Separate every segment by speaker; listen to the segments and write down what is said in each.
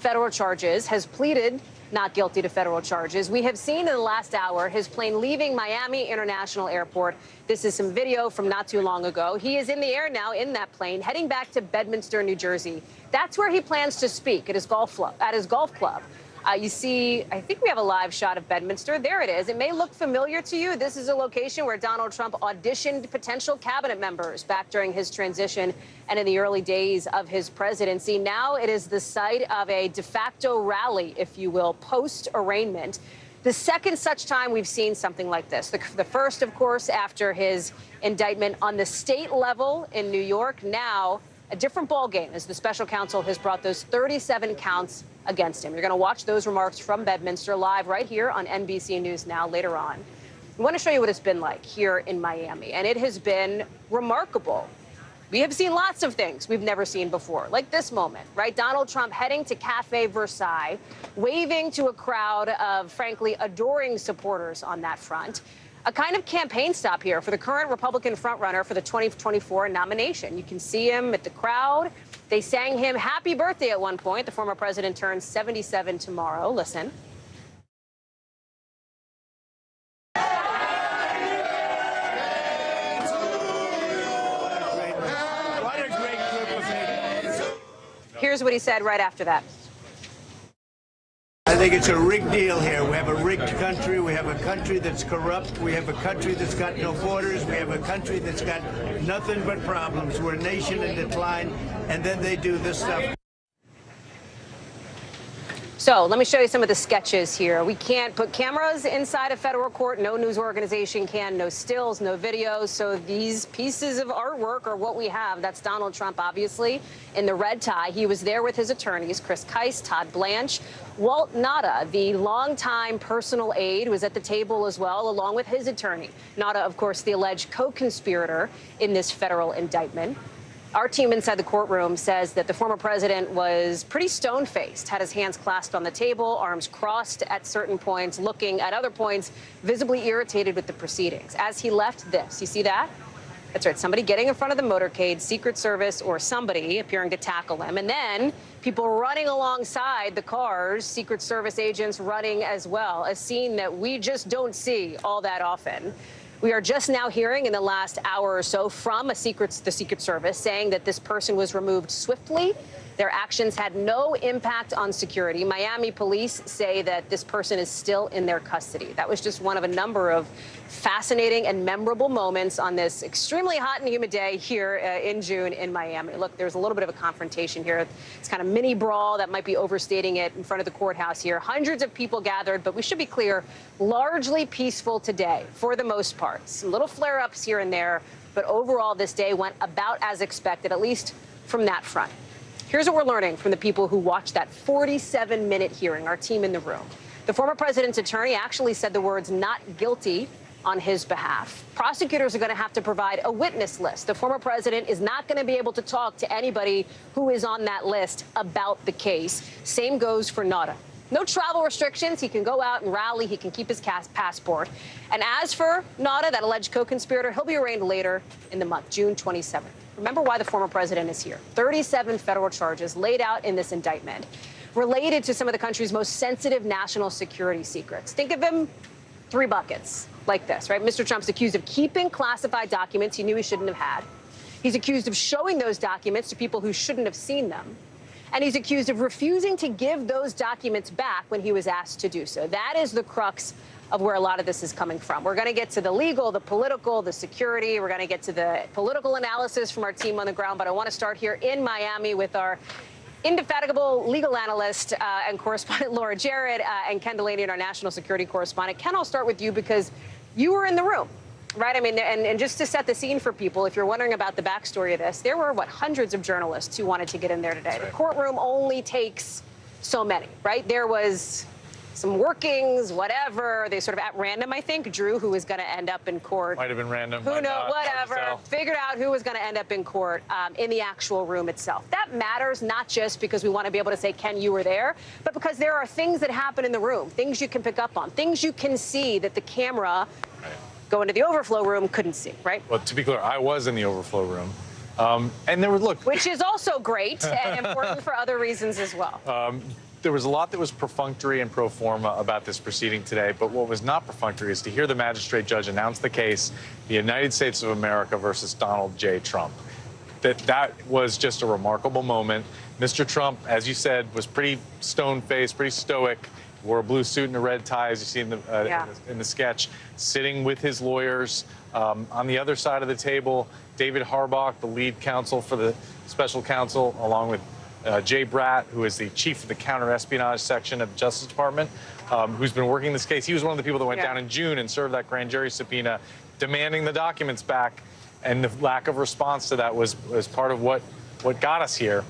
Speaker 1: federal charges, has pleaded not guilty to federal charges. We have seen in the last hour his plane leaving Miami International Airport. This is some video from not too long ago. He is in the air now in that plane, heading back to Bedminster, New Jersey. That's where he plans to speak at his golf club. You see, I think we have a live shot of Bedminster. There it is. It may look familiar to you. This is a location where Donald Trump auditioned potential cabinet members back during his transition and in the early days of his presidency. Now it is the site of a de facto rally, if you will, post-arraignment. The second such time we've seen something like this. The first, of course, after his indictment on the state level in New York. Now a different ballgame as the special counsel has brought those 37 counts against him. You're going to watch those remarks from Bedminster live right here on NBC News Now later on. We want to show you what it's been like here in Miami, and it has been remarkable. We have seen lots of things we've never seen before, like this moment, right? Donald Trump heading to Cafe Versailles, waving to a crowd of, frankly, adoring supporters on that front. A kind of campaign stop here for the current Republican frontrunner for the 2024 nomination. You can see him at the crowd. They sang him happy birthday at one point. The former president turns 77 tomorrow. Listen. Here's what he said right after that.
Speaker 2: I think it's a rigged deal here. We have a rigged country. We have a country that's corrupt. We have a country that's got no borders. We have a country that's got nothing but problems. We're a nation in decline, and then they do this stuff.
Speaker 1: So let me show you some of the sketches here. We can't put cameras inside a federal court. No news organization can. No stills, no videos. So these pieces of artwork are what we have. That's Donald Trump, obviously, in the red tie. He was there with his attorneys, Chris Kise, Todd Blanche. Walt Nauta, the longtime personal aide, was at the table as well, along with his attorney. Nauta, of course, the alleged co-conspirator in this federal indictment. Our team inside the courtroom says that the former president was pretty stone-faced, had his hands clasped on the table, arms crossed at certain points, looking at other points, visibly irritated with the proceedings. As he left this, you see that? That's right, somebody getting in front of the motorcade, Secret Service or somebody appearing to tackle him, and then people running alongside the cars, Secret Service agents running as well, a scene that we just don't see all that often. We are just now hearing in the last hour or so from the Secret Service saying that this person was removed swiftly. Their actions had no impact on security. Miami police say that this person is still in their custody. That was just one of a number of fascinating and memorable moments on this extremely hot and humid day here in June in Miami. Look, there's a little bit of a confrontation here. It's kind of mini brawl that might be overstating it in front of the courthouse here. Hundreds of people gathered, but we should be clear, largely peaceful today for the most part. Some little flare-ups here and there, but overall this day went about as expected, at least from that front. Here's what we're learning from the people who watched that 47-minute hearing, our team in the room. The former president's attorney actually said the words "not guilty" on his behalf. Prosecutors are going to have to provide a witness list. The former president is not going to be able to talk to anybody who is on that list about the case. Same goes for Nauta. No travel restrictions. He can go out and rally. He can keep his passport. And as for Nauta, that alleged co-conspirator, he'll be arraigned later in the month, June 27th. Remember why the former president is here. 37 federal charges laid out in this indictment related to some of the country's most sensitive national security secrets. Think of him, 3 buckets like this, right? Mr. Trump's accused of keeping classified documents he knew he shouldn't have had. He's accused of showing those documents to people who shouldn't have seen them. And he's accused of refusing to give those documents back when he was asked to do so. That is the crux of where a lot of this is coming from. We're going to get to the legal, the political, the security. We're going to get to the political analysis from our team on the ground. But I want to start here in Miami with our indefatigable legal analyst and correspondent Laura Jarrett and Ken Delaney, our national security correspondent. Ken, I'll start with you because you were in the room, right? I mean, and just to set the scene for people, if you're wondering about the backstory of this, there were, hundreds of journalists who wanted to get in there today. Right. The courtroom only takes so many, right? There was some workings, whatever. They sort of at random, I think, drew who was going to end up in court.
Speaker 3: Might have been random.
Speaker 1: Who knows? Whatever. Figured out who was going to end up in court in the actual room itself. That matters not just because we want to be able to say, Ken, you were there, but because there are things that happen in the room, things you can pick up on, things you can see that the camera going to the overflow room couldn't see, right?
Speaker 3: Well, to be clear, I was in the overflow room. And there were, look.
Speaker 1: Which is also great and important for other reasons as well.
Speaker 3: there was a lot that was perfunctory and pro forma about this proceeding today, but what was not perfunctory is to hear the magistrate judge announce the case, the United States of America versus Donald J. Trump. That was just a remarkable moment. Mr. Trump, as you said, was pretty stone-faced, pretty stoic, wore a blue suit and a red tie, as you see in the sketch, sitting with his lawyers. On the other side of the table, David Harbach, the lead counsel for the special counsel, along with Jay Bratt, who is the chief of the counter-espionage section of the Justice Department, who's been working this case. He was one of the people that went down in June and served that grand jury subpoena, demanding the documents back. And the lack of response to that was part of what got us here.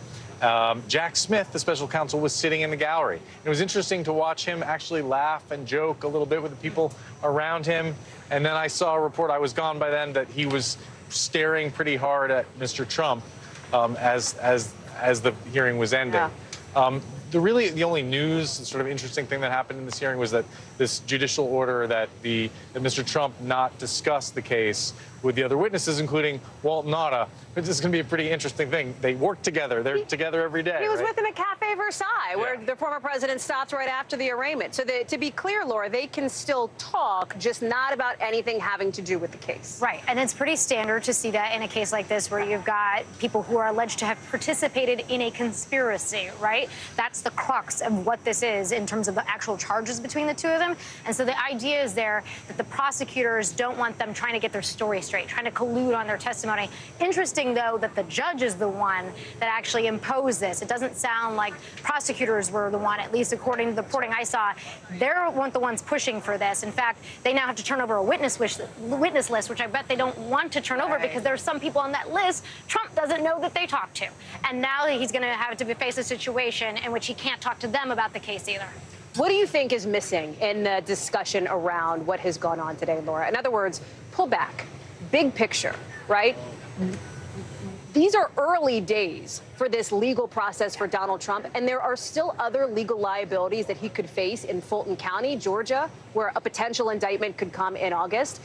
Speaker 3: Jack Smith, the special counsel, was sitting in the gallery. It was interesting to watch him actually laugh and joke a little bit with the people around him. And then I saw a report, I was gone by then, that he was staring pretty hard at Mr. Trump as the hearing was ending. Yeah. The only news, sort of interesting thing that happened in this hearing was that this judicial order that Mr. Trump not discuss the case with the other witnesses, including Walt Nauta. This is going to be a pretty interesting thing. They work together. They're together every day.
Speaker 1: He was with him at Cafe Versailles, where the former president stopped right after the arraignment. So to be clear, Laura, they can still talk, just not about anything having to do with the case.
Speaker 4: Right. And it's pretty standard to see that in a case like this, where you've got people who are alleged to have participated in a conspiracy, right? That's the crux of what this is in terms of the actual charges between the two of them. And so the idea is there that the prosecutors don't want them trying to get their story straight, trying to collude on their testimony. Interesting, though, that the judge is the one that actually imposed this. It doesn't sound like prosecutors were the one, at least according to the reporting I saw. They weren't the ones pushing for this. In fact, they now have to turn over a witness list, which I bet they don't want to turn over because there are some people on that list Trump doesn't know that they talked to. And now he's going to have to face a situation in which he can't talk to them about the case either.
Speaker 1: What do you think is missing in the discussion around what has gone on today, Laura? In other words, pull back, big picture, right? These are early days for this legal process for Donald Trump, and there are still other legal liabilities that he could face in Fulton County, Georgia, where a potential indictment could come in August.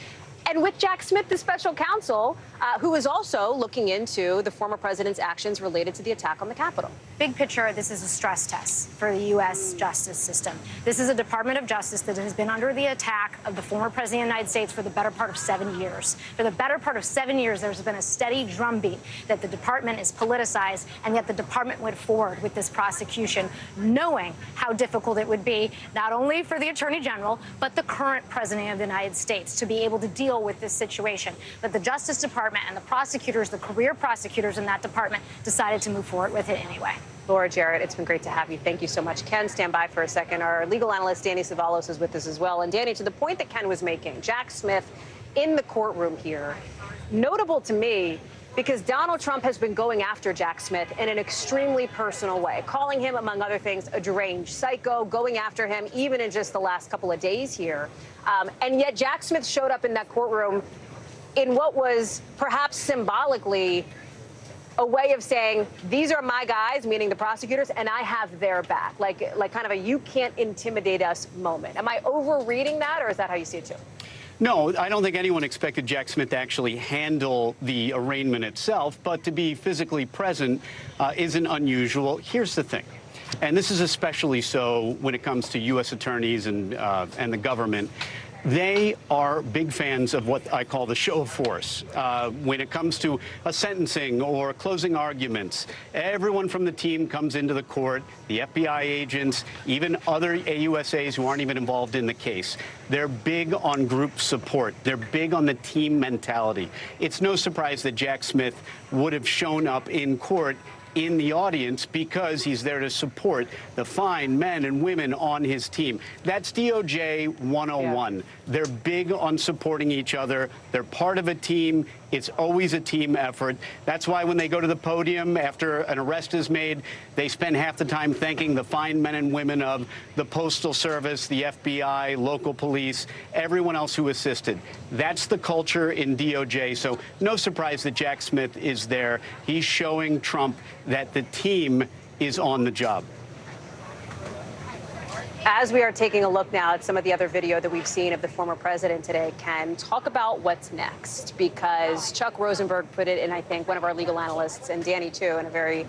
Speaker 1: And with Jack Smith, the special counsel, who is also looking into the former president's actions related to the attack on the Capitol.
Speaker 4: Big picture, this is a stress test for the U.S. justice system. This is a Department of Justice that has been under the attack of the former president of the United States for the better part of 7 years. For the better part of 7 years, there's been a steady drumbeat that the department is politicized, and yet the department went forward with this prosecution, knowing how difficult it would be, not only for the Attorney General, but the current president of the United States to be able to deal with this situation. But the Justice Department and the prosecutors, the career prosecutors in that department, decided to move forward with it anyway.
Speaker 1: Laura Jarrett, it's been great to have you. Thank you so much. Ken, stand by for a second. Our legal analyst, Danny Savalos, is with us as well. And Danny, to the point that Ken was making, Jack Smith in the courtroom here, notable to me because Donald Trump has been going after Jack Smith in an extremely personal way, calling him, among other things, a deranged psycho, going after him even in just the last couple of days here. And yet Jack Smith showed up in that courtroom in what was perhaps symbolically a way of saying, these are my guys, meaning the prosecutors, and I have their back, like kind of a you can't intimidate us moment. Am I overreading that, or is that how you see it too?
Speaker 5: No, I don't think anyone expected Jack Smith to actually handle the arraignment itself, but to be physically present isn't unusual. Here's the thing, and this is especially so when it comes to U.S. attorneys and the government. They are big fans of what I call the show of force. When it comes to a sentencing or closing arguments, everyone from the team comes into the court, the FBI agents, even other AUSAs who aren't even involved in the case. They're big on group support. They're big on the team mentality. It's no surprise that Jack Smith would have shown up in court in the audience because he's there to support the fine men and women on his team. That's DOJ 101. Yeah. They're big on supporting each other. They're part of a team. It's always a team effort. That's why when they go to the podium after an arrest is made, they spend half the time thanking the fine men and women of the Postal Service, the FBI, local police, everyone else who assisted. That's the culture in DOJ. So no surprise that Jack Smith is there. He's showing Trump that the team is on the job.
Speaker 1: As we are taking a look now at some of the other video that we've seen of the former president today, Ken, talk about what's next, because Chuck Rosenberg put it in, I think, one of our legal analysts, and Danny too, in a very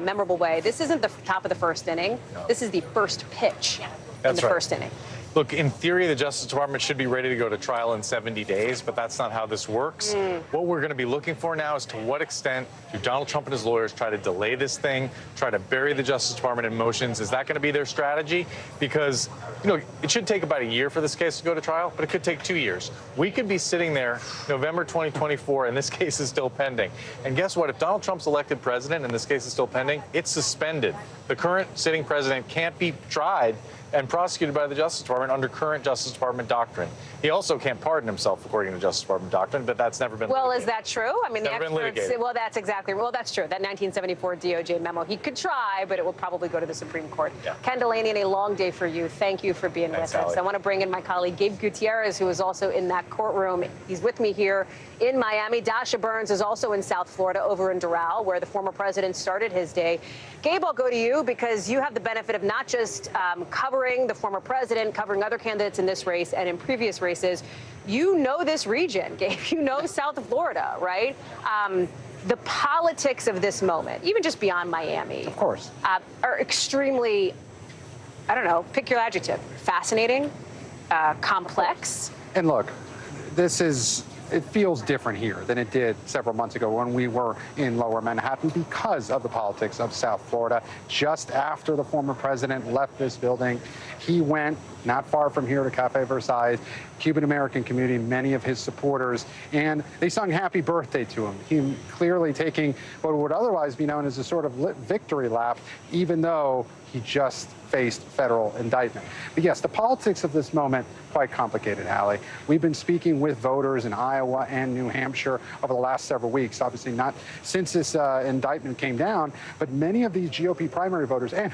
Speaker 1: memorable way. This isn't the top of the first inning. No. This is the first pitch in the first inning.
Speaker 3: Look, in theory, the Justice Department should be ready to go to trial in 70 days, but that's not how this works. What we're going to be looking for now is to what extent do Donald Trump and his lawyers try to delay this thing, try to bury the Justice Department in motions? Is that going to be their strategy? Because, you know, it should take about a year for this case to go to trial, but it could take 2 years. We could be sitting there November 2024, and this case is still pending. And guess what? If Donald Trump's elected president and this case is still pending, it's suspended. The current sitting president can't be tried and prosecuted by the Justice Department under current Justice Department doctrine. He also can't pardon himself according to Justice Department doctrine, but that's never been litigated.
Speaker 1: Is that true? I mean, the experts say, well, that's exactly, well, that's true. That 1974 DOJ memo, he could try, but it will probably go to the Supreme Court. Yeah. Ken Delaney, and a long day for you. Thank you for being with us. I want to bring in my colleague, Gabe Gutierrez, who is also in that courtroom. He's with me here in Miami. Dasha Burns is also in South Florida, over in Doral, where the former president started his day. Gabe, I'll go to you because you have the benefit of not just covering the former president, covering other candidates in this race and in previous races. You know this region, Gabe. You know South Florida, right? The politics of this moment, even just beyond Miami,
Speaker 6: of course,
Speaker 1: are extremely, I don't know, pick your adjective, fascinating, complex.
Speaker 6: And look, it feels different here than it did several months ago when we were in Lower Manhattan because of the politics of South Florida. Just after the former president left this building, he went not far from here to Cafe Versailles, Cuban-American community, many of his supporters, and they sung happy birthday to him. He clearly taking what would otherwise be known as a sort of victory lap, even though he just faced federal indictment. But yes, the politics of this moment, quite complicated, Hallie. We've been speaking with voters in Iowa and New Hampshire over the last several weeks, obviously not since this indictment came down, but many of these GOP primary voters, and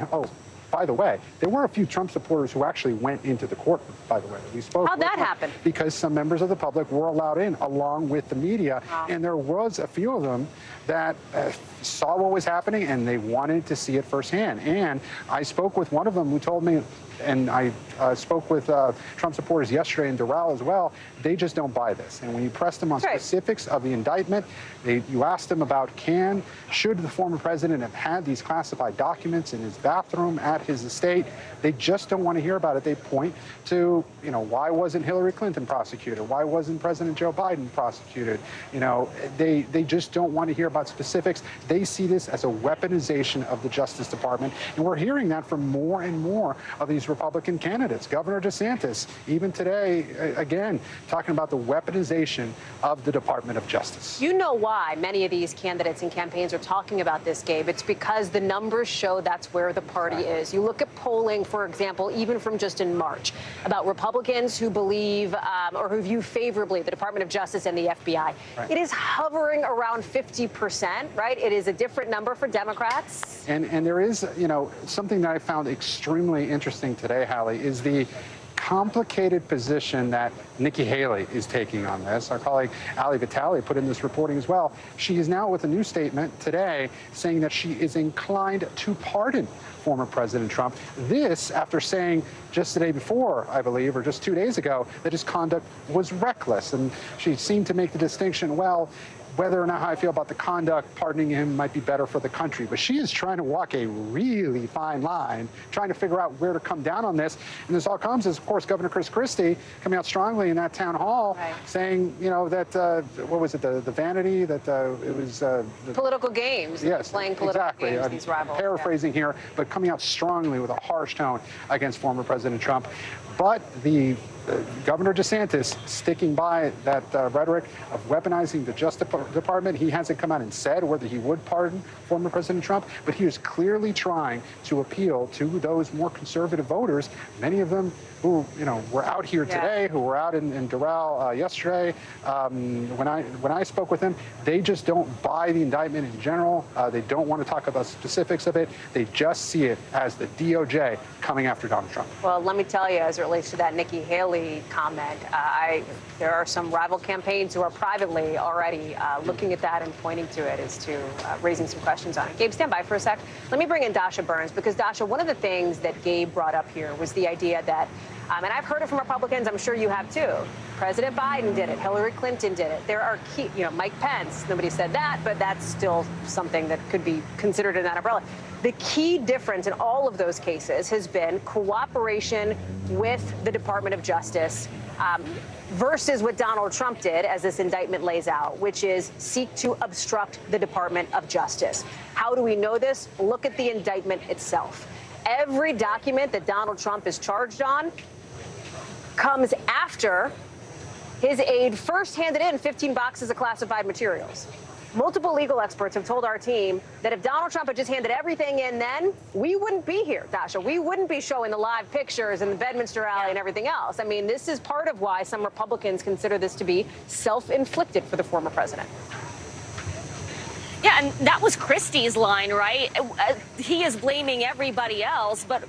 Speaker 6: by the way, there were a few Trump supporters who actually went into the courtroom, by the way. We spoke.
Speaker 1: How'd that happen?
Speaker 6: Because some members of the public were allowed in along with the media. Wow. And there was a few of them that saw what was happening and they wanted to see it firsthand. And I spoke with one of them who told me, and I spoke with Trump supporters yesterday in Doral as well, they just don't buy this. And when you pressed them on specifics of the indictment, you asked them about should the former president have had these classified documents in his bathroom at his estate, they just don't want to hear about it. They point to, why wasn't Hillary Clinton prosecuted? Why wasn't President Joe Biden prosecuted? They just don't want to hear about specifics. They see this as a weaponization of the Justice Department. And we're hearing that from more and more of these Republican candidates. Governor DeSantis, even today, again, talking about the weaponization of the Department of Justice.
Speaker 1: You know why many of these candidates and campaigns are talking about this, Gabe. It's because the numbers show that's where the party is. You look at polling, for example, even from just in March, about Republicans who believe or who view favorably the Department of Justice and the FBI. Right. It is hovering around 50%, right? It is a different number for Democrats.
Speaker 6: And there is, something that I found extremely interesting today, Hallie, is the complicated position that Nikki Haley is taking on this. Our colleague Ali Vitale put in this reporting as well. She is now with a new statement today saying that she is inclined to pardon former President Trump. This after saying just the day before, I believe, or just 2 days ago, that his conduct was reckless. And she seemed to make the distinction, well, whether or not how I feel about the conduct, pardoning him might be better for the country. But she is trying to walk a really fine line, trying to figure out where to come down on this. And this all comes as, of course, Governor Chris Christie coming out strongly in that town hall, saying, that, what was it, the vanity, that it was...
Speaker 1: political games.
Speaker 6: Yes,
Speaker 1: playing political games, these rivals.
Speaker 6: Paraphrasing here, but coming out strongly with a harsh tone against former President Trump. But the Governor DeSantis sticking by that rhetoric of weaponizing the Justice Department. He hasn't come out and said whether he would pardon former President Trump, but he is clearly trying to appeal to those more conservative voters, many of them who were out here today, who were out in Doral yesterday. When I spoke with them, they just don't buy the indictment in general. They don't want to talk about specifics of it. They just see it as the DOJ coming after Donald Trump.
Speaker 1: Well, let me tell you, as it relates to that Nikki Haley comment, there are some rival campaigns who are privately already looking at that and pointing to it as to raising some questions on it. Gabe, stand by for a sec. Let me bring in Dasha Burns, because Dasha, one of the things that Gabe brought up here was the idea that, and I've heard it from Republicans, I'm sure you have too, President Biden did it, Hillary Clinton did it. There are key, Mike Pence, nobody said that, but that's still something that could be considered in that umbrella. The key difference in all of those cases has been cooperation with the Department of Justice versus what Donald Trump did, as this indictment lays out, which is seek to obstruct the Department of Justice. How do we know this? Look at the indictment itself. Every document that Donald Trump is charged on comes after his aide first handed in 15 boxes of classified materials. Multiple legal experts have told our team that if Donald Trump had just handed everything in then, we wouldn't be here, Dasha. We wouldn't be showing the live pictures and the Bedminster rally and everything else. I mean, this is part of why some Republicans consider this to be self-inflicted for the former president.
Speaker 7: Yeah, and that was Christie's line, right? He is blaming everybody else, but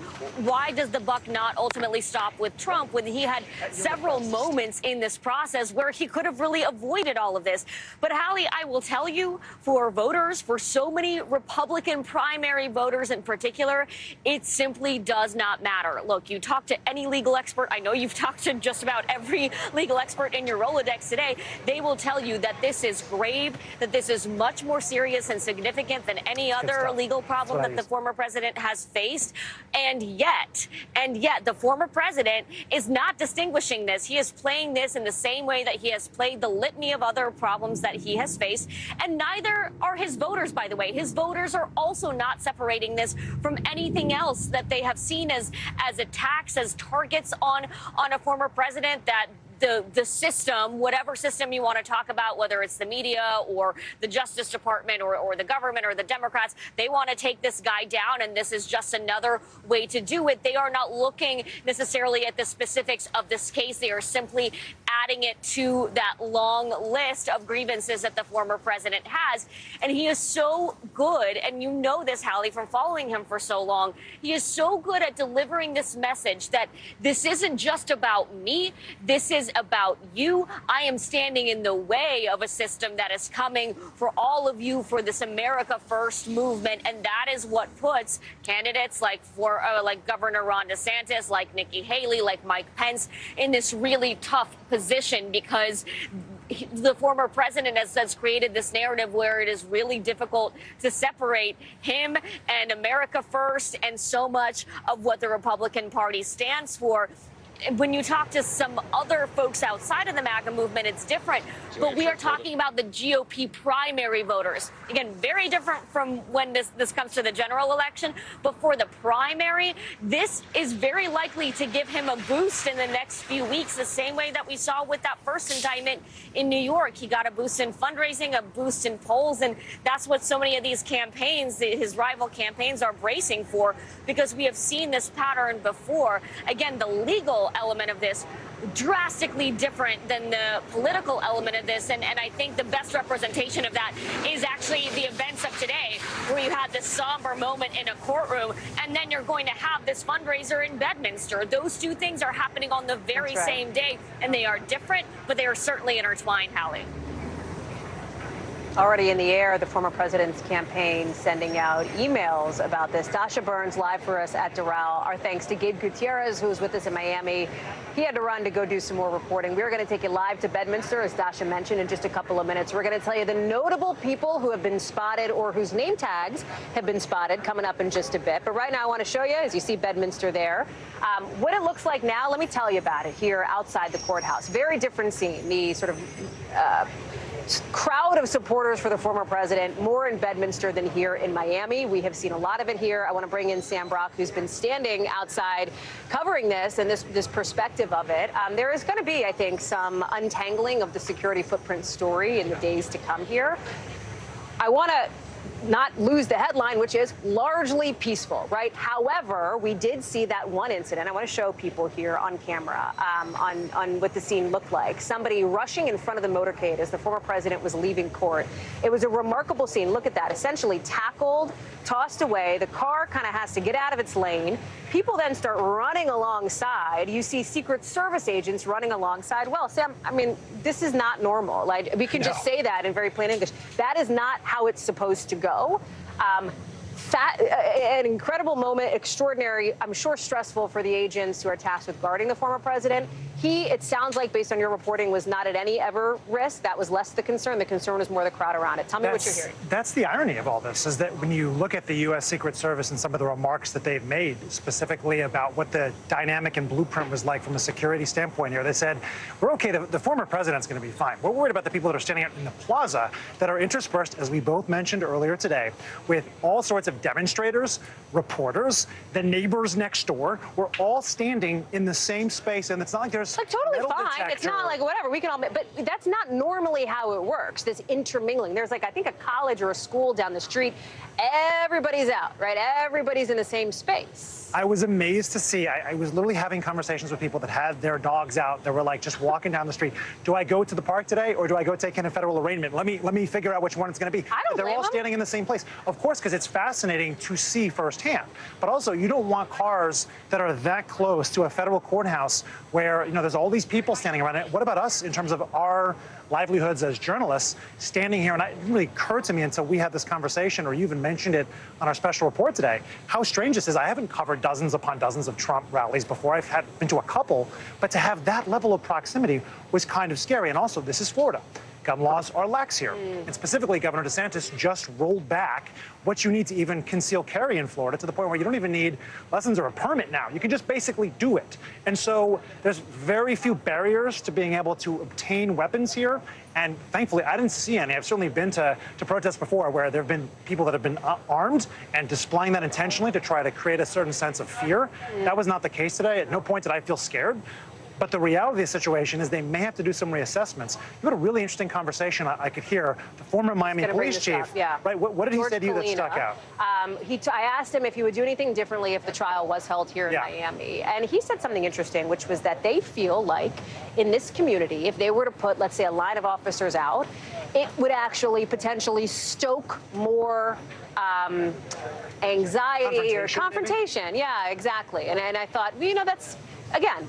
Speaker 7: why does the buck not ultimately stop with Trump when he had several moments in this process where he could have really avoided all of this? But Hallie, I will tell you, for voters, for so many Republican primary voters in particular, it simply does not matter. Look, you talk to any legal expert. I know you've talked to just about every legal expert in your Rolodex today. They will tell you that this is grave, that this is much more serious and significant than any other legal problem that the former president has faced. And yet, the former president is not distinguishing this. He is playing this in the same way that he has played the litany of other problems that he has faced. And neither are his voters, by the way. His voters are also not separating this from anything else that they have seen as attacks, as targets on a former president, that the system, whatever system you want to talk about, whether it's the media or the Justice Department or the government or the Democrats, they want to take this guy down, and this is just another way to do it. They are not looking necessarily at the specifics of this case. They are simply adding it to that long list of grievances that the former president has. And he is so good, and you know this, Hallie, from following him for so long, he is so good at delivering this message that this isn't just about me, this is about you. I am standing in the way of a system that is coming for all of you, for this America First movement, and that is what puts candidates like Governor Ron DeSantis, like Nikki Haley, like Mike Pence in this really tough position, because the former president has created this narrative where it is really difficult to separate him and America First and so much of what the Republican Party stands for. When you talk to some other folks outside of the MAGA movement, it's different. But we are talking about the GOP primary voters. Again, very different from when this comes to the general election. But for the primary, this is very likely to give him a boost in the next few weeks, the same way that we saw with that first indictment in New York. He got a boost in fundraising, a boost in polls. And that's what so many of these campaigns, his rival campaigns, are bracing for, because we have seen this pattern before. Again, the legal element of this drastically different than the political element of this, and I think the best representation of that is actually the events of today, where you had this somber moment in a courtroom, and then you're going to have this fundraiser in Bedminster. Those two things are happening on the very same day, and they are different, but they are certainly intertwined, Hallie.
Speaker 1: Already in the air, the former president's campaign sending out emails about this. Dasha Burns live for us at Doral. Our thanks to Gabe Gutierrez, who's with us in Miami. He had to run to go do some more reporting. We're going to take you live to Bedminster, as Dasha mentioned, in just a couple of minutes. We're going to tell you the notable people who have been spotted or whose name tags have been spotted coming up in just a bit. But right now I want to show you, as you see Bedminster there, what it looks like now. Let me tell you about it here outside the courthouse. Very different scene. The sort of crowd of supporters for the former president, more in Bedminster than here in Miami. We have seen a lot of it here. I want to bring in Sam Brock, who's been standing outside covering this and this perspective of it. There is going to be, I think, some untangling of the security footprint story in the days to come here. I want to not lose the headline, which is largely peaceful, right? However, we did see that one incident. I want to show people here on camera on what the scene looked like. Somebody rushing in front of the motorcade as the former president was leaving court. It was a remarkable scene. Look at that. Essentially tackled, tossed away. The car kind of has to get out of its lane. People then start running alongside. You see Secret Service agents running alongside. Well, Sam, I mean, this is not normal. Like, we can just say that in very plain English. That is not how it's supposed to go. An incredible moment, extraordinary, I'm sure stressful for the agents who are tasked with guarding the former president. It sounds like, based on your reporting, was not at any ever risk. That was less the concern. The concern was more the crowd around it. Tell me what you're hearing.
Speaker 8: That's the irony of all this, is that when you look at the U.S. Secret Service and some of the remarks that they've made specifically about what the dynamic and blueprint was like from a security standpoint here, they said, we're okay, the former president's going to be fine. We're worried about the people that are standing out in the plaza that are interspersed, as we both mentioned earlier today, with all sorts of demonstrators, reporters, the neighbors next door. We're all standing in the same space, and it's not like there's
Speaker 1: like totally fine.
Speaker 8: Detector.
Speaker 1: It's not like whatever we can all, but that's not normally how it works. This intermingling. There's like, I think, a college or a school down the street. Everybody's out, right? Everybody's in the same space.
Speaker 8: I was amazed to see. I was literally having conversations with people that had their dogs out. That were like just walking down the street. Do I go to the park today, or do I go take in a federal arraignment? Let me figure out which one it's going to be.
Speaker 1: I don't
Speaker 8: They're
Speaker 1: blame
Speaker 8: all
Speaker 1: them.
Speaker 8: standing in the same place, of course, because it's fascinating to see firsthand. But also, you don't want cars that are that close to a federal courthouse where there's all these people standing around it. What about us in terms of our livelihoods as journalists standing here? And it didn't really occur to me until we had this conversation, or you even mentioned it on our special report today, how strange this is. I haven't covered dozens upon dozens of Trump rallies before. I've been to a couple, but to have that level of proximity was kind of scary. And also, this is Florida. Gun laws are lax here. And specifically, Governor DeSantis just rolled back what you need to even conceal carry in Florida, to the point where you don't even need lessons or a permit now. You can just basically do it. And so there's very few barriers to being able to obtain weapons here. And thankfully, I didn't see any. I've certainly been to protests before where there have been people that have been armed and displaying that intentionally to try to create a certain sense of fear. That was not the case today. At no point did I feel scared. But the reality of the situation is they may have to do some reassessments. You had a really interesting conversation I could hear. The former Miami police chief, right? What did he say to you that stuck out?
Speaker 1: I asked him if he would do anything differently if the trial was held here in Miami. And he said something interesting, which was that they feel like in this community, if they were to put, let's say, a line of officers out, it would actually potentially stoke more anxiety or confrontation. Maybe? Yeah, exactly. And I thought, that's, again,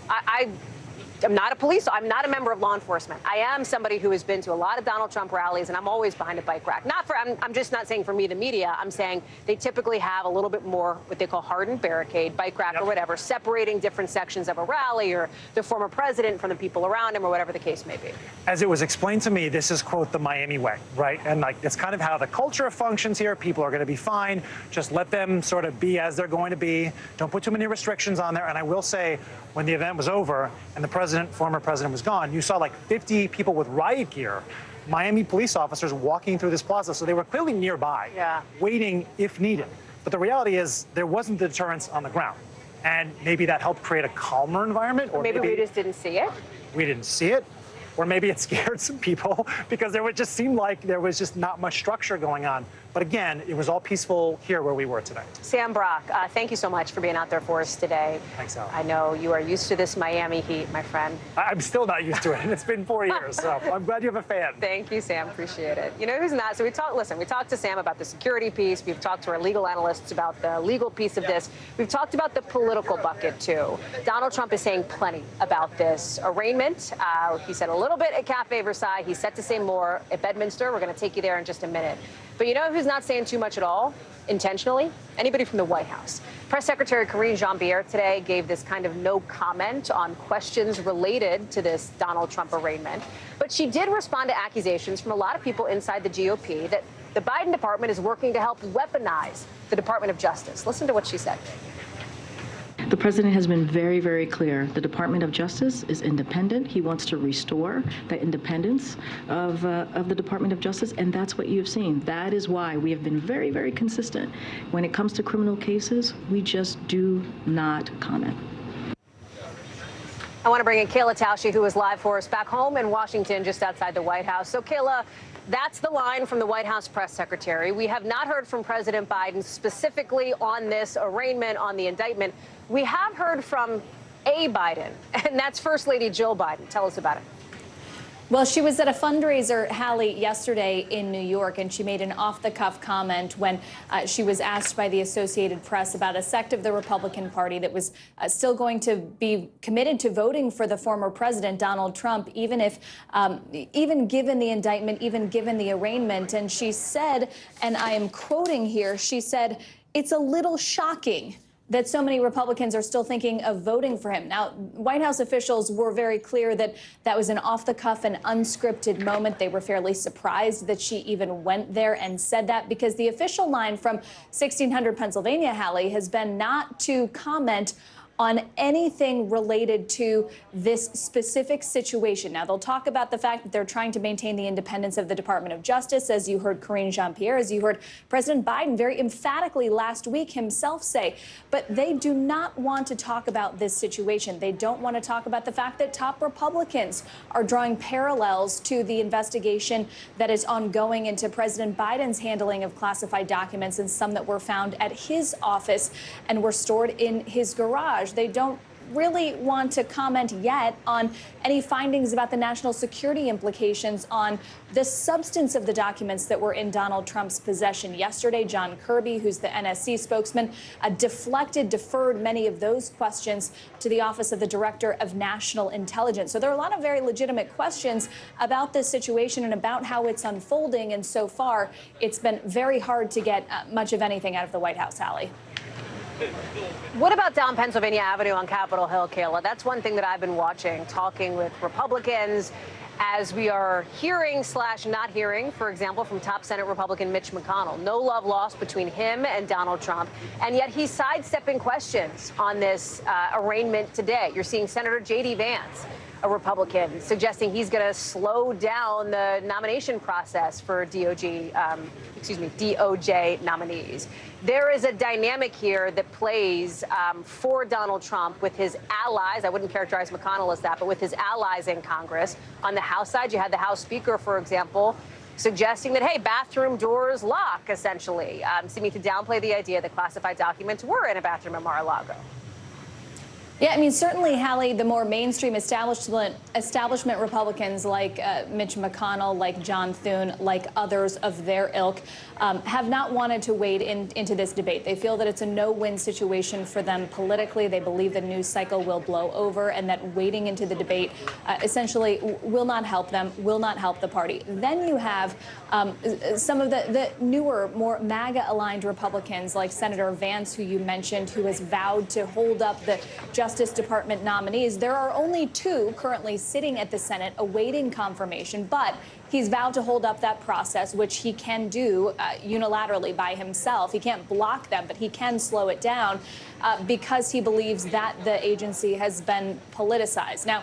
Speaker 1: I'm not I'm not a member of law enforcement. I am somebody who has been to a lot of Donald Trump rallies, and I'm always behind a bike rack. I'm just not saying for me, the media. I'm saying they typically have a little bit more what they call hardened barricade, bike rack or whatever, separating different sections of a rally or the former president from the people around him or whatever the case may be.
Speaker 8: As it was explained to me, this is, quote, the Miami way, right? And like, it's kind of how the culture functions here. People are going to be fine. Just let them sort of be as they're going to be. Don't put too many restrictions on there. And I will say, when the event was over and the former president was gone, you saw like 50 people with riot gear, Miami police officers walking through this plaza. So they were clearly nearby, waiting if needed. But the reality is there wasn't the deterrence on the ground. And maybe that helped create a calmer environment. Or
Speaker 1: maybe we just didn't see it.
Speaker 8: We didn't see it. Or maybe it scared some people because it just seemed like there was just not much structure going on. But again, it was all peaceful here where we were today.
Speaker 1: Sam Brock, thank you so much for being out there for us today.
Speaker 8: Thanks, Al.
Speaker 1: I know you are used to this Miami heat, my friend.
Speaker 8: I'm still not used to it, and it's been 4 years, so I'm glad you have a fan.
Speaker 1: Thank you, Sam. Appreciate it. You know who's not? So we talked to Sam about the security piece. We've talked to our legal analysts about the legal piece of this. We've talked about the political bucket, too. Donald Trump is saying plenty about this arraignment. He said a little bit at Cafe Versailles. He's set to say more at Bedminster. We're going to take you there in just a minute. But you know who's not saying too much at all, intentionally? Anybody from the White House. Press Secretary Karine Jean-Pierre today gave this kind of no comment on questions related to this Donald Trump arraignment. But she did respond to accusations from a lot of people inside the GOP that the Biden department is working to help weaponize the Department of Justice. Listen to what she said.
Speaker 9: The president has been very, very clear. The Department of Justice is independent. He wants to restore the independence of the Department of Justice, and that's what you have seen. That is why we have been very, very consistent. When it comes to criminal cases, we just do not comment.
Speaker 1: I want to bring in Kayla Tausche, who is live for us back home in Washington, just outside the White House. So, Kayla, That's the line from the White House press secretary. We have not heard from President Biden specifically on this arraignment, on the indictment. We have heard from a Biden, and that's First Lady Jill Biden. Tell us about it.
Speaker 10: Well, she was at a fundraiser, Hallie, yesterday in New York, and she made an off-the-cuff comment when she was asked by the Associated Press about a sect of the Republican Party that was still going to be committed to voting for the former president, Donald Trump, even given the indictment, even given the arraignment. And she said, and I am quoting here, she said, "It's a little shocking that so many Republicans are still thinking of voting for him." Now, White House officials were very clear that that was an off-the-cuff and unscripted moment. They were fairly surprised that she even went there and said that, because the official line from 1600 Pennsylvania, Hallie, has been not to comment on anything related to this specific situation. Now, they'll talk about the fact that they're trying to maintain the independence of the Department of Justice, as you heard Karine Jean-Pierre, as you heard President Biden very emphatically last week himself say. But they do not want to talk about this situation. They don't want to talk about the fact that top Republicans are drawing parallels to the investigation that is ongoing into President Biden's handling of classified documents, and some that were found at his office and were stored in his garage. They don't really want to comment yet on any findings about the national security implications on the substance of the documents that were in Donald Trump's possession. Yesterday, John Kirby, who's the NSC spokesman, deferred many of those questions to the Office of the Director of National Intelligence. So there are a lot of very legitimate questions about this situation and about how it's unfolding. And so far, it's been very hard to get much of anything out of the White House, Hallie.
Speaker 1: What about down Pennsylvania Avenue on Capitol Hill, Kayla? That's one thing that I've been watching, talking with Republicans, as we are hearing / not hearing, for example, from top Senate Republican Mitch McConnell. No love lost between him and Donald Trump, and yet he's sidestepping questions on this arraignment today. You're seeing Senator J.D. Vance, a Republican, suggesting he's going to slow down the nomination process for DOJ nominees. There is a dynamic here that plays for Donald Trump with his allies. I wouldn't characterize McConnell as that, but with his allies in Congress. On the House side, you had the House Speaker, for example, suggesting that, hey, bathroom doors lock, essentially, seeming to downplay the idea that classified documents were in a bathroom at Mar-a-Lago.
Speaker 10: Yeah, I mean, certainly, Hallie, the more mainstream establishment Republicans like Mitch McConnell, like John Thune, like others of their ilk, have not wanted to wade into this debate. They feel that it's a no-win situation for them politically. They believe the news cycle will blow over, and that wading into the debate essentially will not help them, will not help the party. Then you have some of the newer, more MAGA-aligned Republicans like Senator Vance, who you mentioned, who has vowed to hold up the Justice Department nominees. There are only 2 currently sitting at the Senate awaiting confirmation, but he's vowed to hold up that process, which he can do unilaterally by himself. He can't block them, but he can slow it down because he believes that the agency has been politicized. Now,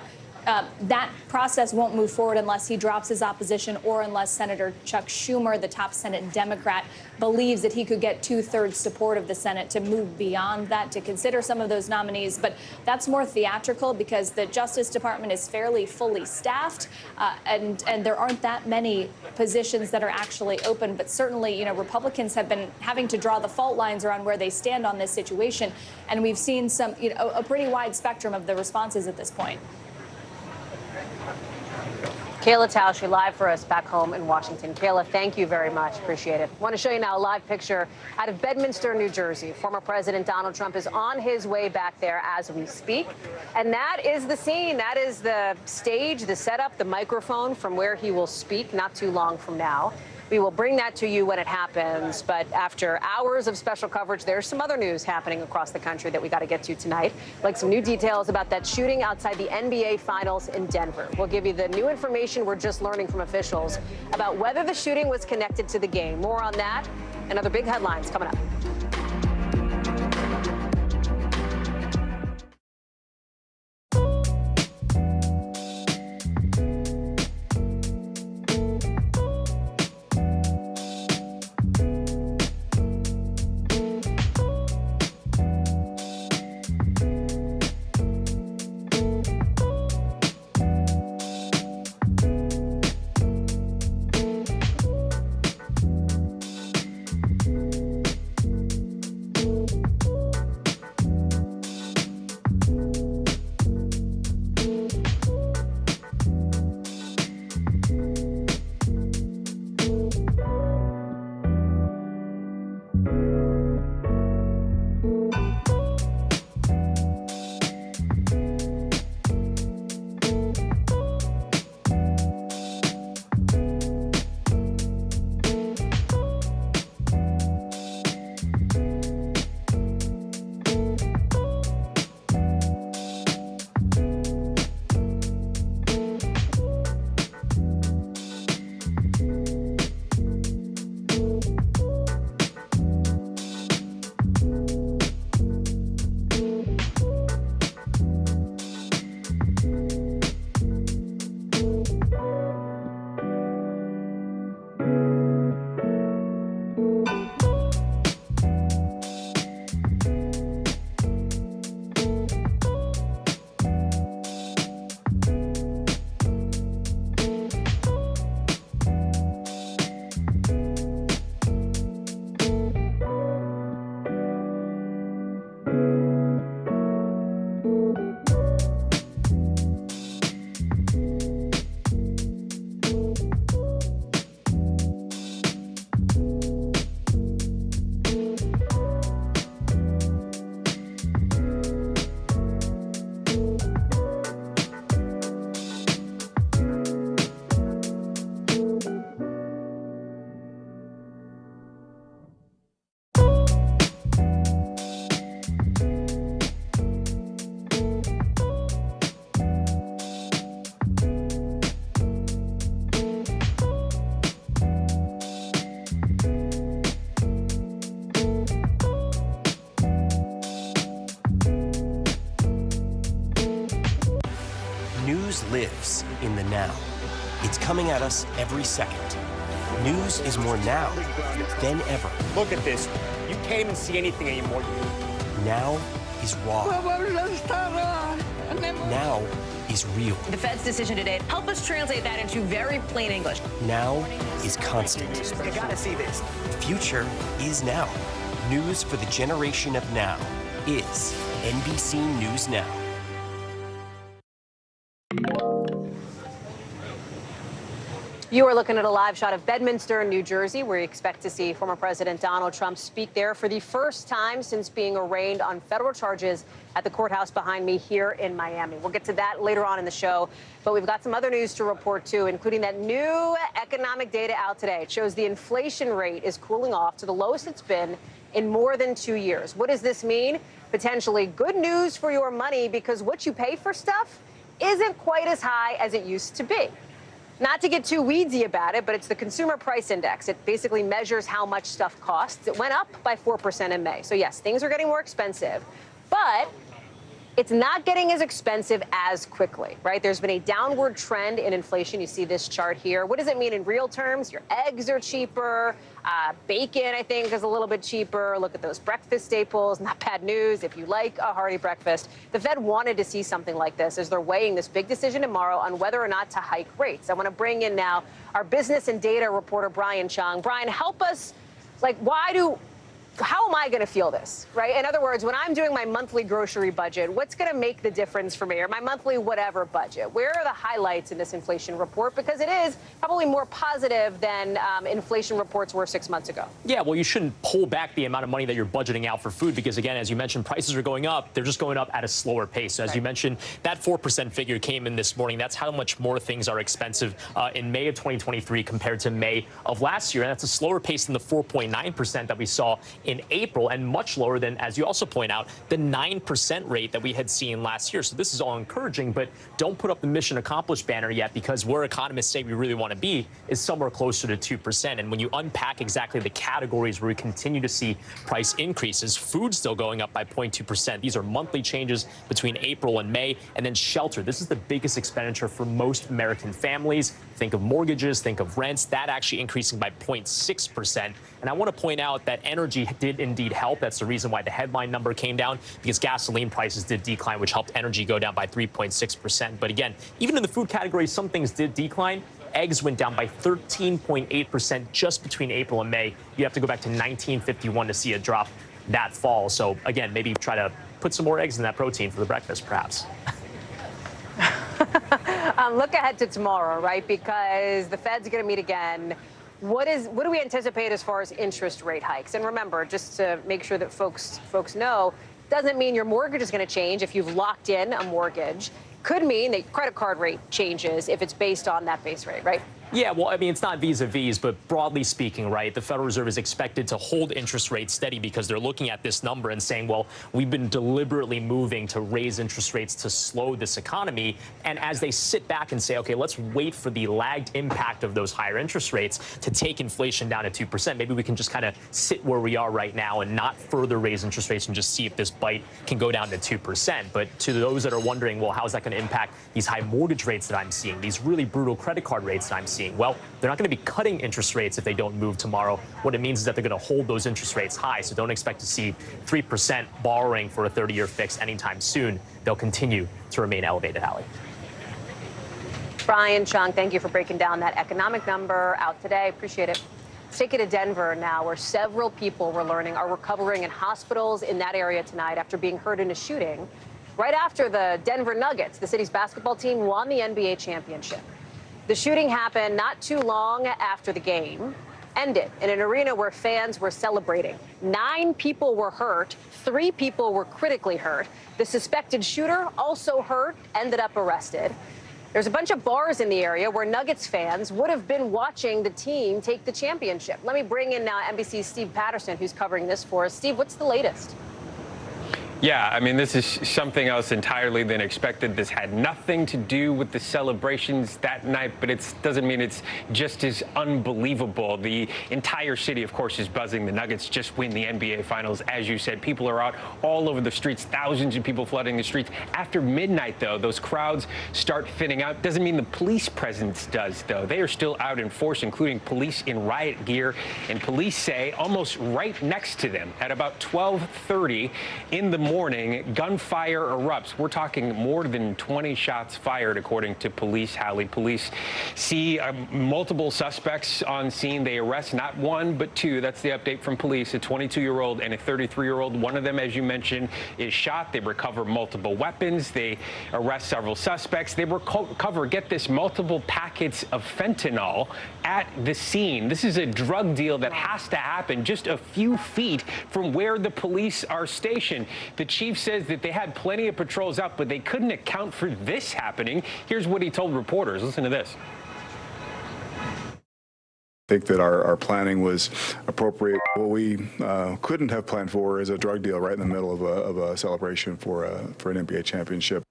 Speaker 10: that process won't move forward unless he drops his opposition, or unless Senator Chuck Schumer, the top Senate Democrat, believes that he could get 2/3 support of the Senate to move beyond that, to consider some of those nominees. But that's more theatrical, because the Justice Department is fairly fully staffed, and there aren't that many positions that are actually open. But certainly, you know, Republicans have been having to draw the fault lines around where they stand on this situation, and we've seen some, you know, a pretty wide spectrum of the responses at this point.
Speaker 1: Kayla Tausche live for us back home in Washington. Kayla, thank you very much. Appreciate it. I want to show you now a live picture out of Bedminster, New Jersey. Former President Donald Trump is on his way back there as we speak. And that is the scene. That is the stage, the setup, the microphone from where he will speak not too long from now. We will bring that to you when it happens. But after hours of special coverage, there's some other news happening across the country that we got to get to tonight, like some new details about that shooting outside the NBA Finals in Denver. We'll give you the new information we're just learning from officials about whether the shooting was connected to the game. More on that and other big headlines coming up.
Speaker 11: News lives in the now. It's coming at us every second. News is more now than ever.
Speaker 12: Look at this. You can't even see anything anymore.
Speaker 11: Now is raw. Now is real.
Speaker 13: The Fed's decision today, help us translate that into very plain English.
Speaker 11: Now is constant.
Speaker 12: You gotta see this.
Speaker 11: Future is now. News for the generation of now is NBC News Now.
Speaker 1: You are looking at a live shot of Bedminster, New Jersey, where you expect to see former President Donald Trump speak there for the first time since being arraigned on federal charges at the courthouse behind me here in Miami. We'll get to that later on in the show, but we've got some other news to report, too, including that new economic data out today. It shows the inflation rate is cooling off to the lowest it's been in more than 2 years. What does this mean? Potentially good news for your money, because what you pay for stuff isn't quite as high as it used to be. Not to get too weedsy about it, but it's the Consumer Price Index. It basically measures how much stuff costs. It went up by 4% in May. So, yes, things are getting more expensive, but it's not getting as expensive as quickly, right? There's been a downward trend in inflation. You see this chart here. What does it mean in real terms? Your eggs are cheaper. Bacon, I think, is a little bit cheaper. Look at those breakfast staples. Not bad news if you like a hearty breakfast. The Fed wanted to see something like this as they're weighing this big decision tomorrow on whether or not to hike rates. I want to bring in now our business and data reporter, Brian Chung. Brian, help us. How am I going to feel this, right? In other words, when I'm doing my monthly grocery budget, what's going to make the difference for me, or my monthly whatever budget? Where are the highlights in this inflation report? Because it is probably more positive than inflation reports were 6 months ago.
Speaker 14: Yeah, well, you shouldn't pull back the amount of money that you're budgeting out for food because, again, as you mentioned, prices are going up. They're just going up at a slower pace. So as you mentioned, that 4% figure came in this morning. That's how much more things are expensive in May of 2023 compared to May of last year. And that's a slower pace than the 4.9% that we saw in April, and much lower than, as you also point out, the 9% rate that we had seen last year. So this is all encouraging, but don't put up the mission accomplished banner yet, because where economists say we really want to be is somewhere closer to 2%. And when you unpack exactly the categories where we continue to see price increases, food still going up by 0.2%. These are monthly changes between April and May. And then shelter. This is the biggest expenditure for most American families. Think of mortgages, think of rents. That actually increasing by 0.6%. And I want to point out that energy did indeed help. That's the reason why the headline number came down, because gasoline prices did decline, which helped energy go down by 3.6%. But again, even in the food category, some things did decline. Eggs went down by 13.8% just between April and May. You have to go back to 1951 to see a drop that fall. So again, maybe try to put some more eggs in that protein for the breakfast, perhaps.
Speaker 1: Look ahead to tomorrow, right? Because the Fed's going to meet again. What do we anticipate as far as interest rate hikes? And remember, just to make sure that folks know, doesn't mean your mortgage is going to change if you've locked in a mortgage. Could mean that credit card rate changes if it's based on that base rate, right?
Speaker 14: Yeah, well, I mean, it's not vis-a-vis, but broadly speaking, right, the Federal Reserve is expected to hold interest rates steady because they're looking at this number and saying, well, we've been deliberately moving to raise interest rates to slow this economy. And as they sit back and say, okay, let's wait for the lagged impact of those higher interest rates to take inflation down to 2%. Maybe we can just kind of sit where we are right now and not further raise interest rates and just see if this bite can go down to 2%. But to those that are wondering, well, how is that going to impact these high mortgage rates that I'm seeing, these really brutal credit card rates that I'm seeing? Well, they're not going to be cutting interest rates if they don't move tomorrow. What it means is that they're going to hold those interest rates high. So don't expect to see 3% borrowing for a 30-year fix anytime soon. They'll continue to remain elevated, Hallie.
Speaker 1: Brian Chung, thank you for breaking down that economic number out today. Appreciate it. Let's take it to Denver now, where several people we're learning are recovering in hospitals in that area tonight after being hurt in a shooting right after the Denver Nuggets, the city's basketball team, won the NBA championship. The shooting happened not too long after the game ended in an arena where fans were celebrating. 9 people were hurt. 3 people were critically hurt. The suspected shooter, also hurt, ended up arrested. There's a bunch of bars in the area where Nuggets fans would have been watching the team take the championship. Let me bring in now NBC's Steve Patterson, who's covering this for us. Steve, what's the latest?
Speaker 15: Yeah, I mean, this is something else entirely than expected. This had nothing to do with the celebrations that night, but it doesn't mean it's just as unbelievable. The entire city, of course, is buzzing. The Nuggets just win the NBA Finals. As you said, people are out all over the streets, thousands of people flooding the streets. After midnight, though, those crowds start thinning out. Doesn't mean the police presence does, though. They are still out in force, including police in riot gear. And police say almost right next to them at about 12:30 in the morning, gunfire erupts. We're talking more than 20 shots fired, according to police. Hallie, police see multiple suspects on scene. They arrest not 1, but 2. That's the update from police, a 22-year-old and a 33-year-old. One of them, as you mentioned, is shot. They recover multiple weapons. They arrest several suspects. They recover, get this, multiple packets of fentanyl at the scene. This is a drug deal that has to happen just a few feet from where the police are stationed. The chief says that they had plenty of patrols out, but they couldn't account for this happening. Here's what he told reporters. Listen to this.
Speaker 16: I think that our planning was appropriate. What we couldn't have planned for is a drug deal right in the middle of a celebration for an NBA championship.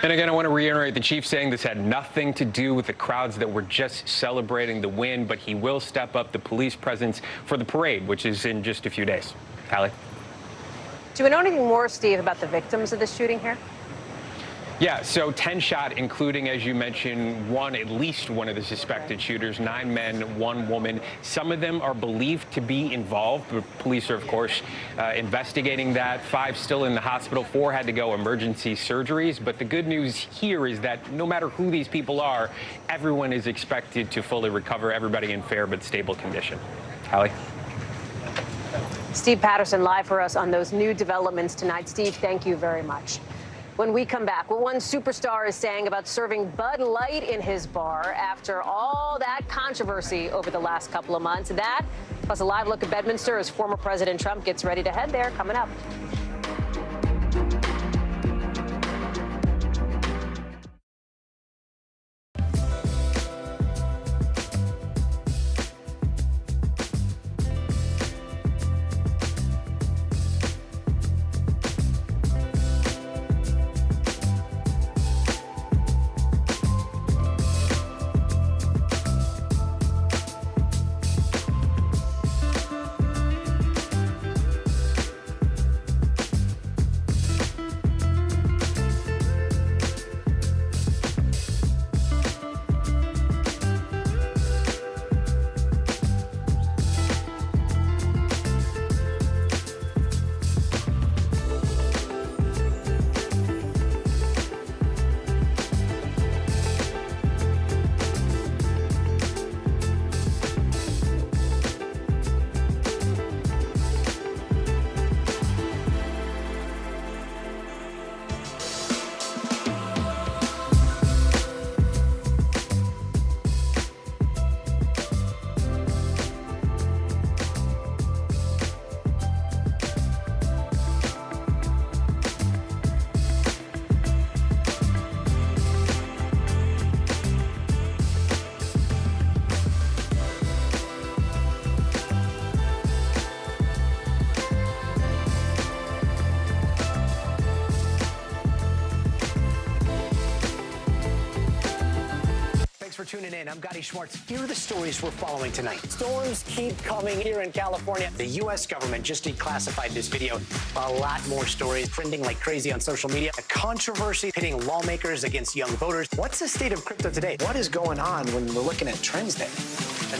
Speaker 15: And again, I want to reiterate, the chief saying this had nothing to do with the crowds that were just celebrating the win, but he will step up the police presence for the parade, which is in just a few days. Hallie?
Speaker 1: Do we know anything more, Steve, about the victims of the shooting here?
Speaker 15: Yeah, so 10 shot, including, as you mentioned, at least one of the suspected shooters, 9 men, 1 woman. Some of them are believed to be involved. The police are, of course, investigating that. 5 still in the hospital. 4 had to go emergency surgeries. But the good news here is that no matter who these people are, everyone is expected to fully recover, everybody in fair but stable condition. Hallie?
Speaker 1: Steve Patterson live for us on those new developments tonight. Steve, thank you very much. When we come back, what one superstar is saying about serving Bud Light in his bar after all that controversy over the last couple of months. That, plus a live look at Bedminster as former President Trump gets ready to head there, coming up.
Speaker 12: Thanks for tuning in. I'm Gotti Schwartz. Here are the stories we're following tonight. Storms keep coming here in California. The U.S. government just declassified this video. A lot more stories trending like crazy on social media. A controversy pitting lawmakers against young voters. What's the state of crypto today? What is going on when we're looking at trends there?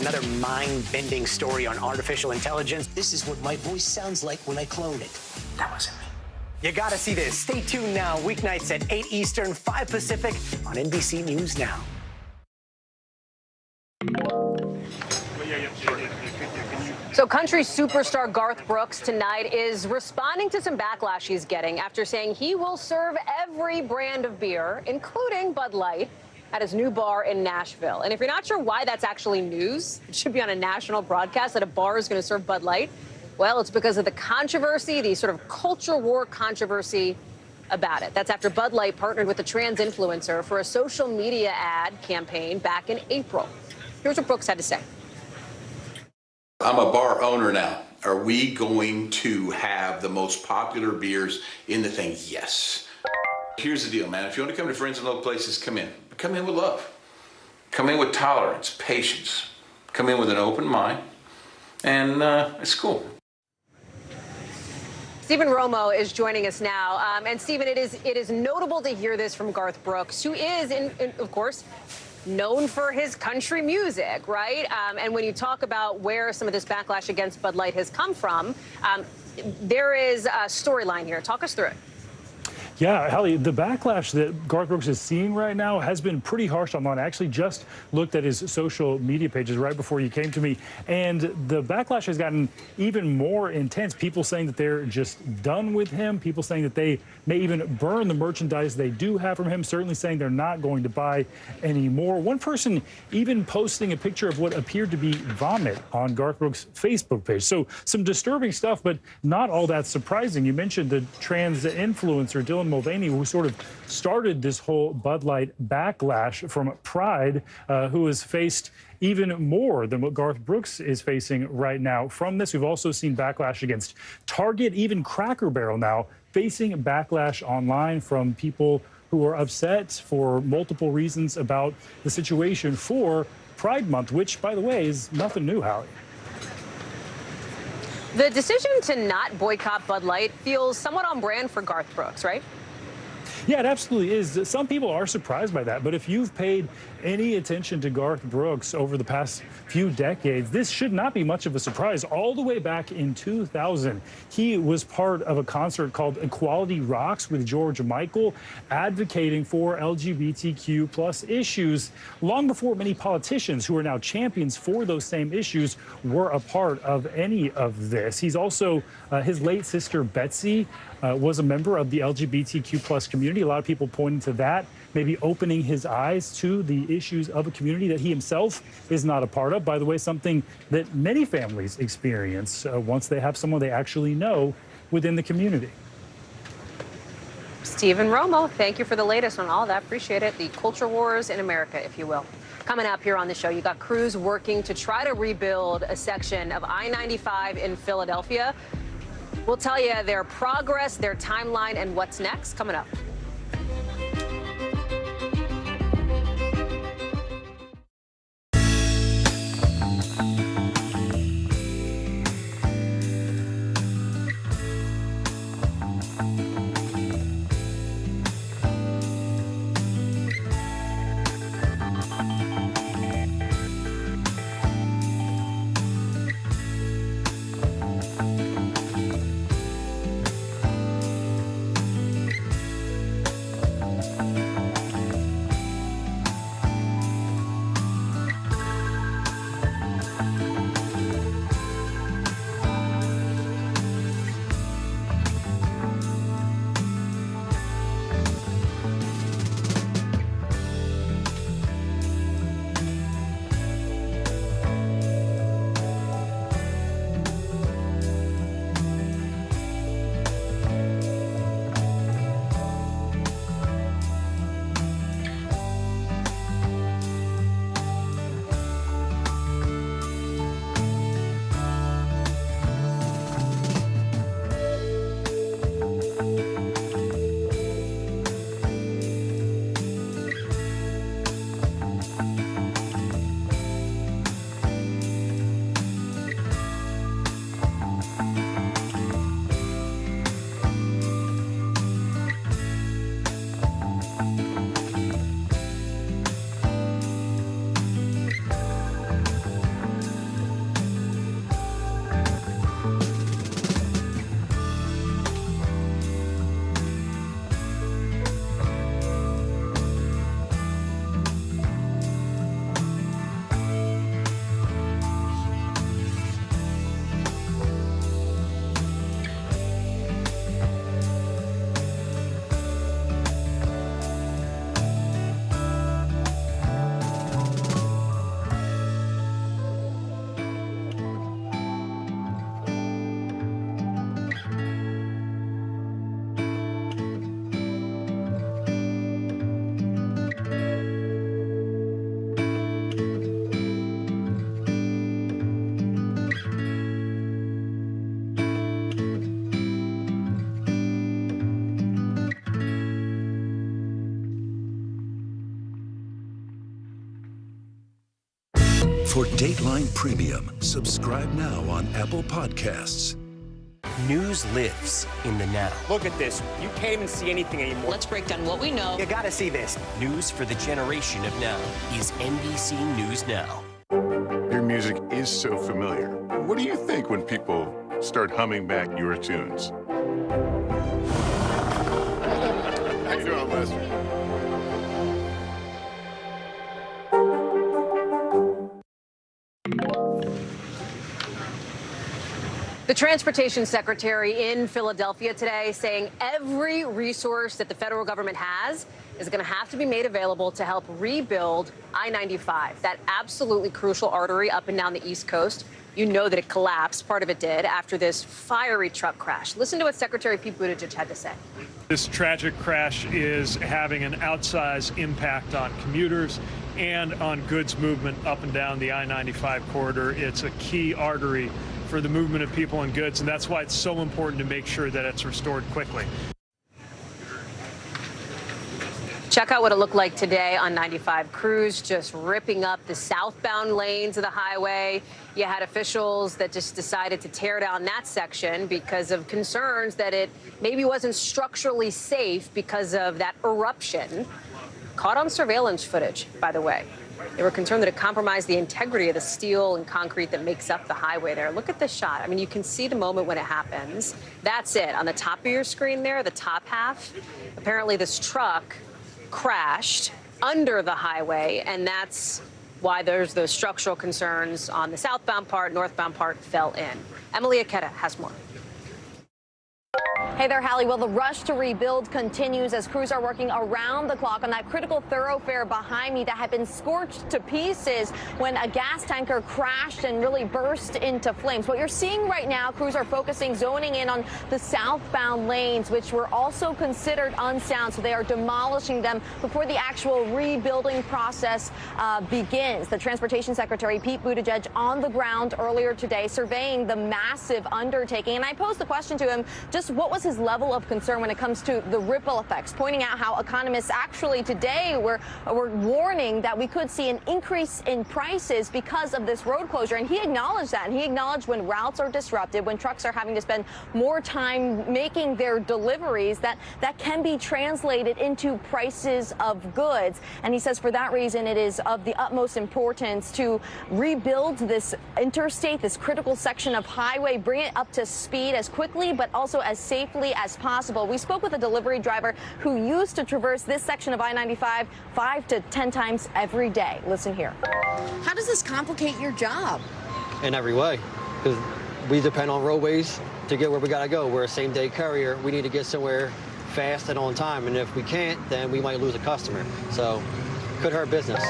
Speaker 12: Another mind-bending story on artificial intelligence.
Speaker 11: This is what my voice sounds like when I clone it. That wasn't me.
Speaker 12: You gotta see this. Stay tuned now. Weeknights at 8 Eastern, 5 Pacific on NBC News Now.
Speaker 1: So country superstar Garth Brooks tonight is responding to some backlash he's getting after saying he will serve every brand of beer, including Bud Light, at his new bar in Nashville. And if you're not sure why that's actually news, it should be on a national broadcast that a bar is going to serve Bud Light. Well, it's because of the controversy, the sort of culture war controversy about it. That's after Bud Light partnered with a trans influencer for a social media ad campaign back in April. Here's what Brooks had to say.
Speaker 17: I'm a bar owner now. Are we going to have the most popular beers in the thing? Yes. Here's the deal, man. If you want to come to Friends and Low Places, come in. But come in with love. Come in with tolerance, patience. Come in with an open mind. And it's cool.
Speaker 1: Stephen Romo is joining us now. And Stephen, it is notable to hear this from Garth Brooks, who is, of course, known for his country music, right? And when you talk about where some of this backlash against Bud Light has come from, there is a storyline here. Talk us through it.
Speaker 18: Yeah, Hallie, the backlash that Garth Brooks is seeing right now has been pretty harsh online. I actually just looked at his social media pages right before you came to me, and the backlash has gotten even more intense. People saying that they're just done with him, people saying that they may even burn the merchandise they do have from him, certainly saying they're not going to buy anymore. One person even posting a picture of what appeared to be vomit on Garth Brooks' Facebook page. So some disturbing stuff, but not all that surprising. You mentioned the trans influencer, Dylan Mulvaney, who sort of started this whole Bud Light backlash from Pride, who has faced even more than what Garth Brooks is facing right now from this. We've also seen backlash against Target, even Cracker Barrel now facing backlash online from people who are upset for multiple reasons about the situation for Pride Month, which, by the way, is nothing new, Hallie.
Speaker 1: The decision to not boycott Bud Light feels somewhat on brand for Garth Brooks, right?
Speaker 18: Yeah, it absolutely is. Some people are surprised by that, but if you've paid any attention to Garth Brooks over the past few decades, this should not be much of a surprise. All the way back in 2000, he was part of a concert called Equality Rocks with George Michael, advocating for LGBTQ plus issues long before many politicians who are now champions for those same issues were a part of any of this. He's also, his late sister Betsy was a member of the LGBTQ plus community. A lot of people pointing to that, maybe opening his eyes to the issues of a community that he himself is not a part of. By the way, something that many families experience once they have someone they actually know within the community.
Speaker 1: Stephen Romo, thank you for the latest on all that. Appreciate it. The culture wars in America, if you will. Coming up here on the show, you got crews working to try to rebuild a section of I-95 in Philadelphia. We'll tell you their progress, their timeline, and what's next coming up.
Speaker 19: For Dateline Premium, subscribe now on Apple Podcasts.
Speaker 11: News lives in the now.
Speaker 12: Look at this. You can't even see anything anymore.
Speaker 13: Let's break down what we know.
Speaker 12: You gotta see this.
Speaker 11: News for the generation of now is NBC News Now.
Speaker 20: Your music is so familiar. What do you think when people start humming back your tunes? How you doing, Lester?
Speaker 1: The Transportation Secretary in Philadelphia today saying every resource that the federal government has is going to have to be made available to help rebuild I-95, that absolutely crucial artery up and down the East Coast. You know that it collapsed, part of it did, after this fiery truck crash. Listen to what Secretary Pete Buttigieg had to say.
Speaker 21: This tragic crash is having an outsized impact on commuters and on goods movement up and down the I-95 corridor. It's a key artery for the movement of people and goods, and that's why it's so important to make sure that it's restored quickly.
Speaker 1: Check out what it looked like today on 95. Crews just ripping up the southbound lanes of the highway. You had officials that just decided to tear down that section because of concerns that it maybe wasn't structurally safe because of that eruption. Caught on surveillance footage, by the way. They were concerned that it compromised the integrity of the steel and concrete that makes up the highway there. Look at this shot. I mean, you can see the moment when it happens. That's it. On the top of your screen there, the top half, apparently this truck crashed under the highway, and that's why there's those structural concerns on the southbound part. Northbound part fell in. Emily Aketa has more.
Speaker 22: Hey there, Hallie. Well, the rush to rebuild continues as crews are working around the clock on that critical thoroughfare behind me that had been scorched to pieces when a gas tanker crashed and really burst into flames. What you're seeing right now, crews are zoning in on the southbound lanes, which were also considered unsound, so they are demolishing them before the actual rebuilding process begins. The Transportation Secretary, Pete Buttigieg, on the ground earlier today surveying the massive undertaking. And I posed the question to him, just what was his level of concern when it comes to the ripple effects, pointing out how economists actually today were warning that we could see an increase in prices because of this road closure. And he acknowledged that. And he acknowledged when routes are disrupted, when trucks are having to spend more time making their deliveries, that can be translated into prices of goods. And he says for that reason, it is of the utmost importance to rebuild this interstate, this critical section of highway, bring it up to speed as quickly, but also as safely as possible. We spoke with a delivery driver who used to traverse this section of I-95 5 to 10 times every day. Listen here.
Speaker 23: How does this complicate your job?
Speaker 24: In every way, because we depend on roadways to get where we got to go. We're a same-day courier. We need to get somewhere fast and on time, and if we can't, then we might lose a customer. So, could hurt business.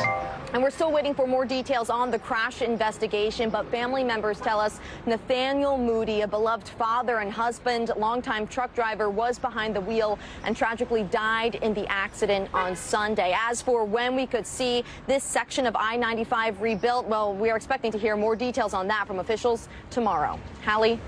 Speaker 22: And we're still waiting for more details on the crash investigation, but family members tell us Nathaniel Moody, a beloved father and husband, longtime truck driver, was behind the wheel and tragically died in the accident on Sunday. As for when we could see this section of I-95 rebuilt, well, we are expecting to hear more details on that from officials tomorrow. Hallie?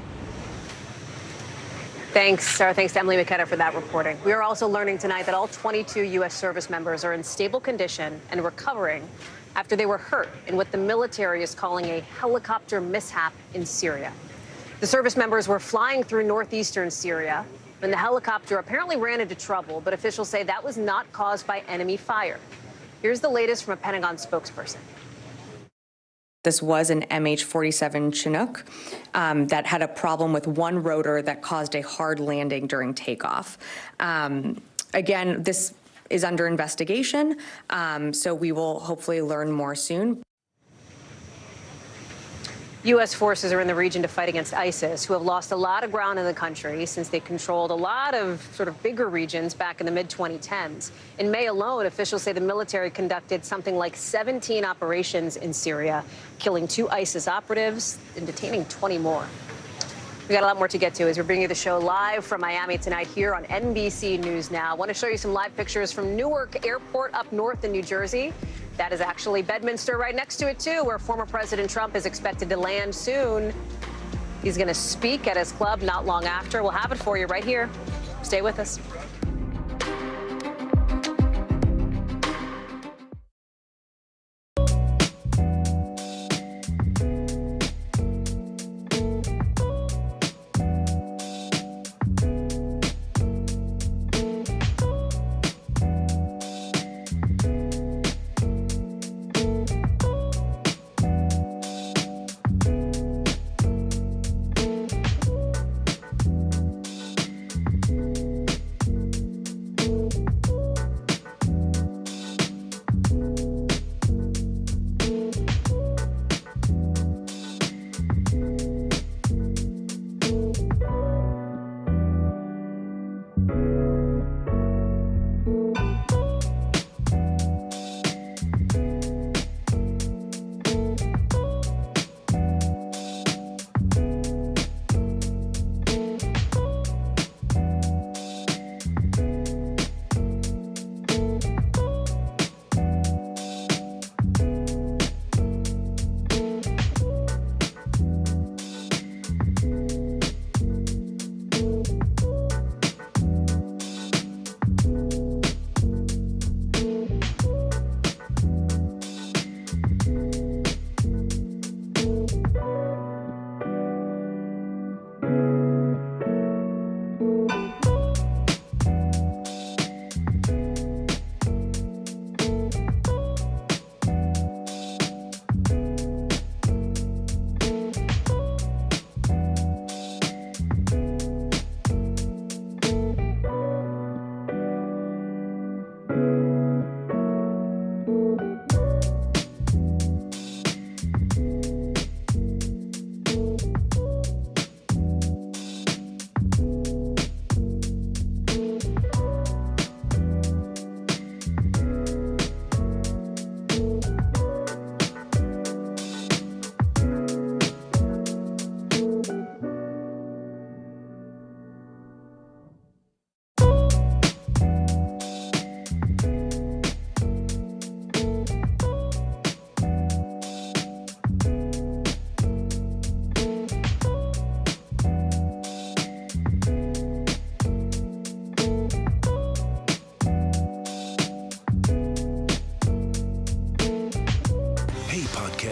Speaker 1: Thanks, Sarah. Thanks to Emily McKenna for that reporting. We are also learning tonight that all 22 U.S. service members are in stable condition and recovering after they were hurt in what the military is calling a helicopter mishap in Syria. The service members were flying through northeastern Syria when the helicopter apparently ran into trouble, but officials say that was not caused by enemy fire. Here's the latest from a Pentagon spokesperson.
Speaker 25: This was an MH-47 Chinook that had a problem with one rotor that caused a hard landing during takeoff. Again, this is under investigation, so we will hopefully learn more soon.
Speaker 1: U.S. forces are in the region to fight against ISIS, who have lost a lot of ground in the country since they controlled a lot of sort of bigger regions back in the mid-2010s. In May alone, officials say the military conducted something like 17 operations in Syria, killing 2 ISIS operatives and detaining 20 more. We got a lot more to get to as we're bringing you the show live from Miami tonight here on NBC News Now. I want to show you some live pictures from Newark Airport up north in New Jersey. That is actually Bedminster right next to it, too, where former President Trump is expected to land soon. He's going to speak at his club not long after. We'll have it for you right here. Stay with us.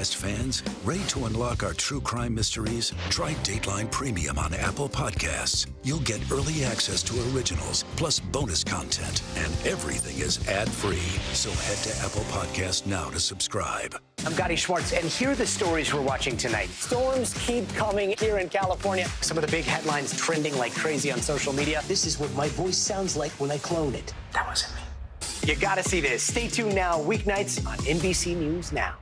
Speaker 19: podcast fans, ready to unlock our true crime mysteries? Try Dateline Premium on Apple Podcasts. You'll get early access to originals, plus bonus content, and everything is ad-free. So head to Apple Podcasts now to subscribe.
Speaker 12: I'm Gotti Schwartz, and here are the stories we're watching tonight. Storms keep coming here in California. Some of the big headlines trending like crazy on social media. This is what my voice sounds like when I clone it. That wasn't me. You gotta see this. Stay tuned now, weeknights on NBC News Now.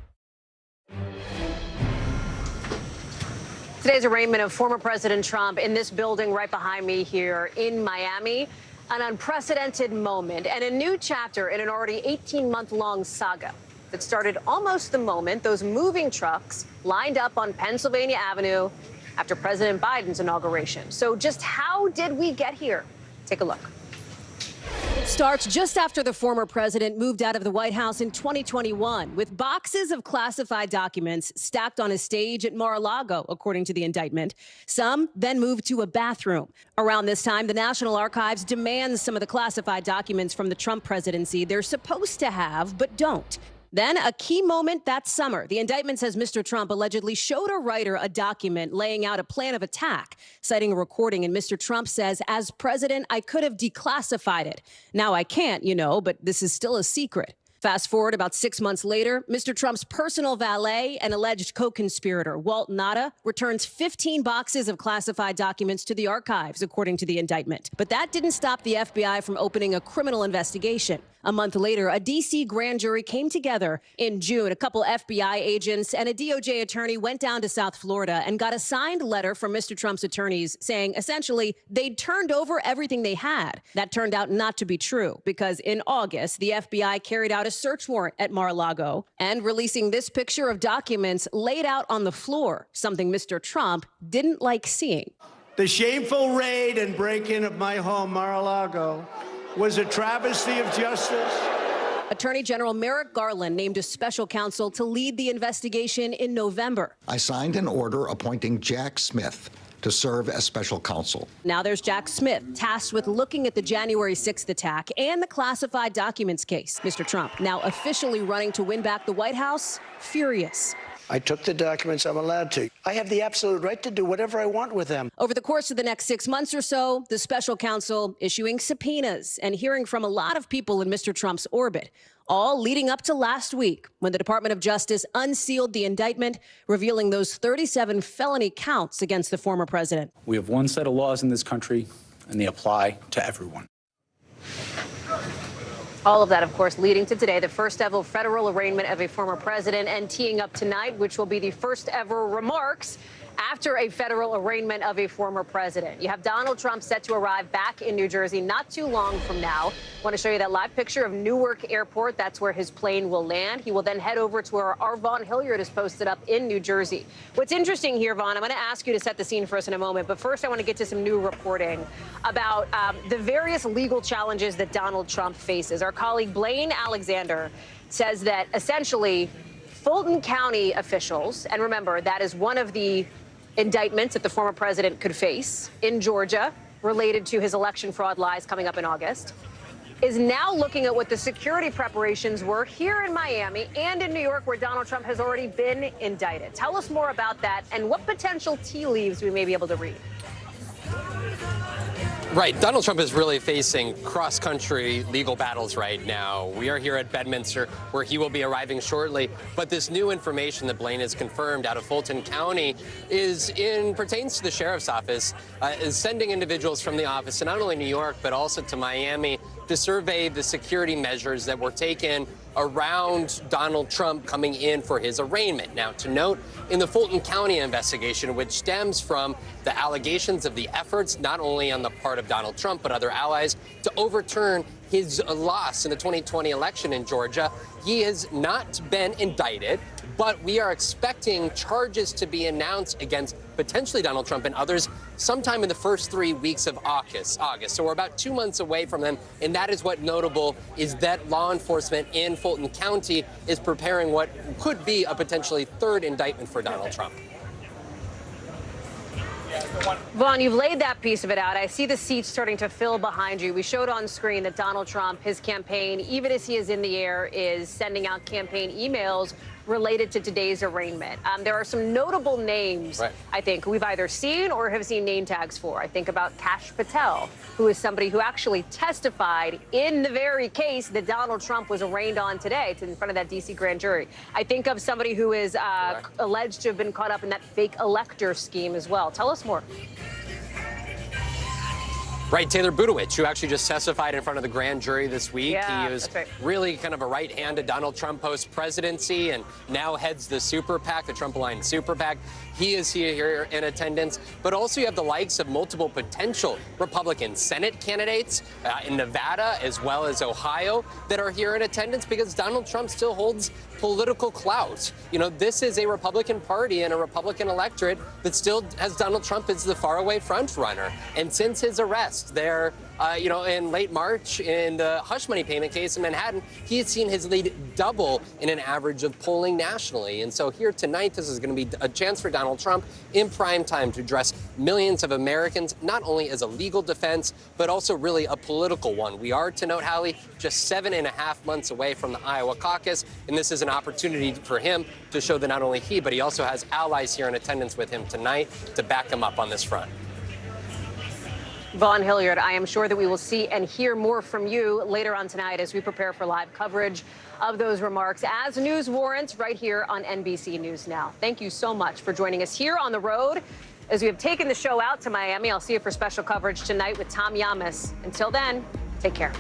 Speaker 1: Today's arraignment of former President Trump in this building right behind me here in Miami. An unprecedented moment and a new chapter in an already 18-month-long saga that started almost the moment those moving trucks lined up on Pennsylvania Avenue after President Biden's inauguration. So just how did we get here? Take a look. It starts just after the former president moved out of the White House in 2021 with boxes of classified documents stacked on a stage at Mar-a-Lago, according to the indictment. Some then moved to a bathroom. Around this time, the National Archives demands some of the classified documents from the Trump presidency they're supposed to have, but don't. Then, a key moment that summer, the indictment says Mr. Trump allegedly showed a writer a document laying out a plan of attack, citing a recording. And Mr. Trump says, as president, I could have declassified it. Now I can't, but this is still a secret. Fast forward about 6 months later, Mr. Trump's personal valet and alleged co-conspirator, Walt Nauta, returns 15 boxes of classified documents to the archives, according to the indictment. But that didn't stop the FBI from opening a criminal investigation. A month later, a D.C. grand jury came together. In June, a couple FBI agents and a DOJ attorney went down to South Florida and got a signed letter from Mr. Trump's attorneys saying, essentially, they'd turned over everything they had. That turned out not to be true because in August, the FBI carried out a search warrant at Mar-a-Lago and releasing this picture of documents laid out on the floor, something Mr. Trump didn't like seeing.
Speaker 2: The shameful raid and break-in of my home, Mar-a-Lago, was a travesty of justice.
Speaker 1: Attorney General Merrick Garland named a special counsel to lead the investigation in November.
Speaker 3: I signed an order appointing Jack Smith to serve as special counsel.
Speaker 1: Now there's Jack Smith, tasked with looking at the January 6th attack and the classified documents case. Mr. Trump, now officially running to win back the White House, furious.
Speaker 2: I took the documents I'm allowed to. I have the absolute right to do whatever I want with them.
Speaker 1: Over the course of the next 6 months or so, the special counsel issuing subpoenas and hearing from a lot of people in Mr. Trump's orbit, all leading up to last week when the Department of Justice unsealed the indictment, revealing those 37 felony counts against the former president.
Speaker 4: We have one set of laws in this country, and they apply to everyone.
Speaker 1: All of that, of course, leading to today, the first ever federal arraignment of a former president, and teeing up tonight, which will be the first ever remarks after a federal arraignment of a former president. You have Donald Trump set to arrive back in New Jersey not too long from now. I want to show you that live picture of Newark Airport. That's where his plane will land. He will then head over to where our Vaughn Hilliard is posted up in New Jersey. What's interesting here, Vaughn, I'm going to ask you to set the scene for us in a moment. But first, I want to get to some new reporting about the various legal challenges that Donald Trump faces. Our colleague Blaine Alexander says that essentially Fulton County officials, and remember, that is one of the indictments that the former president could face in Georgia related to his election fraud lies coming up in August, is now looking at what the security preparations were here in Miami and in New York, where Donald Trump has already been indicted. Tell us more about that and what potential tea leaves we may be able to read.
Speaker 5: Right. Donald Trump is really facing cross-country legal battles right now. We are here at Bedminster, where he will be arriving shortly. But this new information that Blaine has confirmed out of Fulton County pertains to the sheriff's office, is sending individuals from the office to not only New York, but also to Miami to survey the security measures that were taken around Donald Trump coming in for his arraignment. Now, to note, in the Fulton County investigation, which stems from the allegations of the efforts not only on the part of Donald Trump, but other allies, to overturn his loss in the 2020 election in Georgia, he has not been indicted, but we are expecting charges to be announced against potentially Donald Trump and others sometime in the first 3 weeks of August. So we're about 2 months away from them, and that is what notable is that law enforcement in Fulton County is preparing what could be a potentially third indictment for Donald Trump.
Speaker 1: Vaughn, you've laid that piece of it out. I see the seats starting to fill behind you. We showed on screen that Donald Trump, his campaign, even as he is in the air, is sending out campaign emails related to today's arraignment. There are some notable names, I think, we've either seen or have seen name tags for. I think about Kash Patel, who is somebody who actually testified in the very case that Donald Trump was arraigned on today in front of that D.C. grand jury. I think of somebody who is alleged to have been caught up in that fake elector scheme as well. Tell us more.
Speaker 5: Right, Taylor Budowich, who actually just testified in front of the grand jury this week.
Speaker 1: Yeah,
Speaker 5: he was
Speaker 1: that's right.
Speaker 5: really kind of a right hand to Donald Trump post-presidency and now heads the super PAC, the Trump-aligned super PAC. He is here in attendance. But also you have the likes of multiple potential Republican Senate candidates in Nevada as well as Ohio that are here in attendance because Donald Trump still holds political clout. You know, this is a Republican Party and a Republican electorate that still has Donald Trump as the faraway front runner. And since his arrest there, in late March in the hush money payment case in Manhattan, he has seen his lead double in an average of polling nationally. And so here tonight, this is going to be a chance for Donald Trump in prime time to address millions of Americans, not only as a legal defense, but also really a political one. We are, to note, Hallie, just 7.5 months away from the Iowa caucus, and this is an opportunity for him to show that not only he, but he also has allies here in attendance with him tonight to back him up on this front.
Speaker 1: Vaughn Hilliard, I am sure that we will see and hear more from you later on tonight as we prepare for live coverage of those remarks as news warrants right here on NBC News Now. Thank you so much for joining us here on the road as we have taken the show out to Miami. I'll see you for special coverage tonight with Tom Yamas. Until then, take care.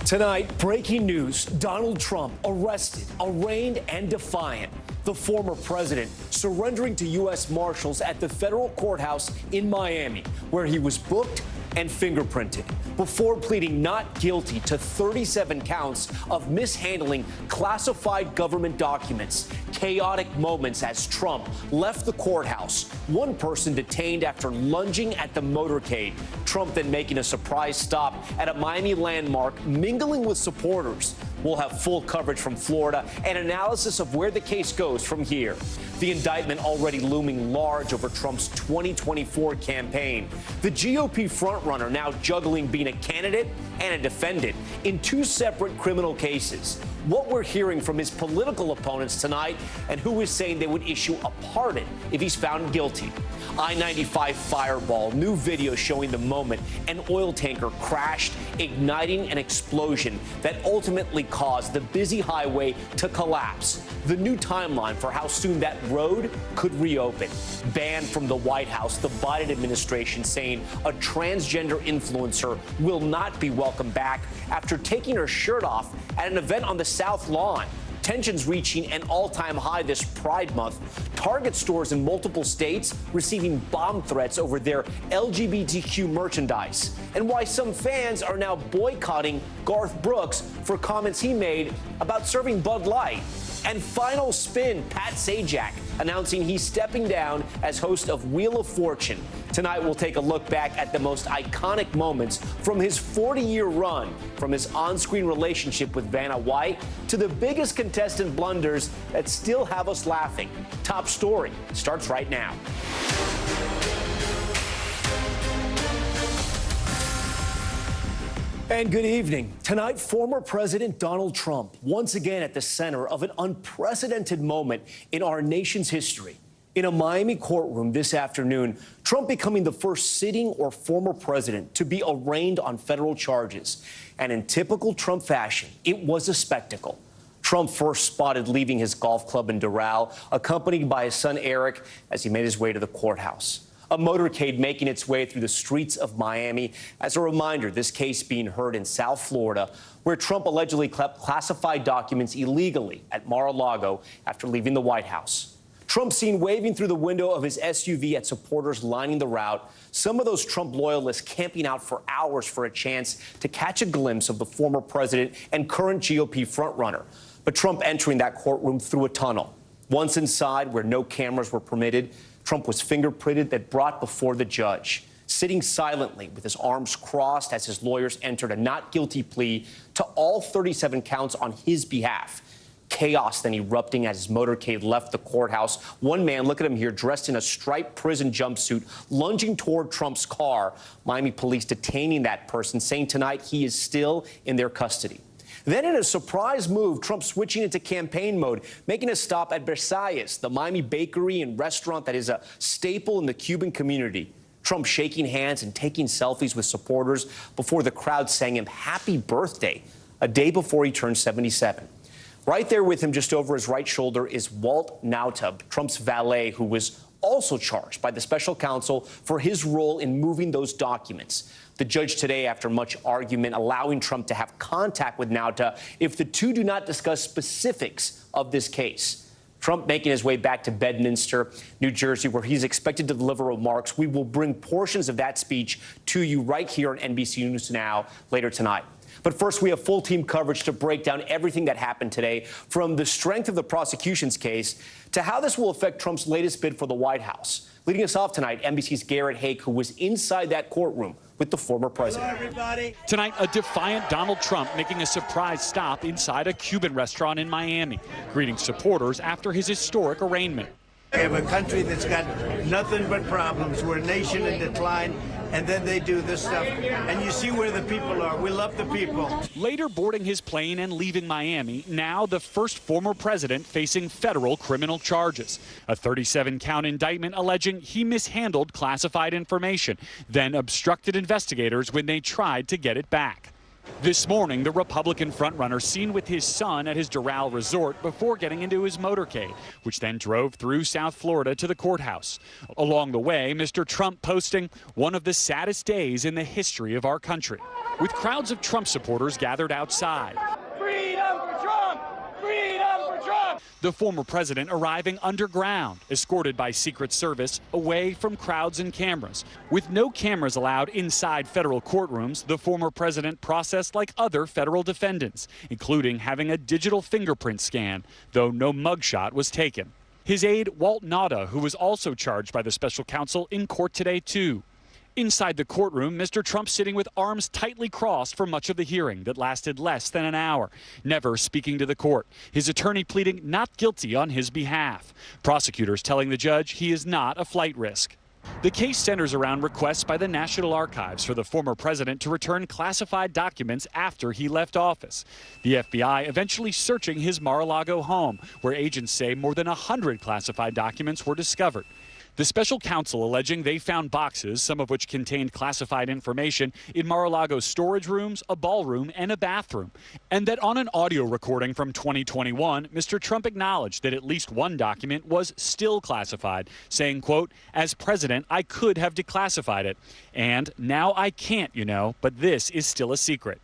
Speaker 6: Tonight, breaking news. Donald Trump arrested, arraigned, and defiant. The former president surrendering to U.S. Marshals at the federal courthouse in Miami, where he was booked and fingerprinted before pleading not guilty to 37 counts of mishandling classified government documents. Chaotic moments as Trump left the courthouse. One person detained after lunging at the motorcade. Trump then making a surprise stop at a Miami landmark, mingling with supporters. We'll have full coverage from Florida and analysis of where the case goes from here. The indictment already looming large over Trump's 2024 campaign. The GOP frontrunner now juggling being a candidate and a defendant in two separate criminal cases. What we're hearing from his political opponents tonight and who is saying they would issue a pardon if he's found guilty. I-95 fireball, new video showing the moment an oil tanker crashed, igniting an explosion that ultimately caused the busy highway to collapse. The new timeline for how soon that road could reopen. Banned from the White House, the Biden administration saying a transgender influencer will not be welcome back after taking her shirt off at an event on the South Lawn. Tensions reaching an all-time high this Pride Month. Target stores in multiple states receiving bomb threats over their LGBTQ merchandise. And why some fans are now boycotting Garth Brooks for comments he made about serving Bud Light. And final spin, Pat Sajak announcing he's stepping down as host of Wheel of Fortune. Tonight, we'll take a look back at the most iconic moments from his 40-year run, from his on-screen relationship with Vanna White to the biggest contestant blunders that still have us laughing. Top Story starts right now. And good evening. Tonight, former President Donald Trump once again at the center of an unprecedented moment in our nation's history. In a Miami courtroom this afternoon, Trump becoming the first sitting or former president to be arraigned on federal charges. And in typical Trump fashion, it was a spectacle. Trump first spotted leaving his golf club in Doral, accompanied by his son Eric as he made his way to the courthouse. A motorcade making its way through the streets of Miami. As a reminder, this case being heard in South Florida, where Trump allegedly classified documents illegally at Mar-a-Lago after leaving the White House. Trump seen waving through the window of his SUV at supporters lining the route. Some of those Trump loyalists camping out for hours for a chance to catch a glimpse of the former president and current GOP frontrunner. But Trump entering that courtroom through a tunnel. Once inside, where no cameras were permitted, Trump was fingerprinted and brought before the judge, sitting silently with his arms crossed as his lawyers entered a not guilty plea to all 37 counts on his behalf. chaos then erupting as his motorcade left the courthouse. One man, look at him here, dressed in a striped prison jumpsuit, lunging toward Trump's car. Miami police detaining that person, saying tonight he is still in their custody. Then in a surprise move, Trump switching into campaign mode, making a stop at Versailles, the Miami bakery and restaurant that is a staple in the Cuban community. Trump shaking hands and taking selfies with supporters before the crowd sang him happy birthday, a day before he turned 77. Right there with him, just over his right shoulder, is Walt Nauta, Trump's valet, who was also charged by the special counsel for his role in moving those documents. The judge today, after much argument, allowing Trump to have contact with Nauta if the two do not discuss specifics of this case. Trump making his way back to Bedminster, New Jersey, where he's expected to deliver remarks. We will bring portions of that speech to you right here on NBC News Now later tonight. But first, we have full team coverage to break down everything that happened today, from the strength of the prosecution's case to how this will affect Trump's latest bid for the White House. Leading us off tonight, NBC's Garrett Haake, who was inside that courtroom with the former president.
Speaker 7: Hello, everybody. Tonight, a defiant Donald Trump making a surprise stop inside a Cuban restaurant in Miami, greeting supporters after his historic arraignment.
Speaker 2: We have a country that's got nothing but problems. We're a nation in decline, and then they do this stuff. And you see where the people are. We love the people.
Speaker 7: Later boarding his plane and leaving Miami, now the first former president facing federal criminal charges. A 37-count indictment alleging he mishandled classified information, then obstructed investigators when they tried to get it back. This morning, the Republican frontrunner seen with his son at his Doral resort before getting into his motorcade, which then drove through South Florida to the courthouse. Along the way, Mr. Trump posting one of the saddest days in the history of our country, with crowds of Trump supporters gathered outside.
Speaker 8: Freedom for Trump! Freedom for Trump!
Speaker 7: The former president arriving underground, escorted by Secret Service, away from crowds and cameras. With no cameras allowed inside federal courtrooms, the former president processed like other federal defendants, including having a digital fingerprint scan, though no mugshot was taken. His aide, Walt Nauta, who was also charged by the special counsel, in court today, too. Inside the courtroom, Mr. Trump sitting with arms tightly crossed for much of the hearing that lasted less than an hour, never speaking to the court. His attorney pleading not guilty on his behalf. Prosecutors telling the judge he is not a flight risk. The case centers around requests by the National Archives for the former president to return classified documents after he left office. The FBI eventually searching his Mar-a-Lago home, where agents say more than 100 classified documents were discovered. The special counsel alleging they found boxes, some of which contained classified information, in Mar-a-Lago's storage rooms, a ballroom, and a bathroom. And that on an audio recording from 2021, Mr. Trump acknowledged that at least one document was still classified, saying, quote, "As president, I could have declassified it. And now I can't, you know, but this is still a secret."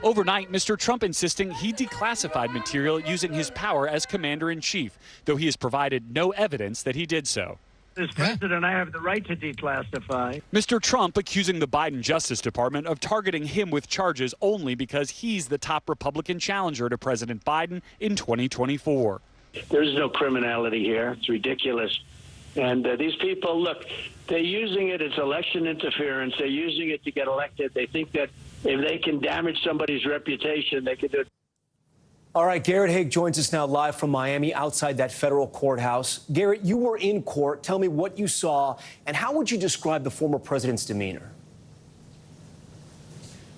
Speaker 7: Overnight, Mr. Trump insisting he declassified material using his power as commander-in-chief, though he has provided no evidence that he did so.
Speaker 9: As president, I have the right to declassify.
Speaker 7: Mr. Trump accusing the Biden Justice Department of targeting him with charges only because he's the top Republican challenger to President Biden in 2024.
Speaker 9: There's no criminality here. It's ridiculous. And these people, look, they're using it. It's election interference. They're using it to get elected. They think that if they can damage somebody's reputation, they can do it.
Speaker 6: All right, Garrett Haake joins us now live from Miami outside that federal courthouse. Garrett, you were in court. Tell me what you saw, and how would you describe the former president's demeanor?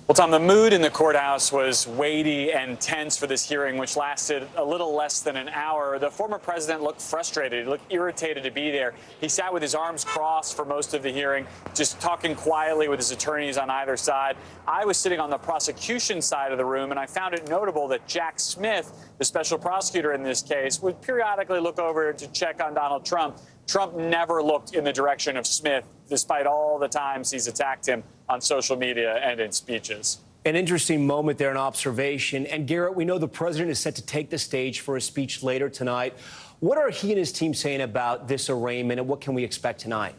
Speaker 7: Well, Tom, the mood in the courthouse was weighty and tense for this hearing, which lasted a little less than an hour. The former president looked frustrated. He looked irritated to be there. He sat with his arms crossed for most of the hearing, just talking quietly with his attorneys on either side. I was sitting on the prosecution side of the room, and I found it notable that Jack Smith, the special prosecutor in this case, would periodically look over to check on Donald Trump. Trump never looked in the direction of Smith, despite all the times he's attacked him on social media and in speeches.
Speaker 6: An interesting moment there, an observation. And Garrett, we know the president is set to take the stage for a speech later tonight. What are he and his team saying about this arraignment, and what can we expect tonight?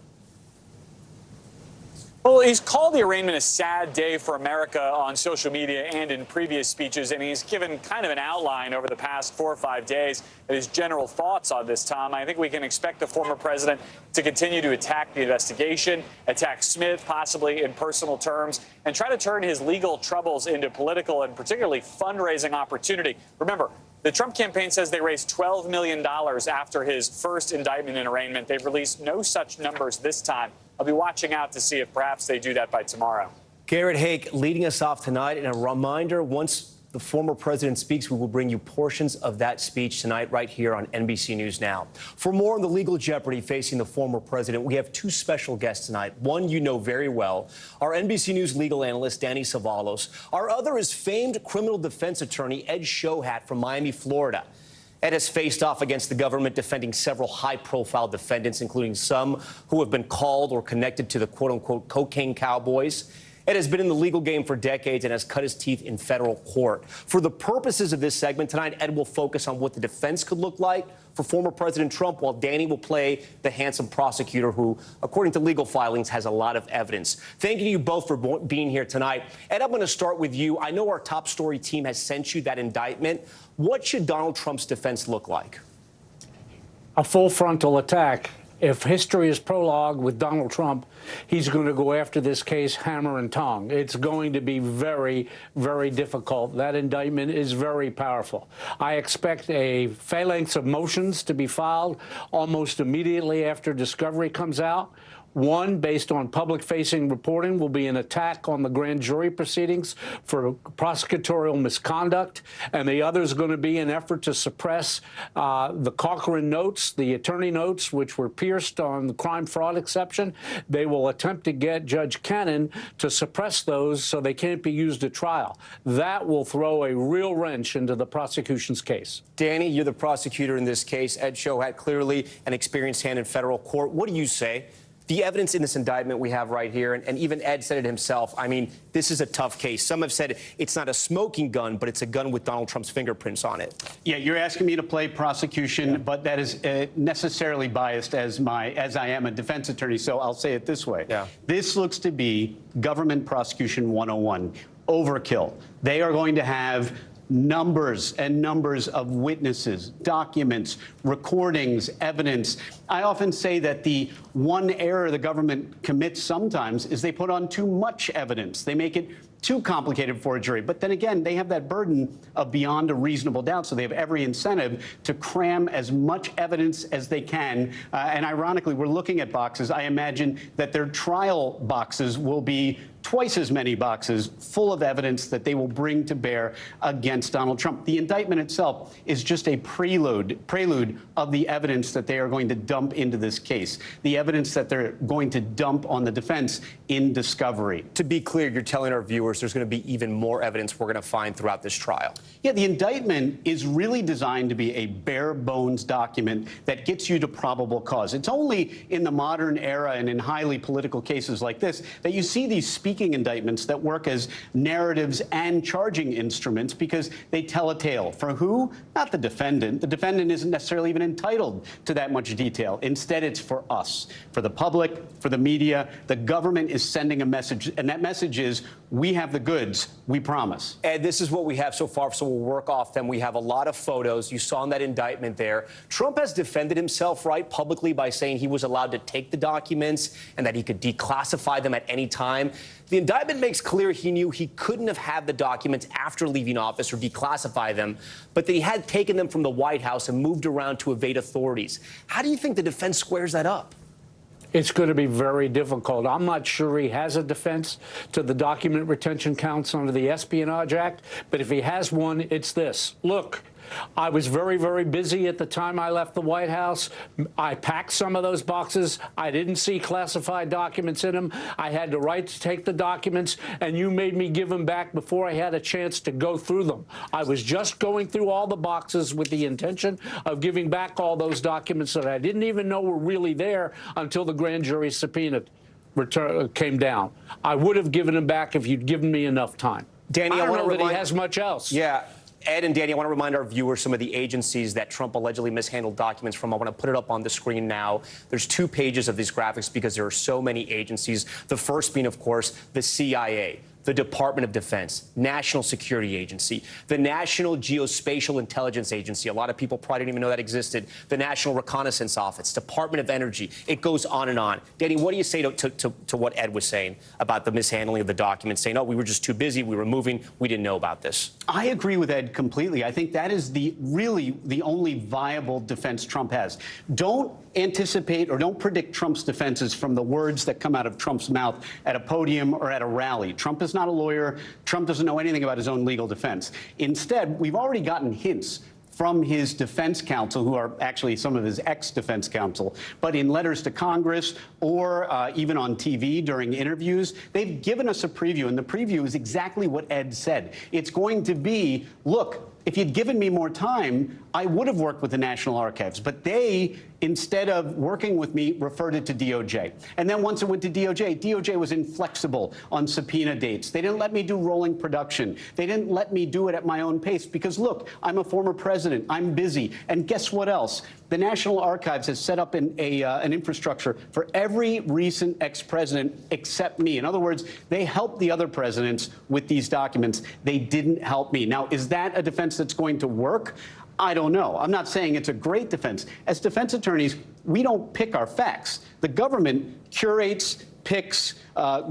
Speaker 7: Well, he's called the arraignment a sad day for America on social media and in previous speeches, and he's given kind of an outline over the past 4 or 5 days of his general thoughts on this, Tom. I think we can expect the former president to continue to attack the investigation, attack Smith, possibly in personal terms, and try to turn his legal troubles into political and particularly fundraising opportunity. Remember, The Trump campaign says they raised $12 million after his first indictment and arraignment. They've released no such numbers this time. I'll be watching out to see if perhaps they do that by tomorrow.
Speaker 11: Garrett Haake leading us off tonight. And a reminder, once the former president speaks, we will bring you portions of that speech tonight right here on NBC News Now. For more on the legal jeopardy facing the former president, we have two special guests tonight. One you know very well, our NBC News legal analyst, Danny Savalos. Our other is famed criminal defense attorney Ed Shohat from Miami, Florida. Ed has faced off against the government defending several high-profile defendants, including some who have been called or connected to the quote-unquote cocaine cowboys. Ed has been in the legal game for decades and has cut his teeth in federal court. For the purposes of this segment tonight, Ed will focus on what the defense could look like for former President Trump, while Danny will play the handsome prosecutor who, according to legal filings, has a lot of evidence. Thank you both for being here tonight. Ed, I'm going to start with you. I know our top story team has sent you that indictment. What should Donald Trump's defense look like?
Speaker 10: A full frontal attack. If history is prologue with Donald Trump, he's going to go after this case hammer and tongue. It's going to be very, very difficult. That indictment is very powerful. I expect a phalanx of motions to be filed almost immediately after discovery comes out. One, based on public-facing reporting, will be an attack on the grand jury proceedings for prosecutorial misconduct, and the other is going to be an effort to suppress the Cochran notes, the attorney notes, which were pierced on the crime-fraud exception. They will attempt to get Judge Cannon to suppress those so they can't be used at trial. That will throw a real wrench into the prosecution's case.
Speaker 11: Danny, you're the prosecutor in this case. Ed Shohat, clearly an experienced hand in federal court. What do you say? The evidence in this indictment we have right here, and even Ed said it himself, I mean, this is a tough case. Some have said it's not a smoking gun, but it's a gun with Donald Trump's fingerprints on it.
Speaker 14: Yeah, you're asking me to play prosecution, but that is necessarily biased as I am a defense attorney, so I'll say it this way. Yeah. This looks to be government prosecution 101, overkill. They are going to have numbers and numbers of witnesses, documents, recordings, evidence. I often say that the one error the government commits sometimes is they put on too much evidence. They make it too complicated for a jury. But then again, they have that burden of beyond a reasonable doubt, so they have every incentive to cram as much evidence as they can. And ironically, we're looking at boxes. I imagine that their trial boxes will be twice as many boxes full of evidence that they will bring to bear against Donald Trump. The indictment itself is just a prelude of the evidence that they are going to dump into this case, the evidence that they're going to dump on the defense in discovery.
Speaker 11: To be clear, you're telling our viewers there's going to be even more evidence we're going to find throughout this trial.
Speaker 14: Yeah, the indictment is really designed to be a bare bones document that gets you to probable cause. It's only in the modern era and in highly political cases like this that you see these speaking indictments that work as narratives and charging instruments because they tell a tale. For who? Not the defendant. The defendant isn't necessarily even entitled to that much detail. Instead, it's for us, for the public, for the media. The government is sending a message, and that message is, we have the goods, we promise.
Speaker 11: Ed, this is what we have so far, so we'll work off them. We have a lot of photos. You saw in that indictment there. Trump has defended himself, right, publicly by saying he was allowed to take the documents and that he could declassify them at any time. The indictment makes clear he knew he couldn't have had the documents after leaving office or declassify them, but that he had taken them from the White House and moved around to evade authorities. How do you think the defense squares that up?
Speaker 10: It's going to be very difficult. I'm not sure he has a defense to the document retention counts under the Espionage Act, but if he has one, it's this. Look, I was very, very busy at the time I left the White House. I packed some of those boxes. I didn't see classified documents in them. I had the right to take the documents, and you made me give them back before I had a chance to go through them. I was just going through all the boxes with the intention of giving back all those documents that I didn't even know were really there until the grand jury subpoena came down. I would have given them back if you'd given me enough time.
Speaker 11: Danny,
Speaker 10: I don't know that he has much else.
Speaker 11: Yeah. Ed and Danny, I want to remind our viewers some of the agencies that Trump allegedly mishandled documents from. I want to put it up on the screen now. There's 2 pages of these graphics because there are so many agencies. The first being, of course, the CIA, the Department of Defense, National Security Agency, the National Geospatial Intelligence Agency. A lot of people probably didn't even know that existed. The National Reconnaissance Office, Department of Energy. It goes on and on. Danny, what do you say to what Ed was saying about the mishandling of the documents, saying, oh, we were just too busy, we were moving, we didn't know about this?
Speaker 14: I agree with Ed completely. I think that is really the only viable defense Trump has. Don't anticipate or don't predict Trump's defenses from the words that come out of Trump's mouth at a podium or at a rally. Trump is not a lawyer. Trump doesn't know anything about his own legal defense. Instead, we've already gotten hints from his defense counsel, who are actually some of his ex-defense counsel, but in letters to Congress or even on TV during interviews, they've given us a preview, and the preview is exactly what Ed said. It's going to be, look, if you'd given me more time, I would have worked with the National Archives, but they, instead of working with me, referred it to DOJ. And then once it went to DOJ, DOJ was inflexible on subpoena dates. They didn't let me do rolling production. They didn't let me do it at my own pace because, look, I'm a former president. I'm busy. And guess what else? The National Archives has set up an infrastructure for every recent ex-president except me. In other words, they helped the other presidents with these documents. They didn't help me. Now, is that a defense that's going to work? I don't know. I'm not saying it's a great defense. As defense attorneys, we don't pick our facts. The government curates, picks,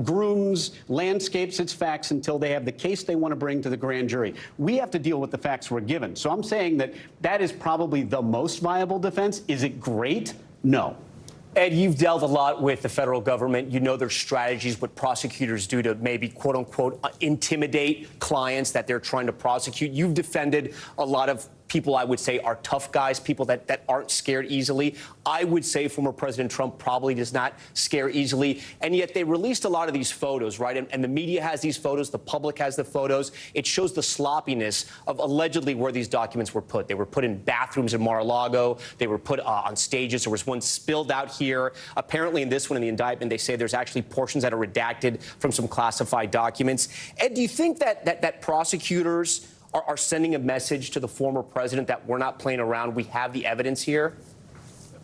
Speaker 14: grooms, landscapes its facts until they have the case they want to bring to the grand jury. We have to deal with the facts we're given. So I'm saying that that is probably the most viable defense. Is it great? No.
Speaker 11: Ed, you've dealt a lot with the federal government. You know their strategies, what prosecutors do to maybe, quote unquote, intimidate clients that they're trying to prosecute. You've defended a lot of people I would say are tough guys, people that aren't scared easily. I would say former President Trump probably does not scare easily. And yet they released a lot of these photos, right? And the media has these photos. The public has the photos. It shows the sloppiness of allegedly where these documents were put. They were put in bathrooms in Mar-a-Lago. They were put on stages. There was one spilled out here. Apparently in this one, in the indictment, they say there's actually portions that are redacted from some classified documents. Ed, do you think that prosecutors are sending a message to the former president that we're not playing around? We have the evidence here?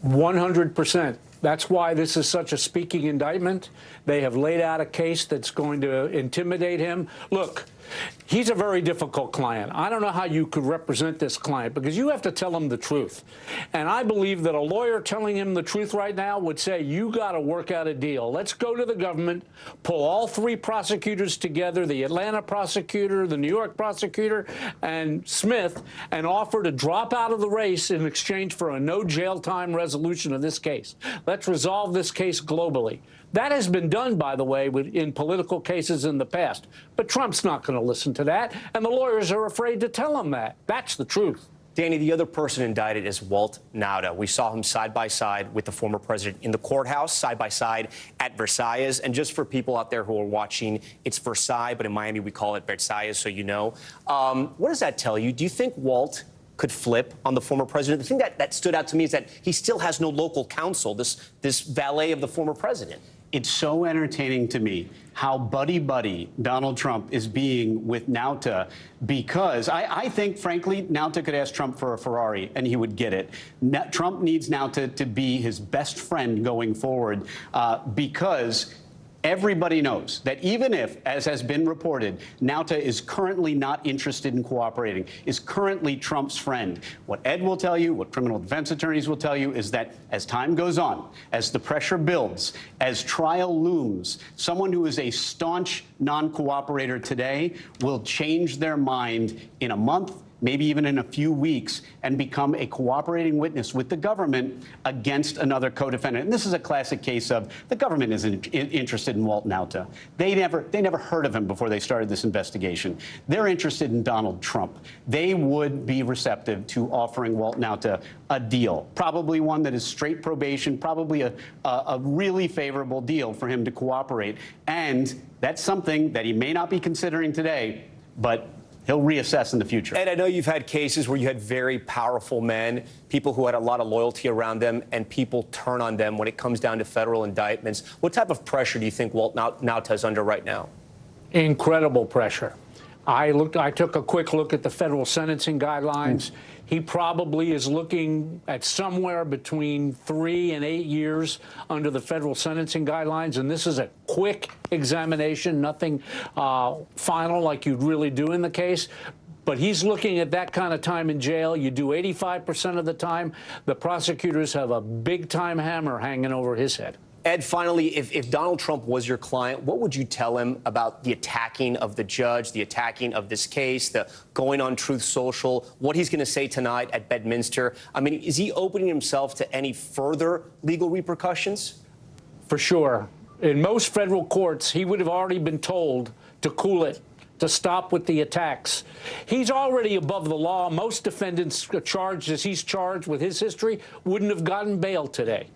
Speaker 10: 100%. That's why this is such a speaking indictment. They have laid out a case that's going to intimidate him. Look, he's a very difficult client. I don't know how you could represent this client because you have to tell him the truth. And I believe that a lawyer telling him the truth right now would say, you got to work out a deal. Let's go to the government, pull all three prosecutors together, the Atlanta prosecutor, the New York prosecutor, and Smith, and offer to drop out of the race in exchange for a no jail time resolution of this case. Let's resolve this case globally. That has been done, by the way, in political cases in the past. But Trump's not going to listen to that, and the lawyers are afraid to tell him that. That's the truth.
Speaker 11: Danny, the other person indicted is Walt Nauta. We saw him side by side with the former president in the courthouse, side by side at Versailles. And just for people out there who are watching, it's Versailles, but in Miami we call it Versailles, so you know. What does that tell you? Do you think Walt could flip on the former president? The thing that stood out to me is that he still has no local counsel, this valet of the former president.
Speaker 14: It's so entertaining to me how buddy-buddy Donald Trump is being with Nauta, because I think, frankly, Nauta could ask Trump for a Ferrari and he would get it. Trump needs Nauta to be his best friend going forward because everybody knows that even if, as has been reported, Nauta is currently not interested in cooperating, is currently Trump's friend, what Ed will tell you, what criminal defense attorneys will tell you, is that as time goes on, as the pressure builds, as trial looms, someone who is a staunch non-cooperator today will change their mind in a month, maybe even in a few weeks, and become a cooperating witness with the government against another co-defendant. And this is a classic case of the government isn't interested in Walt Nauta. They never heard of him before they started this investigation. They're interested in Donald Trump. They would be receptive to offering Walt Nauta a deal, probably one that is straight probation, probably a really favorable deal for him to cooperate. And that's something that he may not be considering today, but he'll reassess in the future.
Speaker 11: And I know you've had cases where you had very powerful men, people who had a lot of loyalty around them, and people turn on them when it comes down to federal indictments. What type of pressure do you think Walt Nauta is under right now? Incredible pressure.
Speaker 10: I took a quick look at the federal sentencing guidelines. He probably is looking at somewhere between 3 and 8 years under the federal sentencing guidelines. And this is a quick examination, nothing final like you'd really do in the case. But he's looking at that kind of time in jail. You do 85% of the time. The prosecutors have a big-time hammer hanging over his head.
Speaker 11: Ed, finally, if Donald Trump was your client, what would you tell him about the attacking of the judge, the attacking of this case, the going on Truth Social, what he's going to say tonight at Bedminster? I mean, is he opening himself to any further legal repercussions?
Speaker 10: For sure. In most federal courts, he would have already been told to cool it, to stop with the attacks. He's already above the law. Most defendants charged as he's charged with his history wouldn't have gotten bail today.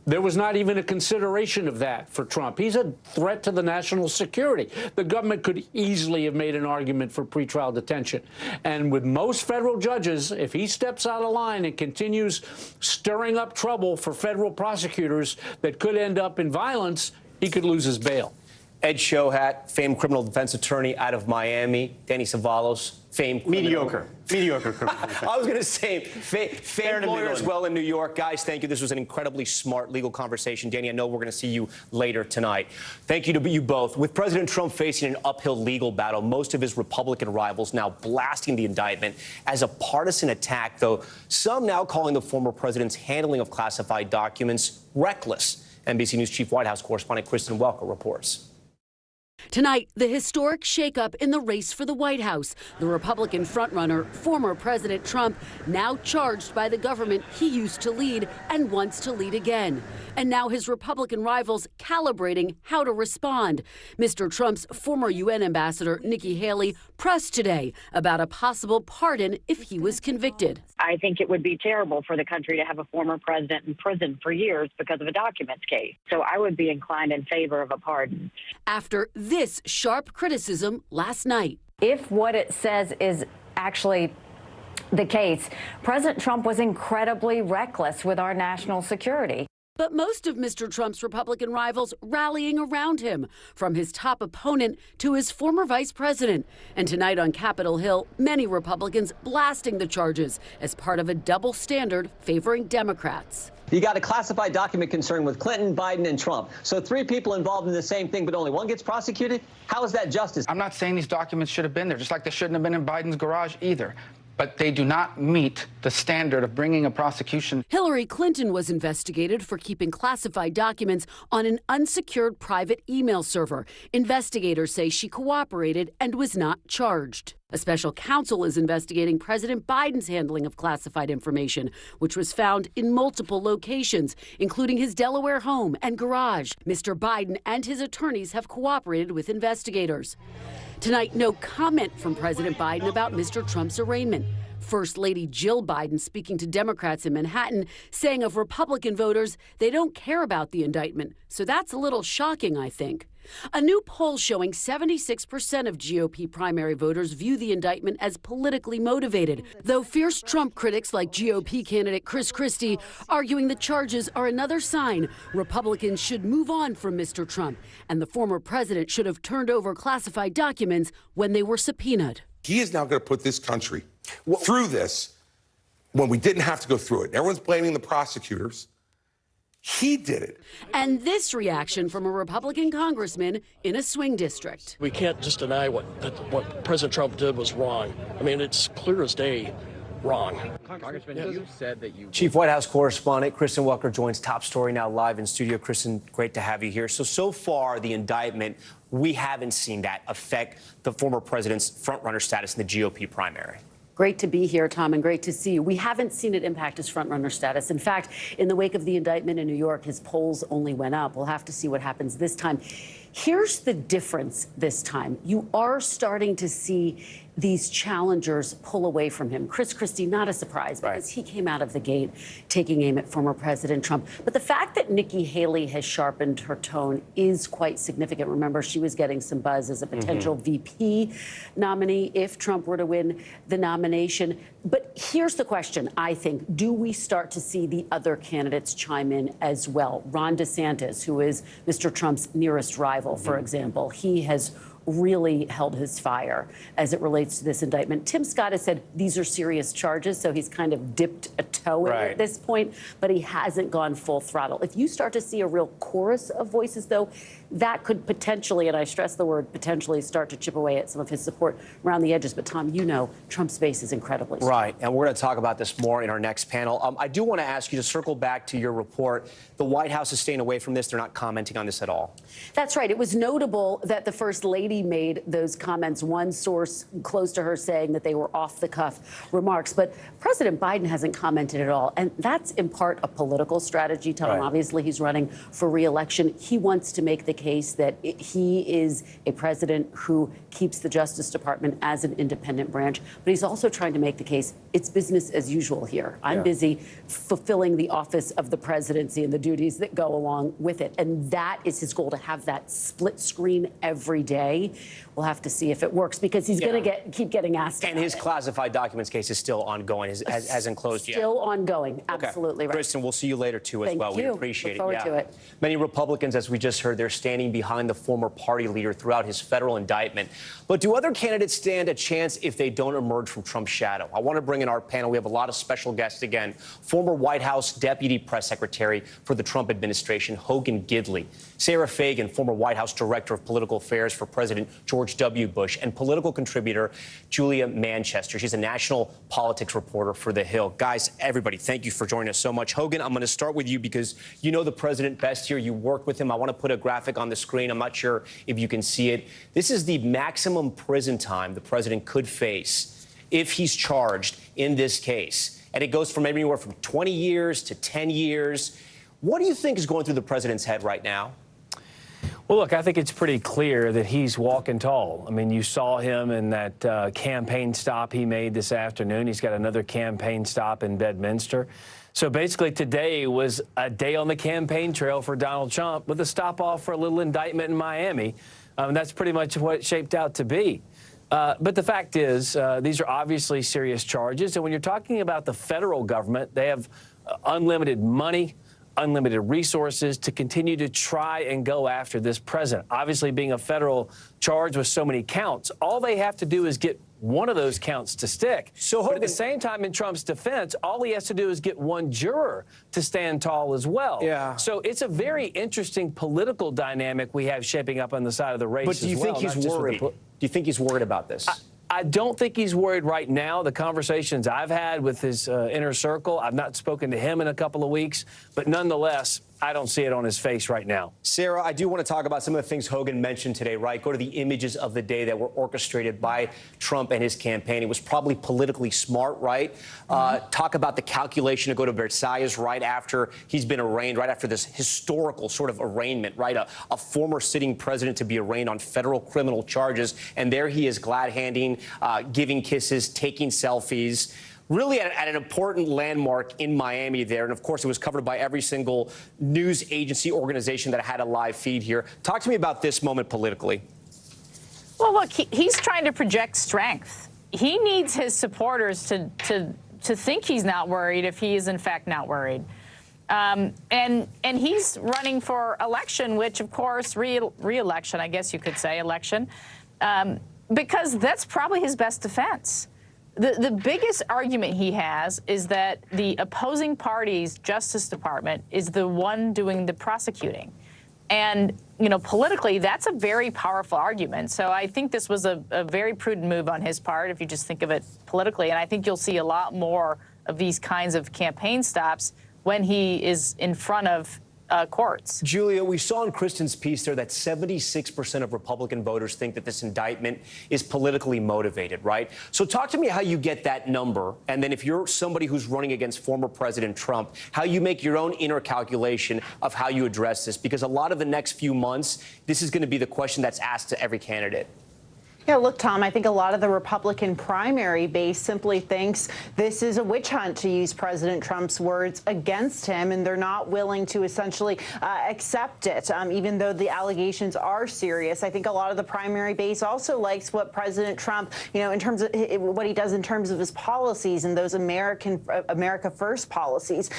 Speaker 10: There was not even a consideration of that for Trump. He's a threat to the national security. The government could easily have made an argument for pretrial detention. And with most federal judges, if he steps out of line and continues stirring up trouble for federal prosecutors that could end up in violence, he could lose his bail.
Speaker 11: Ed Shohat, famed criminal defense attorney out of Miami. Danny Savalos, famed
Speaker 14: mediocre criminal
Speaker 11: I was going to say famed lawyer as well in New York. Guys, thank you. This was an incredibly smart legal conversation. Danny, I know we're going to see you later tonight. Thank you to you both. With President Trump facing an uphill legal battle, most of his Republican rivals now blasting the indictment as a partisan attack, though some now calling the former president's handling of classified documents reckless. NBC News Chief White House correspondent Kristen Welker reports.
Speaker 13: Tonight, the historic shakeup in the race for the White House. The Republican frontrunner, former President Trump, now charged by the government he used to lead and wants to lead again. And now his Republican rivals calibrating how to respond. Mr. Trump's former UN ambassador, Nikki Haley, pressed today about a possible pardon if he was convicted.
Speaker 15: I think it would be terrible for the country to have a former president in prison for years because of a documents case. So I would be inclined in favor of a pardon.
Speaker 13: After this sharp criticism last night.
Speaker 16: If what it says is actually the case, President Trump was incredibly reckless with our national security.
Speaker 13: But most of Mr. Trump's Republican rivals rallying around him, from his top opponent to his former vice president. And tonight on Capitol Hill, many Republicans blasting the charges as part of a double standard favoring Democrats.
Speaker 17: You got a classified document concern with Clinton, Biden, and Trump. So 3 people involved in the same thing, but only one gets prosecuted? How is that justice?
Speaker 18: I'm not saying these documents should have been there, just like they shouldn't have been in Biden's garage either. But they do not meet the standard of bringing a prosecution.
Speaker 13: Hillary Clinton was investigated for keeping classified documents on an unsecured private email server. Investigators say she cooperated and was not charged. A special counsel is investigating President Biden's handling of classified information, which was found in multiple locations, including his Delaware home and garage. Mr. Biden and his attorneys have cooperated with investigators. Tonight, no comment from President Biden about Mr. Trump's arraignment. First Lady Jill Biden speaking to Democrats in Manhattan, saying of Republican voters, they don't care about the indictment. So that's a little shocking, I think. A new poll showing 76% of GOP primary voters view the indictment as politically motivated, though fierce Trump critics like GOP candidate Chris Christie arguing the charges are another sign Republicans should move on from Mr. Trump, and the former president should have turned over classified documents when they were subpoenaed.
Speaker 26: He is now going to put this country through this when we didn't have to go through it. Everyone's blaming the prosecutors. He did it.
Speaker 13: And this reaction from a Republican congressman in a swing district.
Speaker 27: We can't just deny what President Trump did was wrong. I mean, it's clear as day wrong.
Speaker 11: Congressman, you said that you... Chief White House correspondent Kristen Welker joins Top Story now live in studio. Kristen, great to have you here. So far, the indictment, we haven't seen that affect the former president's frontrunner status in the GOP primary.
Speaker 13: Great to be here, Tom, and great to see you. We haven't seen it impact his frontrunner status. In fact, in the wake of the indictment in New York, his polls only went up. We'll have to see what happens this time. Here's the difference this time. You are starting to see these challengers pull away from him. Chris Christie, not a surprise, because he came out of the gate taking aim at former President Trump. But the fact that Nikki Haley has sharpened her tone is quite significant. Remember, she was getting some buzz as a potential VP nominee if Trump were to win the nomination. But here's the question, I think. Do we start to see the other candidates chime in as well? Ron DeSantis, who is Mr. Trump's nearest rival, for example, he has really held his fire as it relates to this indictment. Tim Scott has said these are serious charges, so he's kind of dipped a toe in it at this point, but he hasn't gone full throttle. If you start to see a real chorus of voices, though, that could potentially, and I stress the word potentially, start to chip away at some of his support around the edges. But, Tom, you know Trump's base is incredibly strong.
Speaker 11: Right, and we're going to talk about this more in our next panel. I do want to ask you to circle back to your report. The White House is staying away from this. They're not commenting on this at all.
Speaker 13: That's right. It was notable that the First Lady made those comments, one source close to her saying that they were off-the-cuff remarks. But President Biden hasn't commented at all. And that's in part a political strategy, Tom.
Speaker 11: Right.
Speaker 13: Obviously, he's running for re-election. He wants to make the case that he is a president who keeps the Justice Department as an independent branch. But he's also trying to make the case it's business as usual here. I'm busy fulfilling the office of the presidency and the duties that go along with it. And that is his goal, to have that split screen every day. We'll have to see if it works, because he's going to keep getting asked.
Speaker 11: And his classified documents case is still ongoing, hasn't closed yet.
Speaker 13: Still ongoing. Absolutely right.
Speaker 11: Kristen, we'll see you later, too, as well.
Speaker 13: Thank you.
Speaker 11: We appreciate
Speaker 13: Look
Speaker 11: it.
Speaker 13: forward to it.
Speaker 11: Many Republicans, as we just heard, they're standing behind the former party leader throughout his federal indictment. But do other candidates stand a chance if they don't emerge from Trump's shadow? I want to bring in our panel. We have a lot of special guests again. Former White House Deputy Press Secretary for the Trump administration, Hogan Gidley. Sarah Fagan, former White House Director of Political Affairs for President George W. Bush. And political contributor Julia Manchester. She's a national politics reporter for The Hill. Guys, everybody, thank you for joining us so much. Hogan, I'm going to start with you because you know the president best here. You worked with him. I want to put a graphic on the screen. I'm not sure if you can see it. This is the maximum prison time the president could face if he's charged in this case. And it goes from anywhere from 20 years to 10 years. What do you think is going through the president's head right now?
Speaker 19: Well, look, I think it's pretty clear that he's walking tall. I mean, you saw him in that campaign stop he made this afternoon. He's got another campaign stop in Bedminster. So basically today was a day on the campaign trail for Donald Trump with a stop off for a little indictment in Miami. That's pretty much what it shaped out to be. But the fact is, these are obviously serious charges. And when you're talking about the federal government, they have unlimited money, unlimited resources to continue to try and go after this president. Obviously, being a federal charge with so many counts, all they have to do is get one of those counts to stick. But at the same time, in Trump's defense, all he has to do is get one juror to stand tall as well.
Speaker 11: Yeah.
Speaker 19: So it's a very interesting political dynamic we have shaping up on the side of the race.
Speaker 11: But do you think he's worried? Do you think he's worried about this?
Speaker 19: I don't think he's worried right now. The conversations I've had with his inner circle, I've not spoken to him in a couple of weeks, but nonetheless, I don't see it on his face right now.
Speaker 11: Sarah, I do want to talk about some of the things Hogan mentioned today, right? Go to the images of the day that were orchestrated by Trump and his campaign. It was probably politically smart, right? Talk about the calculation to go to Versailles right after he's been arraigned, right after this historical sort of arraignment, right? A former sitting president to be arraigned on federal criminal charges. And there he is, glad-handing, giving kisses, taking selfies. Really at an important landmark in Miami there. And, of course, it was covered by every single news agency organization that had a live feed here. Talk to me about this moment politically.
Speaker 20: Well, look, he's trying to project strength. He needs his supporters to think he's not worried if he is, in fact, not worried. And he's running for election, which, of course, re-election, I guess you could say, election, because that's probably his best defense. The biggest argument he has is that the opposing party's Justice Department is the one doing the prosecuting. And, you know, politically, that's a very powerful argument. So I think this was a very prudent move on his part, if you just think of it politically. And I think you'll see a lot more of these kinds of campaign stops when he is in front of courts.
Speaker 11: Julia, we saw in Kristen's piece there that 76% of Republican voters think that this indictment is politically motivated, right? So talk to me how you get that number, and then if you're somebody who's running against former President Trump, how you make your own inner calculation of how you address this, because a lot of the next few months, this is going to be the question that's asked to every candidate.
Speaker 3: Yeah, look, Tom, I think a lot of the Republican primary base simply thinks this is a witch hunt, to use President Trump's words, against him, and they're not willing to essentially accept it, even though the allegations are serious. I think a lot of the primary base also likes what President Trump, in terms of what he does in terms of his policies and those America First policies.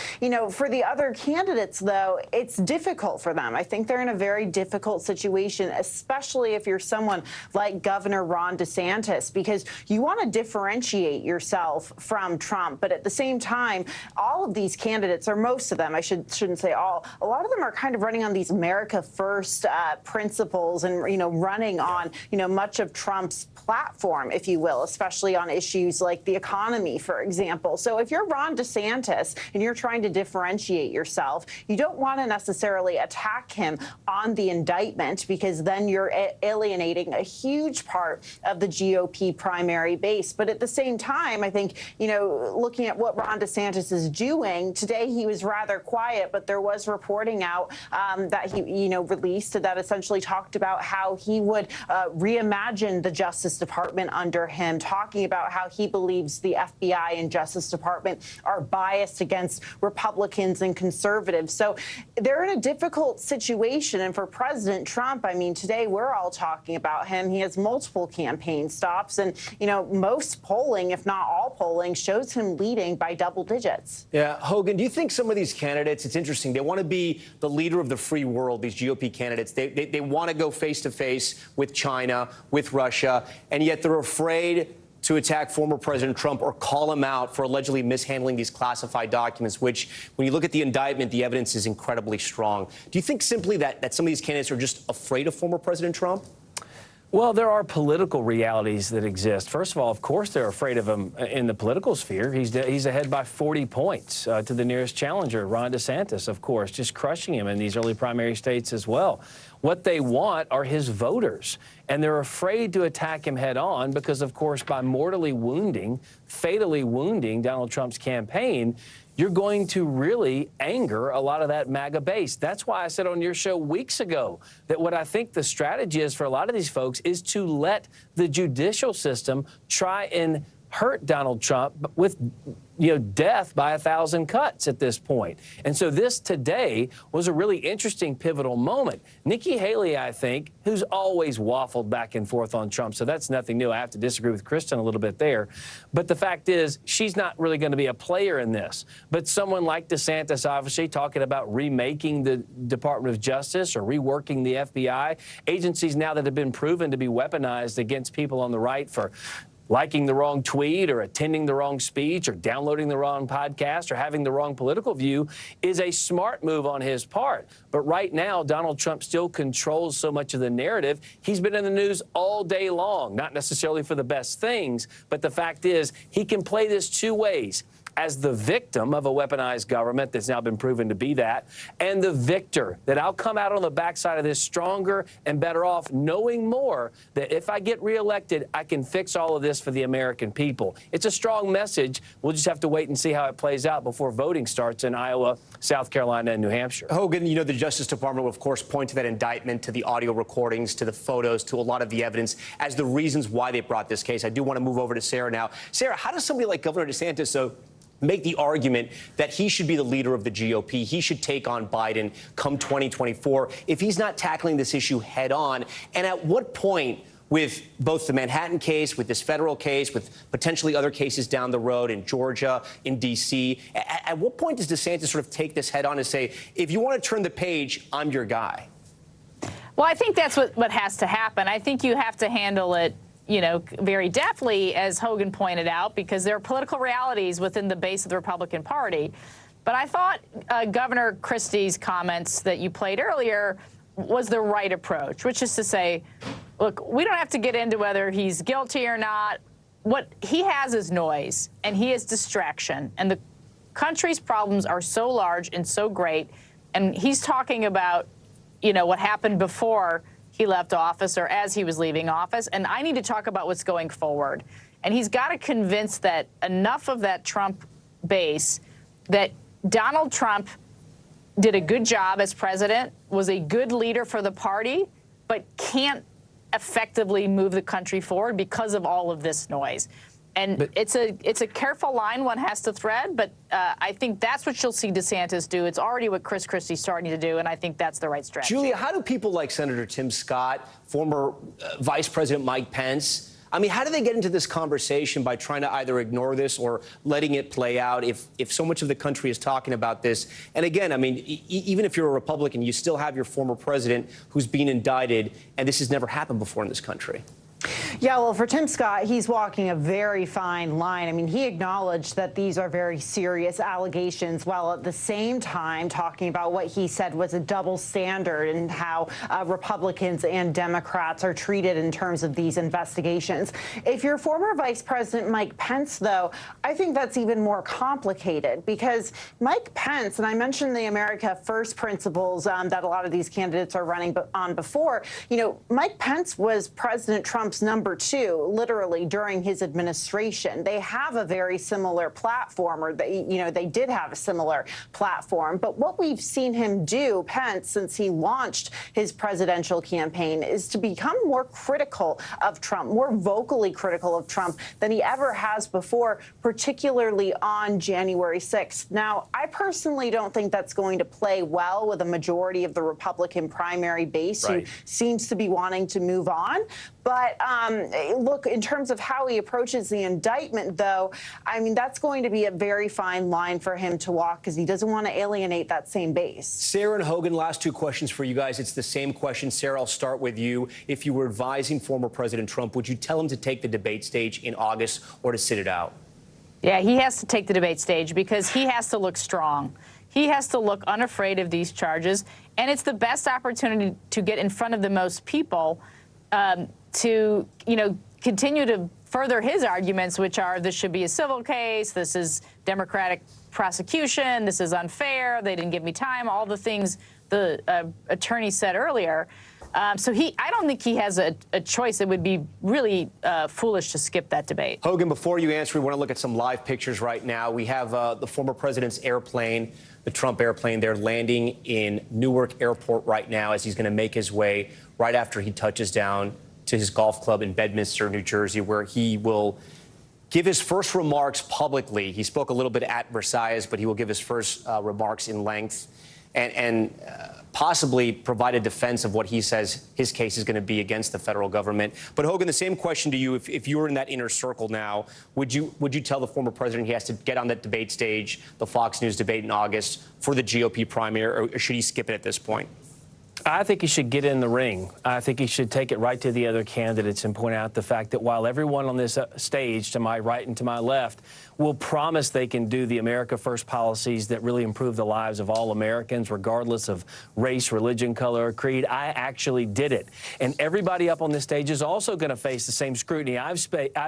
Speaker 3: For the other candidates, though, it's difficult for them. I think they're in a very difficult situation, especially if you're someone like Governor Ron DeSantis, because you want to differentiate yourself from Trump. But at the same time, all of these candidates, or most of them, I shouldn't say all, a lot of them are kind of running on these America First principles and, running on, much of Trump's platform, if you will, especially on issues like the economy, for example. So if you're Ron DeSantis and you're trying to differentiate yourself, you don't want to necessarily attack him on the indictment, because then you're alienating a huge part of the GOP primary base. But at the same time, I think, looking at what Ron DeSantis is doing, today he was rather quiet, but there was reporting out that he, released that essentially talked about how he would reimagine the Justice Department under him, talking about how he believes the FBI and Justice Department are biased against Republicans and conservatives. So they're in a difficult situation. And for President Trump, I mean, today we're all talking about him. He has multiple campaign stops, and most polling, if not all polling, shows him leading by double digits.
Speaker 11: Yeah, Hogan, do you think some of these candidates, it's interesting, they want to be the leader of the free world, these GOP candidates. They want to go face to face with China, with Russia, and yet they're afraid to attack former President Trump or call him out for allegedly mishandling these classified documents, which, when you look at the indictment, the evidence is incredibly strong. Do you think simply that some of these candidates are just afraid of former President Trump?
Speaker 19: Well, there are political realities that exist. First of all, of course, they're afraid of him in the political sphere. He's ahead by 40 points to the nearest challenger, Ron DeSantis, of course, just crushing him in these early primary states as well. What they want are his voters, and they're afraid to attack him head on because, of course, by mortally wounding, fatally wounding Donald Trump's campaign, you're going to really anger a lot of that MAGA base. That's why I said on your show weeks ago that what I think the strategy is for a lot of these folks is to let the judicial system try and hurt Donald Trump with death by 1,000 cuts at this point. And so this today was a really interesting pivotal moment. Nikki Haley, I think, who's always waffled back and forth on Trump, so that's nothing new. I have to disagree with Kristen a little bit there. But the fact is, she's not really going to be a player in this. But someone like DeSantis, obviously, talking about remaking the Department of Justice or reworking the FBI, agencies now that have been proven to be weaponized against people on the right for liking the wrong tweet or attending the wrong speech or downloading the wrong podcast or having the wrong political view, is a smart move on his part. But right now, Donald Trump still controls so much of the narrative. He's been in the news all day long, not necessarily for the best things, but the fact is he can play this two ways: as the victim of a weaponized government that's now been proven to be that, and the victor, that I'll come out on the backside of this stronger and better off, knowing more that if I get reelected, I can fix all of this for the American people. It's a strong message. We'll just have to wait and see how it plays out before voting starts in Iowa, South Carolina, and New Hampshire.
Speaker 11: Hogan, the Justice Department will, of course, point to that indictment, to the audio recordings, to the photos, to a lot of the evidence as the reasons why they brought this case. I do want to move over to Sarah now. Sarah, how does somebody like Governor DeSantis make the argument that he should be the leader of the GOP, he should take on Biden come 2024, if he's not tackling this issue head on? And at what point, with both the Manhattan case, with this federal case, with potentially other cases down the road in Georgia, in D.C., at what point does DeSantis sort of take this head on and say, if you want to turn the page, I'm your guy?
Speaker 20: Well, I think that's what has to happen. I think you have to handle it very deftly, as Hogan pointed out, because there are political realities within the base of the Republican Party. But I thought Governor Christie's comments that you played earlier was the right approach, which is to say, look, we don't have to get into whether he's guilty or not. What he has is noise, and he is distraction. And the country's problems are so large and so great. And he's talking about, what happened before he left office or as he was leaving office. And I need to talk about what's going forward. And he's got to convince that enough of that Trump base that Donald Trump did a good job as president, was a good leader for the party, but can't effectively move the country forward because of all of this noise. And it's a careful line one has to thread, but I think that's what you'll see DeSantis do. It's already what Chris Christie's starting to do, and I think that's the right strategy.
Speaker 11: Julia, how do people like Senator Tim Scott, former Vice President Mike Pence, I mean, how do they get into this conversation by trying to either ignore this or letting it play out if so much of the country is talking about this? And again, I mean, even if you're a Republican, you still have your former president who's being indicted, and this has never happened before in this country.
Speaker 3: Yeah, well, for Tim Scott, he's walking a very fine line. I mean, he acknowledged that these are very serious allegations while at the same time talking about what he said was a double standard and how Republicans and Democrats are treated in terms of these investigations. If you're former Vice President Mike Pence, though, I think that's even more complicated because Mike Pence, and I mentioned the America First principles that a lot of these candidates are running on before, you know, Mike Pence was President Trump's number 2, literally, during his administration. They have a very similar platform, or they did have a similar platform. But what we've seen him do, Pence, since he launched his presidential campaign, is to become more critical of Trump, more vocally critical of Trump than he ever has before, particularly on January 6th. Now, I personally don't think that's going to play well with a majority of the Republican primary base who seems to be wanting to move on. But look, in terms of how he approaches the indictment, though, I mean, that's going to be a very fine line for him to walk because he doesn't want to alienate that same base.
Speaker 11: Sarah and Hogan, last 2 questions for you guys. It's the same question. Sarah, I'll start with you. If you were advising former President Trump, would you tell him to take the debate stage in August or to sit it out?
Speaker 20: Yeah, he has to take the debate stage because he has to look strong. He has to look unafraid of these charges. And it's the best opportunity to get in front of the most people to, continue to further his arguments, which are this should be a civil case, this is Democratic prosecution, this is unfair, they didn't give me time, all the things the attorney said earlier. So I don't think he has a choice. It would be really foolish to skip that debate.
Speaker 11: Hogan, before you answer, we want to look at some live pictures right now. We have the former president's airplane, the Trump airplane. They're landing in Newark Airport right now as he's going to make his way right after he touches down to his golf club in Bedminster, New Jersey, where he will give his first remarks publicly. He spoke a little bit at Versailles, but he will give his first remarks in length and possibly provide a defense of what he says his case is going to be against the federal government. But Hogan, the same question to you. If you were in that inner circle now, would you tell the former president he has to get on that debate stage, the Fox News debate in August, for the GOP primary, or should he skip it at this point?
Speaker 19: I think he should get in the ring. I think he should take it right to the other candidates and point out the fact that while everyone on this stage, to my right and to my left, will promise they can do the America First policies that really improve the lives of all Americans, regardless of race, religion, color, or creed, I actually did it. And everybody up on this stage is also going to face the same scrutiny I've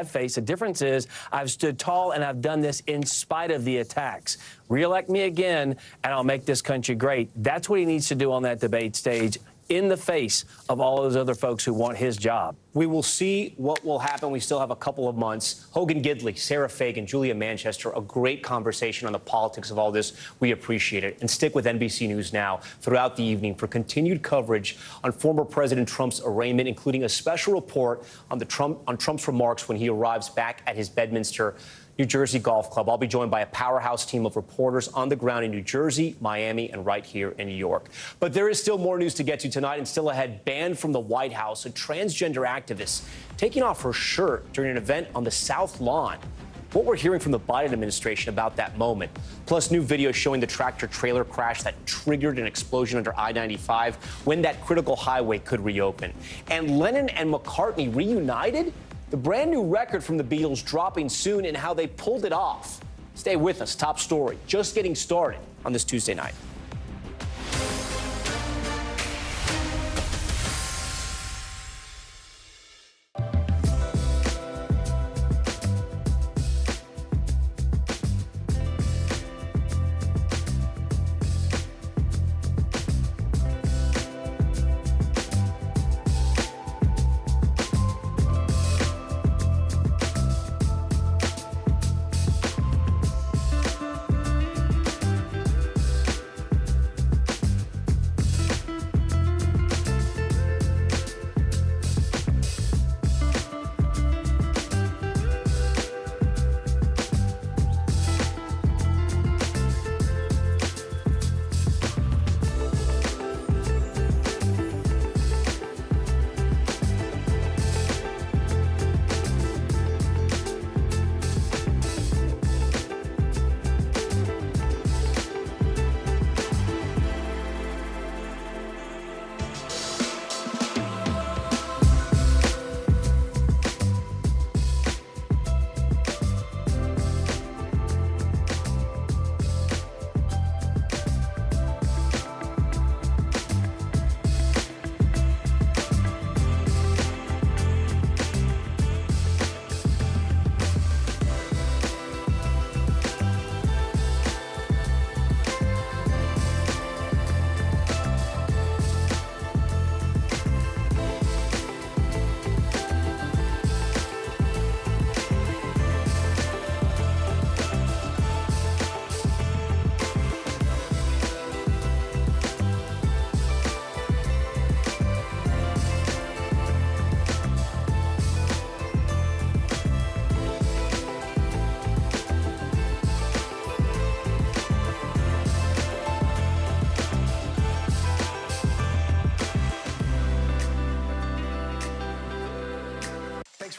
Speaker 19: faced. The difference is I've stood tall and I've done this in spite of the attacks. Reelect me again, and I'll make this country great. That's what he needs to do on that debate stage, in the face of all those other folks who want his job.
Speaker 11: We will see what will happen. We still have a couple of months. Hogan Gidley, Sarah Fagan, Julia Manchester, a great conversation on the politics of all this. We appreciate it. And stick with NBC News Now throughout the evening for continued coverage on former President Trump's arraignment, including a special report on Trump's remarks when he arrives back at his Bedminster, New Jersey golf club. I'll be joined by a powerhouse team of reporters on the ground in New Jersey, Miami, and right here in New York. But there is still more news to get to tonight, and still ahead, banned from the White House, a transgender activist taking off her shirt during an event on the South Lawn. What we're hearing from the Biden administration about that moment, plus new video showing the tractor-trailer crash that triggered an explosion under I-95 when that critical highway could reopen. And Lennon and McCartney reunited? The brand new record from the Beatles dropping soon and how they pulled it off. Stay with us. Top story. Just getting started on this Tuesday night.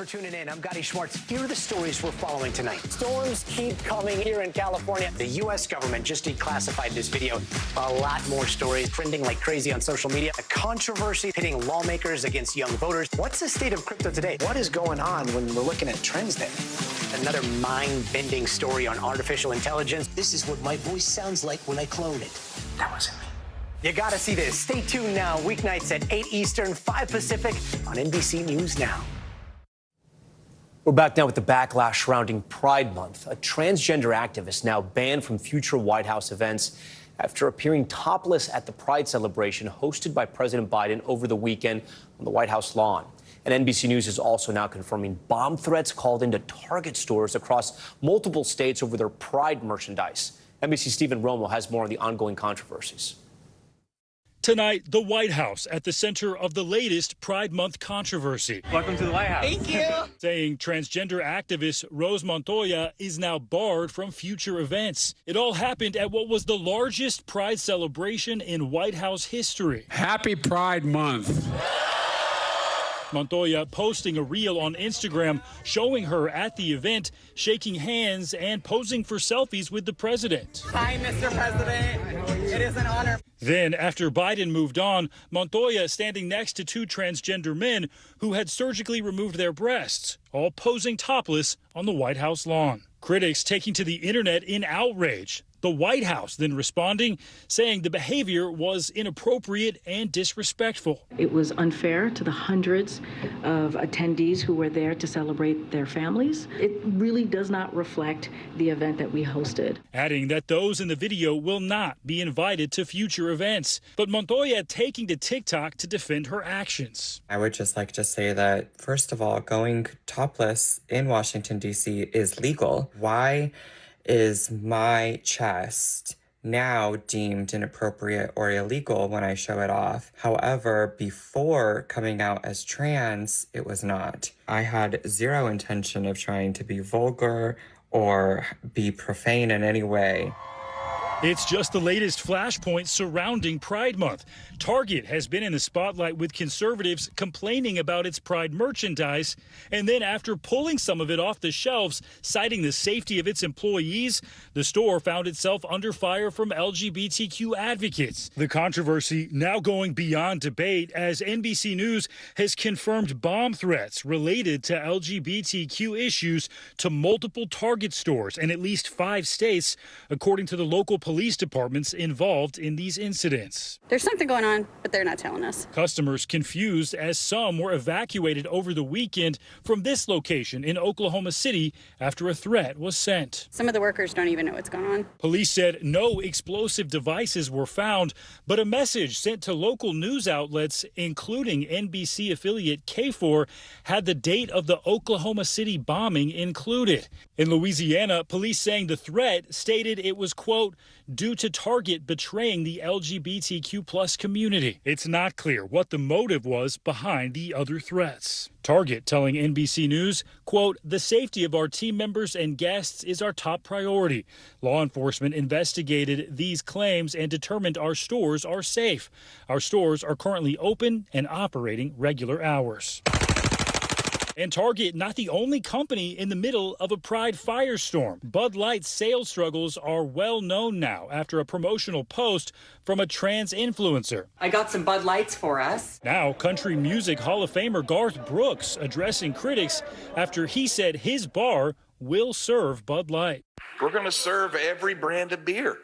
Speaker 4: tuning in. I'm Gotti Schwartz. Here are the stories we're following tonight. Storms keep coming here in California. The U.S. government just declassified this video. A lot more stories trending like crazy on social media. A controversy pitting lawmakers against young voters. What's the state of crypto today? What is going on when we're looking at trends there? Another mind-bending story on artificial intelligence. This is what my voice sounds like when I clone it. That wasn't me. You gotta see this. Stay tuned now, weeknights at 8 Eastern, 5 Pacific on NBC News Now.
Speaker 11: We're back now with the backlash surrounding Pride Month. A transgender activist now banned from future White House events after appearing topless at the Pride celebration hosted by President Biden over the weekend on the White House lawn. And NBC News is also now confirming bomb threats called into Target stores across multiple states over their Pride merchandise. NBC's Stephen Romo has more on the ongoing controversies.
Speaker 12: Tonight, the White House at the center of the latest Pride Month controversy.
Speaker 21: Welcome to the White House.
Speaker 12: Thank you. Saying transgender activist Rose Montoya is now barred from future events. It all happened at what was the largest Pride celebration in White House history.
Speaker 22: Happy Pride Month.
Speaker 12: Montoya posting a reel on Instagram showing her at the event, shaking hands and posing for selfies with the president.
Speaker 21: Hi, Mr. President. It is an honor.
Speaker 12: Then, after Biden moved on, Montoya standing next to two transgender men who had surgically removed their breasts, all posing topless on the White House lawn. Critics taking to the internet in outrage. The White House then responding, saying the behavior was inappropriate and disrespectful.
Speaker 23: It was unfair to the hundreds of attendees who were there to celebrate their families. It really does not reflect the event that we hosted.
Speaker 12: Adding that those in the video will not be invited to future events. But Montoya taking to TikTok to defend her actions.
Speaker 24: I would just like to say that, first of all, going topless in Washington, D.C. is legal. Why is my chest now deemed inappropriate or illegal when I show it off? However, before coming out as trans, it was not. I had zero intention of trying to be vulgar or be profane in any way.
Speaker 12: It's just the latest flashpoint surrounding Pride Month. Target has been in the spotlight with conservatives complaining about its Pride merchandise. And then after pulling some of it off the shelves, citing the safety of its employees, the store found itself under fire from LGBTQ advocates. The controversy now going beyond debate as NBC News has confirmed bomb threats related to LGBTQ issues to multiple Target stores in at least 5 states, according to the local police departments involved in these incidents.
Speaker 25: There's something going on, but they're not telling us.
Speaker 12: Customers confused as some were evacuated over the weekend from this location in Oklahoma City after a threat was sent.
Speaker 25: Some of the workers don't even know what's going on.
Speaker 12: Police said no explosive devices were found, but a message sent to local news outlets, including NBC affiliate K4, had the date of the Oklahoma City bombing included. In Louisiana, police saying the threat stated it was, quote, due to Target betraying the LGBTQ plus community. It's not clear what the motive was behind the other threats. Target telling NBC News, quote, the safety of our team members and guests is our top priority. Law enforcement investigated these claims and determined our stores are safe. Our stores are currently open and operating regular hours. And Target, not the only company in the middle of a Pride firestorm. Bud Light's sales struggles are well known now after a promotional post from a trans influencer.
Speaker 28: I got some Bud Lights for us.
Speaker 12: Now, country music Hall of Famer Garth Brooks addressing critics after he said his bar will serve Bud Light.
Speaker 29: We're going to serve every brand of beer.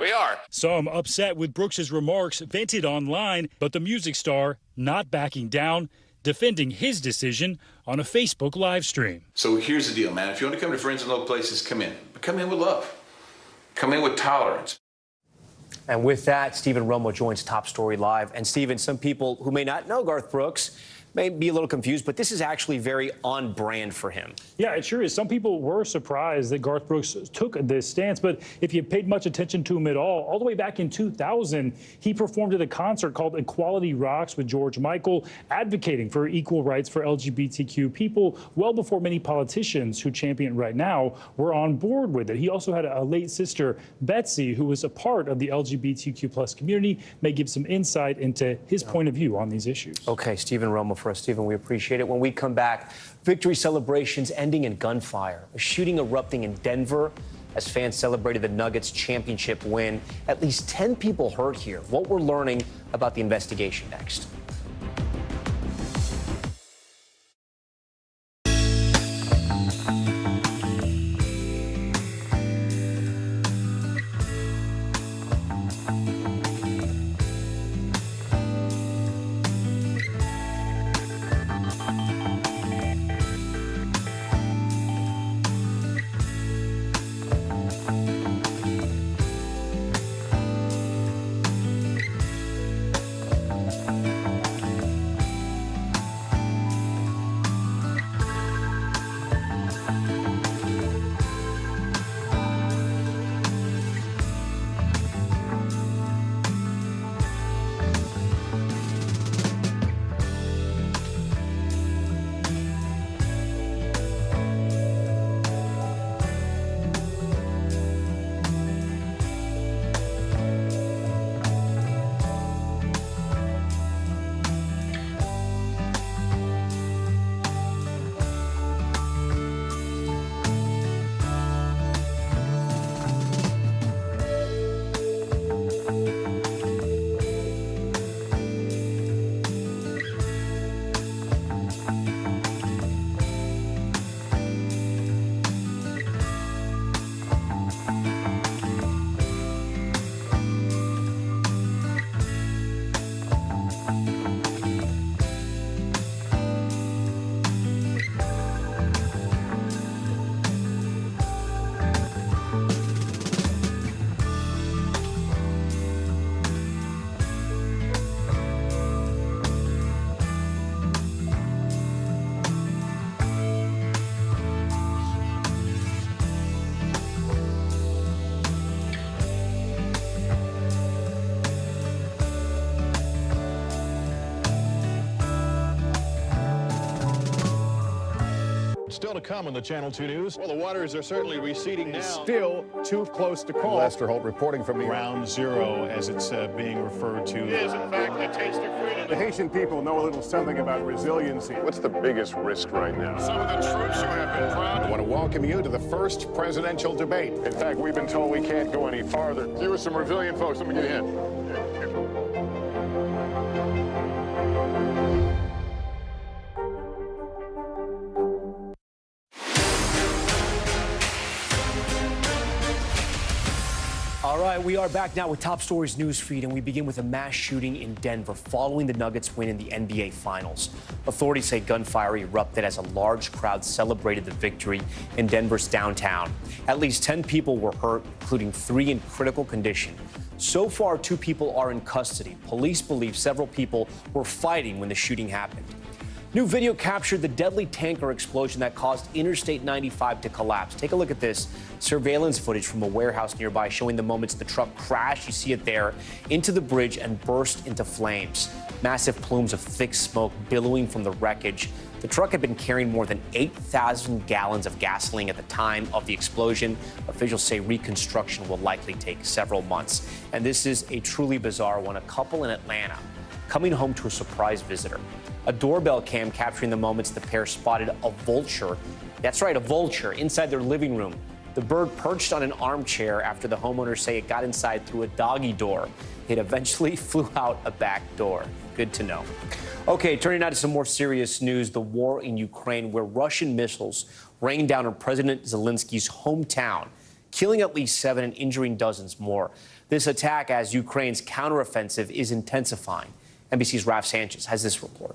Speaker 29: We are.
Speaker 12: Some upset with Brooks's remarks vented online, but the music star not backing down, defending his decision on a Facebook live stream.
Speaker 29: So here's the deal, man. If you want to come to Friends in Low Places, come in. But come in with love. Come in with tolerance.
Speaker 11: And with that, Stephen Romo joins Top Story Live. And Stephen, some people who may not know Garth Brooks may be a little confused, but this is actually very on brand for him.
Speaker 12: Yeah, it sure is. Some people were surprised that Garth Brooks took this stance, but if you paid much attention to him at all the way back in 2000, he performed at a concert called Equality Rocks with George Michael, advocating for equal rights for LGBTQ people well before many politicians who champion right now were on board with it. He also had a late sister, Betsy, who was a part of the LGBTQ plus community, may give some insight into his point of view on these issues.
Speaker 11: Okay, Stephen Romo for us. Stephen, we appreciate it. When we come back, Victory celebrations ending in gunfire. A shooting erupting in Denver as fans celebrated the Nuggets' championship win. At least 10 people hurt here. What we're learning about the investigation next.
Speaker 1: Still to come on the Channel 2 News. Well, the waters are certainly receding now.
Speaker 2: Still too close to call.
Speaker 1: Lester Holt reporting from the Ground Zero, as it's being referred to. It is, in fact, a taste of freedom.
Speaker 2: The Haitian people know a little something about resiliency. What's the biggest risk right now?
Speaker 1: Some of the troops who have been proud.
Speaker 2: I want to welcome you to the first presidential debate. In fact, we've been told we can't go any farther. You were some resilient folks. Let me get a hint.
Speaker 11: All right, we are back now with Top Stories news feed, and we begin with a mass shooting in Denver following the Nuggets' win in the NBA Finals. Authorities say gunfire erupted as a large crowd celebrated the victory in Denver's downtown. At least 10 people were hurt, including 3 in critical condition. So far, 2 people are in custody. Police believe several people were fighting when the shooting happened. New video captured the deadly tanker explosion that caused Interstate 95 to collapse. Take a look at this surveillance footage from a warehouse nearby showing the moments the truck crashed, you see it there, into the bridge and burst into flames. Massive plumes of thick smoke billowing from the wreckage. The truck had been carrying more than 8,000 gallons of gasoline at the time of the explosion. Officials say reconstruction will likely take several months. And this is a truly bizarre one. A couple in Atlanta coming home to a surprise visitor. A doorbell cam capturing the moments the pair spotted a vulture. That's right, a vulture inside their living room. The bird perched on an armchair after the homeowners say it got inside through a doggy door. It eventually flew out a back door. Good to know. Okay, turning now to some more serious news. The war in Ukraine, where Russian missiles rained down on President Zelensky's hometown, killing at least 7 and injuring dozens more. This attack as Ukraine's counteroffensive is intensifying. NBC's Raf Sanchez has this report.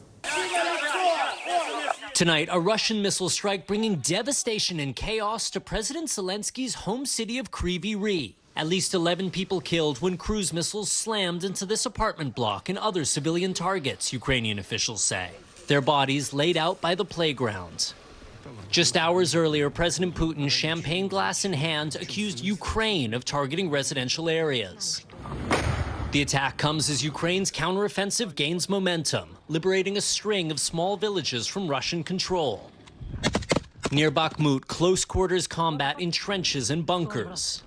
Speaker 5: Tonight, a Russian missile strike bringing devastation and chaos to President Zelensky's home city of Kryvyi Rih. At least 11 people killed when cruise missiles slammed into this apartment block and other civilian targets, Ukrainian officials say. Their bodies laid out by the playground. Just hours earlier, President Putin, champagne glass in hand, accused Ukraine of targeting residential areas. The attack comes as Ukraine's counteroffensive gains momentum, liberating a string of small villages from Russian control. Near Bakhmut, close quarters combat in trenches and bunkers.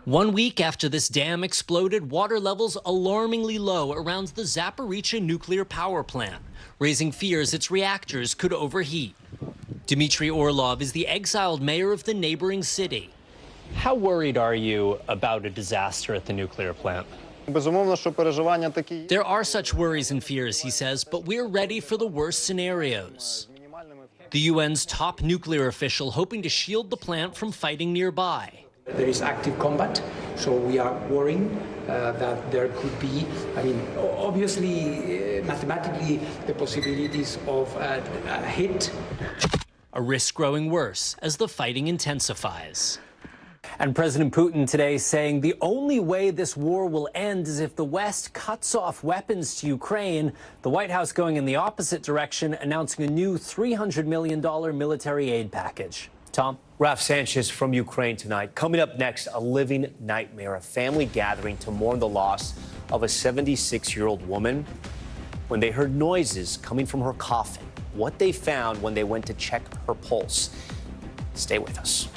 Speaker 5: 1 week after this dam exploded, water levels alarmingly low around the Zaporizhzhia nuclear power plant, raising fears its reactors could overheat. Dmitry Orlov is the exiled mayor of the neighboring city.
Speaker 6: How worried are you about a disaster at the nuclear plant?
Speaker 5: There are such worries and fears, he says, but we're ready for the worst scenarios. The UN's top nuclear official hoping to shield the plant from fighting nearby.
Speaker 7: There is active combat, so we are worrying that there could be, obviously, mathematically, the possibilities of a hit.
Speaker 5: A risk growing worse as the fighting intensifies.
Speaker 8: And President Putin today saying the only way this war will end is if the West cuts off weapons to Ukraine. The White House going in the opposite direction, announcing a new $300 million military aid package. Tom?
Speaker 11: Raf Sanchez from Ukraine tonight. Coming up next, a living nightmare, a family gathering to mourn the loss of a 76-year-old woman when they heard noises coming from her coffin. What they found when they went to check her pulse. Stay with us.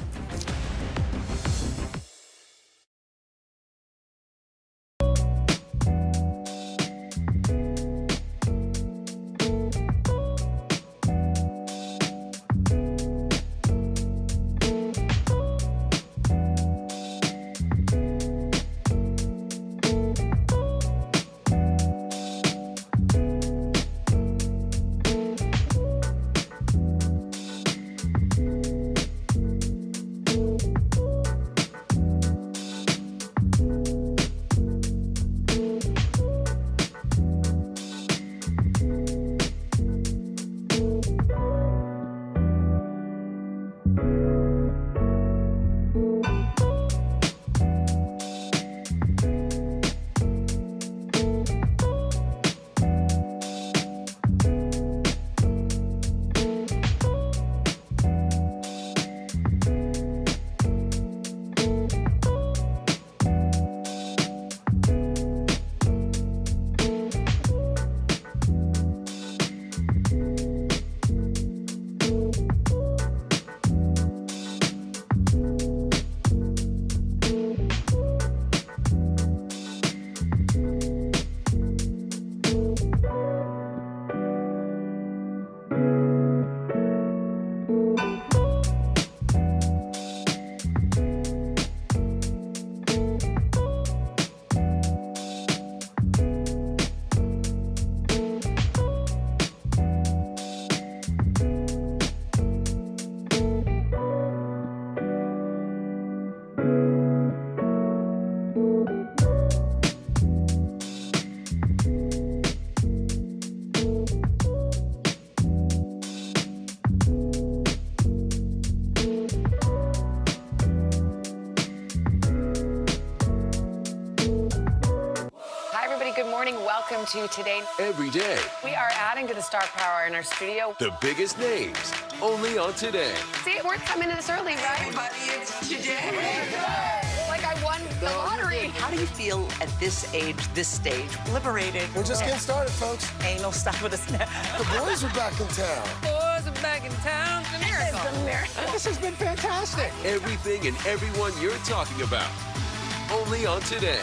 Speaker 9: Welcome to Today.
Speaker 10: Every day.
Speaker 9: We are adding to the star power in our studio.
Speaker 10: The biggest names, only on Today.
Speaker 9: See, we're coming in this early, right?
Speaker 21: Everybody, it's Today.
Speaker 9: Like I won the lottery.
Speaker 21: How do you feel at this age, this stage? Liberated.
Speaker 14: We're just getting started, folks.
Speaker 21: Ain't no stopping us now.
Speaker 14: The boys are back in town.
Speaker 21: Boys are back in town.
Speaker 9: It's a miracle. It's a miracle.
Speaker 14: This has been fantastic.
Speaker 10: Everything and everyone you're talking about, only on Today.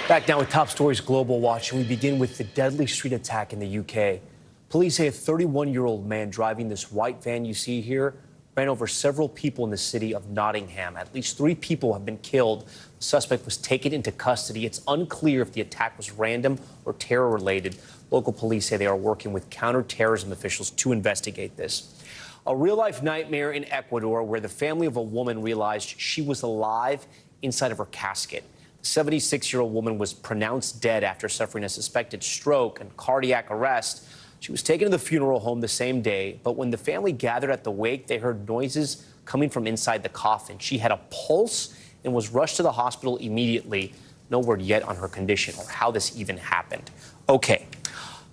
Speaker 11: Back now with Top Stories Global Watch, and we begin with the deadly street attack in the UK. Police say a 31-year-old man driving this white van you see here ran over several people in the city of Nottingham. At least 3 people have been killed. The suspect was taken into custody. It's unclear if the attack was random or terror-related. Local police say they are working with counterterrorism officials to investigate this. A real-life nightmare in Ecuador where the family of a woman realized she was alive inside of her casket. The 76-year-old woman was pronounced dead after suffering a suspected stroke and cardiac arrest. She was taken to the funeral home the same day, but when the family gathered at the wake, they heard noises coming from inside the coffin. She had a pulse and was rushed to the hospital immediately. No word yet on her condition or how this even happened. Okay,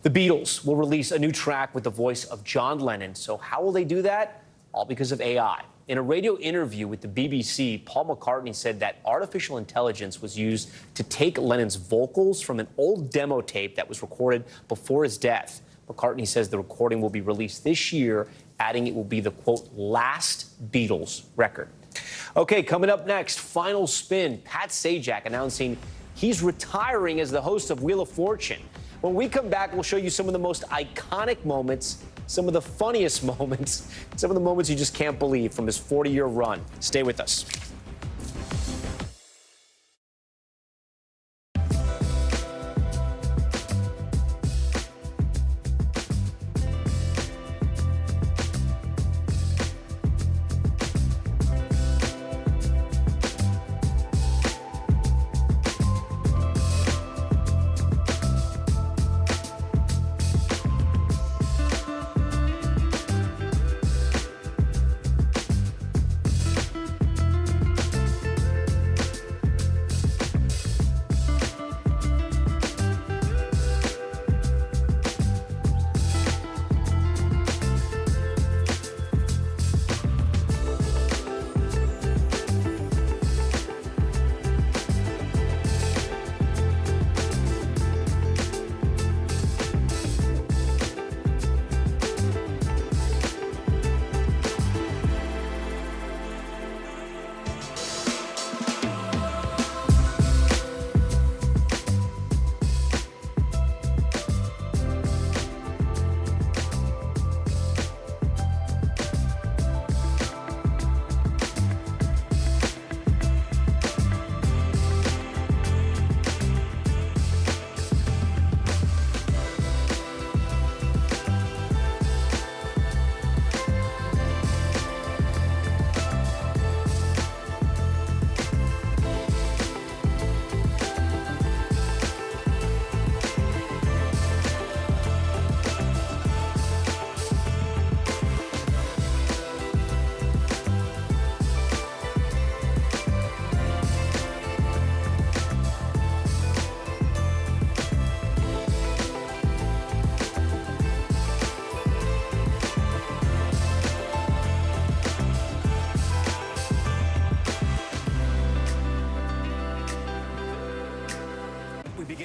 Speaker 11: the Beatles will release a new track with the voice of John Lennon. So how will they do that? All because of AI. In a radio interview with the BBC, Paul McCartney said that artificial intelligence was used to take Lennon's vocals from an old demo tape that was recorded before his death. McCartney says the recording will be released this year, adding it will be the, quote, last Beatles record. Okay, coming up next, final spin. Pat Sajak announcing he's retiring as the host of Wheel of Fortune. When we come back, we'll show you some of the most iconic moments some of the funniest moments, some of the moments you just can't believe from his 40-year run. Stay with us.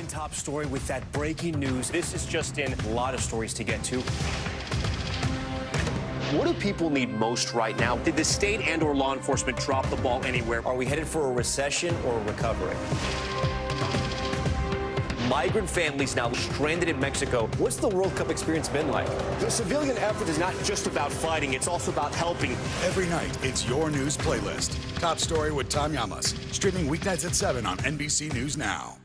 Speaker 11: Top story with that breaking news. This is just in. A lot of stories to get to. What do people need most right now? Did the state and/or law enforcement drop the ball anywhere? Are we headed for a recession or a recovery? Migrant families now stranded in Mexico. What's the World Cup experience been like? The civilian effort is not just about fighting, it's also about helping.
Speaker 3: Every night, it's your news playlist. Top story with Tom Llamas. Streaming weeknights at 7 on NBC News Now.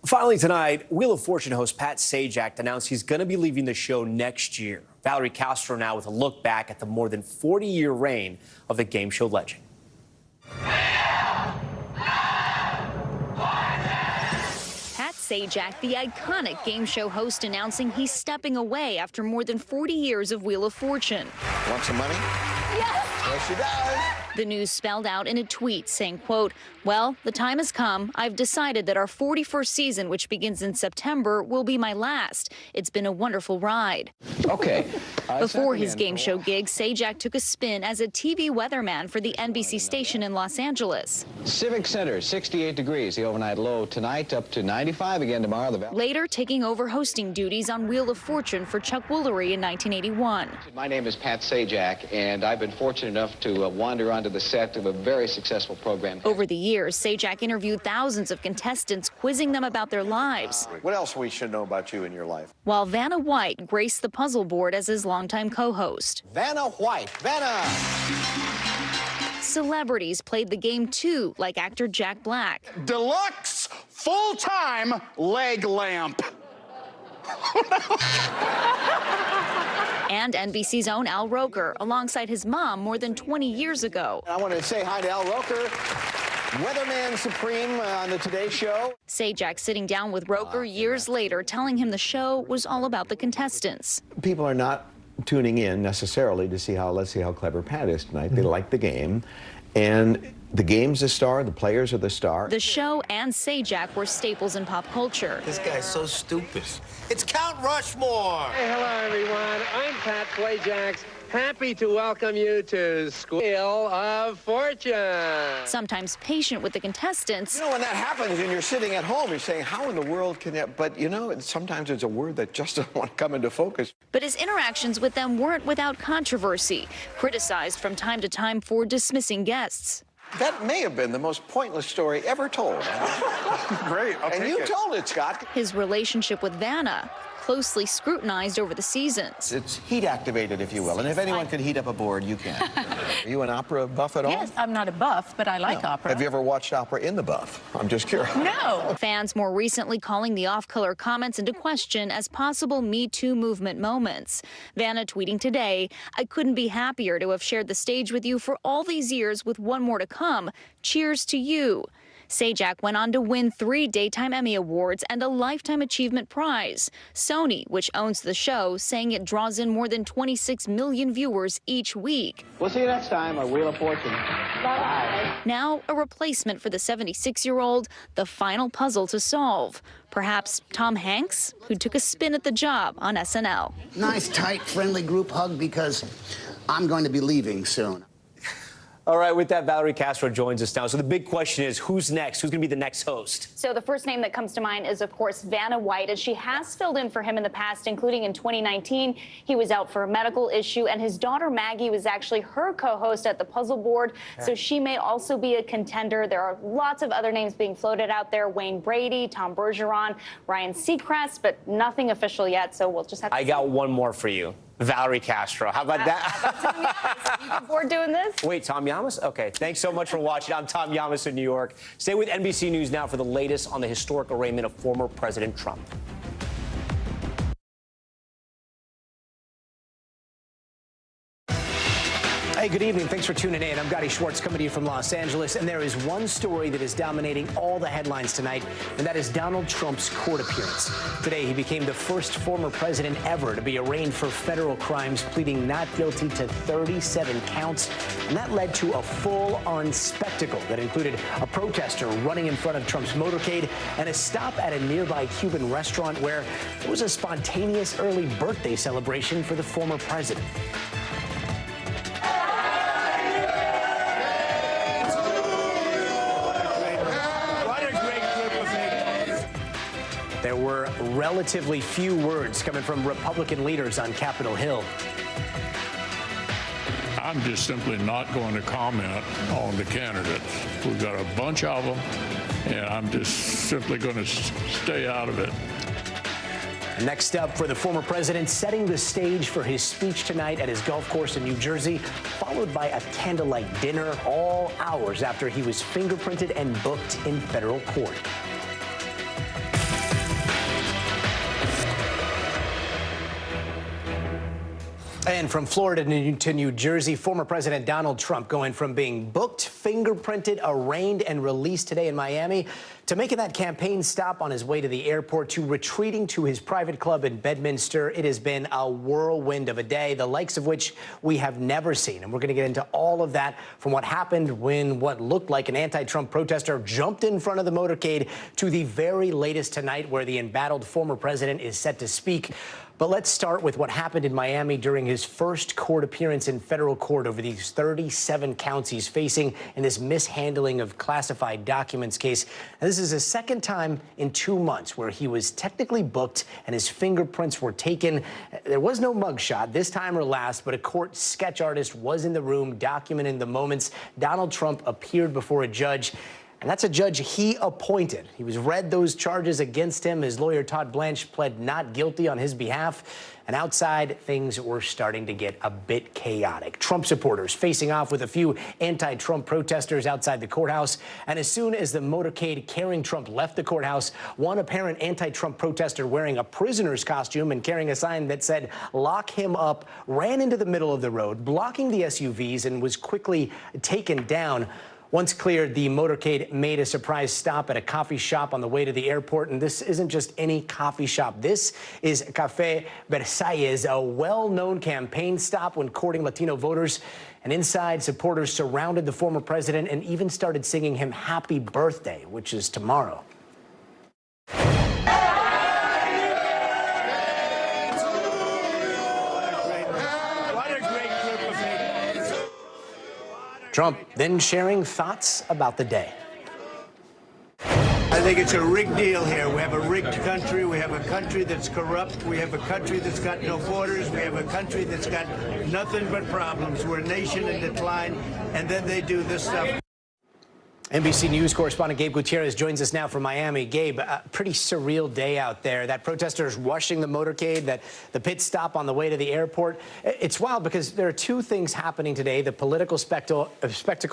Speaker 11: Finally tonight, Wheel of Fortune host Pat Sajak announced he's going to be leaving the show next year. Valerie Castro now with a look back at the more than 40-year reign of the game show legend.
Speaker 13: Pat Sajak, the iconic game show host, announcing he's stepping away after more than 40 years of Wheel of Fortune.
Speaker 14: Want some money?
Speaker 13: Yes!
Speaker 14: Yes, she does.
Speaker 13: The news spelled out in a tweet saying, quote, "Well, the time has come. I've decided that our 41st season, which begins in September, will be my last. It's been a wonderful ride."
Speaker 14: Okay.
Speaker 13: Before his game show gig, Sajak took a spin as a TV weatherman for the NBC station in Los Angeles.
Speaker 15: Civic Center, 68 degrees. The overnight low tonight, up to 95 again tomorrow.
Speaker 13: Later, taking over hosting duties on Wheel of Fortune for Chuck Woolery in 1981.
Speaker 15: My name is Pat Sajak, and I've been fortunate enough to wander onto the set of a very successful program.
Speaker 13: Over the years, Sajak interviewed thousands of contestants, quizzing them about their lives.
Speaker 14: What else we should know about you in your life?
Speaker 13: While Vanna White graced the puzzle board as his longtime co-host.
Speaker 14: Vanna White. Vanna!
Speaker 13: Celebrities played the game too, like actor Jack Black.
Speaker 14: Deluxe full-time leg lamp.
Speaker 13: And NBC's own Al Roker, alongside his mom more than 20 years ago.
Speaker 14: I want to say hi to Al Roker, weatherman supreme on the Today Show.
Speaker 13: Sajak sitting down with Roker years later, telling him the show was all about the contestants.
Speaker 16: People are not tuning in necessarily to see let's see how clever Pat is tonight. They like the game, and the game's the star, the players are the star.
Speaker 13: The show and Sajak were staples in pop culture.
Speaker 14: This guy's so stupid. It's Count Rushmore.
Speaker 17: Hey, hello, everyone. I'm Pat Sajak. Happy to welcome you to Wheel of Fortune.
Speaker 13: Sometimes patient with the contestants.
Speaker 16: You know, when that happens and you're sitting at home, you're saying, how in the world can that? But, you know, sometimes it's a word that just doesn't want to come into focus.
Speaker 13: But his interactions with them weren't without controversy, criticized from time to time for dismissing guests.
Speaker 16: That may have been the most pointless story ever told.
Speaker 14: Great, I'll take it.
Speaker 16: And you told it, Scott.
Speaker 13: His relationship with Vanna, closely scrutinized over the seasons.
Speaker 14: It's heat activated, if you will. And if anyone could heat up a board, you can. Are you an opera buff at all?
Speaker 4: Yes, I'm not a buff, but I like opera.
Speaker 14: Have you ever watched opera in the buff? I'm just curious.
Speaker 4: No.
Speaker 13: Fans more recently calling the off-color comments into question as possible Me Too movement moments. Vanna tweeting today, "I couldn't be happier to have shared the stage with you for all these years with one more to come. Cheers to you." Sajak went on to win 3 Daytime Emmy Awards and a Lifetime Achievement Prize. Sony, which owns the show, saying it draws in more than 26 million viewers each week.
Speaker 14: We'll see you next time on Wheel of Fortune. Bye.
Speaker 13: Now a replacement for the 76-year-old, the final puzzle to solve. Perhaps Tom Hanks, who took a spin at the job on SNL.
Speaker 18: Nice, tight, friendly group hug because I'm going to be leaving soon.
Speaker 11: All right, with that, Valerie Castro joins us now. So the big question is, who's next? Who's going to be the next host?
Speaker 19: So the first name that comes to mind is, of course, Vanna White, and she has filled in for him in the past, including in 2019. He was out for a medical issue, and his daughter Maggie was actually her co-host at the puzzle board, so she may also be a contender. There are lots of other names being floated out there: Wayne Brady, Tom Bergeron, Ryan Seacrest, but nothing official yet, so we'll just have to see.
Speaker 11: got one more for you. Valerie Castro. How about that?
Speaker 19: How about Tom Yamas? You looking forward to doing this?
Speaker 11: Wait, Tom Yamas? Okay, thanks so much for watching. I'm Tom Yamas in New York. Stay with NBC News Now for the latest on the historic arraignment of former President Trump. Hey, good evening. Thanks for tuning in. I'm Gotti Schwartz coming to you from Los Angeles, and there is one story that is dominating all the headlines tonight, and that is Donald Trump's court appearance. Today, he became the first former president ever to be arraigned for federal crimes, pleading not guilty to 37 counts, and that led to a full-on spectacle that included a protester running in front of Trump's motorcade and a stop at a nearby Cuban restaurant where there was a spontaneous early birthday celebration for the former president. There were relatively few words coming from Republican leaders on Capitol Hill.
Speaker 20: I'm just simply not going to comment on the candidates. We've got a bunch of them, and I'm just simply going to stay out of it.
Speaker 11: Next up, for the former president, setting the stage for his speech tonight at his golf course in New Jersey, followed by a candlelight dinner all hours after he was fingerprinted and booked in federal court. And from Florida to New Jersey, former President Donald Trump going from being booked, fingerprinted, arraigned, and released today in Miami to making that campaign stop on his way to the airport to retreating to his private club in Bedminster. It has been a whirlwind of a day, the likes of which we have never seen. And we're going to get into all of that, from what happened when what looked like an anti-Trump protester jumped in front of the motorcade to the very latest tonight, where the embattled former president is set to speak. But let's start with what happened in Miami during his first court appearance in federal court over these 37 counts he's facing in this mishandling of classified documents case. And this is the second time in 2 months where he was technically booked and his fingerprints were taken. There was no mugshot this time or last, but a court sketch artist was in the room documenting the moments Donald Trump appeared before a judge. And that's a judge he appointed. He was read those charges against him. His lawyer, Todd Blanche, pled not guilty on his behalf. And outside, things were starting to get a bit chaotic. Trump supporters facing off with a few anti-Trump protesters outside the courthouse. And as soon as the motorcade carrying Trump left the courthouse, one apparent anti-Trump protester wearing a prisoner's costume and carrying a sign that said, "Lock him up," ran into the middle of the road, blocking the SUVs, and was quickly taken down. Once cleared, the motorcade made a surprise stop at a coffee shop on the way to the airport. And this isn't just any coffee shop. This is Café Versalles, a well-known campaign stop when courting Latino voters. And inside, supporters surrounded the former president and even started singing him happy birthday, which is tomorrow. Trump then sharing thoughts about the day.
Speaker 22: I think it's a rigged deal here. We have a rigged country. We have a country that's corrupt. We have a country that's got no borders. We have a country that's got nothing but problems. We're a nation in decline, and then they do this stuff.
Speaker 1: NBC News correspondent Gabe Gutierrez joins us now from Miami. Gabe, a pretty surreal day out there. That protesters rushing the motorcade, the pit stop on the way to the airport. It's wild because there are two things happening today, the political spectacle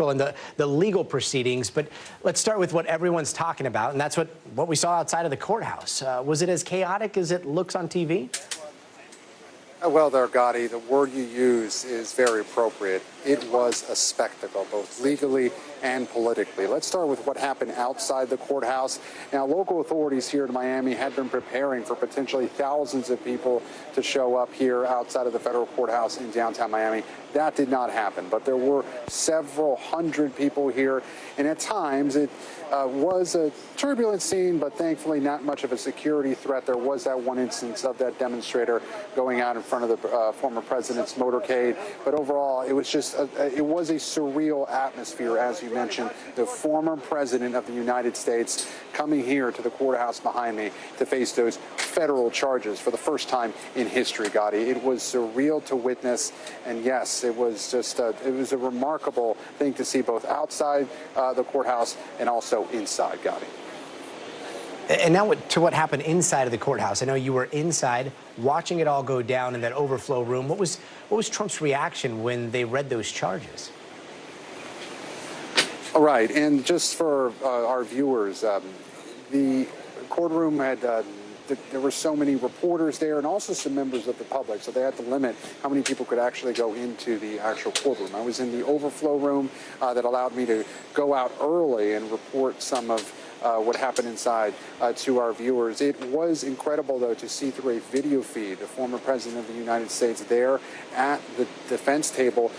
Speaker 1: and the legal proceedings. But let's start with what everyone's talking about, and that's what we saw outside of the courthouse. Was it as chaotic as it looks on TV?
Speaker 12: Well, there, Gotti, the word you use is very appropriate. It was a spectacle, both legally and politically. Let's start with what happened outside the courthouse. Now, local authorities here in Miami had been preparing for potentially thousands of people to show up here outside of the federal courthouse in downtown Miami. That did not happen, but there were several hundred people here, and at times it was a turbulent scene, but thankfully not much of a security threat. There was that one instance of that demonstrator going out in front of the former president's motorcade, but overall it was just it was a surreal atmosphere, as you mentioned. The former president of the United States coming here to the courthouse behind me to face those federal charges for the first time in history, Gotti. It was surreal to witness, and yes, it was just it was a remarkable thing to see both outside the courthouse and also inside, Gotti.
Speaker 1: And now to what happened inside of the courthouse. I know you were inside watching it all go down in that overflow room. What was Trump's reaction when they read those charges?
Speaker 12: All right, and just for our viewers, the courtroom had there were so many reporters there and also some members of the public, so they had to limit how many people could actually go into the actual courtroom. I was in the overflow room that allowed me to go out early and report some of what happened inside to our viewers. It was incredible, though, to see through a video feed the former president of the United States there at the defense table,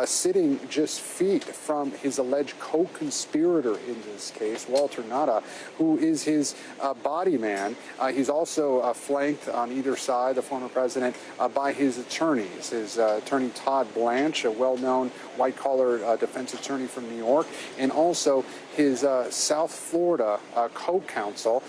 Speaker 12: sitting just feet from his alleged co-conspirator in this case, Walter Nada, who is his body man. He's also flanked on either side, the former president, by his attorneys. His attorney Todd Blanche, a well-known white-collar defense attorney from New York, and also his South Florida co-counsel,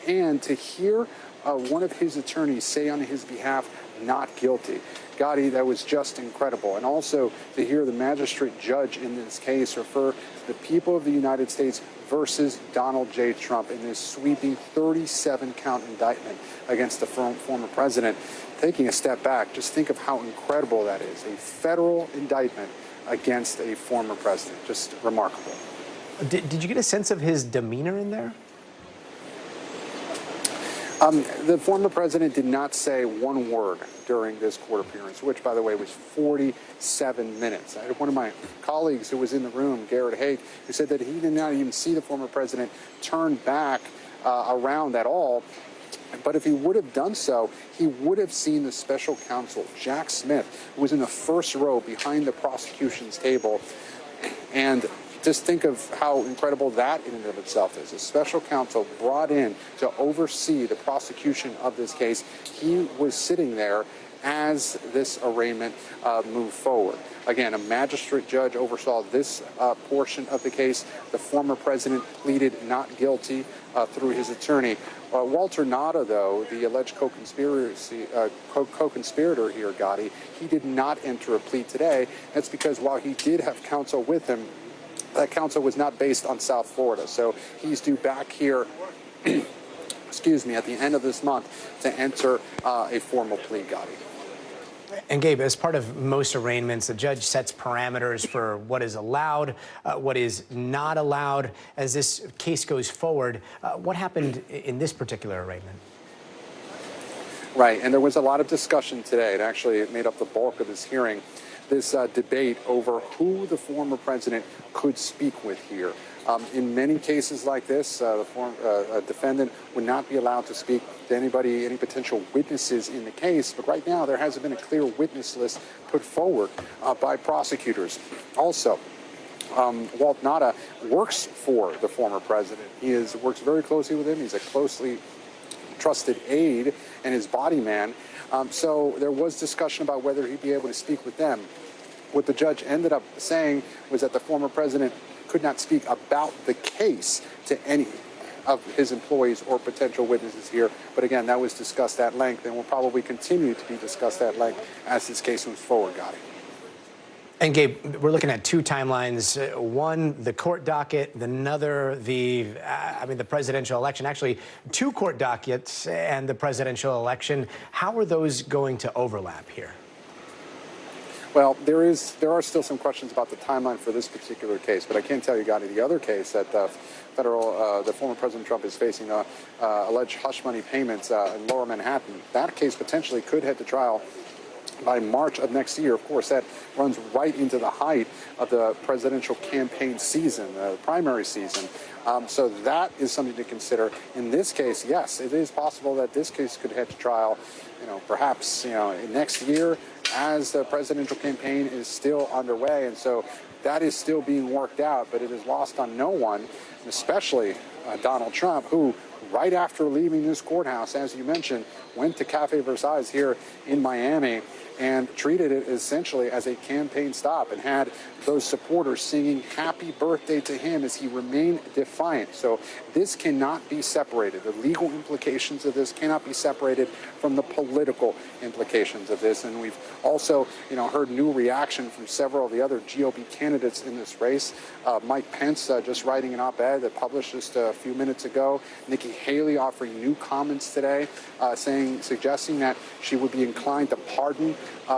Speaker 12: and to hear one of his attorneys say on his behalf, not guilty. Gotti, that was just incredible. And also to hear the magistrate judge in this case refer to the people of the United States versus Donald J. Trump in this sweeping 37-count indictment against the former president. Taking a step back, just think of how incredible that is. A federal indictment against a former president. Just remarkable.
Speaker 1: Did you get a sense of his demeanor in there?
Speaker 12: The former president did not say one word during this court appearance, which, by the way, was 47 minutes. I had one of my colleagues who was in the room, Garrett Haig, who said that he did not even see the former president turn back around at all. But if he would have done so, he would have seen the special counsel, Jack Smith, who was in the first row behind the prosecution's table. And just think of how incredible that in and of itself is. A special counsel brought in to oversee the prosecution of this case. He was sitting there as this arraignment moved forward. Again, a magistrate judge oversaw this portion of the case. The former president pleaded not guilty through his attorney. Walter Nada, though, the alleged co-conspirator here, Gotti, he did not enter a plea today. That's because while he did have counsel with him, that counsel was not based on South Florida. So he's due back here, excuse me, at the end of this month to enter a formal plea, Gotti.
Speaker 1: And Gabe, as part of most arraignments, the judge sets parameters for what is allowed, what is not allowed. As this case goes forward, what happened in this particular arraignment?
Speaker 12: Right, and there was a lot of discussion today. It actually made up the bulk of this hearing. This debate over who the former president could speak with here. In many cases like this, a defendant would not be allowed to speak to anybody, any potential witnesses in the case. But right now, there hasn't been a clear witness list put forward by prosecutors. Also, Walt Nada works for the former president. He works very closely with him. He's a closely trusted aide and his body man. So there was discussion about whether he'd be able to speak with them. What the judge ended up saying was that the former president could not speak about the case to any of his employees or potential witnesses here. But again, that was discussed at length and will probably continue to be discussed at length as this case moves forward, Gotti.
Speaker 1: And Gabe, we're looking at two timelines. One, the court docket, another, the presidential election. Actually, two court dockets and the presidential election. How are those going to overlap here?
Speaker 12: Well, there are still some questions about the timeline for this particular case, but I can tell you, Gotti, the other case that the former President Trump is facing alleged hush money payments in Lower Manhattan. That case potentially could head to trial by March of next year. Of course, that runs right into the height of the presidential campaign season, the primary season. So that is something to consider. In this case, yes, it is possible that this case could head to trial, perhaps, next year as the presidential campaign is still underway. And so that is still being worked out, but it is lost on no one, especially Donald Trump, who right after leaving this courthouse, as you mentioned, went to Cafe Versailles here in Miami and treated it essentially as a campaign stop and had those supporters singing happy birthday to him as he remained defiant. So this cannot be separated. The legal implications of this cannot be separated from the political implications of this. And we've also, heard new reaction from several of the other GOP candidates in this race. Mike Pence just writing an op-ed that published just a few minutes ago. Nikki Haley offering new comments today, suggesting that she would be inclined to pardon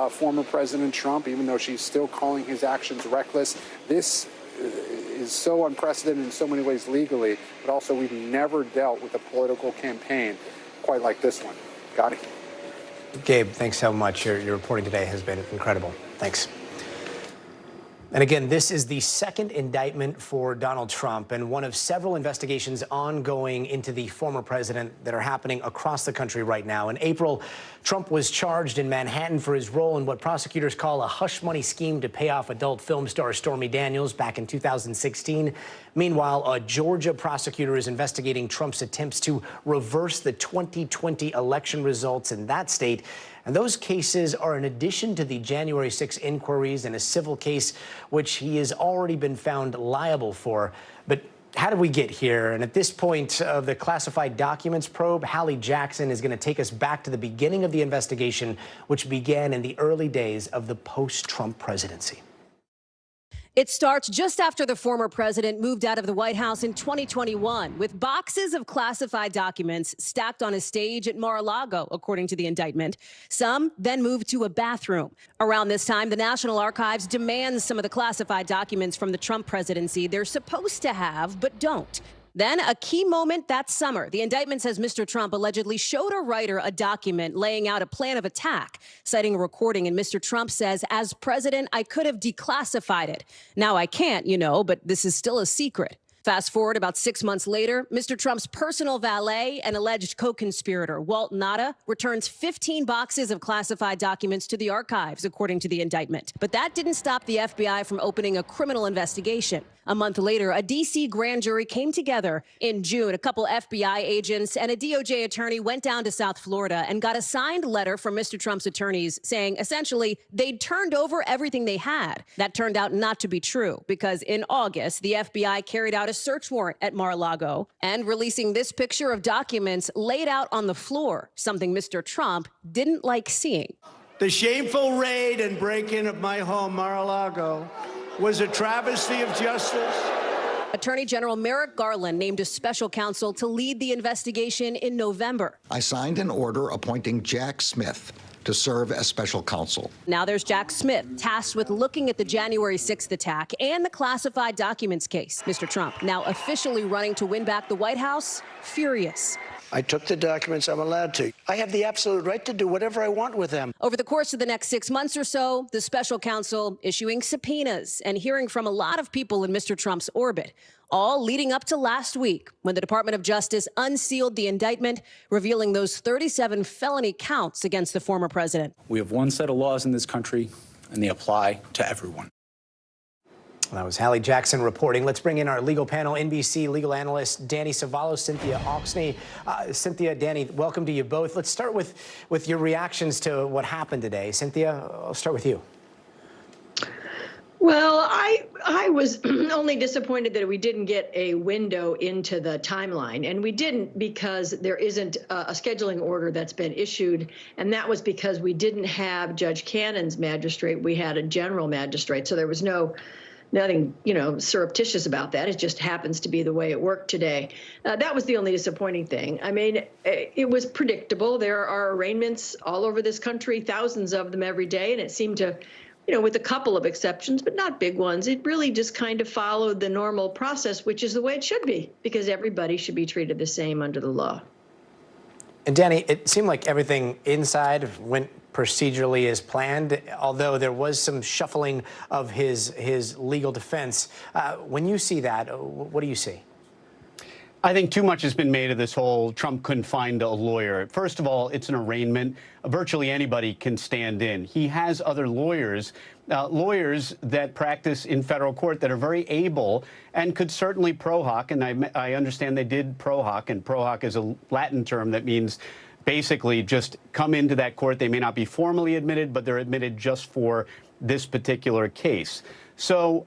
Speaker 12: former President Trump, even though she's still calling his actions reckless. This is so unprecedented in so many ways legally, but also we've never dealt with a political campaign quite like this one. Got it.
Speaker 1: Gabe, thanks so much. Your reporting today has been incredible. Thanks. And again, this is the second indictment for Donald Trump and one of several investigations ongoing into the former president that are happening across the country right now. In April, Trump was charged in Manhattan for his role in what prosecutors call a hush money scheme to pay off adult film star Stormy Daniels back in 2016. Meanwhile, a Georgia prosecutor is investigating Trump's attempts to reverse the 2020 election results in that state. And those cases are in addition to the January 6 inquiries and a civil case, which he has already been found liable for. But how did we get here? And at this point of the classified documents probe, Hallie Jackson is going to take us back to the beginning of the investigation, which began in the early days of the post-Trump presidency.
Speaker 2: It starts just after the former president moved out of the White House in 2021 with boxes of classified documents stacked on a stage at Mar-a-Lago, according to the indictment. Some then moved to a bathroom. Around this time, the National Archives demands some of the classified documents from the Trump presidency they're supposed to have but don't. Then, a key moment that summer, the indictment says Mr. Trump allegedly showed a writer a document laying out a plan of attack, citing a recording. And Mr. Trump says, as president, I could have declassified it. Now I can't, but this is still a secret. Fast forward about 6 months later, Mr. Trump's personal valet and alleged co-conspirator, Walt Nauta, returns 15 boxes of classified documents to the archives, according to the indictment. But that didn't stop the FBI from opening a criminal investigation. A month later, a D.C. grand jury came together. In June, a couple FBI agents and a DOJ attorney went down to South Florida and got a signed letter from Mr. Trump's attorneys saying, essentially, they'd turned over everything they had. That turned out not to be true because in August, the FBI carried out a search warrant at Mar-a-Lago and releasing this picture of documents laid out on the floor, something Mr. Trump didn't like seeing.
Speaker 22: The shameful raid and break-in of my home, Mar-a-Lago, was a travesty of justice.
Speaker 2: Attorney General Merrick Garland named a special counsel to lead the investigation in November.
Speaker 6: I signed an order appointing Jack Smith to serve as special counsel.
Speaker 2: Now there's Jack Smith, tasked with looking at the January 6th attack and the classified documents case. Mr. Trump, now officially running to win back the White House, furious.
Speaker 22: I took the documents I'm allowed to. I have the absolute right to do whatever I want with them.
Speaker 2: Over the course of the next 6 months or so, the special counsel issuing subpoenas and hearing from a lot of people in Mr. Trump's orbit, all leading up to last week when the Department of Justice unsealed the indictment, revealing those 37 felony counts against the former president.
Speaker 23: We have one set of laws in this country, and they apply to everyone.
Speaker 1: That was Hallie Jackson reporting. Let's bring in our legal panel, NBC legal analyst Danny Savallo, Cynthia Oxney. Cynthia, Danny, welcome to you both. Let's start with your reactions to what happened today. Cynthia, I'll start with you.
Speaker 5: Well, I was only disappointed that we didn't get a window into the timeline, and we didn't because there isn't a scheduling order that's been issued, and that was because we didn't have Judge Cannon's magistrate. We had a general magistrate, so there was nothing, surreptitious about that. It just happens to be the way it worked today. That was the only disappointing thing. I mean, it was predictable. There are arraignments all over this country, thousands of them every day, and it seemed to, with a couple of exceptions, but not big ones, it really just kind of followed the normal process, which is the way it should be, because everybody should be treated the same under the law.
Speaker 1: And Danny, it seemed like everything inside went procedurally as planned, although there was some shuffling of his legal defense. When you see that, what do you see?
Speaker 7: I think too much has been made of this whole Trump couldn't find a lawyer. First of all, it's an arraignment. Virtually anybody can stand in. He has other lawyers, lawyers that practice in federal court that are very able and could certainly pro hoc. And I understand they did pro hoc, and pro hoc is a Latin term that means basically just come into that court. They may not be formally admitted, but they're admitted just for this particular case. So,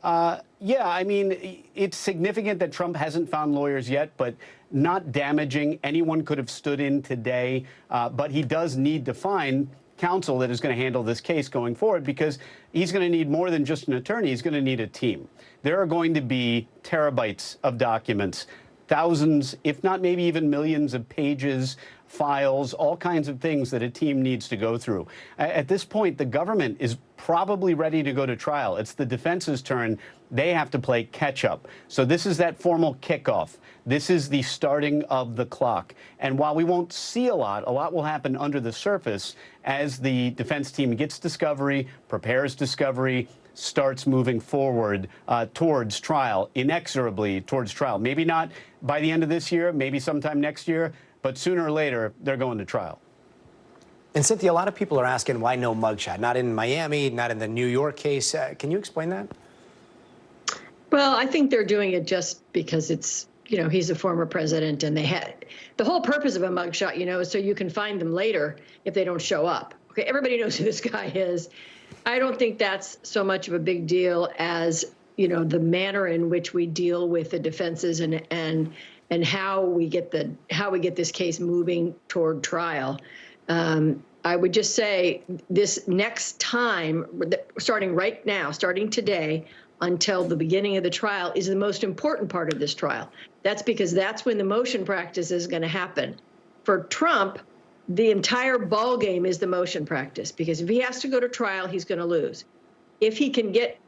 Speaker 7: yeah, I mean, it's significant that Trump hasn't found lawyers yet, but not damaging. Anyone could have stood in today, but he does need to find counsel that is going to handle this case going forward, because he's going to need more than just an attorney. He's going to need a team. There are going to be terabytes of documents, thousands, if not maybe even millions of pages, files, all kinds of things that a team needs to go through. At this point, the government is probably ready to go to trial. It's the defense's turn. They have to play catch up. So this is that formal kickoff. This is the starting of the clock. And while we won't see a lot will happen under the surface as the defense team gets discovery, prepares discovery, starts moving forward towards trial, inexorably towards trial. Maybe not by the end of this year, maybe sometime next year, but sooner or later, they're going to trial.
Speaker 1: And Cynthia, a lot of people are asking why no mugshot, not in Miami, not in the New York case. Can you explain that?
Speaker 5: Well, I think they're doing it just because it's, he's a former president, and they had the whole purpose of a mugshot, is so you can find them later if they don't show up. Okay, everybody knows who this guy is. I don't think that's so much of a big deal as, the manner in which we deal with the defenses and how we get this case moving toward trial. I would just say this next time, starting right now, starting today, until the beginning of the trial is the most important part of this trial. That's because that's when the motion practice is going to happen. For Trump, the entire ball game is the motion practice, because if he has to go to trial, he's going to lose. If he can get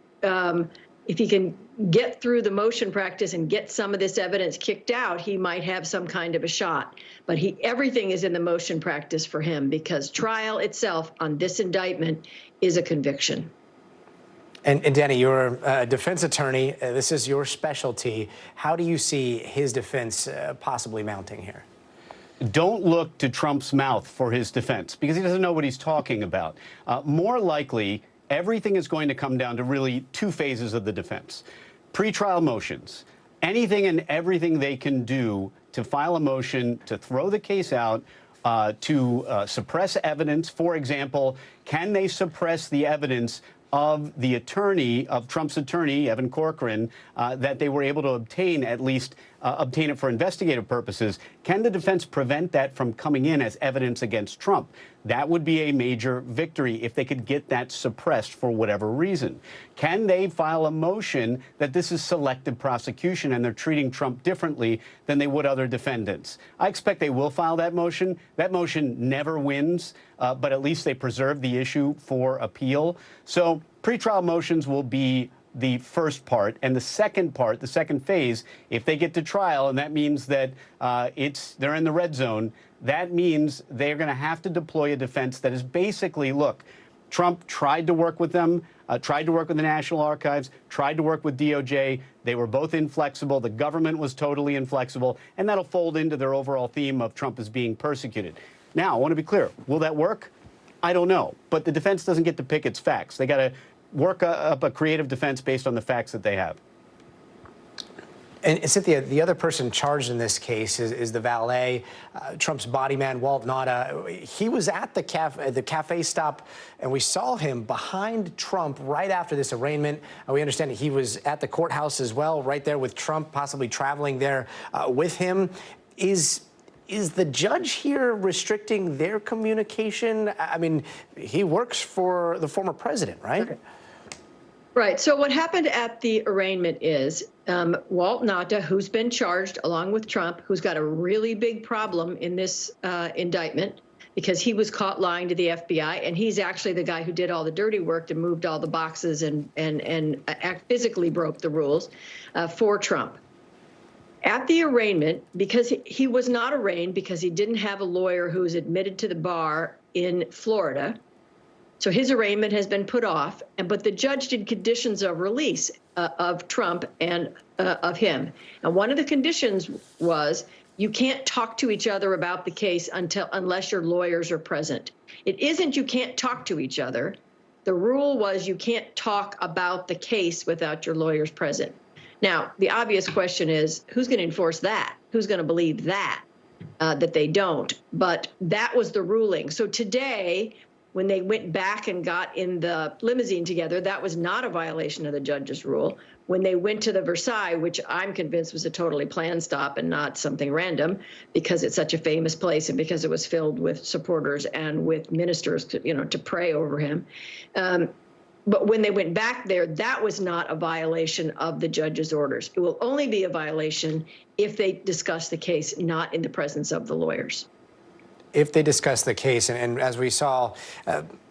Speaker 5: through the motion practice and get some of this evidence kicked out, he might have some kind of a shot. But everything is in the motion practice for him, because trial itself on this indictment is a conviction.
Speaker 1: And Danny, you're a defense attorney. This is your specialty. How do you see his defense possibly mounting here?
Speaker 7: Don't look to Trump's mouth for his defense, because he doesn't know what he's talking about. More likely, everything is going to come down to really two phases of the defense. Pretrial motions, anything and everything they can do to file a motion to throw the case out, to suppress evidence. For example, can they suppress the evidence of the attorney, of Trump's attorney, Evan Corcoran, that they were able to obtain, at least obtain it for investigative purposes? Can the defense prevent that from coming in as evidence against Trump? That would be a major victory if they could get that suppressed for whatever reason. Can they file a motion that this is selective prosecution and they're treating Trump differently than they would other defendants? I expect they will file that motion. That motion never wins, but at least they preserve the issue for appeal. So pretrial motions will be the first part. And the second part, the second phase, if they get to trial, and that means that they're in the red zone, that means they're going to have to deploy a defense that is basically, look, Trump tried to work with them, tried to work with the National Archives, tried to work with DOJ. They were both inflexible. The government was totally inflexible. And that'll fold into their overall theme of Trump as being persecuted. Now, I want to be clear. Will that work? I don't know. But the defense doesn't get to pick its facts. They got to work up a creative defense based on the facts that they have.
Speaker 1: And Cynthia, the other person charged in this case is the valet, Trump's body man, Walt Nauta. He was at the cafe stop, and we saw him behind Trump right after this arraignment. We understand that he was at the courthouse as well, right there with Trump, possibly traveling there with him. Is the judge here restricting their communication? I mean, he works for the former president, right?
Speaker 5: Okay. Right. So what happened at the arraignment is Walt Nauta, who's been charged along with Trump, who's got a really big problem in this indictment because he was caught lying to the FBI, and he's actually the guy who did all the dirty work and moved all the boxes and physically broke the rules for Trump. At the arraignment, because he was not arraigned because he didn't have a lawyer who was admitted to the bar in Florida. So his arraignment has been put off, but the judge did conditions of release of Trump and of him. And one of the conditions was you can't talk to each other about the case unless your lawyers are present. It isn't you can't talk to each other. The rule was you can't talk about the case without your lawyers present. Now, the obvious question is, who's going to enforce that? Who's going to believe that they don't? But that was the ruling. So today, when they went back and got in the limousine together, that was not a violation of the judge's rule. When they went to the Versailles, which I'm convinced was a totally planned stop and not something random, because it's such a famous place and because it was filled with supporters and with ministers, to pray over him. But when they went back there, that was not a violation of the judge's orders. It will only be a violation if they discuss the case not in the presence of the lawyers.
Speaker 1: If they discuss the case, and as we saw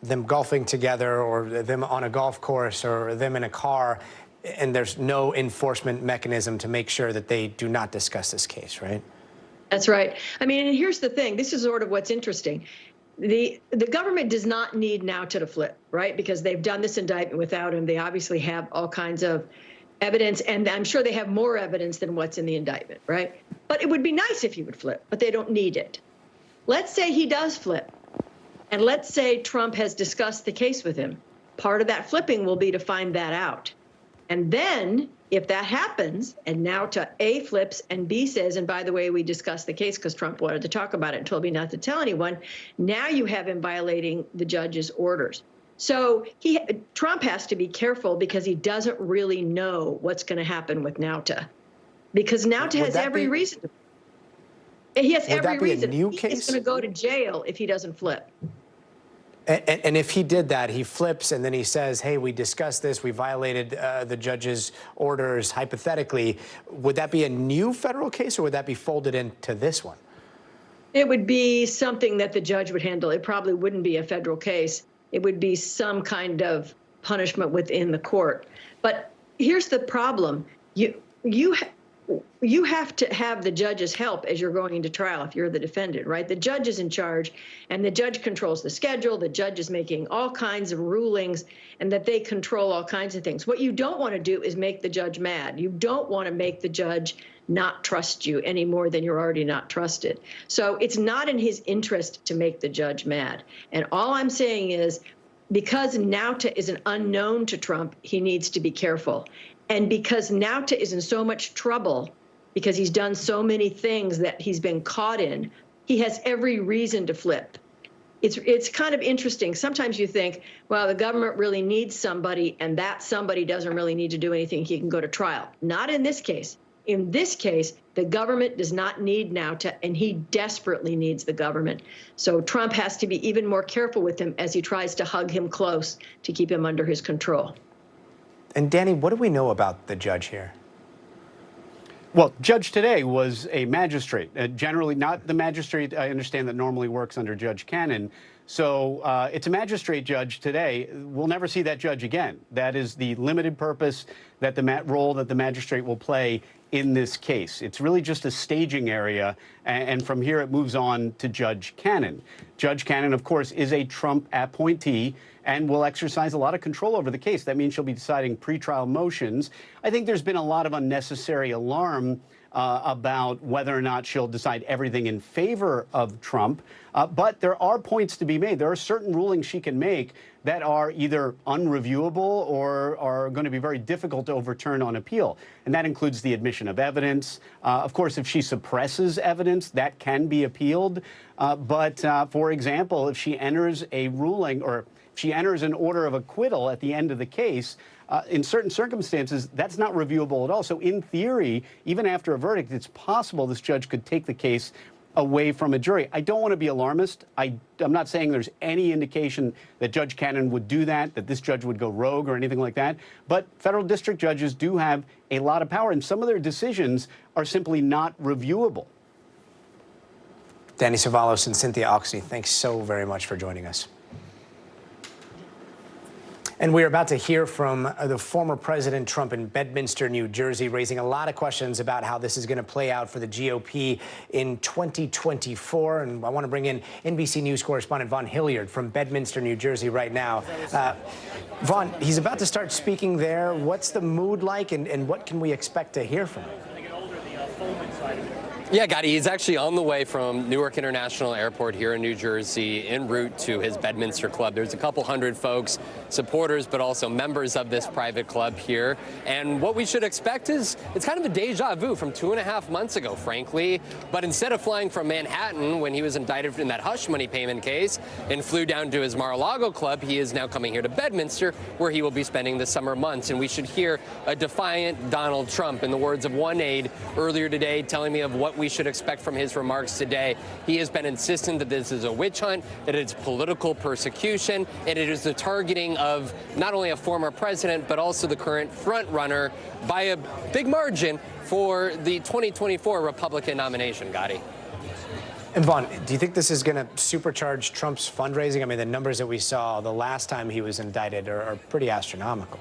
Speaker 1: them golfing together or them on a golf course or them in a car, and there's no enforcement mechanism to make sure that they do not discuss this case, right?
Speaker 5: That's right. I mean, and here's the thing. This is sort of what's interesting. The government does not need Nauta to flip, right? Because they've done this indictment without him. They obviously have all kinds of evidence, and I'm sure they have more evidence than what's in the indictment, right? But it would be nice if he would flip, but they don't need it. Let's say he does flip, and let's say Trump has discussed the case with him. Part of that flipping will be to find that out. And then if that happens, and Nauta A flips and B says, and by the way, we discussed the case because Trump wanted to talk about it and told me not to tell anyone, now you have him violating the judge's orders. So Trump has to be careful because he doesn't really know what's going to happen with Nauta. Because Nauta has every reason to. He has every reason. He's going to go to jail if he doesn't flip.
Speaker 1: And if he did that, he flips and then he says, hey, we discussed this, we violated the judge's orders, hypothetically, would that be a new federal case or would that be folded into this one?
Speaker 5: It would be something that the judge would handle. It probably wouldn't be a federal case. It would be some kind of punishment within the court. But here's the problem. You have to have the judge's help as you're going into trial if you're the defendant, right? The judge is in charge, and the judge controls the schedule. The judge is making all kinds of rulings, and that they control all kinds of things. What you don't want to do is make the judge mad. You don't want to make the judge not trust you any more than you're already not trusted. So it's not in his interest to make the judge mad. And all I'm saying is, because Nauta is an unknown to Trump, he needs to be careful. And because Nauta is in so much trouble, because he's done so many things that he's been caught in, he has every reason to flip. It's kind of interesting. Sometimes you think, well, the government really needs somebody, and that somebody doesn't really need to do anything. He can go to trial. Not in this case. In this case, the government does not need Nauta, and he desperately needs the government. So Trump has to be even more careful with him as he tries to hug him close to keep him under his control.
Speaker 1: And Danny, what do we know about the judge here?
Speaker 7: Well, Judge today was a magistrate, generally not the magistrate I understand that normally works under Judge Cannon. So it's a magistrate judge today. We'll never see that judge again. That is the limited purpose that the role that the magistrate will play in this case. It's really just a staging area, and from here it moves on to Judge Cannon. Judge Cannon, of course, is a Trump appointee, and will exercise a lot of control over the case. That means she'll be deciding pretrial motions. I think there's been a lot of unnecessary alarm about whether or not she'll decide everything in favor of Trump. But there are points to be made. There are certain rulings she can make that are either unreviewable or are going to be very difficult to overturn on appeal. And that includes the admission of evidence. Of course, if she suppresses evidence, that can be appealed. But for example, if she enters a ruling or she enters an order of acquittal at the end of the case, in certain circumstances, that's not reviewable at all. So in theory, even after a verdict, it's possible this judge could take the case away from a jury. I don't want to be alarmist. I'm not saying there's any indication that Judge Cannon would do that this judge would go rogue or anything like that. But federal district judges do have a lot of power, and some of their decisions are simply not reviewable.
Speaker 1: Danny Savalos and Cynthia Oxney, thanks so very much for joining us. And we're about to hear from the former President Trump in Bedminster, New Jersey, raising a lot of questions about how this is going to play out for the GOP in 2024. And I want to bring in NBC News correspondent Vaughn Hilliard from Bedminster, New Jersey right now. Vaughn, he's about to start speaking there. What's the mood like, and what can we expect to hear from him?
Speaker 8: Yeah, Gotti, he's actually on the way from Newark International Airport here in New Jersey en route to his Bedminster club. There's a couple hundred folks, supporters, but also members of this private club here. And what we should expect is it's kind of a deja vu from 2.5 months ago, frankly. But instead of flying from Manhattan when he was indicted in that hush money payment case and flew down to his Mar-a-Lago club, he is now coming here to Bedminster, where he will be spending the summer months. And we should hear a defiant Donald Trump, in the words of one aide earlier today, telling me of what we should expect from his remarks today. He has been insistent that this is a witch hunt, that it's political persecution, and it is the targeting of not only a former president, but also the current front runner by a big margin for the 2024 Republican nomination, Gotti.
Speaker 1: And Vaughn, do you think this is going to supercharge Trump's fundraising? I mean, the numbers that we saw the last time he was indicted are pretty astronomical.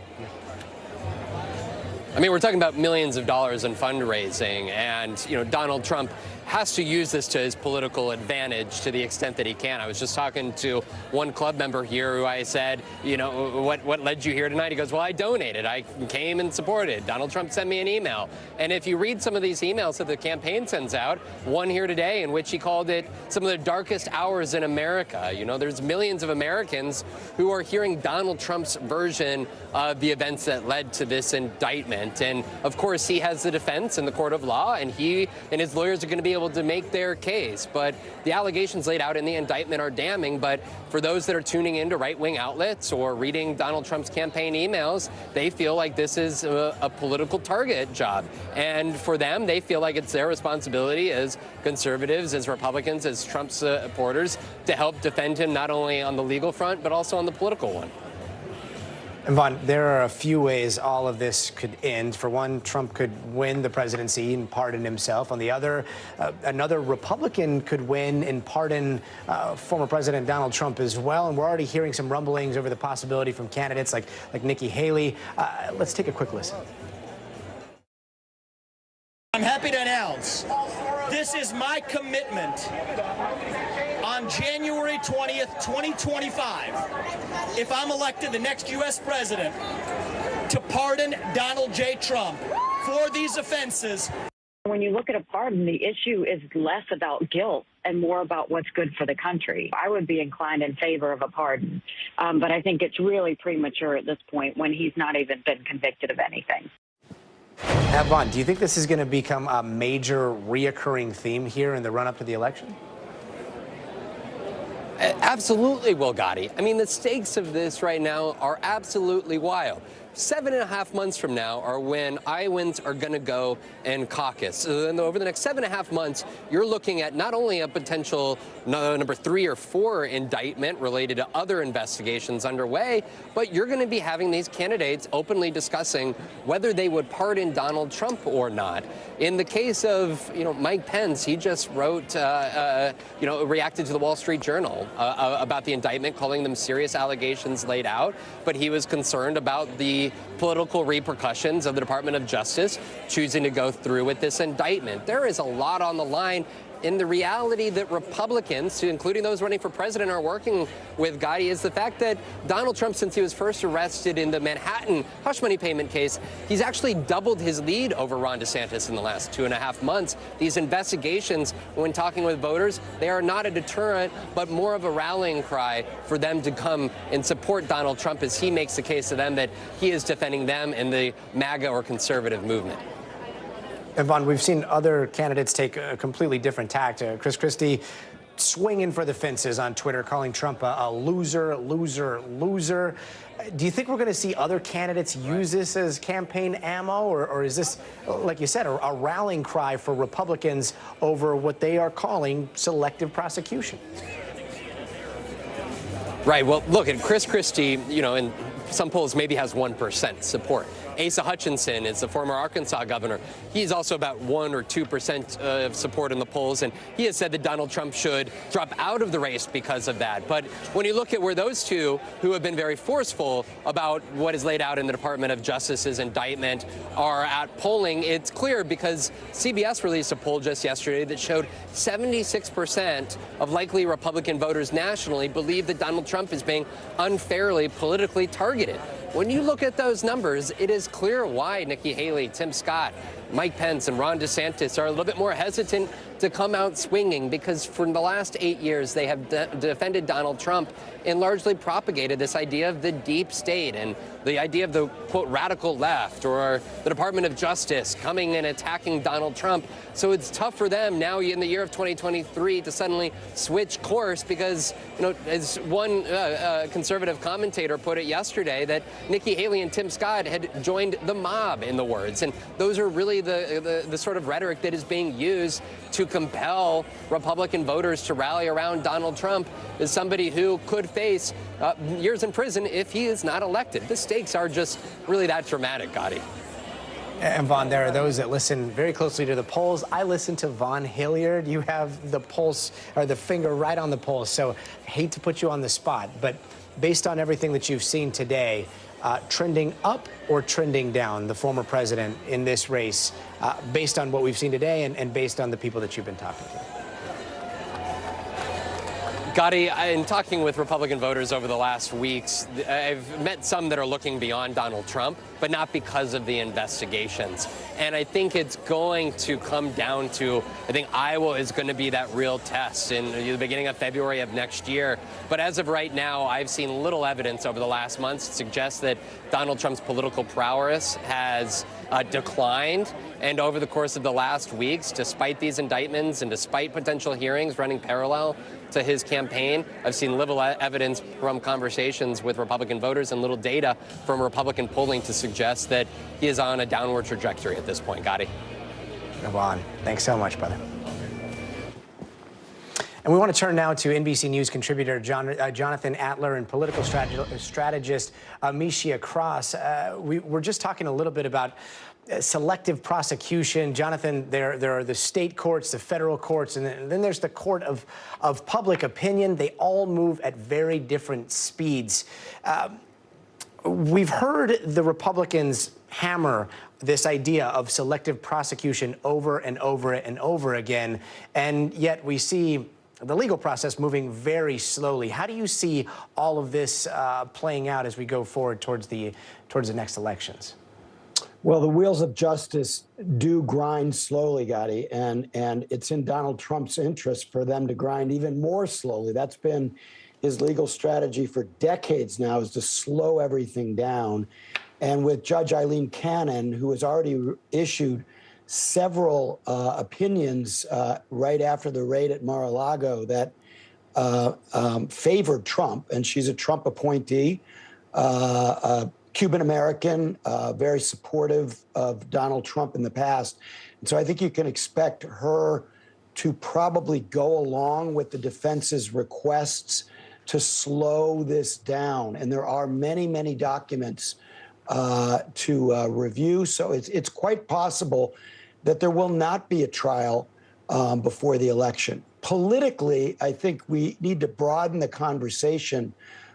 Speaker 8: I mean, we're talking about millions of dollars in fundraising, and, you know, Donald Trump has to use this to his political advantage to the extent that he can. I was just talking to one club member here who I said, you know, what led you here tonight? He goes, well, I donated. I came and supported. Donald Trump sent me an email. And if you read some of these emails that the campaign sends out, one here today in which he called it some of the darkest hours in America. You know, there's millions of Americans who are hearing Donald Trump's version of the events that led to this indictment. And of course, he has the defense in the court of law, and he and his lawyers are going to be able to make their case. But the allegations laid out in the indictment are damning. But for those that are tuning into right-wing outlets or reading Donald Trump's campaign emails, they feel like this is a political target job. And for them, they feel like it's their responsibility as conservatives, as Republicans, as Trump's supporters to help defend him not only on the legal front, but also on the political one.
Speaker 1: And Vaughn, there are a few ways all of this could end. For one, Trump could win the presidency and pardon himself. On the other, another Republican could win and pardon former President Donald Trump as well. And we're already hearing some rumblings over the possibility from candidates like Nikki Haley. Let's take a quick listen.
Speaker 9: I'm happy to announce this is my commitment on January 20th, 2025, if I'm elected the next U.S. president, to pardon Donald J. Trump for these offenses.
Speaker 21: When you look at a pardon, the issue is less about guilt and more about what's good for the country. I would be inclined in favor of a pardon, but I think it's really premature at this point when he's not even been convicted of anything.
Speaker 1: Now, Vaughn, do you think this is going to become a major reoccurring theme here in the run-up to the election?
Speaker 8: Absolutely, Will Gotti. I mean, the stakes of this right now are absolutely wild. 7.5 months from now are when Iowans are going to go and caucus. So then over the next 7.5 months, you're looking at not only a potential number 3 or 4 indictment related to other investigations underway, but you're going to be having these candidates openly discussing whether they would pardon Donald Trump or not. In the case of, Mike Pence, he just wrote, reacted to the Wall Street Journal about the indictment, calling them serious allegations laid out, but he was concerned about the political repercussions of the Department of Justice choosing to go through with this indictment. There is a lot on the line in the reality that Republicans, including those running for president, are working with, Gotti, is the fact that Donald Trump, since he was first arrested in the Manhattan hush money payment case, he's actually doubled his lead over Ron DeSantis in the last 2.5 months. These investigations, when talking with voters, they are not a deterrent, but more of a rallying cry for them to come and support Donald Trump as he makes the case to them that he is defending them in the MAGA or conservative movement.
Speaker 1: Yvonne, we've seen other candidates take a completely different tact. Chris Christie swinging for the fences on Twitter, calling Trump a loser, loser, loser. Do you think we're going to see other candidates use this as campaign ammo, or is this, like you said, a rallying cry for Republicans over what they are calling selective prosecution?
Speaker 8: Right. Well, look, at Chris Christie, in some polls maybe has 1% support. Asa Hutchinson is the former Arkansas governor. He's also about 1 or 2% of support in the polls, and he has said that Donald Trump should drop out of the race because of that. But when you look at where those two, who have been very forceful about what is laid out in the Department of Justice's indictment, are at polling, it's clear because CBS released a poll just yesterday that showed 76% of likely Republican voters nationally believe that Donald Trump is being unfairly politically targeted. When you look at those numbers, it is clear why Nikki Haley, Tim Scott, Mike Pence, and Ron DeSantis are a little bit more hesitant to come out swinging, because for the last 8 years, they have defended Donald Trump and largely propagated this idea of the deep state and the idea of the, quote, radical left or the Department of Justice coming and attacking Donald Trump. So it's tough for them now in the year of 2023 to suddenly switch course because, as one conservative commentator put it yesterday, that Nikki Haley and Tim Scott had joined the mob, in the words. And those are really the sort of rhetoric that is being used to compel Republican voters to rally around Donald Trump as somebody who could face years in prison if he is not elected. The stakes are just really that dramatic, Gotti.
Speaker 1: And Vaughn, there are those that listen very closely to the polls. I listen to Vaughn Hilliard. You have the pulse, or the finger right on the pulse, so I hate to put you on the spot, but based on everything that you've seen today, trending up or trending down, the former president in this race, based on what we've seen today and based on the people that you've been talking to?
Speaker 8: Gotti, in talking with Republican voters over the last weeks, I've met some that are looking beyond Donald Trump, but not because of the investigations. And I think it's going to come down to, I think Iowa is going to be that real test in the beginning of February of next year. But as of right now, I've seen little evidence over the last months to suggest that Donald Trump's political prowess has declined. And over the course of the last weeks, despite these indictments and despite potential hearings running parallel to his campaign, I've seen little evidence from conversations with Republican voters and little data from Republican polling to suggest that he is on a downward trajectory at this point. Gotti.
Speaker 1: Vaughn, thanks so much, brother. And we want to turn now to NBC News contributor Jonathan Adler and political strategist Amicia Cross. We're just talking a little bit about selective prosecution. Jonathan, there are the state courts, the federal courts, and then there's the court of public opinion. They all move at very different speeds. We've heard the Republicans hammer this idea of selective prosecution over and over and over again, and yet we see the legal process moving very slowly. How do you see all of this playing out as we go forward towards the next elections?
Speaker 3: Well, the wheels of justice do grind slowly, Gotti, and it's in Donald Trump's interest for them to grind even more slowly. That's been his legal strategy for decades now, is to slow everything down. And with Judge Eileen Cannon, who has already issued several opinions right after the raid at Mar-a-Lago that favored Trump, and she's a Trump appointee, Cuban-American, very supportive of Donald Trump in the past. And so I think you can expect her to probably go along with the defense's requests to slow this down. And there are many, many documents to review. So it's quite possible that there will not be a trial before the election. Politically, I think we need to broaden the conversation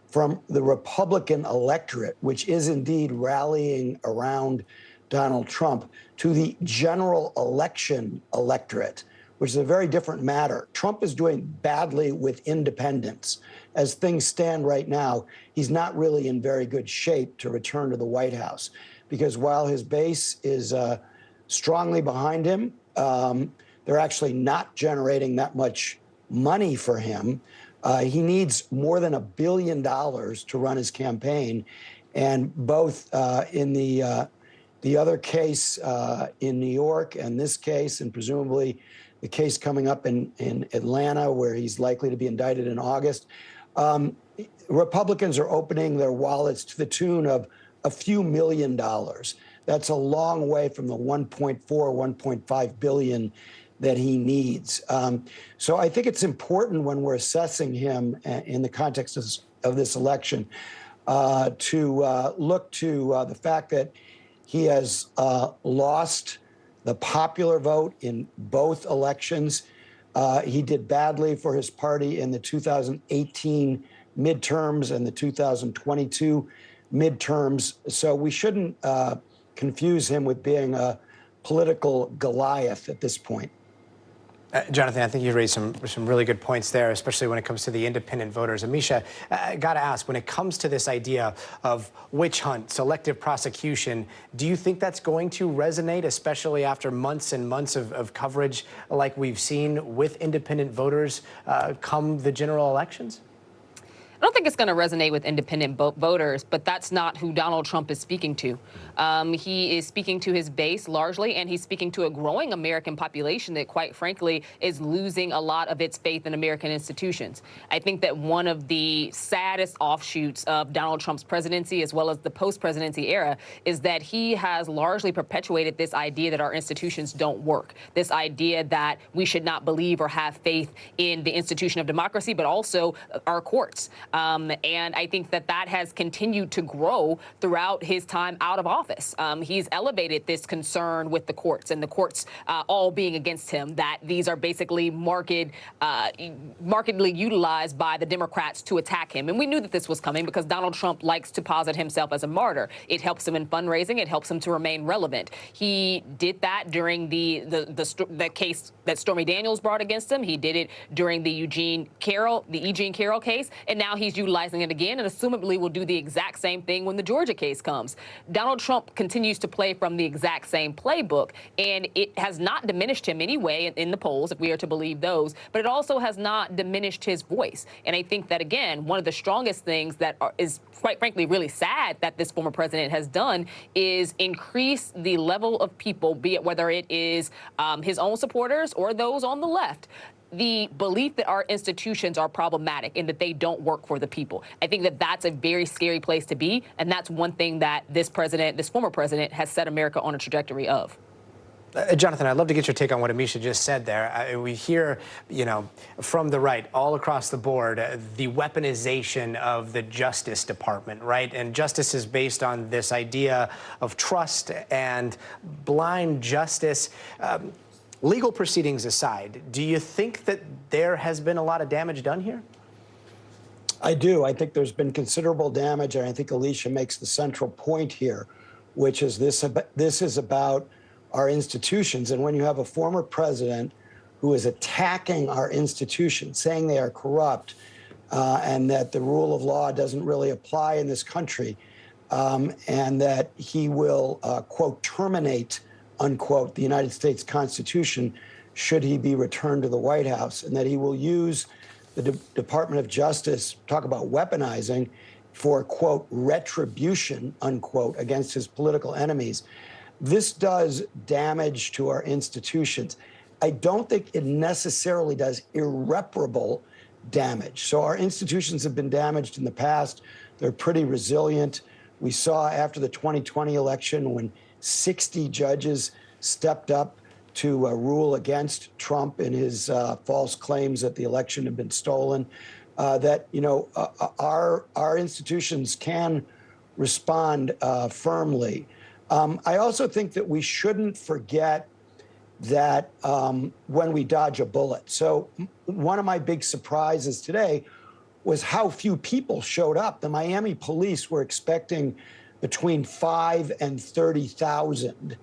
Speaker 3: from the Republican electorate, which is indeed rallying around Donald Trump, to the general election electorate, which is a very different matter. Trump is doing badly with independents. As things stand right now, he's not really in very good shape to return to the White House, because while his base is strongly behind him, they're actually not generating that much money for him. He needs more than $1 billion to run his campaign. And both in the other case in New York and this case, and presumably the case coming up in Atlanta, where he's likely to be indicted in August, Republicans are opening their wallets to the tune of a few $1 million. That's a long way from the 1.5 billion that he needs. So I think it's important when we're assessing him in the context of this election to look to the fact that he has lost the popular vote in both elections. He did badly for his party in the 2018 midterms and the 2022 midterms. So we shouldn't confuse him with being a political Goliath at this point.
Speaker 1: Jonathan, I think you raised some really good points there, especially when it comes to the independent voters. Amisha, I got to ask, when it comes to this idea of witch hunt, selective prosecution, do you think that's going to resonate, especially after months and months of coverage like we've seen with independent voters come the general elections?
Speaker 10: I don't think it's going to resonate with independent voters, but that's not who Donald Trump is speaking to. He is speaking to his base largely, and he's speaking to a growing American population that, quite frankly, is losing a lot of its faith in American institutions. I think that one of the saddest offshoots of Donald Trump's presidency, as well as the post-presidency era, is that he has largely perpetuated this idea that our institutions don't work, this idea that we should not believe or have faith in the institution of democracy, but also our courts. And I think that that has continued to grow throughout his time out of office. He's elevated this concern with the courts and the courts all being against him, that these are basically markedly utilized by the Democrats to attack him. And we knew that this was coming because Donald Trump likes to posit himself as a martyr. It helps him in fundraising. It helps him to remain relevant. He did that during the case that Stormy Daniels brought against him. He did it during the Eugene Carroll case. And now he's utilizing it again, and assumably will do the exact same thing when the Georgia case comes. Donald Trump continues to play from the exact same playbook, and it has not diminished him anyway in the polls, if we are to believe those, but it also has not diminished his voice. And I think that, again, one of the strongest things that is, quite frankly, really sad that this former president has done is increase the level of people, be it whether it is his own supporters or those on the left, the belief that our institutions are problematic and that they don't work for the people. I think that that's a very scary place to be, and that's one thing that this former president, has set America on a trajectory of.
Speaker 1: Jonathan, I'd love to get your take on what Amisha just said there. We hear, from the right, all across the board, the weaponization of the Justice Department, right? And justice is based on this idea of trust and blind justice. Legal proceedings aside, do you think that there has been a lot of damage done here?
Speaker 3: I do. I think there's been considerable damage, and I think Alicia makes the central point here, which is this is about our institutions. And when you have a former president who is attacking our institutions, saying they are corrupt, and that the rule of law doesn't really apply in this country, and that he will, quote, terminate, unquote, the United States Constitution should he be returned to the White House, and that he will use the Department of Justice, talk about weaponizing, for, quote, retribution, unquote, against his political enemies. This does damage to our institutions. I don't think it necessarily does irreparable damage. So our institutions have been damaged in the past. They're pretty resilient. We saw after the 2020 election when 60 judges stepped up to rule against Trump in his false claims that the election had been stolen, that our institutions can respond firmly. I also think that we shouldn't forget that when we dodge a bullet. So one of my big surprises today was how few people showed up. The Miami police were expecting between 5,000 and 30,000.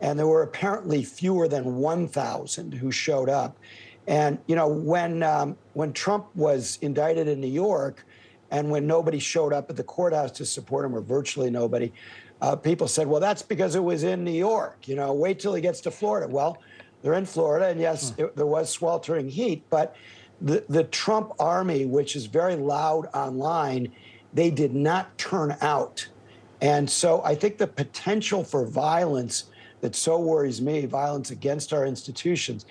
Speaker 3: and there were apparently fewer than 1,000 who showed up. And, you know, when Trump was indicted in New York and when nobody showed up at the courthouse to support him, or virtually nobody, people said, well, that's because it was in New York. You know, wait till he gets to Florida. Well, they're in Florida, and yes, there was sweltering heat, but the Trump army, which is very loud online, they did not turn out. And so I think the potential for violence that so worries me, violence against our institutions,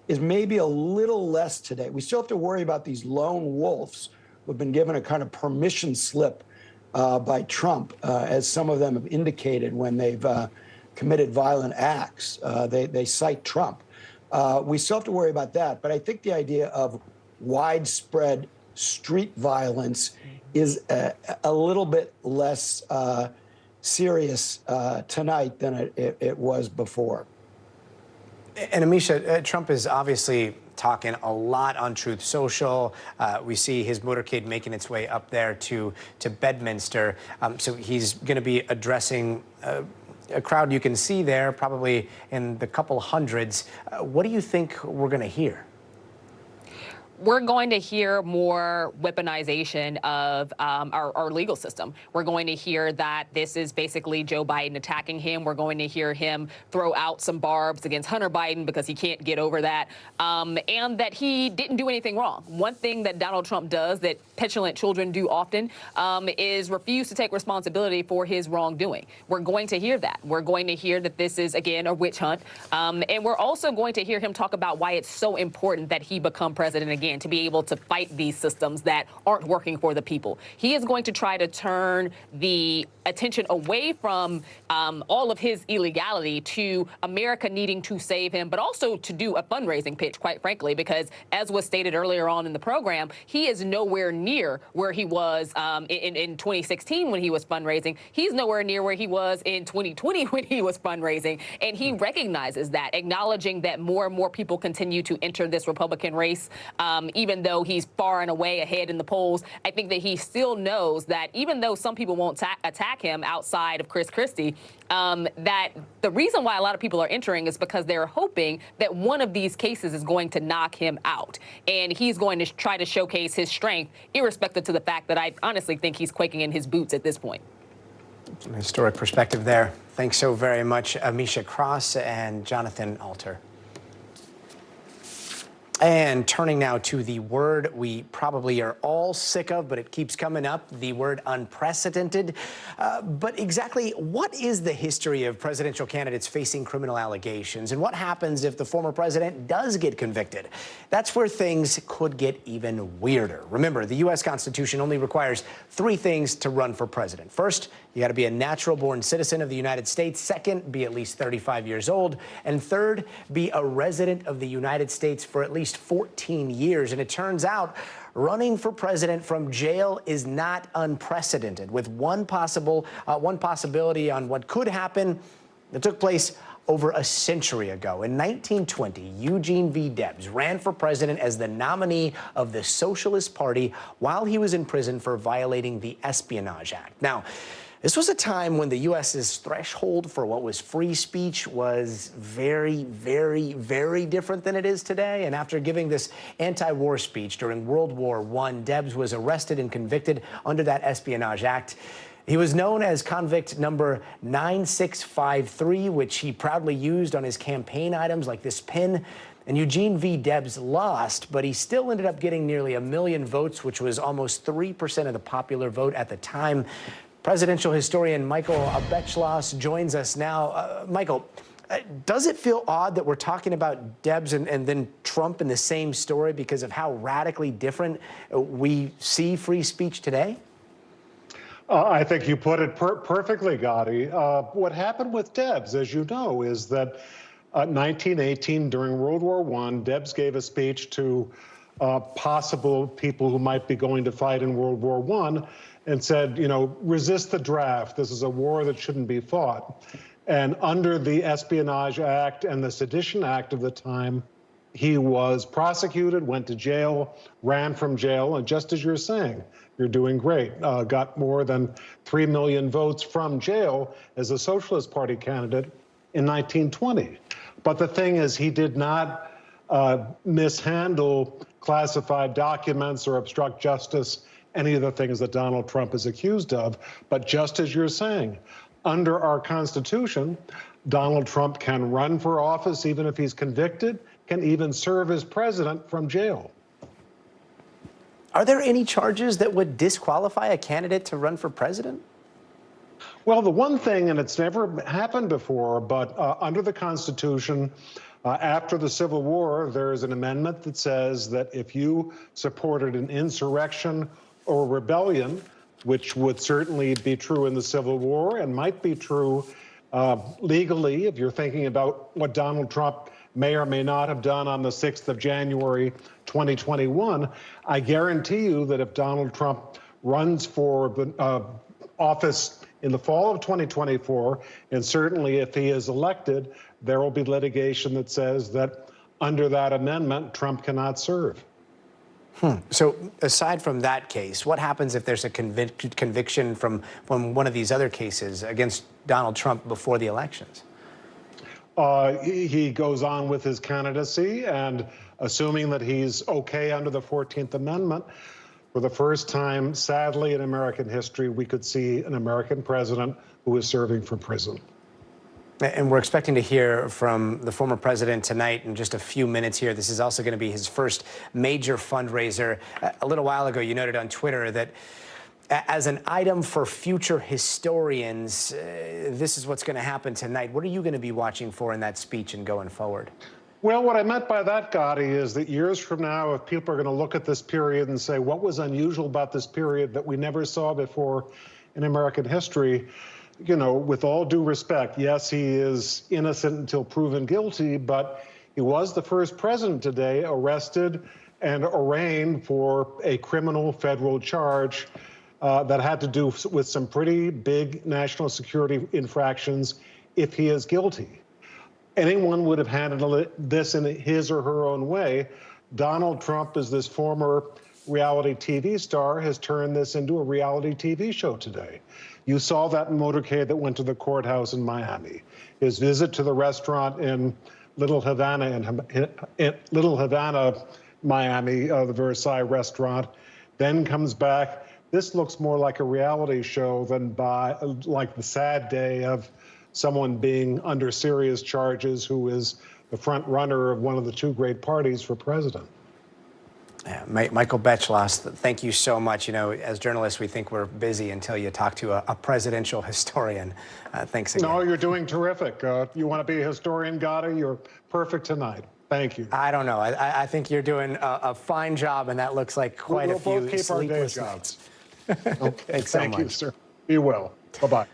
Speaker 3: is maybe a little less today. We still have to worry about these lone wolves who've been given a kind of permission slip by Trump, as some of them have indicated when they've committed violent acts. They cite Trump. We still have to worry about that. But I think the idea of widespread street violence is a little bit less serious tonight than it was before.
Speaker 1: And Amisha, Trump is obviously talking a lot on Truth Social. We see his motorcade making its way up there to Bedminster. So he's going to be addressing a crowd you can see there, probably in the couple hundreds. What do you think we're going to hear?
Speaker 10: We're going to hear more weaponization of our legal system. We're going to hear that this is basically Joe Biden attacking him. We're going to hear him throw out some barbs against Hunter Biden because he can't get over that, and that he didn't do anything wrong. One thing that Donald Trump does that petulant children do often is refuse to take responsibility for his wrongdoing. We're going to hear that. We're going to hear that this is, again, a witch hunt. And we're also going to hear him talk about why it's so important that he become president again, to be able to fight these systems that aren't working for the people. He is going to try to turn the attention away from all of his illegality to America needing to save him, but also to do a fundraising pitch, quite frankly, because as was stated earlier on in the program, he is nowhere near where he was in 2016 when he was fundraising. He's nowhere near where he was in 2020 when he was fundraising. And he recognizes that, acknowledging that more and more people continue to enter this Republican race. Even though he's far and away ahead in the polls, I think that he still knows that even though some people won't attack him outside of Chris Christie, that the reason why a lot of people are entering is because they're hoping that one of these cases is going to knock him out. And he's going to try to showcase his strength, irrespective to the fact that I honestly think he's quaking in his boots at this point.
Speaker 1: An historic perspective there. Thanks so very much, Amisha Cross and Jonathan Alter. And turning now to the word we probably are all sick of, but it keeps coming up, the word unprecedented. But exactly what is the history of presidential candidates facing criminal allegations? And what happens if the former president does get convicted? That's where things could get even weirder. Remember, the U.S. Constitution only requires 3 things to run for president. First, you got to be a natural-born citizen of the United States. Second, be at least 35 years old. And third, be a resident of the United States for at least 14 years. And it turns out running for president from jail is not unprecedented, with one possibility on what could happen that took place over a century ago. In 1920, Eugene V. Debs ran for president as the nominee of the Socialist Party while he was in prison for violating the Espionage Act. Now, this was a time when the U.S.'s threshold for what was free speech was very, very, very different than it is today. And after giving this anti-war speech during World War I, Debs was arrested and convicted under that Espionage Act. He was known as convict number 9653, which he proudly used on his campaign items like this pin. And Eugene V. Debs lost, but he still ended up getting nearly 1 million votes, which was almost 3% of the popular vote at the time. Presidential historian Michael Abetschloss joins us now. Michael, does it feel odd that we're talking about Debs and then Trump in the same story because of how radically different we see free speech today?
Speaker 15: I think you put it perfectly, Gotti. What happened with Debs, as you know, is that 1918, during World War I, Debs gave a speech to possible people who might be going to fight in World War I, and said, you know, resist the draft. This is a war that shouldn't be fought. And under the Espionage Act and the Sedition Act of the time, he was prosecuted, went to jail, ran from jail, and just as you're saying, you're doing great. Got more than 3 million votes from jail as a Socialist Party candidate. in 1920. But the thing is, he did not mishandle classified documents or obstruct justice, any of the things that Donald Trump is accused of. But just as you're saying, under our Constitution, Donald Trump can run for office even if he's convicted, can even serve as president from jail.
Speaker 1: Are there any charges that would disqualify a candidate to run for president?
Speaker 15: Well, the one thing, and it's never happened before, but under the Constitution, after the Civil War, there is an amendment that says that if you supported an insurrection or rebellion, which would certainly be true in the Civil War and might be true legally, if you're thinking about what Donald Trump may or may not have done on the 6th of January, 2021, I guarantee you that if Donald Trump runs for the office in the fall of 2024, and certainly if he is elected, there will be litigation that says that under that amendment, Trump cannot serve.
Speaker 1: So aside from that case, what happens if there's a conviction from one of these other cases against Donald Trump before the elections?
Speaker 15: He goes on with his candidacy, and assuming that he's okay under the 14th Amendment, for the first time, sadly, in American history, we could see an American president who is serving from prison.
Speaker 1: And we're expecting to hear from the former president tonight in just a few minutes here. This is also going to be his first major fundraiser. A little while ago, you noted on Twitter that as an item for future historians, this is what's going to happen tonight. What are you going to be watching for in that speech and going forward?
Speaker 15: Well, what I meant by that, Gotti, is that years from now, if people are going to look at this period and say, what was unusual about this period that we never saw before in American history, you know, with all due respect, yes, he is innocent until proven guilty, but he was the first president today arrested and arraigned for a criminal federal charge that had to do with some pretty big national security infractions if he is guilty. Anyone would have handled this in his or her own way. Donald Trump, as this former reality TV star, has turned this into a reality TV show today. You saw that motorcade that went to the courthouse in Miami. His visit to the restaurant in Little Havana, Miami, the Versailles restaurant, then comes back. This looks more like a reality show than like the sad day of someone being under serious charges who is the front runner of one of the two great parties for president.
Speaker 1: Yeah, Michael Beschloss, thank you so much. You know, as journalists, we think we're busy until you talk to a presidential historian. Thanks again.
Speaker 15: No, you're doing terrific. You want to be a historian, Gotti? You're perfect tonight. Thank you.
Speaker 1: I don't know. I think you're doing a fine job, and that looks like quite a few
Speaker 15: we'll both keep our day
Speaker 1: sleepless
Speaker 15: jobs.
Speaker 1: nights. Thanks so much.
Speaker 15: Thank you, sir. Be well. Bye-bye.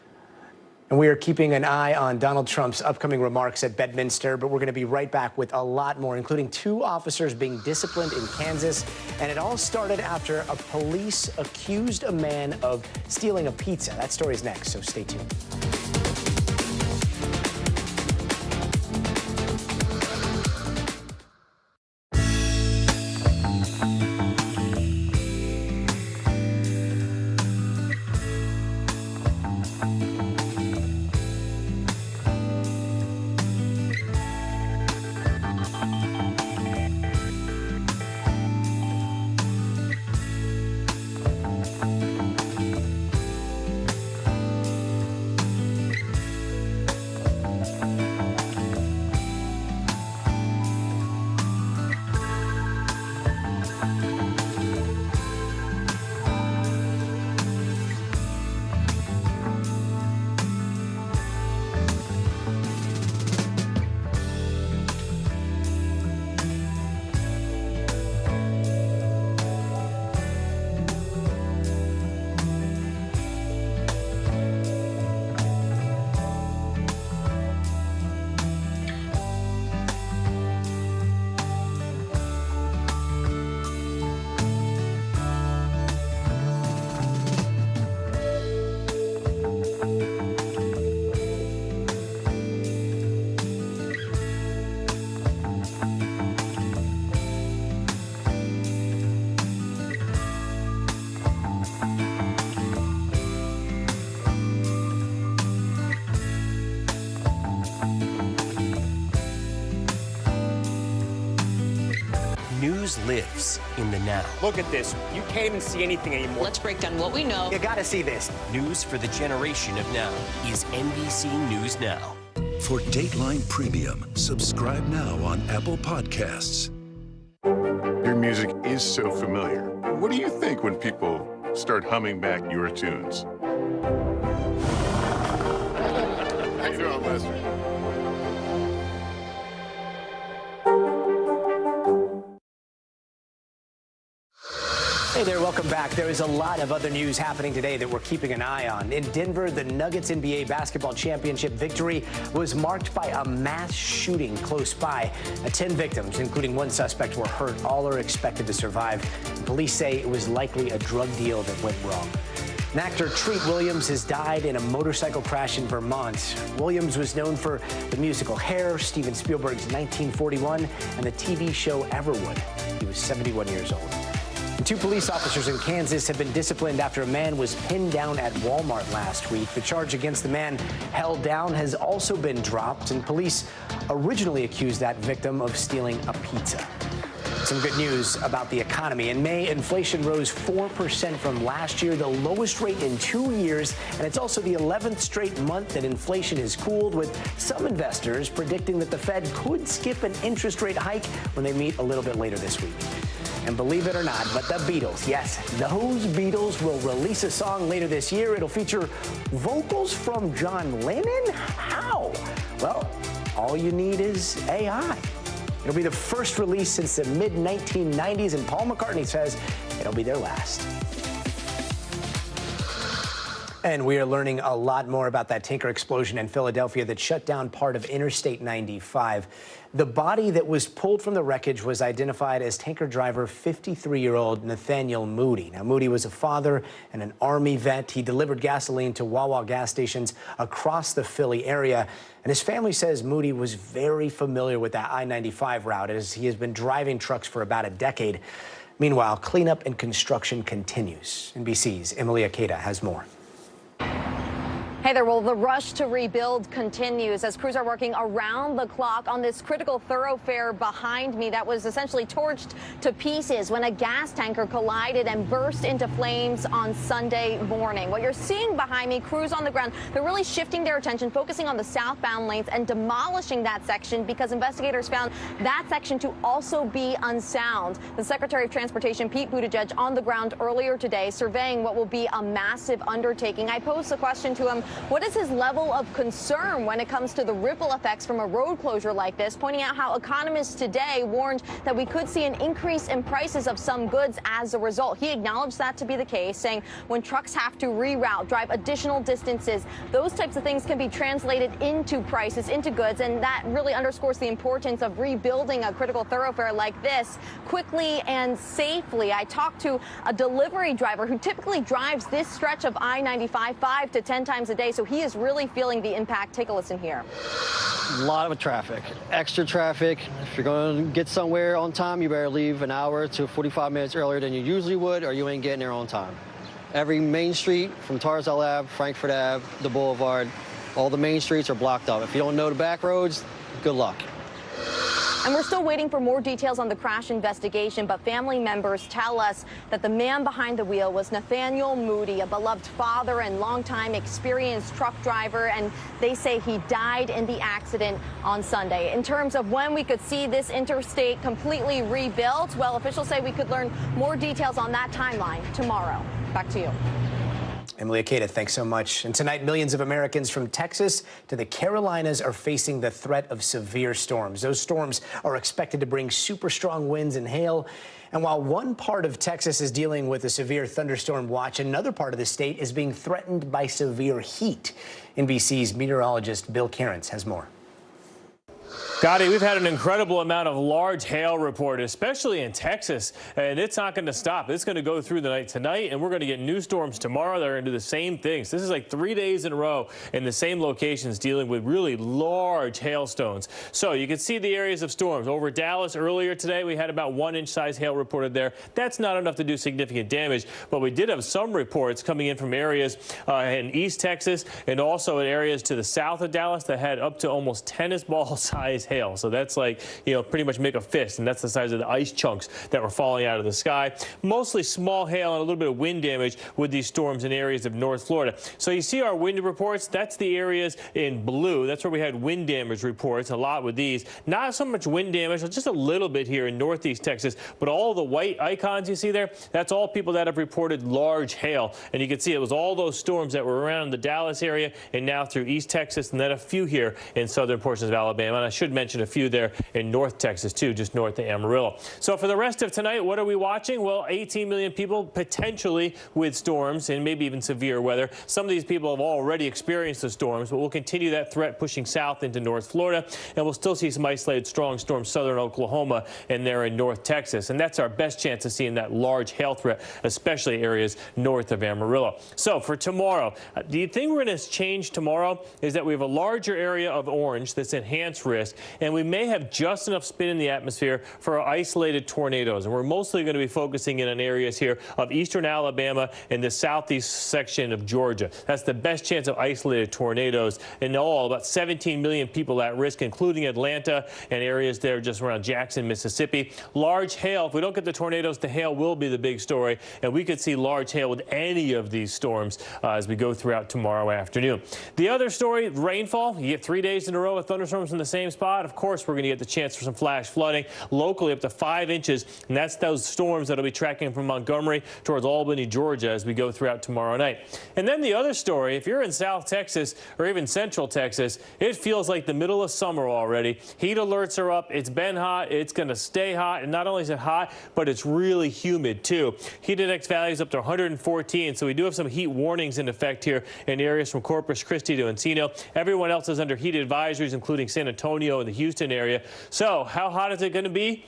Speaker 1: And we are keeping an eye on Donald Trump's upcoming remarks at Bedminster, but we're going to be right back with a lot more, including 2 officers being disciplined in Kansas. And it all started after a police accused a man of stealing a pizza. That story's next, so stay tuned.
Speaker 4: news lives in the now.
Speaker 11: Look at this. You can't even see anything anymore.
Speaker 2: Let's break down what we know.
Speaker 1: You gotta see this.
Speaker 4: News for the generation of now is NBC News Now.
Speaker 16: For Dateline Premium, subscribe now on Apple Podcasts.
Speaker 17: Your music is so familiar. What do you think when people start humming back your tunes? How you doing, Lester?
Speaker 1: Hey there, welcome back. There is a lot of other news happening today that we're keeping an eye on. In Denver, the Nuggets NBA basketball championship victory was marked by a mass shooting close by. 10 victims, including one suspect, were hurt. All are expected to survive. Police say it was likely a drug deal that went wrong. And actor Treat Williams has died in a motorcycle crash in Vermont. Williams was known for the musical Hair, Steven Spielberg's 1941, and the TV show Everwood. He was 71 years old. And 2 police officers in Kansas have been disciplined after a man was pinned down at Walmart last week. The charge against the man held down has also been dropped, and police originally accused that victim of stealing a pizza. Some good news about the economy. In May, inflation rose 4% from last year, the lowest rate in 2 years, and it's also the 11th straight month that inflation has cooled, with some investors predicting that the Fed could skip an interest rate hike when they meet a little bit later this week. And believe it or not, but the Beatles, yes, those Beatles will release a song later this year. It'll feature vocals from John Lennon? How? Well, all you need is AI. It'll be the first release since the mid-1990s, and Paul McCartney says it'll be their last. And we are learning a lot more about that tanker explosion in Philadelphia that shut down part of Interstate 95. The body that was pulled from the wreckage was identified as tanker driver 53-year-old Nathaniel Moody. Now, Moody was a father and an Army vet. He delivered gasoline to Wawa gas stations across the Philly area. And his family says Moody was very familiar with that I-95 route, as he has been driving trucks for about a decade. Meanwhile, cleanup and construction continues. NBC's Emily Akeda has more.
Speaker 24: Hey there, well, the rush to rebuild continues as crews are working around the clock on this critical thoroughfare behind me that was essentially torched to pieces when a gas tanker collided and burst into flames on Sunday morning. What you're seeing behind me, crews on the ground, they're really shifting their attention, focusing on the southbound lanes and demolishing that section because investigators found that section to also be unsound. The Secretary of Transportation, Pete Buttigieg, on the ground earlier today surveying what will be a massive undertaking. I posed the question to him, what is his level of concern when it comes to the ripple effects from a road closure like this, pointing out how economists today warned that we could see an increase in prices of some goods as a result. He acknowledged that to be the case, saying when trucks have to reroute, drive additional distances, those types of things can be translated into prices, into goods, and that really underscores the importance of rebuilding a critical thoroughfare like this quickly and safely. I talked to a delivery driver who typically drives this stretch of I-95 5 to 10 times a day, so he is really feeling the impact. Take a listen here.
Speaker 25: A lot of traffic, extra traffic. If you're going to get somewhere on time, you better leave an hour to 45 minutes earlier than you usually would, or you ain't getting there on time. Every main street from Tarzell Ave, Frankfurt Ave, the Boulevard, all the main streets are blocked up. If you don't know the back roads, good luck.
Speaker 24: And we're still waiting for more details on the crash investigation, but family members tell us that the man behind the wheel was Nathaniel Moody, a beloved father and longtime experienced truck driver, and they say he died in the accident on Sunday. In terms of when we could see this interstate completely rebuilt, well, officials say we could learn more details on that timeline tomorrow. Back to you.
Speaker 1: Emily Akeda, thanks so much. And tonight, millions of Americans from Texas to the Carolinas are facing the threat of severe storms. Those storms are expected to bring super strong winds and hail. And while one part of Texas is dealing with a severe thunderstorm watch, another part of the state is being threatened by severe heat. NBC's meteorologist Bill Cairns has more.
Speaker 26: Gotti, we've had an incredible amount of large hail reported, especially in Texas, and it's not going to stop. It's going to go through the night tonight, and we're going to get new storms tomorrow that are going to do the same things. This is like 3 days in a row in the same locations dealing with really large hailstones. So you can see the areas of storms. Over Dallas earlier today, we had about 1-inch size hail reported there. That's not enough to do significant damage, but we did have some reports coming in from areas in East Texas and also in areas to the south of Dallas that had up to almost tennis ball size hail. So that's like, you know, pretty much make a fist, and that's the size of the ice chunks that were falling out of the sky. Mostly small hail and a little bit of wind damage with these storms in areas of North Florida. So you see our wind reports, that's the areas in blue. That's where we had wind damage reports, a lot with these. Not so much wind damage, just a little bit here in Northeast Texas, but all the white icons you see there, that's all people that have reported large hail. And you can see it was all those storms that were around the Dallas area and now through East Texas, and then a few here in southern portions of Alabama. And I should mention a few there in North Texas, too, just north of Amarillo. So for the rest of tonight, what are we watching? Well, 18 million people potentially with storms and maybe even severe weather. Some of these people have already experienced the storms, but we'll continue that threat pushing south into North Florida, and we'll still see some isolated strong storms southern Oklahoma and there in North Texas. And that's our best chance of seeing that large hail threat, especially areas north of Amarillo. So for tomorrow, the thing we're going to change tomorrow is that we have a larger area of orange that's enhanced risk, and we may have just enough spin in the atmosphere for isolated tornadoes. And we're mostly going to be focusing in on areas here of eastern Alabama and the southeast section of Georgia. That's the best chance of isolated tornadoes. In all, about 17 million people at risk, including Atlanta and areas there just around Jackson, Mississippi. Large hail, if we don't get the tornadoes, the hail will be the big story, and we could see large hail with any of these storms as we go throughout tomorrow afternoon. The other story, rainfall. You get 3 days in a row of thunderstorms in the same spot. Of course, we're going to get the chance for some flash flooding locally up to 5 inches, and that's those storms that'll be tracking from Montgomery towards Albany, Georgia as we go throughout tomorrow night. And then the other story, if you're in South Texas or even Central Texas, it feels like the middle of summer already. Heat alerts are up. It's been hot. It's going to stay hot. And not only is it hot, but it's really humid, too. Heat index values up to 114. So we do have some heat warnings in effect here in areas from Corpus Christi to Encino. Everyone else is under heat advisories, including San Antonio and the Houston area. So how hot is it going to be?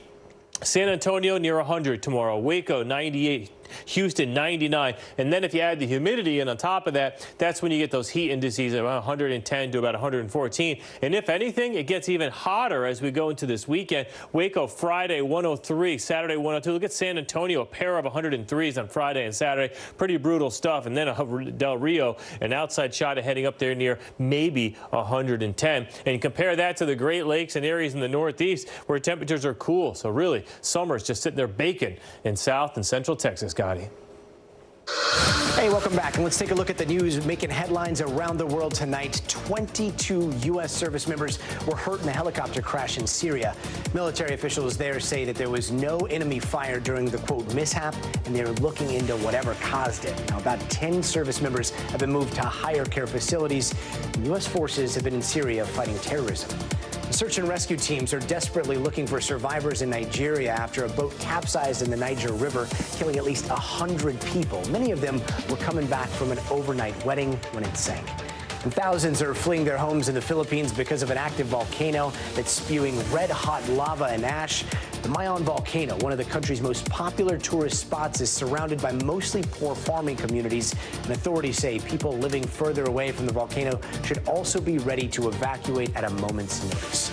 Speaker 26: San Antonio near 100 tomorrow. Waco 98. Houston 99. And then if you add the humidity in on top of that, that's when you get those heat indices of 110 to about 114. And if anything, it gets even hotter as we go into this weekend. Waco Friday 103, Saturday 102. Look at San Antonio, a pair of 103s on Friday and Saturday. Pretty brutal stuff. And then Del Rio, an outside shot of heading up there near maybe 110. And compare that to the Great Lakes and areas in the Northeast where temperatures are cool. So really, summer's just sitting there baking in South and Central Texas.
Speaker 1: Hey, welcome back. And let's take a look at the news making headlines around the world tonight. 22 U.S. service members were hurt in a helicopter crash in Syria. Military officials there say that there was no enemy fire during the, quote, mishap, and they're looking into whatever caused it. Now, about 10 service members have been moved to higher care facilities. U.S. forces have been in Syria fighting terrorism. Search and rescue teams are desperately looking for survivors in Nigeria after a boat capsized in the Niger River, killing at least 100 people. Many of them were coming back from an overnight wedding when it sank. And thousands are fleeing their homes in the Philippines because of an active volcano that's spewing red-hot lava and ash. The Mayon volcano, one of the country's most popular tourist spots, is surrounded by mostly poor farming communities, and authorities say people living further away from the volcano should also be ready to evacuate at a moment's notice.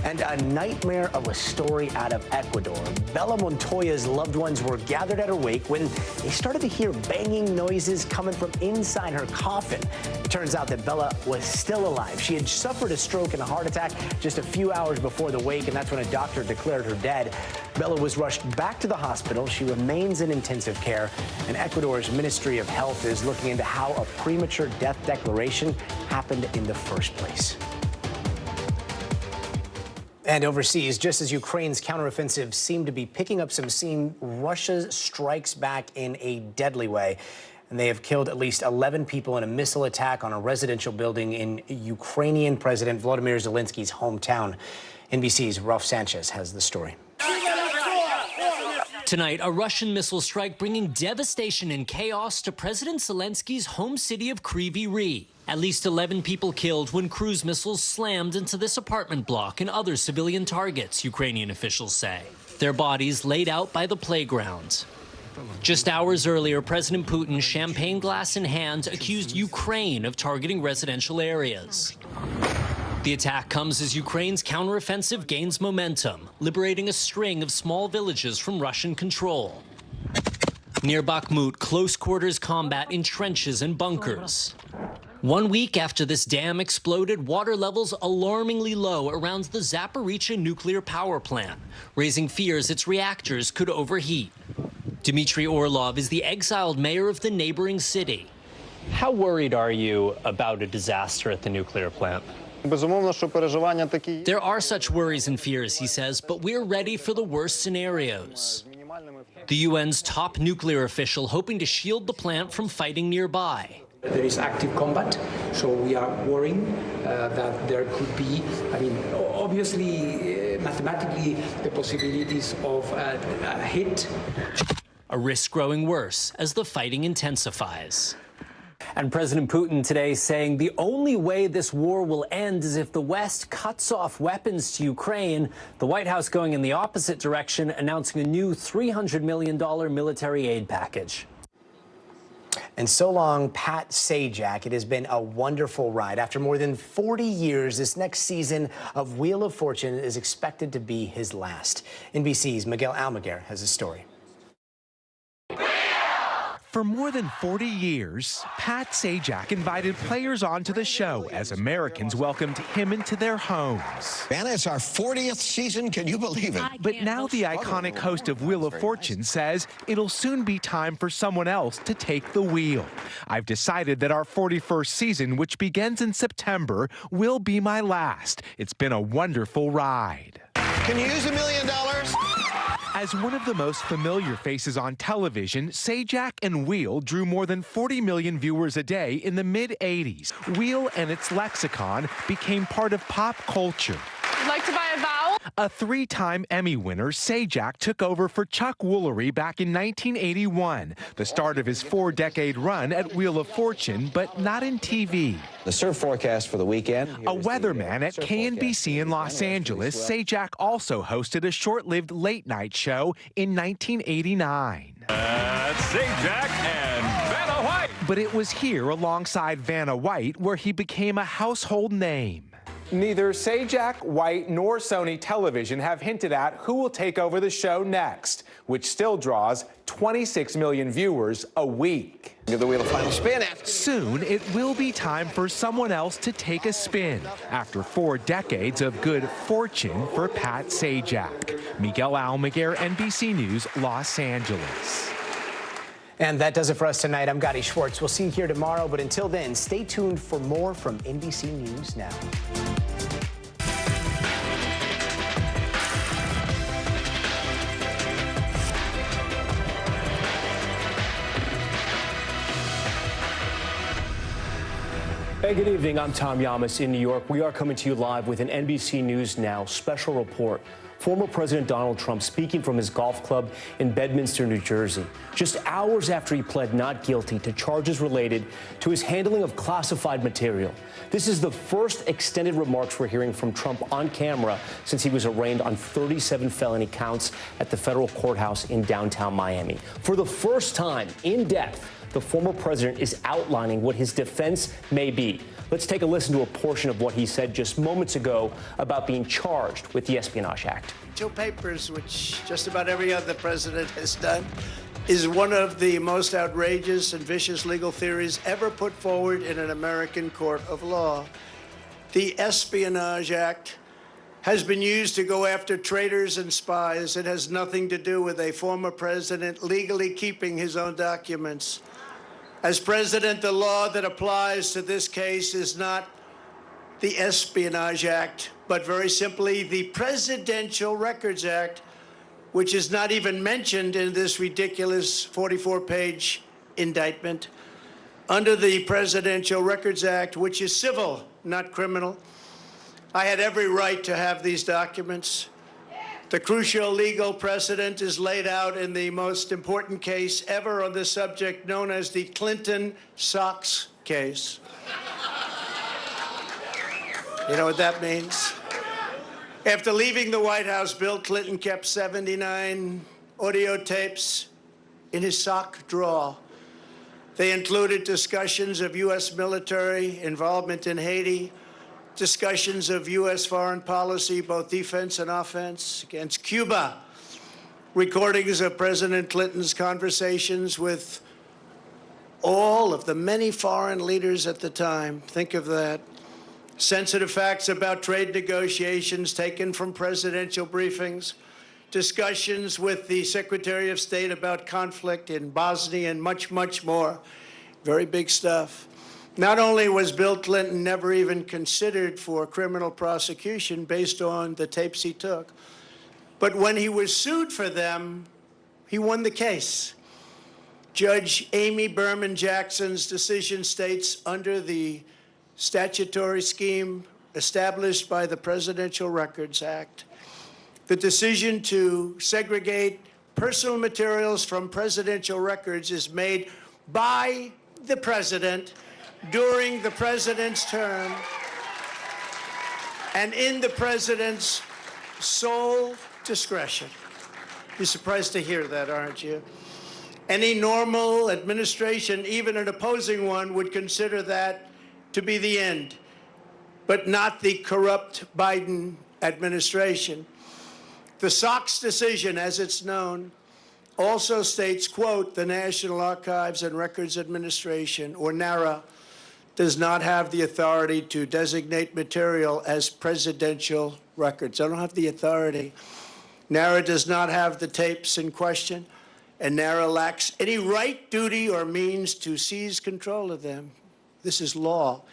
Speaker 1: And a nightmare of a story out of Ecuador. Bella Montoya's loved ones were gathered at her wake when they started to hear banging noises coming from inside her coffin. It turns out that Bella was still alive. She had suffered a stroke and a heart attack just a few hours before the wake, and that's when a doctor declared her dead. Bella was rushed back to the hospital. She remains in intensive care, and Ecuador's Ministry of Health is looking into how a premature death declaration happened in the first place. And overseas, just as Ukraine's counteroffensive seemed to be picking up some steam, Russia strikes back in a deadly way. And they have killed at least 11 people in a missile attack on a residential building in Ukrainian President Volodymyr Zelensky's hometown. NBC's Ralph Sanchez has the story.
Speaker 12: Tonight, a Russian missile strike bringing devastation and chaos to President Zelensky's home city of Kryvyi Rih. At least 11 people killed when cruise missiles slammed into this apartment block and other civilian targets, Ukrainian officials say. Their bodies laid out by the playground. Just hours earlier, President Putin, champagne glass in hand, accused Ukraine of targeting residential areas. The attack comes as Ukraine's counteroffensive gains momentum, liberating a string of small villages from Russian control. Near Bakhmut, close quarters combat in trenches and bunkers. 1 week after this dam exploded, water levels alarmingly low around the Zaporizhzhia nuclear power plant, raising fears its reactors could overheat. Dmitry Orlov is the exiled mayor of the neighboring city.
Speaker 6: How worried are you about a disaster at the nuclear plant?
Speaker 12: There are such worries and fears, he says, but we're ready for the worst scenarios. The UN's top nuclear official hoping to shield the plant from fighting nearby.
Speaker 23: There is active combat, so we are worrying that there could be, obviously, mathematically, the possibilities of a hit.
Speaker 12: A risk growing worse as the fighting intensifies.
Speaker 11: And President Putin today saying the only way this war will end is if the West cuts off weapons to Ukraine. The White House going in the opposite direction, announcing a new $300 million military aid package.
Speaker 1: And so long, Pat Sajak. It has been a wonderful ride. After more than 40 years, this next season of Wheel of Fortune is expected to be his last. NBC's Miguel Almaguer has a story.
Speaker 13: For more than 40 years, Pat Sajak invited players onto the show as Americans welcomed him into their homes.
Speaker 14: Anna, it's our 40th season. Can you believe it?
Speaker 13: But now the iconic host of Wheel of Fortune says it'll soon be time for someone else to take the wheel. I've decided that our 41st season, which begins in September, will be my last. It's been a wonderful ride.
Speaker 14: Can you use $1 million?
Speaker 13: As one of the most familiar faces on television, Sajak and Wheel drew more than 40 million viewers a day in the mid-'80s. Wheel and its lexicon became part of pop culture.
Speaker 18: Would like to buy a vowel?
Speaker 13: A 3-time Emmy winner, Sajak took over for Chuck Woolery back in 1981, the start of his 4-decade run at Wheel of Fortune, but not in TV.
Speaker 14: The surf forecast for the weekend.
Speaker 13: A weatherman at KNBC in Los Angeles, Sajak also hosted a short-lived late-night show in 1989.
Speaker 19: Sajak and Vanna White.
Speaker 13: But it was here, alongside Vanna White, where he became a household name. Neither Sajak, White, nor Sony Television have hinted at who will take over the show next, which still draws 26 million viewers a week.
Speaker 14: Give the wheel a final spin.
Speaker 13: Soon, it will be time for someone else to take a spin after 4 decades of good fortune for Pat Sajak. Miguel Almaguer, NBC News, Los Angeles.
Speaker 1: And that does it for us tonight. I'm Gotti Schwartz. We'll see you here tomorrow, but until then, stay tuned for more from NBC News Now.
Speaker 11: Hey, good evening. I'm Tom Yamas in New York. We are coming to you live with an NBC News Now special report. Former President Donald Trump speaking from his golf club in Bedminster, New Jersey, just hours after he pled not guilty to charges related to his handling of classified material. This is the first extended remarks we're hearing from Trump on camera since he was arraigned on 37 felony counts at the federal courthouse in downtown Miami. For the first time, in depth, the former president is outlining what his defense may be. Let's take a listen to a portion of what he said just moments ago about being charged with the Espionage Act.
Speaker 22: 2 papers, which just about every other president has done, is one of the most outrageous and vicious legal theories ever put forward in an American court of law. The Espionage Act has been used to go after traitors and spies. It has nothing to do with a former president legally keeping his own documents. As president, the law that applies to this case is not the Espionage Act, but very simply the Presidential Records Act, which is not even mentioned in this ridiculous 44-page indictment. Under the Presidential Records Act, which is civil, not criminal, I had every right to have these documents. The crucial legal precedent is laid out in the most important case ever on this subject, known as the Clinton Socks case. You know what that means? After leaving the White House, Bill Clinton kept 79 audio tapes in his sock drawer. They included discussions of U.S. military involvement in Haiti, discussions of U.S. foreign policy, both defense and offense, against Cuba, recordings of President Clinton's conversations with all of the many foreign leaders at the time. Think of that. Sensitive facts about trade negotiations taken from presidential briefings, discussions with the Secretary of State about conflict in Bosnia, and much, much more. Very big stuff. Not only was Bill Clinton never even considered for criminal prosecution based on the tapes he took, but when he was sued for them, he won the case. Judge Amy Berman Jackson's decision states, under the statutory scheme established by the Presidential Records Act, the decision to segregate personal materials from presidential records is made by the president during the president's term and in the president's sole discretion. You're surprised to hear that, aren't you? Any normal administration, even an opposing one, would consider that to be the end, but not the corrupt Biden administration. The SOX decision, as it's known, also states, quote, the National Archives and Records Administration, or NARA, does not have the authority to designate material as presidential records. They don't have the authority. NARA does not have the tapes in question, and NARA lacks any right, duty, or means to seize control of them. This is law.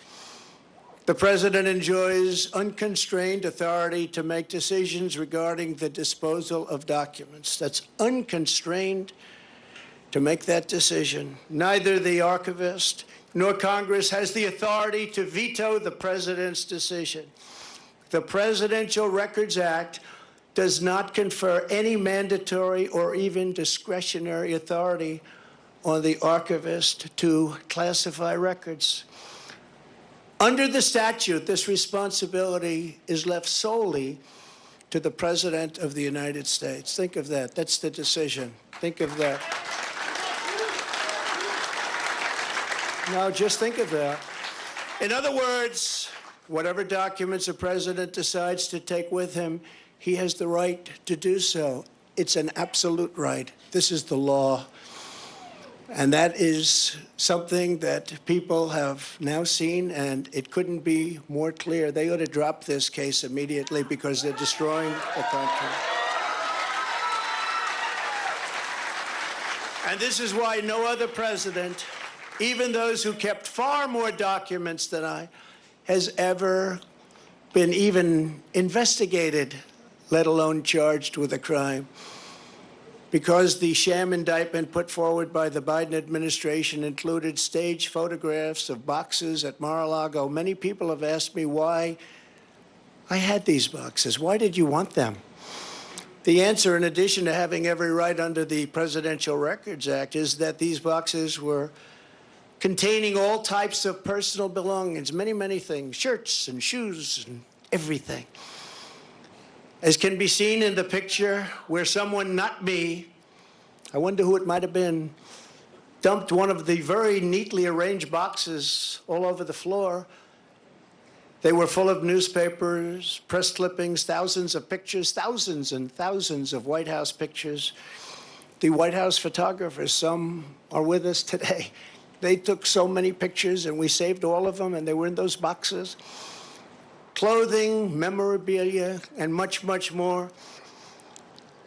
Speaker 22: The president enjoys unconstrained authority to make decisions regarding the disposal of documents. That's unconstrained to make that decision. Neither the archivist nor Congress has the authority to veto the president's decision. The Presidential Records Act does not confer any mandatory or even discretionary authority on the archivist to classify records. Under the statute, this responsibility is left solely to the President of the United States. Think of that. That's the decision. Think of that. Now, just think of that. In other words, whatever documents a president decides to take with him, he has the right to do so. It's an absolute right. This is the law. And that is something that people have now seen, and it couldn't be more clear. They ought to drop this case immediately because they're destroying the country. And this is why no other president, even those who kept far more documents than I, has ever been even investigated, let alone charged with a crime. Because the sham indictment put forward by the Biden administration included staged photographs of boxes at Mar-a-Lago, many people have asked me why I had these boxes. Why did you want them? The answer, in addition to having every right under the Presidential Records Act, is that these boxes were containing all types of personal belongings, many, many things, shirts and shoes and everything. As can be seen in the picture where someone, not me, I wonder who it might have been, dumped one of the very neatly arranged boxes all over the floor. They were full of newspapers, press clippings, thousands of pictures, thousands and thousands of White House pictures. The White House photographers, some are with us today. They took so many pictures, and we saved all of them, and they were in those boxes. Clothing, memorabilia, and much, much more.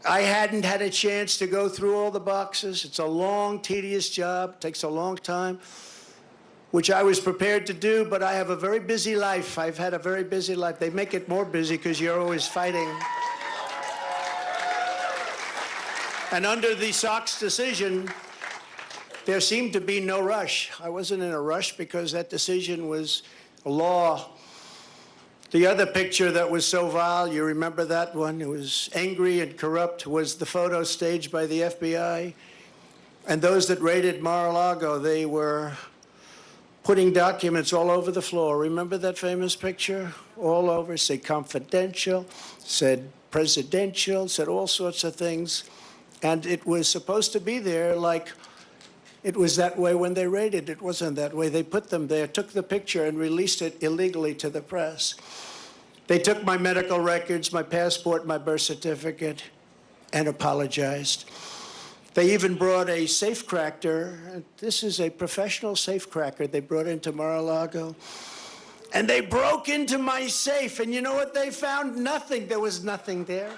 Speaker 22: I hadn't had a chance to go through all the boxes. It's a long, tedious job. It takes a long time, which I was prepared to do, but I have a very busy life. I've had a very busy life. They make it more busy because you're always fighting. And under the SOX decision, there seemed to be no rush. I wasn't in a rush because that decision was a law. The other picture that was so vile, you remember that one? It was angry and corrupt, was the photo staged by the FBI. And those that raided Mar-a-Lago, they were putting documents all over the floor. Remember that famous picture? All over, said confidential, said presidential, said all sorts of things. And it was supposed to be there like it was that way when they raided. It wasn't that way. They put them there, took the picture, and released it illegally to the press. They took my medical records, my passport, my birth certificate, and apologized. They even brought a safecracker. This is a professional safecracker they brought into Mar-a-Lago. And they broke into my safe, and you know what they found? Nothing. There was nothing there.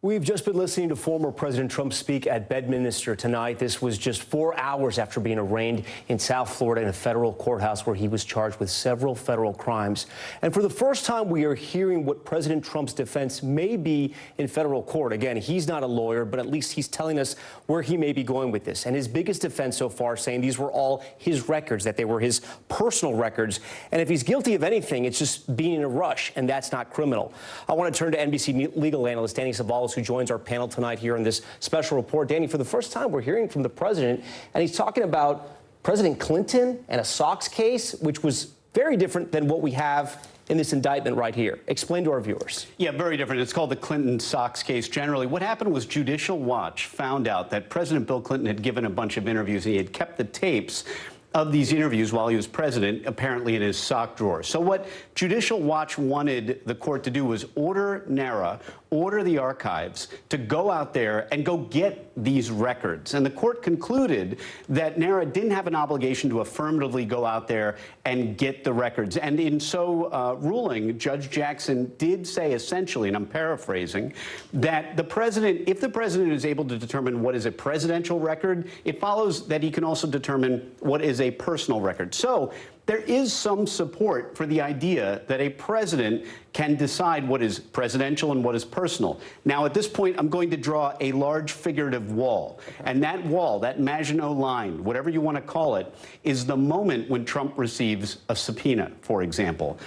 Speaker 11: We've just been listening to former President Trump speak at Bedminster tonight. This was just 4 hours after being arraigned in South Florida in a federal courthouse where he was charged with several federal crimes. And for the first time, we are hearing what President Trump's defense may be in federal court. Again, he's not a lawyer, but at least he's telling us where he may be going with this. And his biggest defense so far, saying these were all his records, that they were his personal records. And if he's guilty of anything, it's just being in a rush, and that's not criminal. I want to turn to NBC legal analyst Danny Savalas, who joins our panel tonight here in this special report. Danny, for the first time, we're hearing from the president, and he's talking about President Clinton and a Sox case, which was very different than what we have in this indictment right here. Explain to our viewers.
Speaker 5: Yeah, very different. It's called the Clinton Sox case. Generally, what happened was Judicial Watch found out that President Bill Clinton had given a bunch of interviews, and he had kept the tapes of these interviews while he was president, apparently in his sock drawer. So what Judicial Watch wanted the court to do was order NARA, order the archives to go out there and go get these records. And the court concluded that NARA didn't have an obligation to affirmatively go out there and get the records. And in so ruling, Judge Jackson did say essentially, and I'm paraphrasing, that the president, if the president is able to determine what is a presidential record, it follows that he can also determine what is a personal record. So there is some support for the idea that a president can decide what is presidential and what is personal. Now, at this point, I'm going to draw a large figurative wall. And that wall, that Maginot line, whatever you want to call it, is the moment when Trump receives a subpoena, for example.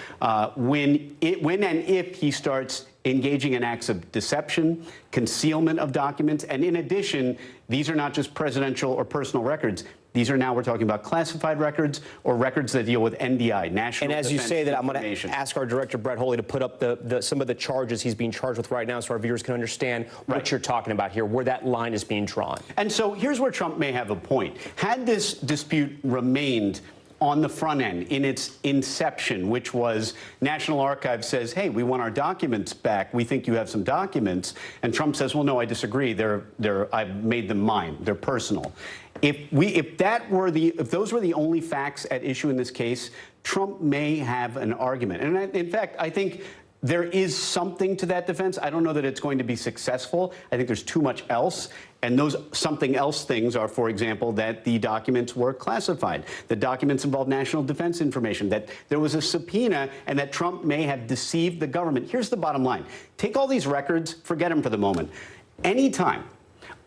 Speaker 5: When and if he starts engaging in acts of deception, concealment of documents, and in addition, these are not just presidential or personal records. These are now, we're talking about classified records or records that deal with NDI, National
Speaker 11: And as you
Speaker 5: Defense
Speaker 11: say that, I'm going
Speaker 5: Information.
Speaker 11: to ask our director, Brett Holy, to put up some of the charges he's being charged with right now so our viewers can understand what you're talking about here, where that line is being drawn.
Speaker 5: And so here's where Trump may have a point. Had this dispute remained on the front end, in its inception, which was National Archives says, hey, we want our documents back. We think you have some documents. And Trump says, well, no, I disagree. I've made them mine. They're personal. If those were the only facts at issue in this case, Trump may have an argument. And in fact, I think there is something to that defense. I don't know that it's going to be successful. I think there's too much else. And those something else things are, for example, that the documents were classified. The documents involved national defense information, that there was a subpoena, and that Trump may have deceived the government. Here's the bottom line. Take all these records, forget them for the moment. Anytime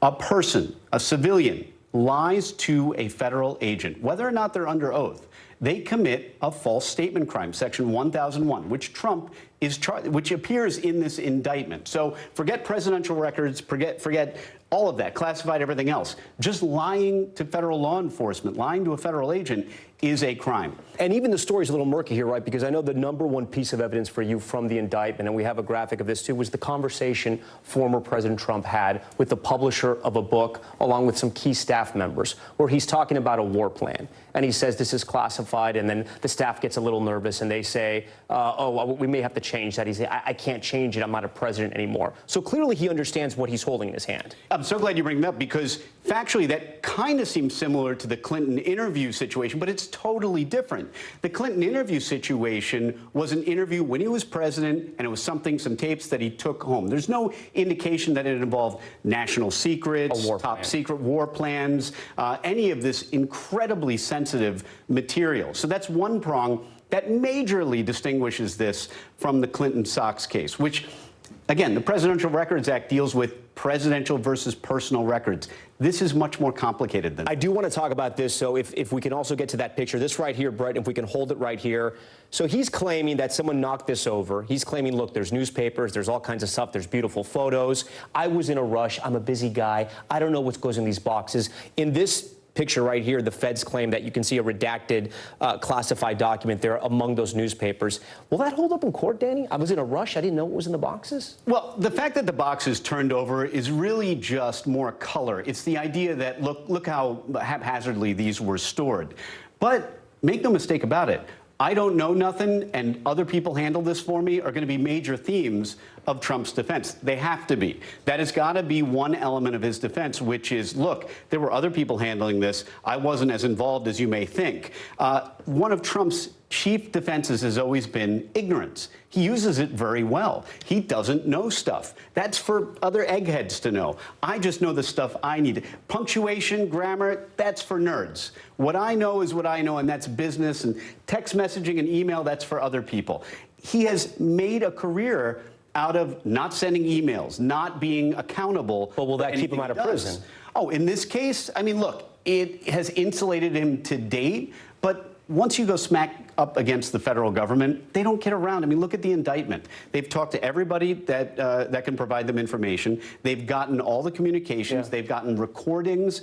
Speaker 5: a person, a civilian, lies to a federal agent, whether or not they're under oath, they commit a false statement crime, Section 1001, which Trump is which appears in this indictment. So forget presidential records, forget all of that, classified everything else. Just lying to federal law enforcement, lying to a federal agent is a crime.
Speaker 11: And even the story's a little murky here, right? Because I know the number one piece of evidence for you from the indictment, and we have a graphic of this too, was the conversation former President Trump had with the publisher of a book, along with some key staff members, where he's talking about a war plan. And he says this is classified, and then the staff gets a little nervous, and they say, oh, well, we may have to change that. He says, I can't change it. I'm not a president anymore. So clearly he understands what he's holding in his hand.
Speaker 5: I'm so glad you bring that up, because factually that kind of seems similar to the Clinton interview situation, but it's totally different. The Clinton interview situation was an interview when he was president, and it was some tapes that he took home. There's no indication that it involved national secrets, top secret war plans, any of this incredibly sensitive material. So that's one prong that majorly distinguishes this from the Clinton Sox case, which, again, the Presidential Records Act deals with presidential versus personal records. This is much more complicated than that.
Speaker 11: I do want to talk about this, so if we can also get to that picture. This right here, Brett, if we can hold it right here. So he's claiming that someone knocked this over. He's claiming, look, there's newspapers, there's all kinds of stuff, there's beautiful photos. I was in a rush. I'm a busy guy. I don't know what goes in these boxes. In this picture right here, the feds claim that you can see a redacted classified document there among those newspapers. Will that hold up in court, Danny? I was in a rush. I didn't know what was in the boxes.
Speaker 5: Well, the fact that the box is turned over is really just more color. It's the idea that, look how haphazardly these were stored. But make no mistake about it, I don't know nothing, and other people handle this for me, are going to be major themes of Trump's defense. They have to be. That has got to be one element of his defense, which is, look, there were other people handling this. I wasn't as involved as you may think. One of Trump's chief defenses has always been ignorance. He uses it very well. He doesn't know stuff. That's for other eggheads to know. I just know the stuff I need. Punctuation, grammar, that's for nerds. What I know is what I know, and that's business, and text messaging and email, that's for other people. He has made a career out of not sending emails, not being accountable.
Speaker 11: But will that keep him out of prison?
Speaker 5: Oh, in this case, I mean, look, it has insulated him to date, but once you go smack up against the federal government, they don't get around. I mean, look at the indictment. They've talked to everybody that can provide them information. They've gotten all the communications. They've gotten recordings.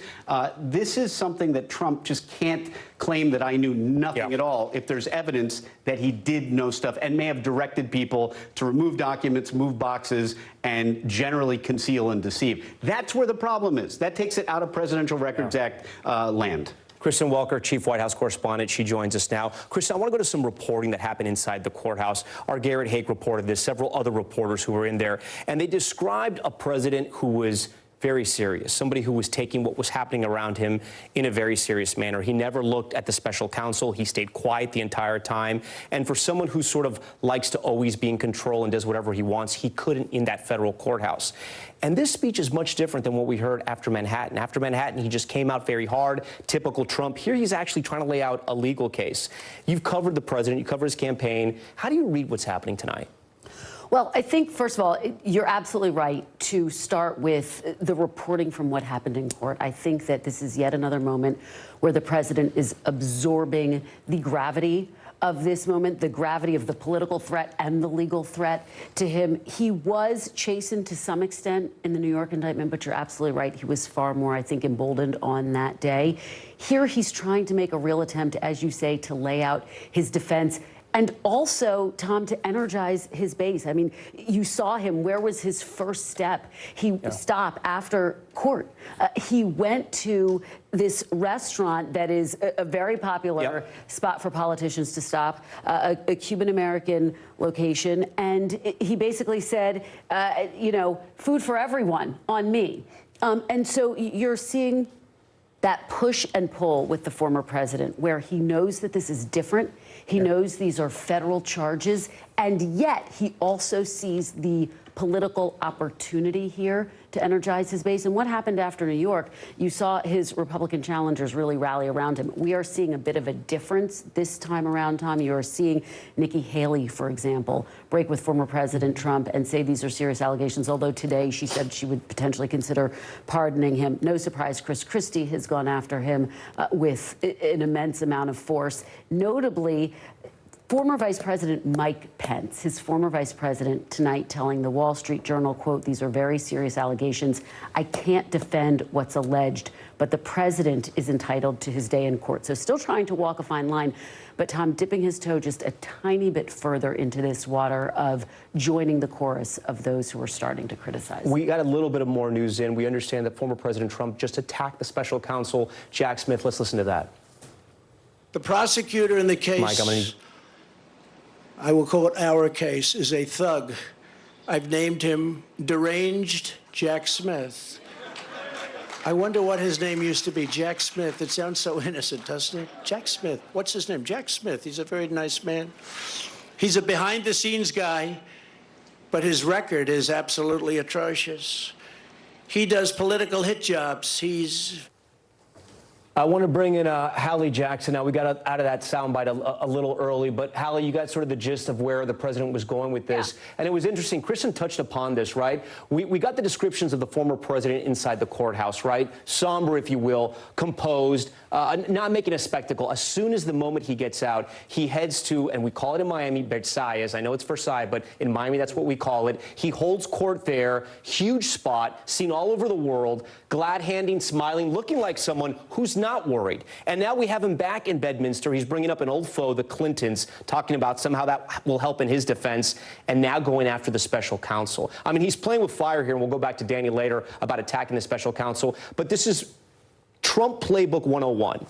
Speaker 5: This is something that Trump just can't claim that I knew nothing at all if there's evidence that he did know stuff and may have directed people to remove documents, move boxes, and generally conceal and deceive. That's where the problem is. That takes it out of Presidential Records Act land.
Speaker 11: Kristen Welker, Chief White House Correspondent. She joins us now. Kristen, I want to go to some reporting that happened inside the courthouse. Our Garrett Haake reported this, several other reporters who were in there, and they described a president who was very serious, somebody who was taking what was happening around him in a very serious manner. He never looked at the special counsel. He stayed quiet the entire time. And for someone who sort of likes to always be in control and does whatever he wants, he couldn't in that federal courthouse. And this speech is much different than what we heard after Manhattan. After Manhattan, he just came out very hard, typical Trump. Here he's actually trying to lay out a legal case. You've covered the president, you covered his campaign. How do you read what's happening tonight?
Speaker 7: Well, I think, first of all, you're absolutely right to start with the reporting from what happened in court. I think that this is yet another moment where the president is absorbing the gravity of this moment, the gravity of the political threat and the legal threat to him. He was chastened to some extent in the New York indictment, but you're absolutely right. He was far more, I think, emboldened on that day. Here he's trying to make a real attempt, as you say, to lay out his defense. And also, Tom, to energize his base. I mean, you saw him. Where was his first step? He stopped after court. He went to this restaurant that is a very popular spot for politicians to stop, a Cuban-American location. And he basically said, you know, food for everyone on me. And so you're seeing that push and pull with the former president, where he knows that this is different. He knows these are federal charges, and yet he also sees the political opportunity here to energize his base. And what happened after New York, you saw his Republican challengers really rally around him. We are seeing a bit of a difference this time around, Tom. You are seeing Nikki Haley, for example, break with former President Trump and say these are serious allegations, although today she said she would potentially consider pardoning him. No surprise, Chris Christie has gone after him with an immense amount of force. Notably, former Vice President Mike Pence, his former vice president, tonight telling the Wall Street Journal, quote, "These are very serious allegations. I can't defend what's alleged, but the president is entitled to his day in court." So still trying to walk a fine line, but Tom dipping his toe just a tiny bit further into this water of joining the chorus of those who are starting to criticize.
Speaker 11: We got a little bit of more news in. We understand that former President Trump just attacked the special counsel, Jack Smith. Let's listen to that.
Speaker 22: The prosecutor in the case,
Speaker 11: Mike,
Speaker 22: I will call it our case, is a thug. I've named him Deranged Jack Smith. I wonder what his name used to be, Jack Smith. It sounds so innocent, doesn't it? Jack Smith. What's his name? Jack Smith. He's a very nice man. He's a behind-the-scenes guy, but his record is absolutely atrocious. He does political hit jobs.
Speaker 11: I want to bring in Hallie Jackson. Now, we got out of that soundbite a little early, but Hallie, you got sort of the gist of where the president was going with this. Yeah. And it was interesting. Kristen touched upon this, right? We got the descriptions of the former president inside the courthouse, right? Somber, if you will, composed, not making a spectacle. As soon as the moment he gets out, he heads to, and we call it in Miami, Versailles. I know it's Versailles, but in Miami, that's what we call it. He holds court there, huge spot, seen all over the world, glad-handing, smiling, looking like someone who's not worried. And now we have him back in Bedminster. He's bringing up an old foe, the Clintons, talking about somehow that will help in his defense, and now going after the special counsel. I mean, he's playing with fire here, and we'll go back to Danny later about attacking the special counsel. But this is Trump Playbook 101.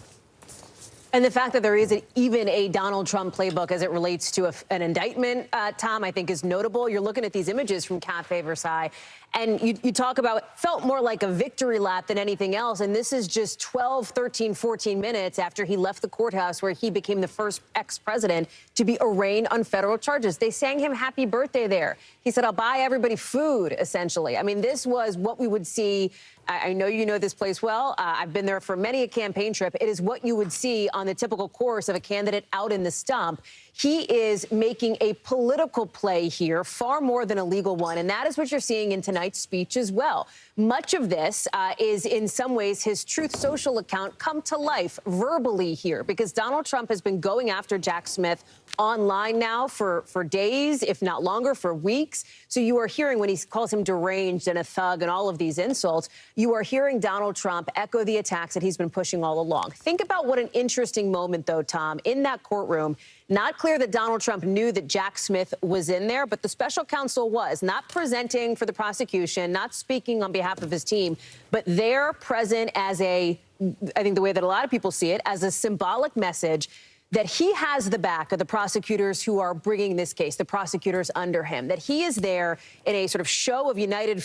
Speaker 2: And the fact that there is even a Donald Trump playbook as it relates to an indictment, Tom, I think is notable. You're looking at these images from Cafe Versailles, and you talk about felt more like a victory lap than anything else. And this is just 12, 13, 14 minutes after he left the courthouse where he became the first ex-president to be arraigned on federal charges. They sang him happy birthday there. He said, I'll buy everybody food, essentially. I mean, this was what we would see. I know you know this place well. I've been there for many a campaign trip. It is what you would see on the typical course of a candidate out in the stump. He is making a political play here, far more than a legal one. And that is what you're seeing in tonight's speech as well. Much of this is in some ways his Truth Social account come to life verbally here, because Donald Trump has been going after Jack Smith online now for days, if not longer, for weeks. So you are hearing when he calls him deranged and a thug and all of these insults, you are hearing Donald Trump echo the attacks that he's been pushing all along. Think about what an interesting moment, though, Tom, in that courtroom. Not clear that Donald Trump knew that Jack Smith was in there, but the special counsel was not presenting for the prosecution, not speaking on behalf of his team, but they're present as I think the way that a lot of people see it, as a symbolic message that he has the back of the prosecutors who are bringing this case, the prosecutors under him, that he is there in a sort of show of united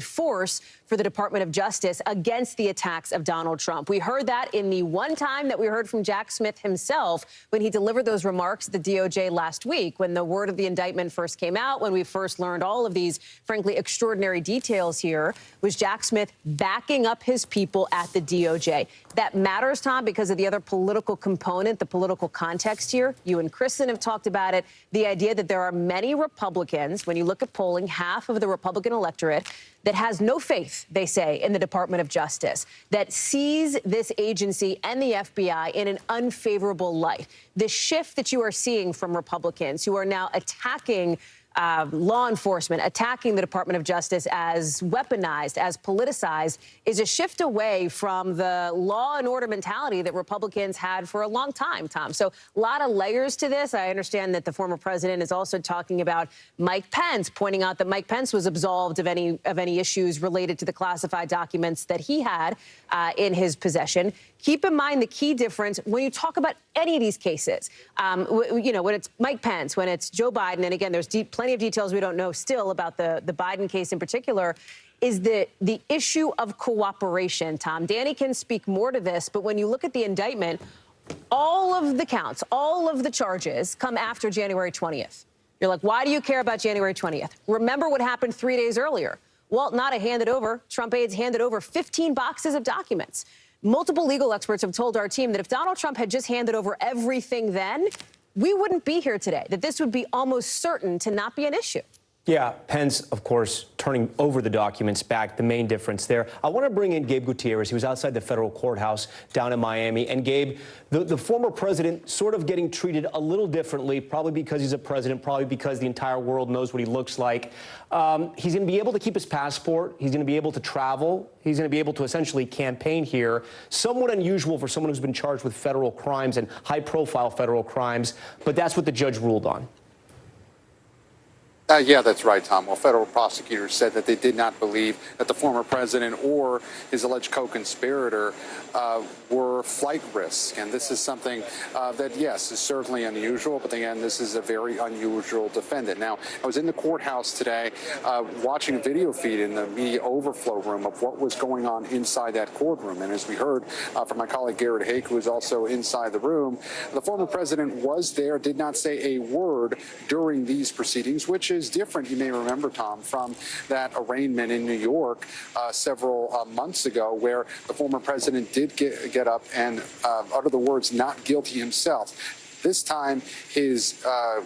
Speaker 2: force for the Department of Justice against the attacks of Donald Trump. We heard that in the one time that we heard from Jack Smith himself when he delivered those remarks at the DOJ last week, when the word of the indictment first came out, when we first learned all of these, frankly, extraordinary details here, was Jack Smith backing up his people at the DOJ. That matters, Tom, because of the other political component, the political context here. You and Kristen have talked about it. The idea that there are many Republicans, when you look at polling, half of the Republican electorate, that has no faith, they say, in the Department of Justice, that sees this agency and the FBI in an unfavorable light. The shift that you are seeing from Republicans who are now attacking law enforcement, attacking the Department of Justice as weaponized, as politicized, is a shift away from the law and order mentality that Republicans had for a long time, Tom. So a lot of layers to this. I understand that the former president is also talking about Mike Pence, pointing out that Mike Pence was absolved of any issues related to the classified documents that he had in his possession. Keep in mind the key difference when you talk about any of these cases, when it's Mike Pence, when it's Joe Biden, and again, there's plenty of details we don't know still about the Biden case in particular, is the issue of cooperation, Tom. Danny can speak more to this, but when you look at the indictment, all of the counts, all of the charges come after January 20th. You're like, why do you care about January 20th? Remember what happened 3 days earlier. Walt Nauta handed over, Trump aides handed over 15 boxes of documents. Multiple legal experts have told our team that if Donald Trump had just handed over everything then, we wouldn't be here today, that this would be almost certain to not be an issue.
Speaker 11: Yeah, Pence, of course, turning over the documents back, the main difference there. I want to bring in Gabe Gutierrez. He was outside the federal courthouse down in Miami. And Gabe, the former president sort of getting treated a little differently, probably because he's a president, probably because the entire world knows what he looks like. He's going to be able to keep his passport. He's going to be able to travel. He's going to be able to essentially campaign here. Somewhat unusual for someone who's been charged with federal crimes and high-profile federal crimes. But that's what the judge ruled on.
Speaker 3: Yeah, that's right, Tom. Well, federal prosecutors said that they did not believe that the former president or his alleged co-conspirator were flight risks. And this is something that, yes, is certainly unusual. But again, this is a very unusual defendant. Now, I was in the courthouse today watching a video feed in the media overflow room of what was going on inside that courtroom. And as we heard from my colleague Garrett Hake, who is also inside the room, the former president was there, did not say a word during these proceedings, which is different, you may remember, Tom, from that arraignment in New York several months ago, where the former president did get up and utter the words "not guilty" himself. This time, his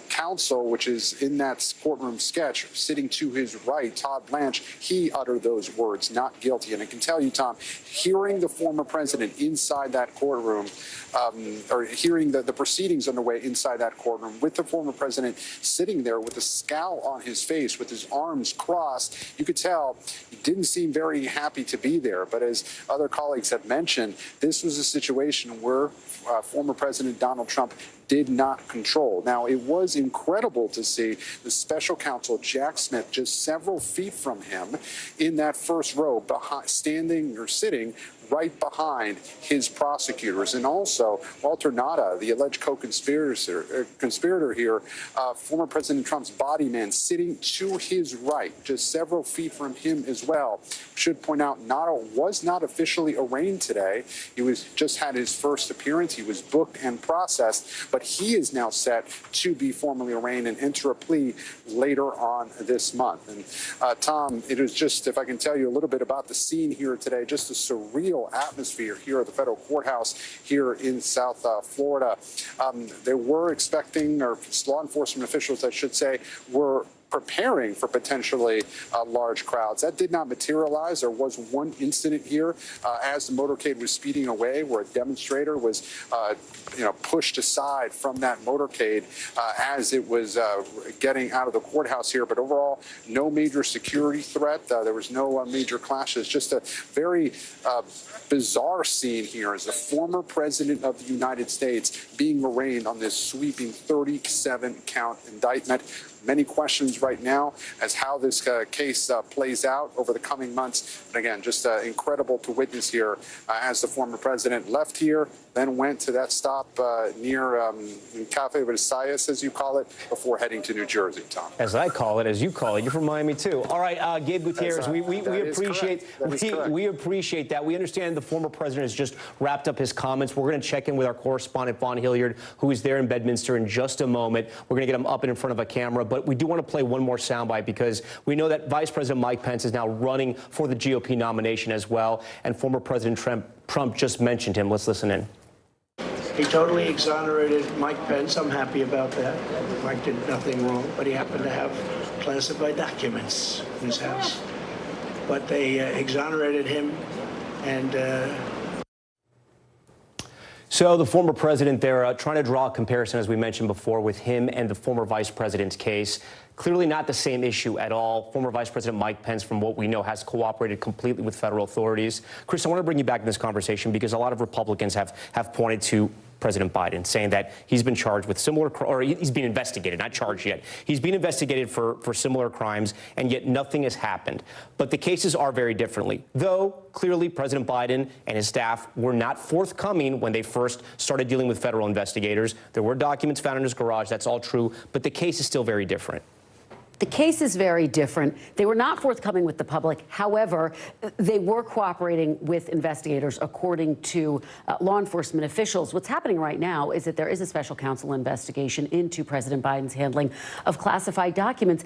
Speaker 3: counsel, which is in that courtroom sketch, sitting to his right, Todd Blanche, he uttered those words, "not guilty." And I can tell you, Tom, hearing the former president inside that courtroom, or hearing the proceedings underway inside that courtroom, with the former president sitting there with a scowl on his face, with his arms crossed, you could tell he didn't seem very happy to be there. But as other colleagues have mentioned, this was a situation where former President Donald Trump did not control. Now, it was incredible to see the special counsel, Jack Smith, just several feet from him in that first row, standing or sitting right behind his prosecutors. And also, Walter Nada, the alleged co-conspirator here, former President Trump's body man, sitting to his right, just several feet from him as well. Should point out, Nada was not officially arraigned today. He was just had his first appearance. He was booked and processed, but he is now set to be formally arraigned and enter a plea later on this month. And Tom, it is just, if I can tell you a little bit about the scene here today, just a surreal atmosphere here at the federal courthouse here in South Florida. They were expecting, or law enforcement officials, I should say, were preparing for potentially large crowds. That did not materialize. There was one incident here as the motorcade was speeding away where a demonstrator was pushed aside from that motorcade as it was getting out of the courthouse here. But overall, no major security threat. There was no major clashes. Just a very bizarre scene here as the former president of the United States being arraigned on this sweeping 37-count indictment. Many questions right now as how this case plays out over the coming months. And again, just incredible to witness here as the former president left here, then went to that stop near Cafe Versailles, as you call it, before heading to New Jersey, Tom.
Speaker 11: As I call it, as you call it. You're from Miami, too. All right, Gabe Gutierrez, we appreciate that. We understand the former president has just wrapped up his comments. We're going to check in with our correspondent, Vaughn Hilliard, who is there in Bedminster in just a moment. We're going to get him up and in front of a camera. But we do want to play one more soundbite because we know that Vice President Mike Pence is now running for the GOP nomination as well. And former President Trump just mentioned him. Let's listen in.
Speaker 22: He totally exonerated Mike Pence. I'm happy about that. Mike did nothing wrong, but he happened to have classified documents in his house. But they exonerated him, and
Speaker 11: So the former president, they're trying to draw a comparison, as we mentioned before, with him and the former vice president's case. Clearly not the same issue at all. Former Vice President Mike Pence, from what we know, has cooperated completely with federal authorities. Chris, I want to bring you back in this conversation because a lot of Republicans have pointed to President Biden, saying that he's been charged with similar, or he's been investigated, not charged yet. He's been investigated for similar crimes, and yet nothing has happened. But the cases are very differently. Though, clearly, President Biden and his staff were not forthcoming when they first started dealing with federal investigators. There were documents found in his garage. That's all true. But the case is still very different.
Speaker 7: The case is very different. They were not forthcoming with the public. However, they were cooperating with investigators, according to law enforcement officials. What's happening right now is that there is a special counsel investigation into President Biden's handling of classified documents.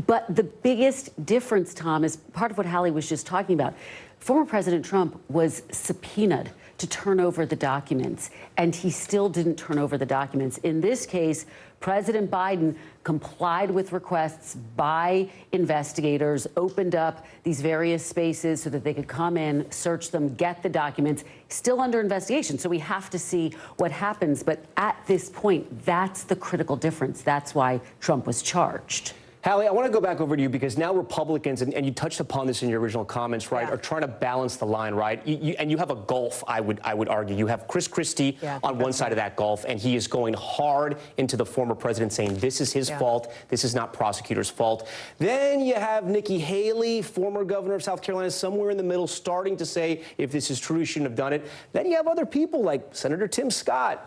Speaker 7: But the biggest difference, Tom, is part of what Hallie was just talking about. Former President Trump was subpoenaed to turn over the documents, and he still didn't turn over the documents. In this case, President Biden complied with requests by investigators, opened up these various spaces so that they could come in, search them, get the documents, still under investigation. So we have to see what happens. But at this point, that's the critical difference. That's why Trump was charged.
Speaker 11: Hallie, I want to go back over to you because now Republicans, and you touched upon this in your original comments, right, are trying to balance the line, right? And you have a gulf, I would argue. You have Chris Christie on one side of that gulf, and he is going hard into the former president, saying this is his fault, this is not prosecutors' fault. Then you have Nikki Haley, former governor of South Carolina, somewhere in the middle, starting to say, if this is true, he shouldn't have done it. Then you have other people like Senator Tim Scott.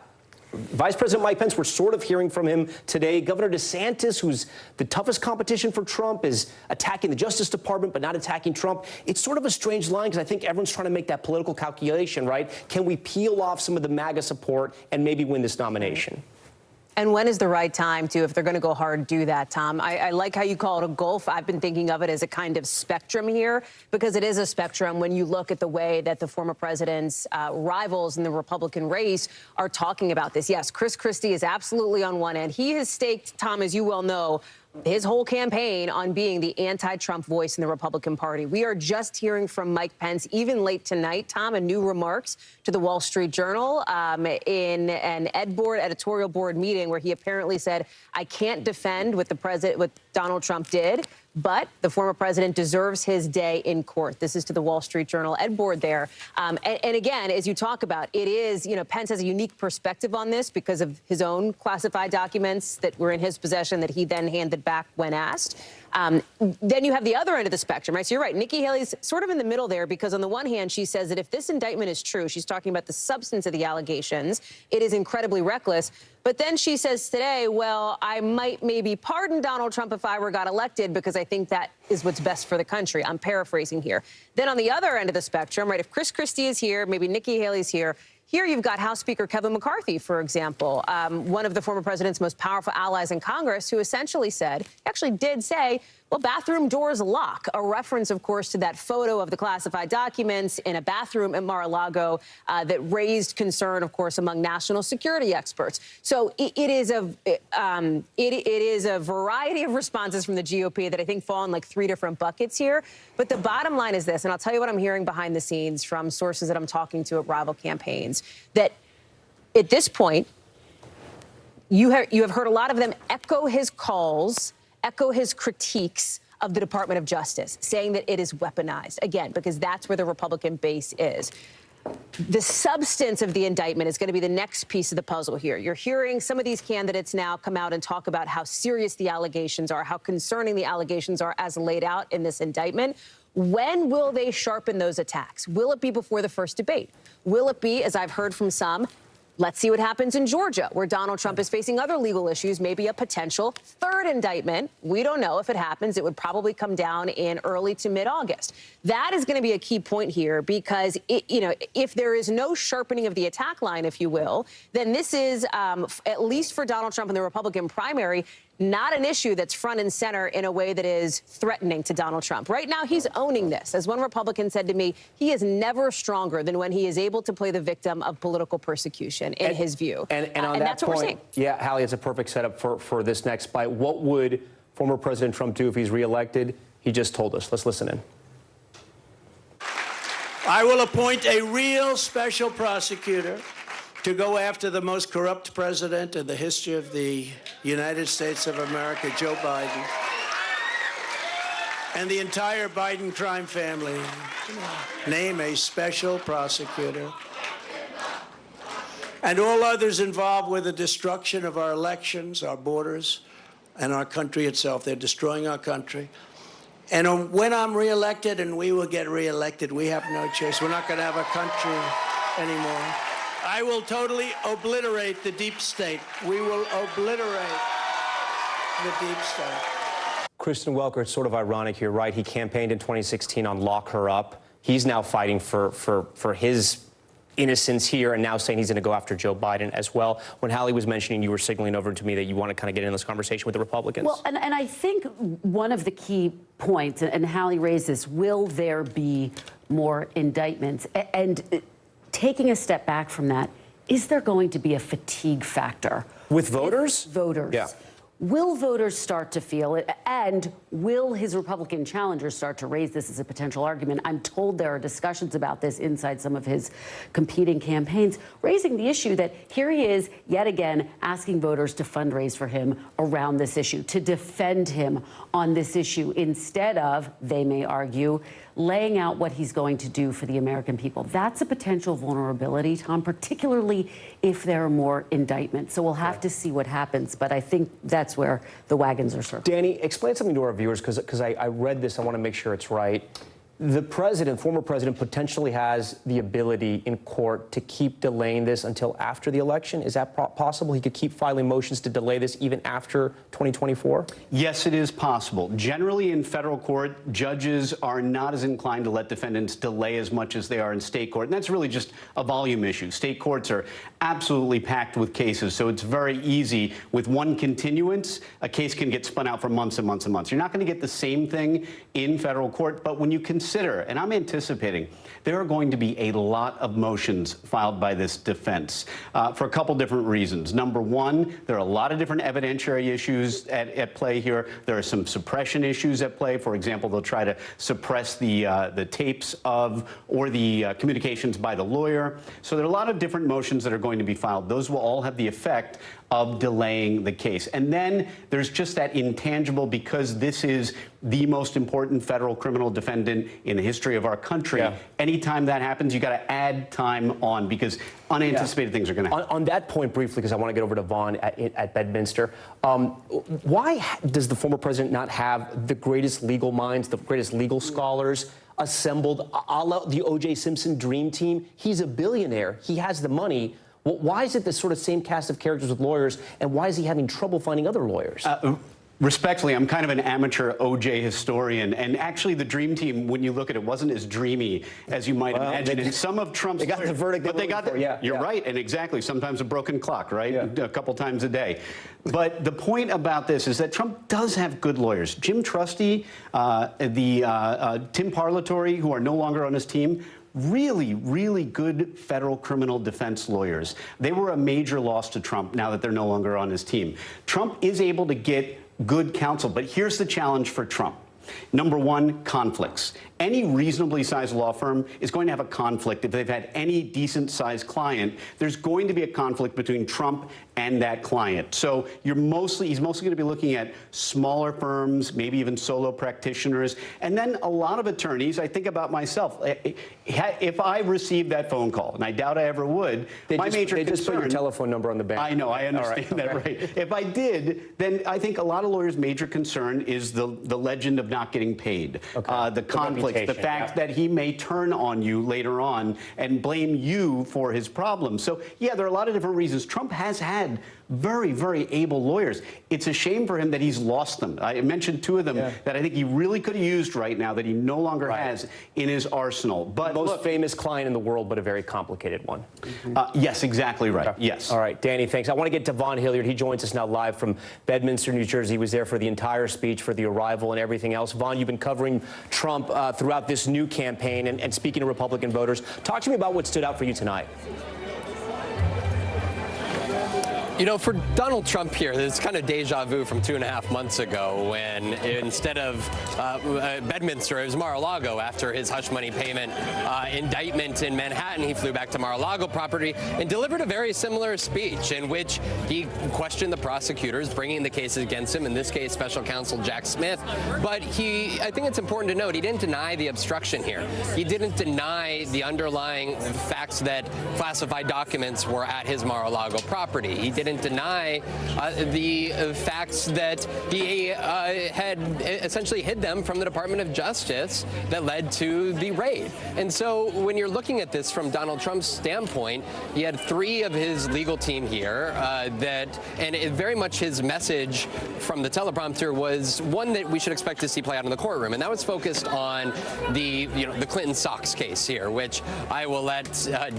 Speaker 11: Vice President Mike Pence, we're sort of hearing from him today. Governor DeSantis, who's the toughest competition for Trump, is attacking the Justice Department but not attacking Trump. It's sort of a strange line because I think everyone's trying to make that political calculation, right? Can we peel off some of the MAGA support and maybe win this nomination?
Speaker 2: And when is the right time to, if they're going to go hard, do that, Tom? I like how you call it a gulf. I've been thinking of it as a kind of spectrum here, because it is a spectrum when you look at the way that the former president's rivals in the Republican race are talking about this. Yes, Chris Christie is absolutely on one end. He has staked, Tom, as you well know, his whole campaign on being the anti-Trump voice in the Republican Party. We are just hearing from Mike Pence, even late tonight, Tom, and new remarks to the Wall Street Journal in an editorial board meeting where he apparently said, I can't defend what Donald Trump did, but the former president deserves his day in court. This is to the Wall Street Journal ed board there. And again, as you talk about, it is, Pence has a unique perspective on this because of his own classified documents that were in his possession that he then handed back when asked. Then you have the other end of the spectrum, right? So you're right. Nikki Haley's sort of in the middle there because on the one hand, she says that if this indictment is true, she's talking about the substance of the allegations, it is incredibly reckless. But then she says today, well, I might maybe pardon Donald Trump if I got elected because I think that is what's best for the country. I'm paraphrasing here. Then on the other end of the spectrum, right, if Chris Christie is here, maybe Nikki Haley's here, here you've got House Speaker Kevin McCarthy, for example, one of the former president's most powerful allies in Congress, who essentially said, actually did say, well, bathroom doors lock, a reference, of course, to that photo of the classified documents in a bathroom at Mar-a-Lago that raised concern, of course, among national security experts. So it is a variety of responses from the GOP that I think fall in like 3 different buckets here. But the bottom line is this, and I'll tell you what I'm hearing behind the scenes from sources that I'm talking to at rival campaigns, that at this point, you have heard a lot of them echo his calls, echo his critiques of the Department of Justice, saying that it is weaponized, again, because that's where the Republican base is. The substance of the indictment is going to be the next piece of the puzzle here. You're hearing some of these candidates now come out and talk about how serious the allegations are, how concerning the allegations are as laid out in this indictment. When will they sharpen those attacks? Will it be before the first debate? Will it be, as I've heard from some, let's see what happens in Georgia, where Donald Trump is facing other legal issues, maybe a potential third indictment. We don't know if it happens. It would probably come down in early to mid-August. That is going to be a key point here because, if there is no sharpening of the attack line, if you will, then this is, at least for Donald Trump in the Republican primary, not an issue that's front and center in a way that is threatening to Donald Trump. Right now, he's owning this. As one Republican said to me, he is never stronger than when he is able to play the victim of political persecution, in his view.
Speaker 11: And on that
Speaker 2: that's what we're
Speaker 11: point,
Speaker 2: seeing.
Speaker 11: yeah, Hallie, it's a perfect setup for this next bite. What would former President Trump do if he's reelected? He just told us. Let's listen in.
Speaker 22: I will appoint a real special prosecutor to go after the most corrupt president in the history of the United States of America, Joe Biden, and the entire Biden crime family. Name a special prosecutor. And all others involved with the destruction of our elections, our borders, and our country itself. They're destroying our country. And when I'm reelected, and we will get reelected, we have no choice. We're not going to have a country anymore. I will totally obliterate the deep state. We will obliterate the deep state.
Speaker 11: Kristen Welker, it's sort of ironic here, right? He campaigned in 2016 on lock her up. He's now fighting for his innocence here and now saying he's going to go after Joe Biden as well. When Hallie was mentioning, you were signaling over to me that you want to kind of get in this conversation with the Republicans.
Speaker 7: Well, and I think one of the key points, and Hallie raised this, will there be more indictments? And taking a step back from that, is there going to be a fatigue factor?
Speaker 11: With voters?
Speaker 7: Voters.
Speaker 11: Yeah.
Speaker 7: Will voters start to feel it? And will his Republican challengers start to raise this as a potential argument? I'm told there are discussions about this inside some of his competing campaigns, raising the issue that here he is yet again asking voters to fundraise for him around this issue, to defend him on this issue, instead of, they may argue, laying out what he's going to do for the American people. That's a potential vulnerability, Tom, particularly if there are more indictments. So we'll have to see what happens, but I think that's where the wagons are circling.
Speaker 11: Danny, explain something to our viewers, because I read this. I want to make sure it's right. The president, former president, potentially has the ability in court to keep delaying this until after the election. Is that possible? He could keep filing motions to delay this even after 2024?
Speaker 5: Yes, it is possible. Generally, in federal court, judges are not as inclined to let defendants delay as much as they are in state court. And that's really just a volume issue. State courts are absolutely packed with cases, so it's very easy. With one continuance, a case can get spun out for months and months and months. You're not going to get the same thing in federal court, but when you consider, and I'm anticipating, there are going to be a lot of motions filed by this defense for a couple different reasons. Number one, there are a lot of different evidentiary issues at play here. There are some suppression issues at play. For example, they'll try to suppress the tapes of or the communications by the lawyer. So there are a lot of different motions that are going to be filed. Those will all have the effect of delaying the case. And then there's just that intangible, because this is the most important federal criminal defendant in the history of our country. Yeah. Anytime that happens, you got to add time on, because unanticipated things are going to happen.
Speaker 11: On that point, briefly, because I want to get over to Vaughn at Bedminster, why does the former president not have the greatest legal minds, the greatest legal scholars assembled, a la the O.J. Simpson dream team? He's a billionaire. He has the money. Well, why is it the sort of same cast of characters with lawyers, and why is he having trouble finding other lawyers?
Speaker 5: Respectfully, I'm kind of an amateur OJ historian, and actually the Dream Team, when you look at it, wasn't as dreamy as you might imagine. And some of Trump's
Speaker 11: they got the verdict,
Speaker 5: but they got the, you're right, and exactly, sometimes a broken clock, right? A couple times a day. But the point about this is that Trump does have good lawyers. Jim Trusty, Tim Parlatore, who are no longer on his team, really, really good federal criminal defense lawyers. They were a major loss to Trump now that they're no longer on his team. Trump is able to get good counsel, but here's the challenge for Trump. Number one, conflicts. Any reasonably sized law firm is going to have a conflict. If they've had any decent sized client, there's going to be a conflict between Trump and that client. So he's mostly going to be looking at smaller firms, maybe even solo practitioners. And then a lot of attorneys, I think about myself, if I received that phone call, and I doubt I ever would, my major concern— They just put your telephone number on the bank. I know, I understand that, right. If I did, then I think a lot of lawyers' major concern is the legend of not getting paid, the conflict, the fact that he may turn on you later on and blame you for his problems. So, yeah, there are a lot of different reasons. Trump has had very, very able lawyers. It's a shame for him that he's lost them. I mentioned two of them that I think he really could have used right now that he no longer has in his arsenal. But
Speaker 11: the most famous client in the world, but a very complicated one.
Speaker 5: Yes, exactly right. Yes.
Speaker 11: All right, Danny, thanks. I want to get to Vaughn Hilliard. He joins us now live from Bedminster, New Jersey. He was there for the entire speech, for the arrival and everything else. Vaughn, you've been covering Trump throughout this new campaign and speaking to Republican voters. Talk to me about what stood out for you tonight.
Speaker 8: You know, for Donald Trump here, it's kind of deja vu from 2.5 months ago when instead of Bedminster, it was Mar-a-Lago after his hush money payment indictment in Manhattan. He flew back to Mar-a-Lago property and delivered a very similar speech in which he questioned the prosecutors bringing the cases against him, in this case, special counsel Jack Smith. But I think it's important to note, he didn't deny the obstruction here. He didn't deny the underlying facts that classified documents were at his Mar-a-Lago property. He didn't deny the facts that he had essentially hid them from the Department of Justice that led to the raid. And so when you're looking at this from Donald Trump's standpoint, he had 3 of his legal team here and very much his message from the teleprompter was one that we should expect to see play out in the courtroom. And that was focused on the Clinton Sox case here, which I will let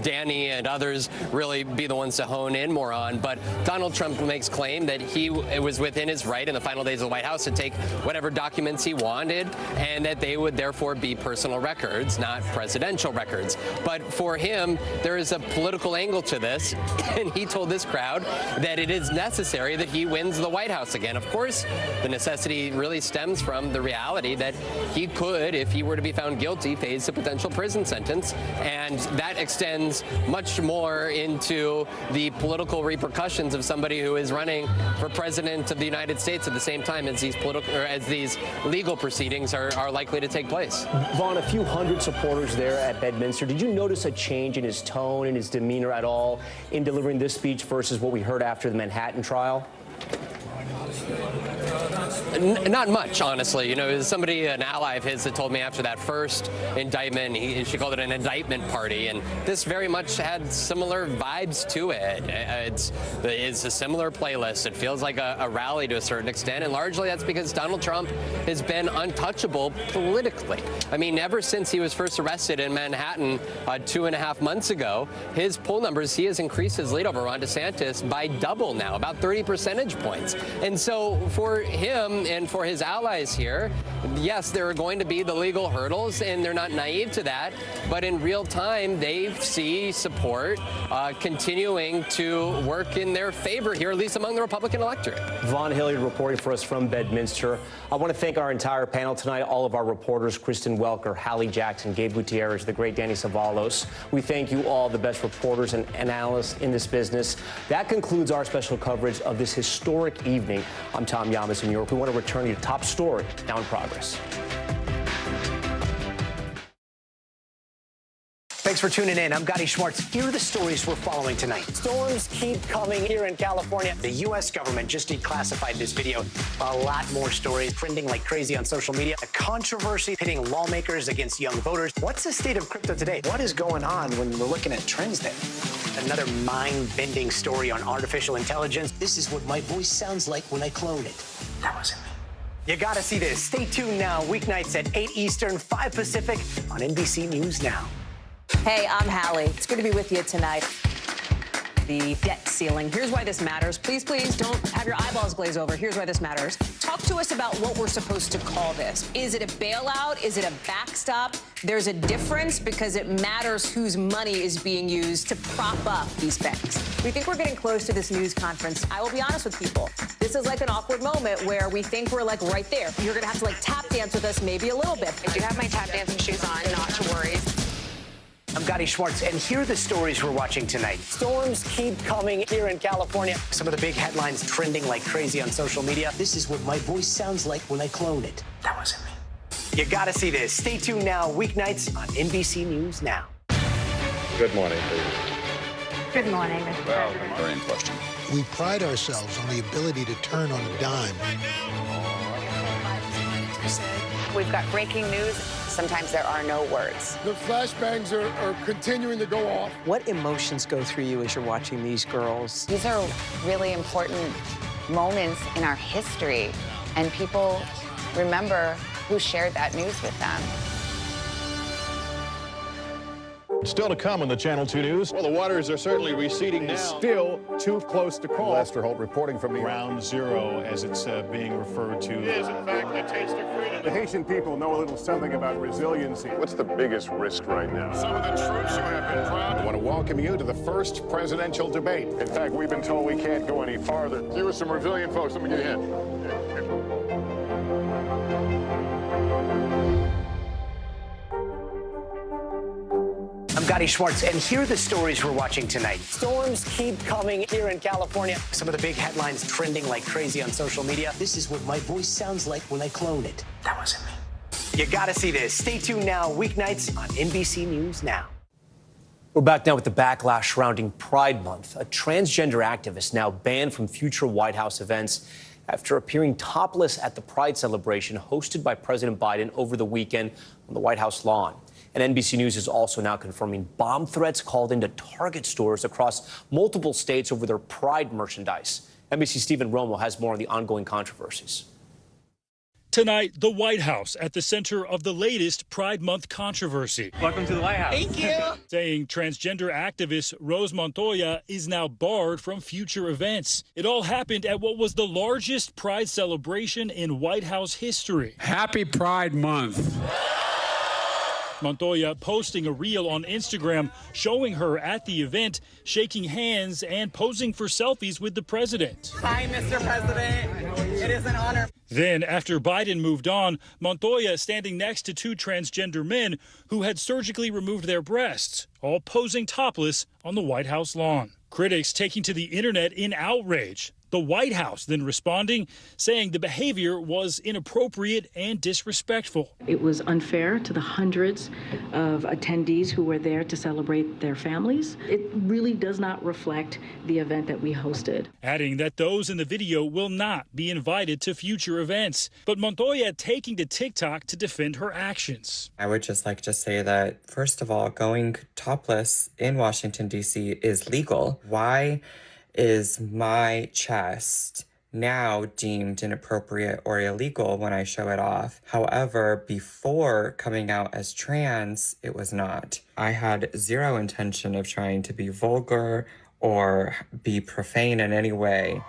Speaker 8: Danny and others really be the ones to hone in more on. But Donald Trump makes claim that it was within his right in the final days of the White House to take whatever documents he wanted, and that they would therefore be personal records, not presidential records. But for him, there is a political angle to this, and he told this crowd that it is necessary that he wins the White House again. Of course, the necessity really stems from the reality that he could, if he were to be found guilty, face a potential prison sentence, and that extends much more into the political repercussions of somebody who is running for president of the United States at the same time as these legal proceedings are likely to take place.
Speaker 11: Vaughn, a few hundred supporters there at Bedminster. Did you notice a change in his tone and his demeanor at all in delivering this speech versus what we heard after the Manhattan trial?
Speaker 8: Not much, honestly. You know, an ally of his that told me after that first indictment, she called it an indictment party, and this very much had similar vibes to it. It's a similar playlist. It feels like a rally to a certain extent, and largely that's because Donald Trump has been untouchable politically. I mean, ever since he was first arrested in Manhattan 2.5 months ago, his poll numbers, he has increased his lead over Ron DeSantis by double now, about 30 percentage points. And so for him, and for his allies here, yes, there are going to be the legal hurdles, and they're not naive to that. But in real time, they see support continuing to work in their favor here, at least among the Republican electorate.
Speaker 11: Vaughn Hilliard reporting for us from Bedminster. I want to thank our entire panel tonight, all of our reporters, Kristen Welker, Hallie Jackson, Gabe Gutierrez, the great Danny Savalos. We thank you all, the best reporters and analysts in this business. That concludes our special coverage of this historic evening. I'm Tom Yamas in New York. We want to return you to top story now in progress.
Speaker 1: Thanks for tuning in. I'm Gotti Schwartz. Here are the stories we're following tonight. Storms keep coming here in California. The U.S. government just declassified this video. A lot more stories trending like crazy on social media. A controversy pitting lawmakers against young voters. What's the state of crypto today? What is going on when we're looking at trends there? Another mind-bending story on artificial intelligence. This is what my voice sounds like when I clone it. That wasn't me. You gotta see this. Stay tuned now. Weeknights at 8 Eastern, 5 Pacific on NBC News Now.
Speaker 2: Hey, I'm Hallie. It's good to be with you tonight. The debt ceiling. Here's why this matters. Please, please don't have your eyeballs glaze over. Here's why this matters. Talk to us about what we're supposed to call this. Is it a bailout? Is it a backstop? There's a difference because it matters whose money is being used to prop up these banks. We think we're getting close to this news conference. I will be honest with people. This is like an awkward moment where we think we're like right there. You're going to have to like tap dance with us maybe a little bit.
Speaker 9: I do have my tap dancing shoes on, not to worry.
Speaker 1: I'm Gotti Schwartz, and here are the stories we're watching tonight. Storms keep coming here in California. Some of the big headlines trending like crazy on social media. This is what my voice sounds like when I clone it. That wasn't me. You gotta see this. Stay tuned now, weeknights on NBC News Now.
Speaker 10: Good morning, please.
Speaker 9: Good morning, Mr. President.
Speaker 10: Very in question.
Speaker 15: We pride ourselves on the ability to turn on a dime.
Speaker 9: We've got breaking news. Sometimes there are no words.
Speaker 18: The flashbangs are continuing to go off.
Speaker 20: What emotions go through you as you're watching these girls?
Speaker 9: These are really important moments in our history, and people remember who shared that news with them.
Speaker 10: Still to come on the Channel 2 News. Well, the waters are certainly receding now.
Speaker 21: Still too close to call.
Speaker 10: Lester Holt reporting from
Speaker 21: Ground Zero, as it's being referred to.
Speaker 10: It is, in fact, a taste of freedom.
Speaker 21: The Haitian people know a little something about resiliency.
Speaker 17: What's the biggest risk right now?
Speaker 10: Some of the troops who have been proud.
Speaker 17: I want to welcome you to the first presidential debate.
Speaker 21: In fact, we've been told we can't go any farther.
Speaker 17: You with some resilient folks. Let me get a hint.
Speaker 1: I'm Gotti Schwartz, and here are the stories we're watching tonight. Storms keep coming here in California. Some of the big headlines trending like crazy on social media. This is what my voice sounds like when I clone it. That wasn't me. You gotta see this. Stay tuned now, weeknights on NBC News Now.
Speaker 11: We're back now with the backlash surrounding Pride Month. A transgender activist now banned from future White House events after appearing topless at the Pride celebration hosted by President Biden over the weekend on the White House lawn. And NBC News is also now confirming bomb threats called into Target stores across multiple states over their Pride merchandise. NBC's Stephen Romo has more on the ongoing controversies.
Speaker 27: Tonight, the White House at the center of the latest Pride Month controversy.
Speaker 28: Welcome to the White House.
Speaker 27: Thank you. Saying transgender activist Rose Montoya is now barred from future events. It all happened at what was the largest Pride celebration in White House history.
Speaker 28: Happy Pride Month.
Speaker 27: Montoya posting a reel on Instagram showing her at the event, shaking hands and posing for selfies with the president.
Speaker 28: Hi, Mr. President. It is an honor.
Speaker 27: Then, after Biden moved on, Montoya standing next to two transgender men who had surgically removed their breasts, all posing topless on the White House lawn. Critics taking to the internet in outrage. The White House then responding, saying the behavior was inappropriate and disrespectful.
Speaker 29: It was unfair to the hundreds of attendees who were there to celebrate their families. It really does not reflect the event that we hosted.
Speaker 27: Adding that those in the video will not be invited to future events. But Montoya taking to TikTok to defend her actions.
Speaker 30: I would just like to say that, first of all, going topless in Washington, D.C. is legal. Why is my chest now deemed inappropriate or illegal when I show it off? However, before coming out as trans, it was not. I had zero intention of trying to be vulgar or be profane in any way.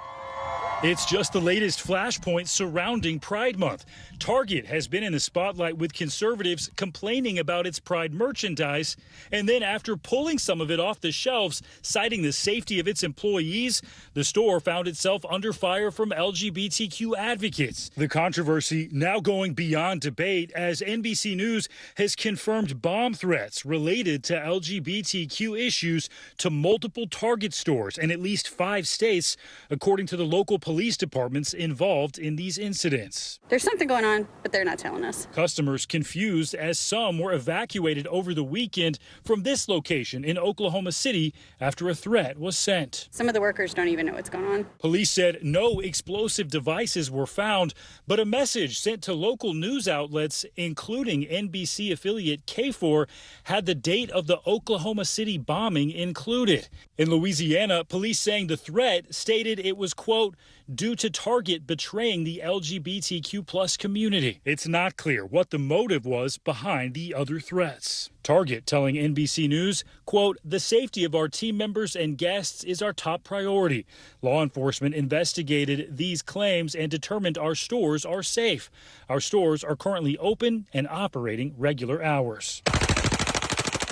Speaker 27: It's just the latest flashpoint surrounding Pride Month. Target has been in the spotlight with conservatives complaining about its Pride merchandise. And then after pulling some of it off the shelves, citing the safety of its employees, the store found itself under fire from LGBTQ advocates. The controversy now going beyond debate as NBC News has confirmed bomb threats related to LGBTQ issues to multiple Target stores in at least 5 states, according to the local police departments involved in these incidents.
Speaker 4: There's something going on, but they're not telling us.
Speaker 27: Customers confused as some were evacuated over the weekend from this location in Oklahoma City after a threat was sent.
Speaker 4: Some of the workers don't even know what's going on.
Speaker 27: Police said no explosive devices were found, but a message sent to local news outlets, including NBC affiliate K4, had the date of the Oklahoma City bombing included. In Louisiana, police saying the threat stated it was, quote, due to Target betraying the LGBTQ plus community. It's not clear what the motive was behind the other threats. Target telling NBC News, quote, the safety of our team members and guests is our top priority. Law enforcement investigated these claims and determined our stores are safe. Our stores are currently open and operating regular hours.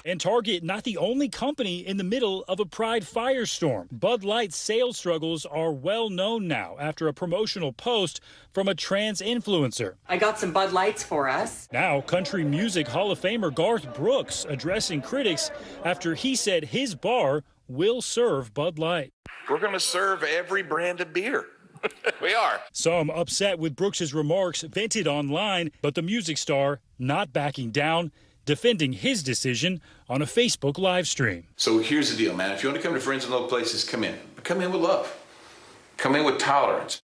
Speaker 27: And Target, not the only company in the middle of a Pride firestorm. Bud Light's sales struggles are well known now after a promotional post from a trans influencer.
Speaker 6: I got some Bud Lights for us.
Speaker 27: Now, country music Hall of Famer Garth Brooks addressing critics after he said his bar will serve Bud Light.
Speaker 12: We're going to serve every brand of beer. We are.
Speaker 27: Some upset with Brooks's remarks vented online, but the music star not backing down, defending his decision on a Facebook live stream.
Speaker 14: So here's the deal, man. If you want to come to Friends in Low Places, come in. But come in with love. Come in with tolerance.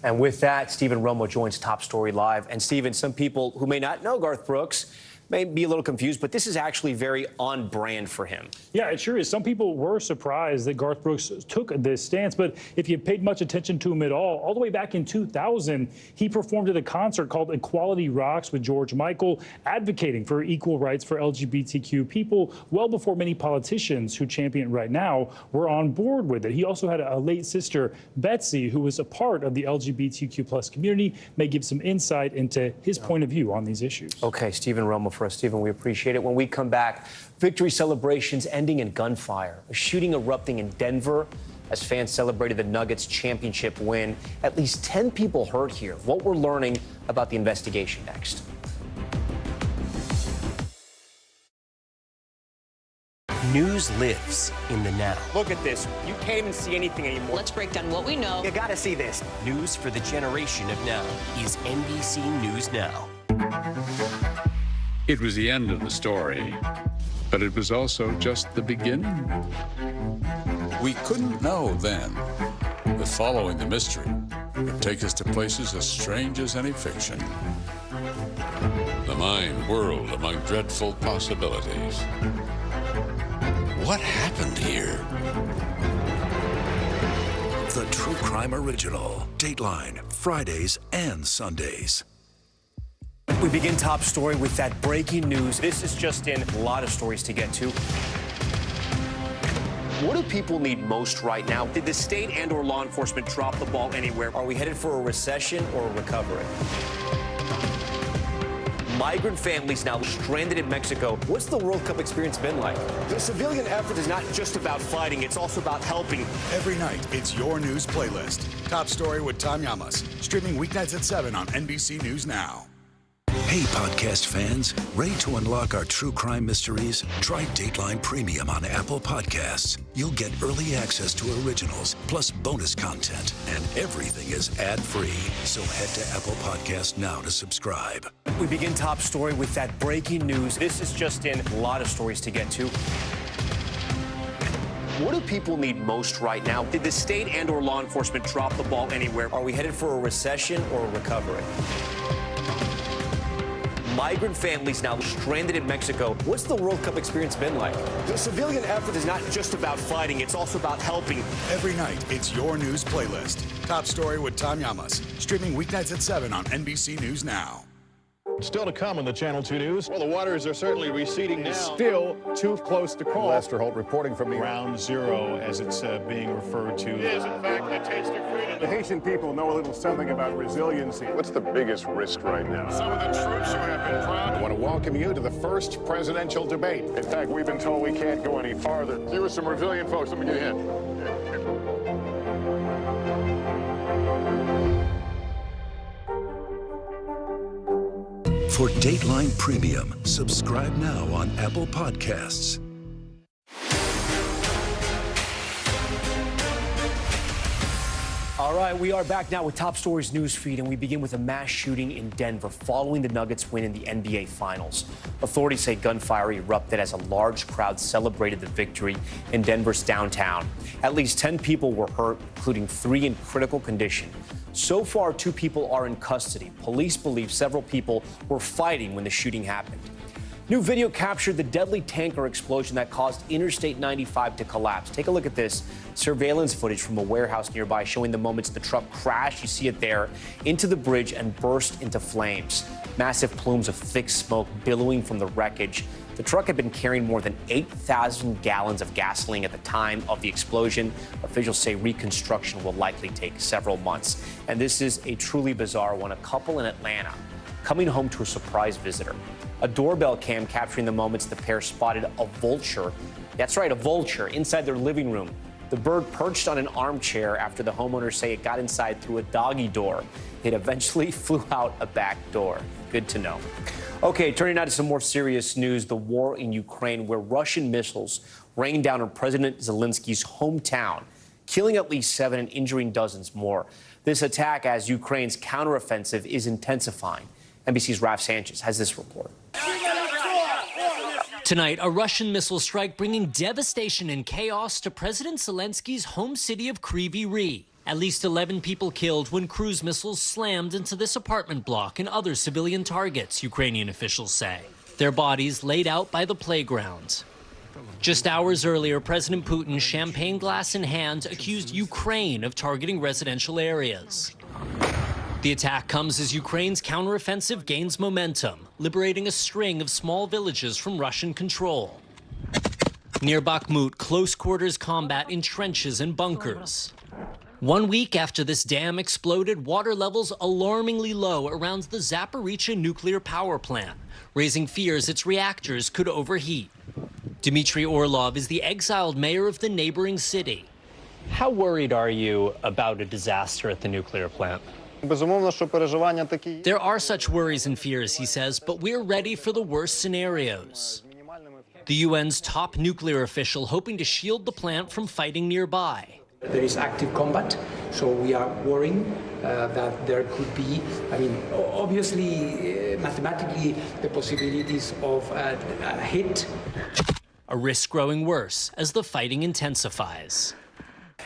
Speaker 11: And with that, Stephen Romo joins Top Story Live. And Stephen, some people who may not know Garth Brooks may be a little confused, but this is actually very on brand for him.
Speaker 27: Yeah, it sure is. Some people were surprised that Garth Brooks took this stance, but if you paid much attention to him at all the way back in 2000, he performed at a concert called Equality Rocks with George Michael, advocating for equal rights for LGBTQ people well before many politicians who champion it right now were on board with it. He also had a late sister, Betsy, who was a part of the LGBTQ plus community, may give some insight into his point of view on these issues.
Speaker 11: Okay, Stephen Romo for us. Stephen, we appreciate it. When we come back, victory celebrations ending in gunfire, a shooting erupting in Denver as fans celebrated the Nuggets' championship win. At least 10 people hurt here. What we're learning about the investigation next.
Speaker 16: News lives in the now.
Speaker 11: Look at this. You can't even see anything anymore.
Speaker 16: Let's break down what we know.
Speaker 11: You gotta see this.
Speaker 16: News for the generation of now is NBC News Now.
Speaker 19: It was the end of the story, but it was also just the beginning. We couldn't know then that following the mystery would take us to places as strange as any fiction. The mind whirled among dreadful possibilities. What happened here?
Speaker 23: The True Crime Original. Dateline, Fridays and Sundays.
Speaker 11: We begin Top Story with that breaking news. This is just in. A lot of stories to get to. What do people need most right now? Did the state and or law enforcement drop the ball anywhere? Are we headed for a recession or a recovery? Migrant families now stranded in Mexico. What's the World Cup experience been like? The civilian effort is not just about fighting, it's also about helping.
Speaker 24: Every night, it's your news playlist. Top Story with Tom Llamas. Streaming weeknights at 7 on NBC News Now.
Speaker 23: Hey, podcast fans, ready to unlock our true crime mysteries? Try Dateline Premium on Apple Podcasts. You'll get early access to originals, plus bonus content, and everything is ad-free. So head to Apple Podcasts now to subscribe.
Speaker 11: We begin Top Story with that breaking news. This is just in. A lot of stories to get to. What do people need most right now? Did the state and or law enforcement drop the ball anywhere? Are we headed for a recession or a recovery? Migrant families now stranded in Mexico. What's the World Cup experience been like? The civilian effort is not just about fighting, it's also about helping.
Speaker 24: Every night, it's your news playlist. Top Story with Tom Llamas. Streaming weeknights at 7 on NBC News Now.
Speaker 10: Still to come on the Channel 2 News. Well, the waters are certainly receding now.
Speaker 21: Still too close to call. Lester Holt reporting from the Ground Zero, as it's being referred to.
Speaker 10: It is, in fact, the taste of freedom.
Speaker 21: The Haitian people know a little something about resiliency.
Speaker 17: What's the biggest risk right now?
Speaker 21: Some of the troops who have been proud. I want to welcome you to the first presidential debate. In fact, we've been told we can't go any farther.
Speaker 17: Here are some resilient folks. Let me get in.
Speaker 23: For Dateline Premium, subscribe now on Apple Podcasts.
Speaker 11: All right, we are back now with Top Stories news feed, and we begin with a mass shooting in Denver following the Nuggets' win in the NBA Finals. Authorities say gunfire erupted as a large crowd celebrated the victory in Denver's downtown. At least 10 people were hurt, including 3 in critical condition. So far, 2 people are in custody. Police believe several people were fighting when the shooting happened. New video captured the deadly tanker explosion that caused Interstate 95 to collapse. Take a look at this surveillance footage from a warehouse nearby showing the moments the truck crashed, you see it there, into the bridge and burst into flames. Massive plumes of thick smoke billowing from the wreckage. The truck had been carrying more than 8,000 gallons of gasoline at the time of the explosion. Officials say reconstruction will likely take several months. And this is a truly bizarre one. A couple in Atlanta coming home to a surprise visitor. A doorbell cam capturing the moments the pair spotted a vulture. That's right, a vulture inside their living room. The bird perched on an armchair after the homeowners say it got inside through a doggy door. It eventually flew out a back door. Good to know. Okay, turning now to some more serious news. The war in Ukraine, where Russian missiles rained down on President Zelensky's hometown, killing at least 7 and injuring dozens more. This attack as Ukraine's counteroffensive is intensifying. NBC's Raf Sanchez has this report.
Speaker 2: Tonight, a Russian missile strike bringing devastation and chaos to President Zelensky's home city of Kryvyi Rih. At least 11 people killed when cruise missiles slammed into this apartment block and other civilian targets, Ukrainian officials say. Their bodies laid out by the playground. Just hours earlier, President Putin, champagne glass in hand, accused Ukraine of targeting residential areas. The attack comes as Ukraine's counteroffensive gains momentum, liberating a string of small villages from Russian control. Near Bakhmut, close quarters combat in trenches and bunkers. 1 week after this dam exploded, water levels alarmingly low around the Zaporizhzhia nuclear power plant, raising fears its reactors could overheat. Dmitry Orlov is the exiled mayor of the neighboring city. How worried are you about a disaster at the nuclear plant? There are such worries and fears, he says, but we're ready for the worst scenarios. The UN's top nuclear official hoping to shield the plant from fighting nearby.
Speaker 3: There is active combat, so we are worrying that there could be, obviously, mathematically, the possibilities of a hit.
Speaker 2: A risk growing worse as the fighting intensifies.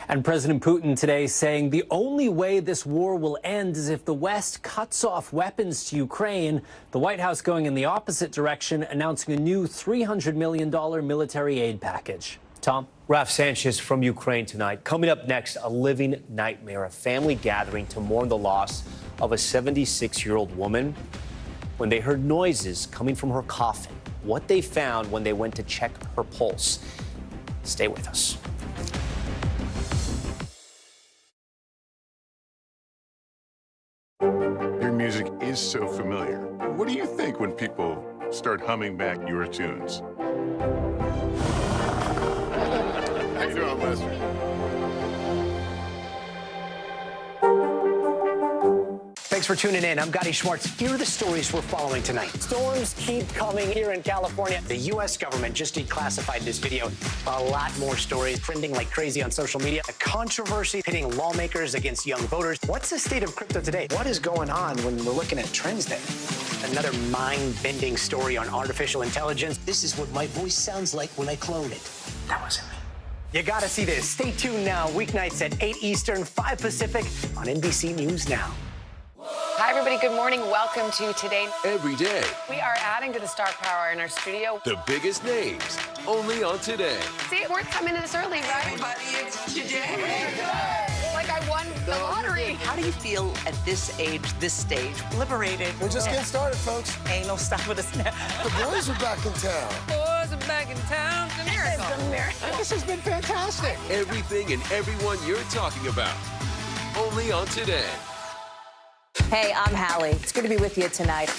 Speaker 2: And President Putin today saying the only way this war will end is if the West cuts off weapons to Ukraine. The White House going in the opposite direction, announcing a new $300 million military aid package. Tom?
Speaker 11: Raf Sanchez from Ukraine tonight. Coming up next, a living nightmare, a family gathering to mourn the loss of a 76-year-old woman when they heard noises coming from her coffin. What they found when they went to check her pulse. Stay with us.
Speaker 17: Your music is so familiar. What do you think when people start humming back your tunes? How you doing, Lester?
Speaker 1: Thanks for tuning in. I'm Gotti Schwartz. Here are the stories we're following tonight. Storms keep coming here in California. The U.S. government just declassified this video. A lot more stories trending like crazy on social media. A controversy pitting lawmakers against young voters. What's the state of crypto today? What is going on when we're looking at trends there? Another mind-bending story on artificial intelligence. This is what my voice sounds like when I clone it. That wasn't me. You gotta see this. Stay tuned now. Weeknights at 8 Eastern, 5 Pacific on NBC News Now.
Speaker 9: Hi, everybody. Good morning. Welcome to Today.
Speaker 16: Every day.
Speaker 9: We are adding to the star power in our studio.
Speaker 16: The biggest names, only on Today.
Speaker 9: See, we're coming in this early, right?
Speaker 6: Everybody, it's Today.
Speaker 9: Like I won
Speaker 6: the lottery. How do you feel at this age, this stage? Liberated.
Speaker 5: We're just getting started, folks.
Speaker 6: Ain't no stopping us now.
Speaker 5: The boys are back in town.
Speaker 6: Boys are back in town. It's a miracle.
Speaker 5: It's a miracle.
Speaker 1: This has been fantastic.
Speaker 16: Everything and everyone you're talking about. Only on Today.
Speaker 7: Hey, I'm Hallie. It's good to be with you tonight.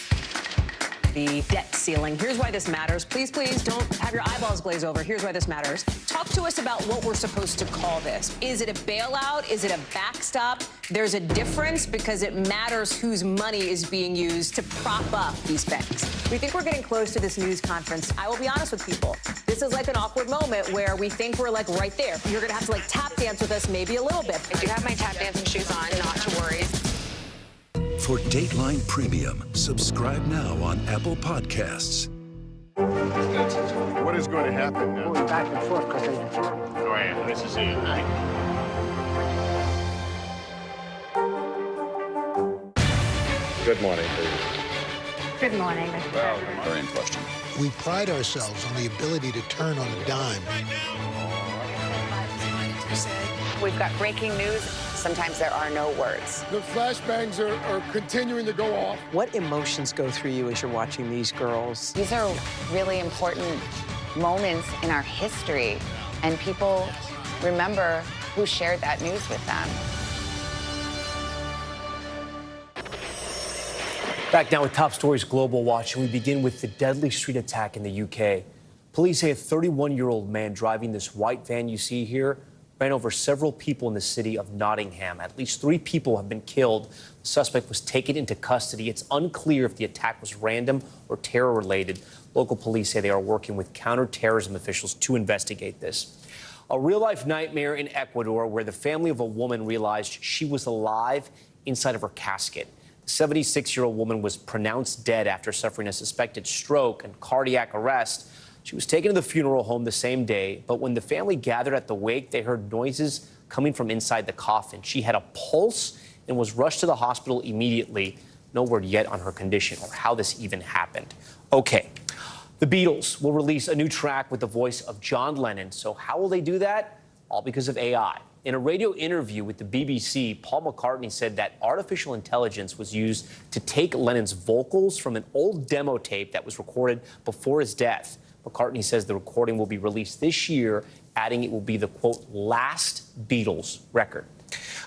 Speaker 7: The debt ceiling. Here's why this matters. Please, please don't have your eyeballs glaze over. Here's why this matters. Talk to us about what we're supposed to call this. Is it a bailout? Is it a backstop? There's a difference because it matters whose money is being used to prop up these banks. We think we're getting close to this news conference. I will be honest with people. This is like an awkward moment where we think we're like right there. You're going to have to like tap dance with us maybe a little bit.
Speaker 9: I do have my tap dancing shoes on, not to worry.
Speaker 23: For Dateline Premium, subscribe now on Apple Podcasts.
Speaker 21: What is going to happen now?
Speaker 3: Going back and forth because
Speaker 21: Oh, yeah, this is it. Good morning,
Speaker 4: Good morning, Mr. President.
Speaker 19: Very in question.
Speaker 8: We pride ourselves on the ability to turn on a dime.
Speaker 9: We've got breaking news. Sometimes there are no words.
Speaker 5: The flashbangs are continuing to go off.
Speaker 13: What emotions go through you as you're watching these girls?
Speaker 9: These are really important moments in our history, and people remember who shared that news with them.
Speaker 11: Back now with Top Stories Global Watch, and we begin with the deadly street attack in the UK. Police say a 31-year-old man driving this white van you see here ran over several people in the city of Nottingham. At least 3 people have been killed. The suspect was taken into custody. It's unclear if the attack was random or terror-related. Local police say they are working with counterterrorism officials to investigate this. A real-life nightmare in Ecuador where the family of a woman realized she was alive inside of her casket. The 76-year-old woman was pronounced dead after suffering a suspected stroke and cardiac arrest. She was taken to the funeral home the same day, but when the family gathered at the wake, they heard noises coming from inside the coffin. She had a pulse and was rushed to the hospital immediately. No word yet on her condition or how this even happened. Okay, the Beatles will release a new track with the voice of John Lennon. So how will they do that? All because of AI. In a radio interview with the BBC, Paul McCartney said that artificial intelligence was used to take Lennon's vocals from an old demo tape that was recorded before his death. McCartney says the recording will be released this year, adding it will be the, quote, last Beatles record.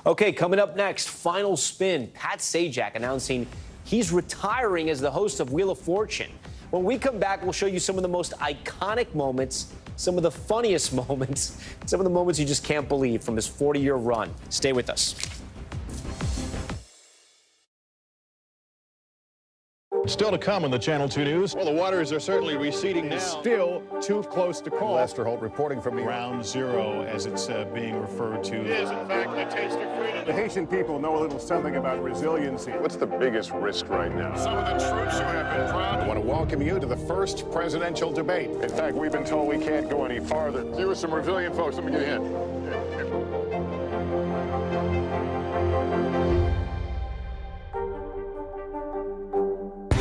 Speaker 11: Okay, coming up next, Final Spin. Pat Sajak announcing he's retiring as the host of Wheel of Fortune. When we come back, we'll show you some of the most iconic moments, some of the funniest moments, some of the moments you just can't believe from his 40-year run. Stay with us.
Speaker 10: Still to come on the Channel 2 News. Well, the waters are certainly receding now.
Speaker 21: Still too close to call. Lester Holt reporting from
Speaker 10: Ground Zero, as it's being referred to.
Speaker 21: It is, in fact, the taste of freedom. The Haitian people know a little something about resiliency. What's the biggest risk right now? Some of the troops who have been proud. I want to welcome you to the first presidential debate. In fact, we've been told we can't go any farther. You with some resilient folks. Let me get in.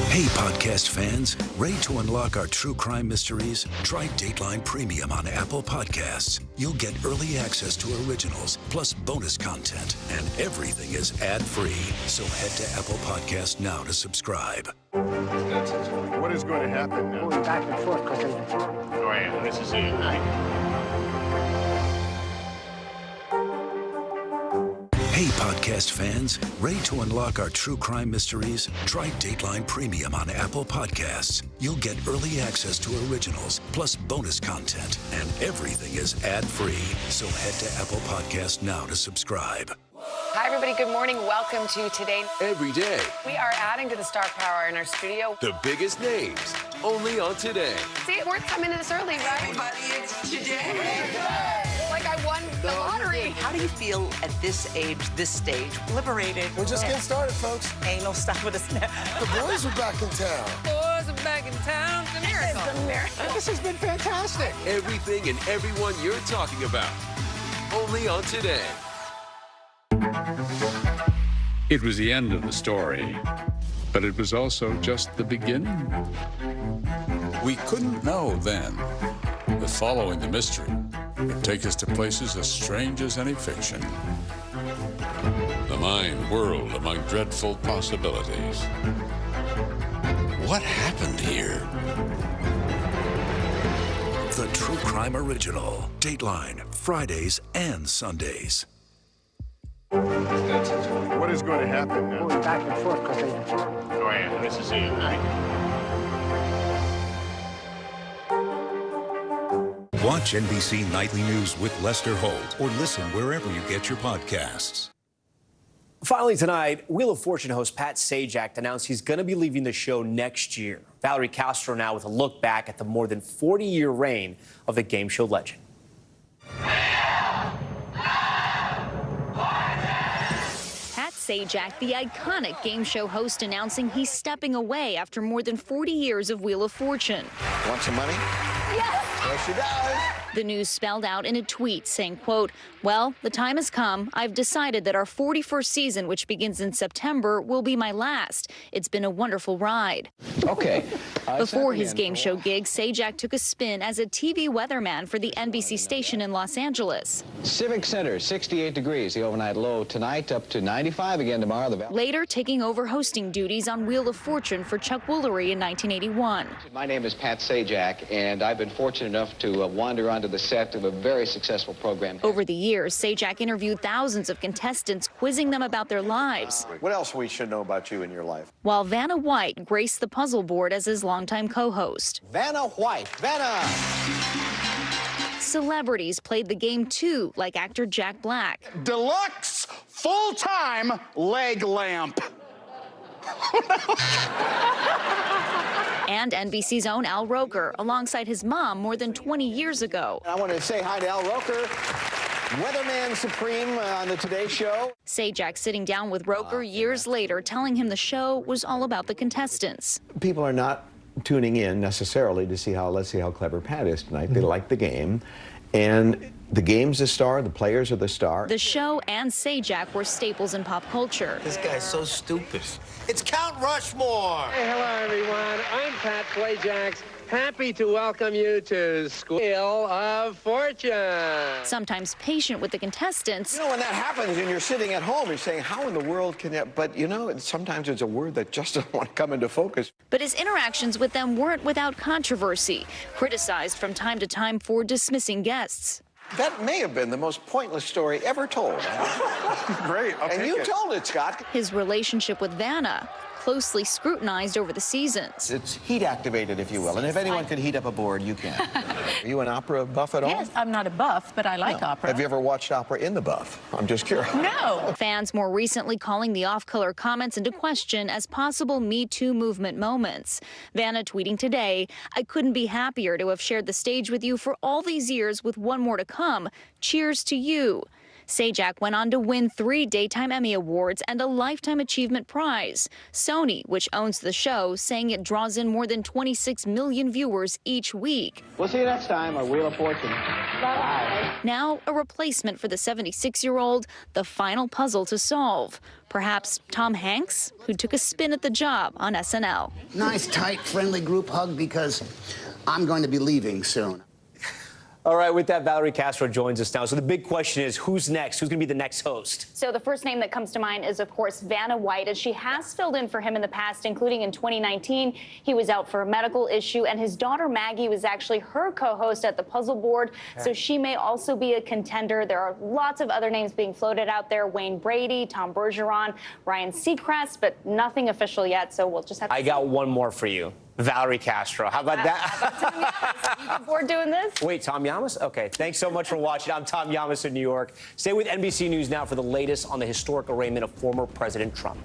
Speaker 23: Hey, podcast fans, ready to unlock our true crime mysteries? Try Dateline Premium on Apple Podcasts. You'll get early access to originals, plus bonus content, and everything is ad-free. So head to Apple Podcasts now to subscribe.
Speaker 21: What is going to happen now?
Speaker 3: Going back and forth because
Speaker 21: Oh, yeah, this is it.
Speaker 23: Hey, podcast fans, ready to unlock our true crime mysteries? Try Dateline Premium on Apple Podcasts. You'll get early access to originals, plus bonus content, and everything is ad-free. So head to Apple Podcasts now to subscribe.
Speaker 9: Hi, everybody. Good morning. Welcome to Today.
Speaker 16: Every day,
Speaker 9: We are adding to the star power in our studio.
Speaker 16: the biggest names. Only on Today.
Speaker 9: See, it worth coming in this early, right?
Speaker 6: Everybody, it's today.
Speaker 9: Like I won the lottery.
Speaker 6: How do you feel at this age, this stage? Liberated.
Speaker 5: We're just getting started, folks.
Speaker 6: Ain't no stopping us now.
Speaker 5: The boys are back in town.
Speaker 6: Boys are back in town. It's a miracle.
Speaker 9: It's a miracle.
Speaker 1: This has been fantastic.
Speaker 16: Everything and everyone you're talking about. Only on Today.
Speaker 19: It was the end of the story, but it was also just the beginning. We couldn't know then that following the mystery would take us to places as strange as any fiction. mind whirled among dreadful possibilities. What happened here?
Speaker 23: The True Crime Original. Dateline, Fridays and Sundays.
Speaker 21: What is going to happen now?
Speaker 12: Going back and forth because
Speaker 21: Go ahead. This is it, right?
Speaker 23: Watch NBC Nightly News with Lester Holt or listen wherever you get your podcasts.
Speaker 11: Finally tonight, Wheel of Fortune host Pat Sajak announced he's going to be leaving the show next year. Valerie Castro now with a look back at the more than 40-year reign of the game show legend.
Speaker 15: Pat Sajak, the iconic game show host, announcing he's stepping away after more than 40 years of Wheel of Fortune.
Speaker 18: Want some money?
Speaker 15: Yes!
Speaker 18: Yes, she does.
Speaker 15: The news spelled out in a tweet saying, quote, "Well, the time has come. I've decided that our 41st season, which begins in September, will be my last. It's been a wonderful ride."
Speaker 18: Okay.
Speaker 15: Before his game show gig, Sajak took a spin as a TV weatherman for the NBC station in Los Angeles.
Speaker 18: Civic Center, 68 degrees. The overnight low tonight, up to 95 again tomorrow.
Speaker 15: Later, taking over hosting duties on Wheel of Fortune for Chuck Woolery in 1981.
Speaker 18: My name is Pat Sajak, and I've been fortunate enough to wander onto the set of a very successful program.
Speaker 15: Over the years, Sajak interviewed thousands of contestants, quizzing them about their lives.
Speaker 18: What else we should know about you in your life?
Speaker 15: While Vanna White graced the puzzle board as his longtime co-host.
Speaker 18: Vanna White. Vanna!
Speaker 15: Celebrities played the game too, like actor Jack Black.
Speaker 20: Deluxe full-time leg lamp.
Speaker 15: And NBC's own Al Roker, alongside his mom more than 20 years ago.
Speaker 18: I want to say hi to Al Roker, Weatherman Supreme on the Today Show.
Speaker 15: Sajak sitting down with Roker years later, telling him the show was all about the contestants.
Speaker 22: People are not tuning in necessarily to see let's see how clever Pat is tonight. They like the game, and the game's the star, the players are the star.
Speaker 15: The show and Sajak were staples in pop culture.
Speaker 18: This guy's so stupid. It's Count Rushmore.
Speaker 25: Hey, hello, everyone. I'm Pat Sajak. Happy to welcome you to Wheel of Fortune.
Speaker 15: Sometimes patient with the contestants.
Speaker 18: You know, when that happens and you're sitting at home, you're saying, how in the world can that? But, you know, sometimes it's a word that just doesn't want to come into focus.
Speaker 15: But his interactions with them weren't without controversy, criticized from time to time for dismissing guests.
Speaker 18: That may have been the most pointless story ever told.
Speaker 20: Great, I'll
Speaker 18: and
Speaker 20: take
Speaker 18: you
Speaker 20: it.
Speaker 18: told it, Scott.
Speaker 15: His relationship with Vanna, closely scrutinized over the seasons.
Speaker 18: It's heat activated, if you will. And if anyone could heat up a board, you can. Are you an opera buff at all?
Speaker 26: Yes, I'm not a buff, but I like opera.
Speaker 18: Have you ever watched opera in the buff? I'm just curious.
Speaker 26: No.
Speaker 15: Fans more recently calling the off-color comments into question as possible Me Too movement moments. Vanna tweeting today, "I couldn't be happier to have shared the stage with you for all these years with one more to come. Cheers to you." Sajak went on to win 3 Daytime Emmy Awards and a Lifetime Achievement Prize. Sony, which owns the show, saying it draws in more than 26 million viewers each week.
Speaker 18: We'll see you next time on Wheel of Fortune. Bye.
Speaker 15: Now, a replacement for the 76-year-old, the final puzzle to solve. Perhaps Tom Hanks, who took a spin at the job on SNL.
Speaker 28: Nice, tight, friendly group hug because I'm going to be leaving soon.
Speaker 11: All right, with that, Valerie Castro joins us now. So the big question is, who's next? Who's going to be the next host?
Speaker 29: So the first name that comes to mind is, of course, Vanna White, and she has filled in for him in the past, including in 2019. He was out for a medical issue, and his daughter Maggie was actually her co-host at the puzzle board, so she may also be a contender. There are lots of other names being floated out there: Wayne Brady, Tom Bergeron, Ryan Seacrest, but nothing official yet, so we'll just have to see.
Speaker 11: got one more for you. Valerie Castro. How about that?
Speaker 29: How about Tom Yamas? You looking forward to doing this?
Speaker 11: Wait, Tom Yamas? Okay, thanks so much for watching. I'm Tom Yamas in New York. Stay with NBC News Now for the latest on the historic arraignment of former President Trump.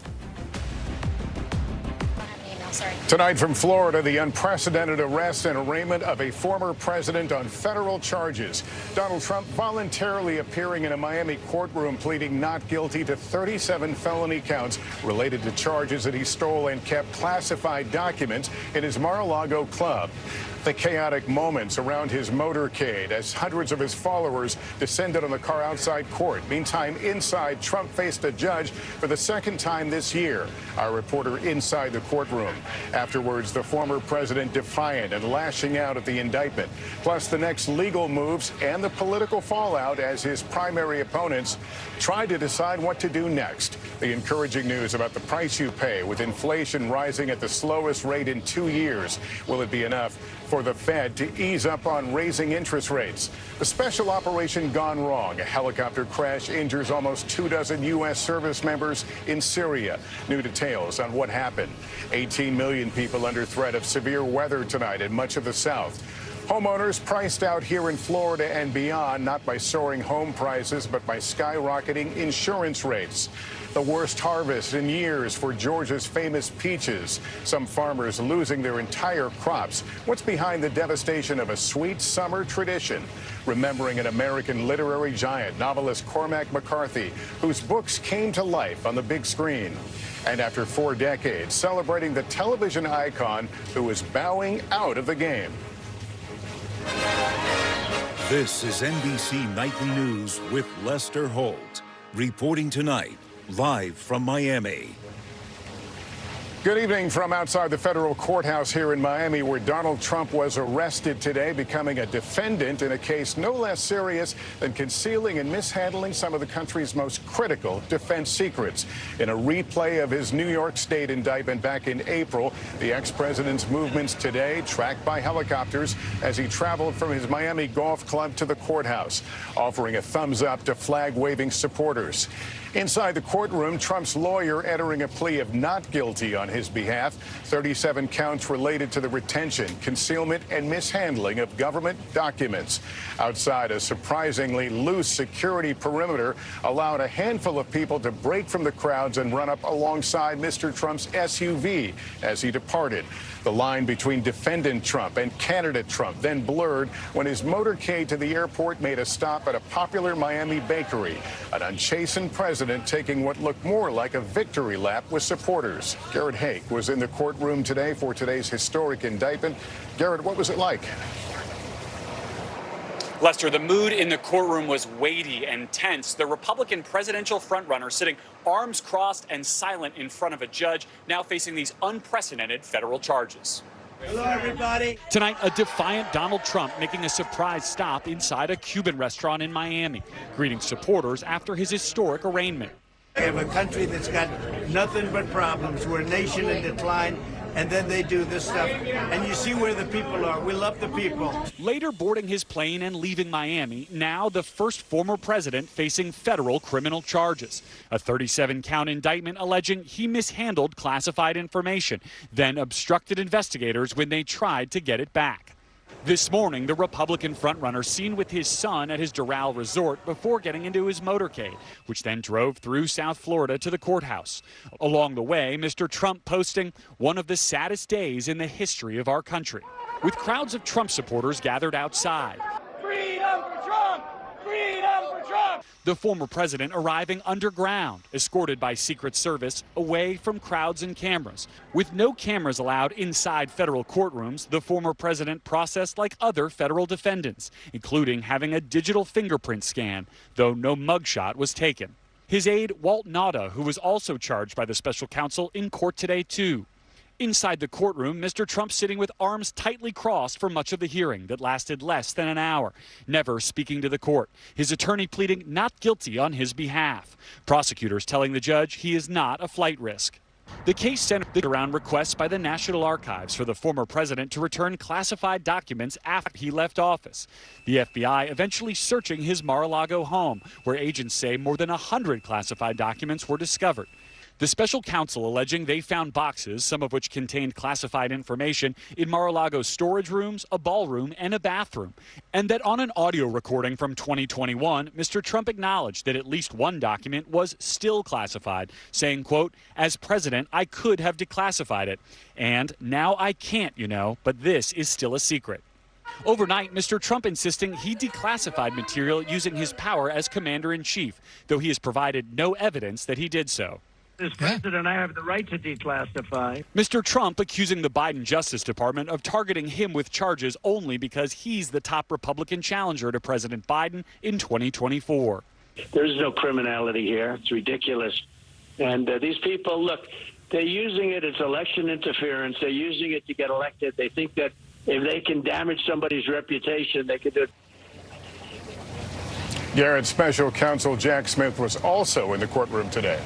Speaker 21: Tonight from Florida, the unprecedented arrest and arraignment of a former president on federal charges. Donald Trump voluntarily appearing in a Miami courtroom pleading not guilty to 37 felony counts related to charges that he stole and kept classified documents in his Mar-a-Lago club. The chaotic moments around his motorcade as hundreds of his followers descended on the car outside court. Meantime, inside, Trump faced a judge for the second time this year. Our reporter inside the courtroom. Afterwards, the former president defiant and lashing out at the indictment, plus the next legal moves and the political fallout as his primary opponents tried to decide what to do next. The encouraging news about the price you pay with inflation rising at the slowest rate in 2 years. Will it be enough for the Fed to ease up on raising interest rates? The special operation gone wrong. A helicopter crash injures almost 24 U.S. service members in Syria. New details on what happened. 18 million people under threat of severe weather tonight in much of the South. Homeowners priced out here in Florida and beyond, not by soaring home prices, but by skyrocketing insurance rates. The worst harvest in years for Georgia's famous peaches. Some farmers losing their entire crops. What's behind the devastation of a sweet summer tradition? Remembering an American literary giant, novelist Cormac McCarthy, whose books came to life on the big screen. And after 4 decades, celebrating the television icon who is bowing out of the game.
Speaker 2: This is NBC Nightly News with Lester Holt, reporting tonight, live from Miami.
Speaker 21: Good evening from outside the federal courthouse here in Miami, where Donald Trump was arrested today, becoming a defendant in a case no less serious than concealing and mishandling some of the country's most critical defense secrets. In a replay of his New York State indictment back in April, the ex-president's movements today tracked by helicopters as he traveled from his Miami golf club to the courthouse, offering a thumbs up to flag-waving supporters. Inside the courtroom, Trump's lawyer entering a plea of not guilty on his behalf. 37 counts related to the retention, concealment, and mishandling of government documents. Outside, a surprisingly loose security perimeter allowed a handful of people to break from the crowds and run up alongside Mr. Trump's SUV as he departed. The line between defendant Trump and candidate Trump then blurred when his motorcade to the airport made a stop at a popular Miami bakery. An unchastened president taking what looked more like a victory lap with supporters. Garrett Hake was in the courtroom today for today's historic indictment. Garrett, what was it like?
Speaker 4: Lester, the mood in the courtroom was weighty and tense. The Republican presidential frontrunner sitting arms crossed and silent in front of a judge, now facing these unprecedented federal charges.
Speaker 7: Hello, everybody.
Speaker 4: Tonight, a defiant Donald Trump making a surprise stop inside a Cuban restaurant in Miami, greeting supporters after his historic arraignment.
Speaker 7: We have a country that's got nothing but problems. We're a nation in decline. And then they do this stuff, and you see where the people are. We love the people.
Speaker 4: Later boarding his plane and leaving Miami, now the first former president facing federal criminal charges. A 37-count indictment alleging he mishandled classified information, then obstructed investigators when they tried to get it back. This morning, the Republican frontrunner seen with his son at his Doral resort before getting into his motorcade, which then drove through South Florida to the courthouse. Along the way, Mr. Trump posting one of the saddest days in the history of our country, with crowds of Trump supporters gathered outside.
Speaker 7: Freedom for Trump! Freedom for Trump!
Speaker 4: The former president arriving underground, escorted by Secret Service, away from crowds and cameras. With no cameras allowed inside federal courtrooms, the former president processed like other federal defendants, including having a digital fingerprint scan, though no mugshot was taken. His aide, Walt Nauta, who was also charged by the special counsel, in court today, too. Inside the courtroom, Mr. Trump sitting with arms tightly crossed for much of the hearing that lasted less than an hour, never speaking to the court. His attorney pleading not guilty on his behalf. Prosecutors telling the judge he is not a flight risk. The case centered around requests by the National Archives for the former president to return classified documents after he left office. The FBI eventually searching his Mar-a-Lago home, where agents say more than 100 classified documents were discovered. The special counsel alleging they found boxes, some of which contained classified information, in Mar-a-Lago's storage rooms, a ballroom, and a bathroom. And that on an audio recording from 2021, Mr. Trump acknowledged that at least one document was still classified, saying, quote, "As president, I could have declassified it. And now I can't, you know, but this is still a secret." Overnight, Mr. Trump insisting he declassified material using his power as commander-in-chief, though he has provided no evidence that he did so.
Speaker 7: As president, I have the right to declassify.
Speaker 4: Mr. Trump accusing the Biden Justice Department of targeting him with charges only because he's the top Republican challenger to President Biden in 2024.
Speaker 7: There's no criminality here. It's ridiculous. And these people, look, they're using it as election interference. They're using it to get elected. They think that if they can damage somebody's reputation, they can do it.
Speaker 21: Garrett, special counsel Jack Smith was also in the courtroom today.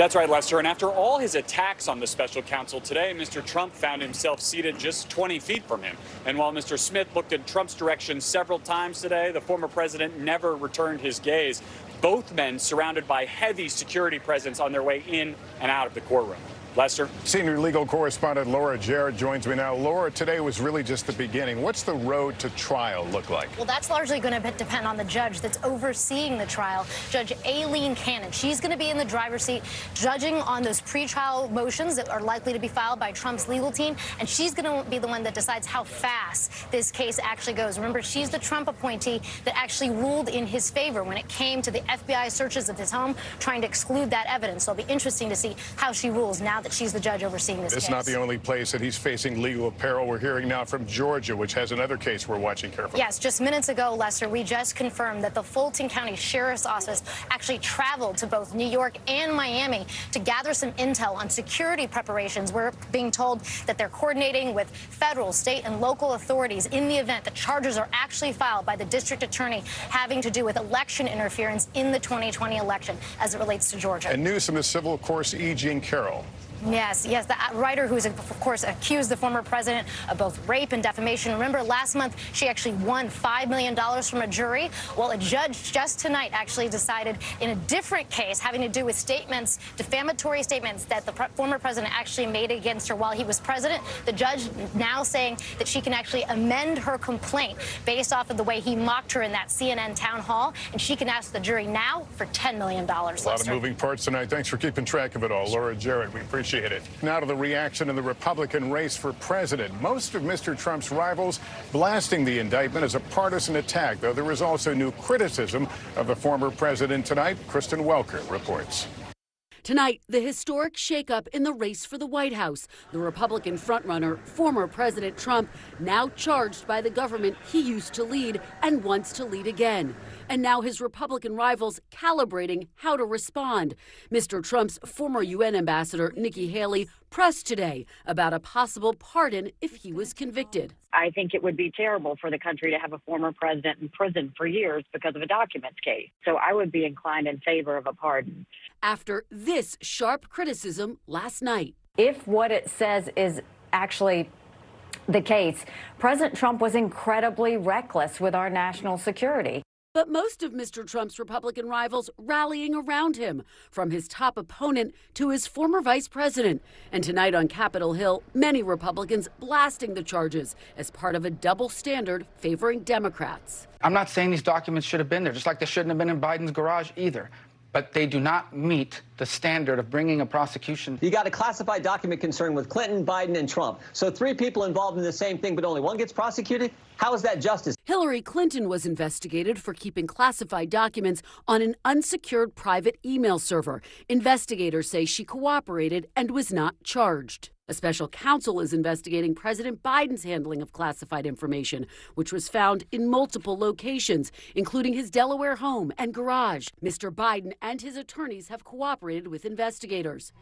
Speaker 4: That's right, Lester. And after all his attacks on the special counsel today, Mr. Trump found himself seated just 20 feet from him. And while Mr. Smith looked in Trump's direction several times today, the former president never returned his gaze. Both men surrounded by heavy security presence on their way in and out of the courtroom. Lester?
Speaker 21: Senior legal correspondent Laura Jarrett joins me now. Laura, today was really just the beginning. What's the road to trial look like?
Speaker 3: Well, that's largely going to depend on the judge that's overseeing the trial, Judge Aileen Cannon. She's going to be in the driver's seat judging on those pretrial motions that are likely to be filed by Trump's legal team, and she's going to be the one that decides how fast this case actually goes. Remember, she's the Trump appointee that actually ruled in his favor when it came to the FBI searches of his home, trying to exclude that evidence. So it'll be interesting to see how she rules now that she's the judge overseeing this case.
Speaker 21: It's not the only place that he's facing legal peril. We're hearing now from Georgia, which has another case we're watching carefully.
Speaker 3: Yes, just minutes ago, Lester, we just confirmed that the Fulton County Sheriff's Office actually traveled to both New York and Miami to gather some intel on security preparations. We're being told that they're coordinating with federal, state, and local authorities in the event that charges are actually filed by the district attorney having to do with election interference in the 2020 election as it relates to Georgia.
Speaker 21: And news from the civil course, E. Jean Carroll.
Speaker 3: Yes, the writer who's, of course, accused the former president of both rape and defamation. Remember, last month, she actually won $5 million from a jury. Well, a judge just tonight actually decided in a different case having to do with statements, defamatory statements that the former president actually made against her while he was president. The judge now saying that she can actually amend her complaint based off of the way he mocked her in that CNN town hall, and she can ask the jury now for $10 million.
Speaker 21: A lot of moving parts tonight. Thanks for keeping track of it all. Laura Jarrett, we appreciate it. Now to the reaction in the Republican race for president. Most of Mr. Trump's rivals blasting the indictment as a partisan attack, though there was also new criticism of the former president tonight. Kristen Welker reports.
Speaker 8: Tonight, the historic shakeup in the race for the White House. The Republican frontrunner, former President Trump, now charged by the government he used to lead and wants to lead again. And now his Republican rivals calibrating how to respond. Mr. Trump's former UN ambassador, Nikki Haley, pressed today about a possible pardon if he was convicted.
Speaker 10: I think it would be terrible for the country to have a former president in prison for years because of a documents case. So I would be inclined in favor of a pardon.
Speaker 8: After this sharp criticism last night.
Speaker 12: If what it says is actually the case, President Trump was incredibly reckless with our national security.
Speaker 8: But most of Mr. Trump's Republican rivals rallying around him, from his top opponent to his former vice president. And tonight on Capitol Hill, many Republicans blasting the charges as part of a double standard favoring Democrats.
Speaker 13: I'm not saying these documents should have been there, just like they shouldn't have been in Biden's garage either. But they do not meet the standard of bringing a prosecution.
Speaker 14: You got a classified document concern with Clinton, Biden, and Trump. So 3 people involved in the same thing, but only one gets prosecuted? How is that justice?
Speaker 8: Hillary Clinton was investigated for keeping classified documents on an unsecured private email server. Investigators say she cooperated and was not charged. A special counsel is investigating President Biden's handling of classified information, which was found in multiple locations, including his Delaware home and garage. Mr. Biden and his attorneys have cooperated with investigators.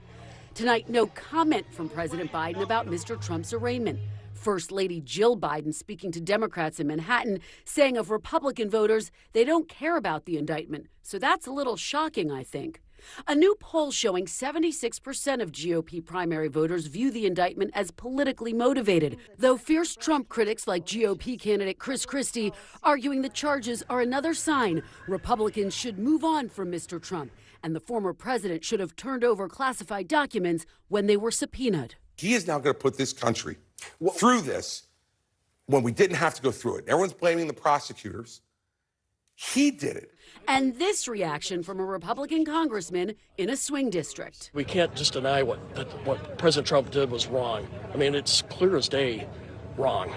Speaker 8: Tonight, no comment from President Biden about Mr. Trump's arraignment. First Lady Jill Biden speaking to Democrats in Manhattan, saying of Republican voters, they don't care about the indictment. So that's a little shocking, I think. A new poll showing 76% of GOP primary voters view the indictment as politically motivated, though fierce Trump critics like GOP candidate Chris Christie arguing the charges are another sign Republicans should move on from Mr. Trump, and the former president should have turned over classified documents when they were subpoenaed.
Speaker 17: He is now going to put this country through this when we didn't have to go through it. Everyone's blaming the prosecutors. He did it.
Speaker 8: And this reaction from a Republican congressman in a swing district.
Speaker 24: We can't just deny what President Trump did was wrong. I mean, it's clear as day wrong.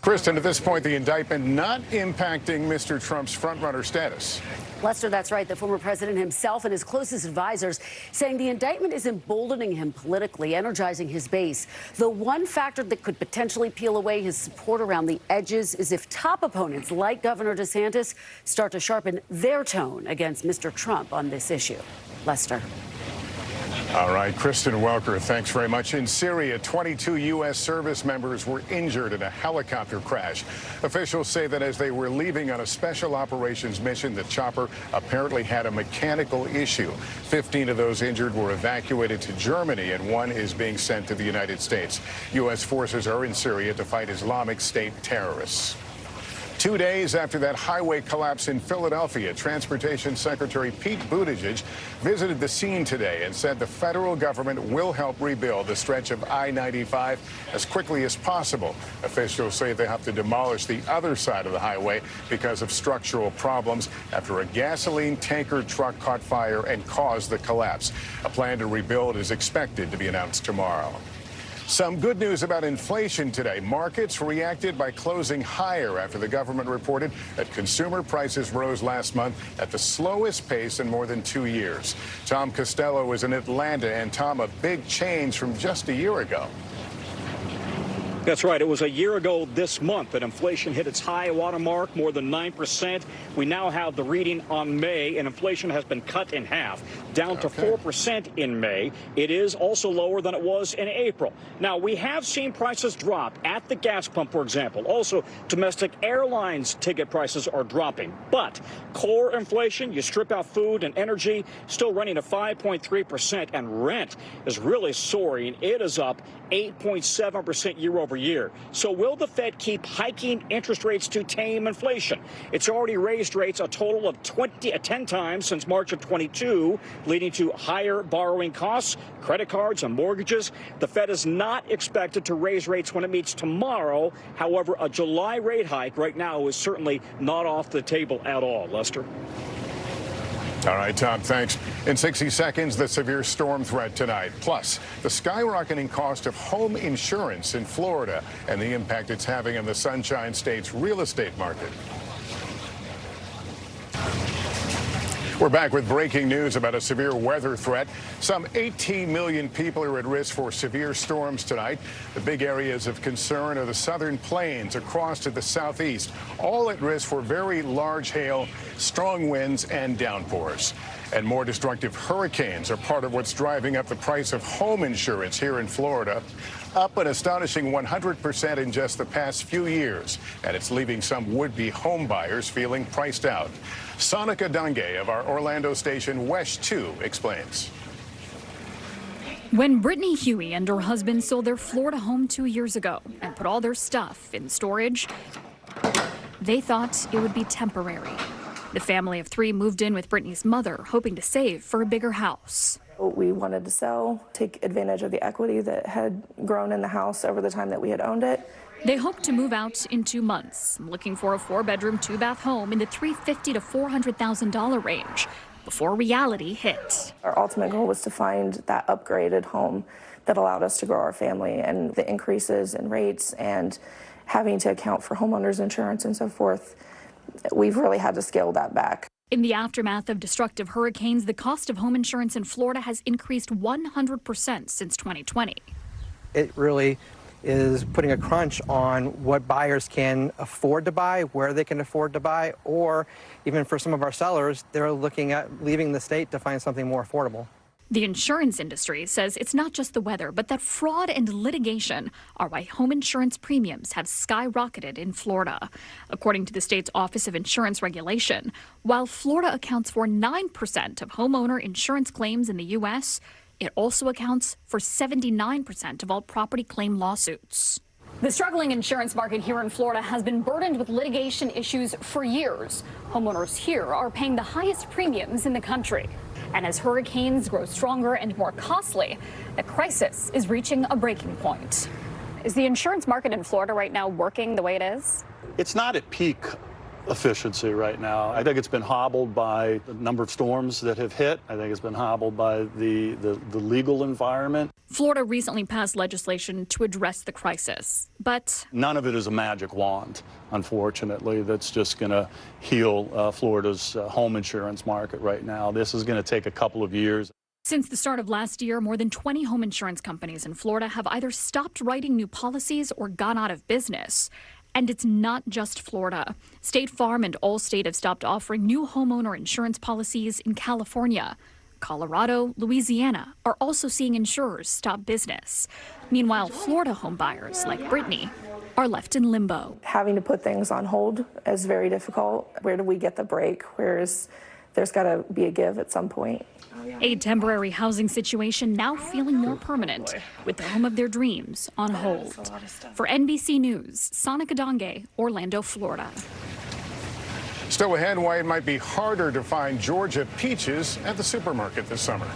Speaker 21: Kristen, at this point, the indictment not impacting Mr. Trump's frontrunner status.
Speaker 8: Lester, that's right. The former president himself and his closest advisors saying the indictment is emboldening him politically, energizing his base. The one factor that could potentially peel away his support around the edges is if top opponents like Governor DeSantis start to sharpen their tone against Mr. Trump on this issue. Lester.
Speaker 21: All right, Kristen Welker, thanks very much. In Syria, 22 U.S. service members were injured in a helicopter crash. Officials say that as they were leaving on a special operations mission, the chopper apparently had a mechanical issue. 15 of those injured were evacuated to Germany, and one is being sent to the United States. U.S. forces are in Syria to fight Islamic State terrorists. 2 days after that highway collapse in Philadelphia, Transportation Secretary Pete Buttigieg visited the scene today and said the federal government will help rebuild the stretch of I-95 as quickly as possible. Officials say they have to demolish the other side of the highway because of structural problems after a gasoline tanker truck caught fire and caused the collapse. A plan to rebuild is expected to be announced tomorrow. Some good news about inflation today. Markets reacted by closing higher after the government reported that consumer prices rose last month at the slowest pace in more than 2 years. Tom Costello is in Atlanta. And Tom, a big change from just a year ago.
Speaker 1: That's right. It was a year ago this month that inflation hit its high watermark, more than 9%. We now have the reading on May, and inflation has been cut in half, down to 4% in May. It is also lower than it was in April. Now, we have seen prices drop at the gas pump, for example. Also, domestic airlines ticket prices are dropping. But core inflation, you strip out food and energy, still running at 5.3%, and rent is really soaring. It is up 8.7% year over year. So will the Fed keep hiking interest rates to tame inflation? It's already raised rates a total of 10 times since March of 22, leading to higher borrowing costs, credit cards, and mortgages. The Fed is not expected to raise rates when it meets tomorrow. However, a July rate hike right now is certainly not off the table at all. Lester?
Speaker 21: All right, Tom, thanks. In 60 seconds, the severe storm threat tonight. Plus, the skyrocketing cost of home insurance in Florida and the impact it's having on the Sunshine State's real estate market. We're back with breaking news about a severe weather threat. Some 18 million people are at risk for severe storms tonight. The big areas of concern are the southern plains across to the southeast, all at risk for very large hail, strong winds, and downpours. And more destructive hurricanes are part of what's driving up the price of home insurance here in Florida, up an astonishing 100% in just the past few years. And it's leaving some would-be home buyers feeling priced out. Sonica Dange of our Orlando station WESH 2 explains.
Speaker 5: When Brittany Huey and her husband sold their Florida home 2 years ago and put all their stuff in storage, they thought it would be temporary. The family of three moved in with Brittany's mother, hoping to save for a bigger house.
Speaker 6: We wanted to sell, take advantage of the equity that had grown in the house over the time that we had owned it.
Speaker 5: They hope to move out in 2 months, looking for a 4-bedroom, 2-bath home in the $350,000 to $400,000 range before reality hit.
Speaker 6: Our ultimate goal was to find that upgraded home that allowed us to grow our family, and the increases in rates and having to account for homeowners insurance and so forth, we've really had to scale that back.
Speaker 5: In the aftermath of destructive hurricanes, the cost of home insurance in Florida has increased 100% since 2020.
Speaker 9: It really is putting a crunch on what buyers can afford to buy, where they can afford to buy, or even for some of our sellers, they're looking at leaving the state to find something more affordable.
Speaker 5: The insurance industry says it's not just the weather, but that fraud and litigation are why home insurance premiums have skyrocketed in Florida. According to the state's Office of Insurance Regulation, while Florida accounts for 9% of homeowner insurance claims in the U.S., it also accounts for 79% of all property claim lawsuits. The struggling insurance market here in Florida has been burdened with litigation issues for years. Homeowners here are paying the highest premiums in the country. And as hurricanes grow stronger and more costly, the crisis is reaching a breaking point. Is the insurance market in Florida right now working the way it is?
Speaker 16: It's not at peak efficiency right now. I think it's been hobbled by the number of storms that have hit. I think it's been hobbled by the legal environment.
Speaker 5: Florida recently passed legislation to address the crisis, but
Speaker 16: none of it is a magic wand, unfortunately, that's just going to heal Florida's home insurance market right now. This is going to take a couple of years.
Speaker 5: Since the start of last year, more than 20 home insurance companies in Florida have either stopped writing new policies or gone out of business. And it's not just Florida. State Farm and Allstate have stopped offering new homeowner insurance policies in California. Colorado, Louisiana are also seeing insurers stop business. Meanwhile, Florida homebuyers like Brittany are left in limbo.
Speaker 6: Having to put things on hold is very difficult. Where do we get the break? There's got to be a give at some point.
Speaker 5: A temporary housing situation now feeling more permanent, with the home of their dreams on hold. For NBC News, Sonica Donge, Orlando, Florida.
Speaker 21: Still ahead, why it might be harder to find Georgia peaches at the supermarket this summer.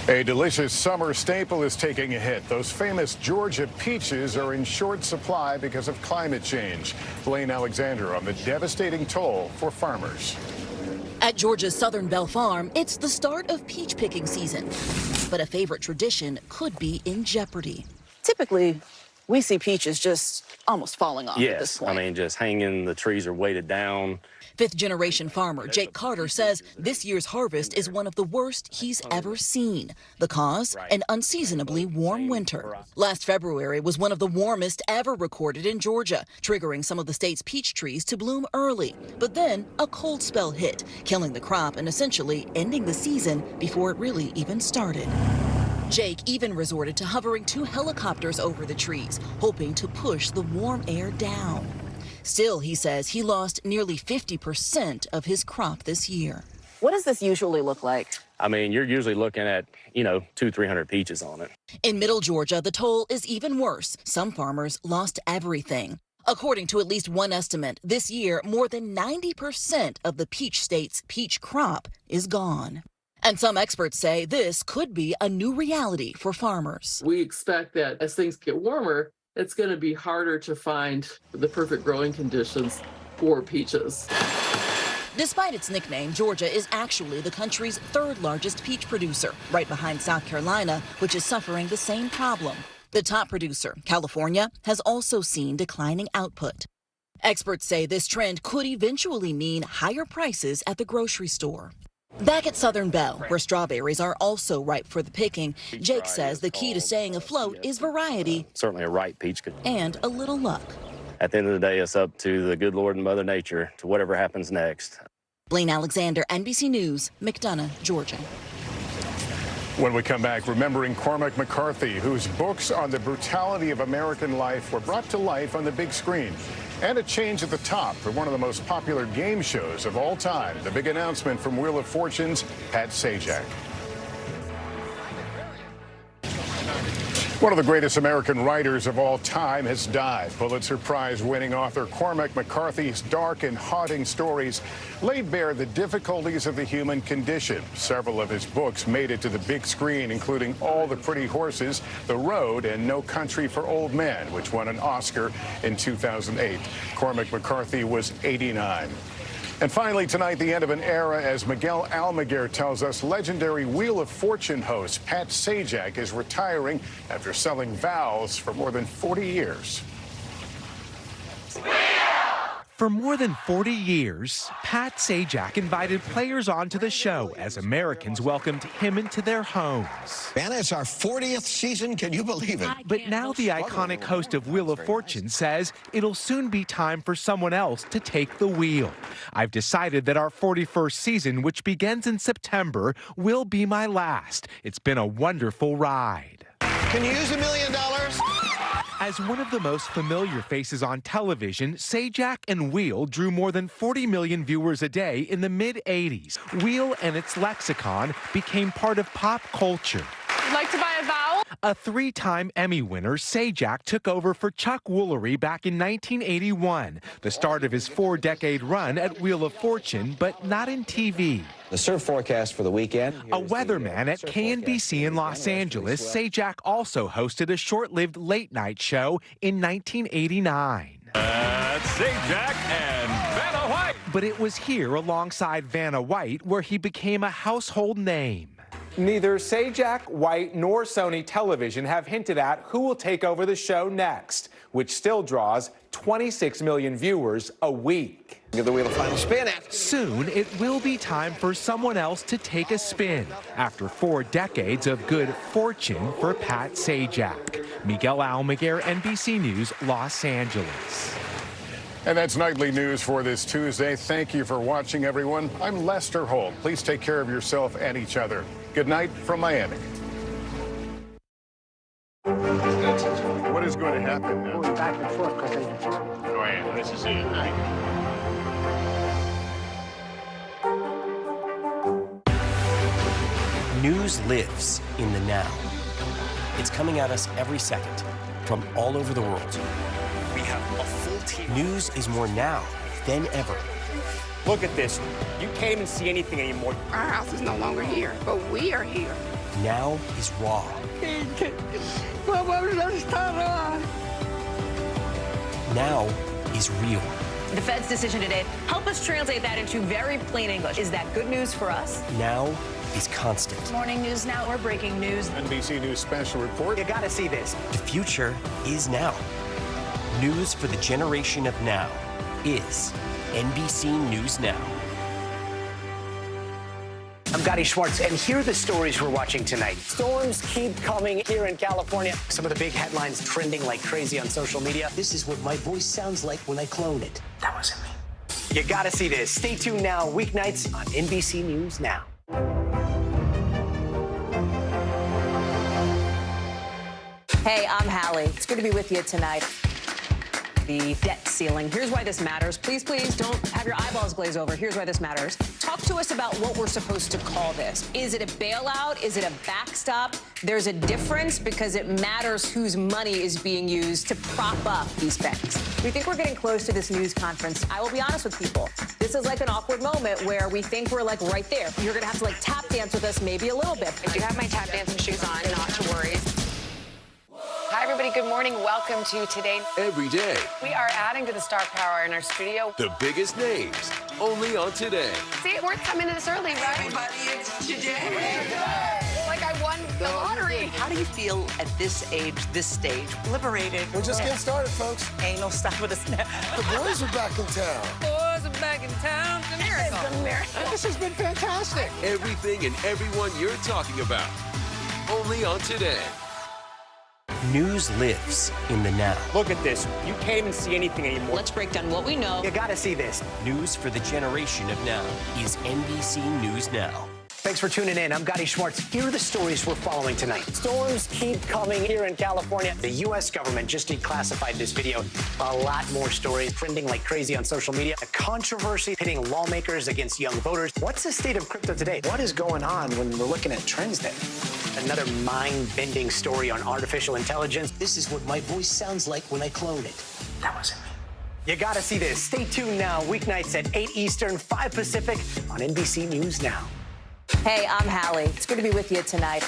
Speaker 21: A delicious summer staple is taking a hit. Those famous Georgia peaches are in short supply because of climate change. Blaine Alexander on the devastating toll for farmers.
Speaker 15: At Georgia's Southern Belle Farm, it's the start of peach picking season. But a favorite tradition could be in jeopardy.
Speaker 18: Typically, we see peaches just almost falling off at this
Speaker 19: Yes,
Speaker 18: point.
Speaker 19: I mean, just hanging, the trees are weighted down.
Speaker 15: Fifth-generation farmer Jake Carter says this year's harvest is one of the worst he's ever seen. The cause? An unseasonably warm winter. Last February was one of the warmest ever recorded in Georgia, triggering some of the state's peach trees to bloom early. But then a cold spell hit, killing the crop and essentially ending the season before it really even started. Jake even resorted to hovering 2 helicopters over the trees, hoping to push the warm air down. Still, he says he lost nearly 50% of his crop this year.
Speaker 18: What does this usually look like?
Speaker 19: I mean, you're usually looking at, 200-300 peaches on it.
Speaker 15: In Middle Georgia, the toll is even worse. Some farmers lost everything. According to at least one estimate, this year, more than 90% of the peach state's peach crop is gone. And some experts say this could be a new reality for farmers.
Speaker 20: We expect that as things get warmer, it's going to be harder to find the perfect growing conditions for peaches.
Speaker 15: Despite its nickname, Georgia is actually the country's 3rd largest peach producer, right behind South Carolina, which is suffering the same problem. The top producer, California, has also seen declining output. Experts say this trend could eventually mean higher prices at the grocery store. Back at Southern Belle, where strawberries are also ripe for the picking, Jake says the key to staying afloat is variety.
Speaker 19: Certainly a ripe peach could.
Speaker 15: And a little luck.
Speaker 19: At the end of the day, it's up to the good Lord and Mother Nature to whatever happens next.
Speaker 15: Blaine Alexander, NBC News, McDonough, Georgia.
Speaker 21: When we come back, remembering Cormac McCarthy, whose books on the brutality of American life were brought to life on the big screen. And a change at the top for one of the most popular game shows of all time. The big announcement from Wheel of Fortune's Pat Sajak. One of the greatest American writers of all time has died. Pulitzer Prize-winning author Cormac McCarthy's dark and haunting stories laid bare the difficulties of the human condition. Several of his books made it to the big screen, including All the Pretty Horses, The Road, and No Country for Old Men, which won an Oscar in 2008. Cormac McCarthy was 89. And finally tonight, the end of an era, as Miguel Almaguer tells us legendary Wheel of Fortune host Pat Sajak is retiring after selling vows for more than 40 years.
Speaker 22: For more than 40 years, Pat Sajak invited players onto the show as Americans welcomed him into their homes.
Speaker 23: Man, it's our 40th season. Can you believe it?
Speaker 22: But now the iconic host of Wheel of Fortune says it'll soon be time for someone else to take the wheel. I've decided that our 41st season, which begins in September, will be my last. It's been a wonderful ride.
Speaker 23: Can you use $1 million?
Speaker 22: As one of the most familiar faces on television, Sajak and Wheel drew more than 40 million viewers a day in the mid-'80s. Wheel and its lexicon became part of pop culture.
Speaker 25: You'd like to buy a vowel?
Speaker 22: A 3-time Emmy winner, Sajak took over for Chuck Woolery back in 1981, the start of his 4-decade run at Wheel of Fortune, but not in TV.
Speaker 23: The surf forecast for the weekend.
Speaker 22: A weatherman at KNBC in Los Angeles, Sajak also hosted a short-lived late-night show in 1989.
Speaker 26: Sajak and Vanna White.
Speaker 22: But it was here, alongside Vanna White, where he became a household name.
Speaker 27: Neither Sajak, White, nor Sony Television have hinted at who will take over the show next, which still draws 26 million viewers a week.
Speaker 23: Give the wheel a final spin.
Speaker 22: Soon, it will be time for someone else to take a spin after 4 decades of good fortune for Pat Sajak. Miguel Almaguer, NBC News, Los Angeles.
Speaker 21: And that's nightly news for this Tuesday. Thank you for watching, everyone. I'm Lester Holt. Please take care of yourself and each other. Good night from Miami. What is going to happen now?
Speaker 2: Going back and forth because
Speaker 21: Go ahead. This is it.
Speaker 3: News lives in the now. It's coming at us every second from all over the world.
Speaker 4: We have a full team.
Speaker 3: News is more now than ever.
Speaker 4: Look at this. You can't even see anything anymore.
Speaker 7: Our house is no longer here, but we are here.
Speaker 3: Now is raw. Now is real.
Speaker 10: The Fed's decision today, help us translate that into very plain English. Is that good news for us?
Speaker 3: Now is constant.
Speaker 10: Morning News Now, we're breaking news.
Speaker 21: NBC News special report.
Speaker 4: You gotta see this.
Speaker 3: The future is now. News for the generation of now is NBC News Now.
Speaker 4: I'm Gotti Schwartz, and here are the stories we're watching tonight. Storms keep coming here in California. Some of the big headlines trending like crazy on social media.
Speaker 3: This is what my voice sounds like when I clone it.
Speaker 4: That wasn't me. You gotta see this. Stay tuned now, weeknights on NBC News Now.
Speaker 10: Hey, I'm Hallie. It's good to be with you tonight. The debt ceiling. Here's why this matters. Please, please don't have your eyeballs glaze over. Here's why this matters. Talk to us about what we're supposed to call this. Is it a bailout? Is it a backstop? There's a difference because it matters whose money is being used to prop up these banks. We think we're getting close to this news conference. I will be honest with people. This is like an awkward moment where we think we're like right there. You're going to have to like tap dance with us maybe a little bit.
Speaker 7: I do have my tap dancing shoes on, not to worry. Hi, everybody. Good morning. Welcome to Today.
Speaker 11: Every day,
Speaker 7: We are adding to the star power in our studio.
Speaker 11: the biggest names, only on Today.
Speaker 7: See, it worth coming in this early, right? Everybody, it's Today. Like I won the lottery.
Speaker 25: How do you feel at this age, this stage? Liberated.
Speaker 28: We're just getting started, folks.
Speaker 25: Ain't no stop with us now.
Speaker 28: The boys are back in town.
Speaker 25: Boys are back in town. It's a miracle.
Speaker 28: It's a miracle. This has been fantastic.
Speaker 11: Everything and everyone you're talking about, only on Today.
Speaker 3: News lives in the now.
Speaker 4: Look at this. You can't even see anything anymore.
Speaker 10: Let's break down what we know.
Speaker 4: You gotta see this.
Speaker 3: News for the generation of now is NBC News Now.
Speaker 4: Thanks for tuning in. I'm Gotti Schwartz. Here are the stories we're following tonight. Storms keep coming here in California. The U.S. government just declassified this video. A lot more stories trending like crazy on social media. A controversy pitting lawmakers against young voters. What's the state of crypto today? What is going on when we're looking at trends there? Another mind-bending story on artificial intelligence.
Speaker 3: This is what my voice sounds like when I clone it.
Speaker 4: That wasn't me. You gotta see this. Stay tuned now, weeknights at 8 Eastern, 5 Pacific on NBC News Now.
Speaker 10: Hey, I'm Hallie. It's good to be with you tonight.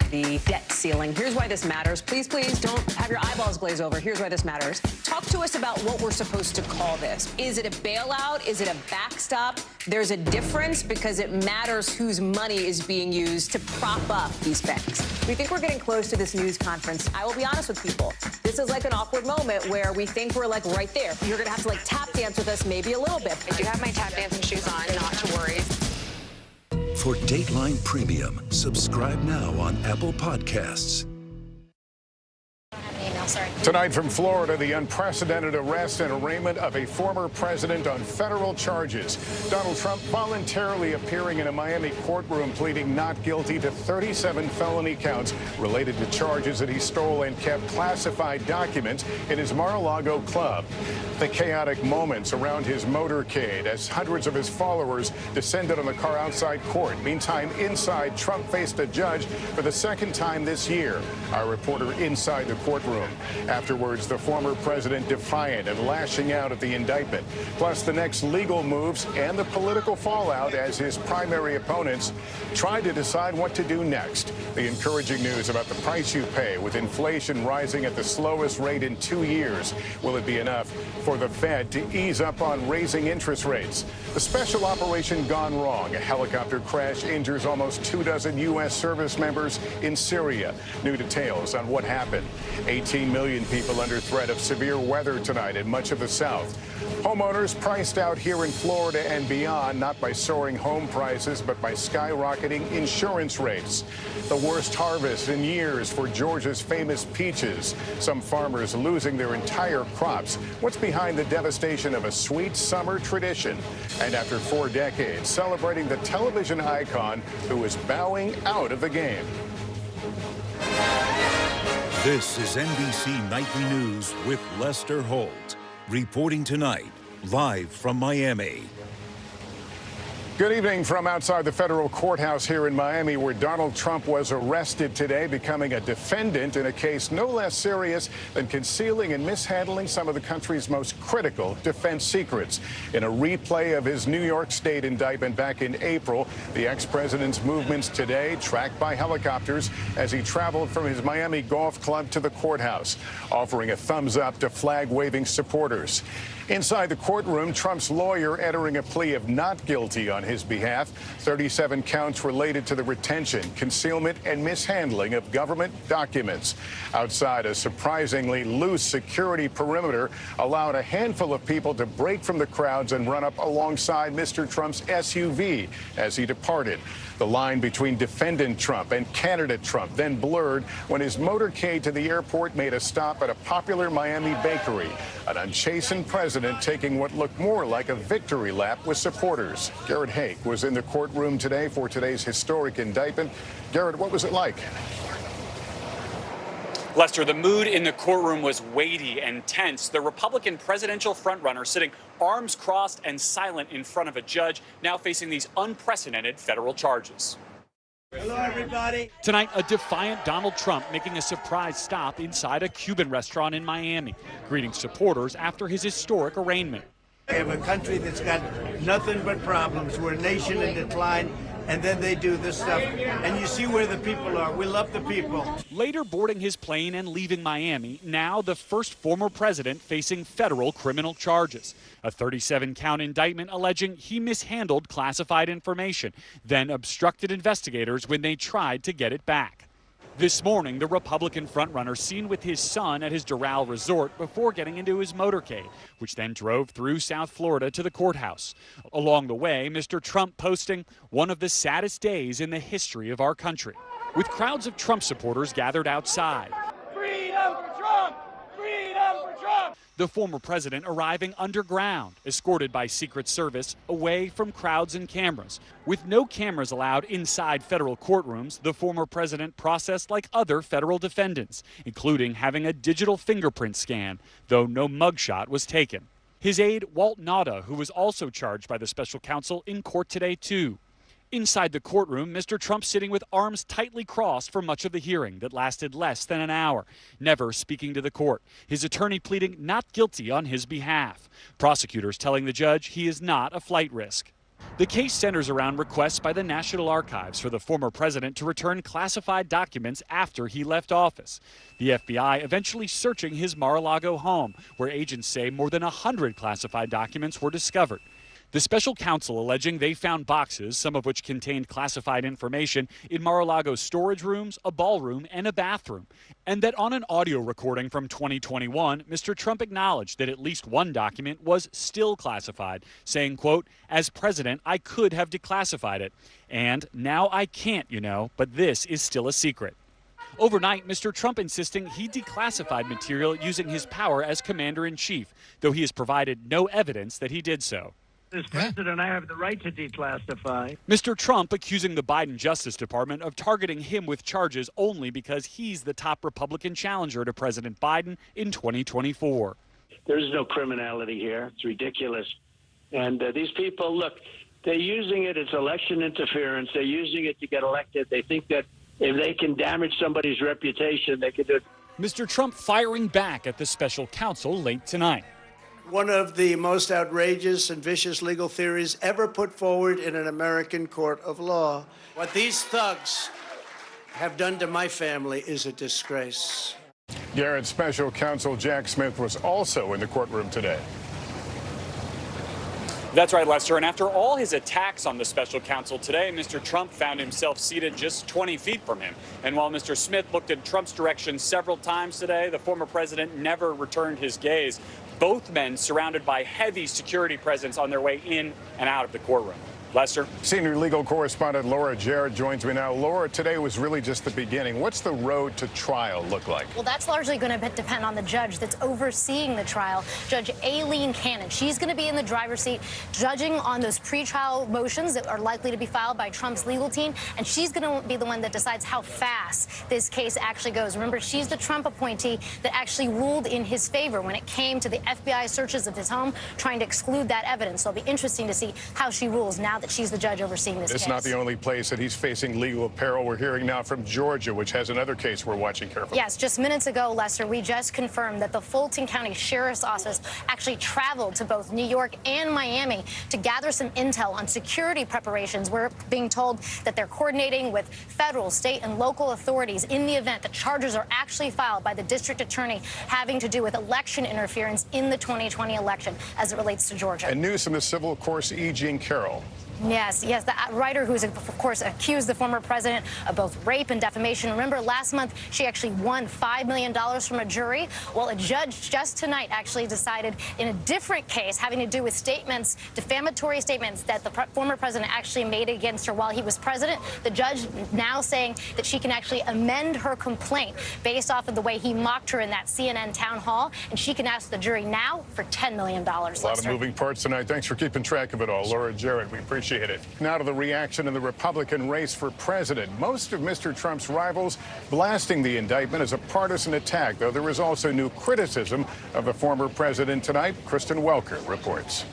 Speaker 10: The debt ceiling. Here's why this matters. Please, please don't have your eyeballs glaze over. Here's why this matters. Talk to us about what we're supposed to call this. Is it a bailout? Is it a backstop? There's a difference because it matters whose money is being used to prop up these banks. We think we're getting close to this news conference. I will be honest with people. This is like an awkward moment where we think we're like right there. You're going to have to like tap dance with us maybe a little bit.
Speaker 7: I do have my tap dancing shoes on, not to worry.
Speaker 29: For Dateline Premium, subscribe now on Apple Podcasts.
Speaker 21: Tonight from Florida, the unprecedented arrest and arraignment of a former president on federal charges. Donald Trump voluntarily appearing in a Miami courtroom pleading not guilty to 37 felony counts related to charges that he stole and kept classified documents in his Mar-a-Lago club. The chaotic moments around his motorcade as hundreds of his followers descended on the car outside court. Meantime, inside, Trump faced a judge for the second time this year. Our reporter inside the courtroom. Afterwards, the former president defiant and lashing out at the indictment, plus the next legal moves and the political fallout as his primary opponents tried to decide what to do next. The encouraging news about the price you pay with inflation rising at the slowest rate in 2 years. Will it be enough for the Fed to ease up on raising interest rates? The special operation gone wrong. A helicopter crash injures almost 24 U.S. service members in Syria. New details on what happened. 18 15 million people under threat of severe weather tonight in much of the South. Homeowners priced out here in Florida and beyond, not by soaring home prices, but by skyrocketing insurance rates. The worst harvest in years for Georgia's famous peaches. Some farmers losing their entire crops. What's behind the devastation of a sweet summer tradition? And after 4 decades, celebrating the television icon who is bowing out of the game.
Speaker 29: This is NBC Nightly News with Lester Holt. Reporting tonight, live from Miami.
Speaker 21: Good evening from outside the federal courthouse here in Miami, where Donald Trump was arrested today, becoming a defendant in a case no less serious than concealing and mishandling some of the country's most critical defense secrets. In a replay of his New York State indictment back in April, the ex-president's movements today tracked by helicopters as he traveled from his Miami golf club to the courthouse, offering a thumbs up to flag-waving supporters. Inside the courtroom, Trump's lawyer entering a plea of not guilty on his behalf. 37 counts related to the retention, concealment, and mishandling of government documents. Outside, a surprisingly loose security perimeter allowed a handful of people to break from the crowds and run up alongside Mr. Trump's SUV as he departed. The line between defendant Trump and candidate Trump then blurred when his motorcade to the airport made a stop at a popular Miami bakery. An unchastened president taking what looked more like a victory lap with supporters. Garrett Haake was in the courtroom today for today's historic indictment. Garrett, what was it like?
Speaker 1: Lester, the mood in the courtroom was weighty and tense. The Republican presidential frontrunner sitting arms crossed and silent in front of a judge, now facing these unprecedented federal charges.
Speaker 2: Hello, everybody.
Speaker 1: Tonight, a defiant Donald Trump making a surprise stop inside a Cuban restaurant in Miami, greeting supporters after his historic arraignment.
Speaker 2: We have a country that's got nothing but problems. We're a nation in decline. And then they do this stuff, and you see where the people are. We love the people.
Speaker 1: Later boarding his plane and leaving Miami, now the first former president facing federal criminal charges. A 37-count indictment alleging he mishandled classified information, then obstructed investigators when they tried to get it back. This morning, the Republican frontrunner seen with his son at his Doral resort before getting into his motorcade, which then drove through South Florida to the courthouse. Along the way, Mr. Trump posting one of the saddest days in the history of our country, with crowds of Trump supporters gathered outside.
Speaker 2: Freedom for Trump! Freedom for Trump!
Speaker 1: The former president arriving underground, escorted by Secret Service, away from crowds and cameras. With no cameras allowed inside federal courtrooms, the former president processed like other federal defendants, including having a digital fingerprint scan, though no mugshot was taken. His aide, Walt Nauta, who was also charged by the special counsel, in court today, too. Inside the courtroom, Mr. Trump sitting with arms tightly crossed for much of the hearing that lasted less than an hour, never speaking to the court. His attorney pleading not guilty on his behalf. Prosecutors telling the judge he is not a flight risk. The case centers around requests by the National Archives for the former president to return classified documents after he left office. The FBI eventually searching his Mar-a-Lago home, where agents say more than 100 classified documents were discovered. The special counsel alleging they found boxes, some of which contained classified information, in Mar-a-Lago's storage rooms, a ballroom, and a bathroom. And that on an audio recording from 2021, Mr. Trump acknowledged that at least one document was still classified, saying, quote, "As president, I could have declassified it. And now I can't, you know, but this is still a secret." Overnight, Mr. Trump insisting he declassified material using his power as commander-in-chief, though he has provided no evidence that he did so.
Speaker 2: As president, I have the right to declassify.
Speaker 1: Mr. Trump accusing the Biden Justice Department of targeting him with charges only because he's the top Republican challenger to President Biden in 2024.
Speaker 2: There's no criminality here. It's ridiculous. And these people, look, they're using it. It's election interference. They're using it to get elected. They think that if they can damage somebody's reputation, they can do it.
Speaker 1: Mr. Trump firing back at the special counsel late tonight.
Speaker 2: One of the most outrageous and vicious legal theories ever put forward in an American court of law. What these thugs have done to my family is a disgrace.
Speaker 21: Garrett, special counsel Jack Smith was also in the courtroom today.
Speaker 1: That's right, Lester. And after all his attacks on the special counsel today, Mr. Trump found himself seated just 20 feet from him. And while Mr. Smith looked in Trump's direction several times today, the former president never returned his gaze. Both men surrounded by heavy security presence on their way in and out of the courtroom. Lester?
Speaker 21: Senior legal correspondent Laura Jarrett joins me now. Laura, today was really just the beginning. What's the road to trial look like?
Speaker 6: Well, that's largely going to depend on the judge that's overseeing the trial, Judge Aileen Cannon. She's going to be in the driver's seat judging on those pretrial motions that are likely to be filed by Trump's legal team, and she's going to be the one that decides how fast this case actually goes. Remember, she's the Trump appointee that actually ruled in his favor when it came to the FBI searches of his home, trying to exclude that evidence. So it'll be interesting to see how she rules now that she's the judge overseeing this case.
Speaker 21: It's not the only place that he's facing legal peril. We're hearing now from Georgia, which has another case we're watching carefully.
Speaker 6: Yes, just minutes ago, Lester, we just confirmed that the Fulton County Sheriff's Office actually traveled to both New York and Miami to gather some intel on security preparations. We're being told that they're coordinating with federal, state, and local authorities in the event that charges are actually filed by the district attorney having to do with election interference in the 2020 election as it relates to Georgia.
Speaker 21: And news from the civil course, E. Jean Carroll.
Speaker 6: Yes, the writer who's, of course, accused the former president of both rape and defamation. Remember, last month, she actually won $5 million from a jury. Well, a judge just tonight actually decided in a different case having to do with statements, defamatory statements that the former president actually made against her while he was president. The judge now saying that she can actually amend her complaint based off of the way he mocked her in that CNN town hall, and she can ask the jury now for $10 million.
Speaker 21: A lot of moving parts tonight. Thanks for keeping track of it all. Laura Jarrett, we appreciate it. Now to the reaction in the Republican race for president. Most of Mr. Trump's rivals blasting the indictment as a partisan attack, though there is also new criticism of the former president tonight. Kristen Welker reports.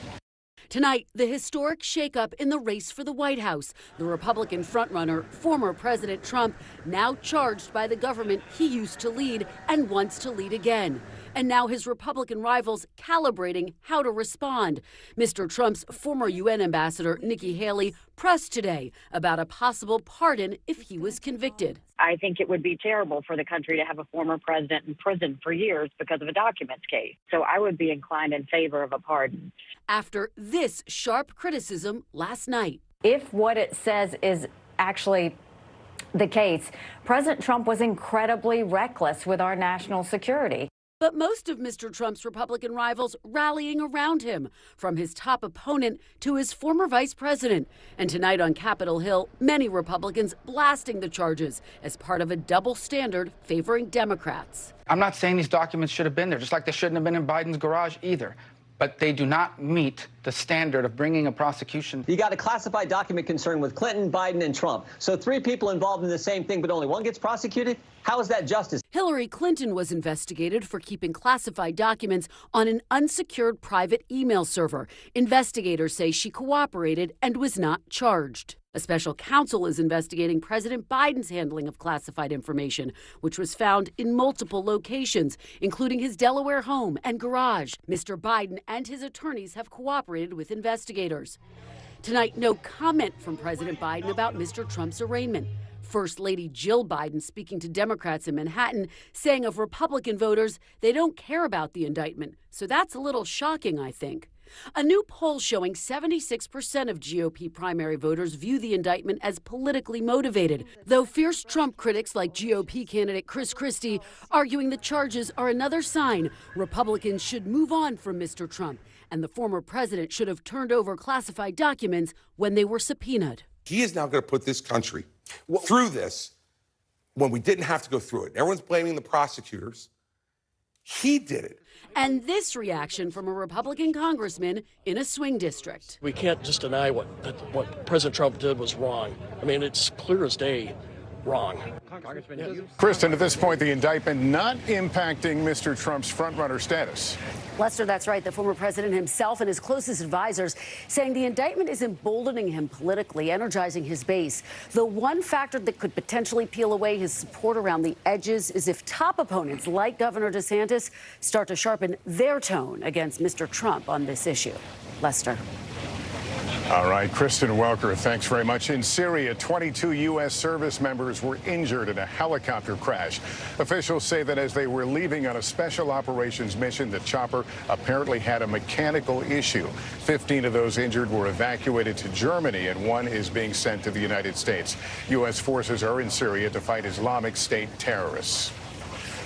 Speaker 8: Tonight, the historic shakeup in the race for the White House. The Republican frontrunner, former President Trump, now charged by the government he used to lead and wants to lead again. And now his Republican rivals calibrating how to respond. Mr. Trump's former UN ambassador, Nikki Haley, pressed today about a possible pardon if he was convicted.
Speaker 9: I think it would be terrible for the country to have a former president in prison for years because of a documents case. So I would be inclined in favor of a pardon.
Speaker 8: After this sharp criticism last night.
Speaker 12: If what it says is actually the case, President Trump was incredibly reckless with our national security.
Speaker 8: But most of Mr. Trump's Republican rivals rallying around him, from his top opponent to his former vice president. And tonight on Capitol Hill, many Republicans blasting the charges as part of a double standard favoring Democrats.
Speaker 13: I'm not saying these documents should have been there, just like they shouldn't have been in Biden's garage either. But they do not meet the standard of bringing a prosecution.
Speaker 14: You got a classified document concern with Clinton, Biden, and Trump. So 3 people involved in the same thing, but only one gets prosecuted? How is that justice?
Speaker 8: Hillary Clinton was investigated for keeping classified documents on an unsecured private email server. Investigators say she cooperated and was not charged. A special counsel is investigating President Biden's handling of classified information, which was found in multiple locations, including his Delaware home and garage. Mr. Biden and his attorneys have cooperated with investigators. Tonight, no comment from President Biden about Mr. Trump's arraignment. First Lady Jill Biden speaking to Democrats in Manhattan, saying of Republican voters, they don't care about the indictment. So that's a little shocking, I think. A new poll showing 76% of GOP primary voters view the indictment as politically motivated, though fierce Trump critics like GOP candidate Chris Christie arguing the charges are another sign Republicans should move on from Mr. Trump, and the former president should have turned over classified documents when they were subpoenaed.
Speaker 16: He is now going to put this country through this when we didn't have to go through it. Everyone's blaming the prosecutors. He did it.
Speaker 8: And this reaction from a Republican congressman in a swing district.
Speaker 17: We can't just deny what President Trump did was wrong. I mean, it's clear as day wrong.
Speaker 21: Kristen, at this point, the indictment not impacting Mr. Trump's frontrunner status.
Speaker 12: Lester, that's right. The former president himself and his closest advisors saying the indictment is emboldening him politically, energizing his base. The one factor that could potentially peel away his support around the edges is if top opponents like Governor DeSantis start to sharpen their tone against Mr. Trump on this issue. Lester.
Speaker 21: All right, Kristen Welker, thanks very much. In Syria, 22 U.S. service members were injured in a helicopter crash. Officials say that as they were leaving on a special operations mission, the chopper apparently had a mechanical issue. 15 of those injured were evacuated to Germany, and one is being sent to the United States. U.S. forces are in Syria to fight Islamic State terrorists.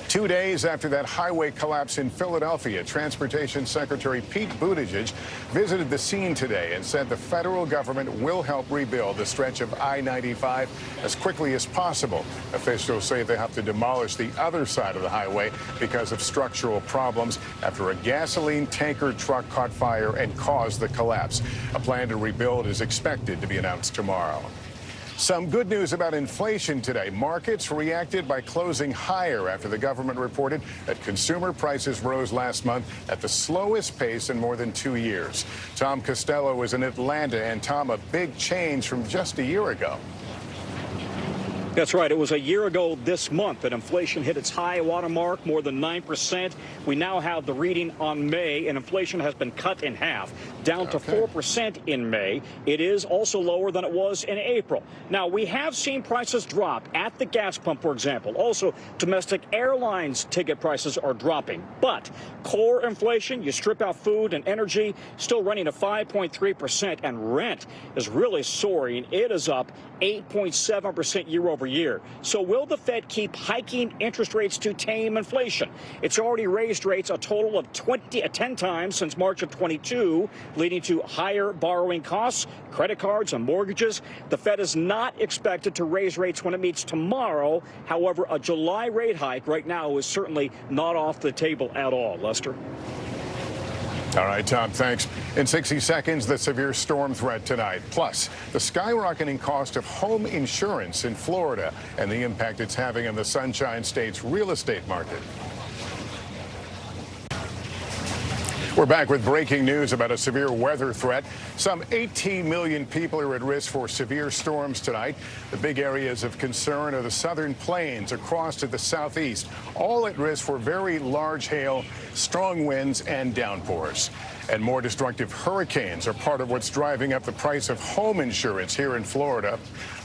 Speaker 21: 2 days after that highway collapse in Philadelphia, Transportation Secretary Pete Buttigieg visited the scene today and said the federal government will help rebuild the stretch of I-95 as quickly as possible. Officials say they have to demolish the other side of the highway because of structural problems after a gasoline tanker truck caught fire and caused the collapse. A plan to rebuild is expected to be announced tomorrow. Some good news about inflation today. Markets reacted by closing higher after the government reported that consumer prices rose last month at the slowest pace in more than 2 years. Tom Costello is in Atlanta. And Tom, a big change from just a year ago.
Speaker 5: That's right. It was a year ago this month that inflation hit its high watermark, more than 9%. We now have the reading on May, and inflation has been cut in half, down to 4% in May. It is also lower than it was in April. Now, we have seen prices drop at the gas pump, for example. Also, domestic airlines ticket prices are dropping. But core inflation, you strip out food and energy, still running at 5.3%, and rent is really soaring. It is up 8.7% year over year. So will the Fed keep hiking interest rates to tame inflation? It's already raised rates a total of 10 times since March of 22, leading to higher borrowing costs, credit cards, and mortgages. The Fed is not expected to raise rates when it meets tomorrow. However, a July rate hike right now is certainly not off the table at all. Lester?
Speaker 21: All right, Tom, thanks. In 60 seconds, the severe storm threat tonight. Plus, the skyrocketing cost of home insurance in Florida and the impact it's having on the Sunshine State's real estate market. We're back with breaking news about a severe weather threat. Some 18 million people are at risk for severe storms tonight. The big areas of concern are the southern plains across to the southeast, all at risk for very large hail, strong winds, and downpours. And more destructive hurricanes are part of what's driving up the price of home insurance here in Florida,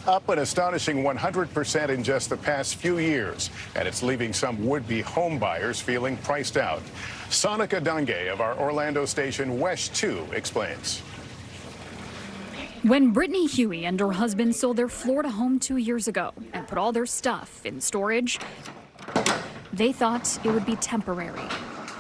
Speaker 21: up an astonishing 100% in just the past few years. And it's leaving some would-be home buyers feeling priced out. Sonica Dange of our Orlando station West 2 explains.
Speaker 15: When Brittany Huey and her husband sold their Florida home 2 years ago and put all their stuff in storage, they thought it would be temporary.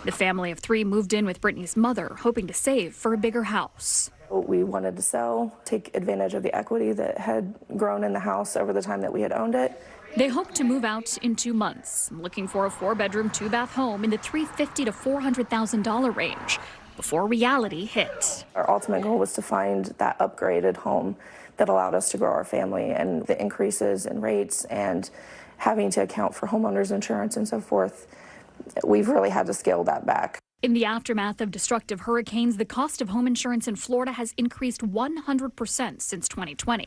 Speaker 15: The family of 3 moved in with Brittany's mother, hoping to save for a bigger house.
Speaker 18: We wanted to sell, take advantage of the equity that had grown in the house over the time that we had owned it.
Speaker 15: They hope to move out in 2 months, looking for a 4-bedroom, 2-bath home in the $350,000 to $400,000 range before reality hit.
Speaker 18: Our ultimate goal was to find that upgraded home that allowed us to grow our family, and the increases in rates and having to account for homeowners insurance and so forth, we've really had to scale that back.
Speaker 15: In the aftermath of destructive hurricanes, the cost of home insurance in Florida has increased 100% since 2020.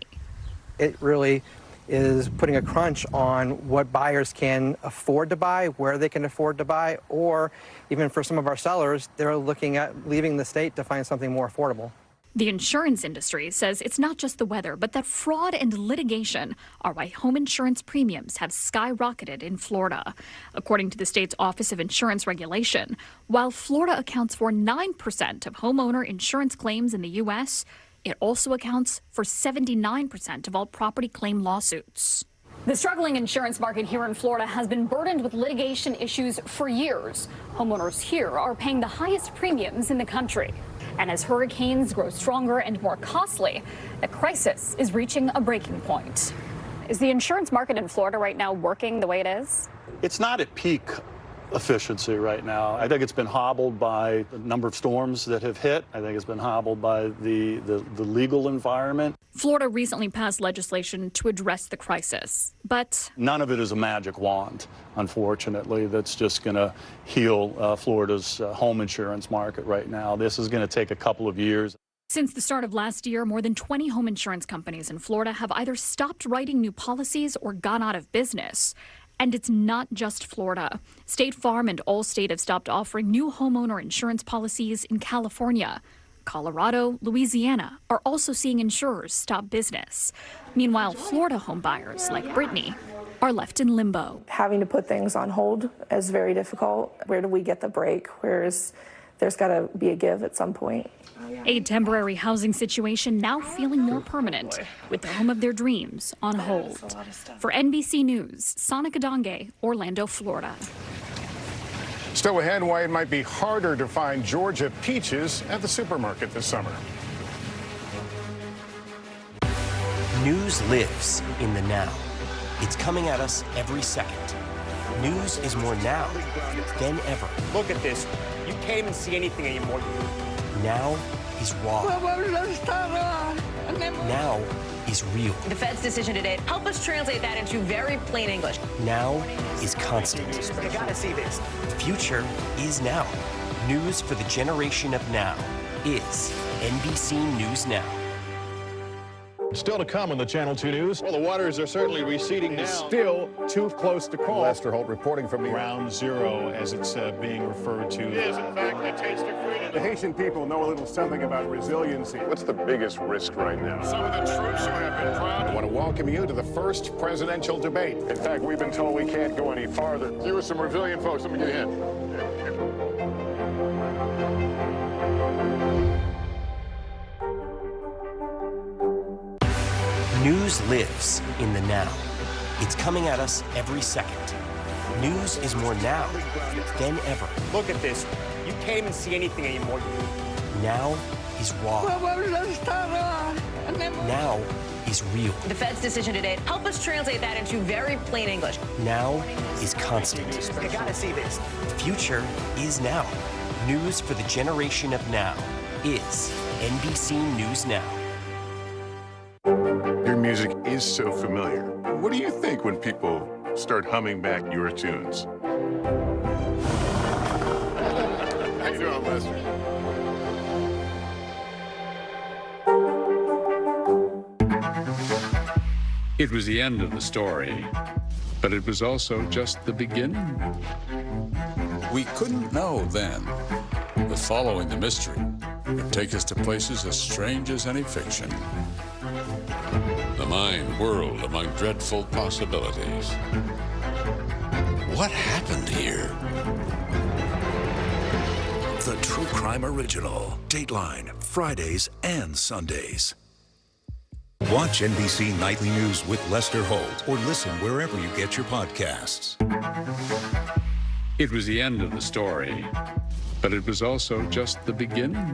Speaker 19: It really is putting a crunch on what buyers can afford to buy, where they can afford to buy, or even for some of our sellers, they're looking at leaving the state to find something more affordable.
Speaker 15: The insurance industry says it's not just the weather, but that fraud and litigation are why home insurance premiums have skyrocketed in Florida. According to the state's Office of Insurance Regulation, while Florida accounts for 9% of homeowner insurance claims in the U.S., it also accounts for 79% of all property claim lawsuits. The struggling insurance market here in Florida has been burdened with litigation issues for years. Homeowners here are paying the highest premiums in the country. And as hurricanes grow stronger and more costly, the crisis is reaching a breaking point. Is the insurance market in Florida right now working the way it is?
Speaker 20: It's not at peak efficiency right now. I think it's been hobbled by the number of storms that have hit. I think it's been hobbled by the legal environment.
Speaker 15: Florida recently passed legislation to address the crisis, but
Speaker 20: none of it is a magic wand, unfortunately, that's just going to heal Florida's home insurance market right now. This is going to take a couple of years.
Speaker 15: Since the start of last year, more than 20 home insurance companies in Florida have either stopped writing new policies or gone out of business. And it's not just Florida. State Farm and Allstate have stopped offering new homeowner insurance policies in California. Colorado, Louisiana are also seeing insurers stop business. Meanwhile, Florida home buyers like Brittany are left in limbo.
Speaker 18: Having to put things on hold is very difficult. Where do we get the break? There's got to be a give at some point.
Speaker 15: A temporary housing situation now feeling more permanent, with the home of their dreams on hold. For NBC News, Sonica Donge, Orlando, Florida.
Speaker 21: Still ahead, why it might be harder to find Georgia peaches at the supermarket this summer.
Speaker 3: News lives in the now. It's coming at us every second. News is more now than ever.
Speaker 4: Look at this. You can't even see anything anymore.
Speaker 3: Now is raw. Now is real.
Speaker 10: The Fed's decision today, help us translate that into very plain English.
Speaker 3: Now is constant.
Speaker 4: You gotta see this.
Speaker 3: The future is now. News for the generation of now is NBC News Now.
Speaker 21: Still to come on the Channel 2 News. Well, the waters are certainly receding now. Still too close to call. Lester Holt reporting from Ground Zero, as it's being referred to. It is, in fact, a taste of freedom. The Haitian people know a little something about resiliency. What's the biggest risk right now? Some of the troops who have been proud. I want to welcome you to the first presidential debate. In fact, we've been told we can't go any farther. You with some resilient folks. Let me get a hint.
Speaker 3: News lives in the now. It's coming at us every second. News is more now than ever.
Speaker 4: Look at this. You can't even see anything anymore.
Speaker 3: Now is raw. Now is real.
Speaker 10: The Fed's decision today, help us translate that into very plain English.
Speaker 3: Now is constant.
Speaker 4: You gotta see this.
Speaker 3: The future is now. News for the generation of now is NBC News Now.
Speaker 21: Your music is so familiar. What do you think when people start humming back your tunes? How you doing, Lester?
Speaker 11: It was the end of the story, but it was also just the beginning. We couldn't know then that following the mystery would take us to places as strange as any fiction. The mind whirled among dreadful possibilities. What happened here?
Speaker 29: The True Crime Original. Dateline, Fridays and Sundays. Watch NBC Nightly News with Lester Holt or listen wherever you get your podcasts.
Speaker 11: It was the end of the story, but it was also just the beginning.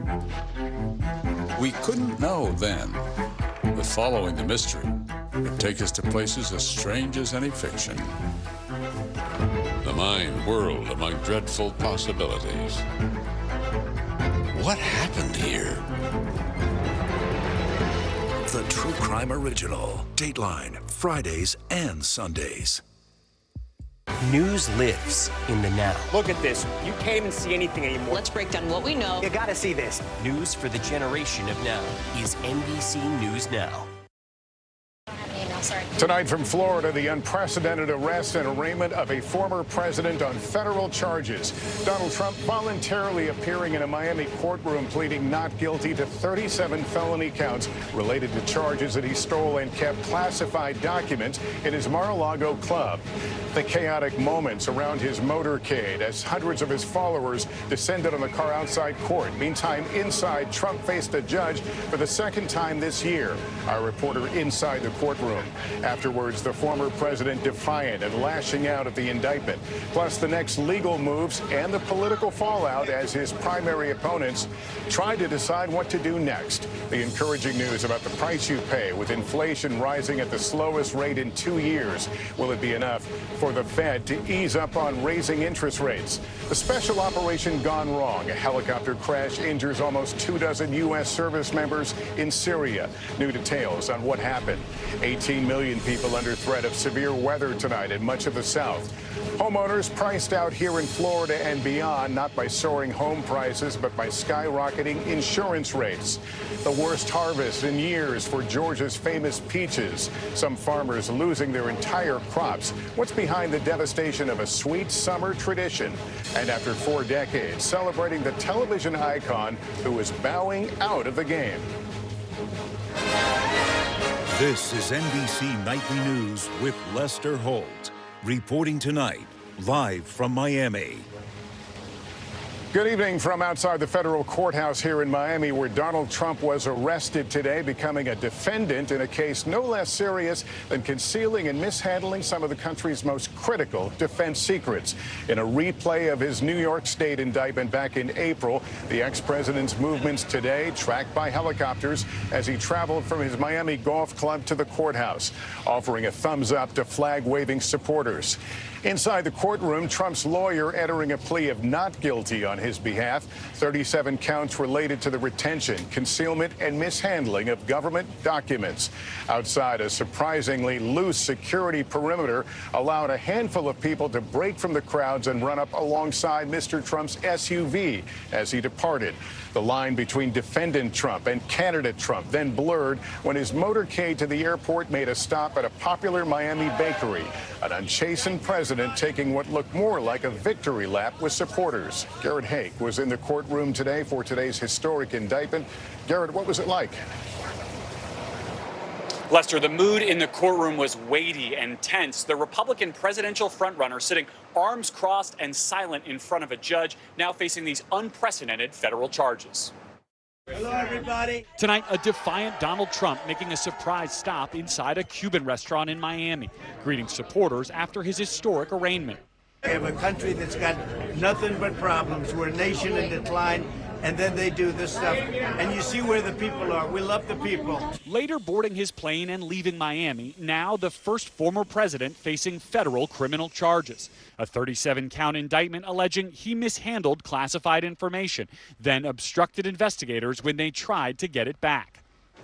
Speaker 11: We couldn't know then that following the mystery would take us to places as strange as any fiction. The mind whirled among dreadful possibilities. What happened here?
Speaker 29: The True Crime Original. Dateline, Fridays and Sundays.
Speaker 3: News lives in the now.
Speaker 4: Look at this. You can't even see anything anymore.
Speaker 10: Let's break down what we know.
Speaker 4: You gotta see this.
Speaker 3: News for the generation of now is NBC News Now.
Speaker 21: Tonight from Florida, the unprecedented arrest and arraignment of a former president on federal charges. Donald Trump voluntarily appearing in a Miami courtroom pleading not guilty to 37 felony counts related to charges that he stole and kept classified documents in his Mar-a-Lago club. The chaotic moments around his motorcade as hundreds of his followers descended on the car outside court. Meantime, inside, Trump faced a judge for the second time this year. Our reporter inside the courtroom. Afterwards, the former president defiant and lashing out at the indictment, plus the next legal moves and the political fallout as his primary opponents tried to decide what to do next. The encouraging news about the price you pay with inflation rising at the slowest rate in 2 years. Will it be enough for the Fed to ease up on raising interest rates? The special operation gone wrong. A helicopter crash injures almost 24 U.S. service members in Syria. New details on what happened. 18 15 million people under threat of severe weather tonight in much of the South. Homeowners priced out here in Florida and beyond, not by soaring home prices, but by skyrocketing insurance rates. The worst harvest in years for Georgia's famous peaches. Some farmers losing their entire crops. What's behind the devastation of a sweet summer tradition? And after 4 decades, celebrating the television icon who is bowing out of the game.
Speaker 29: This is NBC Nightly News with Lester Holt. Reporting tonight, live from Miami.
Speaker 21: Good evening from outside the federal courthouse here in Miami, where Donald Trump was arrested today, becoming a defendant in a case no less serious than concealing and mishandling some of the country's most critical defense secrets. In a replay of his New York State indictment back in April, the ex-president's movements today tracked by helicopters as he traveled from his Miami golf club to the courthouse, offering a thumbs up to flag-waving supporters. Inside the courtroom, Trump's lawyer entering a plea of not guilty on his behalf. 37 counts related to the retention, concealment, and mishandling of government documents. Outside, a surprisingly loose security perimeter allowed a handful of people to break from the crowds and run up alongside Mr. Trump's SUV as he departed. The line between defendant Trump and candidate Trump then blurred when his motorcade to the airport made a stop at a popular Miami bakery. An unchastened president taking what looked more like a victory lap with supporters. Garrett Hake was in the courtroom today for today's historic indictment. Garrett, what was it like?
Speaker 1: Lester, the mood in the courtroom was weighty and tense. The Republican presidential frontrunner sitting arms crossed and silent in front of a judge, now facing these unprecedented federal charges.
Speaker 2: Hello, everybody.
Speaker 1: Tonight, a defiant Donald Trump making a surprise stop inside a Cuban restaurant in Miami, greeting supporters after his historic arraignment.
Speaker 2: We have a country that's got nothing but problems. We're a nation in decline. And then they do this stuff, and you see where the people are. We love the people.
Speaker 1: Later boarding his plane and leaving Miami, now the first former president facing federal criminal charges. A 37-count indictment alleging he mishandled classified information, then obstructed investigators when they tried to get it back.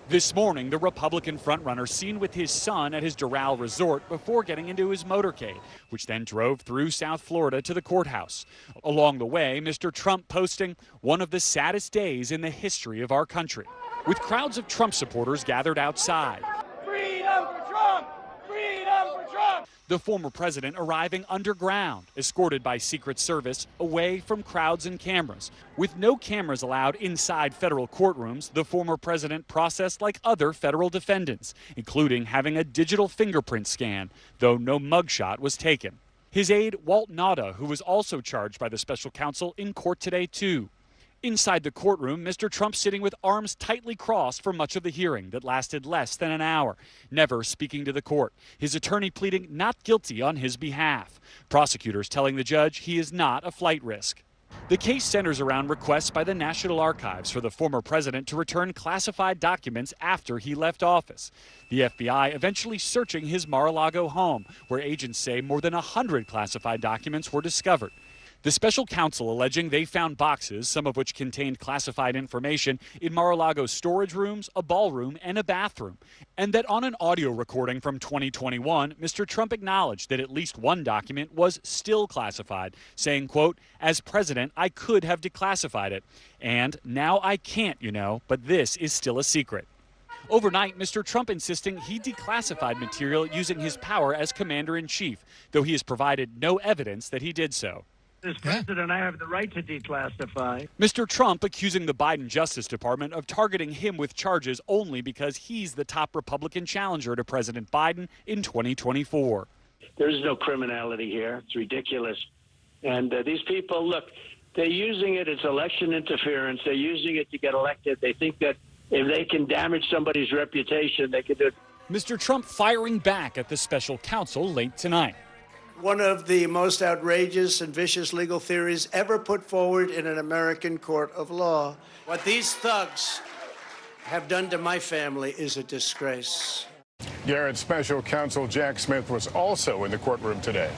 Speaker 1: This morning, the Republican frontrunner seen with his son at his Doral resort before getting into his motorcade, which then drove through South Florida to the courthouse. Along the way, Mr. Trump posting one of the saddest days in the history of our country, with crowds of Trump supporters gathered outside.
Speaker 2: Freedom for Trump! Freedom for Trump!
Speaker 1: The former president arriving underground, escorted by Secret Service, away from crowds and cameras. With no cameras allowed inside federal courtrooms, the former president processed like other federal defendants, including having a digital fingerprint scan, though no mugshot was taken. His aide, Walt Nauta, who was also charged by the special counsel, in court today, too. Inside the courtroom, Mr. Trump sitting with arms tightly crossed for much of the hearing that lasted less than an hour, never speaking to the court, his attorney pleading not guilty on his behalf, prosecutors telling the judge he is not a flight risk. The case centers around requests by the National Archives for the former president to return classified documents after he left office. The FBI eventually searching his Mar-a-Lago home, where agents say more than 100 classified documents were discovered. The special counsel alleging they found boxes, some of which contained classified information, in Mar-a-Lago's storage rooms, a ballroom, and a bathroom. And that on an audio recording from 2021, Mr. Trump acknowledged that at least one document was still classified, saying, quote, "As president, I could have declassified it. And now I can't, you know, but this is still a secret." Overnight, Mr. Trump insisting he declassified material using his power as commander-in-chief, though he has provided no evidence that he did so.
Speaker 2: As president, I have the right to declassify.
Speaker 1: Mr. Trump accusing the Biden Justice Department of targeting him with charges only because he's the top Republican challenger to President Biden in 2024.
Speaker 2: There's no criminality here. It's ridiculous. And these people, look, they're using it. It's election interference. They're using it to get elected. They think that if they can damage somebody's reputation, they can do it.
Speaker 1: Mr. Trump firing back at the special counsel late tonight.
Speaker 2: One of the most outrageous and vicious legal theories ever put forward in an American court of law. What these thugs have done to my family is a disgrace.
Speaker 21: Garrett, special counsel Jack Smith was also in the courtroom today.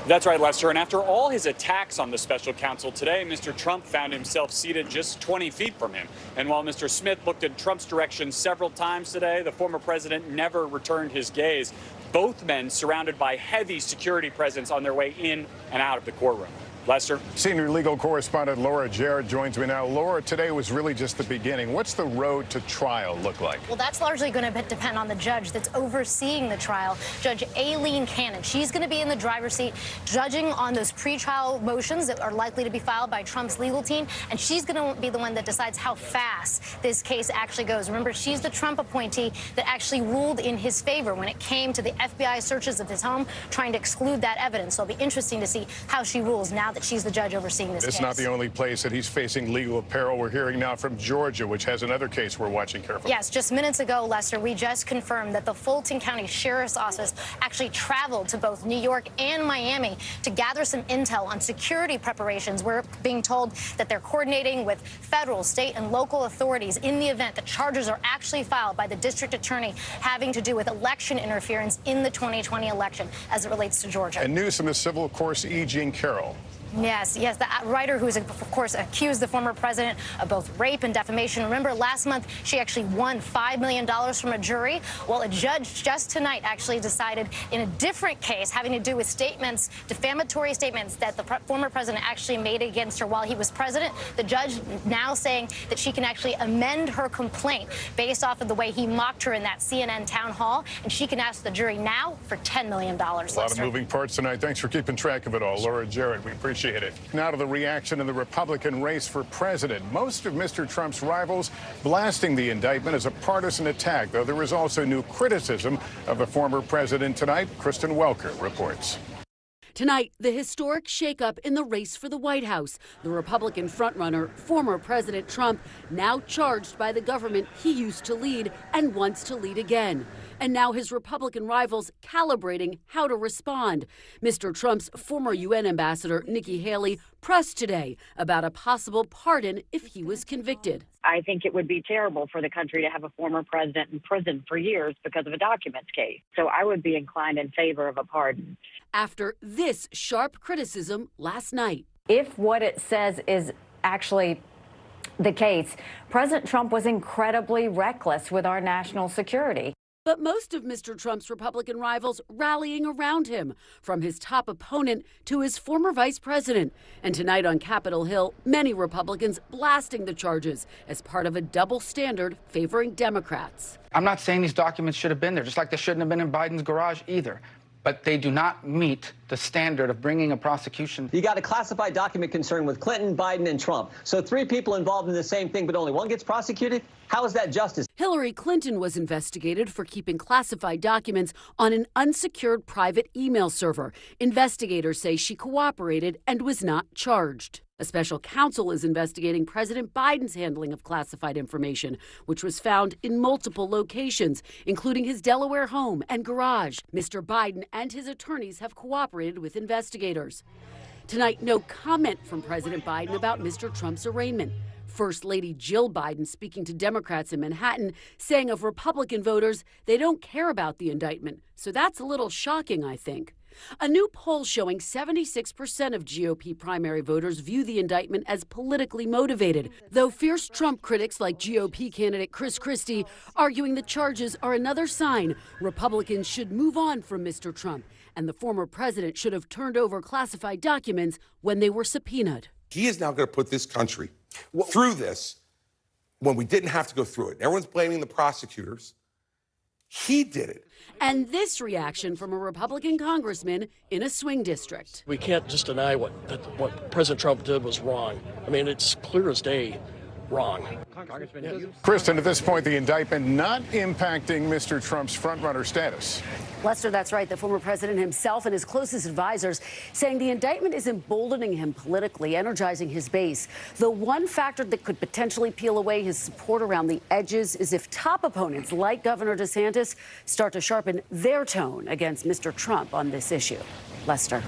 Speaker 1: That's right, Lester. And after all his attacks on the special counsel today, Mr. Trump found himself seated just 20 feet from him. And while Mr. Smith looked in Trump's direction several times today, the former president never returned his gaze. Both men surrounded by heavy security presence on their way in and out of the courtroom. Lester?
Speaker 21: Senior legal correspondent Laura Jarrett joins me now. Laura, today was really just the beginning. What's the road to trial look like?
Speaker 6: Well, that's largely going to depend on the judge that's overseeing the trial, Judge Aileen Cannon. She's going to be in the driver's seat judging on those pretrial motions that are likely to be filed by Trump's legal team, and she's going to be the one that decides how fast this case actually goes. Remember, she's the Trump appointee that actually ruled in his favor when it came to the FBI searches of his home, trying to exclude that evidence. So it'll be interesting to see how she rules now that she's the judge overseeing this case.
Speaker 21: It's not the only place that he's facing legal peril. We're hearing now from Georgia, which has another case we're watching carefully.
Speaker 6: Yes, just minutes ago, Lester, we just confirmed that the Fulton County Sheriff's Office actually traveled to both New York and Miami to gather some intel on security preparations. We're being told that they're coordinating with federal, state, and local authorities in the event that charges are actually filed by the district attorney having to do with election interference in the 2020 election as it relates to Georgia.
Speaker 21: And news from the civil course, E. Jean Carroll.
Speaker 6: Yes, the writer who's, of course, accused the former president of both rape and defamation. Remember, last month, she actually won $5 million from a jury. Well, a judge just tonight actually decided in a different case having to do with statements, defamatory statements that the former president actually made against her while he was president. The judge now saying that she can actually amend her complaint based off of the way he mocked her in that CNN town hall, and she can ask the jury now for $10 million.
Speaker 21: A lot of moving parts tonight. Thanks for keeping track of it all. Laura Jarrett, we appreciate it. Now to the reaction in the Republican race for president. Most of Mr. Trump's rivals blasting the indictment as a partisan attack, though there is also new criticism of the former president tonight. Kristen Welker reports.
Speaker 8: Tonight, the historic shakeup in the race for the White House. The Republican frontrunner, former President Trump, now charged by the government he used to lead and wants to lead again. And now his Republican rivals calibrating how to respond. Mr. Trump's former UN ambassador, Nikki Haley, pressed today about a possible pardon if he was convicted.
Speaker 9: I think it would be terrible for the country to have a former president in prison for years because of a documents case. So I would be inclined in favor of a pardon.
Speaker 8: After this sharp criticism last night.
Speaker 7: If what it says is actually the case, President Trump was incredibly reckless with our national security.
Speaker 8: But most of Mr. Trump's Republican rivals rallying around him, from his top opponent to his former vice president. And tonight on Capitol Hill, many Republicans blasting the charges as part of a double standard favoring Democrats.
Speaker 13: I'm not saying these documents should have been there, just like they shouldn't have been in Biden's garage either. But they do not meet the standard of bringing a prosecution.
Speaker 14: You got a classified document concern with Clinton, Biden, and Trump. So 3 people involved in the same thing, but only one gets prosecuted? How is that justice?
Speaker 8: Hillary Clinton was investigated for keeping classified documents on an unsecured private email server. Investigators say she cooperated and was not charged. A special counsel is investigating President Biden's handling of classified information, which was found in multiple locations, including his Delaware home and garage. Mr. Biden and his attorneys have cooperated with investigators. Tonight, no comment from President Biden about Mr. Trump's arraignment. First Lady Jill Biden speaking to Democrats in Manhattan, saying of Republican voters, they don't care about the indictment. So that's a little shocking, I think. A new poll showing 76% of GOP primary voters view the indictment as politically motivated, though fierce Trump critics like GOP candidate Chris Christie arguing the charges are another sign Republicans should move on from Mr. Trump, and the former president should have turned over classified documents when they were subpoenaed.
Speaker 16: He is now going to put this country through this when we didn't have to go through it. Everyone's blaming the prosecutors. He did it.
Speaker 8: And this reaction from a Republican congressman in a swing district.
Speaker 17: We can't just deny what President Trump did was wrong. I mean, it's clear as day wrong.
Speaker 21: Kristen, at this point, the indictment not impacting Mr. Trump's frontrunner status.
Speaker 12: Lester, that's right. The former president himself and his closest advisors saying the indictment is emboldening him politically, energizing his base. The one factor that could potentially peel away his support around the edges is if top opponents like Governor DeSantis start to sharpen their tone against Mr. Trump on this issue. Lester.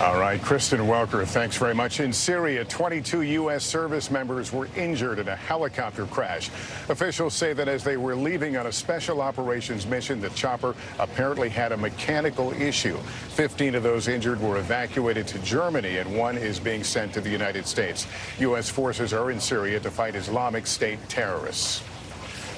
Speaker 21: All right, Kristen Welker, thanks very much. In Syria, 22 U.S. service members were injured in a helicopter crash. Officials say that as they were leaving on a special operations mission, the chopper apparently had a mechanical issue. 15 of those injured were evacuated to Germany, and one is being sent to the United States. U.S. forces are in Syria to fight Islamic State terrorists.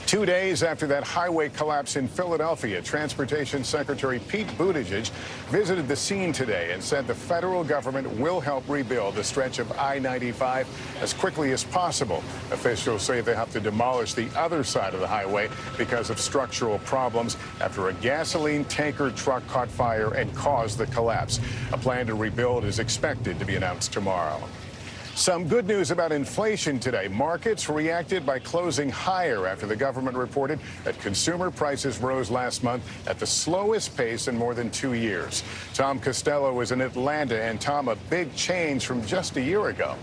Speaker 21: 2 days after that highway collapse in Philadelphia, Transportation Secretary Pete Buttigieg visited the scene today and said the federal government will help rebuild the stretch of I-95 as quickly as possible. Officials say they have to demolish the other side of the highway because of structural problems after a gasoline tanker truck caught fire and caused the collapse. A plan to rebuild is expected to be announced tomorrow. Some good news about inflation today. Markets reacted by closing higher after the government reported that consumer prices rose last month at the slowest pace in more than 2 years. Tom Costello is in Atlanta. And Tom, a big change from just a year ago.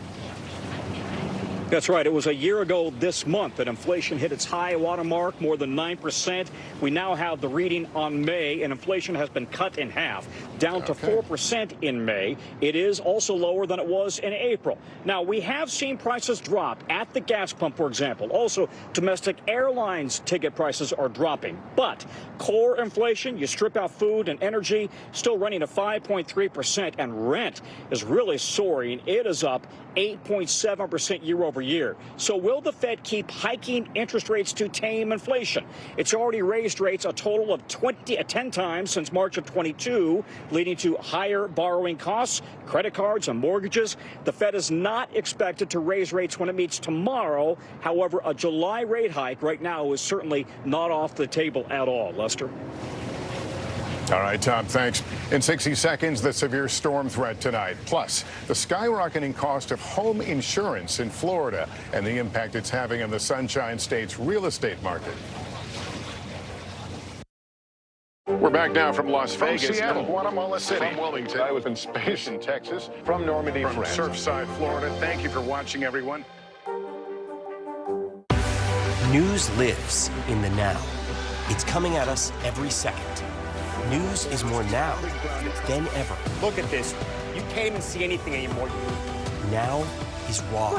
Speaker 5: That's right. It was a year ago this month that inflation hit its high watermark, more than 9%. We now have the reading on May, and inflation has been cut in half, down to 4% in May. It is also lower than it was in April. Now, we have seen prices drop at the gas pump, for example. Also, domestic airlines ticket prices are dropping. But core inflation, you strip out food and energy, still running at 5.3%, and rent is really soaring. It is up 8.7% year over year. So will the Fed keep hiking interest rates to tame inflation? It's already raised rates a total of 10 times since March of 22, leading to higher borrowing costs, credit cards, and mortgages. The Fed is not expected to raise rates when it meets tomorrow. However, a July rate hike right now is certainly not off the table at all. Lester?
Speaker 21: All right, Tom, thanks. In 60 seconds, the severe storm threat tonight. Plus, the skyrocketing cost of home insurance in Florida and the impact it's having on the Sunshine State's real estate market. We're back now from Las Vegas, Seattle, Guatemala City, from Wilmington. I was in space in Texas, from Normandy, from Surfside, Florida. Thank you for watching, everyone.
Speaker 3: News lives in the now. It's coming at us every second. News is more now than ever.
Speaker 19: Look at this. You can't even see anything anymore.
Speaker 3: Now is raw.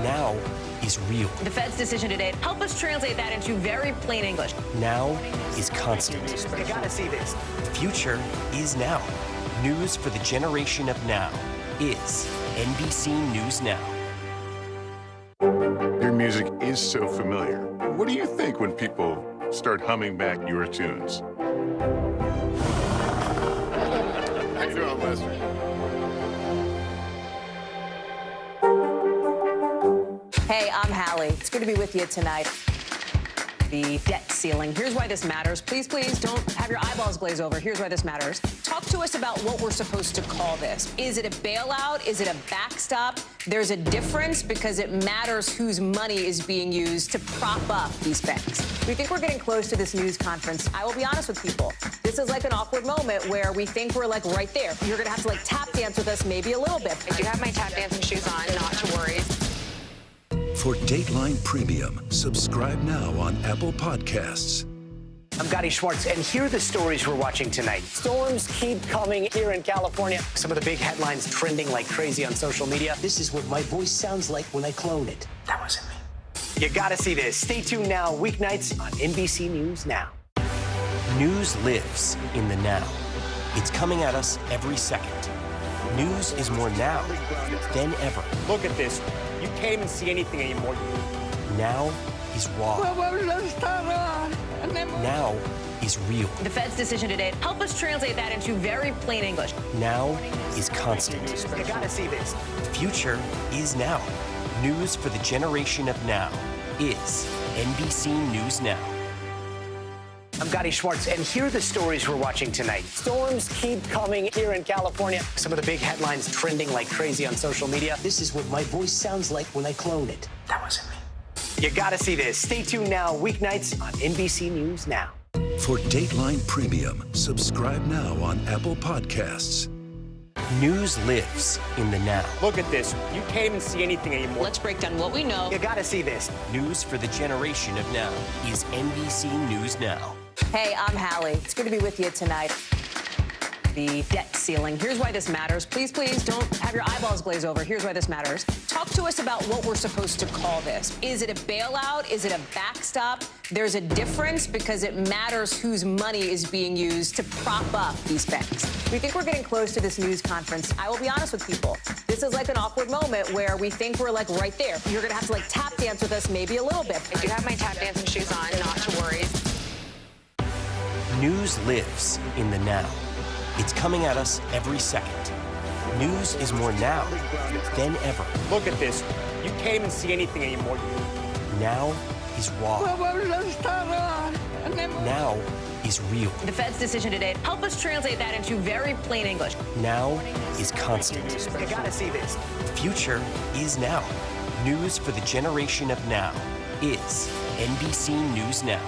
Speaker 3: Now is real.
Speaker 10: The Fed's decision today, help us translate that into very plain English.
Speaker 3: Now is constant.
Speaker 4: You gotta see this.
Speaker 3: The future is now. News for the generation of now is NBC News Now.
Speaker 21: Your music is so familiar. What do you think when people start humming back your tunes? How you doing, Lester?
Speaker 10: Hey, I'm Hallie. It's good to be with you tonight. The debt ceiling. Here's why this matters. Please, please don't have your eyeballs glaze over. Here's why this matters. Talk to us about what we're supposed to call this. Is it a bailout? Is it a backstop? There's a difference because it matters whose money is being used to prop up these banks. We think we're getting close to this news conference. I will be honest with people. This is like an awkward moment where we think we're like right there. You're going to have to like tap dance with us maybe a little bit. I do have my tap dancing shoes on, not to worry.
Speaker 29: For Dateline Premium, subscribe now on Apple Podcasts.
Speaker 4: I'm Gotti Schwartz, and here are the stories we're watching tonight. Storms keep coming here in California. Some of the big headlines trending like crazy on social media. This is what my voice sounds like when I clone it. That wasn't me. You gotta see this. Stay tuned now, weeknights on NBC News Now.
Speaker 3: News lives in the now. It's coming at us every second. News is more now than ever.
Speaker 19: Look at this. You can't even see anything anymore.
Speaker 3: Now is raw. Now is real.
Speaker 10: The Fed's decision today, help us translate that into very plain English.
Speaker 3: Now is constant.
Speaker 4: You gotta see this.
Speaker 3: The future is now. News for the generation of now is NBC News Now.
Speaker 4: I'm Gotti Schwartz, and here are the stories we're watching tonight. Storms keep coming here in California. Some of the big headlines trending like crazy on social media. This is what my voice sounds like when I clone it. That wasn't me. You gotta see this. Stay tuned now, weeknights on NBC News Now.
Speaker 29: For Dateline Premium, subscribe now on Apple Podcasts.
Speaker 3: News lives in the now.
Speaker 19: Look at this. You can't even see anything anymore.
Speaker 10: Let's break down what we know.
Speaker 4: You gotta see this.
Speaker 3: News for the generation of now is NBC News Now.
Speaker 10: Hey, I'm Hallie. It's good to be with you tonight. the debt ceiling. Here's why this matters. Please, please don't have your eyeballs glaze over. Here's why this matters. Talk to us about what we're supposed to call this. Is it a bailout? Is it a backstop? There's a difference because it matters whose money is being used to prop up these banks. We think we're getting close to this news conference. I will be honest with people. This is like an awkward moment where we think we're like right there. You're going to have to like tap dance with us maybe a little bit.
Speaker 18: I do have my tap dancing shoes on, not to worry.
Speaker 3: News lives in the now. It's coming at us every second. News is more now than ever.
Speaker 19: Look at this. You can't even see anything anymore.
Speaker 3: Now is raw. Now is real.
Speaker 10: The Fed's decision today, help us translate that into very plain English.
Speaker 3: Now is constant.
Speaker 4: You gotta see this.
Speaker 3: The future is now. News for the generation of now is NBC News Now.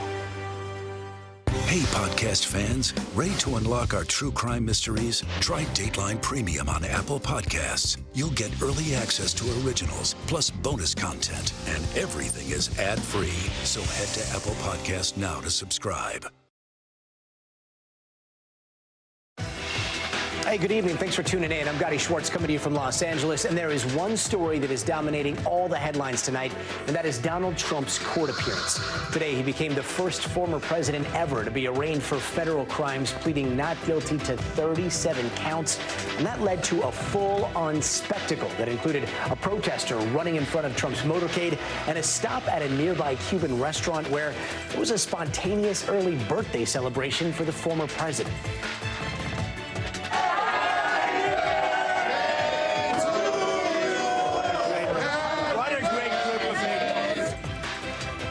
Speaker 29: Hey, podcast fans, ready to unlock our true crime mysteries? Try Dateline Premium on Apple Podcasts. You'll get early access to originals, plus bonus content, and everything is ad-free. So head to Apple Podcasts now to subscribe.
Speaker 4: Hey, good evening. Thanks for tuning in. I'm Gotti Schwartz coming to you from Los Angeles, and there is one story that is dominating all the headlines tonight, and that is Donald Trump's court appearance. Today, he became the first former president ever to be arraigned for federal crimes, pleading not guilty to 37 counts, and that led to a full-on spectacle that included a protester running in front of Trump's motorcade and a stop at a nearby Cuban restaurant where there was a spontaneous early birthday celebration for the former president.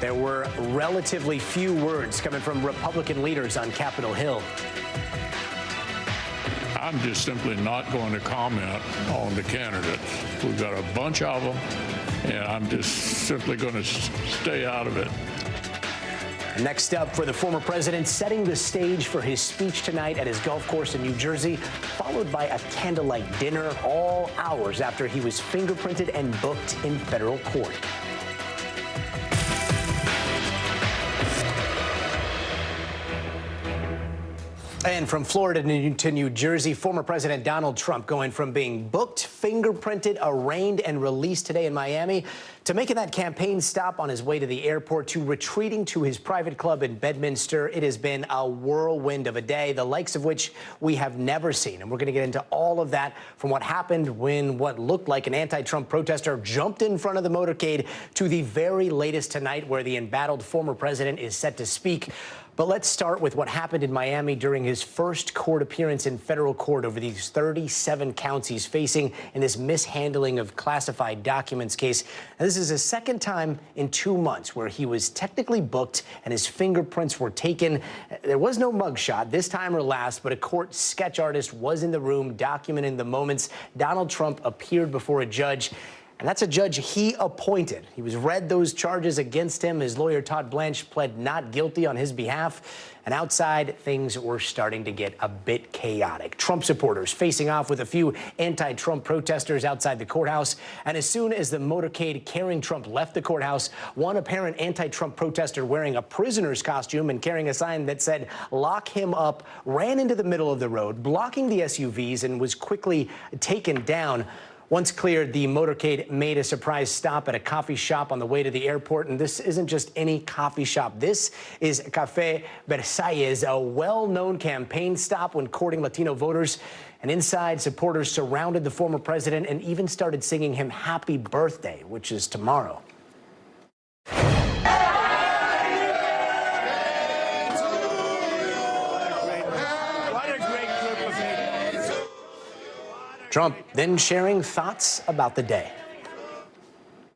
Speaker 4: There were relatively few words coming from Republican leaders on Capitol Hill.
Speaker 11: I'm just simply not going to comment on the candidates. We've got a bunch of them, and I'm just simply going to stay out of it.
Speaker 4: Next up, for the former president, setting the stage for his speech tonight at his golf course in New Jersey, followed by a candlelight dinner all hours after he was fingerprinted and booked in federal court. And from Florida to New Jersey, former President Donald Trump going from being booked, fingerprinted, arraigned, and released today in Miami to making that campaign stop on his way to the airport to retreating to his private club in Bedminster. It has been a whirlwind of a day, the likes of which we have never seen. And we're going to get into all of that, from what happened when what looked like an anti-Trump protester jumped in front of the motorcade to the very latest tonight, where the embattled former president is set to speak. But let's start with what happened in Miami during his first court appearance in federal court over these 37 counts he's facing in this mishandling of classified documents case. And this is his second time in 2 months where he was technically booked and his fingerprints were taken. There was no mugshot this time or last, but a court sketch artist was in the room documenting the moments Donald Trump appeared before a judge. And that's a judge he appointed. He was read those charges against him. His lawyer, Todd Blanche, pled not guilty on his behalf. And outside, things were starting to get a bit chaotic. Trump supporters facing off with a few anti-Trump protesters outside the courthouse. And as soon as the motorcade carrying Trump left the courthouse, one apparent anti-Trump protester wearing a prisoner's costume and carrying a sign that said, "Lock him up," ran into the middle of the road, blocking the SUVs, and was quickly taken down. Once cleared, the motorcade made a surprise stop at a coffee shop on the way to the airport. And this isn't just any coffee shop. This is Café Versalles, a well-known campaign stop when courting Latino voters. And inside, supporters surrounded the former president and even started singing him happy birthday, which is tomorrow. Trump then sharing thoughts about the day.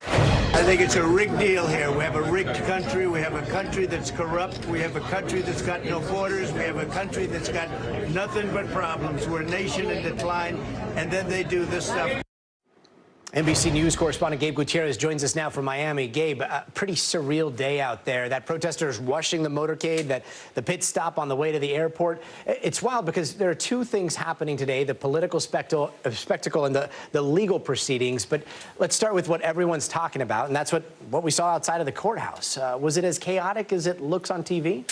Speaker 20: I think it's a rigged deal here. We have a rigged country. We have a country that's corrupt. We have a country that's got no borders. We have a country that's got nothing but problems. We're a nation in decline, and then they do this stuff.
Speaker 4: NBC News correspondent Gabe Gutierrez joins us now from Miami. Gabe, a pretty surreal day out there. That protesters rushing the motorcade, the pit stop on the way to the airport. It's wild because there are two things happening today, the political spectacle and the legal proceedings. But let's start with what everyone's talking about, and that's what we saw outside of the courthouse. Was it as chaotic as it looks on TV?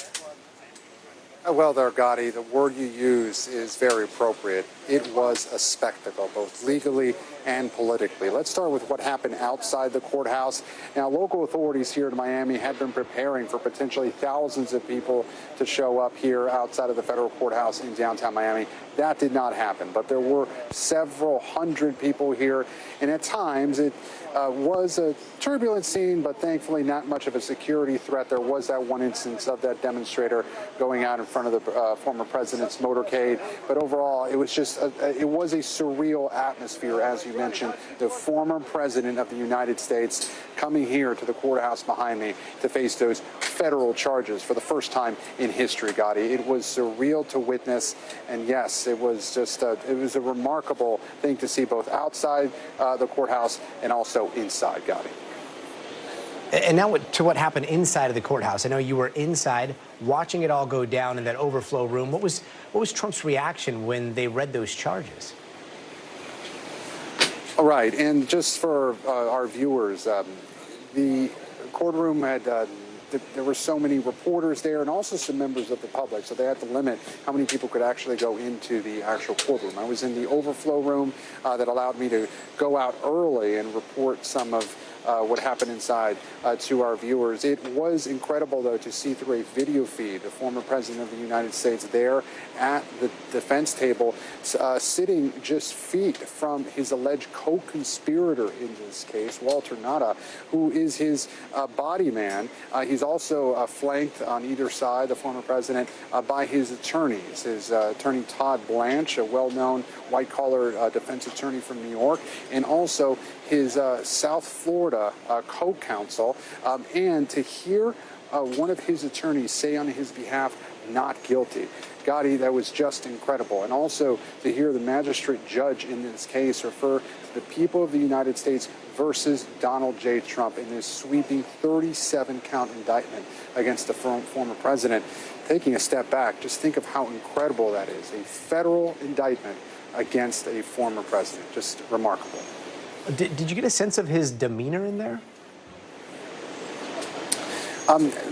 Speaker 2: Well, there, Gotti, the word you use is very appropriate. It was a spectacle, both legally and politically. Let's start with what happened outside the courthouse. Now, local authorities here in Miami had been preparing for potentially thousands of people to show up here outside of the federal courthouse in downtown Miami. That did not happen, but there were several hundred people here, and at times it was a turbulent scene, but thankfully not much of a security threat. There was that one instance of that demonstrator going out in front of the former president's motorcade, but overall it was just it was a surreal atmosphere, as you mentioned. The former president of the United States coming here to the courthouse behind me to face those federal charges for the first time in history, Gotti. It was surreal to witness, and yes, it was just it was a remarkable thing to see both outside the courthouse and also inside, Gotti.
Speaker 4: And now to what happened inside of the courthouse. I know you were inside watching it all go down in that overflow room. What was Trump's reaction when they read those charges?
Speaker 2: All right, and just for our viewers, the courtroom had there were so many reporters there and also some members of the public, so they had to limit how many people could actually go into the actual courtroom. I was in the overflow room that allowed me to go out early and report some of what happened inside to our viewers. It was incredible, though, to see through a video feed the former president of the United States there at the defense table, sitting just feet from his alleged co-conspirator in this case, Walter Nada, who is his body man. He's also flanked on either side, the former president, by his attorneys. His attorney, Todd Blanche, a well-known white-collar defense attorney from New York, and also his South Florida co-counsel, and to hear one of his attorneys say on his behalf, not guilty. Gotti, that was just incredible. And also to hear the magistrate judge in this case refer to the people of the United States versus Donald J. Trump in this sweeping 37-count indictment against the former president. Taking a step back, just think of how incredible that is. A federal indictment against a former president. Just remarkable.
Speaker 4: Did you get a sense of his demeanor in there?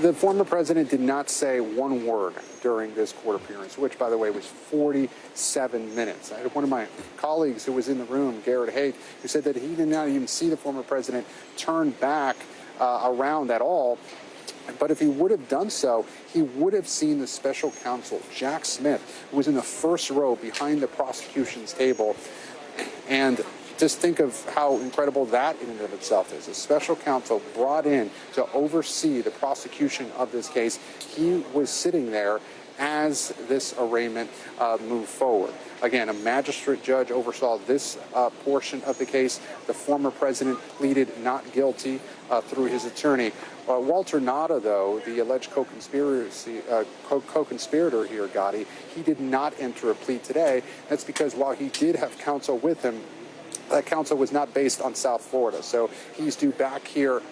Speaker 2: The former president did not say one word during this court appearance, which, by the way, was 47 minutes. I had one of my colleagues who was in the room, Garrett Haight, who said that he did not even see the former president turn back around at all. But if he would have done so, he would have seen the special counsel, Jack Smith, who was in the first row behind the prosecution's table. And just think of how incredible that in and of itself is. A special counsel brought in to oversee the prosecution of this case. He was sitting there as this arraignment moved forward. Again, a magistrate judge oversaw this portion of the case. The former president pleaded not guilty through his attorney. Walter Nada, though, the alleged co-conspirator here, Gotti, he did not enter a plea today. That's because while he did have counsel with him, that counsel was not based on South Florida. So he's due back here,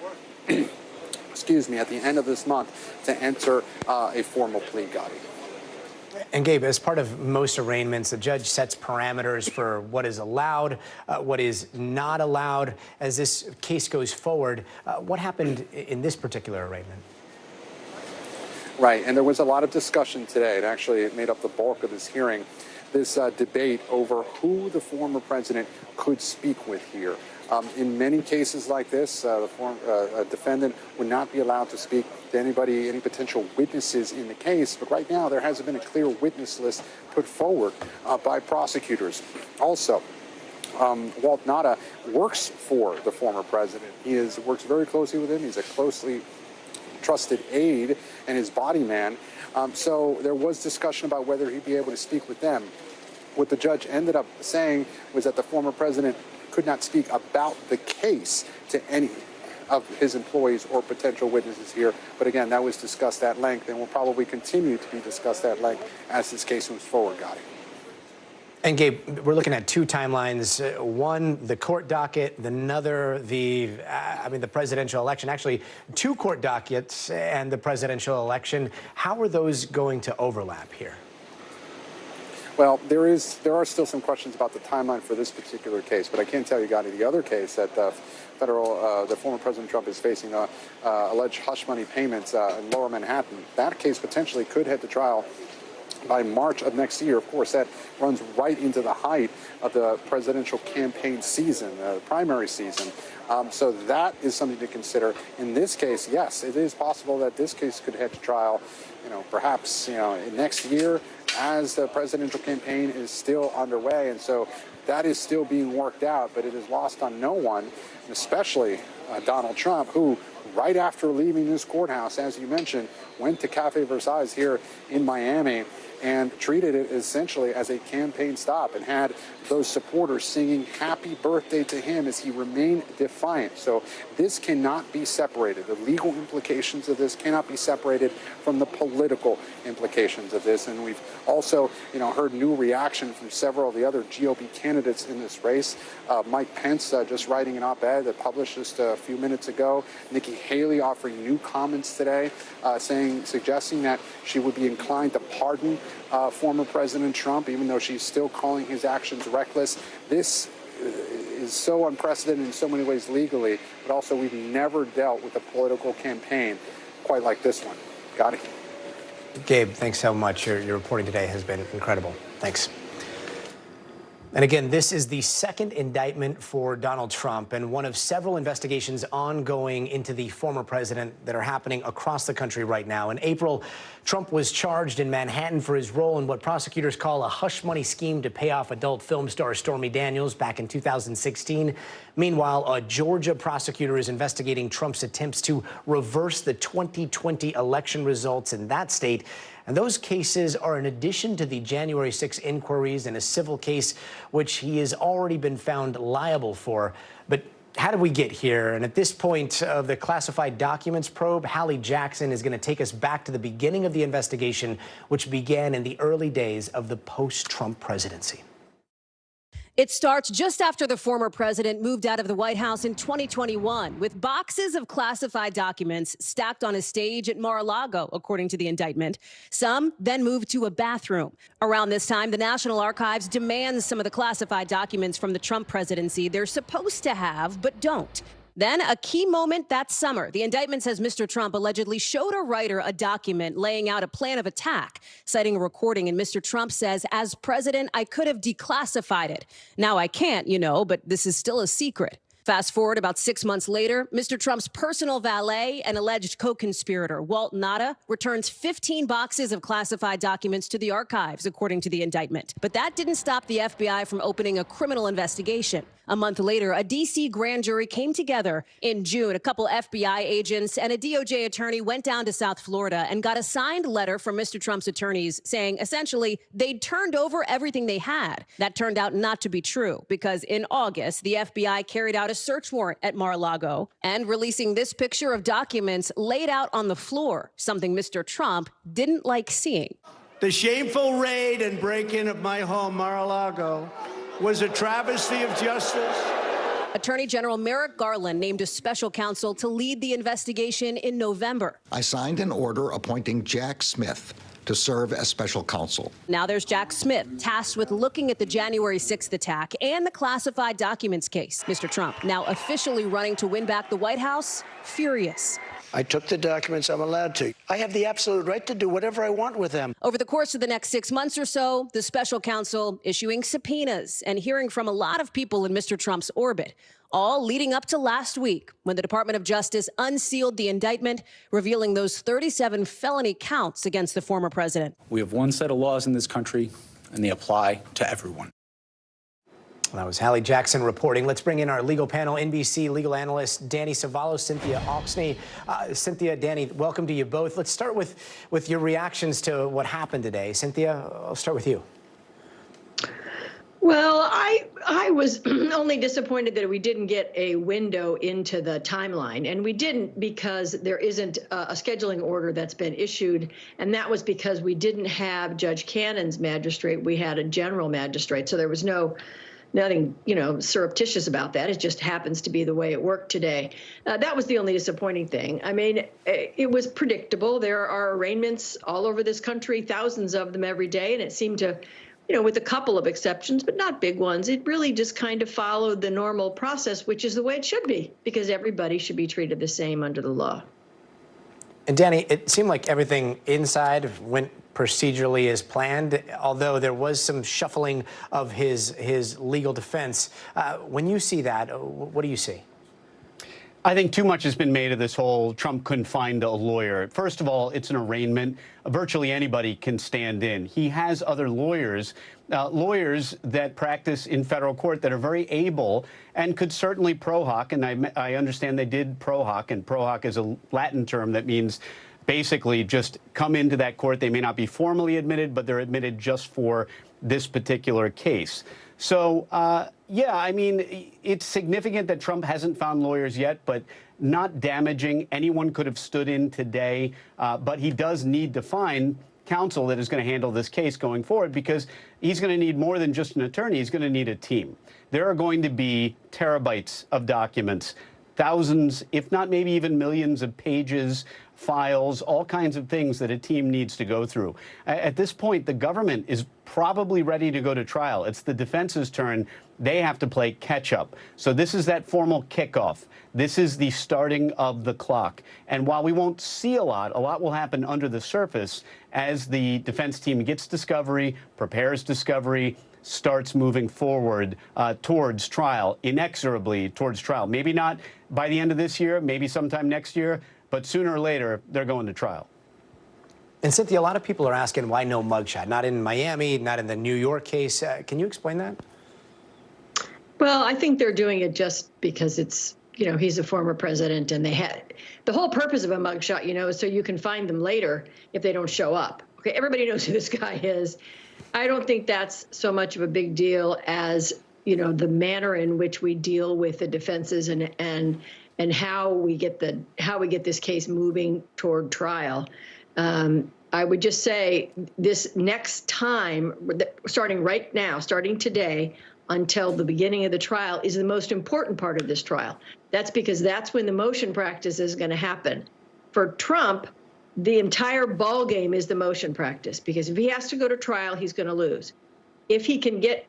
Speaker 2: excuse me, at the end of this month to enter a formal plea, Gotti.
Speaker 4: And Gabe, as part of most arraignments, the judge sets parameters for what is allowed, what is not allowed. As this case goes forward, what happened in this particular arraignment?
Speaker 2: Right, and there was a lot of discussion today. It actually made up the bulk of this hearing. This debate over who the former president could speak with here. In many cases like this, a defendant would not be allowed to speak to anybody, any potential witnesses in the case. But right now, there hasn't been a clear witness list put forward by prosecutors. Also, Walt Nada works for the former president. He works very closely with him. He's a closely trusted aide and his body man. So there was discussion about whether he'd be able to speak with them. What the judge ended up saying was that the former president could not speak about the case to any of his employees or potential witnesses here. But again, that was discussed at length and will probably continue to be discussed at length as this case moves forward, Gotti.
Speaker 4: And Gabe, we're looking at two timelines. One, the court docket, another, the presidential election. Actually, two court dockets and the presidential election. How are those going to overlap here?
Speaker 2: Well, there are still some questions about the timeline for this particular case, but I can tell you, Gotti, the other case that the former President Trump is facing alleged hush money payments in Lower Manhattan, that case potentially could head to trial by March of next year. Of course, that runs right into the height of the presidential campaign season, the primary season. So that is something to consider. In this case, yes, it is possible that this case could head to trial, perhaps, next year as the presidential campaign is still underway. And so that is still being worked out, but it is lost on no one, and especially Donald Trump, who right after leaving this courthouse, as you mentioned, went to Cafe Versailles here in Miami and treated it essentially as a campaign stop and had those supporters singing happy birthday to him as he remained defiant. So this cannot be separated. The legal implications of this cannot be separated from the political implications of this. And we've also, heard new reaction from several of the other GOP candidates in this race. Mike Pence just writing an op-ed that published just a few minutes ago. Nikki Haley offering new comments today, suggesting that she would be inclined to pardon former President Trump, even though she's still calling his actions reckless. This is so unprecedented in so many ways legally, but also we've never dealt with a political campaign quite like this one. Gotti.
Speaker 4: Gabe, thanks so much. Your reporting today has been incredible. Thanks. And again, this is the second indictment for Donald Trump and one of several investigations ongoing into the former president that are happening across the country right now. In April, Trump was charged in Manhattan for his role in what prosecutors call a hush money scheme to pay off adult film star Stormy Daniels back in 2016. Meanwhile, a Georgia prosecutor is investigating Trump's attempts to reverse the 2020 election results in that state. And those cases are in addition to the January 6 inquiries and a civil case, which he has already been found liable for. But how did we get here? And at this point of the classified documents probe, Hallie Jackson is going to take us back to the beginning of the investigation, which began in the early days of the post-Trump presidency.
Speaker 1: It starts just after the former president moved out of the White House in 2021 with boxes of classified documents stacked on a stage at Mar-a-Lago, according to the indictment. Some then moved to a bathroom. Around this time, the National Archives demands some of the classified documents from the Trump presidency they're supposed to have but don't. Then, a key moment that summer, the indictment says Mr. Trump allegedly showed a writer a document laying out a plan of attack, citing a recording. And Mr. Trump says, as president, I could have declassified it. Now I can't, but this is still a secret. Fast forward about 6 months later, Mr. Trump's personal valet and alleged co-conspirator, Walt Nauta, returns 15 boxes of classified documents to the archives, according to the indictment. But that didn't stop the FBI from opening a criminal investigation. A month later, a D.C. grand jury came together. In June, a couple FBI agents and a DOJ attorney went down to South Florida and got a signed letter from Mr. Trump's attorneys saying, essentially, they'd turned over everything they had. That turned out not to be true because in August, the FBI carried out a search warrant at Mar-a-Lago and releasing this picture of documents laid out on the floor, something Mr. Trump didn't like seeing.
Speaker 20: The shameful raid and break-in of my home, Mar-a-Lago, was a travesty of justice.
Speaker 1: Attorney General Merrick Garland named a special counsel to lead the investigation in November.
Speaker 15: I signed an order appointing Jack Smith to serve as special counsel.
Speaker 1: Now there's Jack Smith, tasked with looking at the January 6th attack and the classified documents case. Mr. Trump, now officially running to win back the White House, furious.
Speaker 20: I took the documents I'm allowed to. I have the absolute right to do whatever I want with them.
Speaker 1: Over the course of the next 6 months or so, the special counsel issuing subpoenas and hearing from a lot of people in Mr. Trump's orbit, all leading up to last week when the Department of Justice unsealed the indictment, revealing those 37 felony counts against the former president.
Speaker 22: We have one set of laws in this country, and they apply to everyone.
Speaker 4: That was Hallie Jackson reporting. Let's bring in our legal panel, NBC legal analyst Danny Savalos, Cynthia Oxney. Cynthia, Danny, welcome to you both. Let's start with your reactions to what happened today. Cynthia, I'll start with you.
Speaker 23: Well, I was only disappointed that we didn't get a window into the timeline, and we didn't because there isn't a scheduling order that's been issued, and that was because we didn't have Judge Cannon's magistrate. We had a general magistrate, so there was nothing, surreptitious about that. It just happens to be the way it worked today. That was the only disappointing thing. I mean, it was predictable. There are arraignments all over this country, thousands of them every day, and it seemed to, with a couple of exceptions, but not big ones, it really just kind of followed the normal process, which is the way it should be, because everybody should be treated the same under the law.
Speaker 4: And Danny, it seemed like everything inside went procedurally as planned, although there was some shuffling of his legal defense. When you see that, what do you see?
Speaker 6: I think too much has been made of this whole Trump couldn't find a lawyer. First of all, it's an arraignment. Virtually anybody can stand in. He has other lawyers, lawyers that practice in federal court that are very able and could certainly pro hoc. And I understand they did pro hoc, and pro hoc is a Latin term that means basically just come into that court. They may not be formally admitted, but they're admitted just for this particular case. So, yeah, I mean, it's significant that Trump hasn't found lawyers yet, but not damaging. Anyone could have stood in today, but he does need to find counsel that is going to handle this case going forward, because he's going to need more than just an attorney. He's going to need a team. There are going to be terabytes of documents, thousands, if not maybe even millions of pages, files, all kinds of things that a team needs to go through. At this point, the government is probably ready to go to trial. It's the defense's turn. They have to play catch up. So this is that formal kickoff. This is the starting of the clock. And while we won't see a lot will happen under the surface as the defense team gets discovery, prepares discovery, starts moving forward towards trial, inexorably towards trial. Maybe not by the end of this year, maybe sometime next year, but sooner or later, they're going to trial.
Speaker 4: And Cynthia, a lot of people are asking why no mugshot? Not in Miami, not in the New York case. Can you explain that?
Speaker 23: Well, I think they're doing it just because it's, you know, he's a former president, and they had the whole purpose of a mugshot, you know, is so you can find them later if they don't show up. Okay, everybody knows who this guy is. I don't think that's so much of a big deal as, you know, the manner in which we deal with the defenses and how we get this case moving toward trial. I would just say this next time, starting right now, starting today, until the beginning of the trial is the most important part of this trial. That's because that's when the motion practice is going to happen. For Trump, the entire ball game is the motion practice, because if he has to go to trial, he's going to lose. If he can get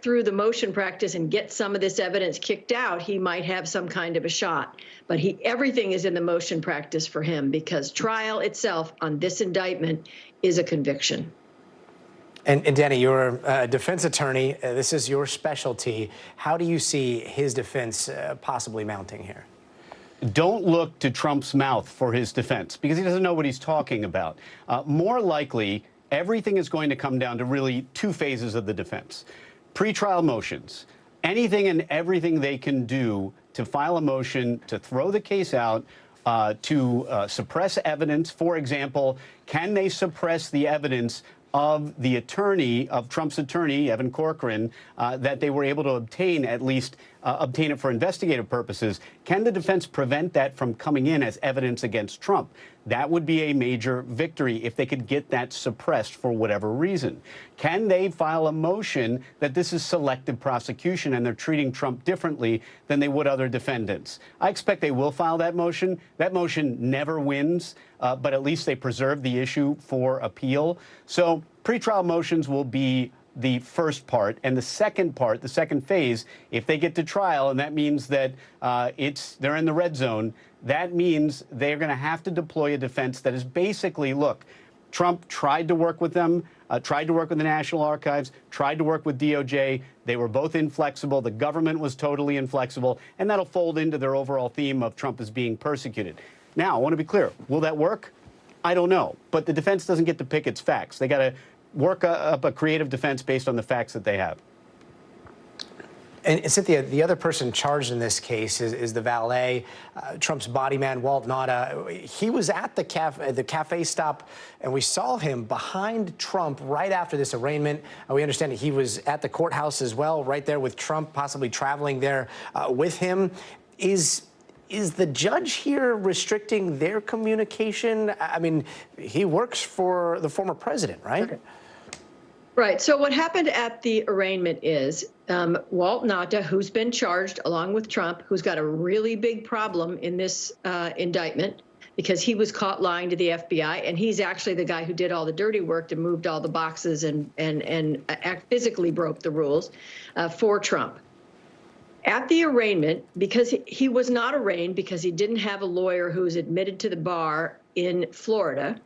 Speaker 23: through the motion practice and get some of this evidence kicked out, he might have some kind of a shot. But everything is in the motion practice for him, because trial itself on this indictment is a conviction.
Speaker 4: And Danny, you're a defense attorney. This is your specialty. How do you see his defense possibly mounting here?
Speaker 6: Don't look to Trump's mouth for his defense, because he doesn't know what he's talking about. More likely, everything is going to come down to really two phases of the defense. Pretrial motions, anything and everything they can do to file a motion to throw the case out, to suppress evidence. For example, can they suppress the evidence of the attorney, of Trump's attorney, Evan Corcoran, that they were able to obtain, at least obtain it for investigative purposes? Can the defense prevent that from coming in as evidence against Trump? That would be a major victory if they could get that suppressed for whatever reason. Can they file a motion that this is selective prosecution and they're treating Trump differently than they would other defendants? I expect they will file that motion. That motion never wins, but at least they preserve the issue for appeal. So pretrial motions will be the first part. And the second part, the second phase, if they get to trial, and that means that they're in the red zone, that means they're going to have to deploy a defense that is basically, look, Trump tried to work with them, tried to work with the National Archives, tried to work with DOJ. They were both inflexible. The government was totally inflexible. And that'll fold into their overall theme of Trump as being persecuted. Now, I want to be clear. Will that work? I don't know. But the defense doesn't get to pick its facts. They got to work up a creative defense based on the facts that they have.
Speaker 4: And Cynthia, the other person charged in this case is the valet, Trump's body man, Walt Nauta. He was at the cafe stop, and we saw him behind Trump right after this arraignment. We understand that he was at the courthouse as well, right there with Trump, possibly traveling there with him. Is the judge here restricting their communication? I mean, he works for the former president, right?
Speaker 23: Okay. Right. So what happened at the arraignment is Walt Nauta, who's been charged along with Trump, who's got a really big problem in this indictment because he was caught lying to the FBI, and he's actually the guy who did all the dirty work to moved all the boxes and physically broke the rules for Trump. At the arraignment, because he was not arraigned because he didn't have a lawyer who was admitted to the bar in Florida,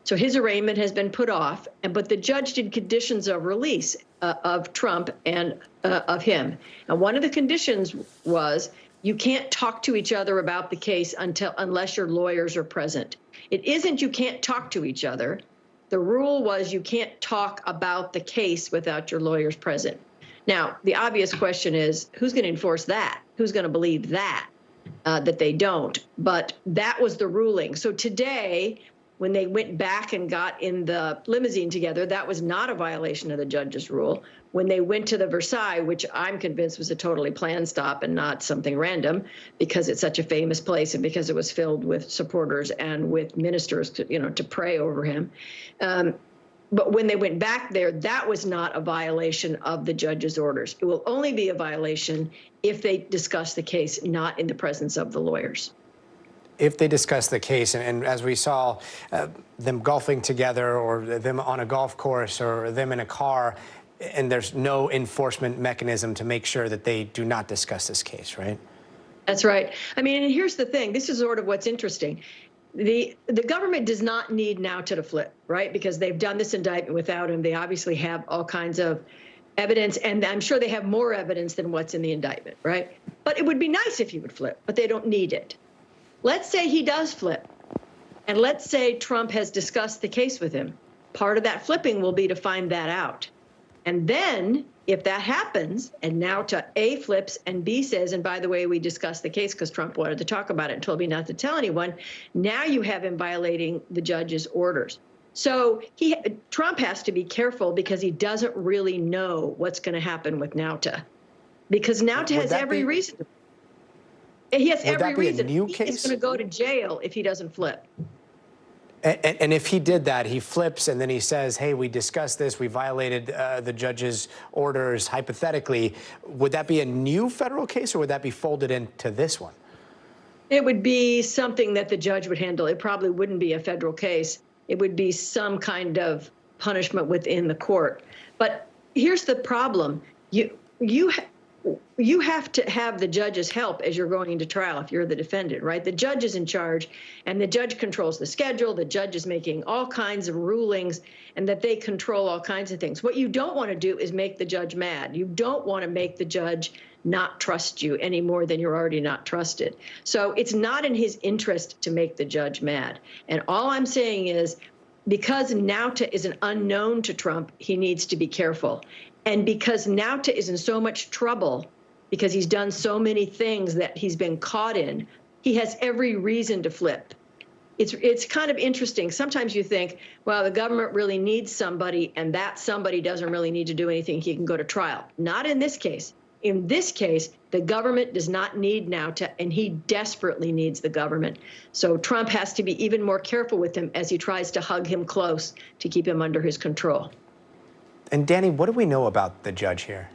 Speaker 23: So his arraignment has been put off, but the judge did conditions of release of Trump and of him. And one of the conditions was you can't talk to each other about the case unless your lawyers are present. It isn't you can't talk to each other. The rule was you can't talk about the case without your lawyers present. Now, the obvious question is, who's going to enforce that? Who's going to believe that they don't? But that was the ruling. So today, when they went back and got in the limousine together, that was not a violation of the judge's rule. When they went to the Versailles, which I'm convinced was a totally planned stop and not something random, because it's such a famous place and because it was filled with supporters and with ministers to pray over him. But when they went back there, that was not a violation of the judge's orders. It will only be a violation if they discuss the case not in the presence of the lawyers.
Speaker 4: If they discuss the case, and as we saw them golfing together or them on a golf course or them in a car, and there's no enforcement mechanism to make sure that they do not discuss this case, right?
Speaker 23: That's right. I mean, and here's the thing. This is sort of what's interesting. The government does not need now to flip, right? Because they've done this indictment without him. They obviously have all kinds of evidence, and I'm sure they have more evidence than what's in the indictment, right? But it would be nice if he would flip, but they don't need it. Let's say he does flip, and let's say Trump has discussed the case with him. Part of that flipping will be to find that out. And then if that happens, and now to A flips and B says, and by the way, we discussed the case because Trump wanted to talk about it and told me not to tell anyone, now you have him violating the judge's orders. So Trump has to be careful because he doesn't really know what's going to happen with Nauta. Because Nauta has every reason. He has every reason. He's going to go to jail if he doesn't flip.
Speaker 4: And if he did that, he flips and then he says, hey, we discussed this, we violated the judge's orders, hypothetically, would that be a new federal case or would that be folded into this one?
Speaker 23: It would be something that the judge would handle. It probably wouldn't be a federal case. It would be some kind of punishment within the court. But here's the problem. You have to have the judge's help as you're going into trial if you're the defendant, right? The judge is in charge, and the judge controls the schedule. The judge is making all kinds of rulings, and that they control all kinds of things. What you don't want to do is make the judge mad. You don't want to make the judge not trust you any more than you're already not trusted. So it's not in his interest to make the judge mad. And all I'm saying is, because Nauta is an unknown to Trump, he needs to be careful. And because Nauta is in so much trouble, because he's done so many things that he's been caught in, he has every reason to flip. It's kind of interesting. Sometimes you think, well, the government really needs somebody, and that somebody doesn't really need to do anything. He can go to trial. Not in this case. In this case, the government does not need Nauta, and he desperately needs the government. So Trump has to be even more careful with him as he tries to hug him close to keep him under his control.
Speaker 4: And Danny, what do we know about the judge here?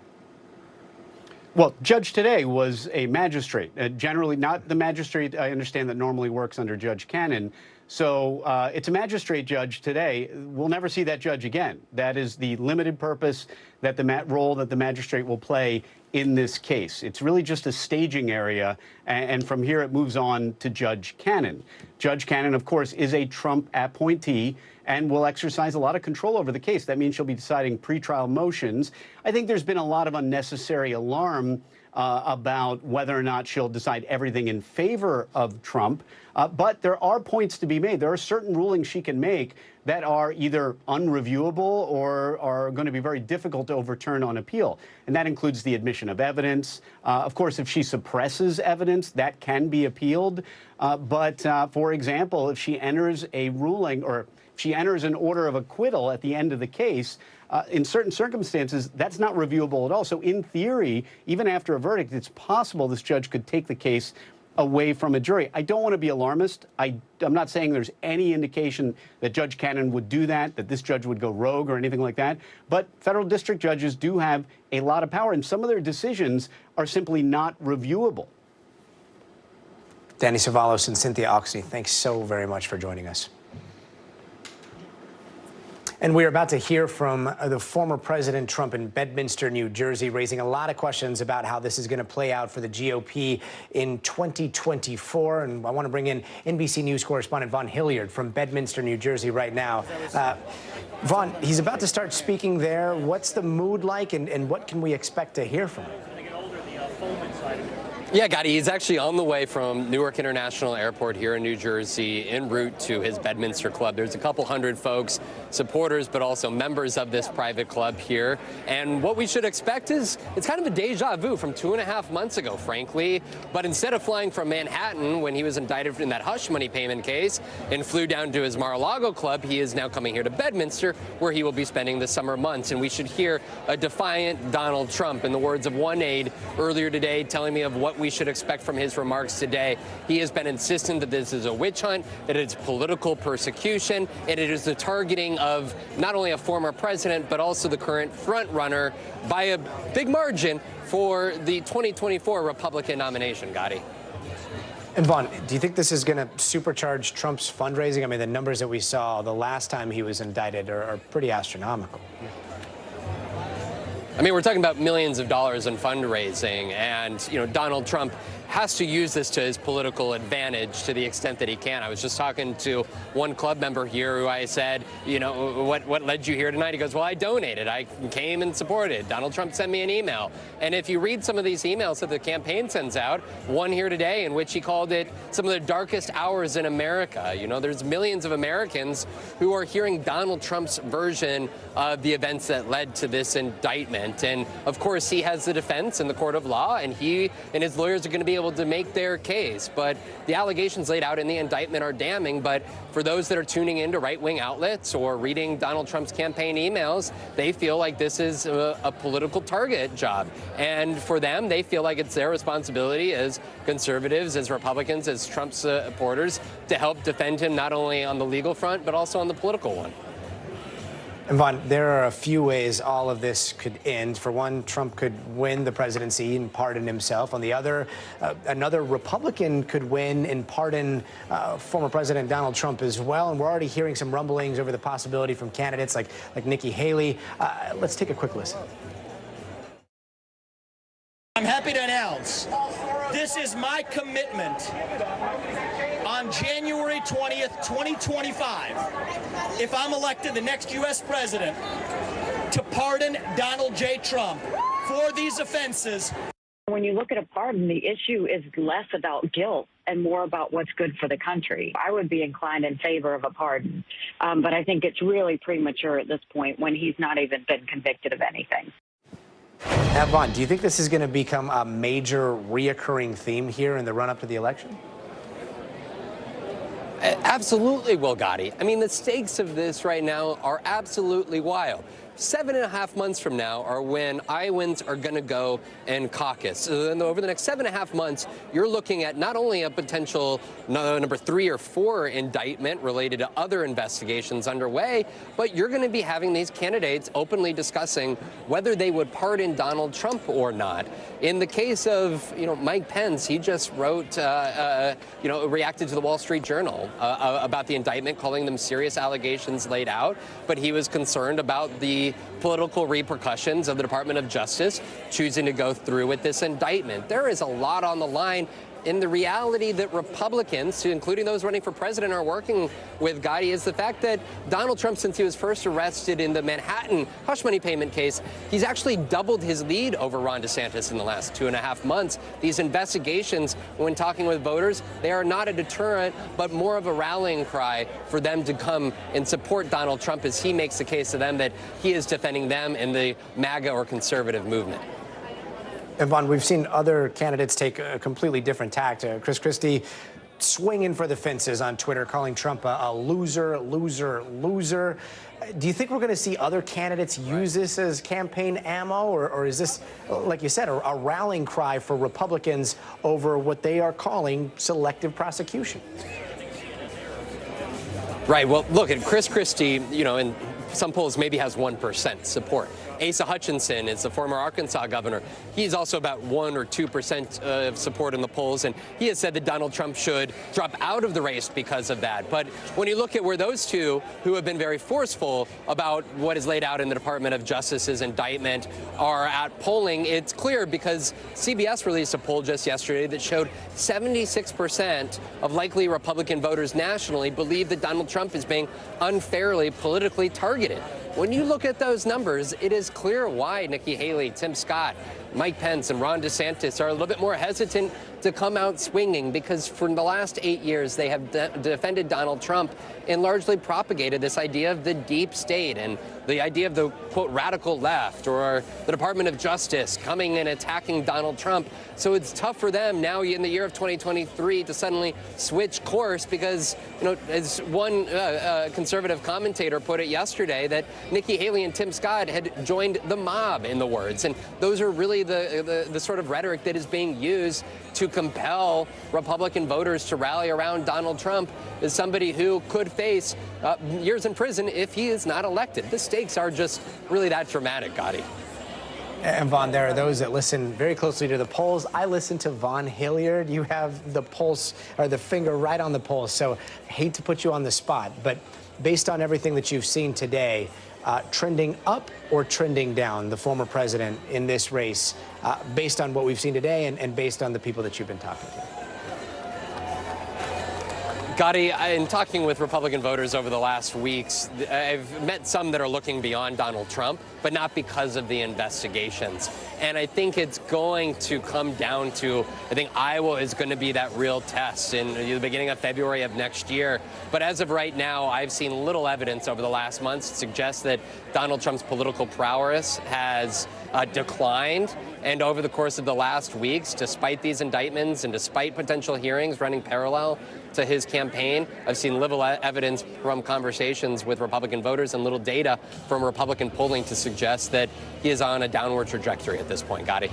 Speaker 6: Well, judge today was a magistrate, generally not the magistrate I understand that normally works under Judge Cannon. So it's a magistrate judge today. We'll never see that judge again. That is the limited purpose that the role that the magistrate will play in this case. It's really just a staging area, and from here it moves on to Judge Cannon. Judge Cannon, of course, is a Trump appointee and will exercise a lot of control over the case. That means she'll be deciding pretrial motions. I think there's been a lot of unnecessary alarm about whether or not she'll decide everything in favor of Trump. But there are points to be made. There are certain rulings she can make that are either unreviewable or are going to be very difficult to overturn on appeal. And that includes the admission of evidence. Of course, if she suppresses evidence, that can be appealed. But for example, if she enters a ruling or she enters an order of acquittal at the end of the case, in certain circumstances, that's not reviewable at all. So in theory, even after a verdict, it's possible this judge could take the case away from a jury. I don't want to be alarmist. I'm not saying there's any indication that Judge Cannon would do that this judge would go rogue or anything like that. But federal district judges do have a lot of power, and some of their decisions are simply not reviewable.
Speaker 4: Danny Savalos and Cynthia Oxley, thanks so very much for joining us. And we're about to hear from the former President Trump in Bedminster, New Jersey, raising a lot of questions about how this is going to play out for the GOP in 2024. And I want to bring in NBC News correspondent Vaughn Hilliard from Bedminster, New Jersey right now. Vaughn, he's about to start speaking there. What's the mood like, and what can we expect to hear from him?
Speaker 7: Yeah, Gotti, he's actually on the way from Newark International Airport here in New Jersey en route to his Bedminster club. There's a couple hundred folks, supporters, but also members of this private club here. And what we should expect is it's kind of a deja vu from 2.5 months ago, frankly. But instead of flying from Manhattan when he was indicted in that hush money payment case and flew down to his Mar-a-Lago club, he is now coming here to Bedminster, where he will be spending the summer months. And we should hear a defiant Donald Trump, in the words of one aide earlier today, telling me of what we should expect from his remarks today. He has been insistent that this is a witch hunt, that it's political persecution, and it is the targeting of not only a former president, but also the current front runner by a big margin for the 2024 Republican nomination, Gotti.
Speaker 4: And Vaughn, do you think this is going to supercharge Trump's fundraising? I mean, the numbers that we saw the last time he was indicted are pretty astronomical.
Speaker 7: I mean, we're talking about millions of dollars in fundraising, and, you know, Donald Trump has to use this to his political advantage to the extent that he can. I was just talking to one club member here who I said, you know, what led you here tonight? He goes, well, I donated. I came and supported. Donald Trump sent me an email. And if you read some of these emails that the campaign sends out, one here today in which he called it some of the darkest hours in America. You know, there's millions of Americans who are hearing Donald Trump's version of the events that led to this indictment. And of course, he has the defense in the court of law, and he and his lawyers are going to be able to make their case. But the allegations laid out in the indictment are damning. But for those that are tuning into right-wing outlets or reading Donald Trump's campaign emails, they feel like this is a political target job. And for them, they feel like it's their responsibility as conservatives, as Republicans, as Trump supporters to help defend him not only on the legal front, but also on the political one.
Speaker 4: And Vaughn, there are a few ways all of this could end. For one, Trump could win the presidency and pardon himself. On the other, another Republican could win and pardon former President Donald Trump as well. And we're already hearing some rumblings over the possibility from candidates like Nikki Haley. Let's take a quick listen.
Speaker 9: I'm happy to announce this is my commitment on January 20th, 2025, if I'm elected the next U.S. president, to pardon Donald J. Trump for these offenses.
Speaker 13: When you look at a pardon, the issue is less about guilt and more about what's good for the country. I would be inclined in favor of a pardon, but I think it's really premature at this point when he's not even been convicted of anything.
Speaker 4: Now, Vaughn, do you think this is going to become a major reoccurring theme here in the run-up to the election?
Speaker 7: Absolutely, Will Gotti. I mean, the stakes of this right now are absolutely wild. 7.5 months from now are when Iowans are going to go and caucus. So then over the next 7.5 months, you're looking at not only a potential number 3 or 4 indictment related to other investigations underway, but you're going to be having these candidates openly discussing whether they would pardon Donald Trump or not. In the case of, Mike Pence, he just wrote, reacted to the Wall Street Journal about the indictment, calling them serious allegations laid out, but he was concerned about the political repercussions of the Department of Justice choosing to go through with this indictment. There is a lot on the line in the reality that Republicans, including those running for president, are working with, Gotti, is the fact that Donald Trump, since he was first arrested in the Manhattan hush money payment case, he's actually doubled his lead over Ron DeSantis in the last 2.5 months. These investigations, when talking with voters, they are not a deterrent, but more of a rallying cry for them to come and support Donald Trump as he makes the case to them that he is defending them in the MAGA or conservative movement.
Speaker 4: And Vaughn, we've seen other candidates take a completely different tact. Chris Christie swinging for the fences on Twitter, calling Trump a loser, loser, loser. Do you think we're going to see other candidates use this as campaign ammo, or is this, like you said, a rallying cry for Republicans over what they are calling selective prosecution?
Speaker 7: Right. Well, look, at Chris Christie, and some polls maybe has 1% support. Asa Hutchinson is the former Arkansas governor. He's also about 1 or 2% of support in the polls, and he has said that Donald Trump should drop out of the race because of that. But when you look at where those two, who have been very forceful about what is laid out in the Department of Justice's indictment, are at polling, it's clear because CBS released a poll just yesterday that showed 76% of likely Republican voters nationally believe that Donald Trump is being unfairly politically targeted. When you look at those numbers, it is clear why Nikki Haley, Tim Scott, Mike Pence, and Ron DeSantis are a little bit more hesitant to come out swinging, because for the last 8 years, they have defended Donald Trump and largely propagated this idea of the deep state and the idea of the, quote, radical left or the Department of Justice coming and attacking Donald Trump. So it's tough for them now in the year of 2023 to suddenly switch course because, you know, as one conservative commentator put it yesterday, that Nikki Haley and Tim Scott had joined the mob, in the words. And those are really the sort of rhetoric that is being used to compel Republican voters to rally around Donald Trump as somebody who could face years in prison if he is not elected. The stakes are just really that dramatic, Gotti.
Speaker 8: And Vaughn, there are those that listen very closely to the polls. I listen to Vaughn Hilliard. You have the pulse, or the finger right on the pulse, so I hate to put you on the spot, but based on everything that you've seen today, trending up or trending down, the former president in this race, based on what we've seen today and based on the people that you've been talking to?
Speaker 7: Gotti, in talking with Republican voters over the last weeks, I've met some that are looking beyond Donald Trump, but not because of the investigations. And I think it's going to come down to, I think Iowa is going to be that real test in the beginning of February of next year. But as of right now, I've seen little evidence over the last months to suggest that Donald Trump's political prowess has declined. And over the course of the last weeks, despite these indictments and despite potential hearings running parallel to his campaign, I've seen little evidence from conversations with Republican voters and little data from Republican polling to suggest that he is on a downward trajectory at this point. Gotti.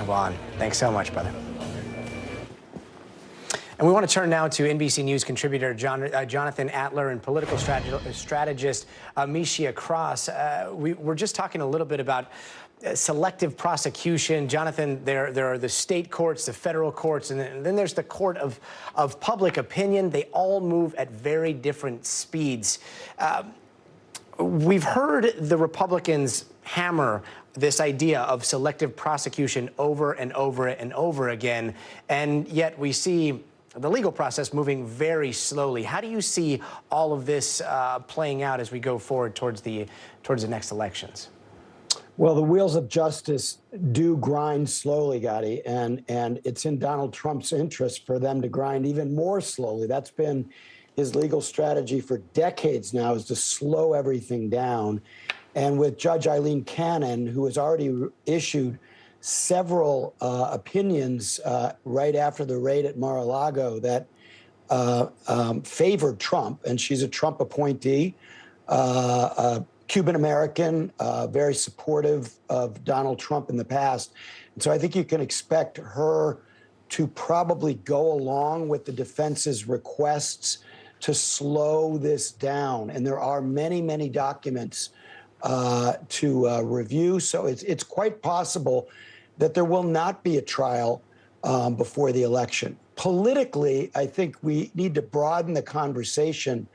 Speaker 8: Vaughn, thanks so much, brother. And we want to turn now to NBC News contributor Jonathan Atler and political strategist Mishia Cross. We're just talking a little bit about selective prosecution. Jonathan, there are the state courts, the federal courts, and then there's the court of public opinion. They all move at very different speeds. We've heard the Republicans hammer this idea of selective prosecution over and over and over again, and yet we see the legal process moving very slowly. How do you see all of this playing out as we go forward towards the next elections?
Speaker 14: Well, the wheels of justice do grind slowly, Gotti, and it's in Donald Trump's interest for them to grind even more slowly. That's been his legal strategy for decades now, is to slow everything down. And with Judge Eileen Cannon, who has already issued several opinions right after the raid at Mar-a-Lago that favored Trump, and she's a Trump appointee, Cuban-American, very supportive of Donald Trump in the past. And so I think you can expect her to probably go along with the defense's requests to slow this down. And there are many, many documents to review. So it's quite possible that there will not be a trial before the election. Politically, I think we need to broaden the conversation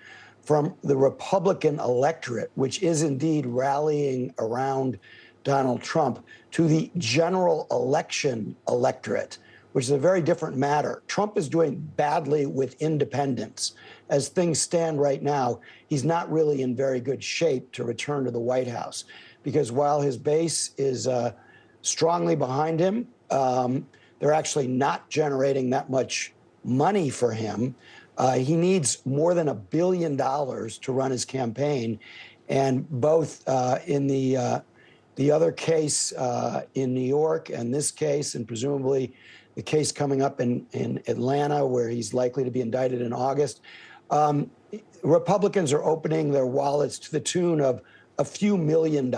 Speaker 14: from the Republican electorate, which is indeed rallying around Donald Trump, to the general election electorate, which is a very different matter. Trump is doing badly with independents. As things stand right now, he's not really in very good shape to return to the White House, because while his base is strongly behind him, they're actually not generating that much money for him. He needs more than $1 billion to run his campaign. And both in the other case in New York and this case, and presumably the case coming up in Atlanta, where he's likely to be indicted in August, Republicans are opening their wallets to the tune of a few $1 million.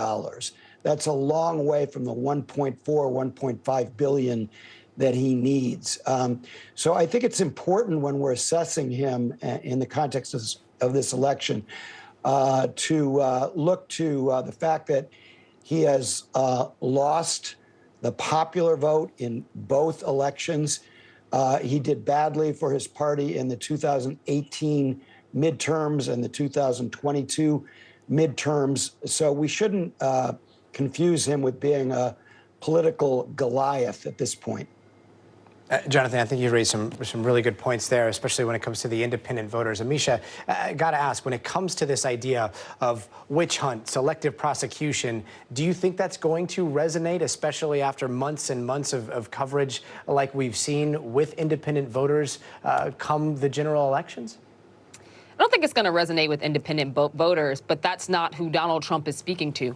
Speaker 14: That's a long way from the 1.5 billion that he needs. So I think it's important when we're assessing him in the context of this election to look to the fact that he has lost the popular vote in both elections. He did badly for his party in the 2018 midterms and the 2022 midterms. So we shouldn't confuse him with being a political Goliath at this point.
Speaker 8: Jonathan, I think you raised some really good points there, especially when it comes to the independent voters. Amisha, I got to ask, when it comes to this idea of witch hunt, selective prosecution, do you think that's going to resonate, especially after months and months of coverage like we've seen with independent voters come the general elections?
Speaker 5: I don't think it's going to resonate with independent voters, but that's not who Donald Trump is speaking to.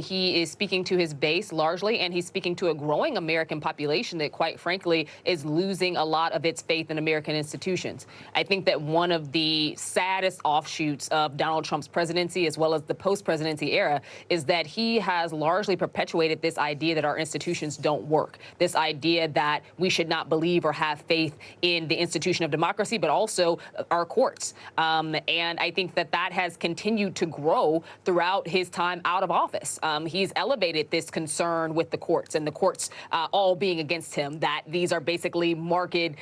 Speaker 5: He is speaking to his base largely, and he's speaking to a growing American population that, quite frankly, is losing a lot of its faith in American institutions. I think that one of the saddest offshoots of Donald Trump's presidency, as well as the post-presidency era, is that he has largely perpetuated this idea that our institutions don't work, this idea that we should not believe or have faith in the institution of democracy, but also our courts. And I think that that has continued to grow throughout his time out of office. He's elevated this concern with the courts and the courts all being against him, that these are basically markedly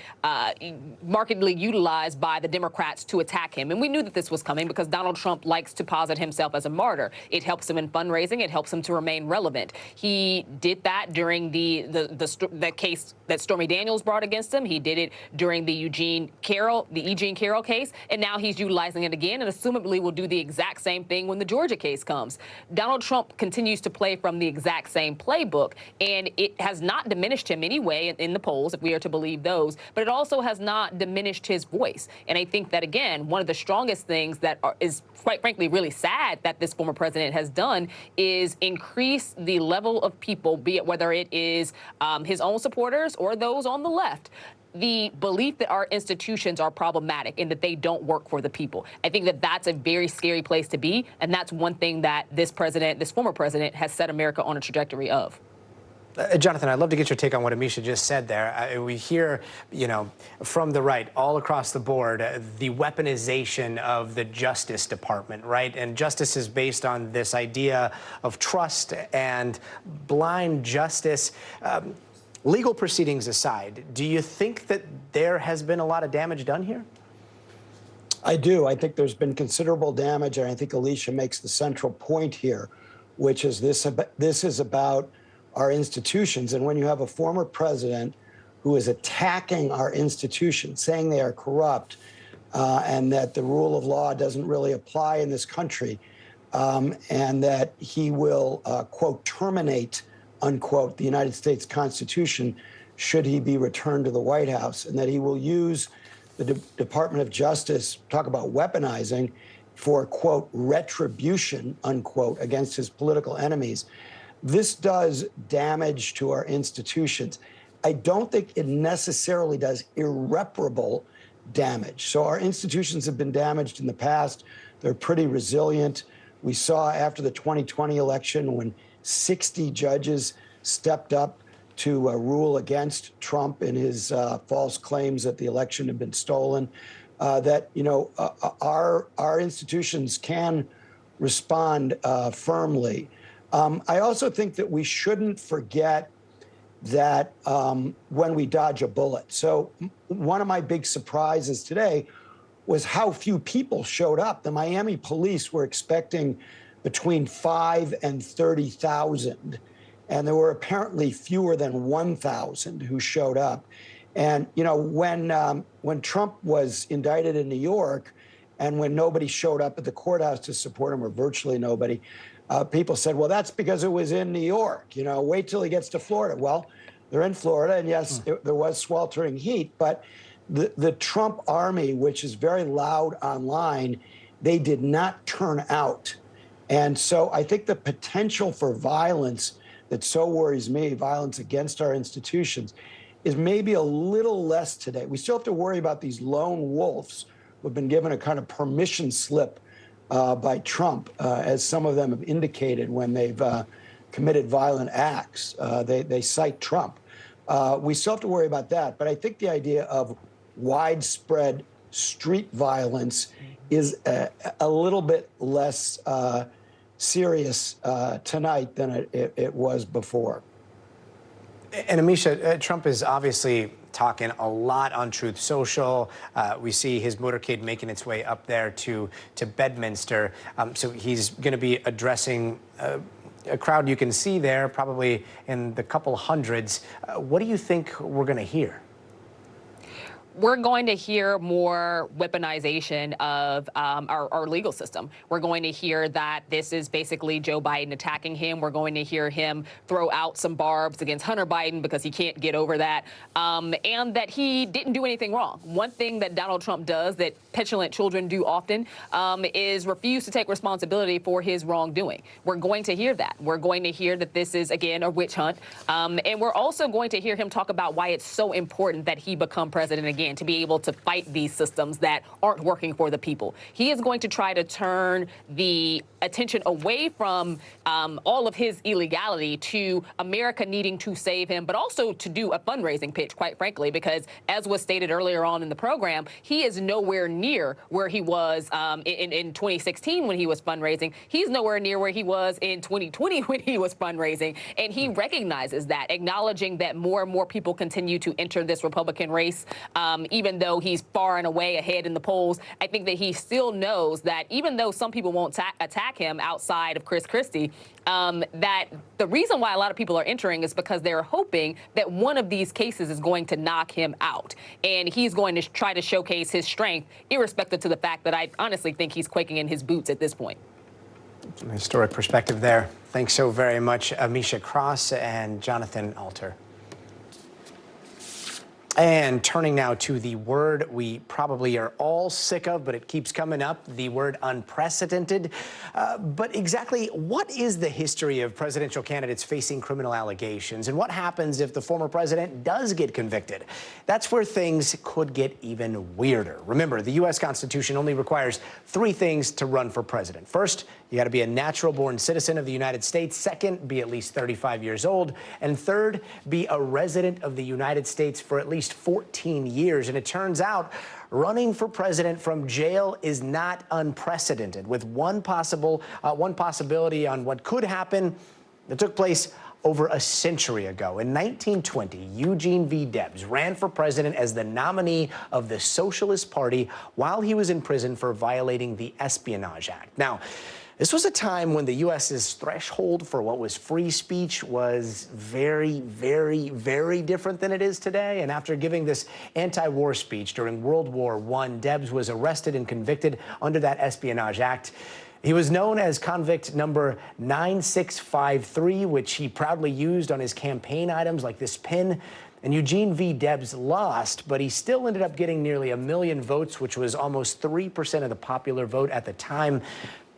Speaker 5: utilized by the Democrats to attack him. And we knew that this was coming because Donald Trump likes to posit himself as a martyr. It helps him in fundraising. It helps him to remain relevant. He did that during the case that Stormy Daniels brought against him. He did it during the Eugene Carroll case. And now he's utilizing it again and assumably will do the exact same thing when the Georgia case comes. Donald Trump continues to play from the exact same playbook, and it has not diminished him anyway in the polls, if we are to believe those, but it also has not diminished his voice. And I think that, again, one of the strongest things that is, quite frankly, really sad that this former president has done is increase the level of people, be it whether it is his own supporters or those on the left, the belief that our institutions are problematic and that they don't work for the people. I think that that's a very scary place to be, and that's one thing that this former president, has set America on a trajectory of.
Speaker 8: Jonathan, I'd love to get your take on what Amisha just said there. We hear, from the right, all across the board, the weaponization of the Justice Department, right? And justice is based on this idea of trust and blind justice. Legal proceedings aside, do you think that there has been a lot of damage done here?
Speaker 14: I do. I think there's been considerable damage, and I think Alicia makes the central point here, which is this is about our institutions. And when you have a former president who is attacking our institutions, saying they are corrupt, and that the rule of law doesn't really apply in this country, and that he will, quote, terminate, unquote, the United States Constitution should he be returned to the White House, and that he will use the Department of Justice, talk about weaponizing, for, quote, retribution, unquote, against his political enemies. This does damage to our institutions. I don't think it necessarily does irreparable damage. So our institutions have been damaged in the past. They're pretty resilient. We saw after the 2020 election when 60 judges stepped up to rule against Trump in his false claims that the election had been stolen, that, our institutions can respond firmly. I also think that we shouldn't forget that when we dodge a bullet. So one of my big surprises today was how few people showed up. The Miami police were expecting between 5,000 and 30,000. And there were apparently fewer than 1,000 who showed up. And, when Trump was indicted in New York and when nobody showed up at the courthouse to support him, or virtually nobody, people said, well, that's because it was in New York. Wait till he gets to Florida. Well, they're in Florida, and yes, there was sweltering heat. But the Trump army, which is very loud online, they did not turn out. And so I think the potential for violence that so worries me, violence against our institutions, is maybe a little less today. We still have to worry about these lone wolves who have been given a kind of permission slip by Trump, as some of them have indicated when they've committed violent acts. They cite Trump. We still have to worry about that. But I think the idea of widespread street violence is a little bit less serious tonight than it was before.
Speaker 8: And Amisha, Trump is obviously talking a lot on Truth Social. We see his motorcade making its way up there to Bedminster. So he's going to be addressing a crowd you can see there, probably in the couple hundreds. What do you think we're going to hear?
Speaker 5: We're going to hear more weaponization of our legal system. We're going to hear that this is basically Joe Biden attacking him. We're going to hear him throw out some barbs against Hunter Biden because he can't get over that, and that he didn't do anything wrong. One thing that Donald Trump does that petulant children do often is refuse to take responsibility for his wrongdoing. We're going to hear that. We're going to hear that this is, again, a witch hunt. And we're also going to hear him talk about why it's so important that he become president again, to be able to fight these systems that aren't working for the people. He is going to try to turn the attention away from all of his illegality to America needing to save him, but also to do a fundraising pitch, quite frankly, because as was stated earlier on in the program, he is nowhere near where he was in 2016 when he was fundraising. He's nowhere near where he was in 2020 when he was fundraising. And he recognizes that, acknowledging that more and more people continue to enter this Republican race. Even though he's far and away ahead in the polls, I think that he still knows that even though some people won't attack him outside of Chris Christie, that the reason why a lot of people are entering is because they're hoping that one of these cases is going to knock him out. And he's going to try to showcase his strength, irrespective to the fact that I honestly think he's quaking in his boots at this point.
Speaker 8: Some historic perspective there. Thanks so very much, Amisha Cross and Jonathan Alter. And turning now to the word we probably are all sick of, but it keeps coming up, the word unprecedented. But exactly what is the history of presidential candidates facing criminal allegations? And what happens if the former president does get convicted? That's where things could get even weirder. Remember, the U.S. Constitution only requires 3 things to run for president. First, you got to be a natural-born citizen of the United States. Second, be at least 35 years old. And third, be a resident of the United States for at least 14 years. And it turns out running for president from jail is not unprecedented, with one possibility on what could happen that took place over a century ago. In 1920, Eugene V. Debs ran for president as the nominee of the Socialist Party while he was in prison for violating the Espionage Act. Now, this was a time when the U.S.'s threshold for what was free speech was very, very, very different than it is today. And after giving this anti-war speech during World War I, Debs was arrested and convicted under that Espionage Act. He was known as convict number 9653, which he proudly used on his campaign items like this pin. And Eugene V. Debs lost, but he still ended up getting nearly 1 million votes, which was almost 3% of the popular vote at the time.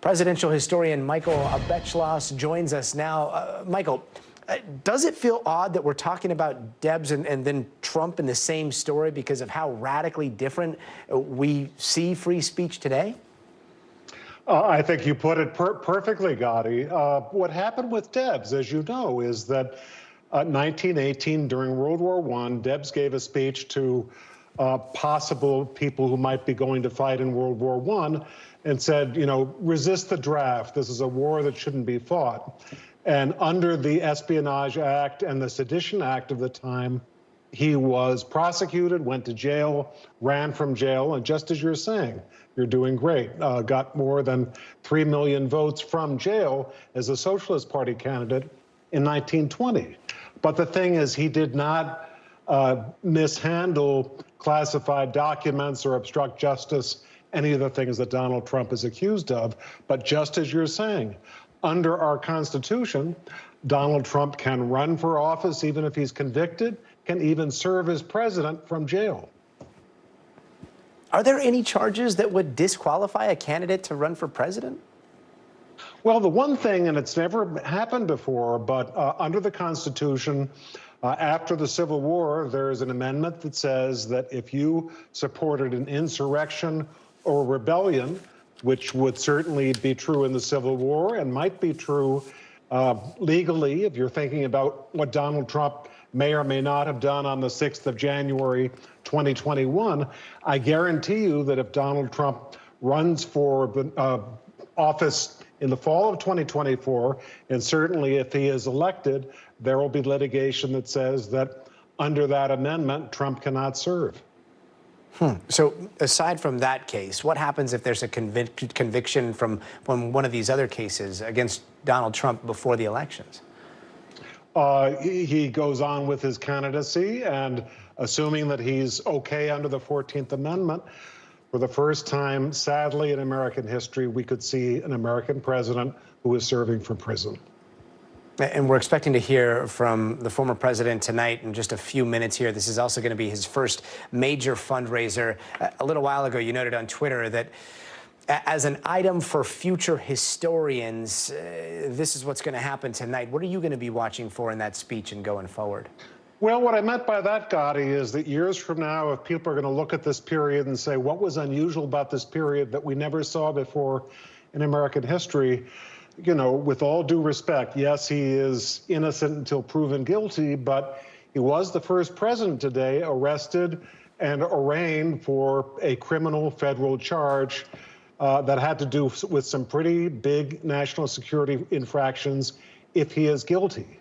Speaker 8: Presidential historian Michael Abetschloss joins us now. Michael, does it feel odd that we're talking about Debs and then Trump in the same story because of how radically different we see free speech today?
Speaker 12: I think you put it perfectly, Gotti. What happened with Debs, as you know, is that 1918, during World War I, Debs gave a speech to possible people who might be going to fight in World War I, and said, you know, resist the draft. This is a war that shouldn't be fought. And under the Espionage Act and the Sedition Act of the time, he was prosecuted, went to jail, ran from jail, and just as you're saying, you're doing great. Got more than 3 million votes from jail as a Socialist Party candidate in 1920. But the thing is, he did not mishandle classified documents or obstruct justice, any of the things that Donald Trump is accused of. But just as you're saying, under our Constitution, Donald Trump can run for office even if he's convicted, can even serve as president from jail.
Speaker 8: Are there any charges that would disqualify a candidate to run for president?
Speaker 12: Well, the one thing, and it's never happened before, but under the Constitution, after the Civil War, there is an amendment that says that if you supported an insurrection or rebellion, which would certainly be true in the Civil War and might be true Legally, if you're thinking about what Donald Trump may or may not have done on the 6th of January, 2021, I guarantee you that if Donald Trump runs for office in the fall of 2024, and certainly if he is elected, there will be litigation that says that under that amendment, Trump cannot serve.
Speaker 8: So aside from that case, what happens if there's a conviction from one of these other cases against Donald Trump before the elections?
Speaker 12: He goes on with his candidacy, and assuming that he's okay under the 14th Amendment, for the first time, sadly, in American history, we could see an American president who is serving from prison.
Speaker 8: And we're expecting to hear from the former president tonight in just a few minutes here. This is also going to be his first major fundraiser. A little while ago, you noted on Twitter that as an item for future historians, this is what's going to happen tonight. What are you going to be watching for in that speech and going forward?
Speaker 12: Well, what I meant by that, Gotti, is that years from now, if people are going to look at this period and say, what was unusual about this period that we never saw before in American history, you know, with all due respect, yes, he is innocent until proven guilty, but he was the first president today arrested and arraigned for a criminal federal charge that had to do with some pretty big national security infractions if he is guilty.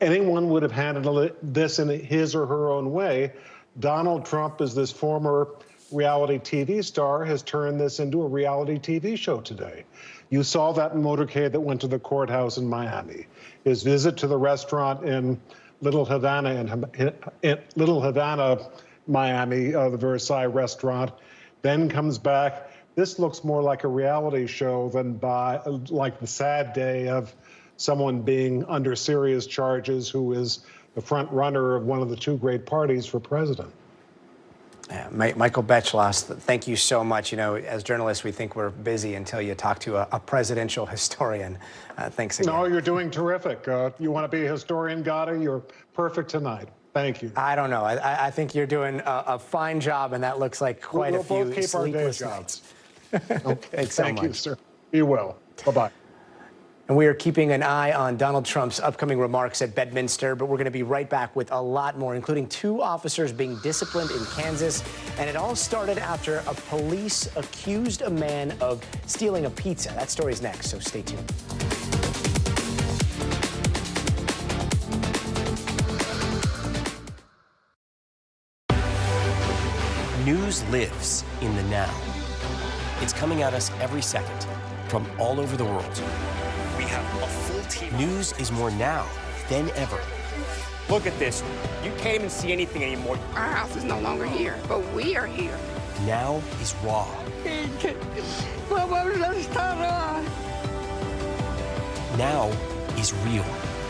Speaker 12: Anyone would have handled this in his or her own way. Donald Trump, as this former reality TV star, has turned this into a reality TV show today. You saw that motorcade that went to the courthouse in Miami. His visit to the restaurant in Little Havana, Miami, the Versailles restaurant, then comes back. This looks more like a reality show than like the sad day of someone being under serious charges who is the front runner of one of the two great parties for president.
Speaker 8: Yeah, Michael Beschloss, thank you so much. You know, as journalists, we think we're busy until you talk to a presidential historian. Thanks again.
Speaker 12: No, you're doing terrific. You want to be a historian, Gotti? You're perfect tonight. Thank you.
Speaker 8: I don't know. I think you're doing a fine job, and that looks like quite a few
Speaker 12: we'll both keep
Speaker 8: sleepless
Speaker 12: our day
Speaker 8: nights.
Speaker 12: Okay.
Speaker 8: Thanks so
Speaker 12: Thank
Speaker 8: much.
Speaker 12: you, sir. Be well. Bye-bye.
Speaker 8: And we are keeping an eye on Donald Trump's upcoming remarks at Bedminster, but we're going to be right back with a lot more, including 2 officers being disciplined in Kansas. And it all started after a police accused a man of stealing a pizza. That story's next, so stay tuned.
Speaker 3: News lives in the now. It's coming at us every second from all over the world.
Speaker 19: We have a full team.
Speaker 3: News is more now than ever.
Speaker 19: Look at this. You can't even see anything anymore.
Speaker 16: Our house is no longer here, but we are here.
Speaker 3: Now is raw. Now is real.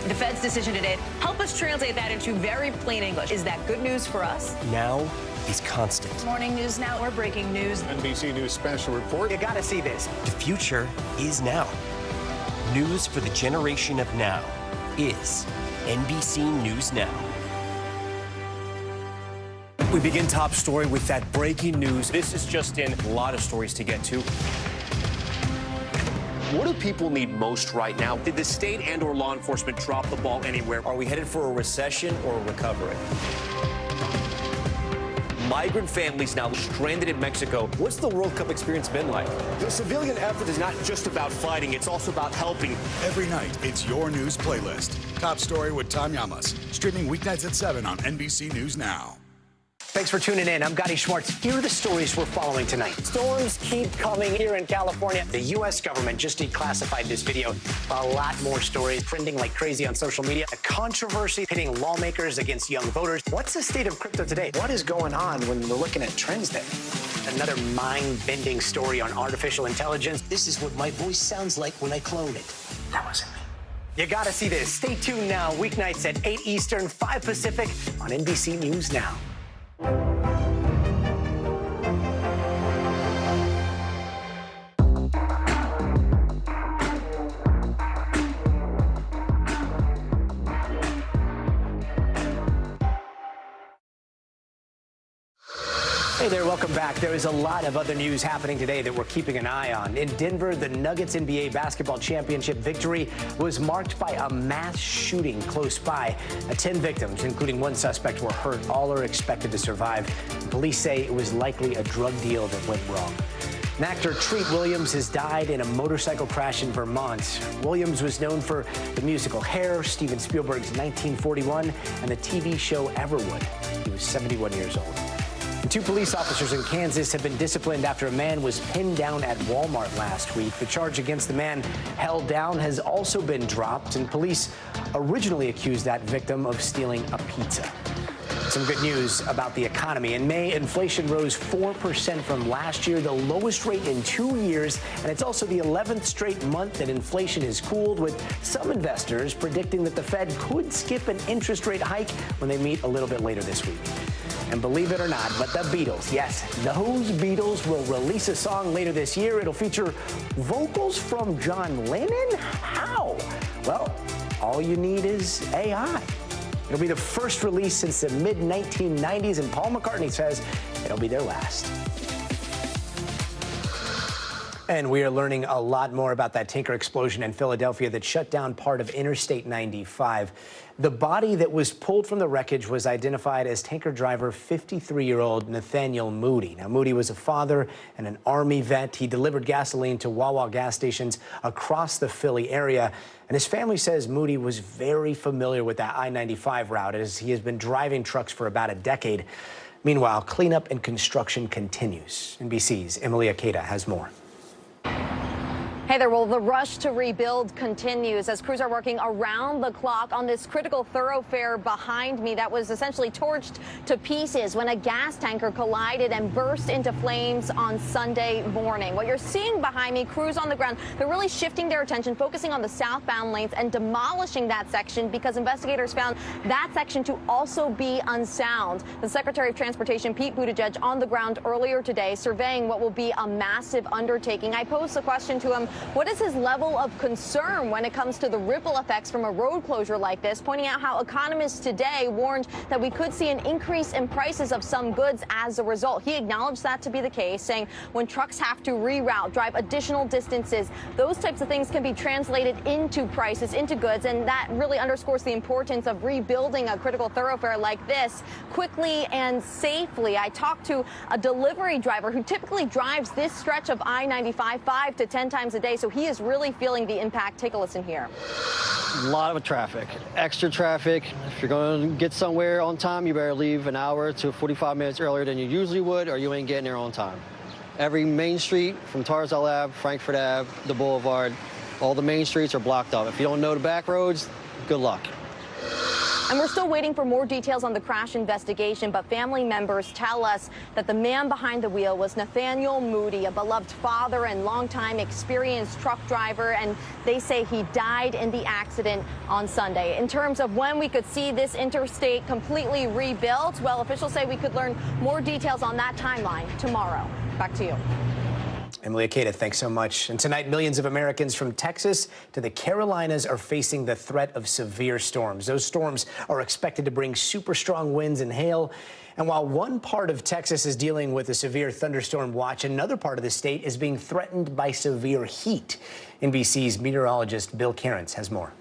Speaker 10: The Fed's decision today, help us translate that into very plain English. Is that good news for us?
Speaker 3: Now is constant.
Speaker 10: Morning News Now, or breaking news.
Speaker 15: NBC News special report.
Speaker 8: You gotta see this.
Speaker 3: The future is now. News for the generation of now is NBC News Now.
Speaker 19: We begin top story with that breaking news. This is just in, a lot of stories to get to. What do people need most right now? Did the state and/or law enforcement drop the ball anywhere? Are we headed for a recession or a recovery? Migrant families now stranded in Mexico. What's the World Cup experience been like? The civilian effort is not just about fighting, it's also about helping.
Speaker 17: Every night, it's your news playlist. Top Story with Tom Llamas. Streaming weeknights at 7 on NBC News Now.
Speaker 4: Thanks for tuning in. I'm Gotti Schwartz. Here are the stories we're following tonight. Storms keep coming here in California. The U.S. government just declassified this video. A lot more stories trending like crazy on social media. A controversy pitting lawmakers against young voters. What's the state of crypto today? What is going on when we're looking at trends there? Another mind-bending story on artificial intelligence. This is what my voice sounds like when I clone it. That wasn't me. You gotta see this. Stay tuned now. Weeknights at 8 Eastern, 5 Pacific on NBC News Now.
Speaker 8: Hey there, welcome back. There is a lot of other news happening today that we're keeping an eye on. In Denver, the Nuggets NBA basketball championship victory was marked by a mass shooting close by. 10 victims, including one suspect, were hurt. All are expected to survive. Police say it was likely a drug deal that went wrong. And actor Treat Williams has died in a motorcycle crash in Vermont. Williams was known for the musical Hair, Steven Spielberg's 1941, and the TV show Everwood. He was 71 years old. And 2 police officers in Kansas have been disciplined after a man was pinned down at Walmart last week. The charge against the man held down has also been dropped, and police originally accused that victim of stealing a pizza. Some good news about the economy. In May, inflation rose 4% from last year, the lowest rate in 2 years, and it's also the 11th straight month that inflation has cooled, with some investors predicting that the Fed could skip an interest rate hike when they meet a little bit later this week. And believe it or not, but the Beatles, yes, those Beatles will release a song later this year. It'll feature vocals from John Lennon. How? Well, all you need is AI. It'll be the first release since the mid-1990s, and Paul McCartney says it'll be their last. And we are learning a lot more about that tanker explosion in Philadelphia that shut down part of Interstate 95. The body that was pulled from the wreckage was identified as tanker driver 53-year-old Nathaniel Moody. Now, Moody was a father and an Army vet. He delivered gasoline to Wawa gas stations across the Philly area. And his family says Moody was very familiar with that I-95 route, as he has been driving trucks for about a decade. Meanwhile, cleanup and construction continues. NBC's Emily Akeda has more.
Speaker 11: Hey there, well, the rush to rebuild continues as crews are working around the clock on this critical thoroughfare behind me that was essentially torched to pieces when a gas tanker collided and burst into flames on Sunday morning. What you're seeing behind me, crews on the ground, they're really shifting their attention, focusing on the southbound lanes and demolishing that section because investigators found that section to also be unsound. The Secretary of Transportation, Pete Buttigieg, on the ground earlier today surveying what will be a massive undertaking. I posed the question to him, what is his level of concern when it comes to the ripple effects from a road closure like this, pointing out how economists today warned that we could see an increase in prices of some goods as a result. He acknowledged that to be the case, saying when trucks have to reroute, drive additional distances, those types of things can be translated into prices, into goods, and that really underscores the importance of rebuilding a critical thoroughfare like this quickly and safely. I talked to a delivery driver who typically drives this stretch of I-95 5 to 10 times a day, so he is really feeling the impact. Take a listen here.
Speaker 18: A lot of traffic, extra traffic. If you're going to get somewhere on time, you better leave an hour to 45 minutes earlier than you usually would, or you ain't getting there on time. Every main street from Tarzal Ave, Frankfurt Ave, the Boulevard, all the main streets are blocked up. If you don't know the back roads, good luck.
Speaker 11: And we're still waiting for more details on the crash investigation, but family members tell us that the man behind the wheel was Nathaniel Moody, a beloved father and longtime experienced truck driver, and they say he died in the accident on Sunday. In terms of when we could see this interstate completely rebuilt, well, officials say we could learn more details on that timeline tomorrow. Back to you.
Speaker 8: Emily Akeda, thanks so much. And tonight, millions of Americans from Texas to the Carolinas are facing the threat of severe storms. Those storms are expected to bring super strong winds and hail. And while one part of Texas is dealing with a severe thunderstorm watch, another part of the state is being threatened by severe heat. NBC's meteorologist Bill Cairns has more.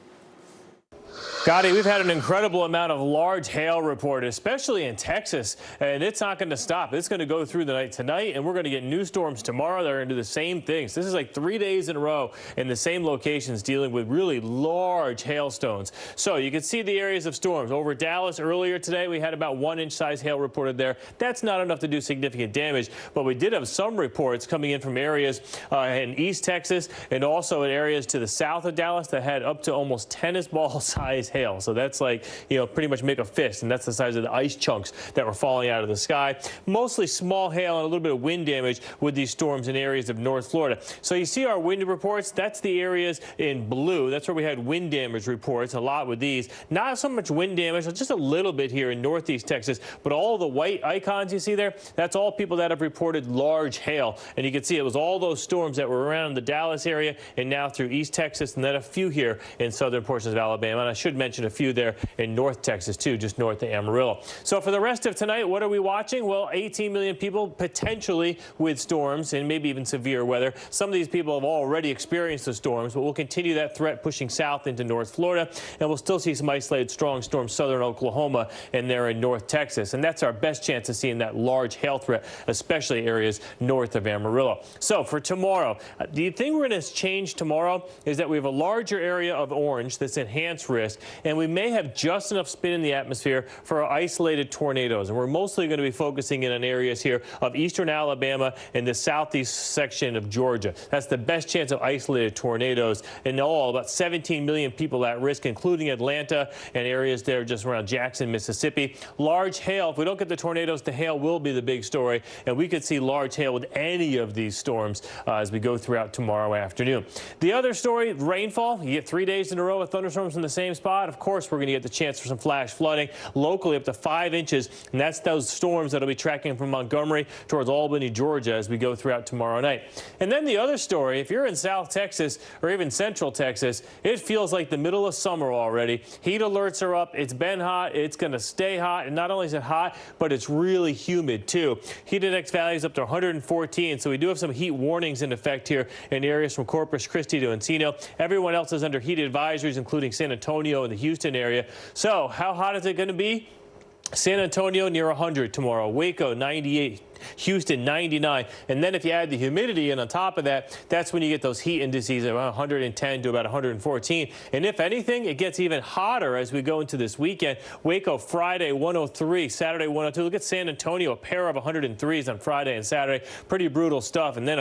Speaker 21: Gotti, we've had an incredible amount of large hail reported, especially in Texas, and it's not going to stop. It's going to go through the night tonight, and we're going to get new storms tomorrow that are going to do the same things. This is like 3 days in a row in the same locations dealing with really large hailstones. So you can see the areas of storms. Over Dallas earlier today, we had about 1-inch size hail reported there. That's not enough to do significant damage, but we did have some reports coming in from areas in East Texas and also in areas to the south of Dallas that had up to almost tennis ball size hail. So that's like, you know, pretty much make a fist, and that's the size of the ice chunks that were falling out of the sky. Mostly small hail and a little bit of wind damage with these storms in areas of North Florida. So you see our wind reports, that's the areas in blue. That's where we had wind damage reports a lot with these. Not so much wind damage, just a little bit here in Northeast Texas, but all the white icons you see there, that's all people that have reported large hail. And you can see it was all those storms that were around the Dallas area and now through East Texas, and then a few here in southern portions of Alabama. And I should mention mentioned a few there in North Texas, too, just north of Amarillo. So for the rest of tonight, what are we watching? Well, 18 million people potentially with storms and maybe even severe weather. Some of these people have already experienced the storms, but we'll continue that threat pushing south into North Florida, and we'll still see some isolated strong storms southern Oklahoma and there in North Texas. And that's our best chance of seeing that large hail threat, especially areas north of Amarillo. So for tomorrow, the thing we're going to change tomorrow is that we have a larger area of orange that's enhanced risk, and we may have just enough spin in the atmosphere for isolated tornadoes. And we're mostly going to be focusing in on areas here of eastern Alabama and the southeast section of Georgia. That's the best chance of isolated tornadoes. In all, about 17 million people at risk, including Atlanta and areas there just around Jackson, Mississippi. Large hail, if we don't get the tornadoes, the hail will be the big story, and we could see large hail with any of these storms as we go throughout tomorrow afternoon. The other story, rainfall. You get 3 days in a row of thunderstorms in the same spot. Of course, we're going to get the chance for some flash flooding locally up to 5 inches, and that's those storms that'll be tracking from Montgomery towards Albany, Georgia as we go throughout tomorrow night. And then the other story, if you're in South Texas or even Central Texas, it feels like the middle of summer already. Heat alerts are up. It's been hot. It's going to stay hot. And not only is it hot, but it's really humid too. Heat index values up to 114. So we do have some heat warnings in effect here in areas from Corpus Christi to Encino. Everyone else is under heat advisories, including San Antonio and the Houston area. So how hot is it going to be? San Antonio near 100 tomorrow. Waco 98. Houston 99. And then if you add the humidity in on top of that, that's when you get those heat indices around 110 to about 114. And if anything, it gets even hotter as we go into this weekend. Waco Friday 103, Saturday 102. Look at San Antonio, a pair of 103s on Friday and Saturday. Pretty brutal stuff. And then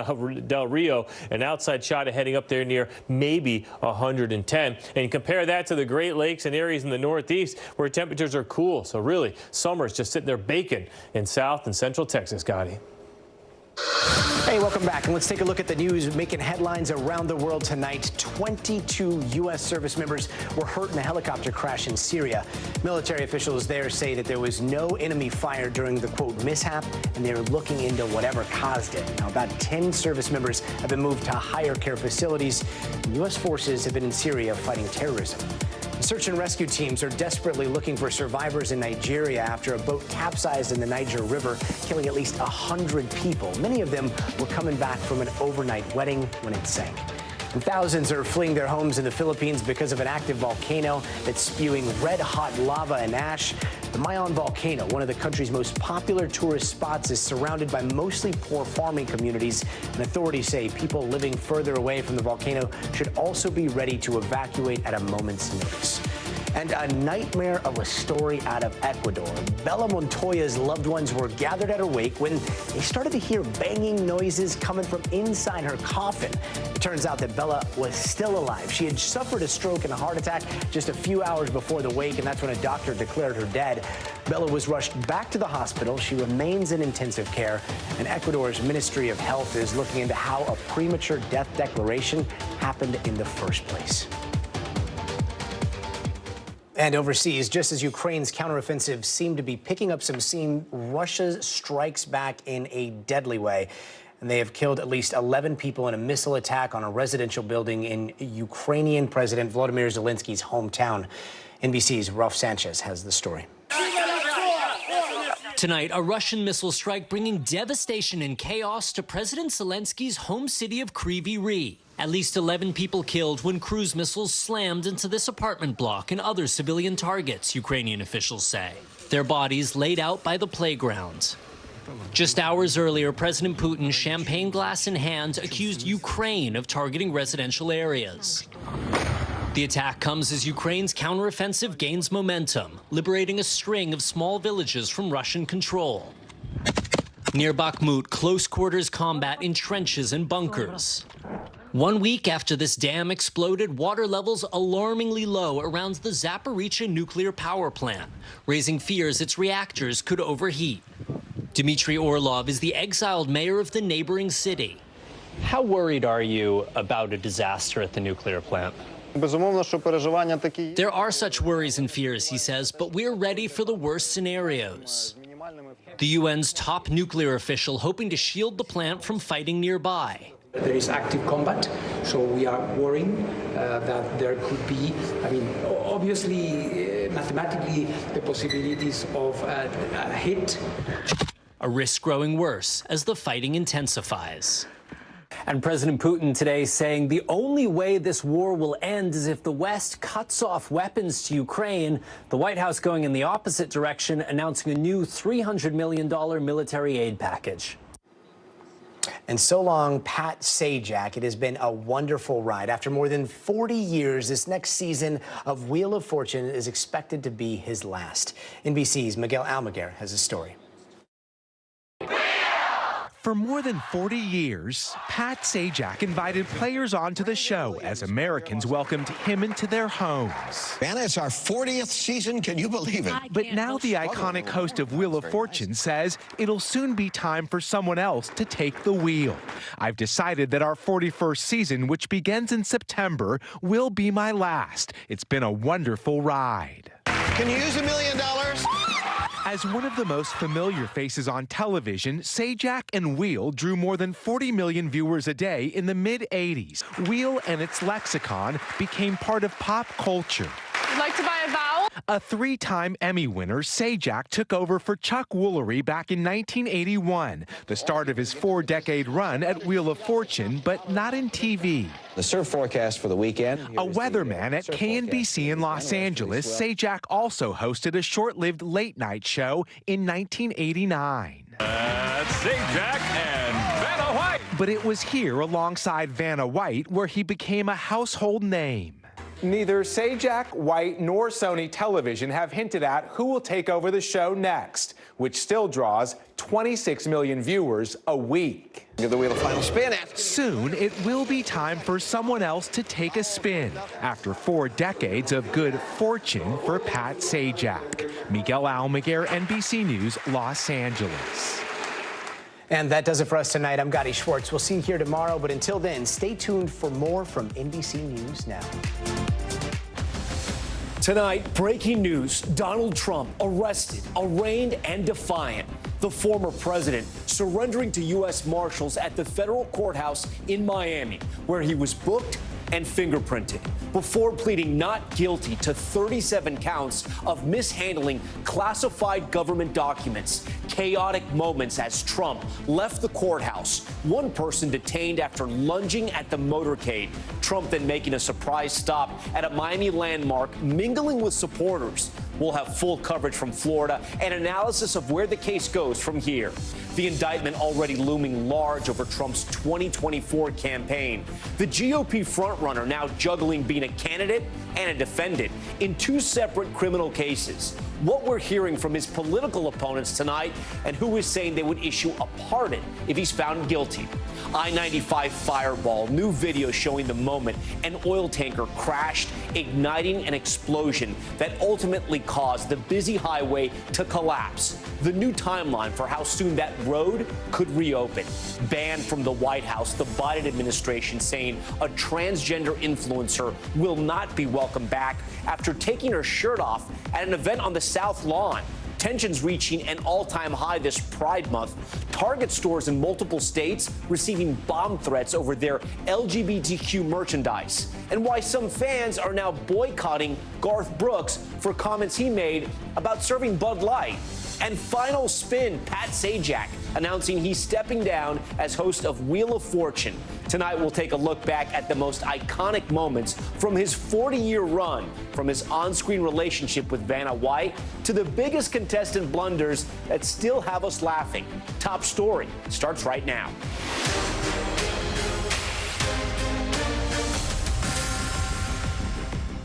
Speaker 21: Del Rio, an outside shot of heading up there near maybe 110. And compare that to the Great Lakes and areas in the Northeast where temperatures are cool. So really, summer's just sitting there baking in South and Central Texas. Scotty.
Speaker 8: Hey, welcome back. And let's take a look at the news making headlines around the world tonight. 22 U.S. service members were hurt in a helicopter crash in Syria. Military officials there say that there was no enemy fire during the, quote, mishap, and they're looking into whatever caused it. Now, about 10 service members have been moved to higher care facilities. U.S. forces have been in Syria fighting terrorism. Search and rescue teams are desperately looking for survivors in Nigeria after a boat capsized in the Niger River, killing at least 100 people. Many of them were coming back from an overnight wedding when it sank. And thousands are fleeing their homes in the Philippines because of an active volcano that's spewing red-hot lava and ash. The Mayon volcano, one of the country's most popular tourist spots, is surrounded by mostly poor farming communities, and authorities say people living further away from the volcano should also be ready to evacuate at a moment's notice. And a nightmare of a story out of Ecuador. Bella Montoya's loved ones were gathered at her wake when they started to hear banging noises coming from inside her coffin. It turns out that Bella was still alive. She had suffered a stroke and a heart attack just a few hours before the wake, and that's when a doctor declared her dead. Bella was rushed back to the hospital. She remains in intensive care, and Ecuador's Ministry of Health is looking into how a premature death declaration happened in the first place. And overseas, just as Ukraine's counteroffensive seemed to be picking up some steam, Russia strikes back in a deadly way. And they have killed at least 11 people in a missile attack on a residential building in Ukrainian President Volodymyr Zelensky's hometown. NBC's Ralph Sanchez has the story.
Speaker 1: Tonight, a Russian missile strike bringing devastation and chaos to President Zelensky's home city of Kryvyi Rih. At least 11 people killed when cruise missiles slammed into this apartment block and other civilian targets, Ukrainian officials say. Their bodies laid out by the playground. Just hours earlier, President Putin, champagne glass in hand, accused Ukraine of targeting residential areas. The attack comes as Ukraine's counteroffensive gains momentum, liberating a string of small villages from Russian control. Near Bakhmut, close quarters combat in trenches and bunkers. 1 week after this dam exploded, water levels alarmingly low around the Zaporizhzhia nuclear power plant, raising fears its reactors could overheat. Dmitry Orlov is the exiled mayor of the neighboring city.
Speaker 2: How worried are you about a disaster at the nuclear plant?
Speaker 1: There are such worries and fears, he says, but we're ready for the worst scenarios. The UN's top nuclear official hoping to shield the plant from fighting nearby.
Speaker 20: There is active combat, so we are worrying that there could be, obviously, mathematically, the possibilities of a hit.
Speaker 1: A risk growing worse as the fighting intensifies.
Speaker 22: And President Putin today saying the only way this war will end is if the West cuts off weapons to Ukraine. The White House going in the opposite direction, announcing a new $300 million military aid package.
Speaker 8: And so long, Pat Sajak. It has been a wonderful ride. After more than 40 years, this next season of Wheel of Fortune is expected to be his last. NBC's Miguel Almaguer has a story.
Speaker 23: For more than 40 years, Pat Sajak invited players onto the show as Americans welcomed him into their homes.
Speaker 24: Anna, it's our 40th season. Can you believe it?
Speaker 23: But now the iconic host of Wheel of Fortune says it'll soon be time for someone else to take the wheel. I've decided that our 41st season, which begins in September, will be my last. It's been a wonderful ride.
Speaker 24: Can you use $1 million?
Speaker 23: As one of the most familiar faces on television, Sajak and Wheel drew more than 40 million viewers a day in the mid-'80s. Wheel and its lexicon became part of pop culture.
Speaker 25: You'd like to buy a vowel?
Speaker 23: A 3-time Emmy winner, Sajak took over for Chuck Woolery back in 1981, the start of his 4-decade run at Wheel of Fortune, but not in TV.
Speaker 26: The surf forecast for the weekend.
Speaker 23: A weatherman at KNBC in Los Angeles, Sajak also hosted a short-lived late-night show in 1989.
Speaker 27: Sajak and Vanna White.
Speaker 23: But it was here, alongside Vanna White, where he became a household name.
Speaker 28: Neither Sajak, White, nor Sony Television have hinted at who will take over the show next, which still draws 26 million viewers a week.
Speaker 24: Give the wheel a final spin.
Speaker 23: Soon, it will be time for someone else to take a spin after 4 decades of good fortune for Pat Sajak. Miguel Almaguer, NBC News, Los Angeles.
Speaker 8: And that does it for us tonight. I'm Gotti Schwartz. We'll see you here tomorrow. But until then, stay tuned for more from NBC News Now.
Speaker 4: Tonight, breaking news. Donald Trump arrested, arraigned, and defiant. The former president surrendering to U.S. Marshals at the federal courthouse in Miami, where he was booked and fingerprinted before pleading not guilty to 37 counts of mishandling classified government documents. Chaotic moments as Trump left the courthouse. One person detained after lunging at the motorcade. Trump then making a surprise stop at a Miami landmark, mingling with supporters. We'll have full coverage from Florida and analysis of where the case goes from here. The indictment already looming large over Trump's 2024 campaign. The GOP frontrunner now juggling being a candidate and a defendant in 2 separate criminal cases. What we're hearing from his political opponents tonight, and who is saying they would issue a pardon if he's found guilty. I-95 fireball, new video showing the moment an oil tanker crashed, igniting an explosion that ultimately caused the busy highway to collapse. The new timeline for how soon that road could reopen. Ban from the White House, the Biden administration saying a transgender influencer will not be welcome back after taking her shirt off at an event on the South Lawn. Tensions reaching an all-time high this Pride Month. Target stores in multiple states receiving bomb threats over their LGBTQ merchandise. And why some fans are now boycotting Garth Brooks for comments he made about serving Bud Light. And final spin, Pat Sajak announcing he's stepping down as host of Wheel of Fortune. Tonight, we'll take a look back at the most iconic moments from his 40-year run, from his on-screen relationship with Vanna White to the biggest contestant blunders that still have us laughing. Top Story starts right now.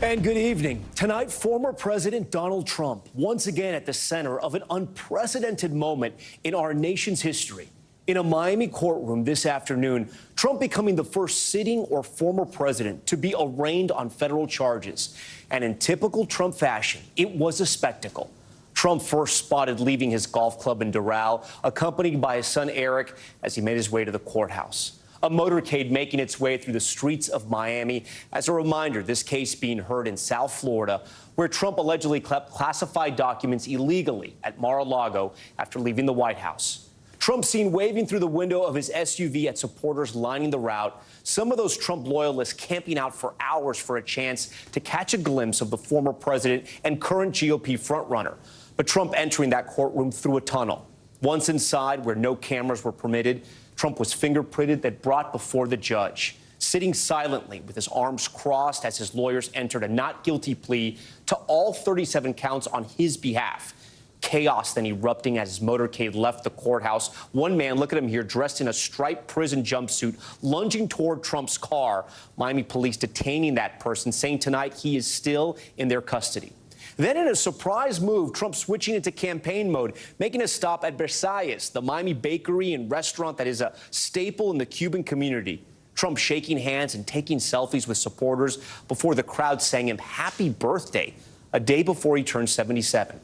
Speaker 4: And good evening. Tonight, former President Donald Trump once again at the center of an unprecedented moment in our nation's history. In a Miami courtroom this afternoon, Trump becoming the first sitting or former president to be arraigned on federal charges. And in typical Trump fashion, it was a spectacle. Trump first spotted leaving his golf club in Doral, accompanied by his son Eric, as he made his way to the courthouse. A motorcade making its way through the streets of Miami. As a reminder, this case being heard in South Florida, where Trump allegedly kept classified documents illegally at Mar-a-Lago after leaving the White House.
Speaker 19: Trump seen waving through the window of his SUV at supporters lining the route. Some of those Trump loyalists camping out for hours for a chance to catch a glimpse of the former president and current GOP frontrunner. But Trump entering that courtroom through a tunnel. Once inside, where no cameras were permitted, Trump was fingerprinted, then brought before the judge, sitting silently with his arms crossed as his lawyers entered a not guilty plea to all 37 counts on his behalf. Chaos then erupting as his motorcade left the courthouse. One man, look at him here, dressed in a striped prison jumpsuit, lunging toward Trump's car. Miami police detaining that person, saying tonight he is still in their custody. Then in a surprise move, Trump switching into campaign mode, making a stop at Versailles, the Miami bakery and restaurant that is a staple in the Cuban community. Trump shaking hands and taking selfies with supporters before the crowd sang him happy birthday, a day before he turned 77.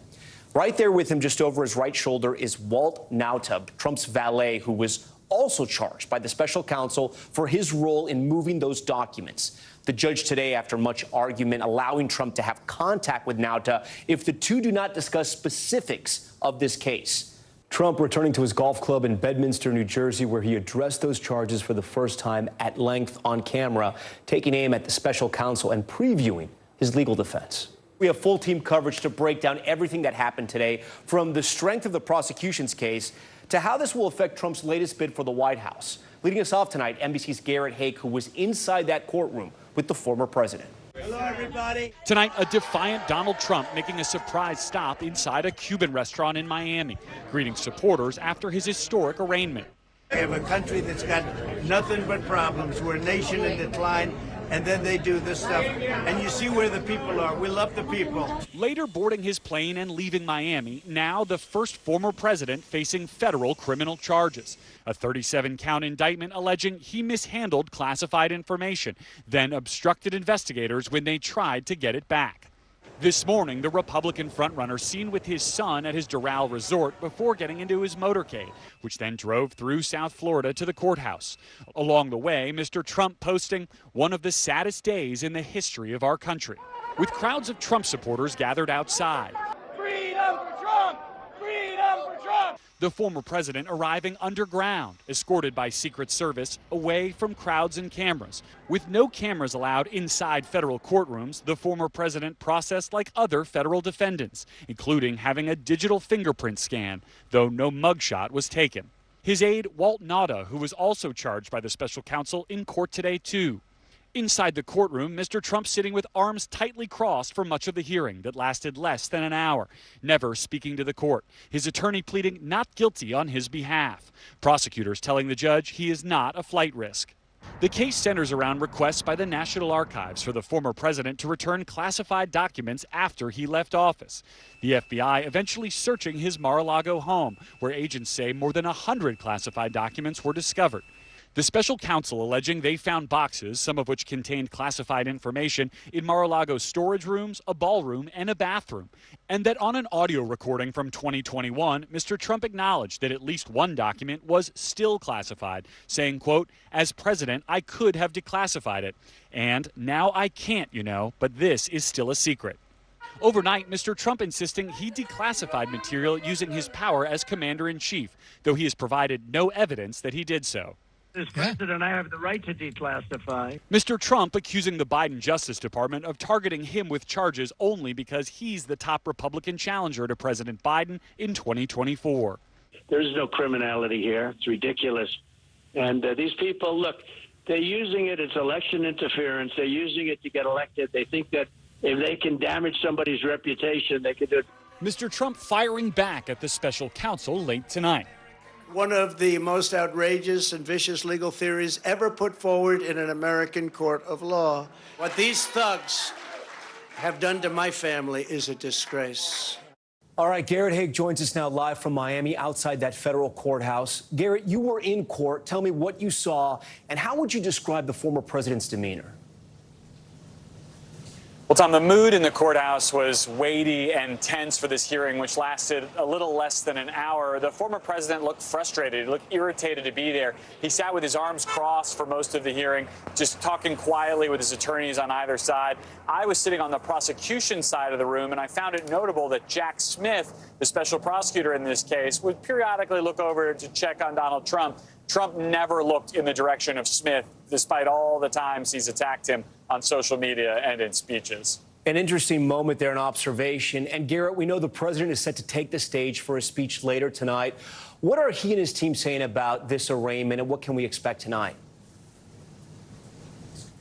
Speaker 19: Right there with him, just over his right shoulder, is Walt Nauta, Trump's valet, who was also charged by the special counsel for his role in moving those documents. The judge today, after much argument, allowing Trump to have contact with Nauta if the two do not discuss specifics of this case. Trump returning to his golf club in Bedminster, New Jersey, where he addressed those charges for the first time at length on camera, taking aim at the special counsel and previewing his legal defense. We have full team coverage to break down everything that happened today, from the strength of the prosecution's case to how this will affect Trump's latest bid for the White House. Leading us off tonight, NBC's Garrett Haake, who was inside that courtroom with the former president.
Speaker 5: Hello, everybody. Tonight, a defiant Donald Trump making a surprise stop inside a Cuban restaurant in Miami, greeting supporters after his historic arraignment.
Speaker 6: We have a country that's got nothing but problems. We're a nation in decline. And then they do this stuff, and you see where the people are. We love the people.
Speaker 5: Later boarding his plane and leaving Miami, now the first former president facing federal criminal charges. A 37-count indictment alleging he mishandled classified information, then obstructed investigators when they tried to get it back. This morning, the Republican frontrunner seen with his son at his Doral resort before getting into his motorcade, which then drove through South Florida to the courthouse. Along the way, Mr. Trump posting one of the saddest days in the history of our country, with crowds of Trump supporters gathered outside. Freedom for Trump! Freedom for Trump! The former president arriving underground, escorted by Secret Service, away from crowds and cameras. With no cameras allowed inside federal courtrooms, the former president processed like other federal defendants, including having a digital fingerprint scan, though no mugshot was taken. His aide, Walt Nauta, who was also charged by the special counsel, in court today, too. Inside the courtroom, Mr. Trump sitting with arms tightly crossed for much of the hearing that lasted less than an hour, never speaking to the court. His attorney pleading not guilty on his behalf. Prosecutors telling the judge he is not a flight risk. The case centers around requests by the National Archives for the former president to return classified documents after he left office. The FBI eventually searching his Mar-a-Lago home, where agents say more than 100 classified documents were discovered. The special counsel alleging they found boxes, some of which contained classified information, in Mar-a-Lago's storage rooms, a ballroom, and a bathroom. And that on an audio recording from 2021, Mr. Trump acknowledged that at least one document was still classified, saying, quote, "As president, I could have declassified it. And now I can't, you know, but this is still a secret." Overnight, Mr. Trump insisting he declassified material using his power as commander-in-chief, though he has provided no evidence that he did so.
Speaker 6: As president, I have the right to declassify.
Speaker 5: Mr. Trump accusing the Biden Justice Department of targeting him with charges only because he's the top Republican challenger to President Biden in 2024.
Speaker 6: There's no criminality here. It's ridiculous. And these people, look, they're using it. It's election interference. They're using it to get elected. They think that if they can damage somebody's reputation, they can do it.
Speaker 5: Mr. Trump firing back at the special counsel late tonight.
Speaker 6: One of the most outrageous and vicious legal theories ever put forward in an American court of law. What these thugs have done to my family is a disgrace.
Speaker 19: All right, Garrett Haake joins us now live from Miami outside that federal courthouse. Garrett, you were in court. Tell me what you saw, and how would you describe the former president's demeanor?
Speaker 5: Well, Tom, the mood in the courthouse was weighty and tense for this hearing, which lasted a little less than an hour. The former president looked frustrated. He looked irritated to be there. He sat with his arms crossed for most of the hearing, just talking quietly with his attorneys on either side. I was sitting on the prosecution side of the room, and I found it notable that Jack Smith, the special prosecutor in this case, would periodically look over to check on Donald Trump. Trump never looked in the direction of Smith, despite all the times he's attacked him on social media and in speeches.
Speaker 19: An interesting moment there, an observation. And Garrett, we know the president is set to take the stage for a speech later tonight. What are he and his team saying about this arraignment, and what can we expect tonight?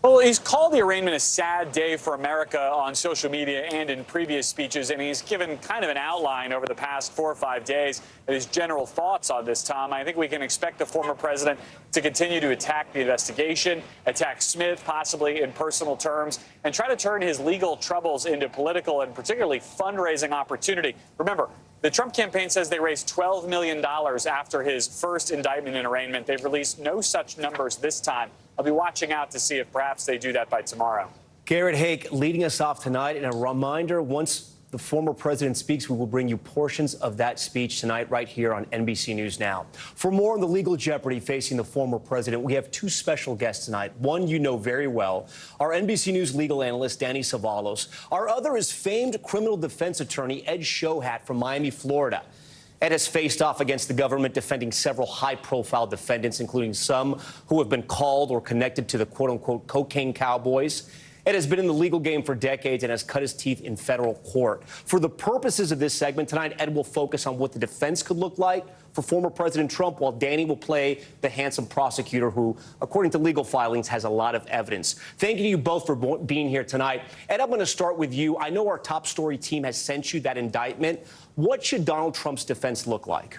Speaker 5: Well, he's called the arraignment a sad day for America on social media and in previous speeches, and he's given kind of an outline over the past 4 or 5 days of his general thoughts on this, Tom. I think we can expect the former president to continue to attack the investigation, attack Smith, possibly in personal terms, and try to turn his legal troubles into political and particularly fundraising opportunity. Remember, the Trump campaign says they raised $12 million after his first indictment and arraignment. They've released no such numbers this time. I'll be watching out to see if perhaps they do that by tomorrow.
Speaker 19: Garrett Hake leading us off tonight. And a reminder, once the former president speaks, we will bring you portions of that speech tonight right here on NBC News Now. For more on the legal jeopardy facing the former president, we have 2 special guests tonight. One you know very well, our NBC News legal analyst, Danny Savalos. Our other is famed criminal defense attorney Ed Shohat from Miami, Florida. Ed has faced off against the government, defending several high-profile defendants, including some who have been called or connected to the quote-unquote cocaine cowboys. Ed has been in the legal game for decades and has cut his teeth in federal court. For the purposes of this segment tonight, Ed will focus on what the defense could look like for former President Trump, while Danny will play the handsome prosecutor who, according to legal filings, has a lot of evidence. Thank you to you both for being here tonight. Ed, I'm going to start with you. I know our top story team has sent you that indictment. What should Donald Trump's defense look like?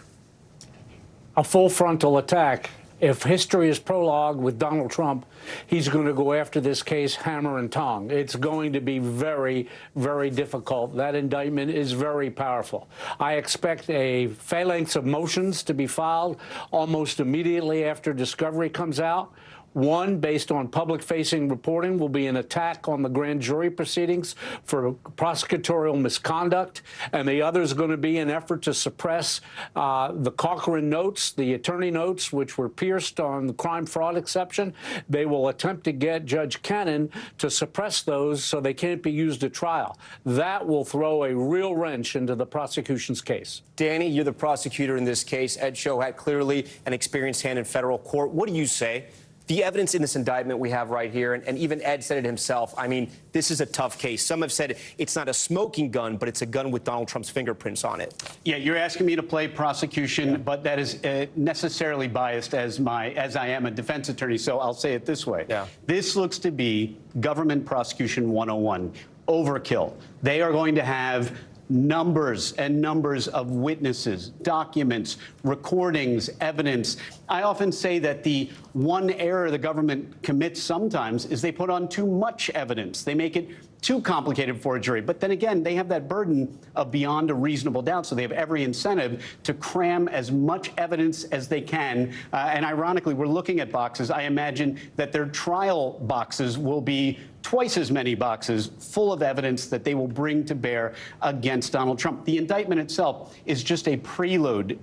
Speaker 7: A full frontal attack. If history is prologue with Donald Trump, he's going to go after this case hammer and tong. It's going to be very, very difficult. That indictment is very powerful. I expect a phalanx of motions to be filed almost immediately after discovery comes out. One, based on public-facing reporting, will be an attack on the grand jury proceedings for prosecutorial misconduct, and the other is going to be an effort to suppress the Cochran notes, the attorney notes, which were pierced on the crime-fraud exception. They will attempt to get Judge Cannon to suppress those so they can't be used at trial. That will throw a real wrench into the prosecution's case.
Speaker 19: Danny, you're the prosecutor in this case. Ed Shohat, clearly an experienced hand in federal court. What do you say? The evidence in this indictment we have right here, and even Ed said it himself, I mean, this is a tough case. Some have said it's not a smoking gun, but it's a gun with Donald Trump's fingerprints on it.
Speaker 9: Yeah, you're asking me to play prosecution, but that is necessarily biased as I am a defense attorney, so I'll say it this way. Yeah. This looks to be government prosecution 101, overkill. They are going to have numbers and numbers of witnesses, documents, recordings, evidence. I often say that the one error the government commits sometimes is they put on too much evidence. They make it too complicated for a jury. But then again, they have that burden of beyond a reasonable doubt, so they have every incentive to cram as much evidence as they can. And ironically, we're looking at boxes. I imagine that their trial boxes will be twice as many boxes full of evidence that they will bring to bear against Donald Trump. The indictment itself is just a prelude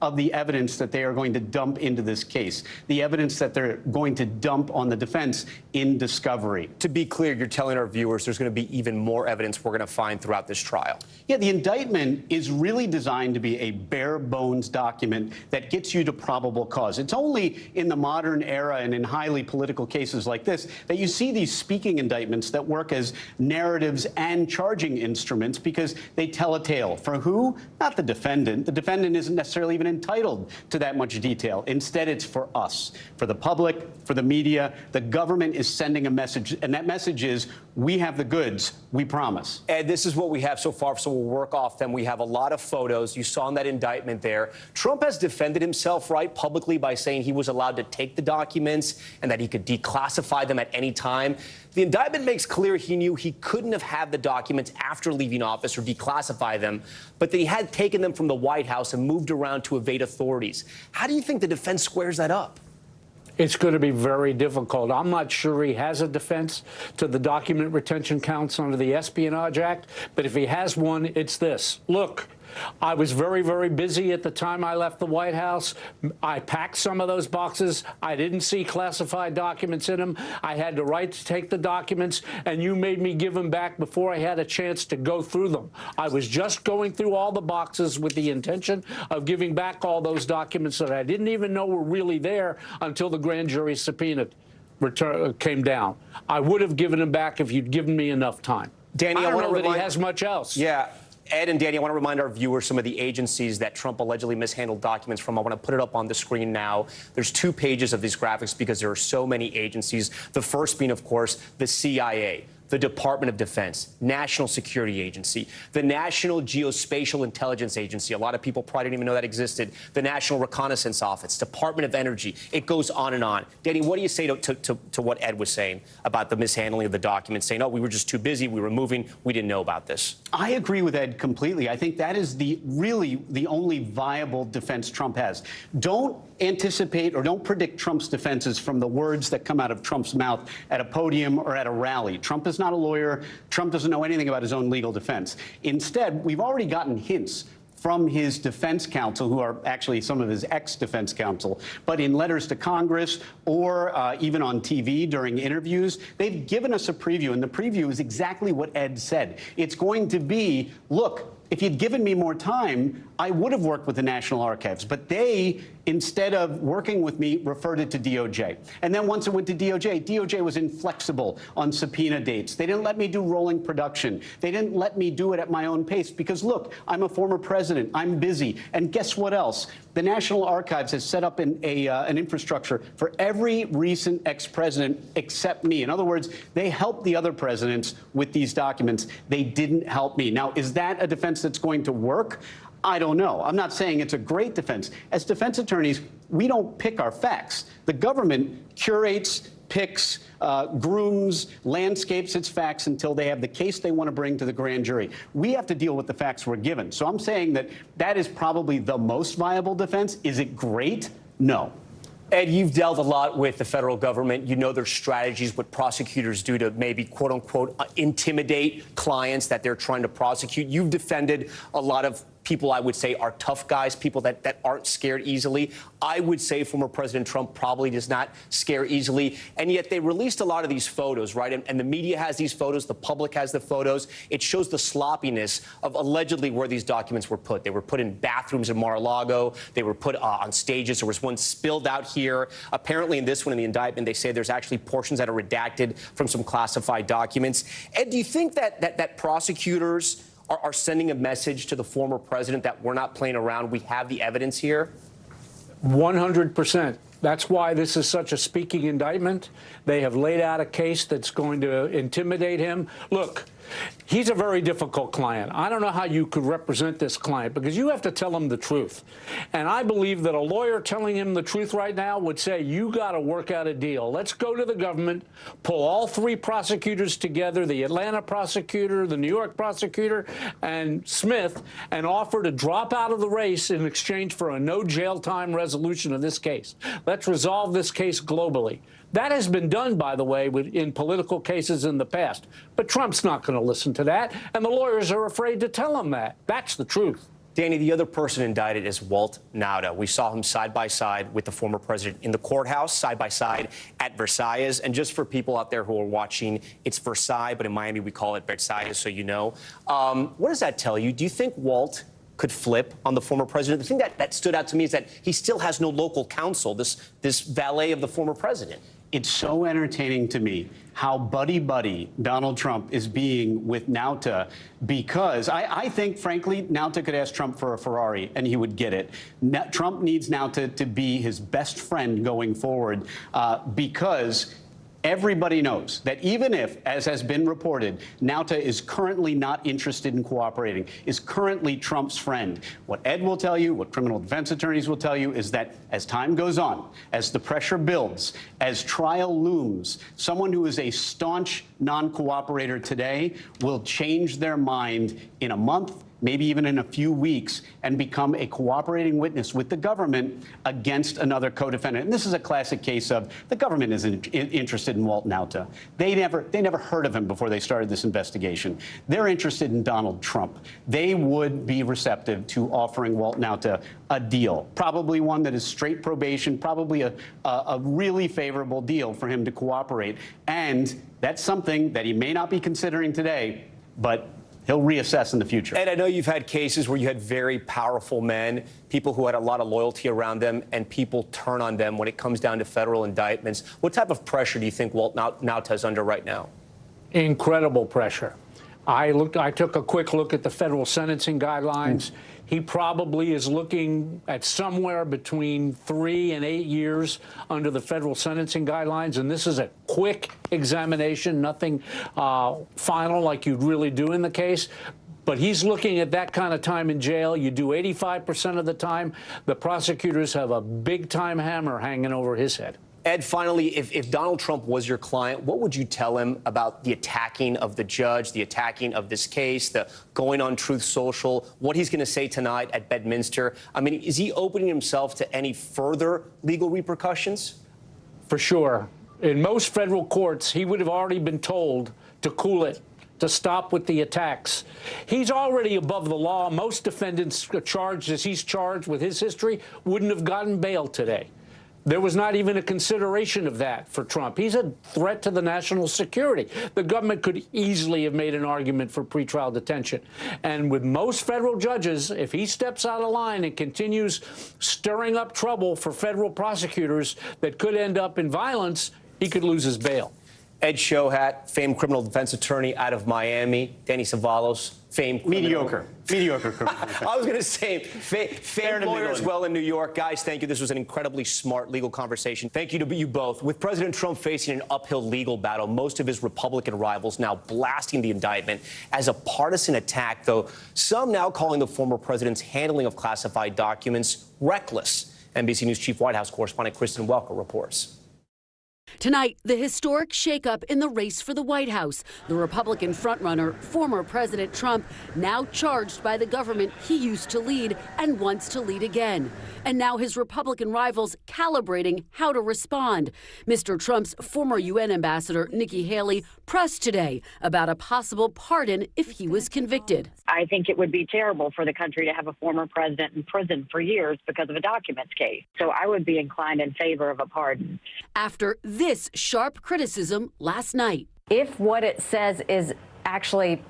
Speaker 9: of the evidence that they are going to dump into this case, the evidence that they're going to dump on the defense in discovery.
Speaker 19: To be clear, you're telling our viewers there's going to be even more evidence we're going to find throughout this trial.
Speaker 9: Yeah, the indictment is really designed to be a bare bones document that gets you to probable cause. It's only in the modern era and in highly political cases like this that you see these speaking indictments that work as narratives and charging instruments because they tell a tale. For who? Not the defendant. The defendant isn't necessarily even entitled to that much detail. Instead, it's for us, for the public, for the media. The government is sending a message, and that message is, we have the goods, we promise.
Speaker 19: Ed, this is what we have so far, so we'll work off them. We have a lot of photos. You saw in that indictment there. Trump has defended himself, right, publicly by saying he was allowed to take the documents and that he could declassify them at any time. The indictment makes clear he knew he couldn't have had the documents after leaving office or declassify them, but that he had taken them from the White House and moved around to evade authorities. How do you think the defense squares that up?
Speaker 7: It's going to be very difficult. I'm not sure he has a defense to the document retention counts under the Espionage Act, but if he has one, it's this. Look, I was very, very busy at the time I left the White House. I packed some of those boxes. I didn't see classified documents in them. I had the right to take the documents, and you made me give them back before I had a chance to go through them. I was just going through all the boxes with the intention of giving back all those documents that I didn't even know were really there until the grand jury subpoena came down. I would have given them back if you'd given me enough time.
Speaker 19: Danny,
Speaker 7: I don't know that he has much else.
Speaker 19: Yeah. Ed and Danny, I want to remind our viewers some of the agencies that Trump allegedly mishandled documents from. I want to put it up on the screen now. There's 2 pages of these graphics because there are so many agencies. The first being, of course, the CIA, the Department of Defense, National Security Agency, the National Geospatial Intelligence Agency. A lot of people probably didn't even know that existed. The National Reconnaissance Office, Department of Energy. It goes on and on. Danny, what do you say to what Ed was saying about the mishandling of the documents, saying, oh, we were just too busy, we were moving, we didn't know about this?
Speaker 9: I agree with Ed completely. I think that is really the only viable defense Trump has. Don't anticipate or don't predict Trump's defenses from the words that come out of Trump's mouth at a podium or at a rally. Trump is not a lawyer. Trump doesn't know anything about his own legal defense. Instead, we've already gotten hints from his defense counsel, who are actually some of his ex-defense counsel, but in letters to Congress or even on TV during interviews, they've given us a preview, and the preview is exactly what Ed said. It's going to be, look, if you'd given me more time, I would have worked with the National Archives. But they, instead of working with me, referred it to DOJ. And then once it went to DOJ, DOJ was inflexible on subpoena dates. They didn't let me do rolling production. They didn't let me do it at my own pace because, look, I'm a former president. I'm busy. And guess what else? The National Archives has set up an infrastructure for every recent ex-president except me. In other words, they helped the other presidents with these documents. They didn't help me. Now, is that a defense that's going to work? I don't know. I'm not saying it's a great defense. As defense attorneys, we don't pick our facts. The government curates, picks, grooms, landscapes its facts until they have the case they want to bring to the grand jury. We have to deal with the facts we're given. So I'm saying that that is probably the most viable defense. Is it great? No.
Speaker 19: Ed, you've dealt a lot with the federal government. You know their strategies, what prosecutors do to maybe, quote unquote, intimidate clients that they're trying to prosecute. You've defended a lot of people I would say are tough guys, people that aren't scared easily. I would say former President Trump probably does not scare easily. And yet they released a lot of these photos, right? And the media has these photos. The public has the photos. It shows the sloppiness of allegedly where these documents were put. They were put in bathrooms in Mar-a-Lago. They were put on stages. There was one spilled out here. Apparently in this one, in the indictment, they say there's actually portions that are redacted from some classified documents. Ed, do you think that prosecutors are sending a message to the former president that we're not playing around? We have the evidence here?
Speaker 7: 100%. That's why this is such a speaking indictment. They have laid out a case that's going to intimidate him. Look, he's a very difficult client. I don't know how you could represent this client because you have to tell him the truth. And I believe that a lawyer telling him the truth right now would say, you got to work out a deal. Let's go to the government, pull all 3 prosecutors together, the Atlanta prosecutor, the New York prosecutor, and Smith, and offer to drop out of the race in exchange for a no jail time resolution of this case. Let's resolve this case globally. That has been done, by the way, in political cases in the past. But Trump's not going to listen to that, and the lawyers are afraid to tell him that. That's the truth.
Speaker 19: Danny, the other person indicted is Walt Nauta. We saw him side by side with the former president in the courthouse, side by side at Versailles. And just for people out there who are watching, it's Versailles, but in Miami we call it Versailles, so you know. What does that tell you? Do you think Walt could flip on the former president? The thing that stood out to me is that he still has no local counsel, this valet of the former president.
Speaker 9: It's so entertaining to me how buddy-buddy Donald Trump is being with Nauta, because I think, frankly, Nauta could ask Trump for a Ferrari and he would get it. Trump needs Nauta to be his best friend going forward because everybody knows that even if, as has been reported, Nauta is currently not interested in cooperating, is currently Trump's friend, what Ed will tell you, what criminal defense attorneys will tell you, is that as time goes on, as the pressure builds, as trial looms, someone who is a staunch non-cooperator today will change their mind in a month, maybe even in a few weeks, and become a cooperating witness with the government against another co-defendant. And this is a classic case of the government isn't interested in Walt Nauta. They never heard of him before they started this investigation. They're interested in Donald Trump. They would be receptive to offering Walt Nauta a deal, probably one that is straight probation, probably a really favorable deal for him to cooperate. And that's something that he may not be considering today, but he'll reassess in the future.
Speaker 19: And I know you've had cases where you had very powerful men, people who had a lot of loyalty around them, and people turn on them when it comes down to federal indictments. What type of pressure do you think Walt Nauta is under right now?
Speaker 7: Incredible pressure. I took a quick look at the federal sentencing guidelines. He probably is looking at somewhere between 3 and 8 years under the federal sentencing guidelines. And this is a quick examination, nothing final like you'd really do in the case. But he's looking at that kind of time in jail. You do 85% of the time. The prosecutors have a big-time hammer hanging over his head.
Speaker 19: Ed, finally, if Donald Trump was your client, what would you tell him about the attacking of the judge, the attacking of this case, the going on Truth Social, what he's going to say tonight at Bedminster? I mean, is he opening himself to any further legal repercussions?
Speaker 7: For sure. In most federal courts, he would have already been told to cool it, to stop with the attacks. He's already above the law. Most defendants charged as he's charged with his history wouldn't have gotten bail today. There was not even a consideration of that for Trump. He's a threat to the national security. The government could easily have made an argument for pretrial detention. And with most federal judges, if he steps out of line and continues stirring up trouble for federal prosecutors that could end up in violence, he could lose his bail.
Speaker 19: Ed Shohat, famed criminal defense attorney out of Miami. Danny Savalos, famed
Speaker 9: mediocre.
Speaker 19: I was going to say famed lawyer as well in New York. Guys, thank you. This was an incredibly smart legal conversation. Thank you to you both. With President Trump facing an uphill legal battle, most of his Republican rivals now blasting the indictment as a partisan attack, though some now calling the former president's handling of classified documents reckless. NBC News Chief White House correspondent Kristen Welker reports.
Speaker 3: Tonight, the historic shakeup in the race for the White House. The Republican frontrunner, former President Trump, now charged by the government he used to lead and wants to lead again. And now his Republican rivals calibrating how to respond. Mr. Trump's former UN ambassador, Nikki Haley, pressed today about a possible pardon if he was convicted.
Speaker 10: I think it would be terrible for the country to have a former president in prison for years because of a documents case. So I would be inclined in favor of a pardon.
Speaker 3: After this sharp criticism last night.
Speaker 11: If what it says is actually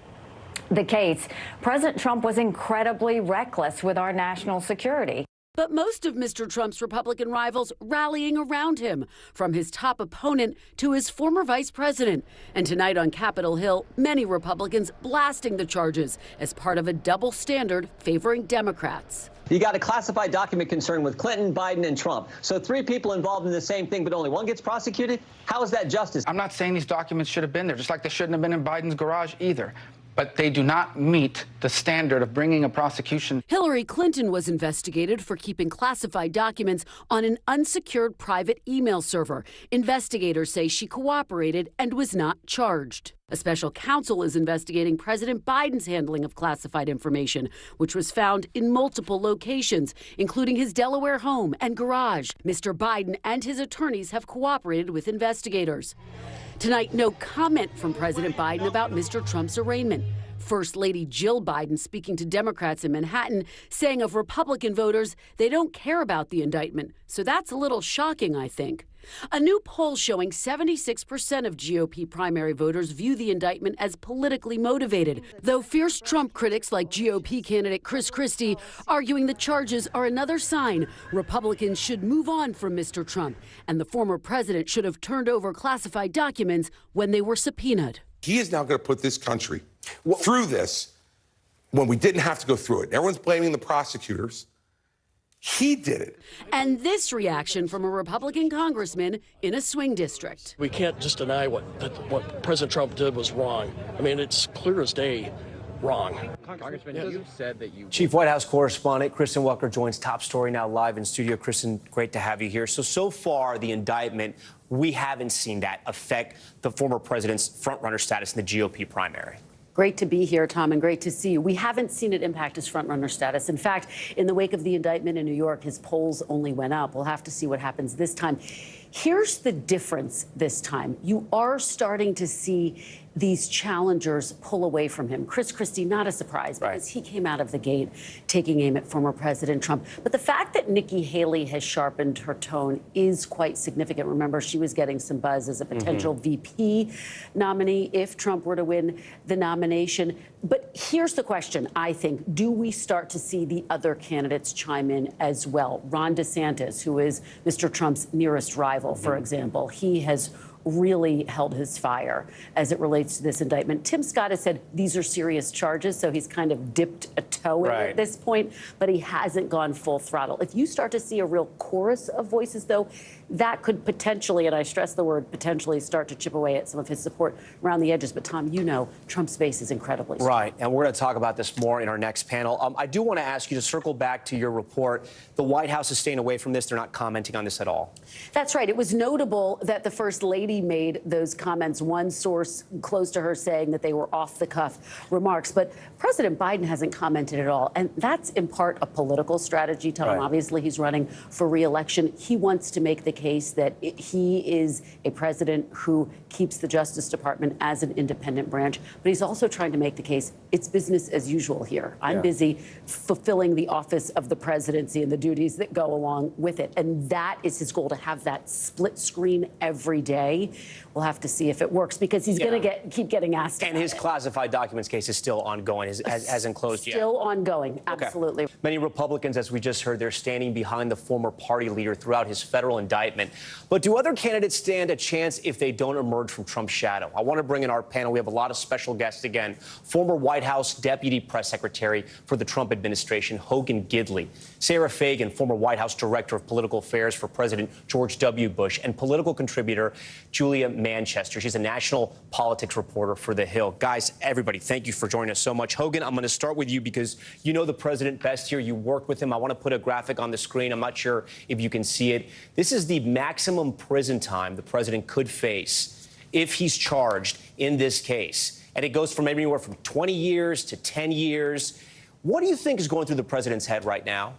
Speaker 11: the case, President Trump was incredibly reckless with our national security.
Speaker 3: But most of Mr. Trump's Republican rivals rallying around him, from his top opponent to his former vice president. And tonight on Capitol Hill, many Republicans blasting the charges as part of a double standard favoring Democrats.
Speaker 12: You got a classified document concern with Clinton, Biden, and Trump. So 3 people involved in the same thing, but only one gets prosecuted? How is that justice?
Speaker 13: I'm not saying these documents should have been there, just like they shouldn't have been in Biden's garage either. But they do not meet the standard of bringing a prosecution.
Speaker 3: Hillary Clinton was investigated for keeping classified documents on an unsecured private email server. Investigators say she cooperated and was not charged. A special counsel is investigating President Biden's handling of classified information, which was found in multiple locations, including his Delaware home and garage. Mr. Biden and his attorneys have cooperated with investigators. Tonight, no comment from President Biden about Mr. Trump's arraignment. First Lady Jill Biden speaking to Democrats in Manhattan, saying of Republican voters, they don't care about the indictment. So that's a little shocking, I think. A new poll showing 76% of GOP primary voters view the indictment as politically motivated, though fierce Trump critics like GOP candidate Chris Christie arguing the charges are another sign Republicans should move on from Mr. Trump, and the former president should have turned over classified documents when they were subpoenaed.
Speaker 14: He is now going to put this country through this when we didn't have to go through it. Everyone's blaming the prosecutors. He did it.
Speaker 3: And this reaction from a Republican congressman in a swing district.
Speaker 15: We can't just deny what President Trump did was wrong. I mean, it's clear as day wrong.
Speaker 19: Congressman, you said that you... Chief White House correspondent Kristen Welker joins Top Story now live in studio. Kristen, great to have you here. So far, the indictment, we haven't seen that affect the former president's frontrunner status in the GOP primary.
Speaker 3: Great to be here, Tom, and great to see you. We haven't seen it impact his frontrunner status. In fact, in the wake of the indictment in New York, his polls only went up. We'll have to see what happens this time. Here's the difference this time. You are starting to see these challengers pull away from him. Chris Christie, not a surprise, because he came out of the gate taking aim at former President Trump. But the fact that Nikki Haley has sharpened her tone is quite significant. Remember, she was getting some buzz as a potential VP nominee if Trump were to win the nomination. But here's the question, I think. Do we start to see the other candidates chime in as well? Ron DeSantis, who is Mr. Trump's nearest rival, for example, he has really held his fire as it relates to this indictment. Tim Scott has said these are serious charges, so he's kind of dipped a toe in at this point, but he hasn't gone full throttle. If you start to see a real chorus of voices, though, that could potentially, and I stress the word potentially, start to chip away at some of his support around the edges. But, Tom, you know Trump's base is incredibly strong.
Speaker 19: Right, and we're going to talk about this more in our next panel. I do want to ask you to circle back to your report. The White House is staying away from this. They're not commenting on this at all.
Speaker 3: That's right. It was notable that the First Lady made those comments, one source close to her saying that they were off-the-cuff remarks. But President Biden hasn't commented at all, and that's in part a political strategy, Tom. Obviously, he's running for re-election. He wants to make the case that he is a president who keeps the Justice Department as an independent branch, but he's also trying to make the case it's business as usual here. I'm busy fulfilling the office of the presidency and the duties that go along with it, and that is his goal, to have that split screen every day. We'll have to see if it works, because he's going to keep getting asked.
Speaker 19: And his classified documents case is still ongoing, hasn't closed yet.
Speaker 3: Still ongoing, absolutely.
Speaker 19: Many Republicans, as we just heard, they're standing behind the former party leader throughout his federal indictment. But do other candidates stand a chance if they don't emerge from Trump's shadow? I want to bring in our panel. We have a lot of special guests again. Former White House Deputy Press Secretary for the Trump administration, Hogan Gidley. Sarah Fagan, former White House Director of Political Affairs for President George W. Bush. And political contributor Julia Manchester. She's a national politics reporter for The Hill. Guys, everybody, thank you for joining us so much. Hogan, I'm going to start with you because you know the president best here. You worked with him. I want to put a graphic on the screen. I'm not sure if you can see it. This is the maximum prison time the president could face if he's charged in this case. And it goes from anywhere from 20 years to 10 years. What do you think is going through the president's head right now?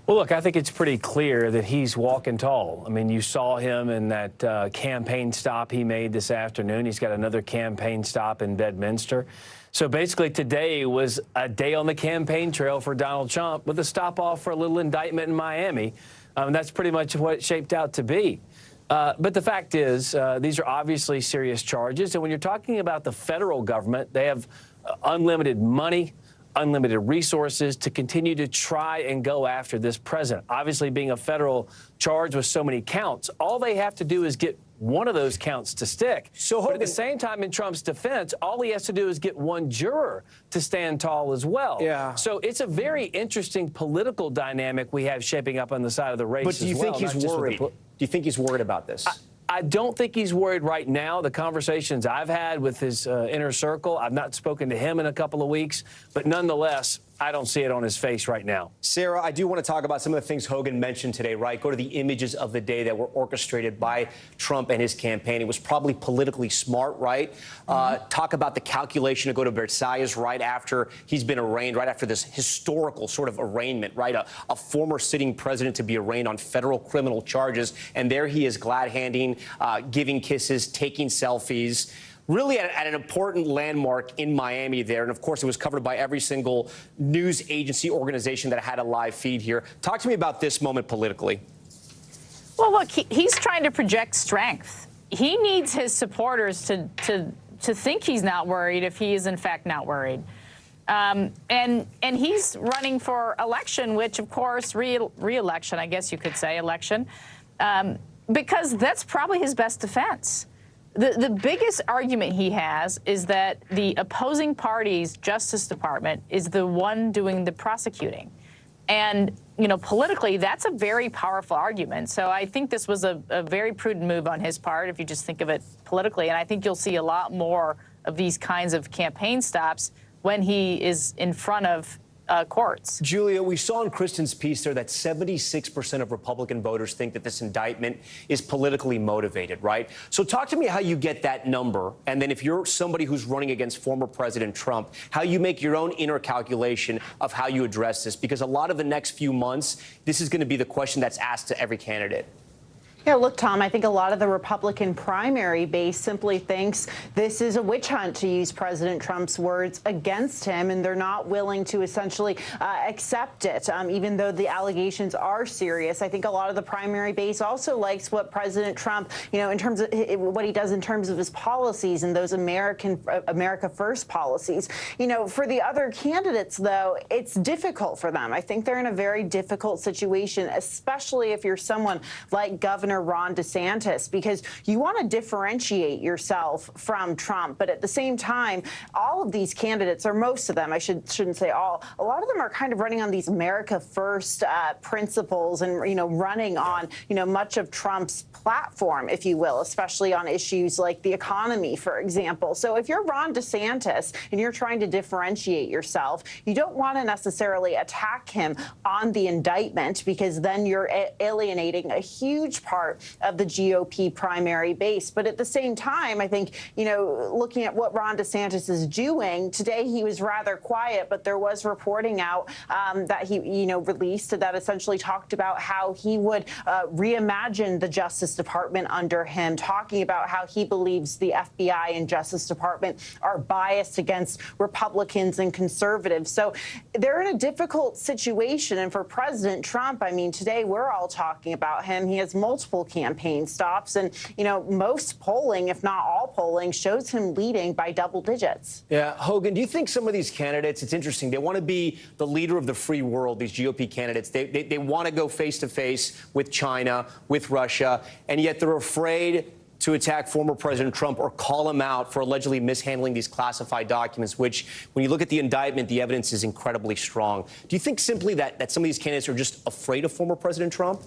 Speaker 1: Well, look, I think it's pretty clear that he's walking tall. I mean, you saw him in that campaign stop he made this afternoon. He's got another campaign stop in Bedminster. So basically today was a day on the campaign trail for Donald Trump with a stop off for a little indictment in Miami. That's pretty much what it shaped out to be. But the fact is, these are obviously serious charges. And when you're talking about the federal government, they have unlimited money, unlimited resources to continue to try and go after this president. Obviously, being a federal charge with so many counts, all they have to do is get one of those counts to stick. But at the same time, in Trump's defense, all he has to do is get one juror to stand tall as well. So it's a very interesting political dynamic we have shaping up on the side of the race.
Speaker 19: But do you think he's worried? Do you think he's worried about this?
Speaker 1: I don't think he's worried right now. The conversations I've had with his inner circle, I've not spoken to him in a couple of weeks, but nonetheless, I don't see it on his face right now.
Speaker 19: Sarah, I do want to talk about some of the things Hogan mentioned today, right? Go to the images of the day that were orchestrated by Trump and his campaign. It was probably politically smart, right? Talk about the calculation to go to Versailles right after he's been arraigned, right after this historical sort of arraignment, right? A former sitting president to be arraigned on federal criminal charges. And there he is glad-handing, giving kisses, taking selfies. Really at an important landmark in Miami there. And, of course, it was covered by every single news agency organization that had a live feed here. Talk to me about this moment politically.
Speaker 2: Well, look, he's trying to project strength. He needs his supporters to think he's not worried if he is, in fact, not worried. And he's running for election, which, of course, re-election, I guess you could say, election, because that's probably his best defense. The biggest argument he has is that the opposing party's Justice Department is the one doing the prosecuting. And, you know, politically, that's a very powerful argument. So I think this was a very prudent move on his part, if you just think of it politically. And I think you'll see a lot more of these kinds of campaign stops when he is in front of courts.
Speaker 19: Julia, we saw in Kristen's piece there that 76% of Republican voters think that this indictment is politically motivated, right? So talk to me how you get that number, and then if you're somebody who's running against former President Trump, how you make your own inner calculation of how you address this, because a lot of the next few months, this is going to be the question that's asked to every candidate.
Speaker 16: Yeah, look, Tom, I think a lot of the Republican primary base simply thinks this is a witch hunt, to use President Trump's words, against him, and they're not willing to essentially accept it, even though the allegations are serious. I think a lot of the primary base also likes what President Trump, in terms of what he does in terms of his policies and those America First policies. For the other candidates, though, it's difficult for them. I think they're in a very difficult situation, especially if you're someone like Governor Ron DeSantis, because you want to differentiate yourself from Trump. But at the same time, all of these candidates, or most of them, I shouldn't say all, a lot of them are kind of running on these America First principles and, running on, much of Trump's platform, if you will, especially on issues like the economy, for example. So if you're Ron DeSantis and you're trying to differentiate yourself, you don't want to necessarily attack him on the indictment, because then you're alienating a huge part of the GOP primary base. But at the same time, I think, looking at what Ron DeSantis is doing, today he was rather quiet, but there was reporting out that he, released that essentially talked about how he would reimagine the Justice Department under him, talking about how he believes the FBI and Justice Department are biased against Republicans and conservatives. So they're in a difficult situation. And for President Trump, I mean, today we're all talking about him. He has multiple campaign stops, and most polling, if not all polling, shows him leading by double digits.
Speaker 19: Yeah, Hogan, do you think some of these candidates, it's interesting, they want to be the leader of the free world, these GOP candidates. They want to go face to face with China, with Russia, and yet they're afraid to attack former President Trump or call him out for allegedly mishandling these classified documents, which, when you look at the indictment, the evidence is incredibly strong. Do you think simply that some of these candidates are just afraid of former President Trump?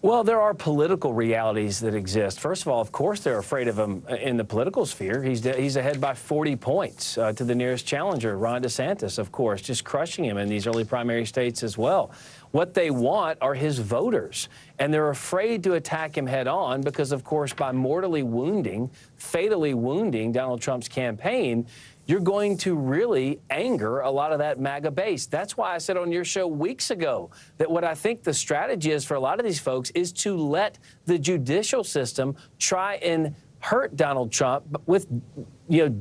Speaker 1: Well, there are political realities that exist. First of all, of course, they're afraid of him in the political sphere. He's ahead by 40 points to the nearest challenger, Ron DeSantis, of course, just crushing him in these early primary states as well. What they want are his voters, and they're afraid to attack him head on because, of course, by mortally wounding, fatally wounding Donald Trump's campaign, you're going to really anger a lot of that MAGA base. That's why I said on your show weeks ago that what I think the strategy is for a lot of these folks is to let the judicial system try and hurt Donald Trump with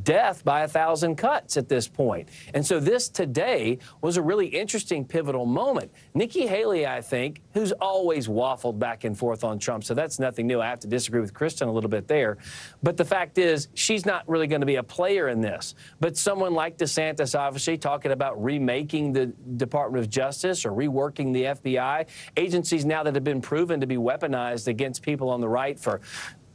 Speaker 1: death by 1,000 cuts at this point. And so this today was a really interesting pivotal moment. Nikki Haley, I think, who's always waffled back and forth on Trump, so that's nothing new. I have to disagree with Kristen a little bit there. But the fact is, she's not really going to be a player in this. But someone like DeSantis, obviously, talking about remaking the Department of Justice or reworking the FBI, agencies now that have been proven to be weaponized against people on the right for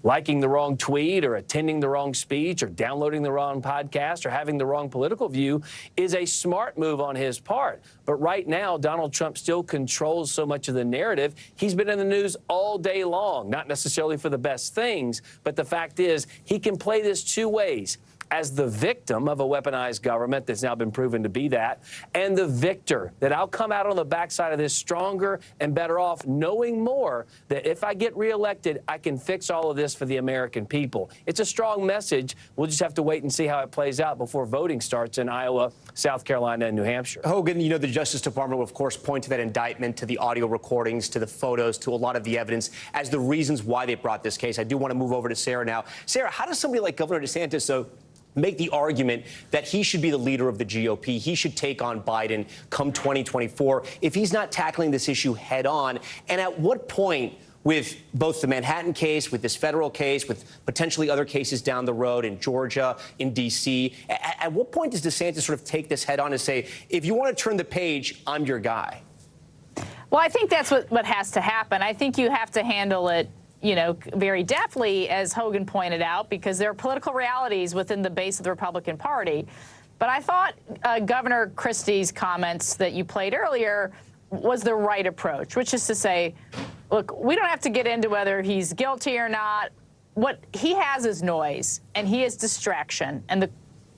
Speaker 1: liking the wrong tweet or attending the wrong speech or downloading the wrong podcast or having the wrong political view, is a smart move on his part. But right now, Donald Trump still controls so much of the narrative. He's been in the news all day long, not necessarily for the best things, but the fact is he can play this two ways: as the victim of a weaponized government that's now been proven to be that, and the victor, that I'll come out on the backside of this stronger and better off, knowing more that if I get reelected, I can fix all of this for the American people. It's a strong message. We'll just have to wait and see how it plays out before voting starts in Iowa, South Carolina, and New Hampshire.
Speaker 19: Hogan, the Justice Department will, of course, point to that indictment, to the audio recordings, to the photos, to a lot of the evidence as the reasons why they brought this case. I do want to move over to Sarah now. Sarah, how does somebody like Governor DeSantis, though, make the argument that he should be the leader of the GOP, he should take on Biden come 2024, if he's not tackling this issue head on? And at what point, with both the Manhattan case, with this federal case, with potentially other cases down the road in Georgia, in D.C., at what point does DeSantis sort of take this head on and say, if you want to turn the page, I'm your guy?
Speaker 2: Well, I think that's what has to happen. I think you have to handle it very deftly, as Hogan pointed out, because there are political realities within the base of the Republican Party. But I thought Governor Christie's comments that you played earlier was the right approach, which is to say, look, we don't have to get into whether he's guilty or not. What he has is noise, and he is distraction. And the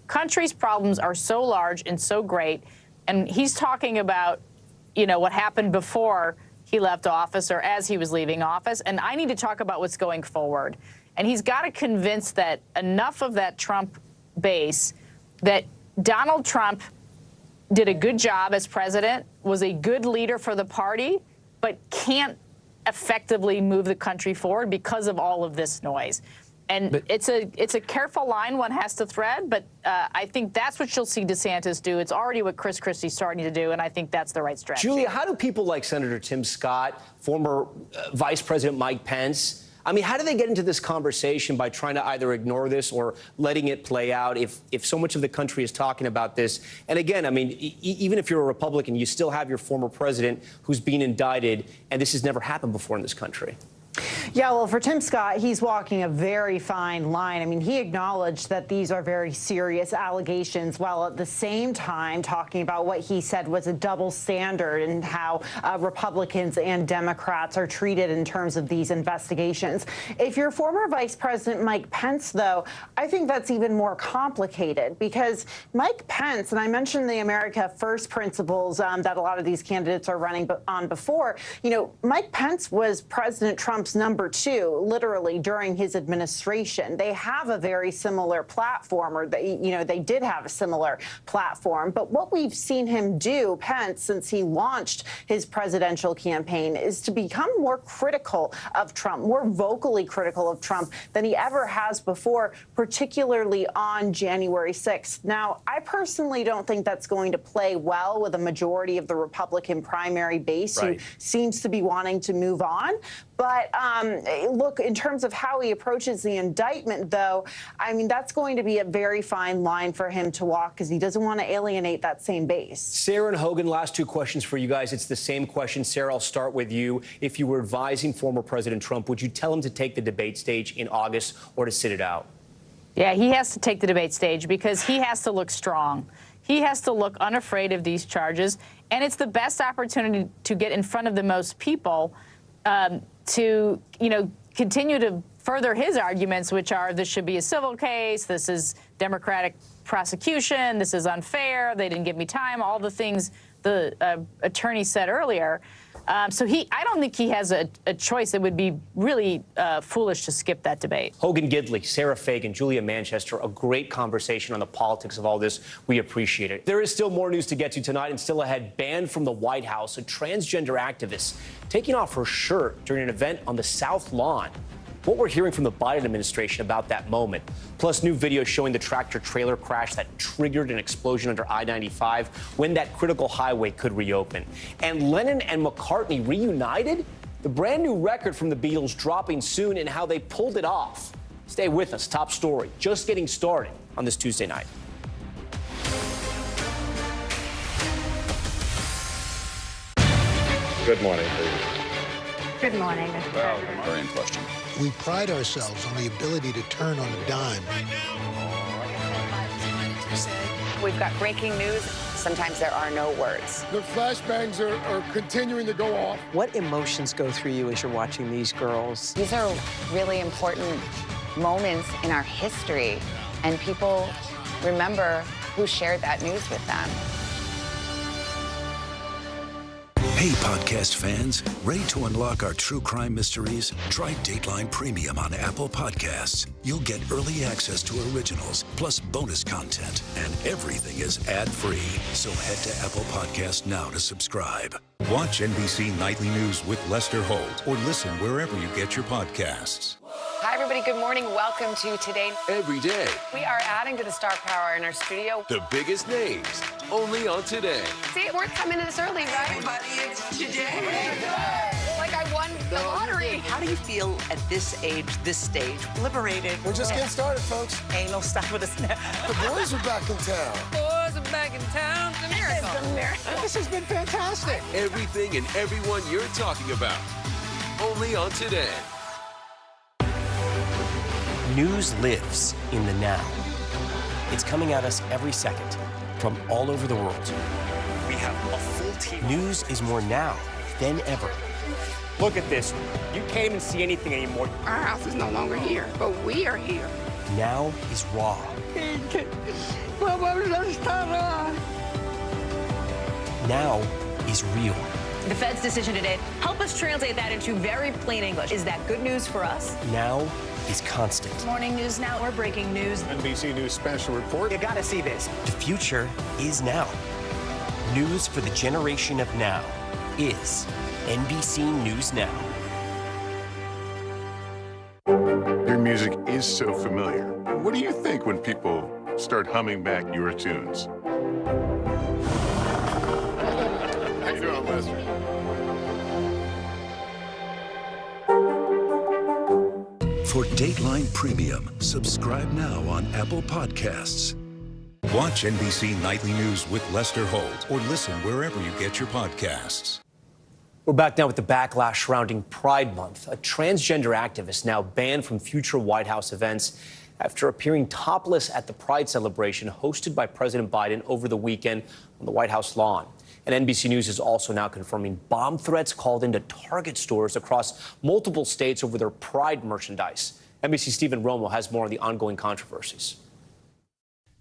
Speaker 2: country's problems are so large and so great, And he's talking about, what happened before he left office or as he was leaving office. And I need to talk about what's going forward. And he's got to convince that enough of that Trump base that Donald Trump did a good job as president, was a good leader for the party, but can't effectively move the country forward because of all of this noise. And it's a careful line one has to thread, but I think that's what you'll see DeSantis do. It's already what Chris Christie's starting to do, and I think that's the right strategy.
Speaker 19: Julia, how do people like Senator Tim Scott, former Vice President Mike Pence, how do they get into this conversation by trying to either ignore this or letting it play out if so much of the country is talking about this? And again, even if you're a Republican, you still have your former president who's being indicted, and this has never happened before in this country.
Speaker 16: Yeah, well, for Tim Scott, he's walking a very fine line. He acknowledged that these are very serious allegations while at the same time talking about what he said was a double standard and how Republicans and Democrats are treated in terms of these investigations. If you're former Vice President Mike Pence, though, I think that's even more complicated because Mike Pence, and I mentioned the America First principles that a lot of these candidates are running on before, Mike Pence was President Trump's number 2, literally, during his administration. They have a very similar platform, or they did have a similar platform. But what we've seen him do, Pence, since he launched his presidential campaign, is to become more critical of Trump, more vocally critical of Trump than he ever has before, particularly on January 6th. Now, I personally don't think that's going to play well with a majority of the Republican primary base who seems to be wanting to move on. But look, in terms of how he approaches the indictment, though, that's going to be a very fine line for him to walk because he doesn't want to alienate that same base.
Speaker 19: Sarah and Hogan, last 2 questions for you guys. It's the same question. Sarah, I'll start with you. If you were advising former President Trump, would you tell him to take the debate stage in August or to sit it out?
Speaker 2: Yeah, he has to take the debate stage because he has to look strong. He has to look unafraid of these charges. And it's the best opportunity to get in front of the most people to, continue to further his arguments, which are this should be a civil case, this is Democratic prosecution, this is unfair, they didn't give me time, all the things the attorney said earlier. So I don't think he has a choice. It would be really foolish to skip that debate.
Speaker 19: Hogan Gidley, Sarah Fagan, Julia Manchester, a great conversation on the politics of all this. We appreciate it. There is still more news to get to tonight, and still ahead, banned from the White House, a transgender activist taking off her shirt during an event on the South Lawn. What we're hearing from the Biden administration about that moment, plus new video showing the tractor-trailer crash that triggered an explosion under I-95 when that critical highway could reopen. And Lennon and McCartney reunited? The brand new record from the Beatles dropping soon and how they pulled it off. Stay with us. Top story. Just getting started on this Tuesday night.
Speaker 17: Good morning, please.
Speaker 18: Good morning, Mr. President.
Speaker 17: Very in question.
Speaker 20: We pride ourselves on the ability to turn on a dime.
Speaker 18: We've got breaking news. Sometimes there are no words.
Speaker 21: The flashbangs are continuing to go off.
Speaker 22: What emotions go through you as you're watching these girls?
Speaker 18: These are really important moments in our history, and people remember who shared that news with them.
Speaker 25: Hey, podcast fans, ready to unlock our true crime mysteries? Try Dateline Premium on Apple Podcasts. You'll get early access to originals, plus bonus content, and everything is ad-free. So head to Apple Podcasts now to subscribe.
Speaker 26: Watch NBC Nightly News with Lester Holt or listen wherever you get your podcasts.
Speaker 18: Hi, everybody. Good morning. Welcome to Today.
Speaker 27: Every day.
Speaker 18: We are adding to the star power in our studio.
Speaker 27: The biggest names, only on Today.
Speaker 18: See, it worked coming in this early, right?
Speaker 29: Everybody, it's Today.
Speaker 18: Like I won the lottery.
Speaker 29: How do you feel at this age, this stage? Liberated.
Speaker 21: We're just getting started, folks.
Speaker 29: Anal stop with us now.
Speaker 21: The boys are back in town.
Speaker 18: Boys are back in town. It's a miracle.
Speaker 29: It's a miracle.
Speaker 21: This has been fantastic.
Speaker 27: Everything and everyone you're talking about, only on Today.
Speaker 30: News lives in the now. It's coming at us every second from all over the world.
Speaker 19: We have a full team.
Speaker 30: News is more now than ever.
Speaker 19: Look at this. You can't even see anything anymore.
Speaker 29: Our house is no longer here, but we are here.
Speaker 30: Now is raw. now is real.
Speaker 4: The Fed's decision today, help us translate that into very plain English. Is that good news for us?
Speaker 30: Now is constant.
Speaker 4: Morning News Now, we're breaking news.
Speaker 21: NBC News special report.
Speaker 22: You gotta see this.
Speaker 30: The future is now. News for the generation of now is NBC News Now.
Speaker 5: Your music is so familiar. What do you think when people start humming back your tunes? How you doing, Lester?
Speaker 25: For Dateline Premium, subscribe now on Apple Podcasts.
Speaker 26: Watch NBC Nightly News with Lester Holt or listen wherever you get your podcasts.
Speaker 19: We're back now with the backlash surrounding Pride Month. A transgender activist now banned from future White House events after appearing topless at the Pride celebration hosted by President Biden over the weekend on the White House lawn. And NBC News is also now confirming bomb threats called into Target stores across multiple states over their Pride merchandise. NBC's Stephen Romo has more on the ongoing controversies.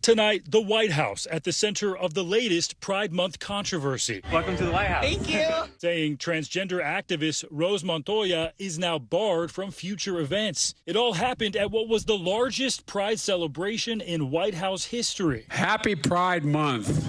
Speaker 6: Tonight, the White House at the center of the latest Pride Month controversy.
Speaker 7: Welcome to the White House.
Speaker 4: Thank you.
Speaker 6: Saying transgender activist Rose Montoya is now barred from future events. It all happened at what was the largest Pride celebration in White House history.
Speaker 7: Happy Pride Month.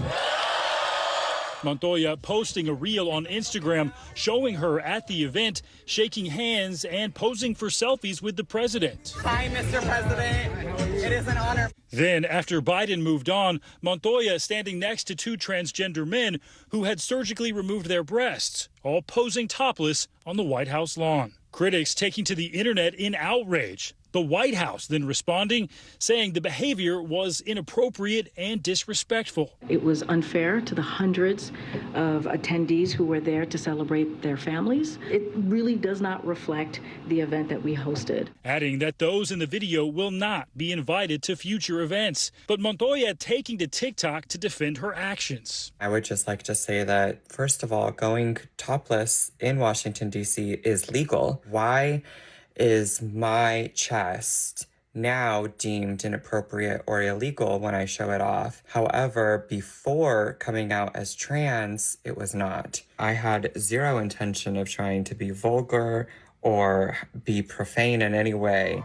Speaker 6: Montoya posting a reel on Instagram showing her at the event, shaking hands and posing for selfies with the president.
Speaker 4: Hi, Mr. President. It is an honor.
Speaker 6: Then, after Biden moved on, Montoya standing next to two transgender men who had surgically removed their breasts, all posing topless on the White House lawn. Critics taking to the internet in outrage. The White House then responding, saying the behavior was inappropriate and disrespectful.
Speaker 8: It was unfair to the hundreds of attendees who were there to celebrate their families. It really does not reflect the event that we hosted.
Speaker 6: Adding that those in the video will not be invited to future events. But Montoya taking to TikTok to defend her actions.
Speaker 9: I would just like to say that, first of all, going topless in Washington, D.C. is legal. Why is my chest now deemed inappropriate or illegal when I show it off? However, before coming out as trans, it was not. I had zero intention of trying to be vulgar or be profane in any way.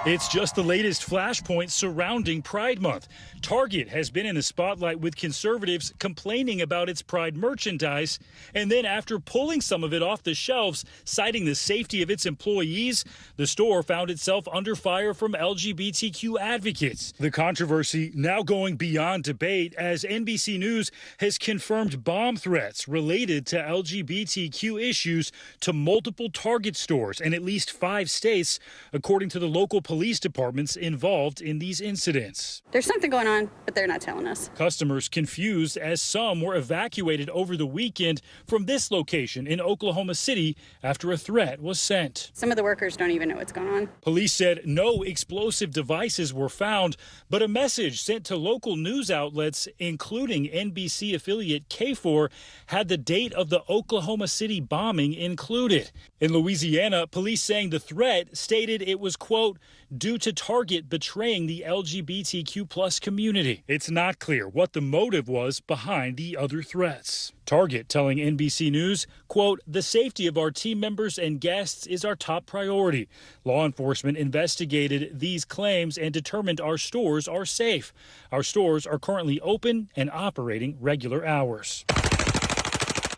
Speaker 6: It's just the latest flashpoint surrounding Pride Month. Target has been in the spotlight with conservatives complaining about its Pride merchandise, and then after pulling some of it off the shelves, citing the safety of its employees, the store found itself under fire from LGBTQ advocates. The controversy now going beyond debate as NBC News has confirmed bomb threats related to LGBTQ issues to multiple Target stores in at least 5 states, according to the local police departments involved in these incidents.
Speaker 17: There's something going on, but they're not telling us.
Speaker 6: Customers confused as some were evacuated over the weekend from this location in Oklahoma City after a threat was sent.
Speaker 17: Some of the workers don't even know what's going on.
Speaker 6: Police said no explosive devices were found, but a message sent to local news outlets, including NBC affiliate K4, had the date of the Oklahoma City bombing included. In Louisiana, police saying the threat stated it was, quote, due to Target betraying the LGBTQ plus community. It's not clear what the motive was behind the other threats. Target telling NBC News, quote, the safety of our team members and guests is our top priority. Law enforcement investigated these claims and determined our stores are safe. Our stores are currently open and operating regular hours.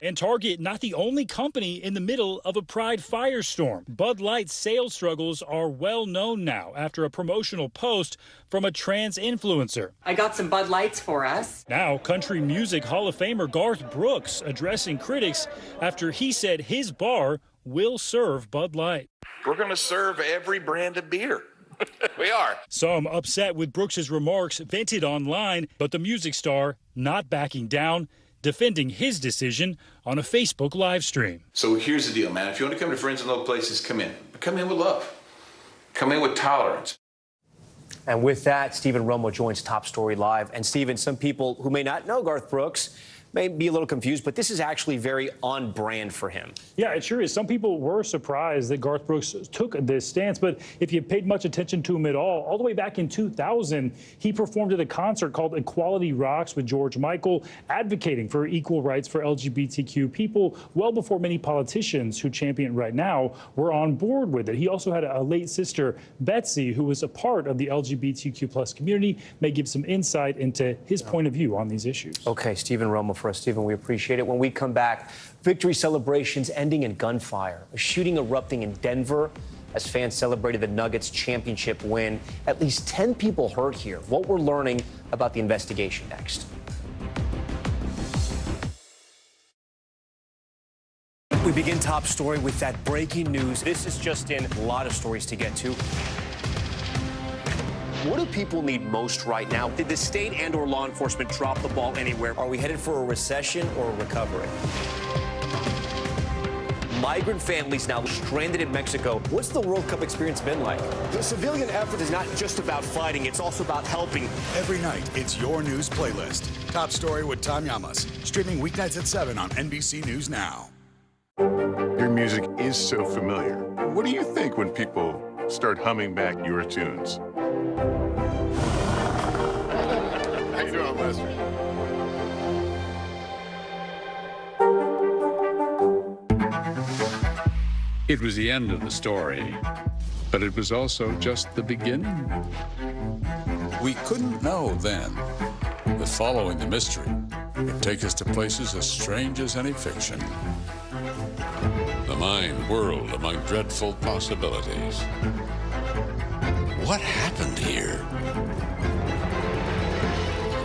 Speaker 6: And Target, not the only company in the middle of a Pride firestorm. Bud Light's sales struggles are well known now after a promotional post from a trans influencer.
Speaker 23: I got some Bud Lights for us.
Speaker 6: Now, country music Hall of Famer Garth Brooks addressing critics after he said his bar will serve Bud Light.
Speaker 24: We're going to serve every brand of beer. We are.
Speaker 6: Some upset with Brooks's remarks vented online, but the music star not backing down, defending his decision on a Facebook live stream.
Speaker 24: So here's the deal, man. If you want to come to Friends in Low Places, come in. But come in with love. Come in with tolerance.
Speaker 19: And with that, Stephen Romo joins Top Story Live. And Stephen, some people who may not know Garth Brooks may be a little confused, but this is actually very on brand for him.
Speaker 6: Yeah, it sure is. Some people were surprised that Garth Brooks took this stance, but if you paid much attention to him at all the way back in 2000, he performed at a concert called Equality Rocks with George Michael, advocating for equal rights for LGBTQ people well before many politicians who champion it right now were on board with it. He also had a late sister, Betsy, who was a part of the LGBTQ plus community, may give some insight into his point of view on these issues.
Speaker 19: Okay, Stephen Romo for us. Stephen, we appreciate it. When we come back, victory celebrations ending in gunfire, a shooting erupting in Denver as fans celebrated the Nuggets championship win. At least 10 people hurt here. What we're learning about the investigation next. We begin top story with that breaking news. This is just in, a lot of stories to get to. What do people need most right now? Did the state and or law enforcement drop the ball anywhere? Are we headed for a recession or a recovery? Migrant families now stranded in Mexico. What's the World Cup experience been like? The civilian effort is not just about fighting, it's also about helping.
Speaker 1: Every night, it's your news playlist. Top Story with Tom Llamas. Streaming weeknights at 7 on NBC News Now.
Speaker 5: Your music is so familiar. What do you think when people start humming back your tunes? How you doing, Lester?
Speaker 7: It was the end of the story, but it was also just the beginning.
Speaker 3: We couldn't know then that following the mystery would take us to places as strange as any fiction. The mind whirled among dreadful possibilities. What happened here?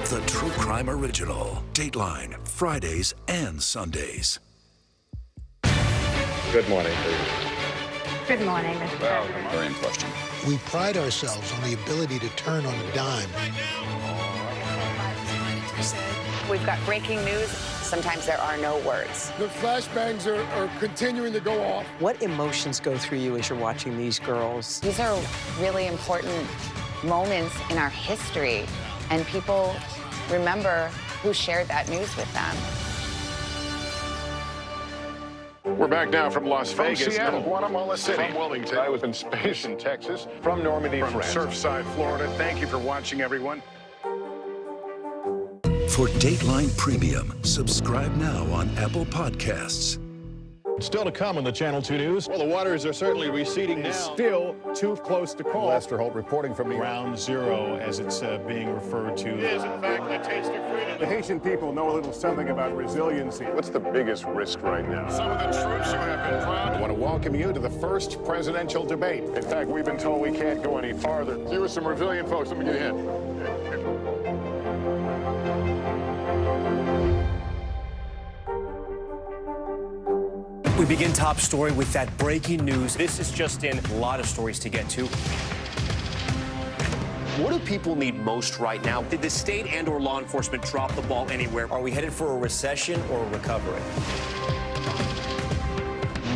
Speaker 25: The True Crime Original. Dateline, Fridays and Sundays.
Speaker 21: Good morning, please.
Speaker 10: Good morning, Mr. President.
Speaker 7: Very in question.
Speaker 20: We pride ourselves on the ability to turn on a dime.
Speaker 18: We've got breaking news. Sometimes there are no words.
Speaker 21: The flashbangs are continuing to go off.
Speaker 22: What emotions go through you as you're watching these girls?
Speaker 18: These are really important moments in our history, and people remember who shared that news with them.
Speaker 21: We're back now from Las Vegas.
Speaker 11: From Seattle, Guatemala City.
Speaker 21: From Wilmington.
Speaker 11: I was in space in Texas. From Normandy,
Speaker 21: From
Speaker 11: France.
Speaker 21: Surfside, Florida. Thank you for watching, everyone.
Speaker 25: For Dateline Premium, subscribe now on Apple Podcasts.
Speaker 21: Still to come on the Channel 2 News. Well, the waters are certainly receding now. Still too close to call.
Speaker 11: Lester Holt reporting from
Speaker 21: Ground Zero, as it's being referred to. It is, in fact, the taste of freedom.
Speaker 11: The Haitian people know a little something about resiliency.
Speaker 5: What's the biggest risk right now?
Speaker 21: Some of the troops who have been proud.
Speaker 11: I want to welcome you to the first presidential debate.
Speaker 5: In fact, we've been told we can't go any farther. Here are some resilient folks. Let me get in.
Speaker 19: We begin top story with that breaking news. This is just in, a lot of stories to get to. What do people need most right now? Did the state and or law enforcement drop the ball anywhere? Are we headed for a recession or a recovery?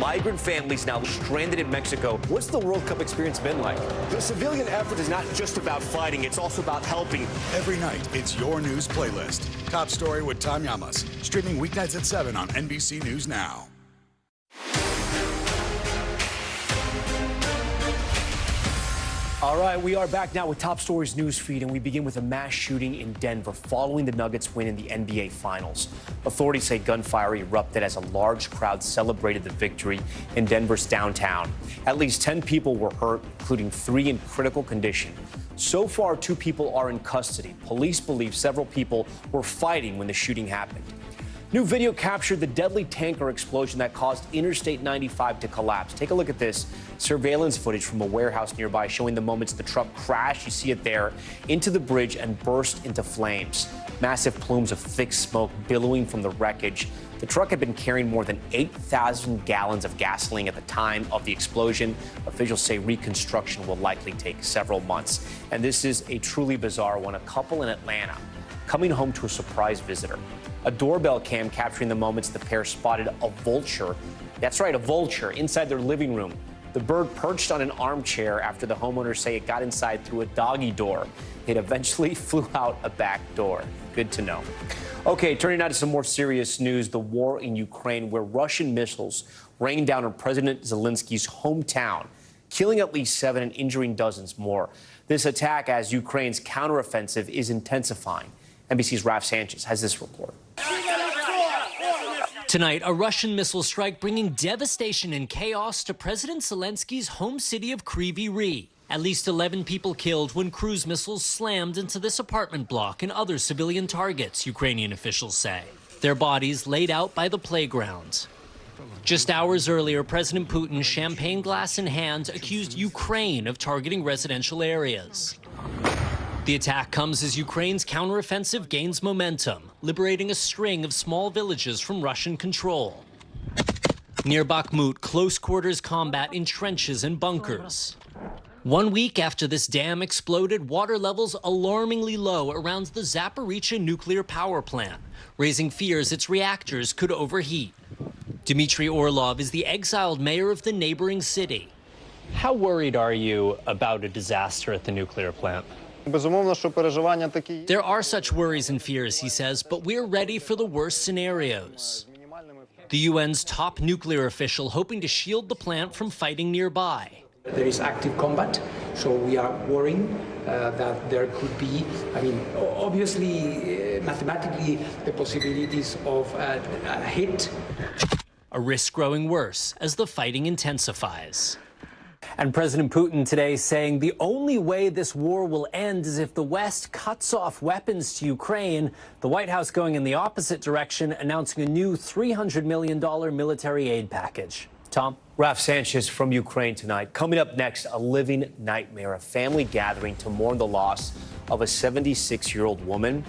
Speaker 19: Migrant families now stranded in Mexico. What's the World Cup experience been like? The civilian effort is not just about fighting, it's also about helping.
Speaker 1: Every night, it's your news playlist. Top Story with Tom Llamas. Streaming weeknights at 7 on NBC News Now.
Speaker 19: All right, we are back now with Top Stories news feed, and we begin with a mass shooting in Denver following the Nuggets win in the NBA Finals. Authorities say gunfire erupted as a large crowd celebrated the victory in Denver's downtown. At least 10 people were hurt, including 3 in critical condition. So far, 2 people are in custody. Police believe several people were fighting when the shooting happened. New video captured the deadly tanker explosion that caused Interstate 95 to collapse. Take a look at this surveillance footage from a warehouse nearby showing the moments the truck crashed, you see it there, into the bridge and burst into flames. Massive plumes of thick smoke billowing from the wreckage. The truck had been carrying more than 8,000 gallons of gasoline at the time of the explosion. Officials say reconstruction will likely take several months. And this is a truly bizarre one. A couple in Atlanta coming home to a surprise visitor. A doorbell cam capturing the moments the pair spotted a vulture. That's right, a vulture inside their living room. The bird perched on an armchair after the homeowners say it got inside through a doggy door. It eventually flew out a back door. Good to know. Okay, turning now to some more serious news. The war in Ukraine, where Russian missiles rained down on President Zelensky's hometown, killing at least 7 and injuring dozens more. This attack as Ukraine's counteroffensive is intensifying. NBC's Raf Sanchez has this report.
Speaker 2: Tonight, a Russian missile strike bringing devastation and chaos to President Zelensky's home city of Kryvyi Rih. At least 11 people killed when cruise missiles slammed into this apartment block and other civilian targets, Ukrainian officials say. Their bodies laid out by the playground. Just hours earlier, President Putin, champagne glass in hand, accused Ukraine of targeting residential areas. The attack comes as Ukraine's counteroffensive gains momentum, liberating a string of small villages from Russian control. Near Bakhmut, close quarters combat in trenches and bunkers. 1 week after this dam exploded, water levels alarmingly low around the Zaporizhzhia nuclear power plant, raising fears its reactors could overheat. Dmitry Orlov is the exiled mayor of the neighboring city. How worried are you about a disaster at the nuclear plant? There are such worries and fears, he says, but we're ready for the worst scenarios. The UN's top nuclear official hoping to shield the plant from fighting nearby.
Speaker 12: There is active combat, so we are worrying that there could be, obviously, mathematically, the possibilities of a hit.
Speaker 2: A risk growing worse as the fighting intensifies.
Speaker 13: And President Putin today saying the only way this war will end is if the West cuts off weapons to Ukraine. The White House going in the opposite direction, announcing a new $300 million military aid package. Tom?
Speaker 19: Raf Sanchez from Ukraine tonight. Coming up next, a living nightmare, a family gathering to mourn the loss of a 76-year-old woman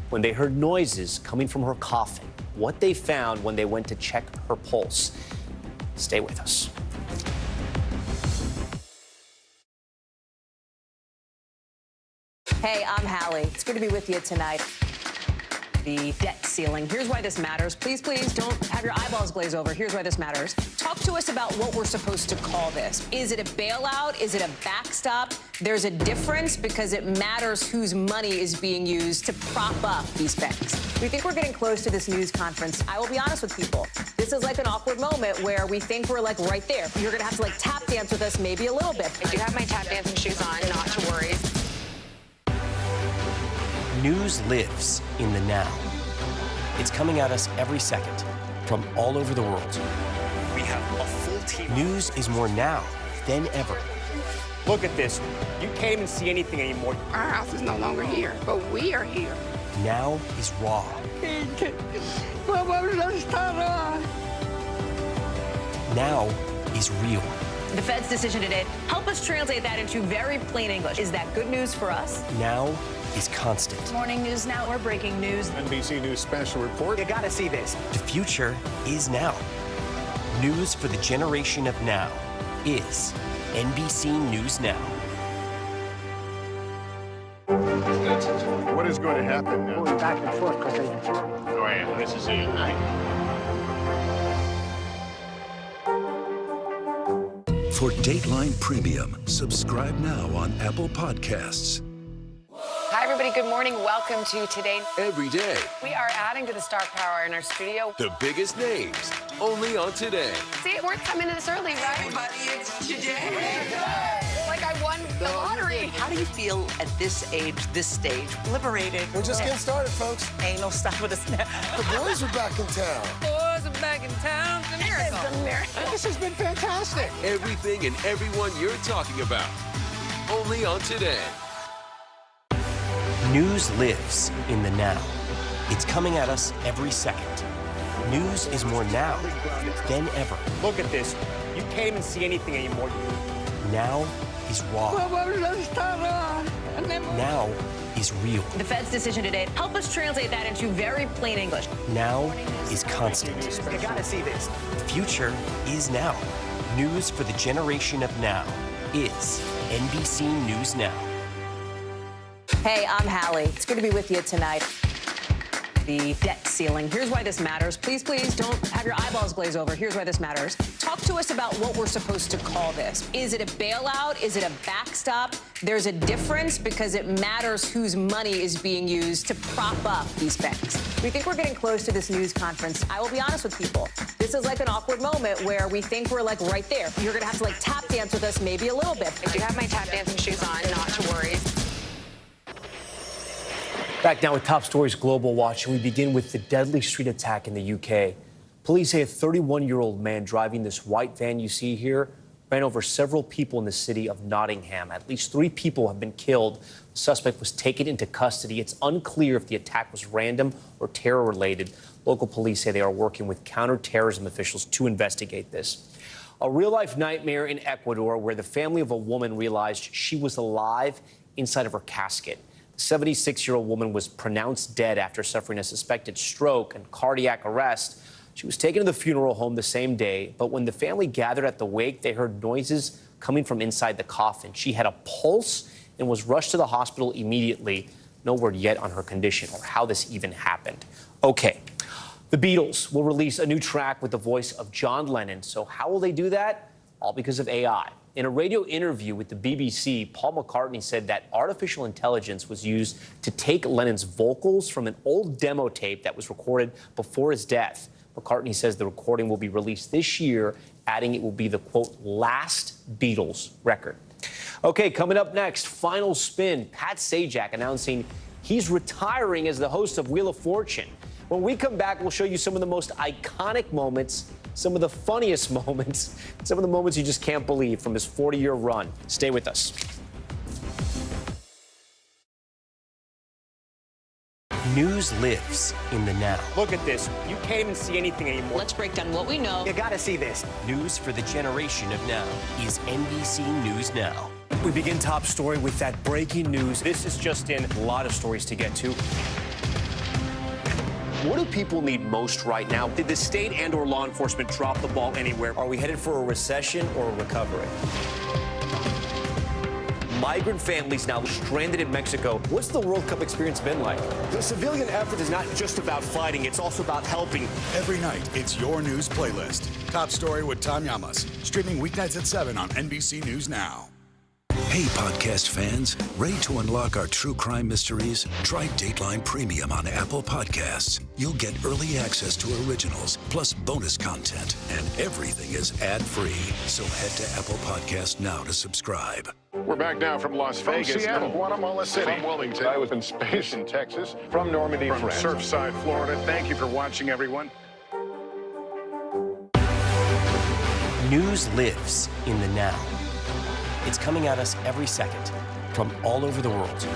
Speaker 19: when they heard noises coming from her coffin. What they found when they went to check her pulse. Stay with us.
Speaker 4: Hey, I'm Hallie. It's good to be with you tonight. The debt ceiling. Here's why this matters. Please, please don't have your eyeballs glaze over. Here's why this matters. Talk to us about what we're supposed to call this. Is it a bailout? Is it a backstop? There's a difference because it matters whose money is being used to prop up these banks. We think we're getting close to this news conference. I will be honest with people. This is like an awkward moment where we think we're like right there. You're going to have to like tap dance with us maybe a little bit.
Speaker 18: I do have my tap dancing shoes on, not to worry.
Speaker 14: News lives in the now. It's coming at us every second from all over the world.
Speaker 19: We have a full team.
Speaker 14: News is more now than ever.
Speaker 19: Look at this. You can't even see anything anymore.
Speaker 10: Our house is no longer here, but we are here.
Speaker 14: Now is raw. Now is real.
Speaker 4: The Fed's decision today, help us translate that into very plain English. Is that good news for us?
Speaker 14: Now is constant.
Speaker 4: Morning News Now, we're breaking news.
Speaker 11: NBC News special report.
Speaker 13: You gotta see this.
Speaker 14: The future is now. News for the generation of now is NBC News Now.
Speaker 11: What is going to happen now?
Speaker 12: Going back and forth because
Speaker 11: Oh, yeah, this is it.
Speaker 25: For Dateline Premium, subscribe now on Apple Podcasts.
Speaker 18: Hi, everybody. Good morning. Welcome to Today.
Speaker 15: Every day,
Speaker 18: We are adding to the star power in our studio.
Speaker 15: the biggest names, only on Today.
Speaker 18: See, it worked coming in this early, right?
Speaker 16: Everybody, it's today.
Speaker 18: Like I won the lottery.
Speaker 16: How do you feel at this age, this stage? Liberated.
Speaker 27: We're just getting started, folks.
Speaker 16: Ain't no stopping us now.
Speaker 27: The boys are back in town.
Speaker 16: Boys are back in town. It's a miracle. It's a miracle.
Speaker 27: This has been fantastic.
Speaker 15: Everything and everyone you're talking about, only on Today.
Speaker 14: News lives in the now. It's coming at us every second. News is more now than ever.
Speaker 19: Look at this. You can't even see anything anymore.
Speaker 14: Now is raw. Now is real.
Speaker 4: The Fed's decision today, help us translate that into very plain English.
Speaker 14: Now is constant.
Speaker 13: You gotta see this.
Speaker 14: The future is now. News for the generation of now is NBC News Now.
Speaker 4: Hey, I'm Hallie. It's good to be with you tonight. The debt ceiling. Here's why this matters. Please don't have your eyeballs glaze over. Here's why this matters. Talk to us about what we're supposed to call this. Is it a bailout? Is it a backstop? There's a difference because it matters whose money is being used to prop up these banks. We think we're getting close to this news conference. I will be honest with people. This is like an awkward moment where we think we're like right there. You're going to have to like tap dance with us maybe a little bit.
Speaker 16: I do have my tap dancing shoes on, not to worry.
Speaker 19: Back now with Top Stories Global Watch, and we begin with the deadly street attack in the UK. Police say a 31-year-old man driving this white van you see here ran over several people in the city of Nottingham. At least 3 people have been killed. The suspect was taken into custody. It's unclear if the attack was random or terror-related. Local police say they are working with counterterrorism officials to investigate this. A real-life nightmare in Ecuador where the family of a woman realized she was alive inside of her casket. The 76-year-old woman was pronounced dead after suffering a suspected stroke and cardiac arrest. She was taken to the funeral home the same day, but when the family gathered at the wake, they heard noises coming from inside the coffin. She had a pulse and was rushed to the hospital immediately. No word yet on her condition or how this even happened. Okay, the Beatles will release a new track with the voice of John Lennon. So how will they do that? All because of AI. In a radio interview with the BBC, Paul McCartney said that artificial intelligence was used to take Lennon's vocals from an old demo tape that was recorded before his death. McCartney says the recording will be released this year, adding it will be the, quote, last Beatles record. Okay, coming up next, final spin. Pat Sajak announcing he's retiring as the host of Wheel of Fortune. When we come back, we'll show you some of the most iconic moments, some of the funniest moments, some of the moments you just can't believe from his 40-year run. Stay with us.
Speaker 14: News lives in the now.
Speaker 19: Look at this. You can't even see anything anymore.
Speaker 4: Let's break down what we know.
Speaker 19: You gotta see this.
Speaker 14: News for the generation of now is NBC News Now.
Speaker 19: We begin Top Story with that breaking news. This is just in. A lot of stories to get to. What do people need most right now? Did the state and or law enforcement drop the ball anywhere? Are we headed for a recession or a recovery? Migrant families now stranded in Mexico. What's the World Cup experience been like? The civilian effort is not just about fighting, it's also about helping.
Speaker 1: Every night, it's your news playlist. Top Story with Tom Llamas. Streaming weeknights at 7 on NBC News Now.
Speaker 25: Hey, podcast fans, ready to unlock our true crime mysteries? Try Dateline Premium on Apple Podcasts. You'll get early access to originals, plus bonus content, and everything is ad-free. So head to Apple Podcasts now to subscribe.
Speaker 21: We're back now from Las Vegas.
Speaker 11: Seattle, Guatemala City.
Speaker 21: From Wilmington.
Speaker 11: I was in space in Texas.
Speaker 21: From Normandy,
Speaker 11: From
Speaker 21: France.
Speaker 11: Surfside, Florida. Thank you for watching, everyone.
Speaker 14: News lives in the now. It's coming at us every second from all over the world.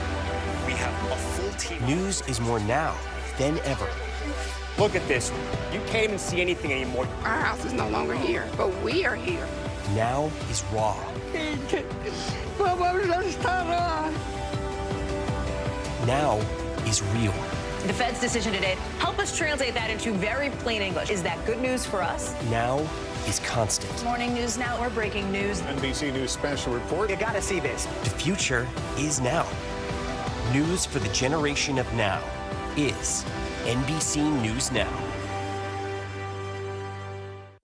Speaker 19: We have a full team.
Speaker 14: News is more now than ever.
Speaker 19: Look at this. You can't even see anything anymore.
Speaker 10: Our house is no longer here, but we are here.
Speaker 14: Now is raw. Now is real.
Speaker 4: The Fed's decision today, help us translate that into very plain English. Is that good news for us?
Speaker 14: Now is constant.
Speaker 4: Morning News Now or breaking news.
Speaker 21: NBC News special report.
Speaker 19: You gotta see this.
Speaker 14: The future is now. News for the generation of now is NBC News Now.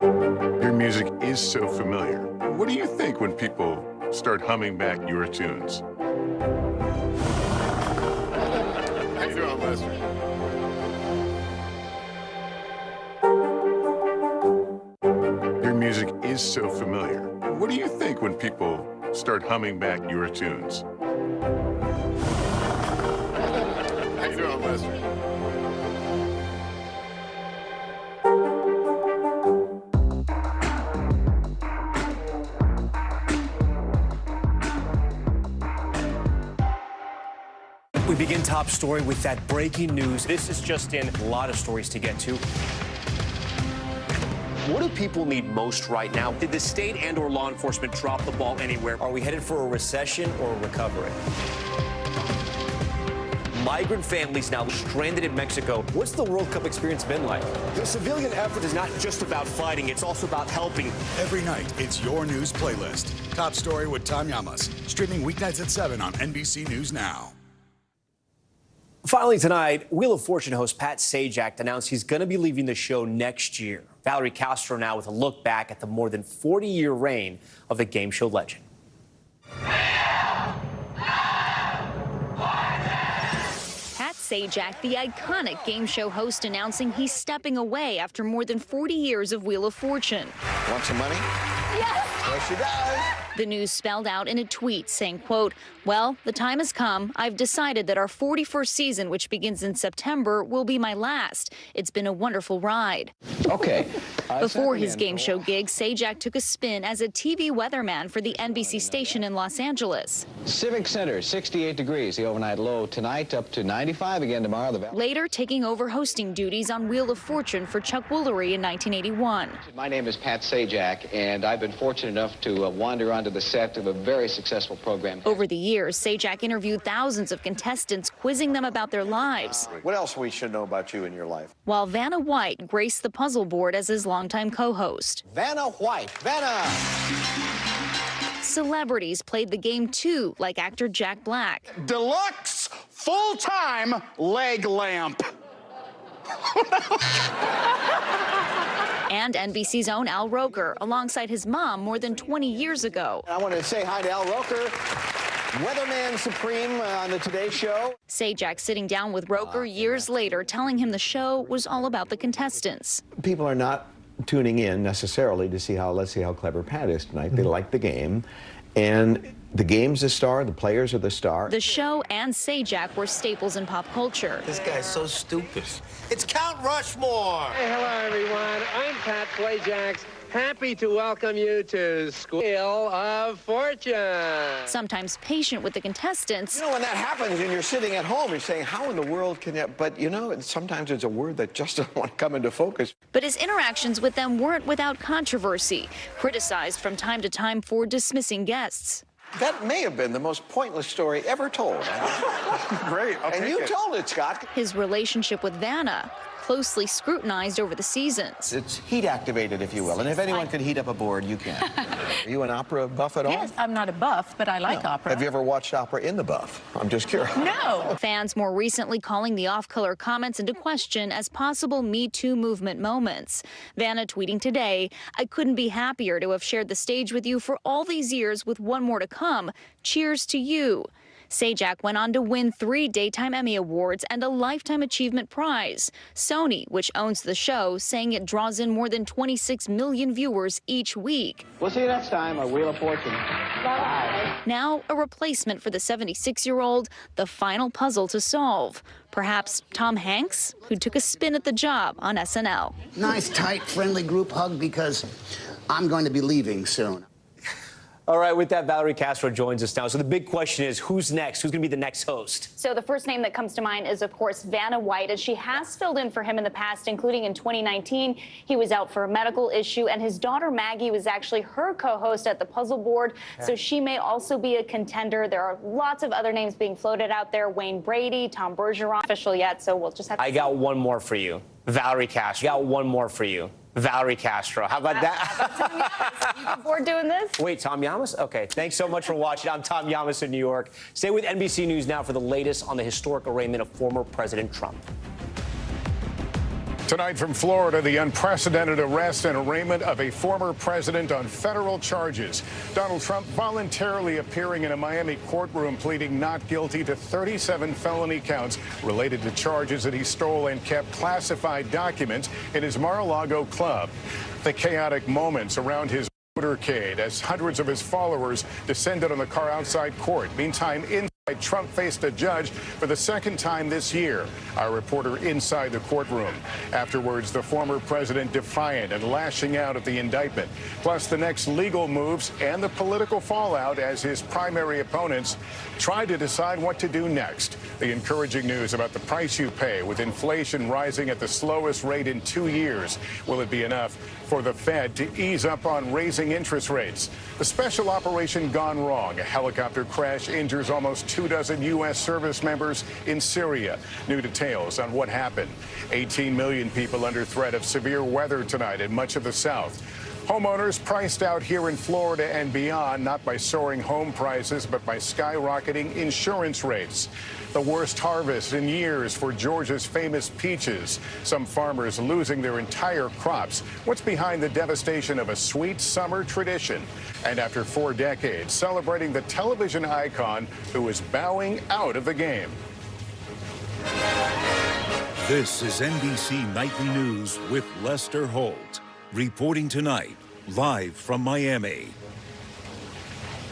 Speaker 5: Your music is so familiar. What do you think when people start humming back your tunes?
Speaker 11: How you doing, Lester?
Speaker 5: Your music is so familiar. What do you think when people start humming back your tunes?
Speaker 11: How you doing, Lester?
Speaker 19: We begin Top Story with that breaking news. This is just in. A lot of stories to get to. What do people need most right now? Did the state and or law enforcement drop the ball anywhere? Are we headed for a recession or a recovery? Migrant families now stranded in Mexico. What's the World Cup experience been like? The civilian effort is not just about fighting, it's also about helping.
Speaker 1: Every night, it's your news playlist. Top Story with Tom Llamas. Streaming weeknights at 7 on NBC News Now.
Speaker 19: Finally tonight, Wheel of Fortune host Pat Sajak announced he's going to be leaving the show next year. Valerie Castro now with a look back at the more than 40-year reign of the game show legend.
Speaker 6: Pat Sajak, the iconic game show host, announcing he's stepping away after more than 40 years of Wheel of Fortune.
Speaker 27: Want some money?
Speaker 6: Yes!
Speaker 27: Yes, she does.
Speaker 6: The news spelled out in a tweet saying, quote, "Well, the time has come. I've decided that our 41st season, which begins in September, will be my last. It's been a wonderful ride."
Speaker 27: Okay.
Speaker 6: Before his game show gig, Sajak took a spin as a TV weatherman for the NBC station in Los Angeles.
Speaker 8: Civic Center, 68 degrees. The overnight low tonight, up to 95 again tomorrow.
Speaker 6: Later, taking over hosting duties on Wheel of Fortune for Chuck Woolery in 1981.
Speaker 8: My name is Pat Sajak, and I've been fortunate enough to wander onto the set of a very successful program.
Speaker 6: Over the years, Sajak interviewed thousands of contestants, quizzing them about their lives.
Speaker 27: What else we should know about you in your life?
Speaker 6: While Vanna White graced the puzzle board as his longtime co-host.
Speaker 27: Vanna White. Vanna!
Speaker 6: Celebrities played the game too, like actor Jack Black.
Speaker 9: Deluxe full-time leg lamp.
Speaker 6: And NBC's own Al Roker, alongside his mom more than 20 years ago.
Speaker 27: I want to say hi to Al Roker, Weatherman Supreme on the Today Show.
Speaker 6: Sajak sitting down with Roker years later, telling him the show was all about the contestants.
Speaker 17: People are not tuning in necessarily to see let's see how clever Pat is tonight. They like the game. And the game's the star, the players are the star.
Speaker 6: The show and Sajak were staples in pop culture.
Speaker 27: This guy's so stupid. It's Count Rushmore.
Speaker 23: Hey, hello, everyone. I'm Pat Sajak. Happy to welcome you to Wheel of Fortune.
Speaker 6: Sometimes patient with the contestants.
Speaker 17: You know, when that happens and you're sitting at home, you're saying, how in the world can that? But, you know, sometimes it's a word that just doesn't want to come into focus.
Speaker 6: But his interactions with them weren't without controversy, criticized from time to time for dismissing guests.
Speaker 17: That may have been the most pointless story ever told.
Speaker 9: Great.
Speaker 17: And you told it, Scott.
Speaker 6: His relationship with Vanna, closely scrutinized over the seasons.
Speaker 17: It's heat activated, if you will. And if anyone can heat up a board, you can. Are you an opera buff at all?
Speaker 24: Yes, I'm not a buff, but I like opera.
Speaker 17: Have you ever watched opera in the buff? I'm just curious.
Speaker 24: No.
Speaker 6: Fans more recently calling the off-color comments into question as possible Me Too movement moments. Vanna tweeting today, "I couldn't be happier to have shared the stage with you for all these years with one more to come. Cheers to you." Sajak went on to win 3 Daytime Emmy Awards and a Lifetime Achievement Prize. Sony, which owns the show, saying it draws in more than 26 million viewers each week.
Speaker 8: We'll see you next time on Wheel of Fortune. Bye.
Speaker 6: Now, a replacement for the 76-year-old, the final puzzle to solve. Perhaps Tom Hanks, who took a spin at the job on SNL.
Speaker 26: Nice, tight, friendly group hug because I'm going to be leaving soon.
Speaker 19: All right, with that, Valerie Castro joins us now. So the big question is, who's next? Who's going to be the next host?
Speaker 28: So the first name that comes to mind is, of course, Vanna White, and she has filled in for him in the past, including in 2019. He was out for a medical issue, and his daughter Maggie was actually her co-host at the puzzle board, so she may also be a contender. There are lots of other names being floated out there. Wayne Brady, Tom Bergeron, official yet, so we'll just have to
Speaker 19: I got one more for you. Valerie Castro. I got one more for you. Valerie Castro. How about that?
Speaker 28: You looking forward to doing this?
Speaker 19: Wait, Tom Yamas? Okay, thanks so much for watching. I'm Tom Yamas in New York. Stay with NBC News Now for the latest on the historic arraignment of former President Trump.
Speaker 21: Tonight from Florida, the unprecedented arrest and arraignment of a former president on federal charges. Donald Trump voluntarily appearing in a Miami courtroom pleading not guilty to 37 felony counts related to charges that he stole and kept classified documents in his Mar-a-Lago club. The chaotic moments around his motorcade as hundreds of his followers descended on the car outside court. Meantime, inside, Trump faced a judge for the second time this year. Our reporter inside the courtroom. Afterwards, the former president defiant and lashing out at the indictment. Plus, the next legal moves and the political fallout as his primary opponents try to decide what to do next. The encouraging news about the price you pay with inflation rising at the slowest rate in 2 years. Will it be enough for the Fed to ease up on raising interest rates? The special operation gone wrong. A helicopter crash injures almost 24 U.S. service members in Syria. New details on what happened. 18 million people under threat of severe weather tonight in much of the South. Homeowners priced out here in Florida and beyond, not by soaring home prices, but by skyrocketing insurance rates. The worst harvest in years for Georgia's famous peaches. Some farmers losing their entire crops. What's behind the devastation of a sweet summer tradition? And after 4 decades, celebrating the television icon who is bowing out of the game.
Speaker 25: This is NBC Nightly News with Lester Holt. Reporting tonight, live from Miami.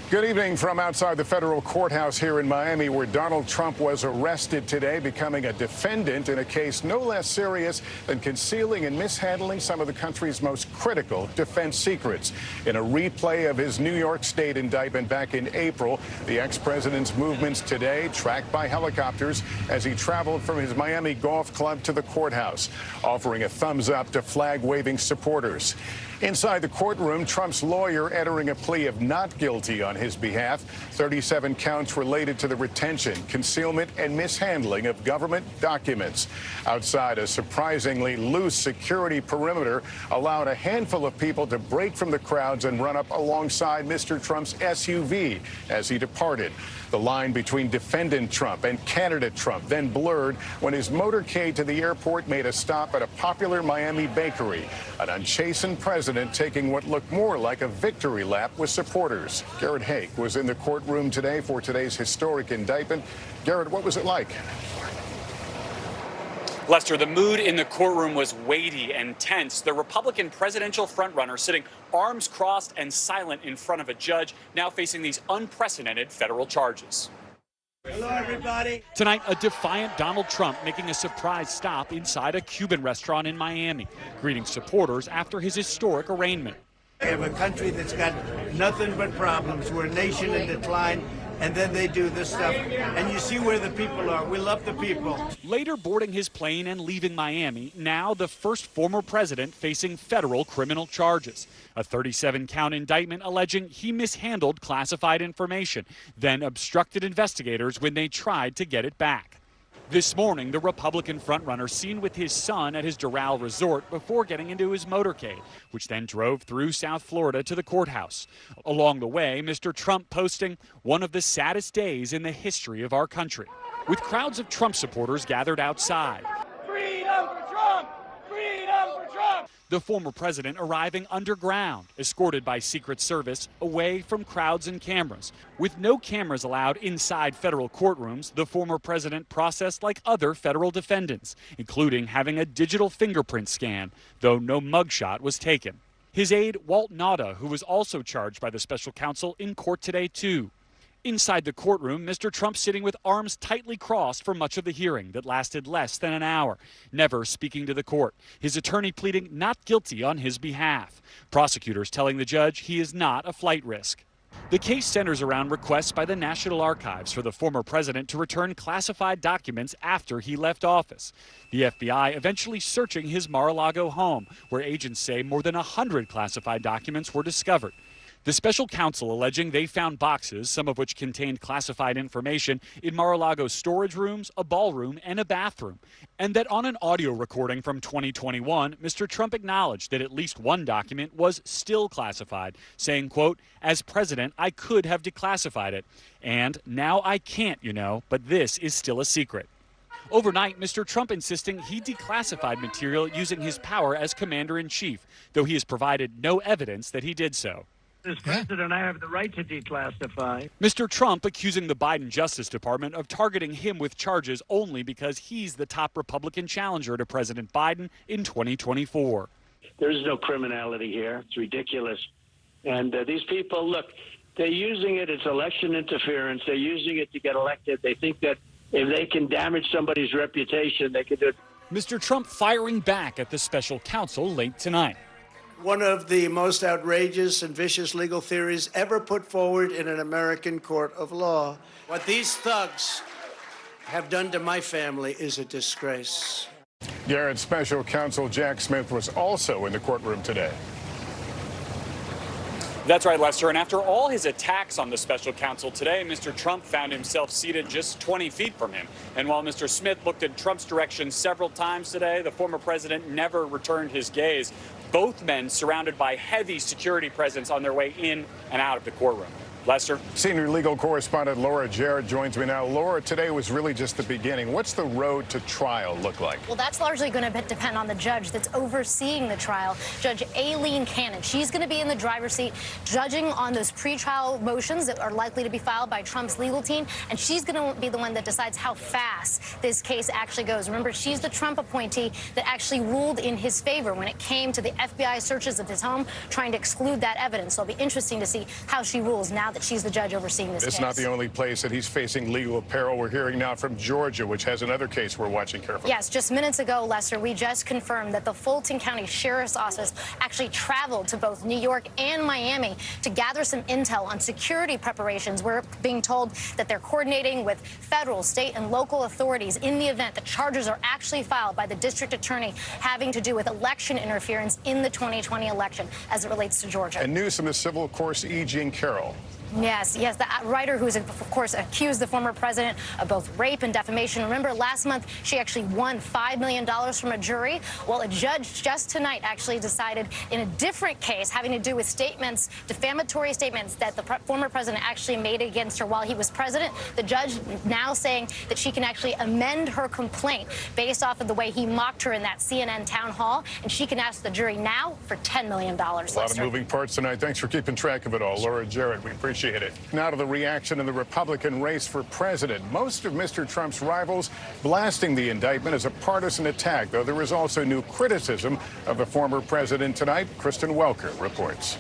Speaker 21: Good evening from outside the federal courthouse here in Miami, where Donald Trump was arrested today, becoming a defendant in a case no less serious than concealing and mishandling some of the country's most critical defense secrets. In a replay of his New York State indictment back in April, the ex-president's movements today tracked by helicopters as he traveled from his Miami golf club to the courthouse, offering a thumbs up to flag-waving supporters. Inside the courtroom, Trump's lawyer entering a plea of not guilty on his behalf. 37 counts related to the retention, concealment, and mishandling of government documents. Outside, a surprisingly loose security perimeter allowed a handful of people to break from the crowds and run up alongside Mr. Trump's SUV as he departed. The line between defendant Trump and candidate Trump then blurred when his motorcade to the airport made a stop at a popular Miami bakery. An unchastened president taking what looked more like a victory lap with supporters. Garrett Hake was in the courtroom today for today's historic indictment. Garrett, what was it like?
Speaker 2: Lester, the mood in the courtroom was weighty and tense. The Republican presidential frontrunner sitting arms crossed and silent in front of a judge, now facing these unprecedented federal charges.
Speaker 3: Hello, everybody.
Speaker 2: Tonight, a defiant Donald Trump making a surprise stop inside a Cuban restaurant in Miami, greeting supporters after his historic arraignment.
Speaker 3: We have a country that's got nothing but problems. We're a nation in decline. And then they do this stuff. And you see where the people are. We love the people.
Speaker 2: Later boarding his plane and leaving Miami, now the first former president facing federal criminal charges. A 37-count indictment alleging he mishandled classified information, then obstructed investigators when they tried to get it back. This morning, the Republican frontrunner seen with his son at his Doral resort before getting into his motorcade, which then drove through South Florida to the courthouse. Along the way, Mr. Trump posting one of the saddest days in the history of our country, with crowds of Trump supporters gathered outside.
Speaker 3: Freedom for Trump! Freedom for Trump!
Speaker 2: The former president arriving underground, escorted by Secret Service, away from crowds and cameras. With no cameras allowed inside federal courtrooms, the former president processed like other federal defendants, including having a digital fingerprint scan, though no mugshot was taken. His aide, Walt Nauta, who was also charged by the special counsel, in court today, too. Inside the courtroom, Mr. Trump sitting with arms tightly crossed for much of the hearing that lasted less than an hour, never speaking to the court, his attorney pleading not guilty on his behalf. Prosecutors telling the judge he is not a flight risk. The case centers around requests by the National Archives for the former president to return classified documents after he left office. The FBI eventually searching his Mar-a-Lago home, where agents say more than 100 classified documents were discovered. The special counsel alleging they found boxes, some of which contained classified information, in Mar-a-Lago's storage rooms, a ballroom, and a bathroom. And that on an audio recording from 2021, Mr. Trump acknowledged that at least one document was still classified, saying, quote, "As president, I could have declassified it. And now I can't, you know, but this is still a secret." Overnight, Mr. Trump insisting he declassified material using his power as commander-in-chief, though he has provided no evidence that he did so.
Speaker 3: As president, I have the right to declassify.
Speaker 2: Mr. Trump accusing the Biden Justice Department of targeting him with charges only because he's the top Republican challenger to President Biden in 2024.
Speaker 3: There's no criminality here. It's ridiculous. And these people, look, they're using it. It's election interference. They're using it to get elected. They think that if they can damage somebody's reputation, they can do it.
Speaker 2: Mr. Trump firing back at the special counsel late tonight.
Speaker 3: One of the most outrageous and vicious legal theories ever put forward in an American court of law. What these thugs have done to my family is a disgrace.
Speaker 21: Garrett's special counsel Jack Smith was also in the courtroom today.
Speaker 2: That's right, Lester. And after all his attacks on the special counsel today, Mr. Trump found himself seated just 20 feet from him. And while Mr. Smith looked in Trump's direction several times today, the former president never returned his gaze. Both men surrounded by heavy security presence on their way in and out of the courtroom. Lester?
Speaker 21: Senior legal correspondent Laura Jarrett joins me now. Laura, today was really just the beginning. What's the road to trial look like?
Speaker 7: Well, that's largely going to depend on the judge that's overseeing the trial, Judge Aileen Cannon. She's going to be in the driver's seat, judging on those pretrial motions that are likely to be filed by Trump's legal team, and she's going to be the one that decides how fast this case actually goes. Remember, she's the Trump appointee that actually ruled in his favor when it came to the FBI searches of his home, trying to exclude that evidence. So it'll be interesting to see how she rules now that she's the judge overseeing this case.
Speaker 21: It's not the only place that he's facing legal peril. We're hearing now from Georgia, which has another case we're watching carefully.
Speaker 7: Yes, just minutes ago, Lester, we just confirmed that the Fulton County Sheriff's Office actually traveled to both New York and Miami to gather some intel on security preparations. We're being told that they're coordinating with federal, state, and local authorities in the event that charges are actually filed by the district attorney having to do with election interference in the 2020 election as it relates to Georgia.
Speaker 21: And news from the civil course, E. Jean Carroll.
Speaker 7: Yes, the writer who's, of course, accused the former president of both rape and defamation. Remember, last month, she actually won $5 million from a jury. Well, a judge just tonight actually decided in a different case having to do with statements, defamatory statements that the former president actually made against her while he was president. The judge now saying that she can actually amend her complaint based off of the way he mocked her in that CNN town hall, and she can ask the jury now for $10 million.
Speaker 21: A lot of moving parts tonight. Thanks for keeping track of it all. Laura Jarrett, we appreciate it. Now to the reaction in the Republican race for president. Most of Mr. Trump's rivals blasting the indictment as a partisan attack, though there was also new criticism of the former president tonight. Kristen Welker reports.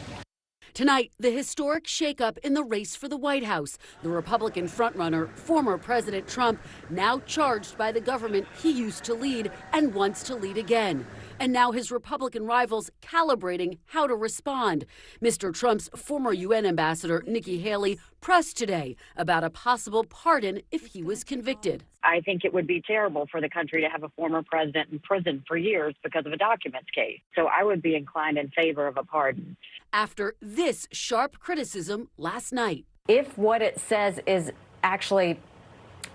Speaker 12: Tonight, the historic shakeup in the race for the White House. The Republican frontrunner, former President Trump, now charged by the government he used to lead and wants to lead again. And now his Republican rivals calibrating how to respond. Mr. Trump's former UN ambassador, Nikki Haley, pressed today about a possible pardon if he was convicted.
Speaker 13: I think it would be terrible for the country to have a former president in prison for years because of a documents case. So I would be inclined in favor of a pardon.
Speaker 12: After this sharp criticism last night.
Speaker 15: If what it says is actually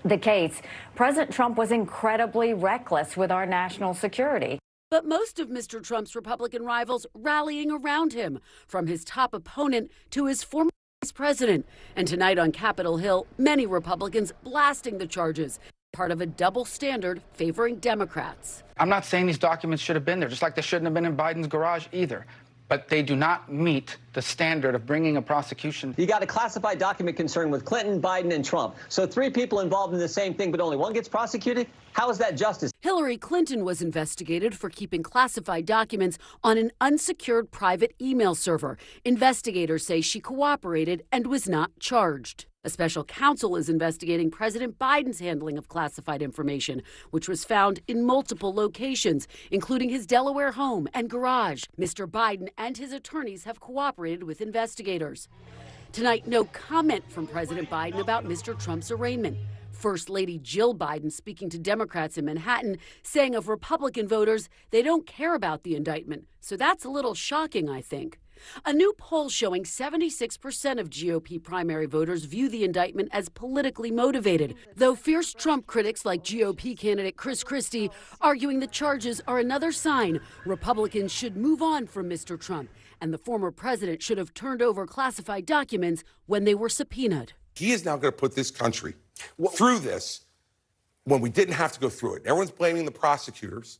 Speaker 15: the case, President Trump was incredibly reckless with our national security.
Speaker 12: But most of Mr. Trump's Republican rivals rallying around him, from his top opponent to his former vice president. And tonight on Capitol Hill, many Republicans blasting the charges, part of a double standard favoring Democrats.
Speaker 16: I'm not saying these documents should have been there, just like they shouldn't have been in Biden's garage either. But they do not meet the standard of bringing a prosecution.
Speaker 18: You got a classified document concern with Clinton, Biden, and Trump. So 3 people involved in the same thing, but only one gets prosecuted? How is that justice?
Speaker 12: Hillary Clinton was investigated for keeping classified documents on an unsecured private email server. Investigators say she cooperated and was not charged. A special counsel is investigating President Biden's handling of classified information, which was found in multiple locations, including his Delaware home and garage. Mr. Biden and his attorneys have cooperated with investigators. Tonight, no comment from President Biden about Mr. Trump's arraignment. First Lady Jill Biden speaking to Democrats in Manhattan, saying of Republican voters, they don't care about the indictment. So that's a little shocking, I think. A new poll showing 76% of GOP primary voters view the indictment as politically motivated, though fierce Trump critics like GOP candidate Chris Christie arguing the charges are another sign Republicans should move on from Mr. Trump, and the former president should have turned over classified documents when they were subpoenaed.
Speaker 20: He is now going to put this country through this when we didn't have to go through it. Everyone's blaming the prosecutors.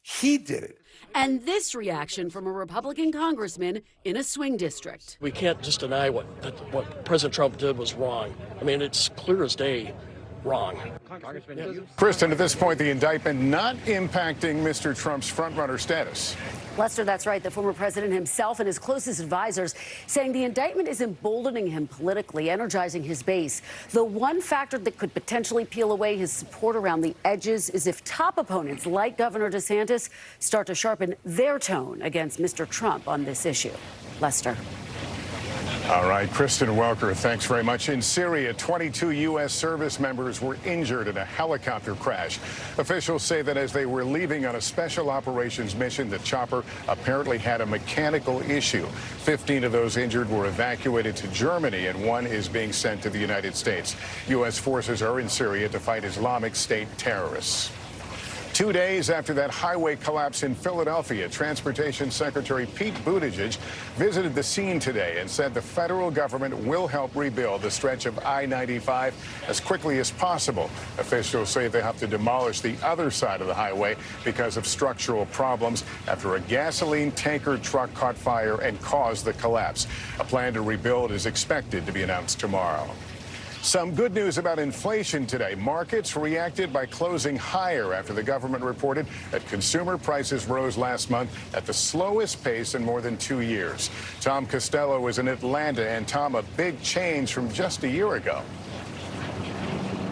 Speaker 20: He did it.
Speaker 12: And this reaction from a Republican congressman in a swing district.
Speaker 22: We can't just deny what President Trump did was wrong. I mean, it's clear as day wrong.
Speaker 21: Kristen, at this point, the indictment not impacting Mr. Trump's frontrunner status.
Speaker 12: Lester, that's right. The former president himself and his closest advisors saying the indictment is emboldening him politically, energizing his base. The one factor that could potentially peel away his support around the edges is if top opponents like Governor DeSantis start to sharpen their tone against Mr. Trump on this issue. Lester.
Speaker 21: All right, Kristen Welker, thanks very much. In Syria, 22 U.S. service members were injured in a helicopter crash. Officials say that as they were leaving on a special operations mission, the chopper apparently had a mechanical issue. 15 of those injured were evacuated to Germany, and one is being sent to the United States. U.S. forces are in Syria to fight Islamic State terrorists. 2 days after that highway collapse in Philadelphia, Transportation Secretary Pete Buttigieg visited the scene today and said the federal government will help rebuild the stretch of I-95 as quickly as possible. Officials say they have to demolish the other side of the highway because of structural problems after a gasoline tanker truck caught fire and caused the collapse. A plan to rebuild is expected to be announced tomorrow. Some good news about inflation today. Markets reacted by closing higher after the government reported that consumer prices rose last month at the slowest pace in more than 2 years. Tom Costello is in Atlanta. And Tom, a big change from just a year ago.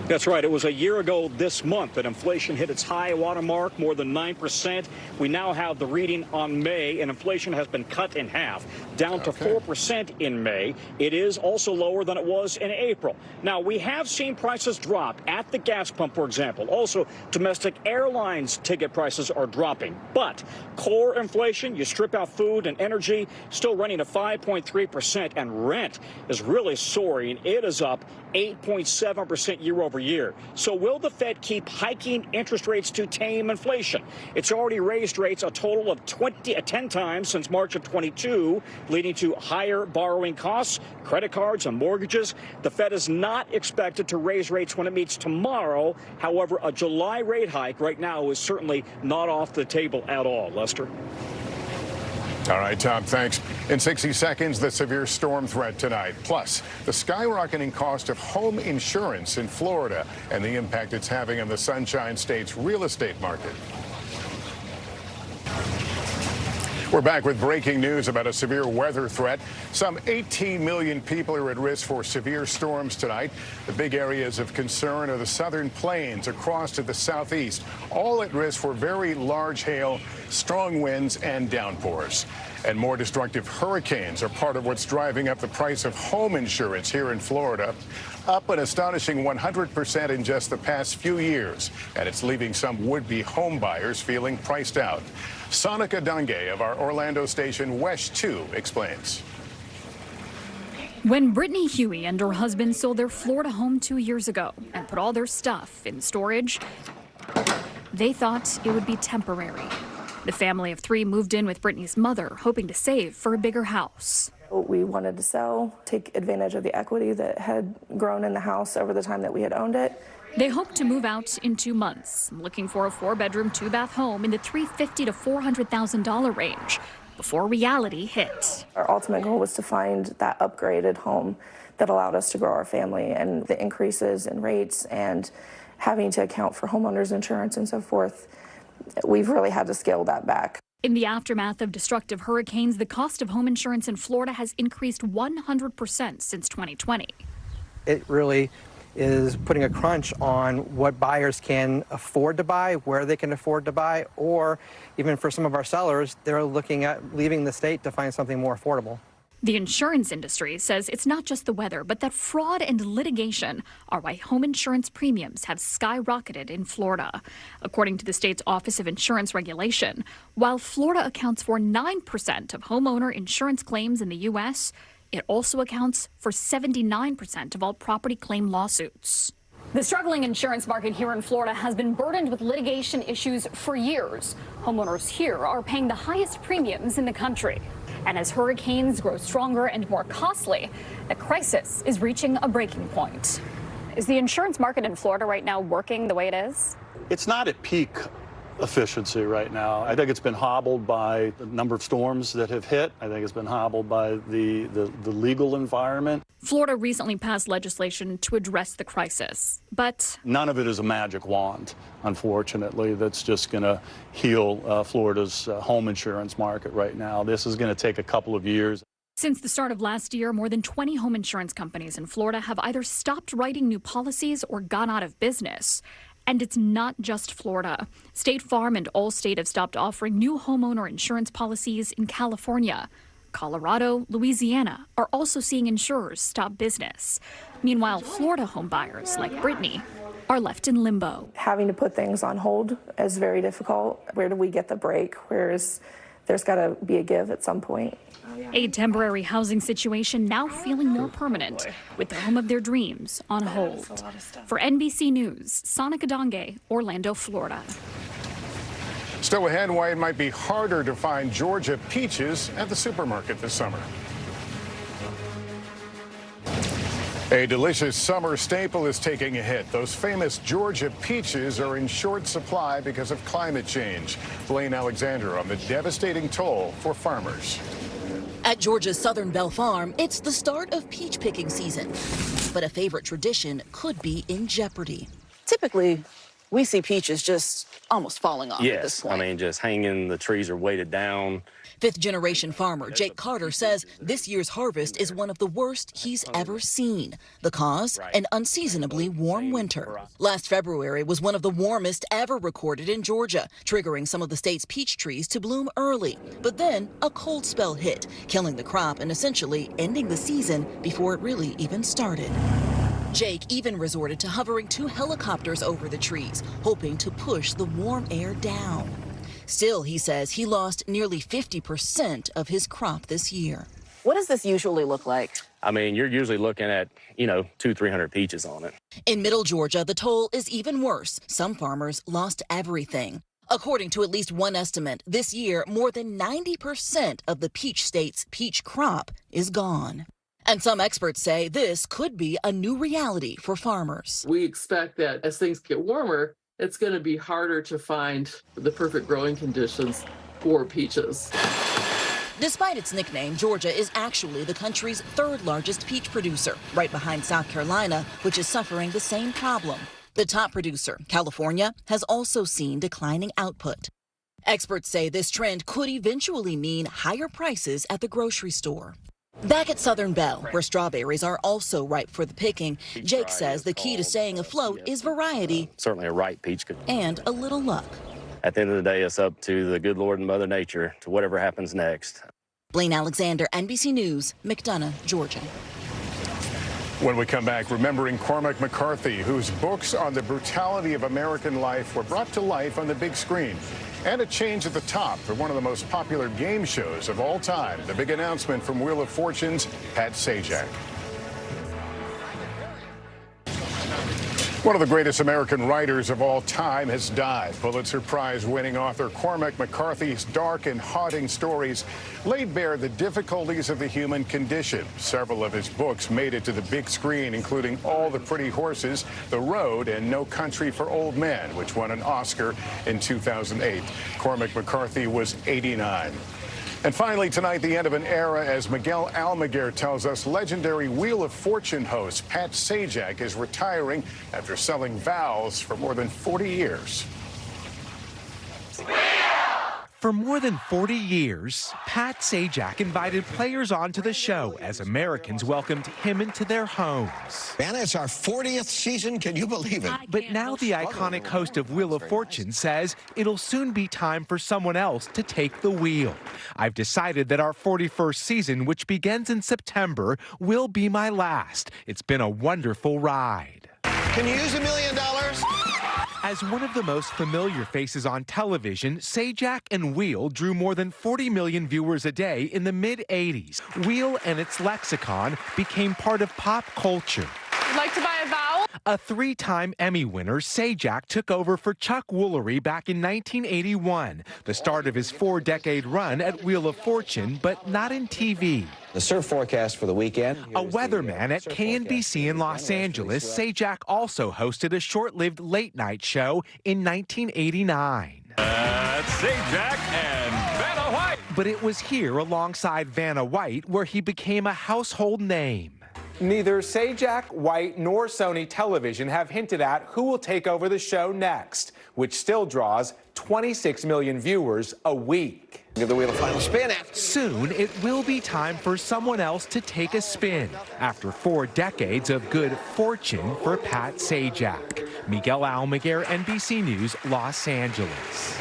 Speaker 1: That's right. It was a year ago this month that inflation hit its high water mark, more than 9%. We now have the reading on May, and inflation has been cut in half, down to 4% in May. It is also lower than it was in April. Now, we have seen prices drop at the gas pump, for example. Also, domestic airlines ticket prices are dropping. But core inflation, you strip out food and energy, still running at 5.3%, and rent is really soaring. It is up 8.7% year over year. So will the Fed keep hiking interest rates to tame inflation? It's already raised rates a total of 10 times since March of 22, leading to higher borrowing costs, credit cards, and mortgages. The Fed is not expected to raise rates when it meets tomorrow. However, a July rate hike right now is certainly not off the table at all. Lester?
Speaker 21: All right, Tom, thanks. In 60 seconds, the severe storm threat tonight. Plus, the skyrocketing cost of home insurance in Florida and the impact it's having on the Sunshine State's real estate market. We're back with breaking news about a severe weather threat. Some 18 million people are at risk for severe storms tonight. The big areas of concern are the southern plains across to the southeast, all at risk for very large hail, strong winds, and downpours. And more destructive hurricanes are part of what's driving up the price of home insurance here in Florida, up an astonishing 100% in just the past few years. And it's leaving some would-be home buyers feeling priced out. Sonica Dange of our Orlando station Wesh 2 explains.
Speaker 4: When Brittany Huey and her husband sold their Florida home 2 years ago and put all their stuff in storage, they thought it would be temporary. The family of three moved in with Brittany's mother, hoping to save for a bigger house.
Speaker 5: We wanted to sell, take advantage of the equity that had grown in the house over the time that we had owned it.
Speaker 4: They hope to move out in 2 months, looking for a 4-bedroom, 2-bath home in the $350,000 to $400,000 range before reality hit.
Speaker 5: Our ultimate goal was to find that upgraded home that allowed us to grow our family, and the increases in rates and having to account for homeowners insurance and so forth, we've really had to scale that back.
Speaker 4: In the aftermath of destructive hurricanes, the cost of home insurance in Florida has increased 100% since 2020.
Speaker 10: It really is putting a crunch on what buyers can afford to buy, where they can afford to buy, or even for some of our sellers, they're looking at leaving the state to find something more affordable.
Speaker 4: The insurance industry says it's not just the weather, but that fraud and litigation are why home insurance premiums have skyrocketed in Florida. According to the state's Office of Insurance Regulation, while Florida accounts for 9% of homeowner insurance claims in the U.S., it also accounts for 79% of all property claim lawsuits.
Speaker 28: The struggling insurance market here in Florida has been burdened with litigation issues for years. Homeowners here are paying the highest premiums in the country. And as hurricanes grow stronger and more costly, the crisis is reaching a breaking point. Is the insurance market in Florida right now working the way it is?
Speaker 11: It's not at peak efficiency right now. I think it's been hobbled by the number of storms that have hit. I think it's been hobbled by the legal environment.
Speaker 4: Florida recently passed legislation to address the crisis, but
Speaker 11: none of it is a magic wand, unfortunately, that's just going to heal Florida's home insurance market right now. This is going to take a couple of years.
Speaker 4: Since the start of last year, more than 20 home insurance companies in Florida have either stopped writing new policies or gone out of business. And it's not just Florida. State Farm and Allstate have stopped offering new homeowner insurance policies in California. Colorado, Louisiana are also seeing insurers stop business. Meanwhile, Florida home buyers like Brittany are left in limbo.
Speaker 5: Having to put things on hold is very difficult. Where do we get the break? There's got to be a give at some point.
Speaker 4: A temporary housing situation now feeling more permanent, with the home of their dreams on hold. For NBC News, Sonica Donge, Orlando, Florida.
Speaker 21: Still ahead, why it might be harder to find Georgia peaches at the supermarket this summer. A delicious summer staple is taking a hit. Those famous Georgia peaches are in short supply because of climate change. Blaine Alexander on the devastating toll for farmers.
Speaker 6: At Georgia's Southern Belle Farm, it's the start of peach picking season. But a favorite tradition could be in jeopardy.
Speaker 8: Typically, we see peaches just almost falling off at this
Speaker 9: Yes,
Speaker 8: point.
Speaker 9: I mean, just hanging, the trees are weighted down.
Speaker 6: Fifth-generation farmer Jake Carter says this year's harvest is one of the worst he's ever seen. The cause? An unseasonably warm winter. Last February was one of the warmest ever recorded in Georgia, triggering some of the state's peach trees to bloom early. But then a cold spell hit, killing the crop and essentially ending the season before it really even started. Jake even resorted to hovering 2 helicopters over the trees, hoping to push the warm air down. Still, he says he lost nearly 50% of his crop this year.
Speaker 8: What does this usually look like?
Speaker 9: I mean, you're usually looking at, 200-300 peaches on it.
Speaker 6: In Middle Georgia, the toll is even worse. Some farmers lost everything. According to at least one estimate, this year, more than 90% of the peach state's peach crop is gone. And some experts say this could be a new reality for farmers.
Speaker 14: We expect that as things get warmer, it's going to be harder to find the perfect growing conditions for peaches.
Speaker 6: Despite its nickname, Georgia is actually the country's 3rd largest peach producer, right behind South Carolina, which is suffering the same problem. The top producer, California, has also seen declining output. Experts say this trend could eventually mean higher prices at the grocery store. Back at Southern Belle, where strawberries are also ripe for the picking, Jake says the key to staying afloat is variety.
Speaker 9: Certainly a ripe peach could.
Speaker 6: And a little luck.
Speaker 9: At the end of the day, it's up to the good Lord and Mother Nature to whatever happens next.
Speaker 6: Blaine Alexander, NBC News, McDonough, Georgia.
Speaker 21: When we come back, remembering Cormac McCarthy, whose books on the brutality of American life were brought to life on the big screen. And a change at the top for one of the most popular game shows of all time. The big announcement from Wheel of Fortune's Pat Sajak. One of the greatest American writers of all time has died. Pulitzer Prize-winning author Cormac McCarthy's dark and haunting stories laid bare the difficulties of the human condition. Several of his books made it to the big screen, including All the Pretty Horses, The Road, and No Country for Old Men, which won an Oscar in 2008. Cormac McCarthy was 89. And finally tonight, the end of an era, as Miguel Almaguer tells us, legendary Wheel of Fortune host Pat Sajak is retiring after selling vows for more than 40 years.
Speaker 17: For more than 40 years, Pat Sajak invited players onto the show as Americans welcomed him into their homes.
Speaker 23: Man, it's our 40th season. Can you believe it?
Speaker 17: But now the iconic host of Wheel of Fortune says it'll soon be time for someone else to take the wheel. I've decided that our 41st season, which begins in September, will be my last. It's been a wonderful ride.
Speaker 23: Can you use $1 million?
Speaker 17: As one of the most familiar faces on television, Sajak and Wheel drew more than 40 million viewers a day in the mid-'80s. Wheel and its lexicon became part of pop culture.
Speaker 24: Would like to buy a vowel?
Speaker 17: A 3-time Emmy winner, Sajak took over for Chuck Woolery back in 1981, the start of his 4-decade run at Wheel of Fortune, but not in TV.
Speaker 23: The surf forecast for the weekend.
Speaker 17: A weatherman at KNBC in Los Angeles, Sajak also hosted a short-lived late-night show in 1989.
Speaker 27: That's Sajak and Vanna White.
Speaker 17: But it was here alongside Vanna White where he became a household name. Neither Sajak, White, nor Sony Television have hinted at who will take over the show next, which still draws 26 million viewers a week.
Speaker 23: Give the wheel a final spin.
Speaker 17: Soon, it will be time for someone else to take a spin after 4 decades of good fortune for Pat Sajak. Miguel Almaguer, NBC News, Los Angeles.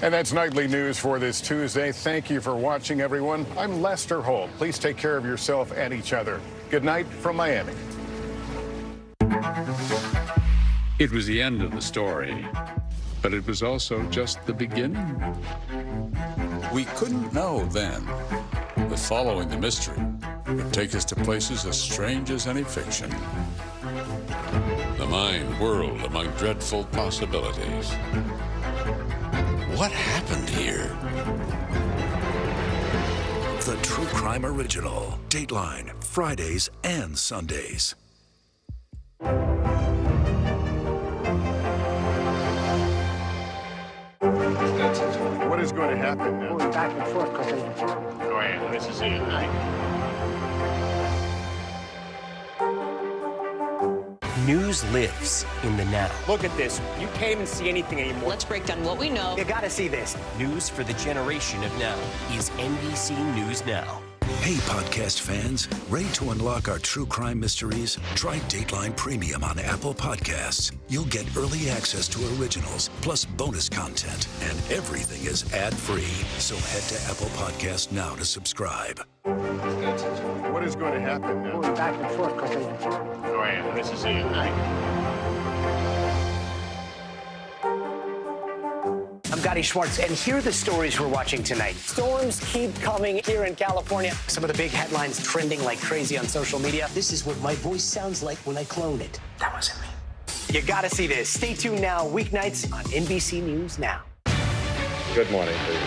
Speaker 21: And that's nightly news for this Tuesday. Thank you for watching, everyone. I'm Lester Holt. Please take care of yourself and each other. Good night from Miami.
Speaker 2: It was the end of the story, but it was also just the beginning. We couldn't know then that following the mystery would take us to places as strange as any fiction. The mind whirled among dreadful possibilities. What happened here?
Speaker 3: The True Crime Original. Dateline, Fridays and Sundays.
Speaker 21: What is going to happen now?
Speaker 7: Going back and forth because they...
Speaker 21: Go ahead. This is it, right?
Speaker 13: News lives in the now.
Speaker 19: Look at this. You can't even see anything anymore.
Speaker 24: Let's break down what we know.
Speaker 19: You gotta see this.
Speaker 13: News for the generation of now is NBC News Now.
Speaker 3: Hey, podcast fans, ready to unlock our true crime mysteries? Try Dateline Premium on Apple Podcasts. You'll get early access to originals, plus bonus content, and everything is ad-free. So head to Apple Podcasts now to subscribe.
Speaker 21: What is going to happen now?
Speaker 7: Going back and forth because they...
Speaker 21: Go ahead. This is it, right?
Speaker 19: I'm Gotti Schwartz, and here are the stories we're watching tonight. Storms keep coming here in California. Some of the big headlines trending like crazy on social media. This is what my voice sounds like when I clone it. That wasn't me. You gotta see this. Stay tuned now, weeknights on NBC News Now.
Speaker 9: Good morning, please.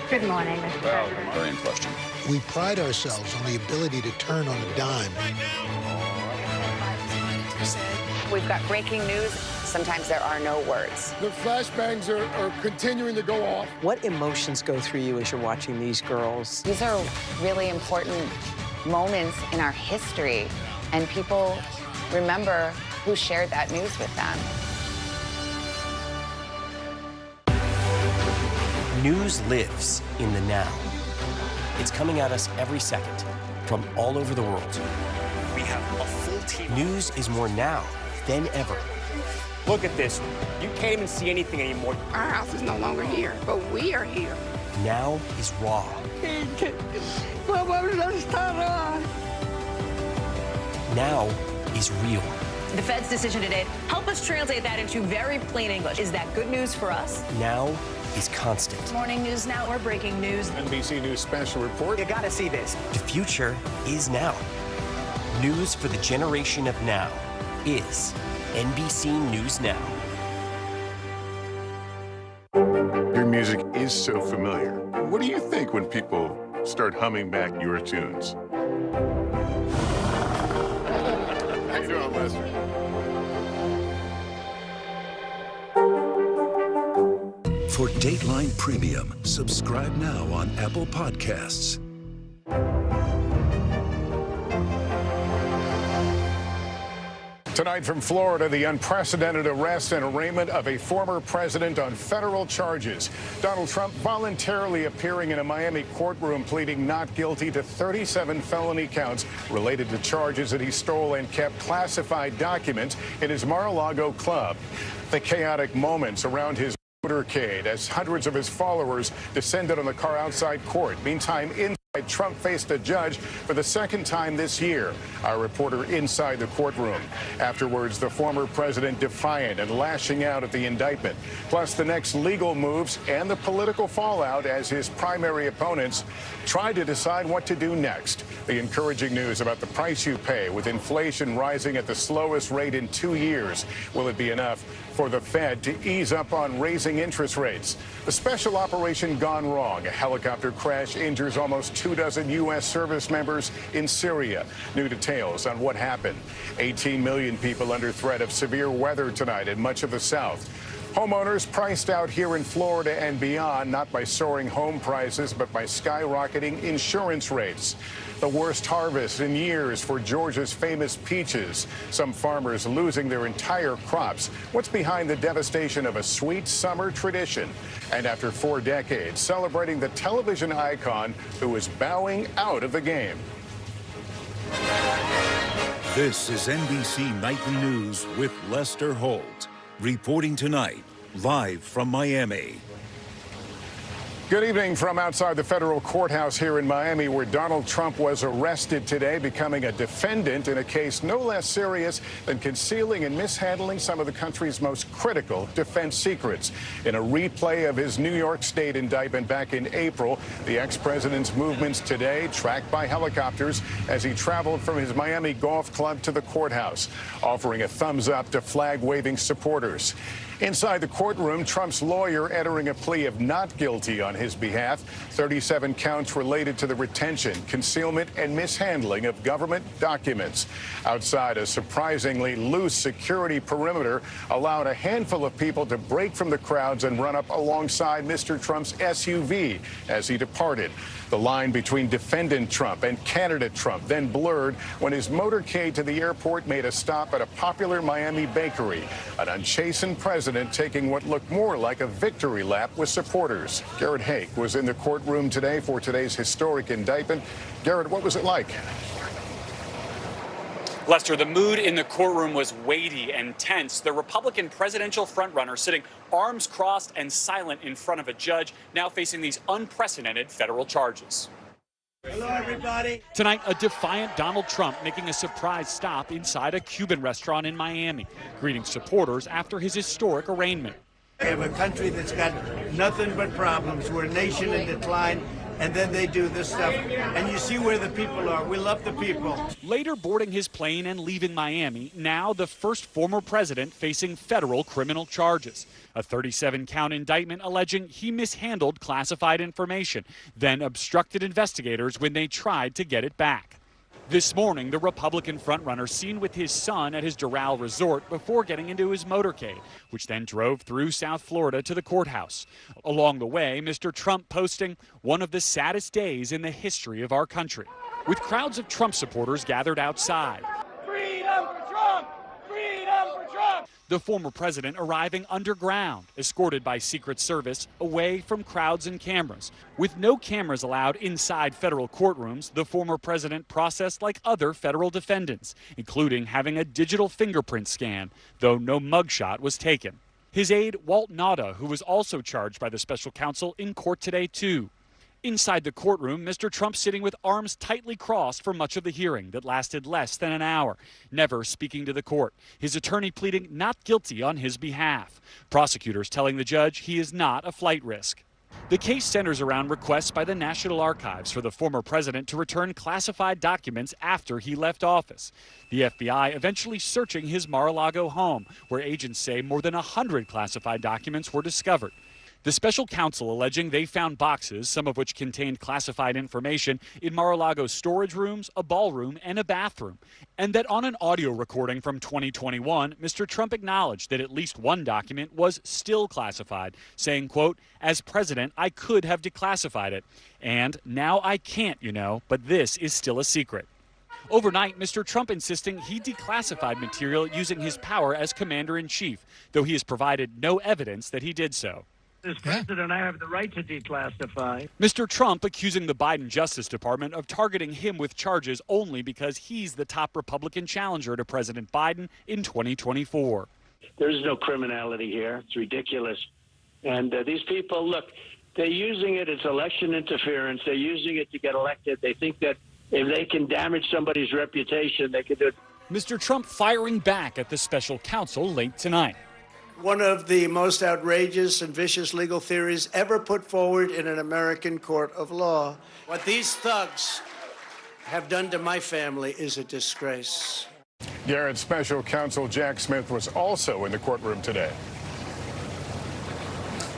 Speaker 25: Good morning.
Speaker 9: Well, very in question.
Speaker 26: We pride ourselves on the ability to turn on a dime.
Speaker 25: We've got breaking news. Sometimes there are no words.
Speaker 26: The flashbangs are continuing to go off.
Speaker 19: What emotions go through you as you're watching these girls?
Speaker 25: These are really important moments in our history, and people remember who shared that news with them.
Speaker 13: News lives in the now. It's coming at us every second from all over the world.
Speaker 19: We have a full team.
Speaker 13: News is more now than ever.
Speaker 19: Look at this. You can't even see anything anymore.
Speaker 25: Our house is no longer here, but we are here.
Speaker 13: Now is raw. Now is real.
Speaker 29: The Fed's decision today, help us translate that into very plain English. Is that good news for us?
Speaker 13: Now is constant.
Speaker 29: Morning News Now or breaking news.
Speaker 21: NBC News special report.
Speaker 19: You gotta see this.
Speaker 13: The future is now. News for the generation of now is NBC News Now.
Speaker 21: Your music is so familiar. What do you think when people start humming back your tunes? How you doing, Lester?
Speaker 3: For Dateline Premium, subscribe now on Apple Podcasts.
Speaker 21: Tonight from Florida, the unprecedented arrest and arraignment of a former president on federal charges. Donald Trump voluntarily appearing in a Miami courtroom pleading not guilty to 37 felony counts related to charges that he stole and kept classified documents in his Mar-a-Lago club. The chaotic moments around his motorcade as hundreds of his followers descended on the car outside court. Meantime, Trump faced a judge for the second time this year. Our reporter inside the courtroom. Afterwards, the former president defiant and lashing out at the indictment. Plus the next legal moves and the political fallout as his primary opponents try to decide what to do next. The encouraging news about the price you pay with inflation rising at the slowest rate in 2 years. Will it be enough for the Fed to ease up on raising interest rates? The special operation gone wrong. A helicopter crash injures almost 24 U.S. service members in Syria. New details on what happened. 18 million people under threat of severe weather tonight in much of the South. Homeowners priced out here in Florida and beyond, not by soaring home prices, but by skyrocketing insurance rates. The worst harvest in years for Georgia's famous peaches. Some farmers losing their entire crops. What's behind the devastation of a sweet summer tradition? And after 4 decades, celebrating the television icon who is bowing out of the game.
Speaker 3: This is NBC Nightly News with Lester Holt. Reporting tonight, live from Miami.
Speaker 21: Good evening from outside the federal courthouse here in Miami, where Donald Trump was arrested today, becoming a defendant in a case no less serious than concealing and mishandling some of the country's most critical defense secrets. In a replay of his New York State indictment back in April, the ex-president's movements today tracked by helicopters as he traveled from his Miami golf club to the courthouse, offering a thumbs up to flag-waving supporters. Inside the courtroom, Trump's lawyer entering a plea of not guilty on his behalf. 37 counts related to the retention, concealment, and mishandling of government documents. Outside, a surprisingly loose security perimeter allowed a handful of people to break from the crowds and run up alongside Mr. Trump's SUV as he departed. The line between defendant Trump and candidate Trump then blurred when his motorcade to the airport made a stop at a popular Miami bakery. An unchastened president taking what looked more like a victory lap with supporters. Garrett Hake was in the courtroom today for today's historic indictment. Garrett, what was it like?
Speaker 1: Lester, the mood in the courtroom was weighty and tense. The Republican presidential frontrunner sitting arms crossed and silent in front of a judge, now facing these unprecedented federal charges.
Speaker 10: Hello, everybody.
Speaker 1: Tonight, a defiant Donald Trump making a surprise stop inside a Cuban restaurant in Miami, greeting supporters after his historic arraignment.
Speaker 10: We have a country that's got nothing but problems. We're a nation in decline. And then they do this stuff, and you see where the people are. We love the people.
Speaker 1: Later boarding his plane and leaving Miami, now the first former president facing federal criminal charges. A 37-count indictment alleging he mishandled classified information, then obstructed investigators when they tried to get it back. This morning, the Republican frontrunner seen with his son at his Doral resort before getting into his motorcade, which then drove through South Florida to the courthouse. Along the way, Mr. Trump posting one of the saddest days in the history of our country, with crowds of Trump supporters gathered outside.
Speaker 10: Freedom for Trump! Freedom for Trump!
Speaker 1: The former president arriving underground, escorted by Secret Service, away from crowds and cameras. With no cameras allowed inside federal courtrooms, the former president processed like other federal defendants, including having a digital fingerprint scan, though no mugshot was taken. His aide, Walt Nauta, who was also charged by the special counsel, in court today, too. Inside the courtroom, Mr. Trump sitting with arms tightly crossed for much of the hearing that lasted less than an hour, never speaking to the court, his attorney pleading not guilty on his behalf. Prosecutors telling the judge he is not a flight risk. The case centers around requests by the National Archives for the former president to return classified documents after he left office. The FBI eventually searching his Mar-a-Lago home, where agents say more than 100 classified documents were discovered. The special counsel alleging they found boxes, some of which contained classified information, in Mar-a-Lago's storage rooms, a ballroom, and a bathroom. And that on an audio recording from 2021, Mr. Trump acknowledged that at least one document was still classified, saying, quote, "As president, I could have declassified it. And now I can't, you know, but this is still a secret." Overnight, Mr. Trump insisting he declassified material using his power as commander-in-chief, though he has provided no evidence that he did so.
Speaker 10: As president, I have the right to declassify.
Speaker 1: Mr. Trump accusing the Biden Justice Department of targeting him with charges only because he's the top Republican challenger to President Biden in 2024.
Speaker 10: There's no criminality here. It's ridiculous. And these people, look, they're using it as election interference. They're using it to get elected. They think that if they can damage somebody's reputation, they can do it.
Speaker 1: Mr. Trump firing back at the special counsel late tonight.
Speaker 10: One of the most outrageous and vicious legal theories ever put forward in an American court of law. What these thugs have done to my family is a disgrace.
Speaker 21: Garrett's special counsel Jack Smith was also in the courtroom today.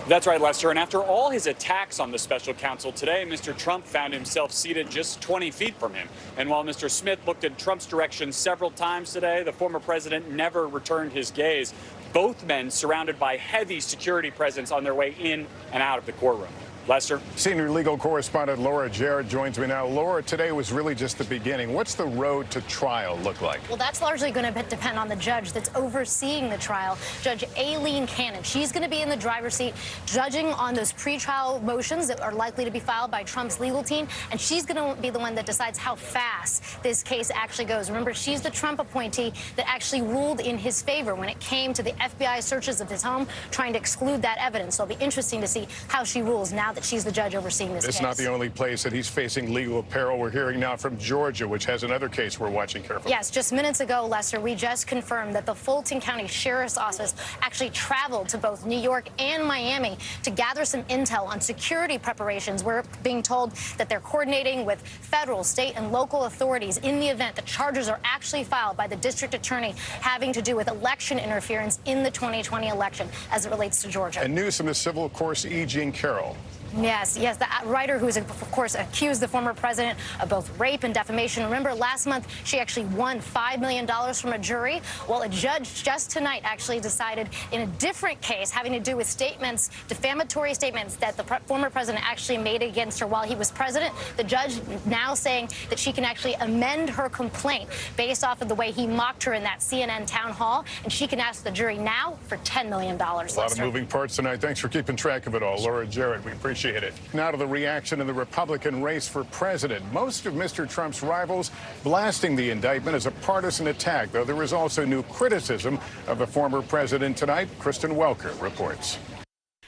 Speaker 1: That's right, Lester. And after all his attacks on the special counsel today, Mr. Trump found himself seated just 20 feet from him. And while Mr. Smith looked in Trump's direction several times today, the former president never returned his gaze. Both men surrounded by heavy security presence on their way in and out of the courtroom. Lester?
Speaker 21: Senior legal correspondent Laura Jarrett joins me now. Laura, today was really just the beginning. What's the road to trial look like?
Speaker 12: Well, that's largely going to depend on the judge that's overseeing the trial, Judge Aileen Cannon. She's going to be in the driver's seat judging on those pretrial motions that are likely to be filed by Trump's legal team, and she's going to be the one that decides how fast this case actually goes. Remember, she's the Trump appointee that actually ruled in his favor when it came to the FBI searches of his home, trying to exclude that evidence. So it'll be interesting to see how she rules now that that she's the judge overseeing this case.
Speaker 21: It's not the only place that he's facing legal peril. We're hearing now from Georgia, which has another case we're watching carefully.
Speaker 12: Yes, just minutes ago, Lester, we just confirmed that the Fulton County Sheriff's Office actually traveled to both New York and Miami to gather some intel on security preparations. We're being told that they're coordinating with federal, state, and local authorities in the event that charges are actually filed by the district attorney having to do with election interference in the 2020 election as it relates to Georgia.
Speaker 21: And news from the civil course, E. Jean Carroll.
Speaker 12: Yes, the writer who's, of course, accused the former president of both rape and defamation. Remember, last month, she actually won $5 million from a jury. Well, a judge just tonight actually decided in a different case having to do with statements, defamatory statements that the former president actually made against her while he was president. The judge now saying that she can actually amend her complaint based off of the way he mocked her in that CNN town hall, and she can ask the jury now for $10 million.
Speaker 21: A lot of moving parts tonight. Thanks for keeping track of it all. Laura Jarrett, we appreciate it. Now to the reaction in the Republican race for president. Most of Mr. Trump's rivals blasting the indictment as a partisan attack, though there is also new criticism of the former president tonight. Kristen Welker reports.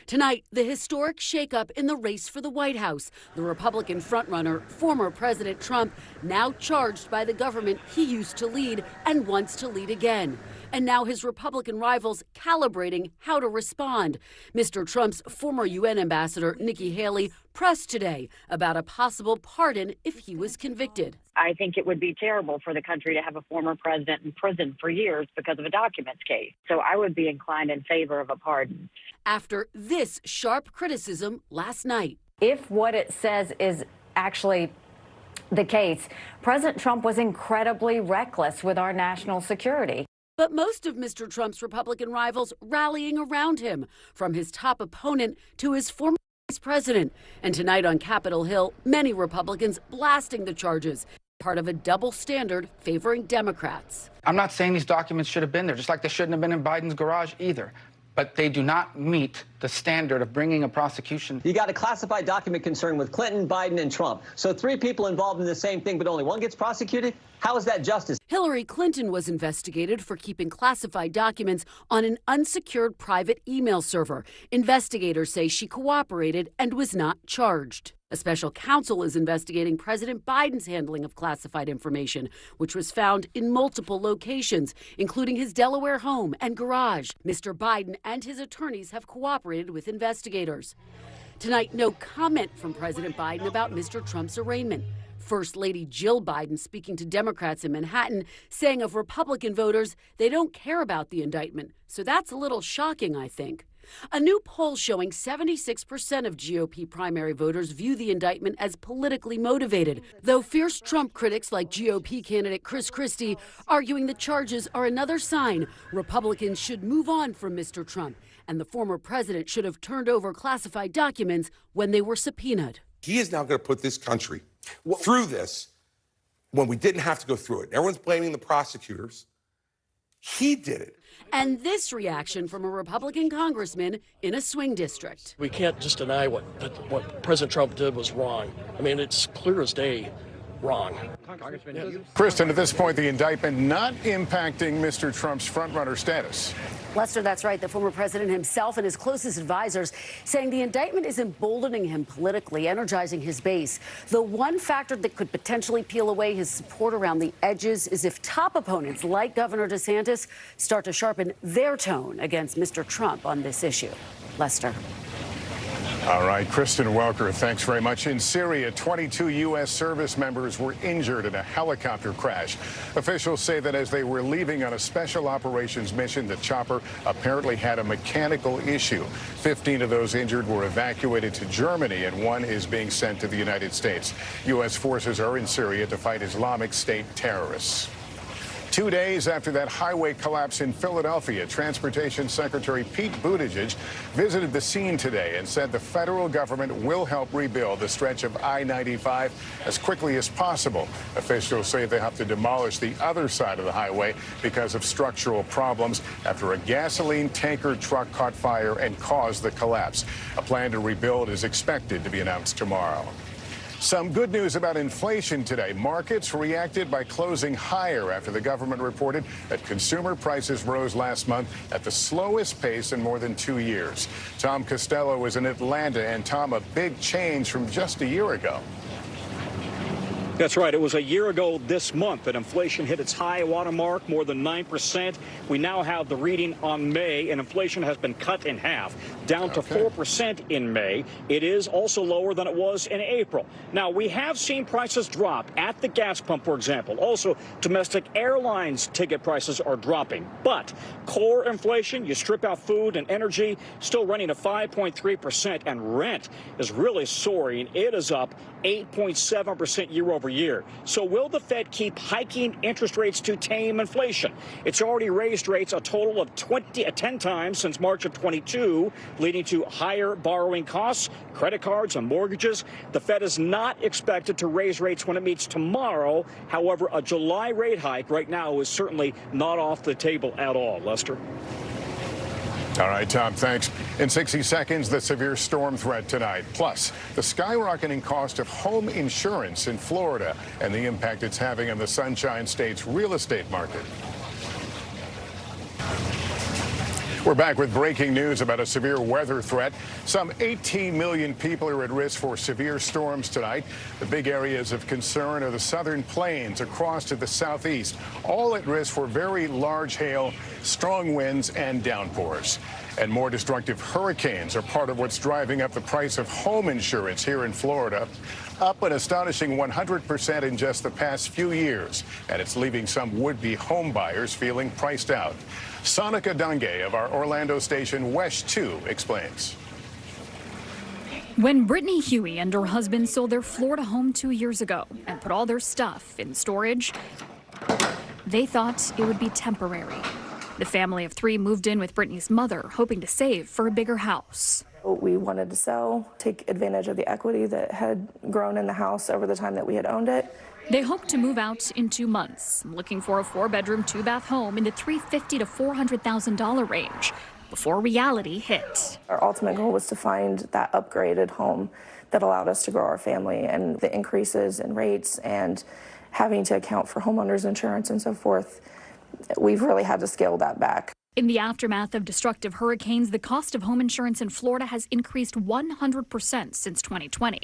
Speaker 5: Tonight, the historic shakeup in the race for the White House. The Republican frontrunner, former President Trump, now charged by the government he used to lead and wants to lead again. And now his Republican rivals calibrating how to respond. Mr. Trump's former UN ambassador, Nikki Haley, pressed today about a possible pardon if he was convicted.
Speaker 11: I think it would be terrible for the country to have a former president in prison for years because of a documents case. So I would be inclined in favor of a pardon.
Speaker 5: After this sharp criticism last night.
Speaker 15: If what it says is actually the case, President Trump was incredibly reckless with our national security.
Speaker 5: But most of Mr. Trump's Republican rivals rallying around him, from his top opponent to his former vice president. And tonight on Capitol Hill, many Republicans blasting the charges, part of a double standard favoring Democrats.
Speaker 16: I'm not saying these documents should have been there, just like they shouldn't have been in Biden's garage either. But they do not meet the standard of bringing a prosecution.
Speaker 18: You got a classified document concern with Clinton, Biden, and Trump. So 3 people involved in the same thing, but only one gets prosecuted? How is that justice?
Speaker 5: Hillary Clinton was investigated for keeping classified documents on an unsecured private email server. Investigators say she cooperated and was not charged. A special counsel is investigating President Biden's handling of classified information, which was found in multiple locations, including his Delaware home and garage. Mr. Biden and his attorneys have cooperated with investigators. Tonight, no comment from President Biden about Mr. Trump's arraignment. First Lady Jill Biden speaking to Democrats in Manhattan, saying of Republican voters, they don't care about the indictment. So that's a little shocking, I think. A new poll showing 76% of GOP primary voters view the indictment as politically motivated, though fierce Trump critics like GOP candidate Chris Christie arguing the charges are another sign Republicans should move on from Mr. Trump, and the former president should have turned over classified documents when they were subpoenaed.
Speaker 20: He is now going to put this country through this when we didn't have to go through it. Everyone's blaming the prosecutors. He did it.
Speaker 5: And this reaction from a Republican congressman in a swing district.
Speaker 22: We can't just deny what President Trump did was wrong. I mean, it's clear as day wrong.
Speaker 21: Kristen, at this point, the indictment not impacting Mr. Trump's frontrunner status.
Speaker 15: Lester, that's right. The former president himself and his closest advisors saying the indictment is emboldening him politically, energizing his base. The one factor that could potentially peel away his support around the edges is if top opponents like Governor DeSantis start to sharpen their tone against Mr. Trump on this issue. Lester.
Speaker 21: All right, Kristen Welker, thanks very much. In Syria, 22 U.S. service members were injured in a helicopter crash. Officials say that as they were leaving on a special operations mission, the chopper apparently had a mechanical issue. 15 of those injured were evacuated to Germany, and 1 is being sent to the United States. U.S. forces are in Syria to fight Islamic State terrorists. 2 days after that highway collapse in Philadelphia, Transportation Secretary Pete Buttigieg visited the scene today and said the federal government will help rebuild the stretch of I-95 as quickly as possible. Officials say they have to demolish the other side of the highway because of structural problems after a gasoline tanker truck caught fire and caused the collapse. A plan to rebuild is expected to be announced tomorrow. Some good news about inflation today. Markets reacted by closing higher after the government reported that consumer prices rose last month at the slowest pace in more than 2 years. Tom Costello was in Atlanta. And Tom, a big change from just a year ago.
Speaker 4: That's right. It was a year ago this month that inflation hit its high watermark, more than 9%. We now have the reading on May, and inflation has been cut in half, down to 4% in May. It is also lower than it was in April. Now, we have seen prices drop at the gas pump, for example. Also, domestic airlines ticket prices are dropping. But core inflation, you strip out food and energy, still running at 5.3%, and rent is really soaring. It is up 8.7% year over year. So will the Fed keep hiking interest rates to tame inflation? It's already raised rates a total of 10 times since March of 22, leading to higher borrowing costs, credit cards, and mortgages. The Fed is not expected to raise rates when it meets tomorrow. However, a July rate hike right now is certainly not off the table at all. Lester?
Speaker 21: All right, Tom, thanks. In 60 seconds, the severe storm threat tonight. Plus, the skyrocketing cost of home insurance in Florida and the impact it's having on the Sunshine State's real estate market. We're back with breaking news about a severe weather threat. Some 18 million people are at risk for severe storms tonight. The big areas of concern are the southern plains across to the southeast, all at risk for very large hail, strong winds, and downpours. And more destructive hurricanes are part of what's driving up the price of home insurance here in Florida, up an astonishing 100% in just the past few years. And it's leaving some would-be home buyers feeling priced out. Sonika Dange of our Orlando station Wesh 2 explains.
Speaker 6: When Brittany Huey and her husband sold their Florida home 2 years ago and put all their stuff in storage, they thought it would be temporary. The family of 3 moved in with Brittany's mother, hoping to save for a bigger house.
Speaker 8: We wanted to sell, take advantage of the equity that had grown in the house over the time that we had owned it.
Speaker 6: They hope to move out in 2 months, looking for a 4-bedroom, 2-bath home in the $350,000 to $400,000 range before reality hit.
Speaker 8: Our ultimate goal was to find that upgraded home that allowed us to grow our family, and the increases in rates and having to account for homeowners insurance and so forth, we've really had to scale that back.
Speaker 6: In the aftermath of destructive hurricanes, the cost of home insurance in Florida has increased 100% since 2020.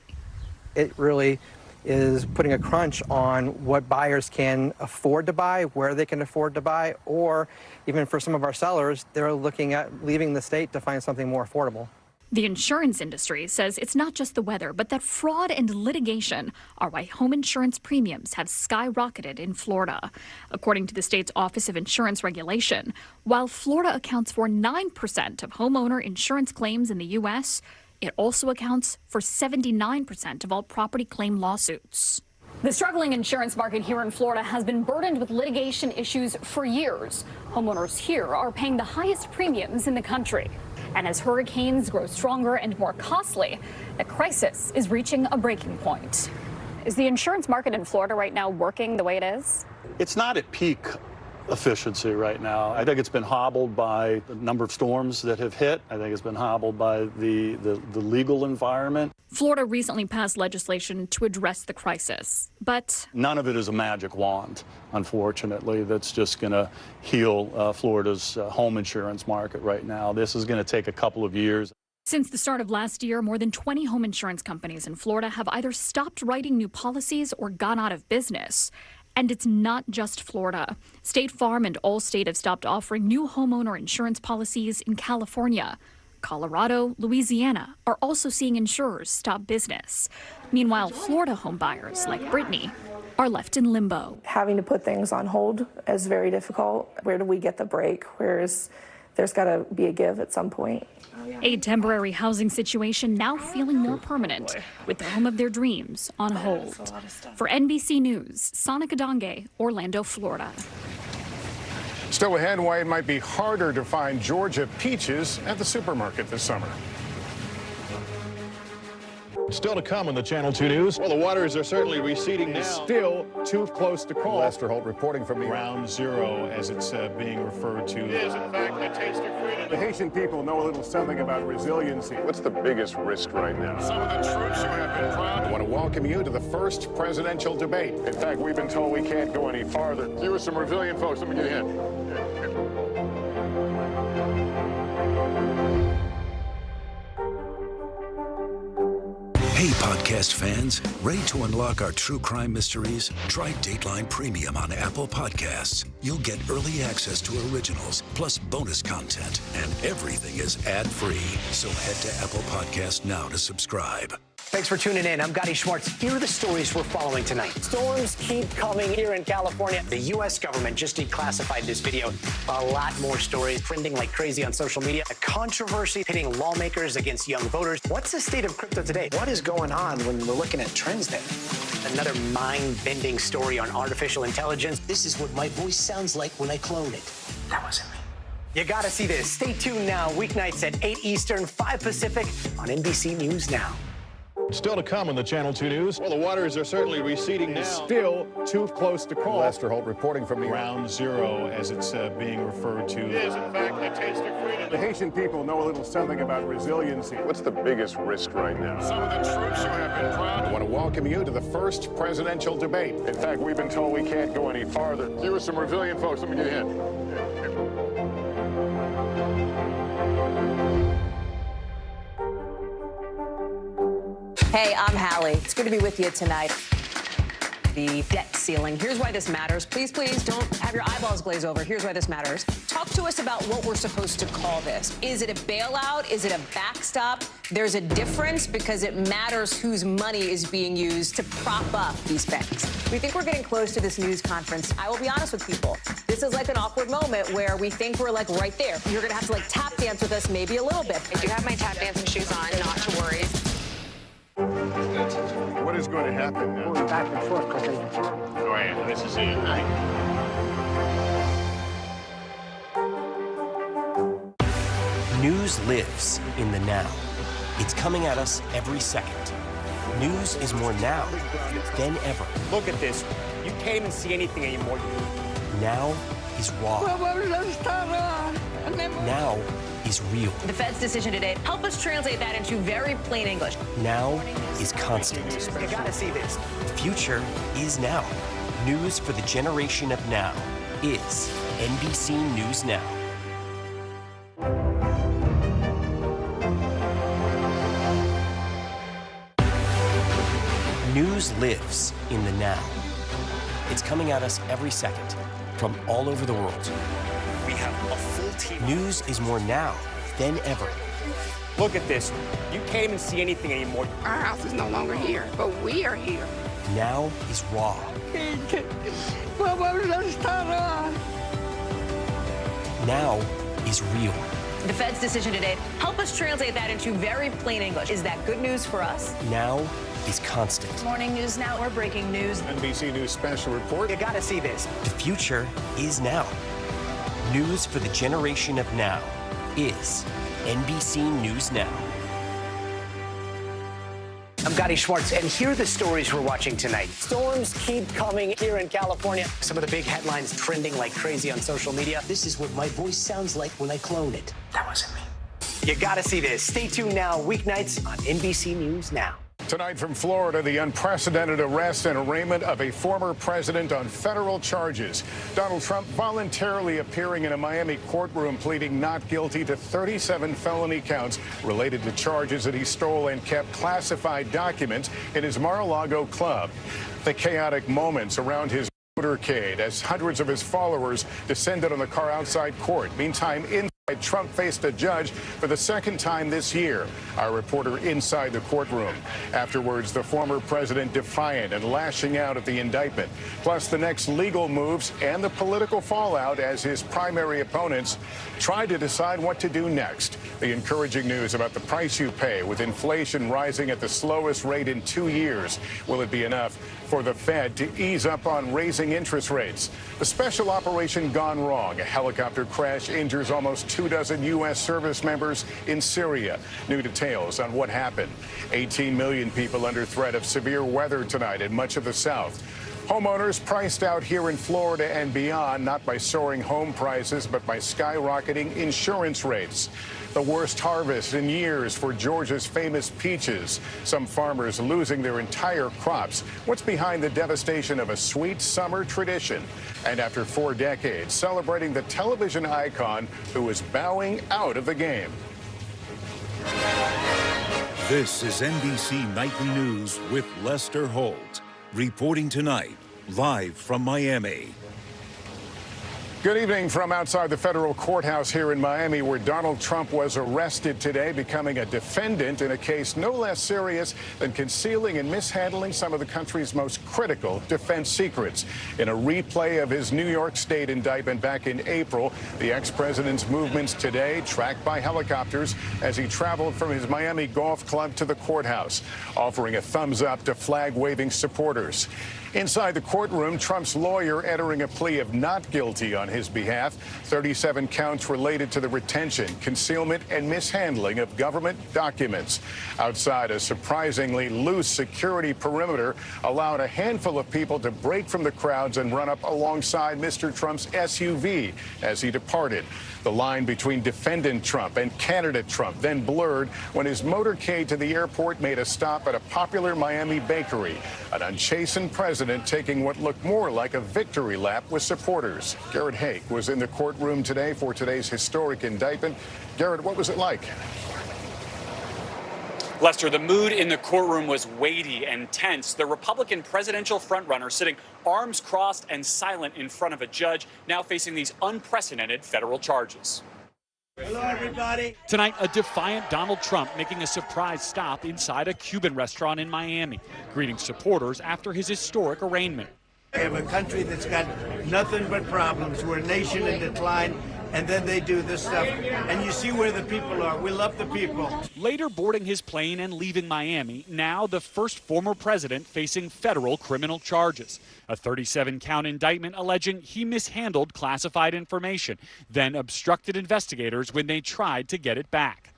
Speaker 14: It really is putting a crunch on what buyers can afford to buy, where they can afford to buy, or even for some of our sellers, they're looking at leaving the state to find something more affordable.
Speaker 6: The insurance industry says it's not just the weather, but that fraud and litigation are why home insurance premiums have skyrocketed in Florida. According to the state's Office of Insurance Regulation, while Florida accounts for 9% of homeowner insurance claims in the U.S., it also accounts for 79% of all property claim lawsuits. The struggling insurance market here in Florida has been burdened with litigation issues for years. Homeowners here are paying the highest premiums in the country. And as hurricanes grow stronger and more costly, the crisis is reaching a breaking point. Is the insurance market in Florida right now working the way it is?
Speaker 17: It's not at peak efficiency right now. I think it's been hobbled by the number of storms that have hit. I think it's been hobbled by the legal environment.
Speaker 6: Florida recently passed legislation to address the crisis, but
Speaker 17: none of it is a magic wand, unfortunately, that's just going to heal Florida's home insurance market right now. This is going to take a couple of years.
Speaker 6: Since the start of last year, more than 20 home insurance companies in Florida have either stopped writing new policies or gone out of business. And it's not just Florida. State Farm and Allstate have stopped offering new homeowner insurance policies in California. Colorado, Louisiana are also seeing insurers stop business. Meanwhile, Florida home buyers like Brittany are left in limbo.
Speaker 8: Having to put things on hold is very difficult. Where do we get the break? There's got to be a give at some point.
Speaker 6: A temporary housing situation now feeling more permanent, with the home of their dreams on hold. For NBC News, Sonika Dange, Orlando, Florida.
Speaker 21: Still ahead, why it might be harder to find Georgia peaches at the supermarket this summer.
Speaker 23: Still to come on the Channel 2 News. Well, the waters are certainly receding now.
Speaker 21: Still too close to call.
Speaker 23: Lester Holt reporting from Ground Zero, as it's being referred to. It is, in fact, a taste of freedom.
Speaker 21: The Haitian people know a little something about resiliency.
Speaker 23: What's the biggest risk right now?
Speaker 21: Some of the troops who have been proud.
Speaker 23: I want to
Speaker 21: to welcome you to the first presidential debate. In fact, we've been told we can't go any farther. Here are some resilient folks. Let me get a hint.
Speaker 3: Hey, podcast fans, ready to unlock our true crime mysteries? Try Dateline Premium on Apple Podcasts. You'll get early access to originals, plus bonus content, and everything is ad-free. So head to Apple Podcasts now to subscribe.
Speaker 19: Thanks for tuning in. I'm Gotti Schwartz. Here are the stories we're following tonight. Storms keep coming here in California. The U.S. government just declassified this video. A lot more stories trending like crazy on social media. A controversy pitting lawmakers against young voters. What's the state of crypto today? What is going on when we're looking at trends there? Another mind-bending story on artificial intelligence. This is what my voice sounds like when I clone it. That wasn't me. You gotta see this. Stay tuned now. Weeknights at 8 Eastern, 5 Pacific on NBC News Now.
Speaker 23: Still to come on the Channel 2 News. Well, the waters are certainly receding now. Still too close to call.
Speaker 21: Lester Holt reporting from the
Speaker 23: Ground Zero, as it's being referred to. It is, in fact, a taste of freedom. The Haitian people know a little something about resiliency. What's the biggest risk right now? Some of the troops who have been proud. I want to welcome you to the first presidential debate. In fact, we've been told we can't go any farther. Here are some resilient folks. Let me get a hint.
Speaker 2: Hey, I'm Hallie. It's good to be with you tonight. The debt ceiling. Here's why this matters. Please, please don't have your eyeballs glaze over. Here's why this matters. Talk to us about what we're supposed to call this. Is it a bailout? Is it a backstop? There's a difference because it matters whose money is being used to prop up these banks. We think we're getting close to this news conference. I will be honest with people. This is like an awkward moment where we think we're like right there. You're going to have to like tap dance with us maybe a little bit.
Speaker 7: I do have my tap dancing shoes on, not to worry.
Speaker 23: What is going to happen now?
Speaker 7: Going back and forth because
Speaker 23: Oh, yeah, this is it.
Speaker 13: News lives in the now. It's coming at us every second. News is more now than ever.
Speaker 9: Look at this. You can't even see anything anymore.
Speaker 13: Now is raw. Now is real.
Speaker 2: The Fed's decision today, help us translate that into very plain English.
Speaker 13: Now is constant.
Speaker 19: You gotta see this.
Speaker 13: The future is now. News for the generation of now is NBC News Now. News lives in the now. It's coming at us every second from all over the world.
Speaker 9: We have a full team.
Speaker 13: News is more now than ever.
Speaker 9: Look at this. You can't even see anything anymore.
Speaker 7: Our house is no longer here, but we are here.
Speaker 13: Now is raw. Now is real.
Speaker 2: The Fed's decision today, help us translate that into very plain English. Is that good news for us?
Speaker 13: Now is constant.
Speaker 2: Morning News Now or breaking news.
Speaker 23: NBC News special report.
Speaker 19: You gotta see this.
Speaker 13: The future is now. News for the generation of now is NBC News Now.
Speaker 19: I'm Gotti Schwartz, and here are the stories we're watching tonight. Storms keep coming here in California. Some of the big headlines trending like crazy on social media. This is what my voice sounds like when I clone it. That wasn't me. You gotta see this. Stay tuned now, weeknights on NBC News Now.
Speaker 21: Tonight from Florida, the unprecedented arrest and arraignment of a former president on federal charges. Donald Trump voluntarily appearing in a Miami courtroom pleading not guilty to 37 felony counts related to charges that he stole and kept classified documents in his Mar-a-Lago club. The chaotic moments around his motorcade as hundreds of his followers descended on the car outside court. Meantime, Trump faced a judge for the second time this year. Our reporter inside the courtroom. Afterwards, the former president defiant and lashing out at the indictment. Plus, the next legal moves and the political fallout as his primary opponents tried to decide what to do next. The encouraging news about the price you pay with inflation rising at the slowest rate in 2 years. Will it be enough for the Fed to ease up on raising interest rates? The special operation gone wrong. A helicopter crash injures almost 24 U.S. service members in Syria. New details on what happened. 18 million people under threat of severe weather tonight in much of the South. Homeowners priced out here in Florida and beyond, not by soaring home prices, but by skyrocketing insurance rates. The worst harvest in years for Georgia's famous peaches. Some farmers losing their entire crops. What's behind the devastation of a sweet summer tradition? And after 4 decades, celebrating the television icon who is bowing out of the game.
Speaker 1: This is NBC Nightly News with Lester Holt. Reporting tonight, live from Miami.
Speaker 21: Good evening from outside the federal courthouse here in Miami, where Donald Trump was arrested today, becoming a defendant in a case no less serious than concealing and mishandling some of the country's most critical defense secrets. In a replay of his New York State indictment back in April, the ex-president's movements today tracked by helicopters as he traveled from his Miami golf club to the courthouse, offering a thumbs up to flag-waving supporters. Inside the courtroom, Trump's lawyer entering a plea of not guilty on his behalf. 37 counts related to the retention, concealment, and mishandling of government documents. Outside, a surprisingly loose security perimeter allowed a handful of people to break from the crowds and run up alongside Mr. Trump's SUV as he departed. The line between defendant Trump and candidate Trump then blurred when his motorcade to the airport made a stop at a popular Miami bakery. An unchastened president taking what looked more like a victory lap with supporters. Garrett Hake was in the courtroom today for today's historic indictment. Garrett, what was it like?
Speaker 10: Lester, the mood in the courtroom was weighty and tense. The Republican presidential frontrunner sitting arms crossed and silent in front of a judge, now facing these unprecedented federal charges.
Speaker 12: Hello, everybody.
Speaker 4: Tonight, a defiant Donald Trump making a surprise stop inside a Cuban restaurant in Miami, greeting supporters after his historic arraignment.
Speaker 12: We have a country that's got nothing but problems. We're a nation in decline. And then they do this stuff, and you see where the people are. We love the people.
Speaker 4: Later boarding his plane and leaving Miami, now the first former president facing federal criminal charges. A 37-count indictment alleging he mishandled classified information, then obstructed investigators when they tried to get it back.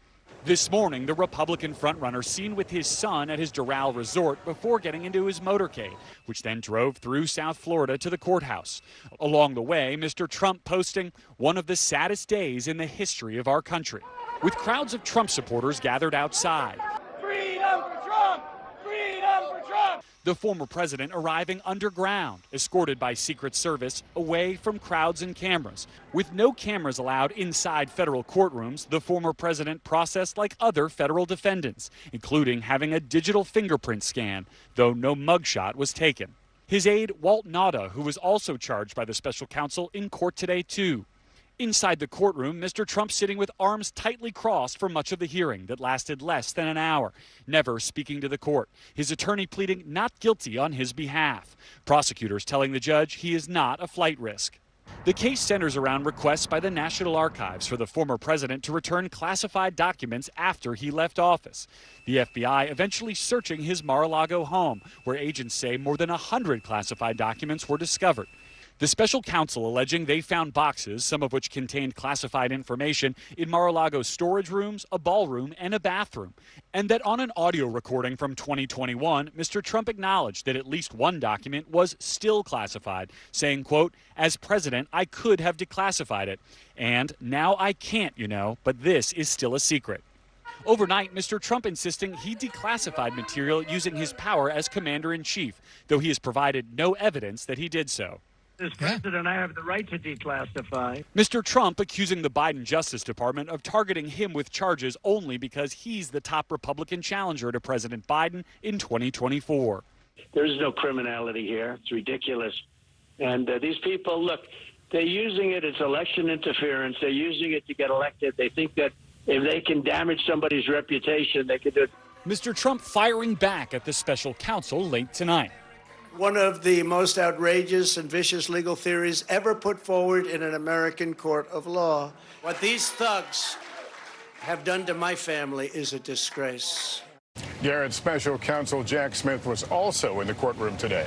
Speaker 4: This morning, the Republican frontrunner seen with his son at his Doral resort before getting into his motorcade, which then drove through South Florida to the courthouse. Along the way, Mr. Trump posting one of the saddest days in the history of our country, with crowds of Trump supporters gathered outside.
Speaker 12: Freedom for Trump! Freedom for Trump!
Speaker 4: The former president arriving underground, escorted by Secret Service, away from crowds and cameras. With no cameras allowed inside federal courtrooms, the former president processed like other federal defendants, including having a digital fingerprint scan, though no mugshot was taken. His aide, Walt Nauta, who was also charged by the special counsel, in court today, too. Inside the courtroom, Mr. Trump sitting with arms tightly crossed for much of the hearing that lasted less than an hour, never speaking to the court. His attorney pleading not guilty on his behalf. Prosecutors telling the judge he is not a flight risk. The case centers around requests by the National Archives for the former president to return classified documents after he left office. The FBI eventually searching his Mar-a-Lago home, where agents say more than 100 classified documents were discovered. The special counsel alleging they found boxes, some of which contained classified information, in Mar-a-Lago's storage rooms, a ballroom, and a bathroom. And that on an audio recording from 2021, Mr. Trump acknowledged that at least one document was still classified, saying, quote, "As president, I could have declassified it. And now I can't, but this is still a secret." Overnight, Mr. Trump insisting he declassified material using his power as commander-in-chief, though he has provided no evidence that he did so.
Speaker 12: As president, I have the right to declassify.
Speaker 4: Mr. Trump accusing the Biden Justice Department of targeting him with charges only because he's the top Republican challenger to President Biden in 2024.
Speaker 12: There's no criminality here. It's ridiculous. And these people, look, they're using it. It's election interference. They're using it to get elected. They think that if they can damage somebody's reputation, they can do it.
Speaker 4: Mr. Trump firing back at the special counsel late tonight.
Speaker 12: One of the most outrageous and vicious legal theories ever put forward in an American court of law. What these thugs have done to my family is a disgrace.
Speaker 21: Garrett, special counsel Jack Smith was also in the courtroom today.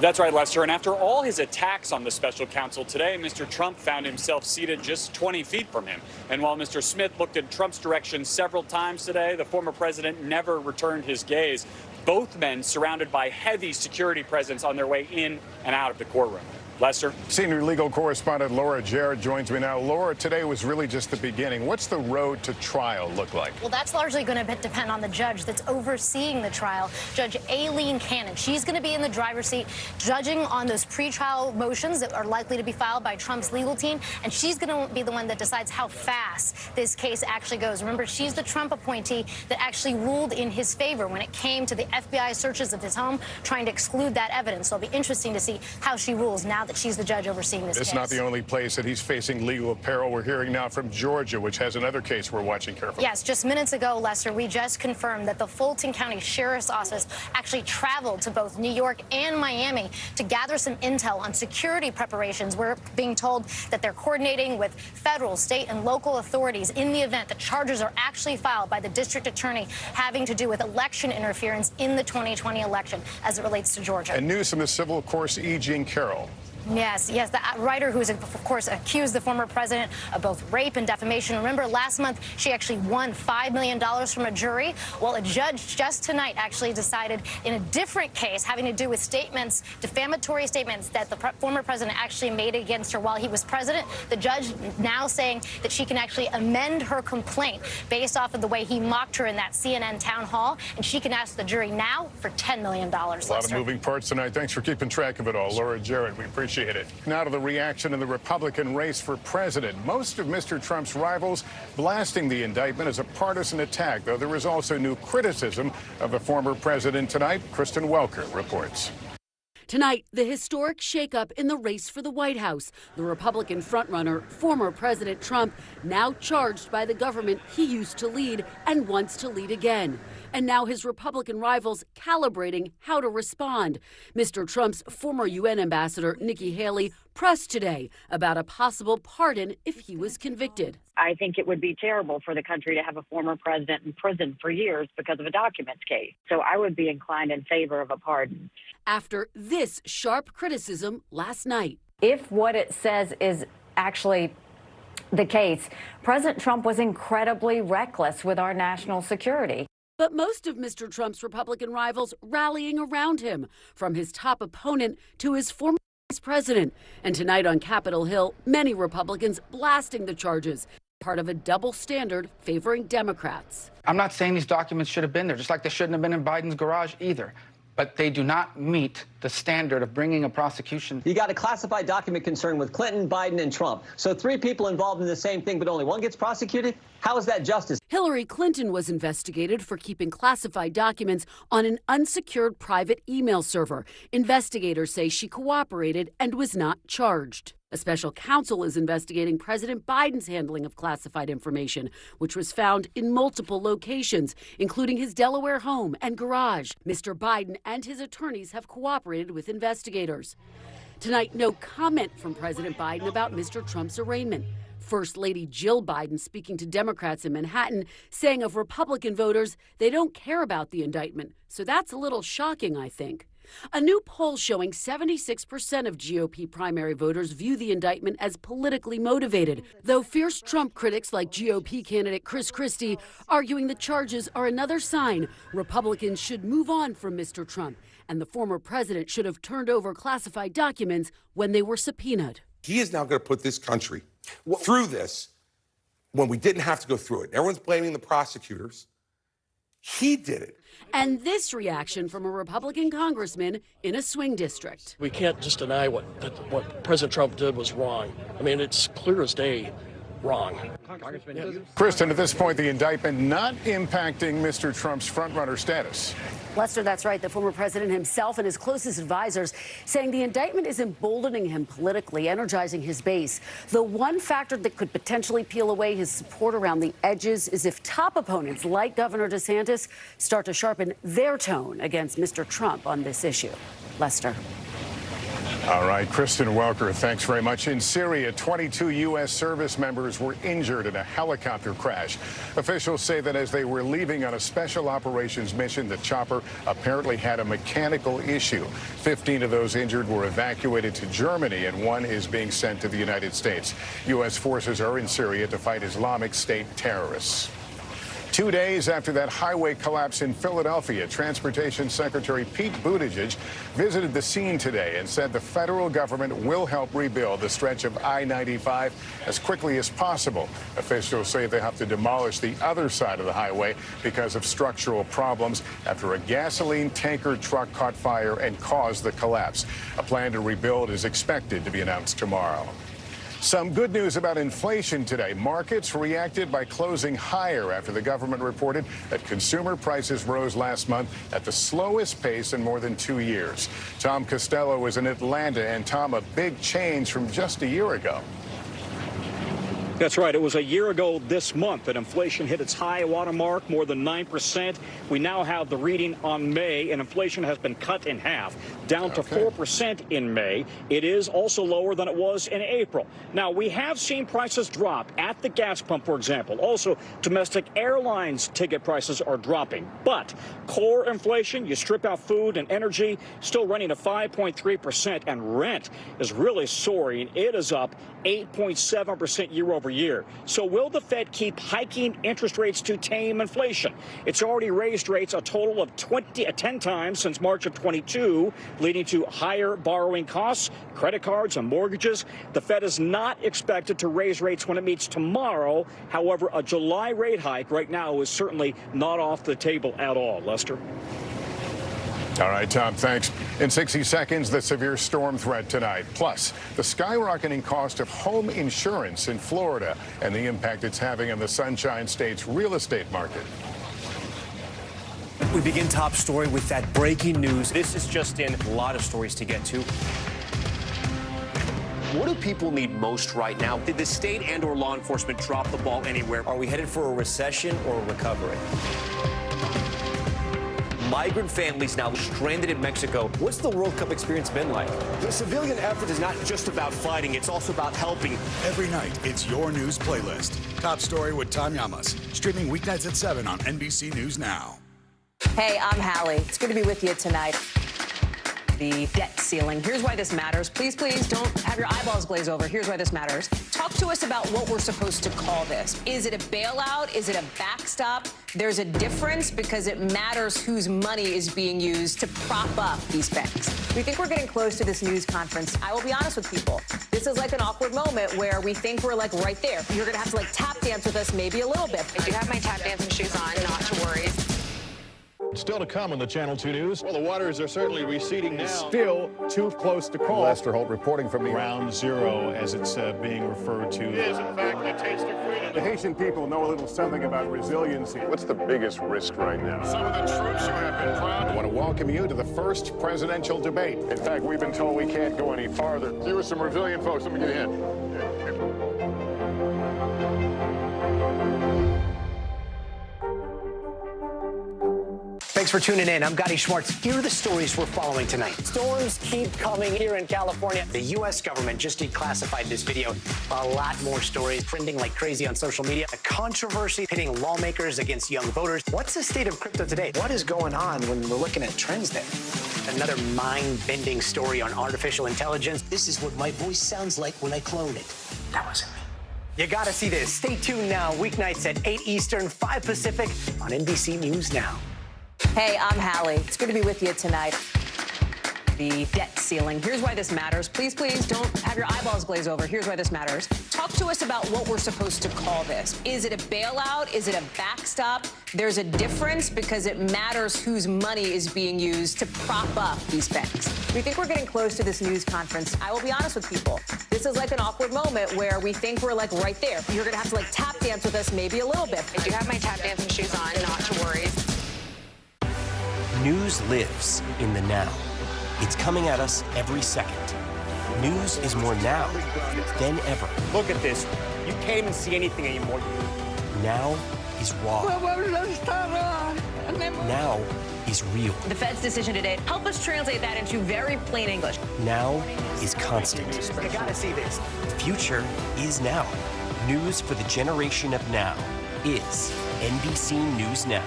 Speaker 10: That's right, Lester. And after all his attacks on the special counsel today, Mr. Trump found himself seated just 20 feet from him. And while Mr. Smith looked in Trump's direction several times today, the former president never returned his gaze. Both men surrounded by heavy security presence on their way in and out of the courtroom. Lester?
Speaker 21: Senior legal correspondent Laura Jarrett joins me now. Laura, today was really just the beginning. What's the road to trial look like?
Speaker 11: Well, that's largely going to depend on the judge that's overseeing the trial, Judge Aileen Cannon. She's going to be in the driver's seat judging on those pretrial motions that are likely to be filed by Trump's legal team, and she's going to be the one that decides how fast this case actually goes. Remember, she's the Trump appointee that actually ruled in his favor when it came to the FBI searches of his home, trying to exclude that evidence. So it'll be interesting to see how she rules now that she's the judge overseeing this case.
Speaker 21: It's not the only place that he's facing legal peril. We're hearing now from Georgia, which has another case we're watching carefully.
Speaker 11: Yes, just minutes ago, Lester, we just confirmed that the Fulton County Sheriff's Office actually traveled to both New York and Miami to gather some intel on security preparations. We're being told that they're coordinating with federal, state, and local authorities in the event that charges are actually filed by the district attorney having to do with election interference in the 2020 election as it relates to Georgia.
Speaker 21: And news from the civil course, E. Jean Carroll.
Speaker 11: Yes, the writer who's, of course, accused the former president of both rape and defamation. Remember, last month, she actually won $5 million from a jury. Well, a judge just tonight actually decided in a different case having to do with statements, defamatory statements that the former president actually made against her while he was president. The judge now saying that she can actually amend her complaint based off of the way he mocked her in that CNN town hall, and she can ask the jury now for $10 million.
Speaker 21: A lot of moving parts tonight. Thanks for keeping track of it all. Laura Jarrett, we appreciate it. Now to the reaction in the Republican race for president. Most of Mr. Trump's rivals blasting the indictment as a partisan attack, though there is also new criticism of the former president tonight. Kristen Welker reports.
Speaker 5: Tonight, the historic shakeup in the race for the White House. The Republican frontrunner, former President Trump, now charged by the government he used to lead and wants to lead again. And now his Republican rivals calibrating how to respond. Mr. Trump's former UN ambassador, Nikki Haley, pressed today about a possible pardon if he was convicted.
Speaker 16: I think it would be terrible for the country to have a former president in prison for years because of a documents case. So I would be inclined in favor of a pardon.
Speaker 5: After this sharp criticism last night.
Speaker 18: If what it says is actually the case, President Trump was incredibly reckless with our national security.
Speaker 5: But most of Mr. Trump's Republican rivals rallying around him, from his top opponent to his former vice president. And tonight on Capitol Hill, many Republicans blasting the charges, part of a double standard favoring Democrats.
Speaker 24: I'm not saying these documents should have been there, just like they shouldn't have been in Biden's garage either. But they do not meet the standard of bringing a prosecution.
Speaker 25: You got a classified document concern with Clinton, Biden, and Trump. So 3 people involved in the same thing, but only one gets prosecuted? How is that justice?
Speaker 5: Hillary Clinton was investigated for keeping classified documents on an unsecured private email server. Investigators say she cooperated and was not charged. A special counsel is investigating President Biden's handling of classified information, which was found in multiple locations, including his Delaware home and garage. Mr. Biden and his attorneys have cooperated with investigators. Tonight, no comment from President Biden about Mr. Trump's arraignment. First Lady Jill Biden speaking to Democrats in Manhattan, saying of Republican voters, they don't care about the indictment. So that's a little shocking, I think. A new poll showing 76% of GOP primary voters view the indictment as politically motivated, though fierce Trump critics like GOP candidate Chris Christie arguing the charges are another sign Republicans should move on from Mr. Trump, and the former president should have turned over classified documents when they were subpoenaed.
Speaker 20: He is now going to put this country through this when we didn't have to go through it. Everyone's blaming the prosecutors. He did it.
Speaker 5: And this reaction from a Republican congressman in a swing district.
Speaker 22: We can't just deny what President Trump did was wrong. I mean, it's clear as day. Wrong.
Speaker 21: Kristen, at this point, the indictment not impacting Mr. Trump's frontrunner status.
Speaker 15: Lester, that's right. The former president himself and his closest advisors saying the indictment is emboldening him politically, energizing his base. The one factor that could potentially peel away his support around the edges is if top opponents like Governor DeSantis start to sharpen their tone against Mr. Trump on this issue. Lester.
Speaker 21: All right, Kristen Welker, thanks very much. In Syria, 22 U.S. service members were injured in a helicopter crash. Officials say that as they were leaving on a special operations mission, the chopper apparently had a mechanical issue. 15 of those injured were evacuated to Germany, and one is being sent to the United States. U.S. forces are in Syria to fight Islamic State terrorists. 2 days after that highway collapse in Philadelphia, Transportation Secretary Pete Buttigieg visited the scene today and said the federal government will help rebuild the stretch of I-95 as quickly as possible. Officials say they have to demolish the other side of the highway because of structural problems after a gasoline tanker truck caught fire and caused the collapse. A plan to rebuild is expected to be announced tomorrow. Some good news about inflation today. Markets reacted by closing higher after the government reported that consumer prices rose last month at the slowest pace in more than 2 years. Tom Costello is in Atlanta. And Tom, a big change from just a year ago.
Speaker 4: That's right. It was a year ago this month that inflation hit its high watermark, more than 9%. We now have the reading on May, and inflation has been cut in half, down to 4% in May. It is also lower than it was in April. Now, we have seen prices drop at the gas pump, for example. Also, domestic airlines ticket prices are dropping. But core inflation, you strip out food and energy, still running at 5.3%, and rent is really soaring. It is up 8.7% year over year. So will the Fed keep hiking interest rates to tame inflation? It's already raised rates a total of 10 times since March of 22, leading to higher borrowing costs, credit cards, and mortgages. The Fed is not expected to raise rates when it meets tomorrow. However, a July rate hike right now is certainly not off the table at all. Lester?
Speaker 21: All right, Tom, thanks. In 60 seconds, the severe storm threat tonight. Plus, the skyrocketing cost of home insurance in Florida and the impact it's having on the Sunshine State's real estate market.
Speaker 9: We begin top story with that breaking news. This is just in, a lot of stories to get to. What do people need most right now? Did the state and/or law enforcement drop the ball anywhere? Are we headed for a recession or a recovery? Migrant families now stranded in Mexico. What's the World Cup experience been like? The civilian effort is not just about fighting, it's also about helping.
Speaker 3: Every night, it's your news playlist. Top Story with Tom Llamas. Streaming weeknights at 7 on NBC News Now.
Speaker 2: Hey, I'm Hallie. It's good to be with you tonight. The debt ceiling. Here's why this matters. Please, please don't have your eyeballs glaze over. Here's why this matters. Talk to us about what we're supposed to call this. Is it a bailout? Is it a backstop? There's a difference because it matters whose money is being used to prop up these banks. We think we're getting close to this news conference. I will be honest with people. This is like an awkward moment where we think we're like right there. You're going to have to like tap dance with us maybe a little bit.
Speaker 7: I do have my tap dancing shoes on, not to worry.
Speaker 23: Still to come on the Channel 2 News. Well, the waters are certainly receding now.
Speaker 21: Still too close to call.
Speaker 23: Lester Holt reporting from Ground Zero, as it's being referred to. It is, in fact, the taste of freedom.
Speaker 21: The Haitian people know a little something about resiliency.
Speaker 23: What's the biggest risk right now? Some of the troops who have been proud.
Speaker 21: I want to welcome you to the first presidential debate.
Speaker 23: In fact, we've been told we can't go any farther. Here are some resilient folks. Let me get a hint.
Speaker 19: Thanks for tuning in. I'm Gotti Schwartz. Here are the stories we're following tonight. Storms keep coming here in California. The U.S. government just declassified this video. A lot more stories trending like crazy on social media. A controversy pitting lawmakers against young voters. What's the state of crypto today? What is going on when we're looking at trends there? Another mind-bending story on artificial intelligence. This is what my voice sounds like when I clone it. That wasn't me. You gotta see this. Stay tuned now. Weeknights at 8 Eastern, 5 Pacific on NBC News Now.
Speaker 2: Hey, I'm Hallie. It's good to be with you tonight. The debt ceiling. Here's why this matters. Please, please don't have your eyeballs glaze over. Here's why this matters. Talk to us about what we're supposed to call this. Is it a bailout? Is it a backstop? There's a difference because it matters whose money is being used to prop up these banks. We think we're getting close to this news conference. I will be honest with people. This is like an awkward moment where we think we're like right there. You're going to have to like tap dance with us maybe a little bit.
Speaker 7: I do have my tap dancing shoes on, not to worry.
Speaker 13: News lives in the now. It's coming at us every second. News is more now than ever.
Speaker 9: Look at this. You can't even see anything anymore.
Speaker 13: Now is raw. Now is real.
Speaker 2: The Fed's decision today, help us translate that into very plain English.
Speaker 13: Now is constant.
Speaker 19: I gotta see this.
Speaker 13: Future is now. News for the generation of now is NBC News Now.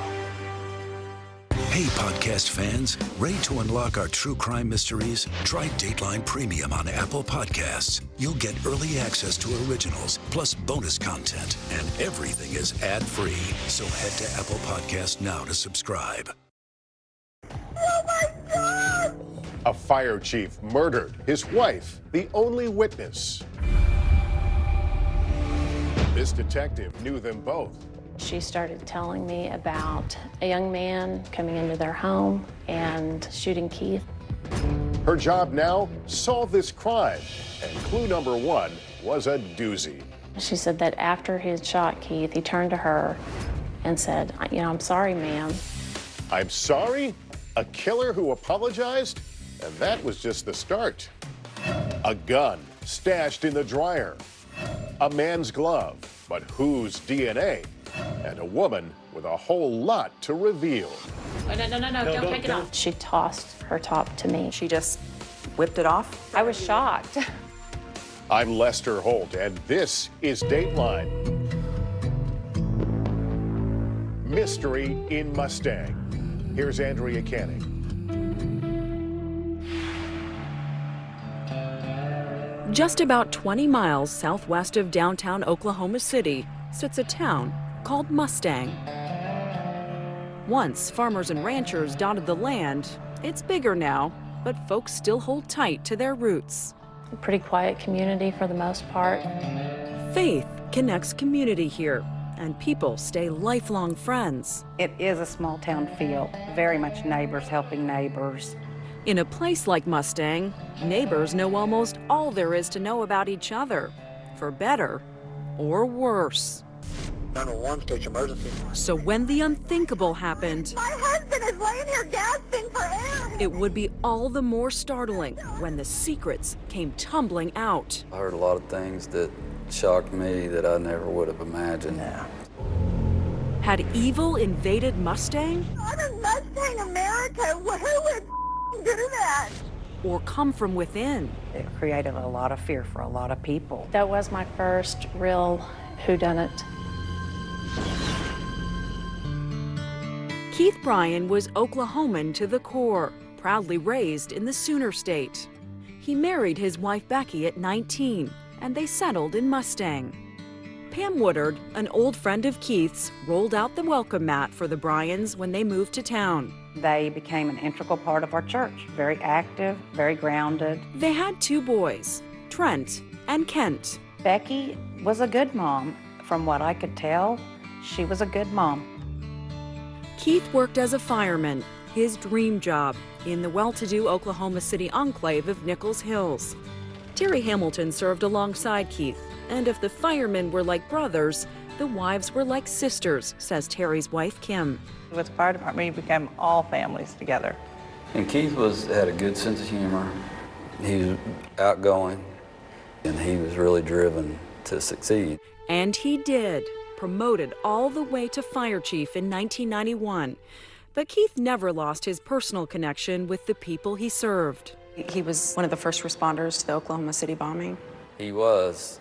Speaker 1: Hey, podcast fans, ready to unlock our true crime mysteries? Try Dateline Premium on Apple Podcasts. You'll get early access to originals, plus bonus content, and everything is ad-free. So head to Apple Podcasts now to subscribe.
Speaker 23: Oh my God! A fire chief murdered his wife, the only witness. This detective knew them both.
Speaker 6: She started telling me about a young man coming into their home and shooting Keith.
Speaker 23: Her job now, solve this crime. And clue number one was a doozy.
Speaker 6: She said that after he had shot Keith, he turned to her and said, I'm sorry, ma'am.
Speaker 23: I'm sorry? A killer who apologized? And that was just the start. A gun stashed in the dryer. A man's glove, but whose DNA? And a woman with a whole lot to reveal.
Speaker 6: Oh, no, don't take it off. She tossed her top to me.
Speaker 8: She just whipped it off?
Speaker 6: I was shocked.
Speaker 23: I'm Lester Holt, and this is Dateline. Mystery in Mustang. Here's Andrea Canning.
Speaker 14: Just about 20 miles southwest of downtown Oklahoma City sits a town called Mustang. Once farmers and ranchers dotted the land, it's bigger now, but folks still hold tight to their roots.
Speaker 6: A pretty quiet community for the most part.
Speaker 14: Faith connects community here, and people stay lifelong friends.
Speaker 17: It is a small town feel, very much neighbors helping neighbors.
Speaker 14: In a place like Mustang, neighbors know almost all there is to know about each other, for better or worse.
Speaker 26: 911 state emergency.
Speaker 14: So when the unthinkable happened,
Speaker 26: my husband is laying here gasping for air.
Speaker 14: It would be all the more startling when the secrets came tumbling out.
Speaker 27: I heard a lot of things that shocked me that I never would have imagined.
Speaker 26: Yeah.
Speaker 14: Had evil invaded Mustang?
Speaker 26: I'm in Mustang, America. Who would do that?
Speaker 14: Or come from within?
Speaker 17: It created a lot of fear for a lot of people.
Speaker 6: That was my first real whodunit.
Speaker 14: Keith Bryan was Oklahoman to the core, proudly raised in the Sooner State. He married his wife Becky at 19, and they settled in Mustang. Pam Woodard, an old friend of Keith's, rolled out the welcome mat for the Bryans when they moved to town.
Speaker 17: They became an integral part of our church, very active, very grounded.
Speaker 14: They had 2 boys, Trent and Kent.
Speaker 17: Becky was a good mom. From what I could tell, she was a good mom.
Speaker 14: Keith worked as a fireman, his dream job, in the well-to-do Oklahoma City enclave of Nichols Hills. Terry Hamilton served alongside Keith, and if the firemen were like brothers, the wives were like sisters, says Terry's wife, Kim.
Speaker 28: With the fire department, we became all families together.
Speaker 27: And Keith had a good sense of humor. He was outgoing, and he was really driven to succeed.
Speaker 14: And he did, promoted all the way to fire chief in 1991. But Keith never lost his personal connection with the people he served.
Speaker 8: He was one of the first responders to the Oklahoma City bombing.
Speaker 27: He was.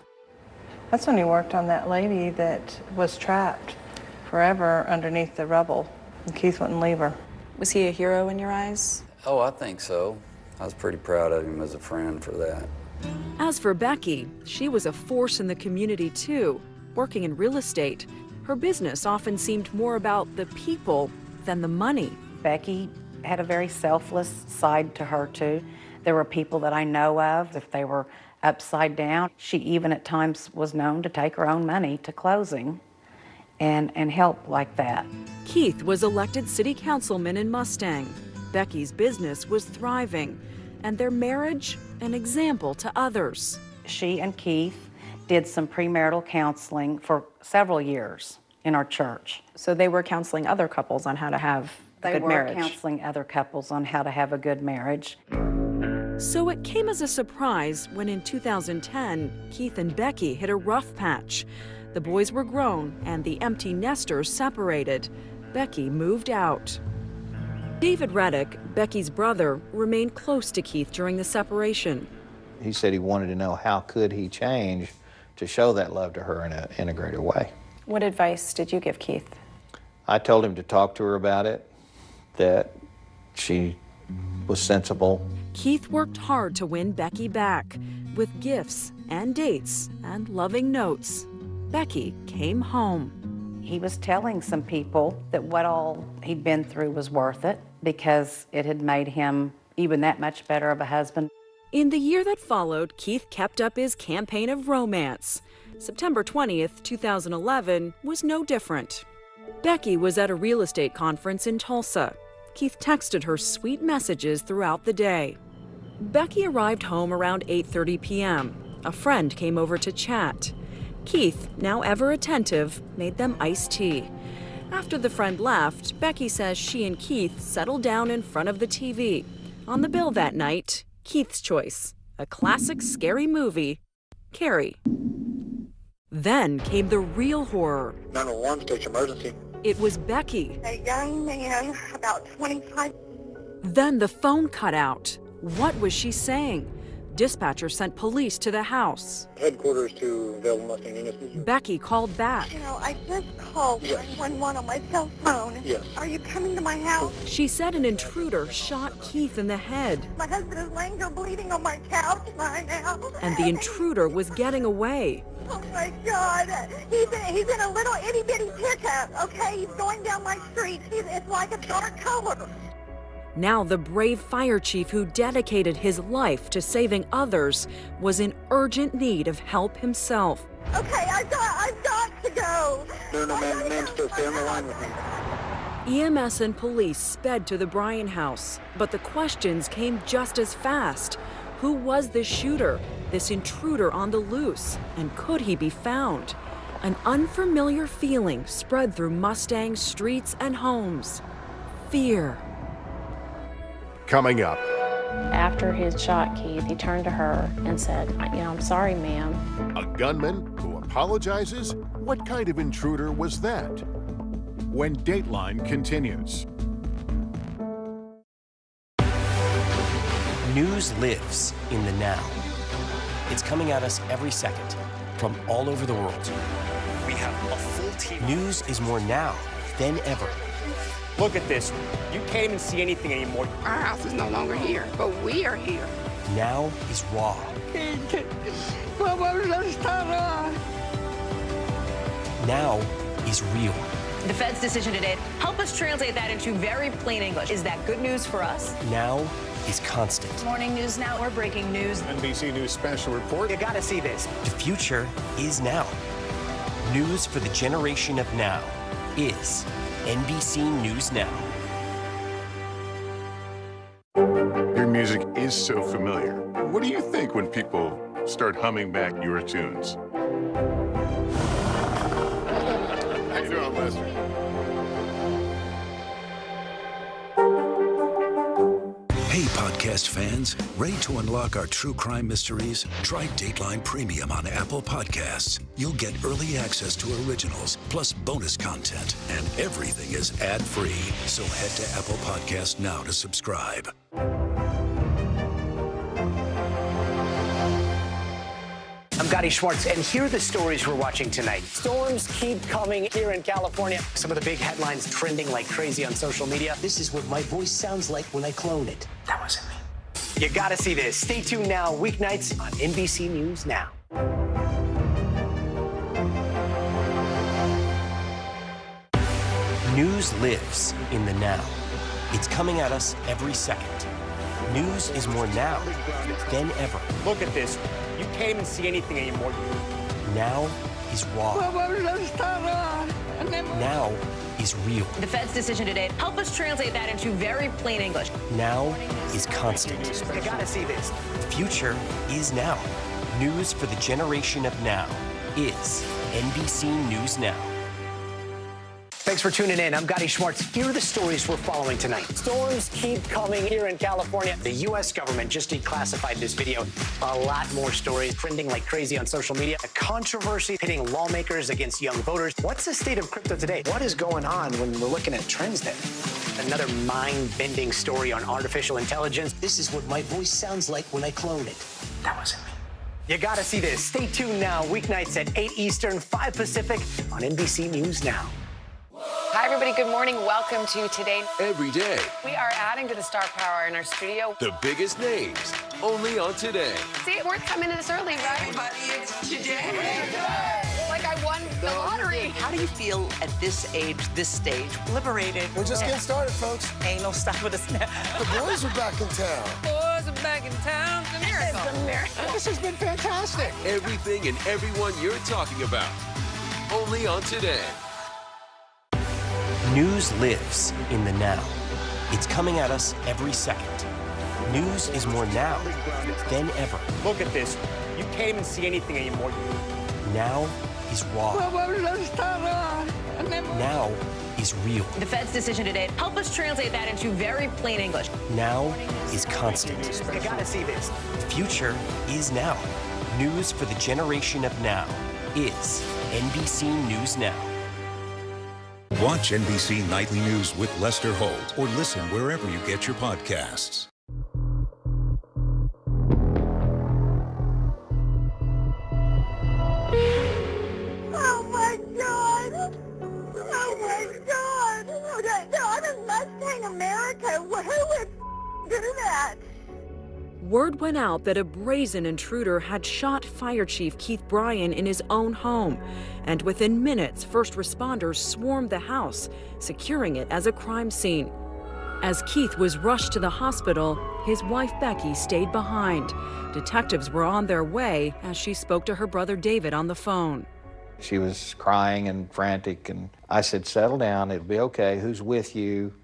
Speaker 28: That's when he worked on that lady that was trapped forever underneath the rubble, and Keith wouldn't leave her.
Speaker 8: Was he a hero in your eyes?
Speaker 27: Oh, I think so. I was pretty proud of him as a friend for that.
Speaker 14: As for Becky, she was a force in the community too, working in real estate. Her business often seemed more about the people than the money.
Speaker 17: Becky had a very selfless side to her too. There were people that I know of, if they were upside down, she even at times was known to take her own money to closing and help like that.
Speaker 14: Keith was elected city councilman in Mustang. Becky's business was thriving, and their marriage an example to others.
Speaker 17: She and Keith did some premarital counseling for several years in our church.
Speaker 8: So they were counseling other couples on how to have a good marriage.
Speaker 17: They were counseling other couples on how to have a good marriage.
Speaker 14: So it came as a surprise when in 2010, Keith and Becky hit a rough patch. The boys were grown and the empty nesters separated. Becky moved out. David Reddick, Becky's brother, remained close to Keith during the separation.
Speaker 10: He said he wanted to know how could he change to show that love to her in a greater way.
Speaker 8: What advice did you give Keith?
Speaker 10: I told him to talk to her about it, that she was sensible.
Speaker 14: Keith worked hard to win Becky back with gifts and dates and loving notes. Becky came home.
Speaker 17: He was telling some people that what all he'd been through was worth it because it had made him even that much better of a husband.
Speaker 14: In the year that followed, Keith kept up his campaign of romance. September 20th, 2011 was no different. Becky was at a real estate conference in Tulsa. Keith texted her sweet messages throughout the day. Becky arrived home around 8:30 p.m. A friend came over to chat. Keith, now ever attentive, made them iced tea. After the friend left, Becky says she and Keith settled down in front of the TV. On the bill that night, Keith's choice, a classic scary movie, Carrie. Then came the real horror.
Speaker 11: 911 station emergency.
Speaker 14: It was Becky.
Speaker 26: A young man, about 25.
Speaker 14: Then the phone cut out. What was she saying? Dispatcher sent police to the house.
Speaker 11: Headquarters to Vail Mustang Unit.
Speaker 14: Becky called back.
Speaker 26: You know, I just called 911 on my cell phone.
Speaker 11: Yes.
Speaker 26: Are you coming to my house?
Speaker 14: She said an intruder shot Keith in the head.
Speaker 26: My husband is laying there bleeding on my couch right now.
Speaker 14: And the intruder was getting away.
Speaker 26: Oh my God! He's in a little itty bitty pickup. Okay, he's going down my street. It's like a dark color.
Speaker 14: Now the brave fire chief who dedicated his life to saving others was in urgent need of help himself.
Speaker 26: Okay, I've got to go.
Speaker 11: No, ma'am, still stay on the line with me.
Speaker 14: EMS and police sped to the Bryan house, but the questions came just as fast. Who was this shooter, this intruder on the loose, and could he be found? An unfamiliar feeling spread through Mustang streets and homes. Fear.
Speaker 23: Coming up.
Speaker 6: After he had shot Keith, he turned to her and said, I'm sorry, ma'am.
Speaker 23: A gunman who apologizes? What kind of intruder was that? When Dateline continues.
Speaker 13: News lives in the now. It's coming at us every second from all over the world.
Speaker 9: We have a full team.
Speaker 13: News is more now than ever.
Speaker 9: Look at this. You can't even see anything anymore.
Speaker 12: Our house is no longer here, but we are here.
Speaker 13: Now is raw. Now is real.
Speaker 2: The Fed's decision today, help us translate that into very plain English. Is that good news for us?
Speaker 13: Now is constant.
Speaker 2: Morning News Now or breaking news.
Speaker 23: NBC News special report.
Speaker 19: You gotta see this.
Speaker 13: The future is now. News for the generation of now is NBC News Now.
Speaker 23: Your music is so familiar. What do you think when people start humming back your tunes? How you doing, Lester?
Speaker 1: Hey, podcast fans, ready to unlock our true crime mysteries? Try Dateline Premium on Apple Podcasts. You'll get early access to originals, plus bonus content, and everything is ad-free. So head to Apple Podcasts now to subscribe.
Speaker 19: I'm Gotti Schwartz, and here are the stories we're watching tonight. Storms keep coming here in California. Some of the big headlines trending like crazy on social media. This is what my voice sounds like when I clone it. That wasn't me. You gotta see this. Stay tuned now, weeknights on NBC News Now.
Speaker 13: News lives in the now. It's coming at us every second. News is more now than ever.
Speaker 9: Look at this. You can't even see anything anymore.
Speaker 13: Now is raw. Now is real.
Speaker 2: The Fed's decision today, help us translate that into very plain English.
Speaker 13: Now is constant.
Speaker 19: You gotta see this.
Speaker 13: The future is now. News for the generation of now is NBC News Now.
Speaker 19: Thanks for tuning in. I'm Gotti Schwartz. Here are the stories we're following tonight. Storms keep coming here in California. The U.S. government just declassified this video. A lot more stories trending like crazy on social media. A controversy pitting lawmakers against young voters. What's the state of crypto today? What is going on when we're looking at trends there? Another mind-bending story on artificial intelligence. This is what my voice sounds like when I clone it. That wasn't me. You gotta see this. Stay tuned now, weeknights at 8 Eastern, 5 Pacific on NBC News Now.
Speaker 7: Hi, everybody. Good morning. Welcome to Today.
Speaker 5: Every day,
Speaker 7: We are adding to the star power in our studio.
Speaker 5: the biggest names, only on Today.
Speaker 7: See, it's worth coming in this early, right?
Speaker 15: Everybody, it's Today.
Speaker 7: Like I won the lottery.
Speaker 15: How do you feel at this age, this stage? Liberated.
Speaker 16: We're just getting started, folks.
Speaker 15: Ain't no stop with us now.
Speaker 16: The boys are back in town.
Speaker 7: Boys are back in town. It's a miracle.
Speaker 15: It's a miracle.
Speaker 16: This has been fantastic.
Speaker 5: Everything and everyone you're talking about, only on Today.
Speaker 13: News lives in the now. It's coming at us every second. News is more now than ever.
Speaker 9: Look at this. You can't even see anything anymore.
Speaker 13: Now is raw. Now is real.
Speaker 2: The Fed's decision today, help us translate that into very plain English.
Speaker 13: Now is constant.
Speaker 19: You gotta see this.
Speaker 13: The future is now. News for the generation of now is NBC News Now.
Speaker 1: Watch NBC Nightly News with Lester Holt or listen wherever you get your podcasts.
Speaker 26: Oh my God! Oh my God! No, I'm in Mustang, America. Who would do that?
Speaker 14: Word went out that a brazen intruder had shot Fire Chief Keith Bryan in his own home. And within minutes, first responders swarmed the house, securing it as a crime scene. As Keith was rushed to the hospital, his wife Becky stayed behind. Detectives were on their way as she spoke to her brother David on the phone.
Speaker 10: She was crying and frantic, and I said, settle down, it'll be okay, who's with you?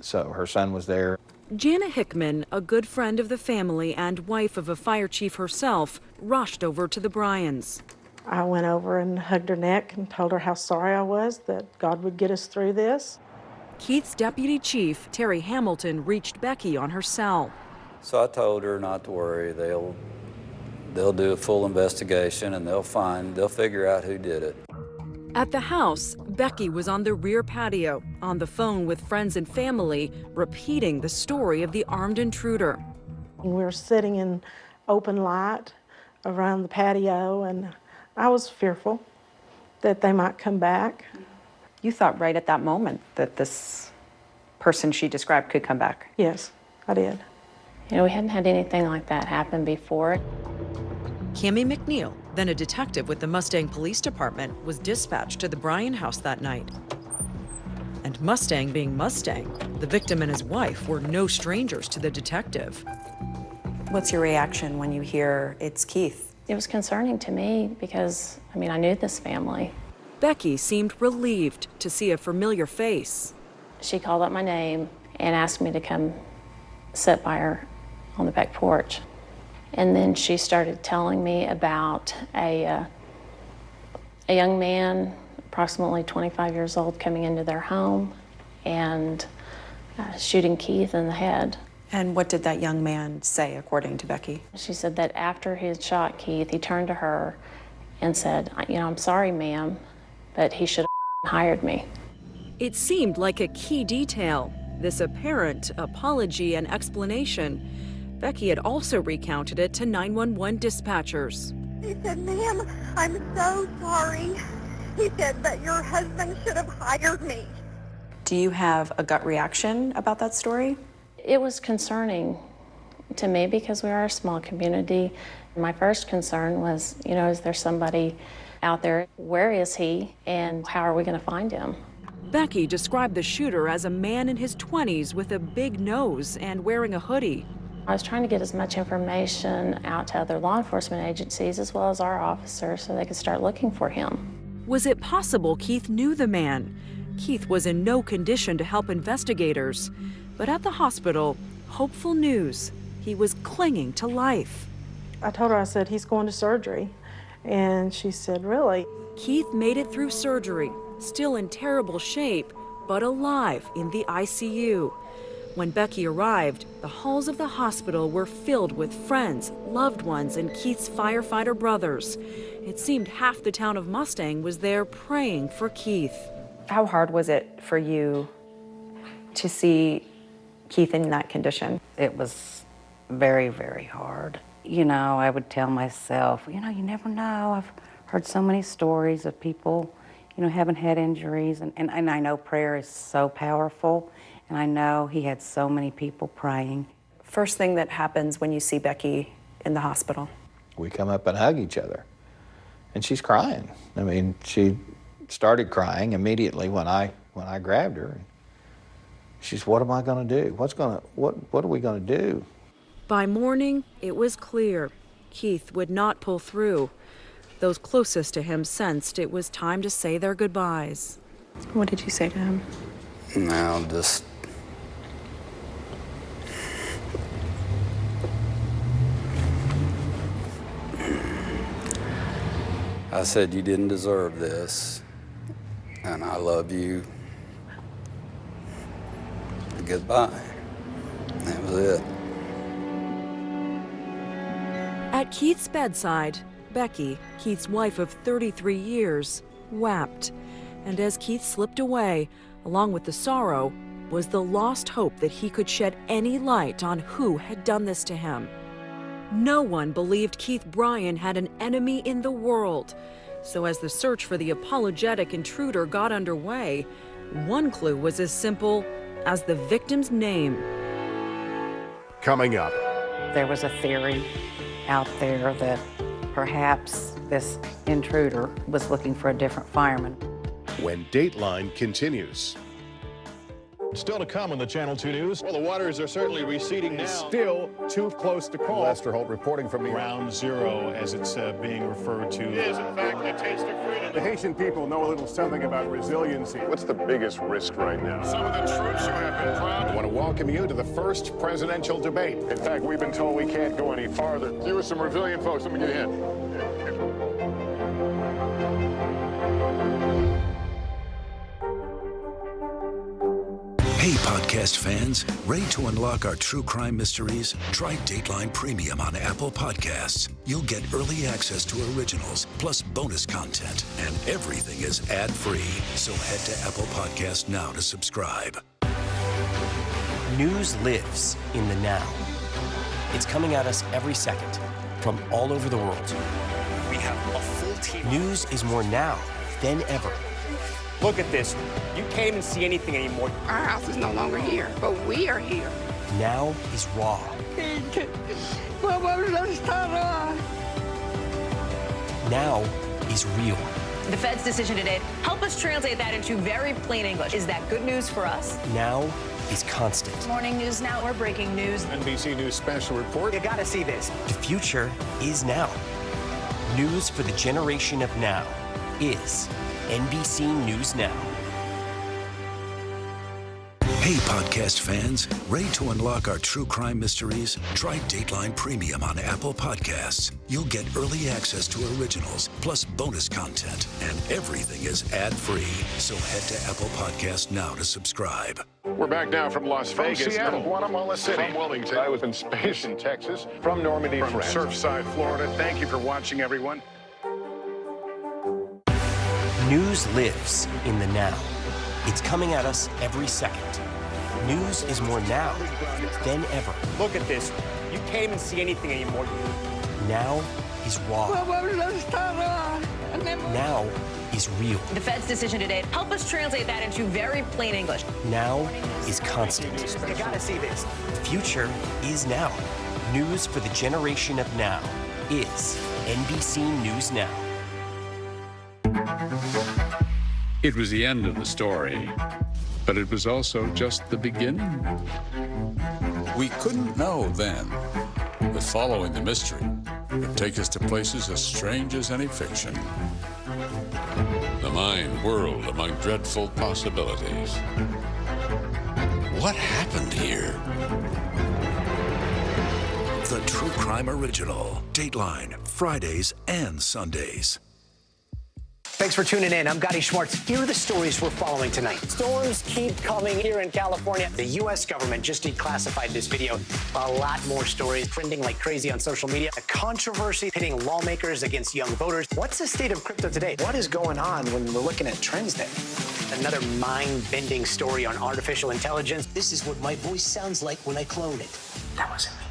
Speaker 10: So her son was there.
Speaker 14: Jana Hickman, a good friend of the family and wife of a fire chief herself, rushed over to the Bryans.
Speaker 28: I went over and hugged her neck and told her how sorry I was that God would get us through this.
Speaker 14: Keith's deputy chief, Terry Hamilton, reached Becky on her cell.
Speaker 27: So I told her not to worry. They'll do a full investigation and they'll figure out who did it.
Speaker 14: At the house, Becky was on the rear patio, on the phone with friends and family, repeating the story of the armed intruder.
Speaker 28: We were sitting in open light around the patio, and I was fearful that they might come back.
Speaker 8: You thought right at that moment that this person she described could come back?
Speaker 28: Yes, I did.
Speaker 6: You know, we hadn't had anything like that happen before.
Speaker 14: Cammie McNeil, then a detective with the Mustang Police Department, was dispatched to the Bryan house that night. And Mustang being Mustang, the victim and his wife were no strangers to the detective.
Speaker 8: What's your reaction when you hear it's Keith?
Speaker 6: It was concerning to me because, I mean, I knew this family.
Speaker 14: Becky seemed relieved to see a familiar face.
Speaker 6: She called up my name and asked me to come sit by her on the back porch. And then she started telling me about a young man, approximately 25 years old, coming into their home and shooting Keith in the head.
Speaker 8: And what did that young man say, according to Becky?
Speaker 6: She said that after he had shot Keith, he turned to her and said, you know, I'm sorry, ma'am, but he should have hired me.
Speaker 14: It seemed like a key detail, this apparent apology and explanation. Becky had also recounted it to 911 dispatchers.
Speaker 26: He said, ma'am, I'm so sorry. He said that your husband should have hired me.
Speaker 8: Do you have a gut reaction about that story?
Speaker 6: It was concerning to me because we are a small community. My first concern was, you know, is there somebody out there? Where is he? And how are we going to find him?
Speaker 14: Becky described the shooter as a man in his 20s with a big nose and wearing a hoodie.
Speaker 6: I was trying to get as much information out to other law enforcement agencies as well as our officers so they could start looking for him.
Speaker 14: Was it possible Keith knew the man? Keith was in no condition to help investigators. But at the hospital, hopeful news. He was clinging to life.
Speaker 28: I told her, I said, he's going to surgery. And she said, really?
Speaker 14: Keith made it through surgery, still in terrible shape, but alive in the ICU. When Becky arrived, the halls of the hospital were filled with friends, loved ones, and Keith's firefighter brothers. It seemed half the town of Mustang was there praying for Keith.
Speaker 8: How hard was it for you to see Keith in that condition.
Speaker 17: It was very, very hard. You know, I would tell myself, you know, you never know. I've heard so many stories of people, you know, having head injuries, and I know prayer is so powerful, and I know he had so many people praying.
Speaker 2: First thing that happens when you see Becky in the hospital?
Speaker 10: We come up and hug each other, and she's crying. I mean, she started crying immediately when I grabbed her. She's, what am I going to do? What are we going to do?
Speaker 14: By morning, it was clear Keith would not pull through. Those closest to him sensed it was time to say their goodbyes.
Speaker 2: What did you say to him?
Speaker 27: Now, just I said you didn't deserve this, and I love you. Goodbye. That was it.
Speaker 14: At Keith's bedside, Becky, Keith's wife of 33 years, wept. And as Keith slipped away, along with the sorrow, was the lost hope that he could shed any light on who had done this to him. No one believed Keith Bryan had an enemy in the world. So as the search for the apologetic intruder got underway, one clue was as simple as the victim's name.
Speaker 23: Coming up.
Speaker 17: There was a theory out there that perhaps this intruder was looking for a different fireman.
Speaker 23: When Dateline continues.
Speaker 3: Still to come on the Channel 2 News. Well, the waters are certainly receding now.
Speaker 23: Still too close to call. Lester Holt reporting from New York.
Speaker 3: Ground zero, as it's being referred to.
Speaker 23: It is, in fact, the taste of freedom. The Haitian people know a little something about resiliency. What's the biggest risk right now? Some of the troops who have been proud. I want to welcome you to the first presidential debate. In fact, we've been told we can't go any farther. You with some resilient folks, let me get a hand.
Speaker 1: Hey, podcast fans, ready to unlock our true crime mysteries? Try Dateline Premium on Apple Podcasts. You'll get early access to originals, plus bonus content, and everything is ad-free. So head to Apple Podcasts now to subscribe.
Speaker 13: News lives in the now. It's coming at us every second from all over the world.
Speaker 9: We have a full team.
Speaker 13: News is more now than ever.
Speaker 19: Look at this. You can't even see anything anymore.
Speaker 12: Our house is no longer here, but we are here.
Speaker 13: Now is raw. Now is real.
Speaker 2: The Fed's decision today, help us translate that into very plain English. Is that good news for us?
Speaker 13: Now is constant.
Speaker 2: Morning News Now, or breaking news.
Speaker 23: NBC News special report.
Speaker 19: You gotta see this.
Speaker 13: The future is now. News for the generation of now is NBC News Now.
Speaker 1: Hey, podcast fans, ready to unlock our true crime mysteries? Try Dateline Premium on Apple Podcasts. You'll get early access to originals, plus bonus content, and everything is ad-free. So head to Apple Podcasts now to subscribe.
Speaker 23: We're back now from Las Vegas. Seattle, Guatemala City. From Wilmington. I was in space in Texas. From Normandy, from Surfside, Florida. Thank you for watching, everyone.
Speaker 13: News lives in the now. It's coming at us every second. News is more now than ever.
Speaker 19: Look at this. You can't even see anything anymore.
Speaker 13: Now is raw. Now is real.
Speaker 2: The Fed's decision today, help us translate that into very plain English.
Speaker 13: Now is constant.
Speaker 19: You gotta see this.
Speaker 13: The future is now. News for the generation of now is NBC News Now.
Speaker 4: It was the end of the story, but it was also just the beginning. We couldn't know then that following the mystery would take us to places as strange as any fiction. The mind whirled among dreadful possibilities. What happened here?
Speaker 1: The True Crime Original. Dateline, Fridays and Sundays.
Speaker 19: Thanks for tuning in. I'm Gotti Schwartz. Here are the stories we're following tonight. Storms keep coming here in California. The U.S. government just declassified this video. A lot more stories trending like crazy on social media. A controversy pitting lawmakers against young voters. What's the state of crypto today?
Speaker 18: What is going on when we're looking at trends there?
Speaker 19: Another mind-bending story on artificial intelligence. This is what my voice sounds like when I clone it. That wasn't me.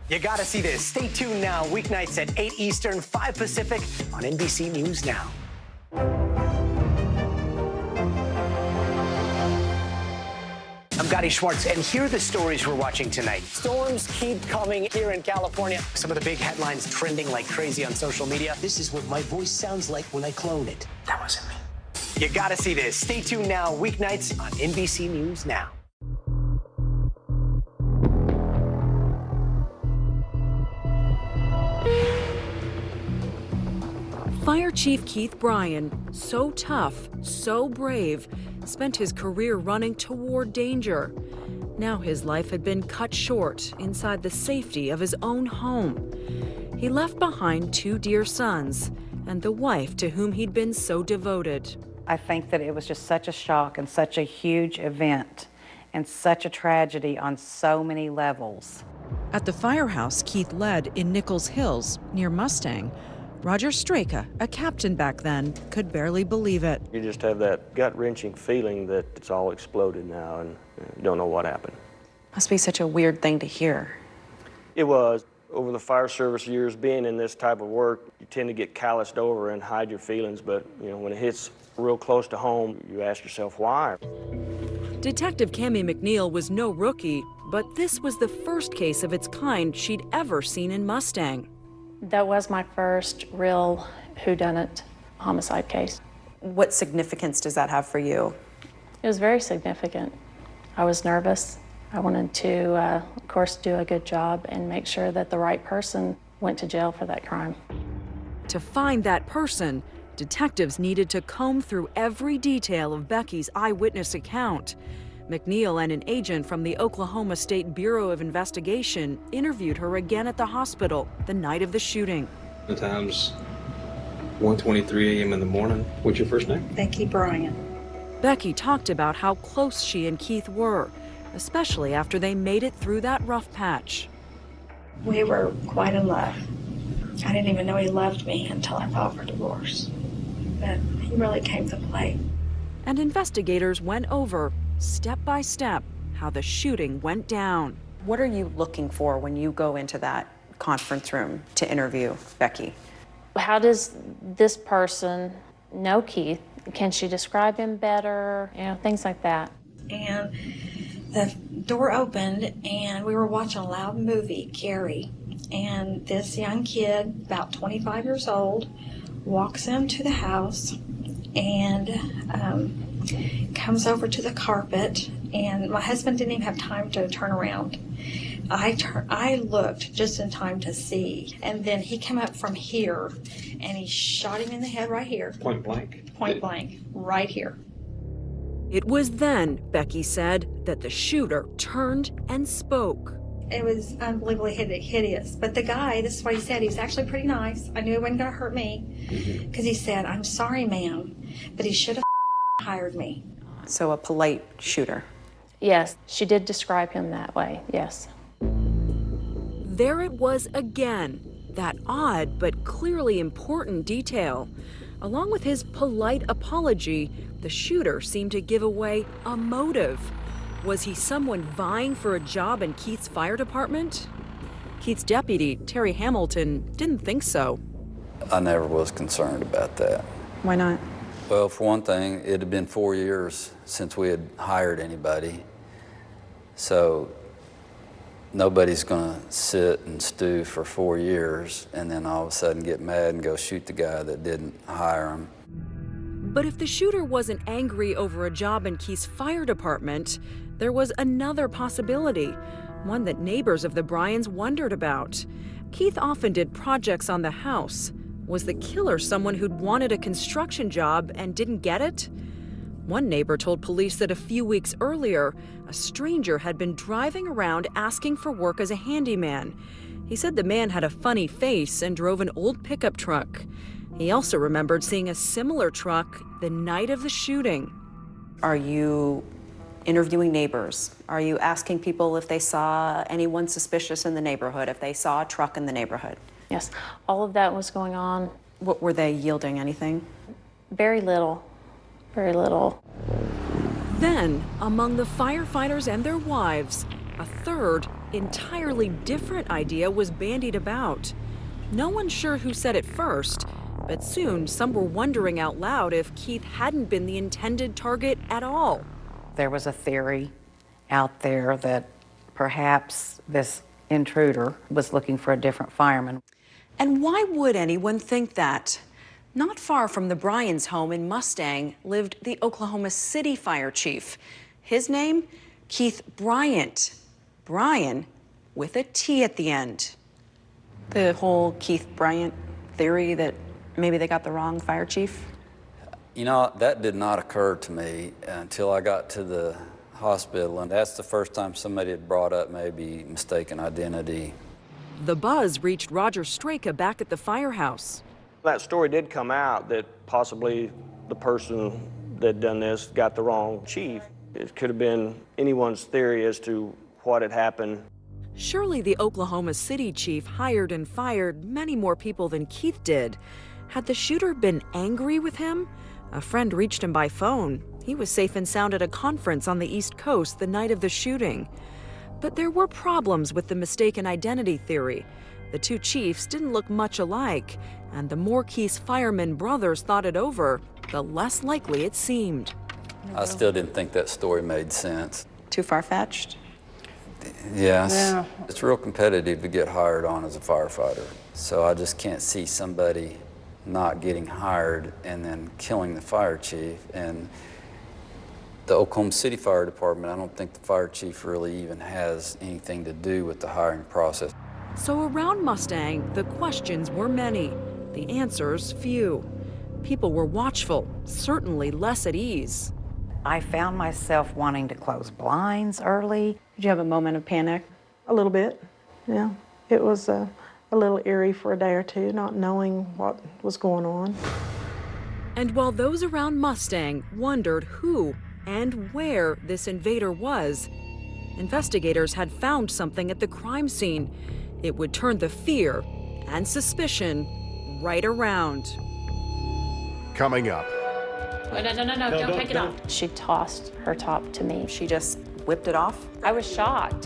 Speaker 19: You gotta see this. Stay tuned now, weeknights at 8 Eastern, 5 Pacific on NBC News Now. I'm Gotti Schwartz, and here are the stories we're watching tonight. Storms keep coming here in California. Some of the big headlines trending like crazy on social media. This is what my voice sounds like when I clone it. That wasn't me. You gotta see this. Stay tuned now, weeknights on NBC News Now.
Speaker 14: Fire Chief Keith Bryan, so tough, so brave, spent his career running toward danger. Now his life had been cut short inside the safety of his own home. He left behind 2 dear sons and the wife to whom he'd been so devoted.
Speaker 17: I think that it was just such a shock and such a huge event and such a tragedy on so many levels.
Speaker 14: At the firehouse Keith led in Nichols Hills, near Mustang, Roger Straka, a captain back then, could barely believe it.
Speaker 7: You just have that gut-wrenching feeling that it's all exploded now and you don't know what happened.
Speaker 8: Must be such a weird thing to hear.
Speaker 7: It was. Over the fire service years, being in this type of work, you tend to get calloused over and hide your feelings, but when it hits real close to home, you ask yourself why.
Speaker 14: Detective Cammie McNeil was no rookie, but this was the first case of its kind she'd ever seen in Mustang.
Speaker 6: That was my first real whodunit homicide case.
Speaker 8: What significance does that have for you?
Speaker 6: It was very significant. I was nervous. I wanted to, of course, do a good job and make sure that the right person went to jail for that crime.
Speaker 14: To find that person, detectives needed to comb through every detail of Becky's eyewitness account. McNeil and an agent from the Oklahoma State Bureau of Investigation interviewed her again at the hospital the night of the shooting.
Speaker 11: The time's 1:23 a.m. in the morning. What's your first name?
Speaker 18: Becky Bryan.
Speaker 14: Becky talked about how close she and Keith were, especially after they made it through that rough patch.
Speaker 18: We were quite in love. I didn't even know he loved me until I filed for divorce. But he really came to play.
Speaker 14: And investigators went over, step by step, how the shooting went down.
Speaker 8: What are you looking for when you go into that conference room to interview Becky?
Speaker 6: How does this person know Keith? Can she describe him better? Things like that.
Speaker 18: And the door opened and we were watching a loud movie, Carrie. And this young kid, about 25 years old, walks into the house and comes over to the carpet, and my husband didn't even have time to turn around. I looked just in time to see, and then he came up from here and he shot him in the head right here.
Speaker 11: Point blank?
Speaker 18: Point blank, right here.
Speaker 14: It was then, Becky said, that the shooter turned and spoke.
Speaker 18: It was unbelievably hideous. But the guy, this is what he said, he was actually pretty nice. I knew he wasn't going to hurt me. Because he said, "I'm sorry, ma'am, but he should have hired me."
Speaker 8: So a polite shooter.
Speaker 6: Yes, she did describe him that way, yes.
Speaker 14: There it was again, that odd but clearly important detail. Along with his polite apology, the shooter seemed to give away a motive. Was he someone vying for a job in Keith's fire department? Keith's deputy, Terry Hamilton, didn't think so.
Speaker 27: I never was concerned about that.
Speaker 8: Why not?
Speaker 27: Well, for one thing, it had been 4 years since we had hired anybody. So nobody's gonna sit and stew for 4 years and then all of a sudden get mad and go shoot the guy that didn't hire him.
Speaker 14: But if the shooter wasn't angry over a job in Keith's fire department, there was another possibility, one that neighbors of the Bryans wondered about. Keith often did projects on the house. Was the killer someone who'd wanted a construction job and didn't get it? One neighbor told police that a few weeks earlier, a stranger had been driving around asking for work as a handyman. He said the man had a funny face and drove an old pickup truck. He also remembered seeing a similar truck the night of the shooting.
Speaker 8: Are you interviewing neighbors? Are you asking people if they saw anyone suspicious in the neighborhood, if they saw a truck in the neighborhood?
Speaker 6: Yes, all of that was going on.
Speaker 8: What, were they yielding anything?
Speaker 6: Very little, very little.
Speaker 14: Then, among the firefighters and their wives, a third, entirely different idea was bandied about. No one's sure who said it first, but soon some were wondering out loud if Keith hadn't been the intended target at all.
Speaker 17: There was a theory out there that perhaps this intruder was looking for a different fireman.
Speaker 8: And why would anyone think that? Not far from the Bryans' home in Mustang lived the Oklahoma City fire chief. His name, Keith Bryant. Bryan with a T at the end. The whole Keith Bryant theory that maybe they got the wrong fire chief?
Speaker 27: You know, that did not occur to me until I got to the hospital, and that's the first time somebody had brought up maybe mistaken identity.
Speaker 14: The buzz reached Roger Straka back at the firehouse.
Speaker 7: That story did come out that possibly the person that done this got the wrong chief. It could have been anyone's theory as to what had happened.
Speaker 14: Surely the Oklahoma City chief hired and fired many more people than Keith did. Had the shooter been angry with him? A friend reached him by phone. He was safe and sound at a conference on the East Coast the night of the shooting. But there were problems with the mistaken identity theory. The two chiefs didn't look much alike, and the more Keith's firemen brothers thought it over, the less likely it seemed.
Speaker 27: I still didn't think that story made sense.
Speaker 8: Too far-fetched?
Speaker 27: Yes.
Speaker 8: Yeah.
Speaker 27: It's real competitive to get hired on as a firefighter. So I just can't see somebody not getting hired and then killing the fire chief. And the Oklahoma City Fire Department, I don't think the fire chief really even has anything to do with the hiring process.
Speaker 14: So around Mustang, the questions were many, the answers few. People were watchful, certainly less at ease.
Speaker 17: I found myself wanting to close blinds early.
Speaker 8: Did you have a moment of panic?
Speaker 28: A little bit, yeah. It was a little eerie for a day or two, not knowing what was going on.
Speaker 14: And while those around Mustang wondered who and where this invader was, investigators had found something at the crime scene. It would turn the fear and suspicion right around.
Speaker 23: Coming up.
Speaker 6: No, don't take it off. She tossed her top to me.
Speaker 8: She just whipped it off?
Speaker 6: I was shocked.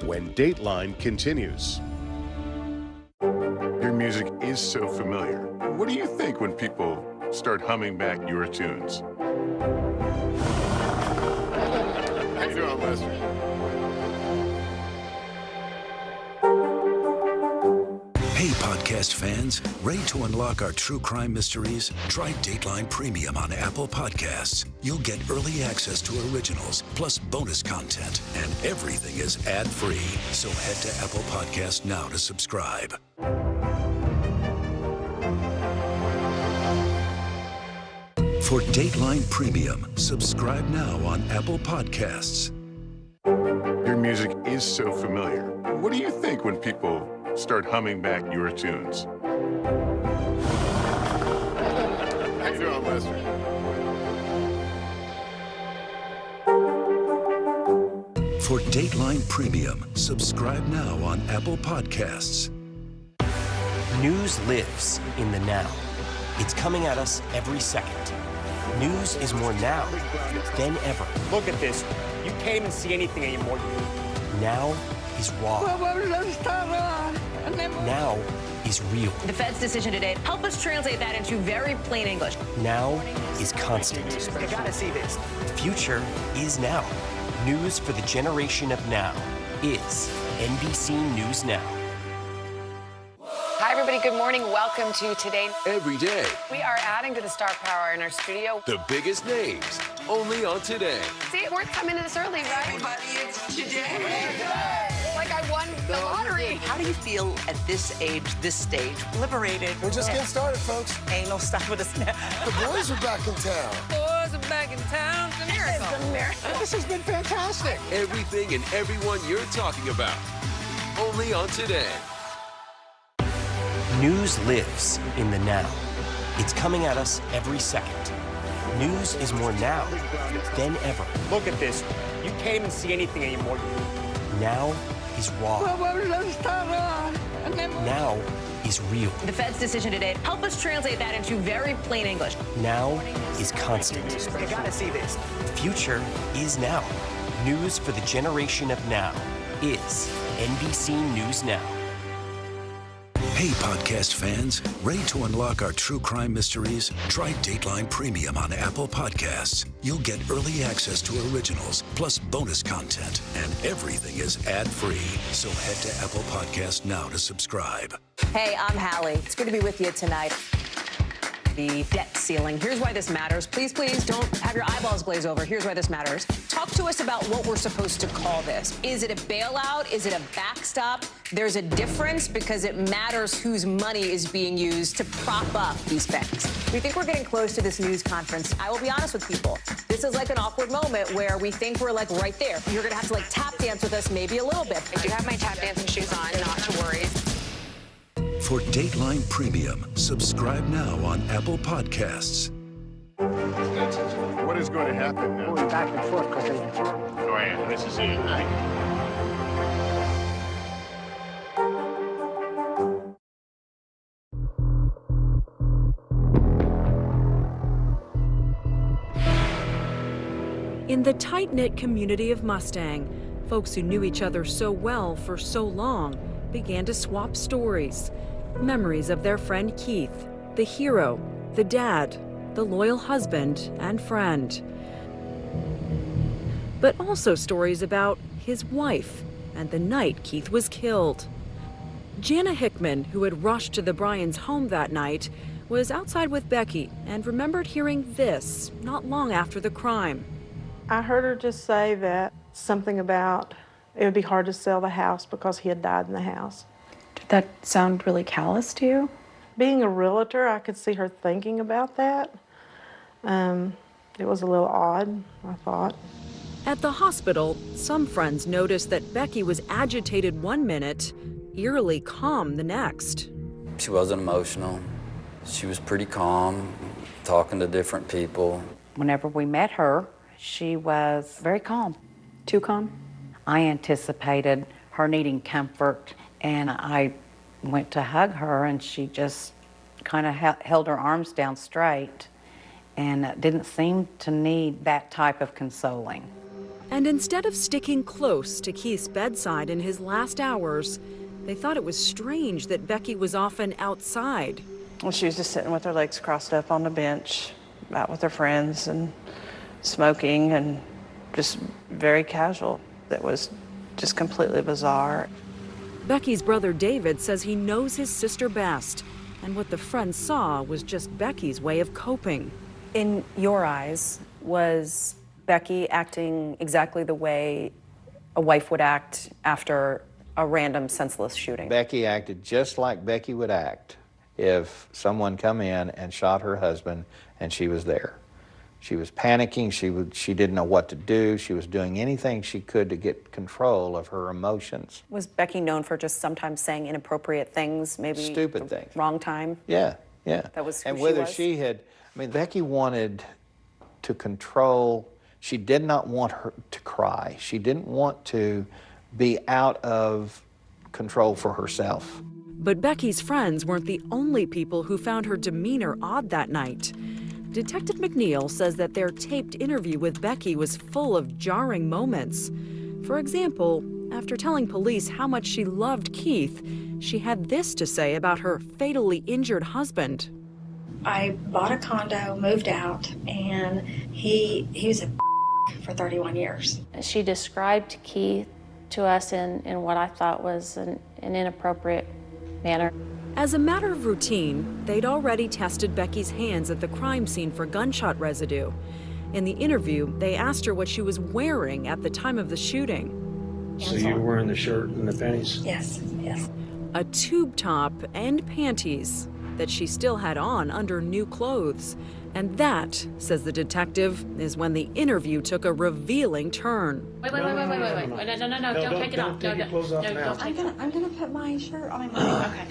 Speaker 23: When Dateline continues. Your music is so familiar. What do you think when people start humming back your tunes? How you doing, Lester?
Speaker 1: Hey, podcast fans, ready to unlock our true crime mysteries? Try Dateline Premium on Apple Podcasts. You'll get early access to originals, plus bonus content, and everything is ad-free. So head to Apple Podcasts now to subscribe. For Dateline Premium, subscribe now on Apple Podcasts.
Speaker 23: Your music is so familiar. What do you think when people start humming back your tunes? How you doing, Lester?
Speaker 1: For Dateline Premium, subscribe now on Apple Podcasts.
Speaker 13: News lives in the now. It's coming at us every second. News is more now than ever.
Speaker 9: Look at this. You can't even see anything anymore.
Speaker 13: Now is raw. Now is real.
Speaker 2: The Fed's decision today, help us translate that into very plain English.
Speaker 13: Now is constant.
Speaker 9: You gotta see this.
Speaker 13: The future is now. News for the generation of now is NBC News Now.
Speaker 12: Hi, everybody. Good morning. Welcome to Today.
Speaker 5: Every day.
Speaker 12: We are adding to the star power in our studio.
Speaker 5: The biggest names, only on Today.
Speaker 12: See, we're coming in this early, right? Everybody, it's Today. Like I won the lottery.
Speaker 15: How do you feel at this age, this stage? Liberated.
Speaker 16: We're just getting started, folks.
Speaker 15: Ain't no stopping us now.
Speaker 16: The boys are back in town.
Speaker 12: Boys are back in town. It's a miracle.
Speaker 15: It's a miracle.
Speaker 16: This has been fantastic.
Speaker 5: Everything and everyone you're talking about, only on Today.
Speaker 13: News lives in the now. It's coming at us every second. News is more now than ever.
Speaker 9: Look at this. You can't even see anything anymore.
Speaker 13: Now is raw. Now is real.
Speaker 2: The Fed's decision today, help us translate that into very plain English.
Speaker 13: Now is constant.
Speaker 9: You gotta see this.
Speaker 13: The future is now. News for the generation of now is NBC News Now.
Speaker 1: Hey, podcast fans, ready to unlock our true crime mysteries? Try Dateline Premium on Apple Podcasts. You'll get early access to originals, plus bonus content, and everything is ad-free. So head to Apple Podcasts now to subscribe.
Speaker 2: Hey, I'm Hallie. It's good to be with you tonight. The debt ceiling. Here's why this matters. Please, please don't have your eyeballs glaze over. Here's why this matters. Talk to us about what we're supposed to call this. Is it a bailout? Is it a backstop? There's a difference because it matters whose money is being used to prop up these banks. We think we're getting close to this news conference. I will be honest with people. This is like an awkward moment where we think we're like right there. You're going to have to like tap dance with us maybe a little bit.
Speaker 12: I do have my tap dancing shoes on, not to worry.
Speaker 1: For Dateline Premium, subscribe now on Apple Podcasts.
Speaker 23: What is going to happen now?
Speaker 19: Going back and forth because
Speaker 23: Go ahead. This is it.
Speaker 14: In the tight-knit community of Mustang, folks who knew each other so well for so long began to swap stories. Memories of their friend Keith, the hero, the dad, the loyal husband and friend. But also stories about his wife and the night Keith was killed. Jana Hickman, who had rushed to the Bryans' home that night, was outside with Becky and remembered hearing this not long after the crime.
Speaker 28: I heard her just say that something about it would be hard to sell the house because he had died in the house.
Speaker 6: Did that sound really callous to you?
Speaker 28: Being a realtor, I could see her thinking about that. It was a little odd, I thought.
Speaker 14: At the hospital, some friends noticed that Becky was agitated one minute, eerily calm the next.
Speaker 27: She wasn't emotional. She was pretty calm, talking to different people.
Speaker 17: Whenever we met her, she was very calm.
Speaker 6: Too calm?
Speaker 17: I anticipated her needing comfort, and I went to hug her, and she just kind of held her arms down straight and didn't seem to need that type of consoling.
Speaker 14: And instead of sticking close to Keith's bedside in his last hours, they thought it was strange that Becky was often outside.
Speaker 3: Well, she was just sitting with her legs crossed up on the bench, out with her friends and smoking and just very casual. That was just completely bizarre.
Speaker 14: Becky's brother David says he knows his sister best, and what the friends saw was just Becky's way of coping.
Speaker 10: In your eyes, was Becky acting exactly the way a wife would act after a random senseless shooting?
Speaker 20: Becky acted just like Becky would act if someone come in and shot her husband and she was there. She was panicking, she didn't know what to do, she was doing anything she could to get control of her emotions.
Speaker 10: Was Becky known for just sometimes saying inappropriate things, maybe
Speaker 20: stupid things?
Speaker 10: Wrong time?
Speaker 20: Yeah.
Speaker 10: That was who
Speaker 20: and
Speaker 10: she
Speaker 20: whether
Speaker 10: was?
Speaker 20: she had, I mean, Becky wanted to control, she did not want her to cry. She didn't want to be out of control for herself.
Speaker 14: But Becky's friends weren't the only people who found her demeanor odd that night. Detective McNeil says that their taped interview with Becky was full of jarring moments. For example, after telling police how much she loved Keith, she had this to say about her fatally injured husband.
Speaker 18: I bought a condo, moved out, and he was a for 31 years.
Speaker 6: She described Keith to us in what I thought was an inappropriate manner.
Speaker 14: As a matter of routine, they'd already tested Becky's hands at the crime scene for gunshot residue. In the interview, they asked her what she was wearing at the time of the shooting.
Speaker 7: So you were wearing the shirt and the panties?
Speaker 18: Yes.
Speaker 14: A tube top and panties that she still had on under new clothes. And that, says the detective, is when the interview took a revealing turn.
Speaker 18: Wait. No, don't take it off.
Speaker 7: Take your clothes off now.
Speaker 18: I'm gonna put my shirt on. Okay.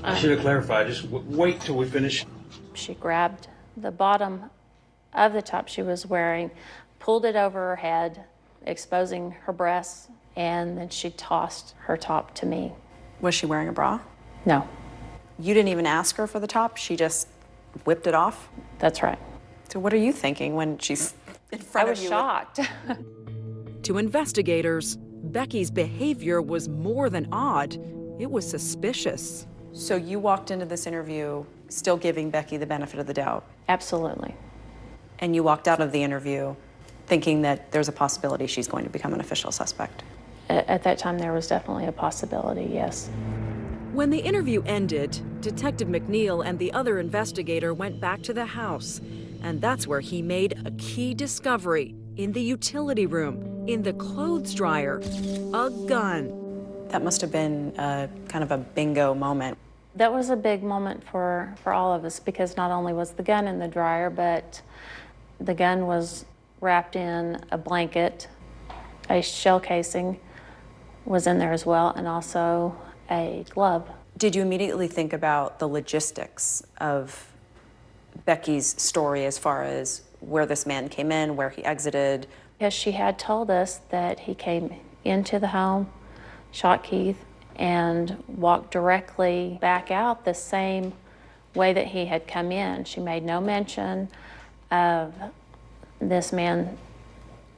Speaker 11: I should have clarified. Just wait till we finish.
Speaker 6: She grabbed the bottom of the top she was wearing, pulled it over her head, exposing her breasts, and then she tossed her top to me.
Speaker 10: Was she wearing a bra?
Speaker 6: No.
Speaker 10: You didn't even ask her for the top? She just whipped it off?
Speaker 6: That's right.
Speaker 10: So what are you thinking when she's
Speaker 6: I was shocked.
Speaker 14: To investigators, Becky's behavior was more than odd. It was suspicious.
Speaker 10: So you walked into this interview still giving Becky the benefit of the doubt?
Speaker 6: Absolutely.
Speaker 10: And you walked out of the interview thinking that there's a possibility she's going to become an official suspect?
Speaker 6: At that time, there was definitely a possibility, yes.
Speaker 14: When the interview ended, Detective McNeil and the other investigator went back to the house, and that's where he made a key discovery in the utility room, in the clothes dryer, a gun.
Speaker 10: That must have been kind of a bingo moment.
Speaker 6: That was a big moment for all of us, because not only was the gun in the dryer, but the gun was wrapped in a blanket, a shell casing was in there as well, and also a glove.
Speaker 10: Did you immediately think about the logistics of Becky's story as far as where this man came in, where he exited?
Speaker 6: Yes, she had told us that he came into the home, shot Keith, and walked directly back out the same way that he had come in. She made no mention of this man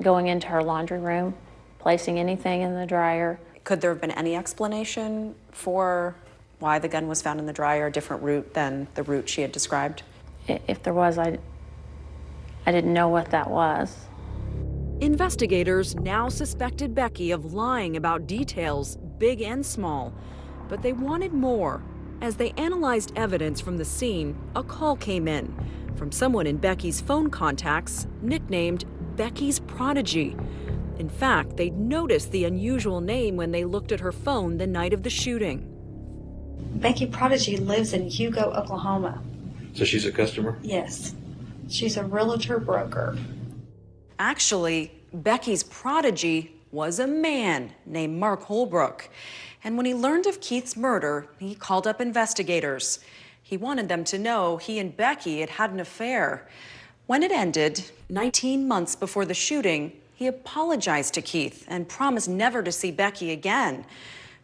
Speaker 6: going into her laundry room, placing anything in the dryer.
Speaker 10: Could there have been any explanation for why the gun was found in the dryer, a different route than the route she had described?
Speaker 6: If there was, I didn't know what that was.
Speaker 14: Investigators now suspected Becky of lying about details, big and small, but they wanted more. As they analyzed evidence from the scene, a call came in from someone in Becky's phone contacts, nicknamed Becky's Prodigy. In fact, they'd noticed the unusual name when they looked at her phone the night of the shooting.
Speaker 18: Becky Prodigy lives in Hugo, Oklahoma.
Speaker 11: So she's a customer?
Speaker 18: Yes. She's a realtor broker.
Speaker 10: Actually, Becky's prodigy was a man named Mark Holbrook. And when he learned of Keith's murder, he called up investigators. He wanted them to know he and Becky had had an affair. When it ended, 19 months before the shooting, he apologized to Keith and promised never to see Becky again.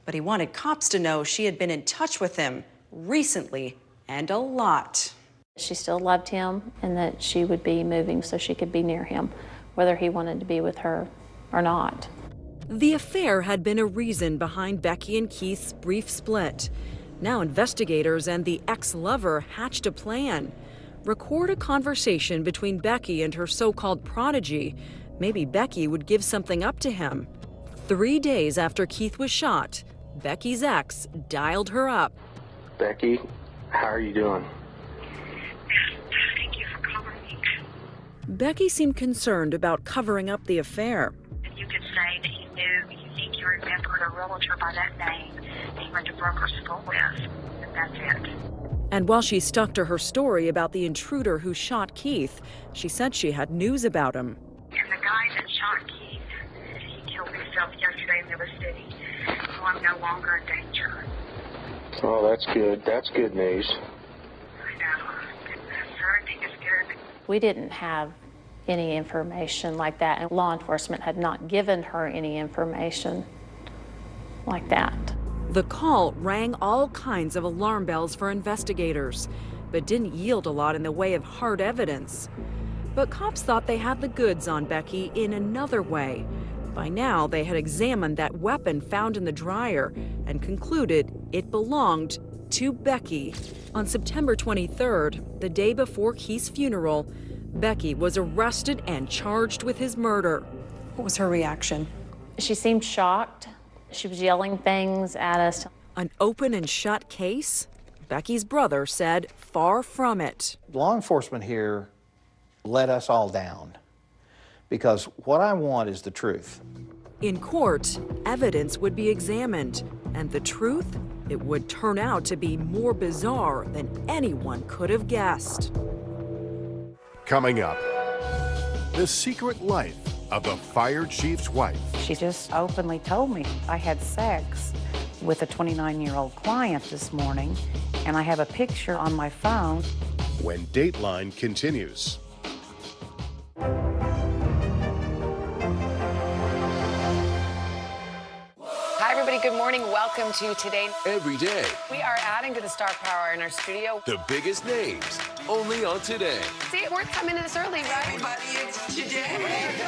Speaker 10: But he wanted cops to know she had been in touch with him recently and a lot.
Speaker 6: She still loved him and that she would be moving so she could be near him, whether he wanted to be with her or not.
Speaker 14: The affair had been a reason behind Becky and Keith's brief split. Now investigators and the ex-lover hatched a plan. Record a conversation between Becky and her so-called prodigy. Maybe Becky would give something up to him. 3 days after Keith was shot, Becky's ex dialed her up.
Speaker 11: Becky, how are you doing?
Speaker 18: Thank you for calling me.
Speaker 14: Becky seemed concerned about covering up the affair.
Speaker 18: You could say that you think you remembered a realtor by that name that you went to broker school with, and that's it.
Speaker 14: And while she stuck to her story about the intruder who shot Keith, she said she had news about him.
Speaker 18: And the guy that shot Keith, he killed himself yesterday in River City, so I'm no longer in danger.
Speaker 11: Oh, that's good. That's good news.
Speaker 18: I know. Everything is good.
Speaker 6: We didn't have any information like that, and law enforcement had not given her any information like that.
Speaker 14: The call rang all kinds of alarm bells for investigators, but didn't yield a lot in the way of hard evidence. But cops thought they had the goods on Becky in another way. By now, they had examined that weapon found in the dryer and concluded it belonged to Becky. On September 23rd, the day before Keith's funeral, Becky was arrested and charged with his murder.
Speaker 10: What was her reaction?
Speaker 6: She seemed shocked. She was yelling things at us.
Speaker 14: An open and shut case? Becky's brother said far from it.
Speaker 20: Law enforcement here let us all down because what I want is the truth.
Speaker 14: In court, evidence would be examined, and the truth, it would turn out to be more bizarre than anyone could have guessed.
Speaker 23: Coming up, the secret life of the fire chief's wife.
Speaker 17: She just openly told me I had sex with a 29-year-old client this morning, and I have a picture on my phone.
Speaker 23: When Dateline continues.
Speaker 12: Hi, everybody. good morning. Welcome to Today.
Speaker 5: Every day,
Speaker 12: We are adding to the star power in our studio.
Speaker 5: the biggest names, only on Today.
Speaker 12: See, it worth coming in this early, right? Everybody, it's Today.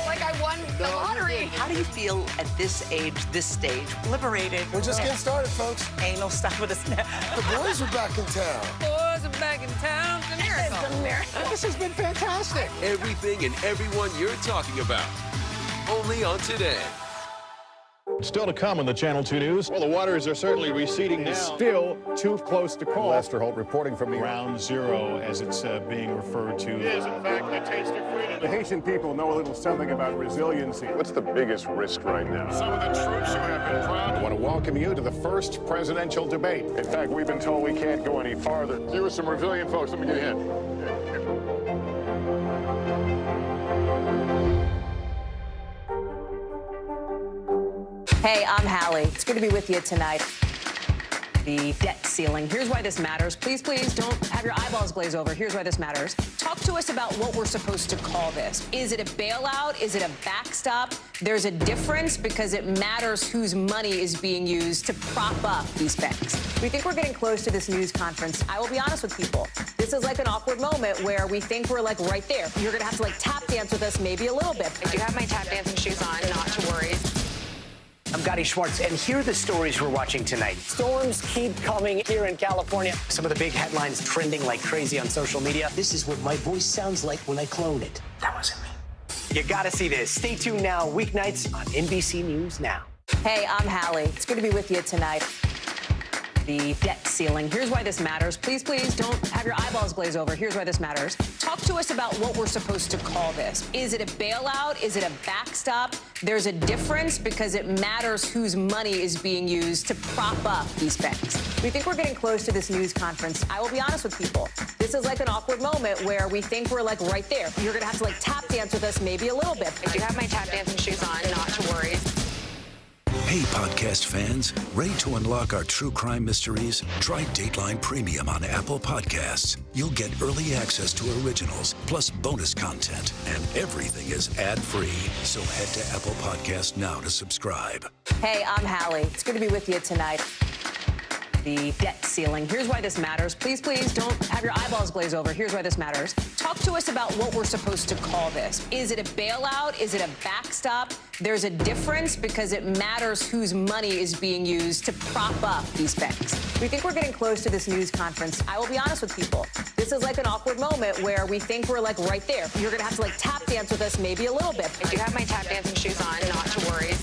Speaker 12: Like I won the lottery.
Speaker 4: How do you feel at this age, this stage? Liberated.
Speaker 16: We're just getting started, folks.
Speaker 4: Ain't no stopping us now.
Speaker 16: The boys are back in town.
Speaker 12: Boys are back in town. It's a miracle.
Speaker 4: It's a miracle.
Speaker 16: This has been fantastic.
Speaker 5: Everything and everyone you're talking about, only on Today.
Speaker 23: Still to come on the Channel 2 News. Well, the waters are certainly receding now.
Speaker 8: Still too close to call.
Speaker 23: Lester Holt reporting from
Speaker 8: Ground Zero, as it's being referred to.
Speaker 23: It is, in fact, the taste of freedom. The Haitian people know a little something about resiliency. What's the biggest risk right now? Some of the troops who have been proud. I want to welcome you to the first presidential debate. In fact, we've been told we can't go any farther. You with some resilient folks, let me get in.
Speaker 2: Hey, I'm Hallie. It's good to be with you tonight. The debt ceiling. Here's why this matters. Please don't have your eyeballs glaze over. Here's why this matters. Talk to us about what we're supposed to call this. Is it a bailout? Is it a backstop? There's a difference because it matters whose money is being used to prop up these banks. We think we're getting close to this news conference. I will be honest with people. This is like an awkward moment where we think we're like right there. You're going to have to like tap dance with us maybe a little bit.
Speaker 12: I do have my tap dancing shoes on, not to worry.
Speaker 19: I'm Gotti Schwartz, and here are the stories we're watching tonight. Storms keep coming here in California. Some of the big headlines trending like crazy on social media. This is what my voice sounds like when I clone it. That wasn't me. You gotta see this. Stay tuned now, weeknights on NBC News Now.
Speaker 2: Hey, I'm Hallie. It's good to be with you tonight. The debt ceiling. Here's why this matters. Please don't have your eyeballs glaze over. Here's why this matters. Talk to us about what we're supposed to call this. Is it a bailout? Is it a backstop? There's a difference because it matters whose money is being used to prop up these banks. We think we're getting close to this news conference. I will be honest with people. This is like an awkward moment where we think we're like right there. You're going to have to like tap dance with us maybe a little bit.
Speaker 12: I do have my tap dancing shoes on, not to worry.
Speaker 1: Hey, podcast fans, ready to unlock our true crime mysteries? Try Dateline Premium on Apple Podcasts. You'll get early access to originals, plus bonus content, and everything is ad-free. So head to Apple Podcasts now to subscribe.
Speaker 2: Hey, I'm Hallie. It's good to be with you tonight. The debt ceiling. Here's why this matters. Please don't have your eyeballs glaze over. Here's why this matters. Talk to us about what we're supposed to call this. Is it a bailout? Is it a backstop? There's a difference because it matters whose money is being used to prop up these banks. We think we're getting close to this news conference. I will be honest with people. This is like an awkward moment where we think we're like right there. You're going to have to like tap dance with us maybe a little bit.
Speaker 12: I do have my tap dancing shoes on, not to worry.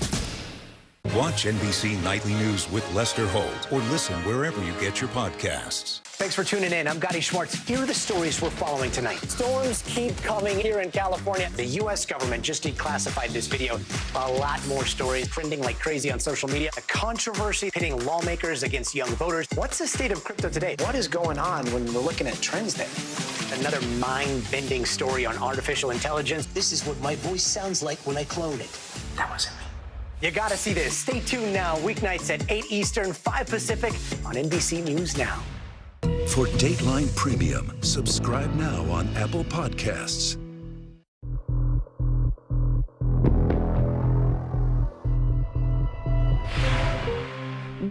Speaker 15: Watch NBC Nightly News with Lester Holt or listen wherever you get your podcasts.
Speaker 19: Thanks for tuning in. I'm Gotti Schwartz. Here are the stories we're following tonight. Storms keep coming here in California. The U.S. government just declassified this video. A lot more stories trending like crazy on social media. A controversy pitting lawmakers against young voters. What's the state of crypto today? What is going on when we're looking at trends there? Another mind-bending story on artificial intelligence. This is what my voice sounds like when I clone it. That wasn't me. You gotta see this. Stay tuned now, weeknights at 8 Eastern, 5 Pacific on NBC News Now.
Speaker 1: For Dateline Premium, subscribe now on Apple Podcasts.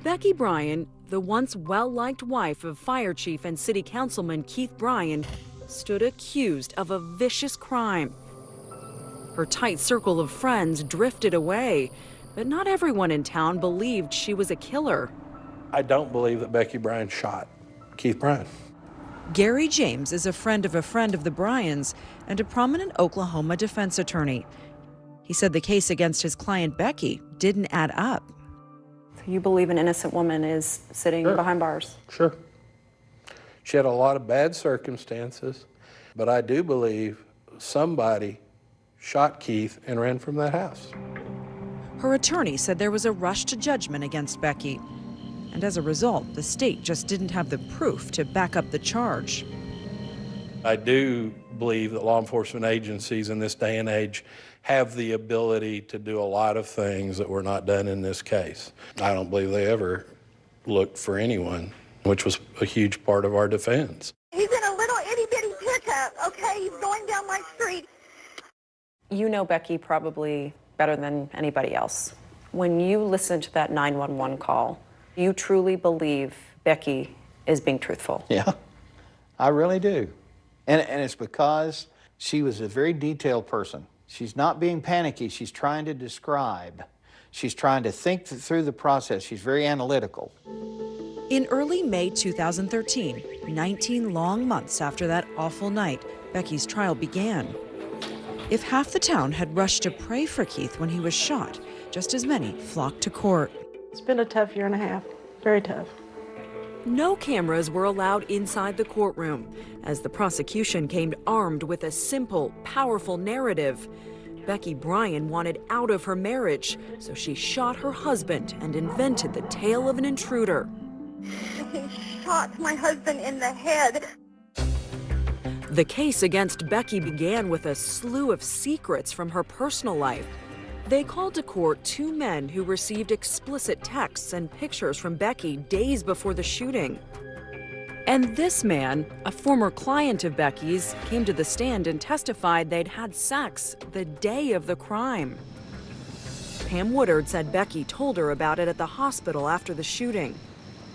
Speaker 14: Becky Bryan, the once well-liked wife of Fire Chief and City Councilman Keith Bryan, stood accused of a vicious crime. Her tight circle of friends drifted away, but not everyone in town believed she was a killer.
Speaker 21: I don't believe that Becky Bryan shot Keith Bryan.
Speaker 14: Gary James is a friend of the Bryans and a prominent Oklahoma defense attorney. He said the case against his client Becky didn't add up.
Speaker 6: So you believe an innocent woman is sitting behind bars?
Speaker 21: Sure. She had a lot of bad circumstances, but I do believe somebody shot Keith and ran from that house.
Speaker 14: Her attorney said there was a rush to judgment against Becky, and as a result, the state just didn't have the proof to back up the charge.
Speaker 21: I do believe that law enforcement agencies in this day and age have the ability to do a lot of things that were not done in this case. I don't believe they ever looked for anyone, which was a huge part of our defense.
Speaker 22: He's in a little itty-bitty pickup, okay? He's going down my street.
Speaker 6: You know Becky probably better than anybody else.
Speaker 3: When you listen to that 911 call, you truly believe Becky is being truthful?
Speaker 20: Yeah, I really do. And it's because she was a very detailed person. She's not being panicky. She's trying to describe. She's trying to think through the process. She's very analytical.
Speaker 14: In early May 2013, 19 long months after that awful night, Becky's trial began. If half the town had rushed to pray for Keith when he was shot, just as many flocked to court.
Speaker 9: It's been a tough year and a half, very tough.
Speaker 14: No cameras were allowed inside the courtroom, as the prosecution came armed with a simple, powerful narrative. Becky Bryan wanted out of her marriage, so she shot her husband and invented the tale of an intruder.
Speaker 22: He shot my husband in the head.
Speaker 14: The case against Becky began with a slew of secrets from her personal life. They called to court two men who received explicit texts and pictures from Becky days before the shooting. And this man, a former client of Becky's, came to the stand and testified they'd had sex the day of the crime. Pam Woodard said Becky told her about it at the hospital after the shooting.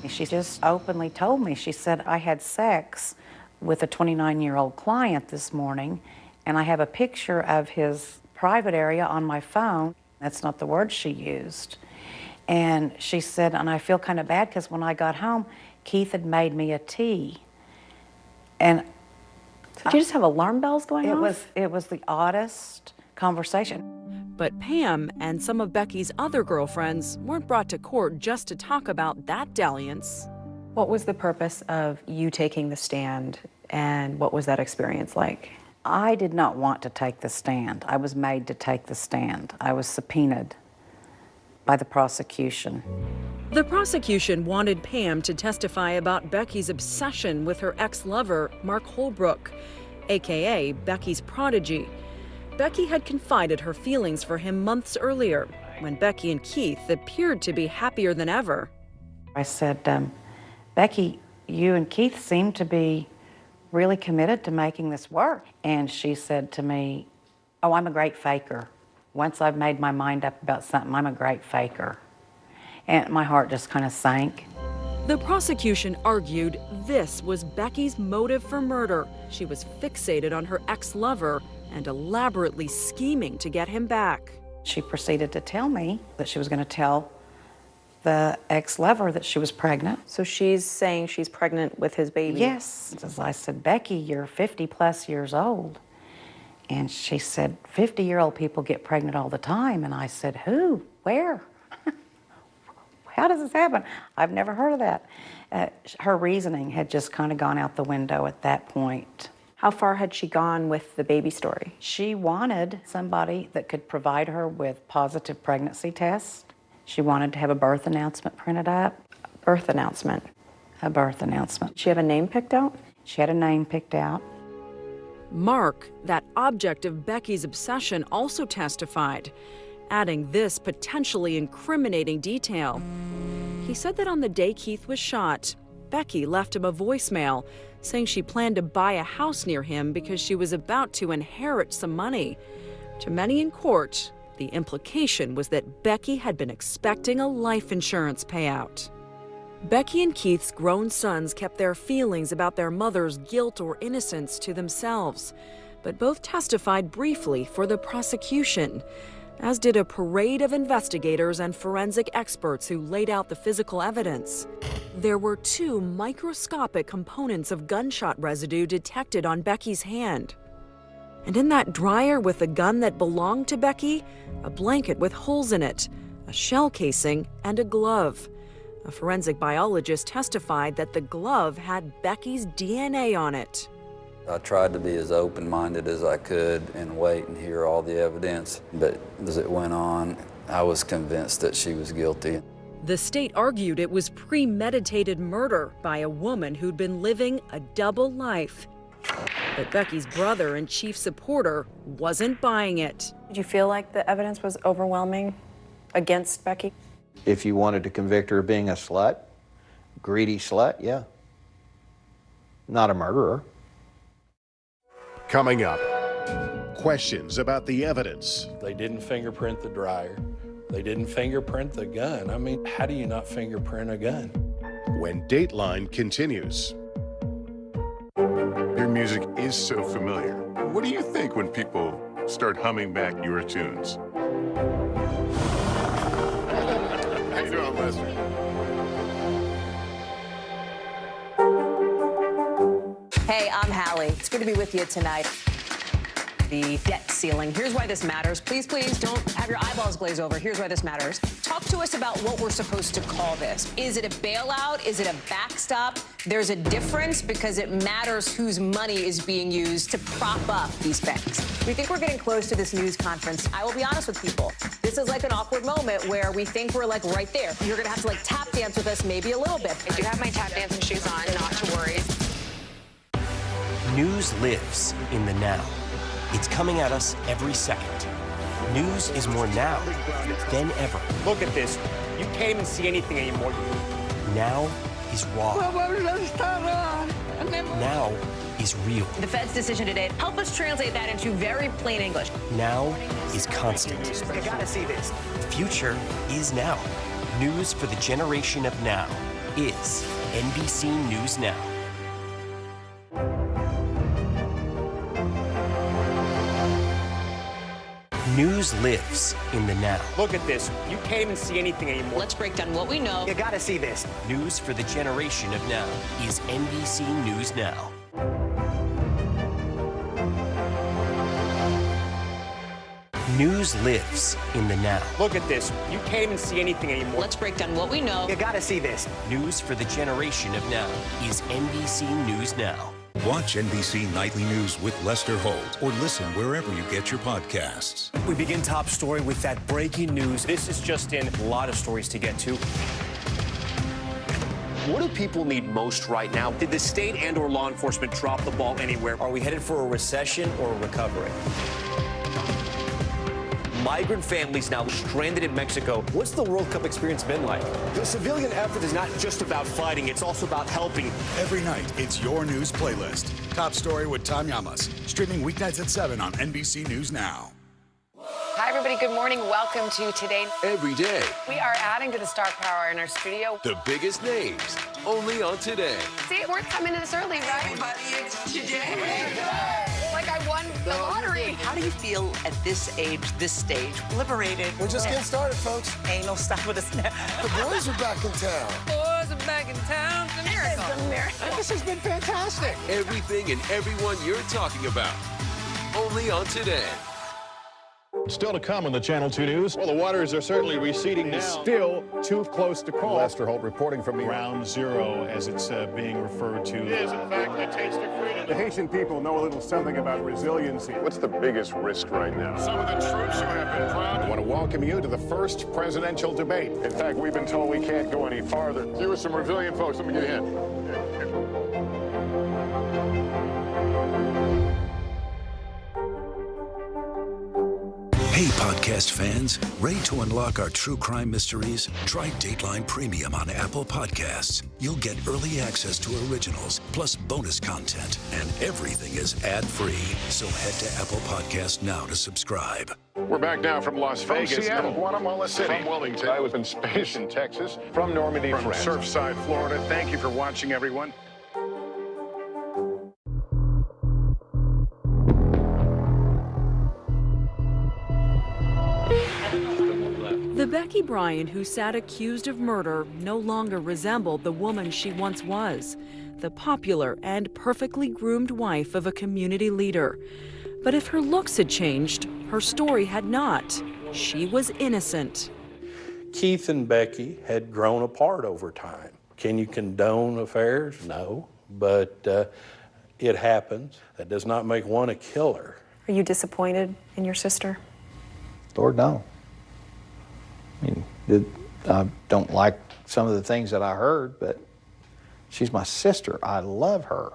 Speaker 17: She just openly told me, she said, I had sex with a 29-year-old client this morning, and I have a picture of his private area on my phone. That's not the word she used. And she said, and I feel kind of bad because when I got home, Keith had made me a tea. And
Speaker 3: did you just have alarm bells going off?
Speaker 17: It was the oddest conversation.
Speaker 14: But Pam and some of Becky's other girlfriends weren't brought to court just to talk about that dalliance.
Speaker 3: What was the purpose of you taking the stand, and what was that experience like?
Speaker 17: I did not want to take the stand. I was made to take the stand. I was subpoenaed by the prosecution.
Speaker 14: The prosecution wanted Pam to testify about Becky's obsession with her ex-lover, Mark Holbrook, aka Becky's prodigy. Becky had confided her feelings for him months earlier, when Becky and Keith appeared to be happier than ever.
Speaker 17: I said, Becky, you and Keith seem to be really committed to making this work. And she said to me, oh, I'm a great faker. Once I've made my mind up about something, I'm a great faker. And my heart just kind of sank.
Speaker 14: The prosecution argued this was Becky's motive for murder. She was fixated on her ex-lover and elaborately scheming to get him back.
Speaker 17: She proceeded to tell me that she was going to tell the ex-lover that she was pregnant.
Speaker 3: So she's saying she's pregnant with his baby?
Speaker 17: Yes. As I said, Becky, you're 50+ years old. And she said, 50-year-old people get pregnant all the time. And I said, who? Where? How does this happen? I've never heard of that. Her reasoning had just kind of gone out the window at that point.
Speaker 3: How far had she gone with the baby story?
Speaker 17: She wanted somebody that could provide her with positive pregnancy tests. She wanted to have a birth announcement printed up.
Speaker 3: Birth announcement?
Speaker 17: A birth announcement.
Speaker 3: Did she have a name picked out?
Speaker 17: She had a name picked out.
Speaker 14: Mark, that object of Becky's obsession, also testified, adding this potentially incriminating detail. He said that on the day Keith was shot, Becky left him a voicemail saying she planned to buy a house near him because she was about to inherit some money. To many in court, the implication was that Becky had been expecting a life insurance payout. Becky and Keith's grown sons kept their feelings about their mother's guilt or innocence to themselves, but both testified briefly for the prosecution, as did a parade of investigators and forensic experts who laid out the physical evidence. There were 2 microscopic components of gunshot residue detected on Becky's hand. And in that dryer with the gun that belonged to Becky, a blanket with holes in it, a shell casing, and a glove. A forensic biologist testified that the glove had Becky's DNA on it.
Speaker 13: I tried to be as open-minded as I could and wait and hear all the evidence, but as it went on, I was convinced that she was guilty.
Speaker 14: The state argued it was premeditated murder by a woman who'd been living a double life. But Becky's brother and chief supporter wasn't buying it.
Speaker 3: Did you feel like the evidence was overwhelming against Becky?
Speaker 20: If you wanted to convict her of being a slut, greedy slut, yeah. Not a murderer.
Speaker 23: Coming up, questions about the evidence.
Speaker 21: They didn't fingerprint the dryer. They didn't fingerprint the gun. I mean, how do you not fingerprint a gun?
Speaker 23: When Dateline continues. Your music is so familiar. What do you think when people start humming back your tunes? How you doing, Lester?
Speaker 2: Hey, I'm Hallie. It's good to be with you tonight. The debt ceiling. Here's why this matters. Please, please don't have your eyeballs glaze over. Here's why this matters. Talk to us about what we're supposed to call this. Is it a bailout? Is it a backstop? There's a difference because it matters whose money is being used to prop up these banks. We think we're getting close to this news conference. I will be honest with people. This is like an awkward moment where we think we're like right there. You're going to have to like tap dance with us maybe a little bit.
Speaker 12: I do have my tap dancing shoes on, not to worry.
Speaker 7: News lives in the now. It's coming at us every second. News is more now than ever.
Speaker 19: Look at this. You can't even see anything anymore.
Speaker 7: Now is raw. Now is real.
Speaker 2: The Fed's decision today, help us translate that into very plain English.
Speaker 7: Now is constant.
Speaker 19: You gotta see this.
Speaker 7: The future is now. News for the generation of now is NBC News Now. News lives in the now.
Speaker 19: Look at this. You can't even see anything anymore.
Speaker 2: Let's break down what we know.
Speaker 19: You gotta see this.
Speaker 7: News for the generation of now is NBC News Now. News lives in the now.
Speaker 19: Look at this. You can't even see anything anymore.
Speaker 2: Let's break down what we know.
Speaker 19: You gotta see this.
Speaker 7: News for the generation of now is NBC News Now.
Speaker 15: Watch NBC Nightly News with Lester Holt or listen wherever you get your podcasts.
Speaker 19: We begin top story with that breaking news. This is just in. A lot of stories to get to. What do people need most right now? Did the state and or law enforcement drop the ball anywhere? Are we headed for a recession or a recovery? Migrant families now stranded in Mexico. What's the World Cup experience been like? The civilian effort is not just about fighting, it's also about helping.
Speaker 11: Every night, it's your news playlist. Top Story with Tom Llamas. Streaming weeknights at 7 on NBC News Now.
Speaker 12: Hi, everybody. Good morning. Welcome to Today.
Speaker 5: Every day,
Speaker 12: We are adding to the star power in our studio.
Speaker 5: the biggest names, only on Today.
Speaker 12: See, it worth coming to this early, right? Everybody, it's Today. Like I won the lottery.
Speaker 4: How do you feel at this age, this stage? Liberated.
Speaker 16: We're just getting started, folks.
Speaker 4: Ain't no stop with us now.
Speaker 16: The boys are back in town.
Speaker 12: Boys are back in town. It's a miracle. It's a miracle.
Speaker 16: This has been fantastic.
Speaker 5: Everything and everyone you're talking about, only on Today.
Speaker 8: Still to come on the Channel 2 News. Well, the waters are certainly receding now. Still too close to call.
Speaker 23: Lester Holt reporting from
Speaker 8: Ground Zero, as it's being referred to.
Speaker 23: It is, in fact, a taste of freedom. The Haitian people know a little something about resiliency. What's the biggest risk right now? Some of the troops who have been proud. I want to welcome you to the first presidential debate. In fact, we've been told we can't go any farther. Here are some resilient folks. Let me get a hint.
Speaker 1: Hey, podcast fans, ready to unlock our true crime mysteries? Try Dateline Premium on Apple Podcasts. You'll get early access to originals, plus bonus content, and everything is ad-free. So head to Apple Podcasts now to subscribe.
Speaker 23: We're back now from Las Vegas. From Seattle, Guatemala City. From Wilmington. I was in space in Texas. From Normandy, from Surfside, Florida. Thank you for watching, everyone.
Speaker 14: The Becky Bryan who sat accused of murder no longer resembled the woman she once was, the popular and perfectly groomed wife of a community leader. But if her looks had changed, her story had not. She was innocent.
Speaker 21: Keith and Becky had grown apart over time. Can you condone affairs? No, but it happens. That does not make one a killer.
Speaker 3: Are you disappointed in your sister?
Speaker 20: Lord, no. I mean, I don't like some of the things that I heard, but she's my sister. I love her.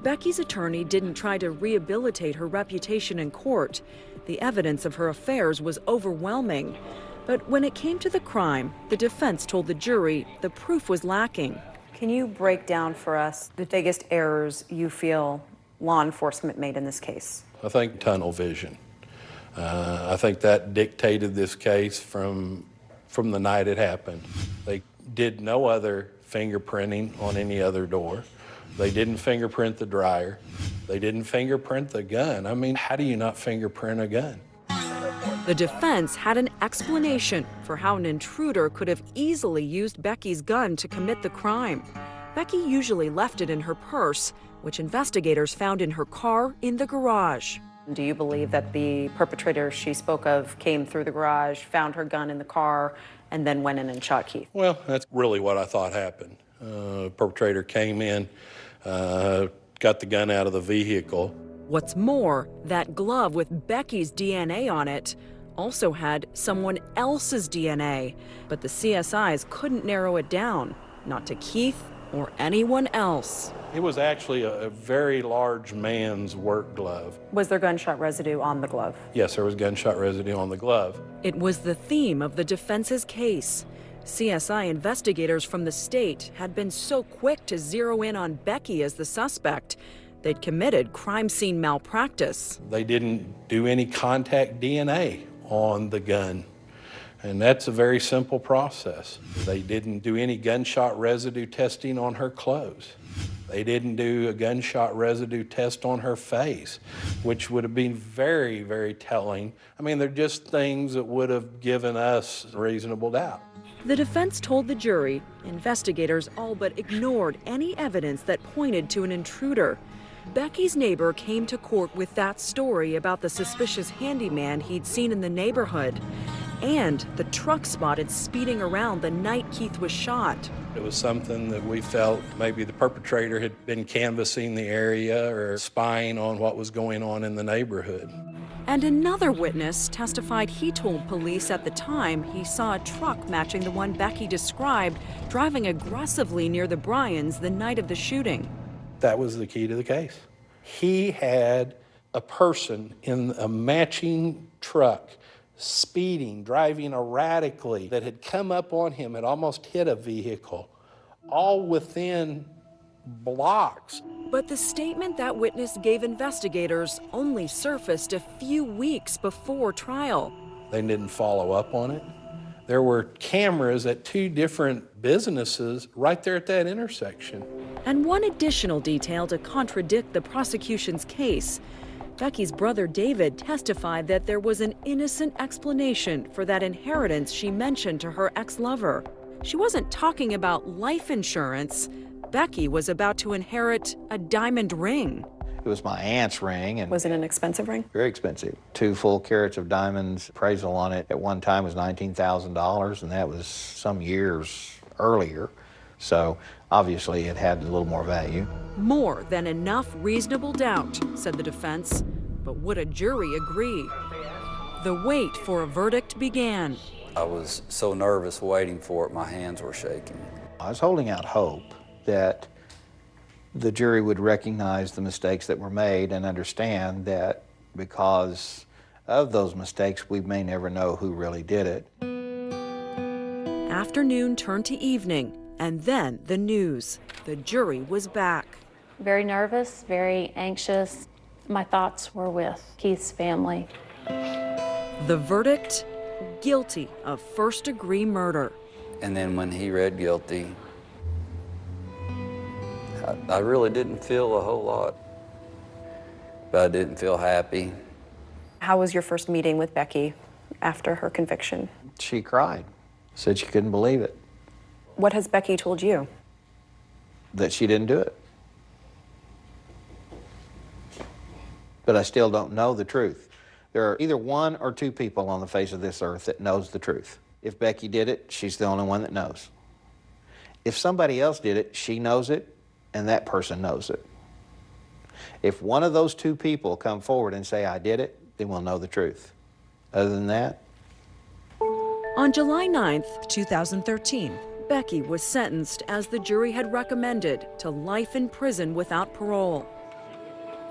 Speaker 14: Becky's attorney didn't try to rehabilitate her reputation in court. The evidence of her affairs was overwhelming. But when it came to the crime, the defense told the jury the proof was lacking.
Speaker 3: Can you break down for us the biggest errors you feel law enforcement made in this case?
Speaker 21: I think tunnel vision. I think that dictated this case from the night it happened. They did no other fingerprinting on any other door. They didn't fingerprint the dryer. They didn't fingerprint the gun. I mean, how do you not fingerprint a gun?
Speaker 14: The defense had an explanation for how an intruder could have easily used Becky's gun to commit the crime. Becky usually left it in her purse, which investigators found in her car in the garage.
Speaker 3: Do you believe that the perpetrator she spoke of came through the garage, found her gun in the car, and then went in and shot Keith?
Speaker 21: Well, that's really what I thought happened. Perpetrator came in, got the gun out of the vehicle.
Speaker 14: What's more, that glove with Becky's DNA on it also had someone else's DNA, but the CSIs couldn't narrow it down, not to Keith or anyone else.
Speaker 21: It was actually a very large man's work glove.
Speaker 3: Was there gunshot residue on the glove?
Speaker 21: Yes, there was gunshot residue on the glove.
Speaker 14: It was the theme of the defense's case. CSI investigators from the state had been so quick to zero in on Becky as the suspect, they'd committed crime scene malpractice.
Speaker 21: They didn't do any contact DNA on the gun, and that's a very simple process. They didn't do any gunshot residue testing on her clothes. They didn't do a gunshot residue test on her face, which would have been very, very telling. I mean, they're just things that would have given us reasonable doubt.
Speaker 14: The defense told the jury investigators all but ignored any evidence that pointed to an intruder. Becky's neighbor came to court with that story about the suspicious handyman he'd seen in the neighborhood and the truck spotted speeding around the night Keith was shot.
Speaker 21: It was something that we felt maybe the perpetrator had been canvassing the area or spying on what was going on in the neighborhood.
Speaker 14: And another witness testified he told police at the time he saw a truck matching the one Becky described driving aggressively near the Bryans the night of the shooting.
Speaker 21: That was the key to the case. He had a person in a matching truck speeding, driving erratically, that had come up on him, had almost hit a vehicle, all within blocks.
Speaker 14: But the statement that witness gave investigators only surfaced a few weeks before trial.
Speaker 21: They didn't follow up on it. There were cameras at two different businesses right there at that intersection.
Speaker 14: And one additional detail to contradict the prosecution's case. Becky's brother David testified that there was an innocent explanation for that inheritance she mentioned to her ex-lover. She wasn't talking about life insurance. Becky was about to inherit a diamond ring.
Speaker 20: It was my aunt's ring. And
Speaker 3: was it an expensive ring?
Speaker 20: Very expensive. 2 full carats of diamonds. Appraisal on it at one time was $19,000, and that was some years earlier. So obviously it had a little more value.
Speaker 14: More than enough reasonable doubt, said the defense. But would a jury agree? The wait for a verdict began.
Speaker 13: I was so nervous waiting for it, my hands were shaking.
Speaker 20: I was holding out hope that the jury would recognize the mistakes that were made and understand that because of those mistakes, we may never know who really did it.
Speaker 14: Afternoon turned to evening, and then the news. The jury was back.
Speaker 6: Very nervous, very anxious. My thoughts were with Keith's family.
Speaker 14: The verdict, guilty of first-degree murder.
Speaker 13: And then when he read guilty, I really didn't feel a whole lot, but I didn't feel happy.
Speaker 3: How was your first meeting with Becky after her conviction?
Speaker 20: She cried, said she couldn't believe it.
Speaker 3: What has Becky told you?
Speaker 20: That she didn't do it. But I still don't know the truth. There are either 1 or 2 people on the face of this earth that knows the truth. If Becky did it, she's the only one that knows. If somebody else did it, she knows it, and that person knows it. If one of those 2 people come forward and say, I did it, then we'll know the truth. Other than that.
Speaker 14: On July 9th, 2013, Becky was sentenced as the jury had recommended to life in prison without parole.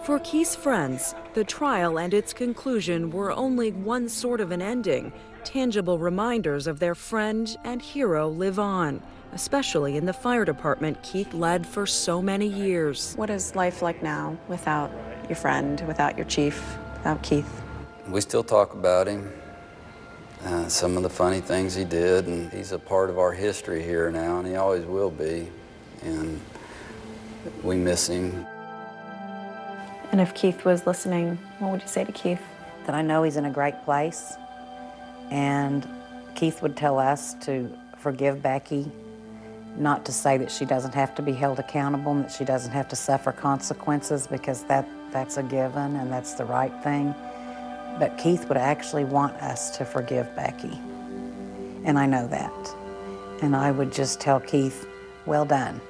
Speaker 14: For Keith's friends, the trial and its conclusion were only one sort of an ending. Tangible reminders of their friend and hero live on, especially in the fire department Keith led for so many years.
Speaker 3: What is life like now without your friend, without your chief, without Keith?
Speaker 13: We still talk about him, some of the funny things he did, and he's a part of our history here now, and he always will be, and we miss him.
Speaker 3: And if Keith was listening, what would you say to Keith?
Speaker 17: That I know he's in a great place, and Keith would tell us to forgive Becky, not to say that she doesn't have to be held accountable and that she doesn't have to suffer consequences, because that's a given and that's the right thing. But Keith would actually want us to forgive Becky, and I know that. And I would just tell Keith, well done.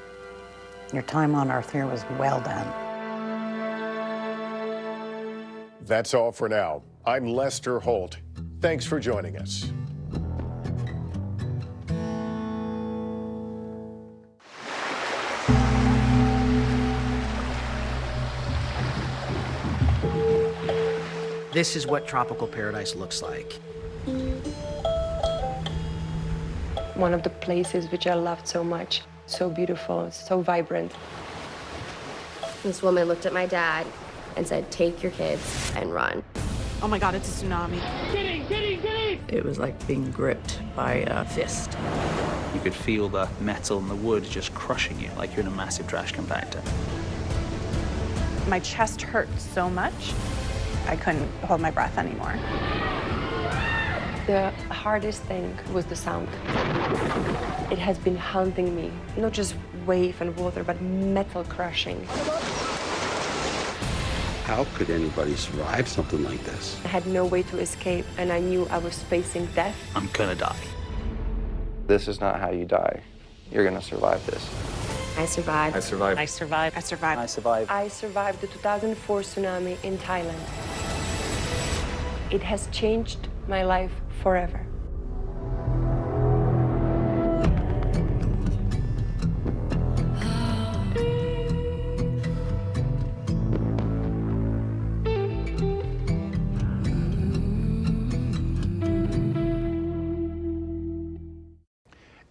Speaker 17: Your time on earth here was well done.
Speaker 23: That's all for now. I'm Lester Holt. Thanks for joining us.
Speaker 9: This is what tropical paradise looks like.
Speaker 10: One of the places which I loved so much. So beautiful, so vibrant.
Speaker 18: This woman looked at my dad and said, take your kids and run.
Speaker 24: Oh my God, it's a tsunami.
Speaker 25: It was like being gripped by a fist.
Speaker 26: You could feel the metal and the wood just crushing you like you're in a massive trash compactor.
Speaker 27: My chest hurt so much, I couldn't hold my breath anymore.
Speaker 10: The hardest thing was the sound. It has been haunting me, not just wave and water, but metal crushing.
Speaker 28: How could anybody survive something like this?
Speaker 10: I had no way to escape, and I knew I was facing death.
Speaker 26: I'm gonna die.
Speaker 29: This is not how you die. You're gonna survive this.
Speaker 18: I survived.
Speaker 29: I survived.
Speaker 27: I survived. I survived.
Speaker 26: I survived.
Speaker 10: I survived the 2004 tsunami in Thailand. It has changed my life forever.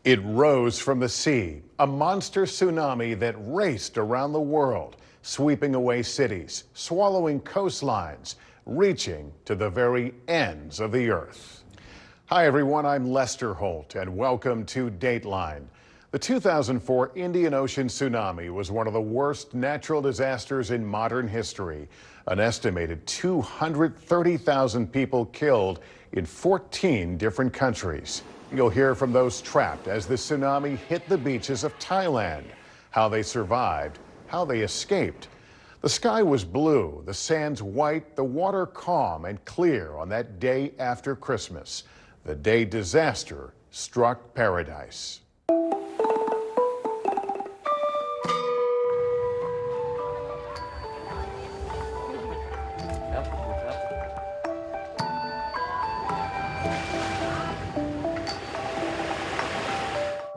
Speaker 23: It rose from the sea, a monster tsunami that raced around the world, sweeping away cities, swallowing coastlines, reaching to the very ends of the earth. Hi everyone, I'm Lester Holt and welcome to Dateline. The 2004 Indian Ocean tsunami was one of the worst natural disasters in modern history. An estimated 230,000 people killed in 14 different countries. You'll hear from those trapped as the tsunami hit the beaches of Thailand, how they survived, how they escaped. The sky was blue, the sands white, the water calm and clear on that day after Christmas, the day disaster struck paradise.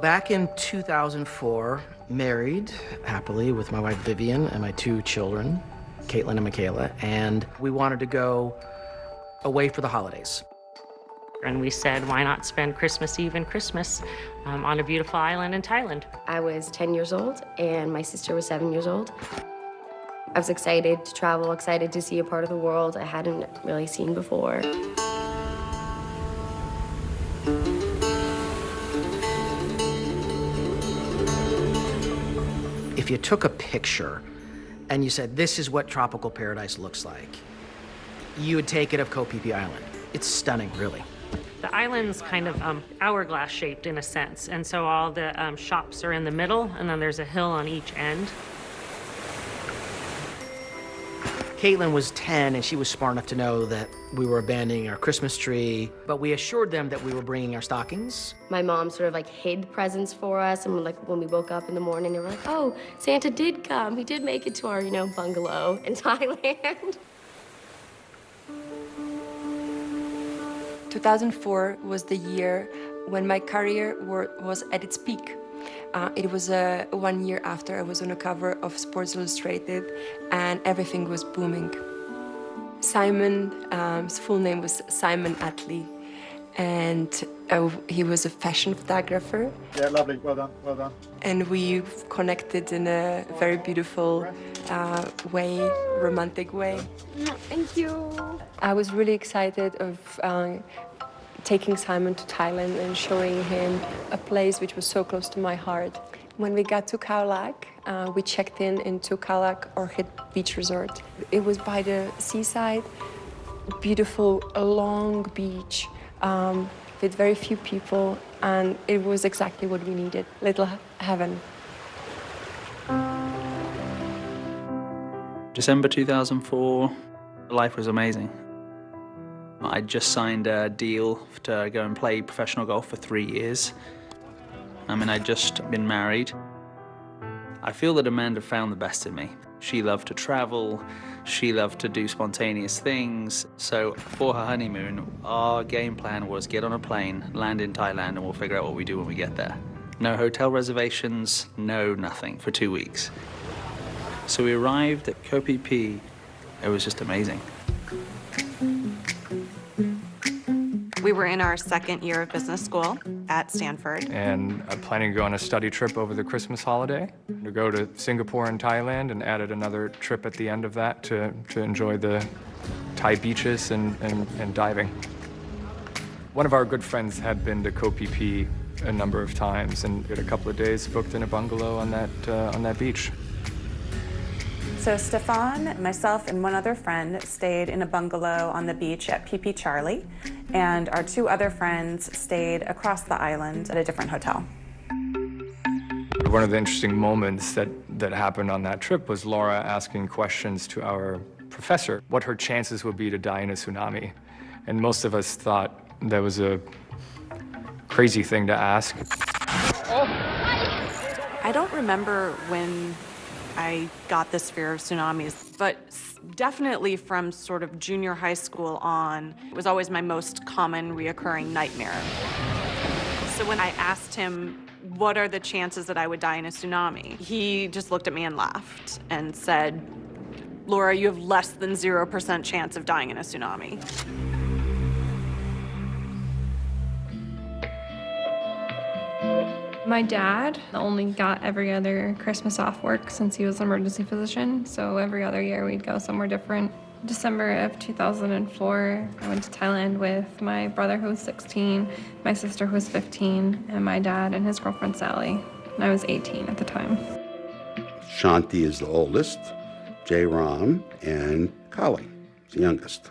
Speaker 9: Back in 2004, married happily with my wife Vivian and my two children, Caitlin and Michaela, and we wanted to go away for the holidays.
Speaker 30: And we said, why not spend Christmas Eve and Christmas on a beautiful island in Thailand?
Speaker 18: I was 10 years old and my sister was 7 years old. I was excited to travel, excited to see a part of the world I hadn't really seen before.
Speaker 9: If you took a picture and you said, this is what tropical paradise looks like, you would take it of Koh Phi Phi Island. It's stunning, really.
Speaker 30: The island's kind of hourglass shaped in a sense, and so all the shops are in the middle, and then there's a hill on each end.
Speaker 9: Caitlin was 10 and she was smart enough to know that we were abandoning our Christmas tree, but we assured them that we were bringing our stockings.
Speaker 18: My mom sort of like hid presents for us, and like when we woke up in the morning, they were like, oh, Santa did come. He did make it to our, bungalow in Thailand.
Speaker 10: 2004 was the year when my career was at its peak. It was 1 year after I was on a cover of Sports Illustrated, and everything was booming. Simon, his full name was Simon Attlee, and He was a fashion photographer.
Speaker 2: Yeah, lovely. Well done. Well done.
Speaker 10: And we connected in a very beautiful way, romantic way.
Speaker 18: Thank you.
Speaker 10: I was really excited of taking Simon to Thailand and showing him a place which was so close to my heart. When we got to Khao Lak, we checked into Khao Lak Orchid Beach Resort. It was by the seaside, beautiful, long beach with very few people, and it was exactly what we needed, little heaven.
Speaker 26: December 2004, life was amazing. I just signed a deal to go and play professional golf for 3 years. I'd just been married. I feel that Amanda found the best in me. She loved to travel, she loved to do spontaneous things. So for her honeymoon, our game plan was get on a plane, land in Thailand, and we'll figure out what we do when we get there. No hotel reservations, no nothing for 2 weeks. So we arrived at Koh Phi Phi. It was just amazing.
Speaker 24: We were in our second year of business school at Stanford.
Speaker 4: And I'm planning to go on a study trip over the Christmas holiday, to go to Singapore and Thailand, and added another trip at the end of that to enjoy the Thai beaches and diving. One of our good friends had been to Koh Phi Phi a number of times, and we had a couple of days booked in a bungalow on that beach.
Speaker 24: So Stefan, myself, and one other friend stayed in a bungalow on the beach at PP Charlie, and our 2 other friends stayed across the island at a different hotel.
Speaker 4: One of the interesting moments that happened on that trip was Laura asking questions to our professor, what her chances would be to die in a tsunami. And most of us thought that was a crazy thing to ask.
Speaker 24: I don't remember when I got this fear of tsunamis, but definitely from sort of junior high school on, it was always my most common reoccurring nightmare. So when I asked him, what are the chances that I would die in a tsunami? He just looked at me and laughed and said, Laura, you have less than 0% chance of dying in a tsunami.
Speaker 5: My dad only got every other Christmas off work since he was an emergency physician, so every other year we'd go somewhere different. December of 2004, I went to Thailand with my brother who was 16, my sister who was 15, and my dad and his girlfriend Sally. And I was 18 at the time.
Speaker 28: Shanti is the oldest, Jay Ram, and Kali is the youngest.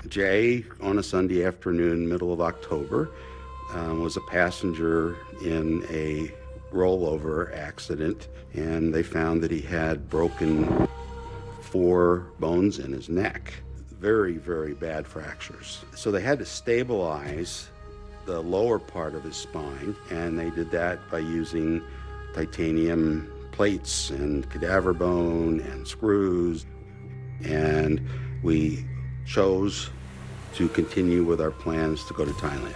Speaker 28: Jay, on a Sunday afternoon, middle of October, was a passenger in a rollover accident, and they found that he had broken 4 bones in his neck. Very, very bad fractures. So they had to stabilize the lower part of his spine, and they did that by using titanium plates and cadaver bone and screws. And we chose to continue with our plans to go to Thailand.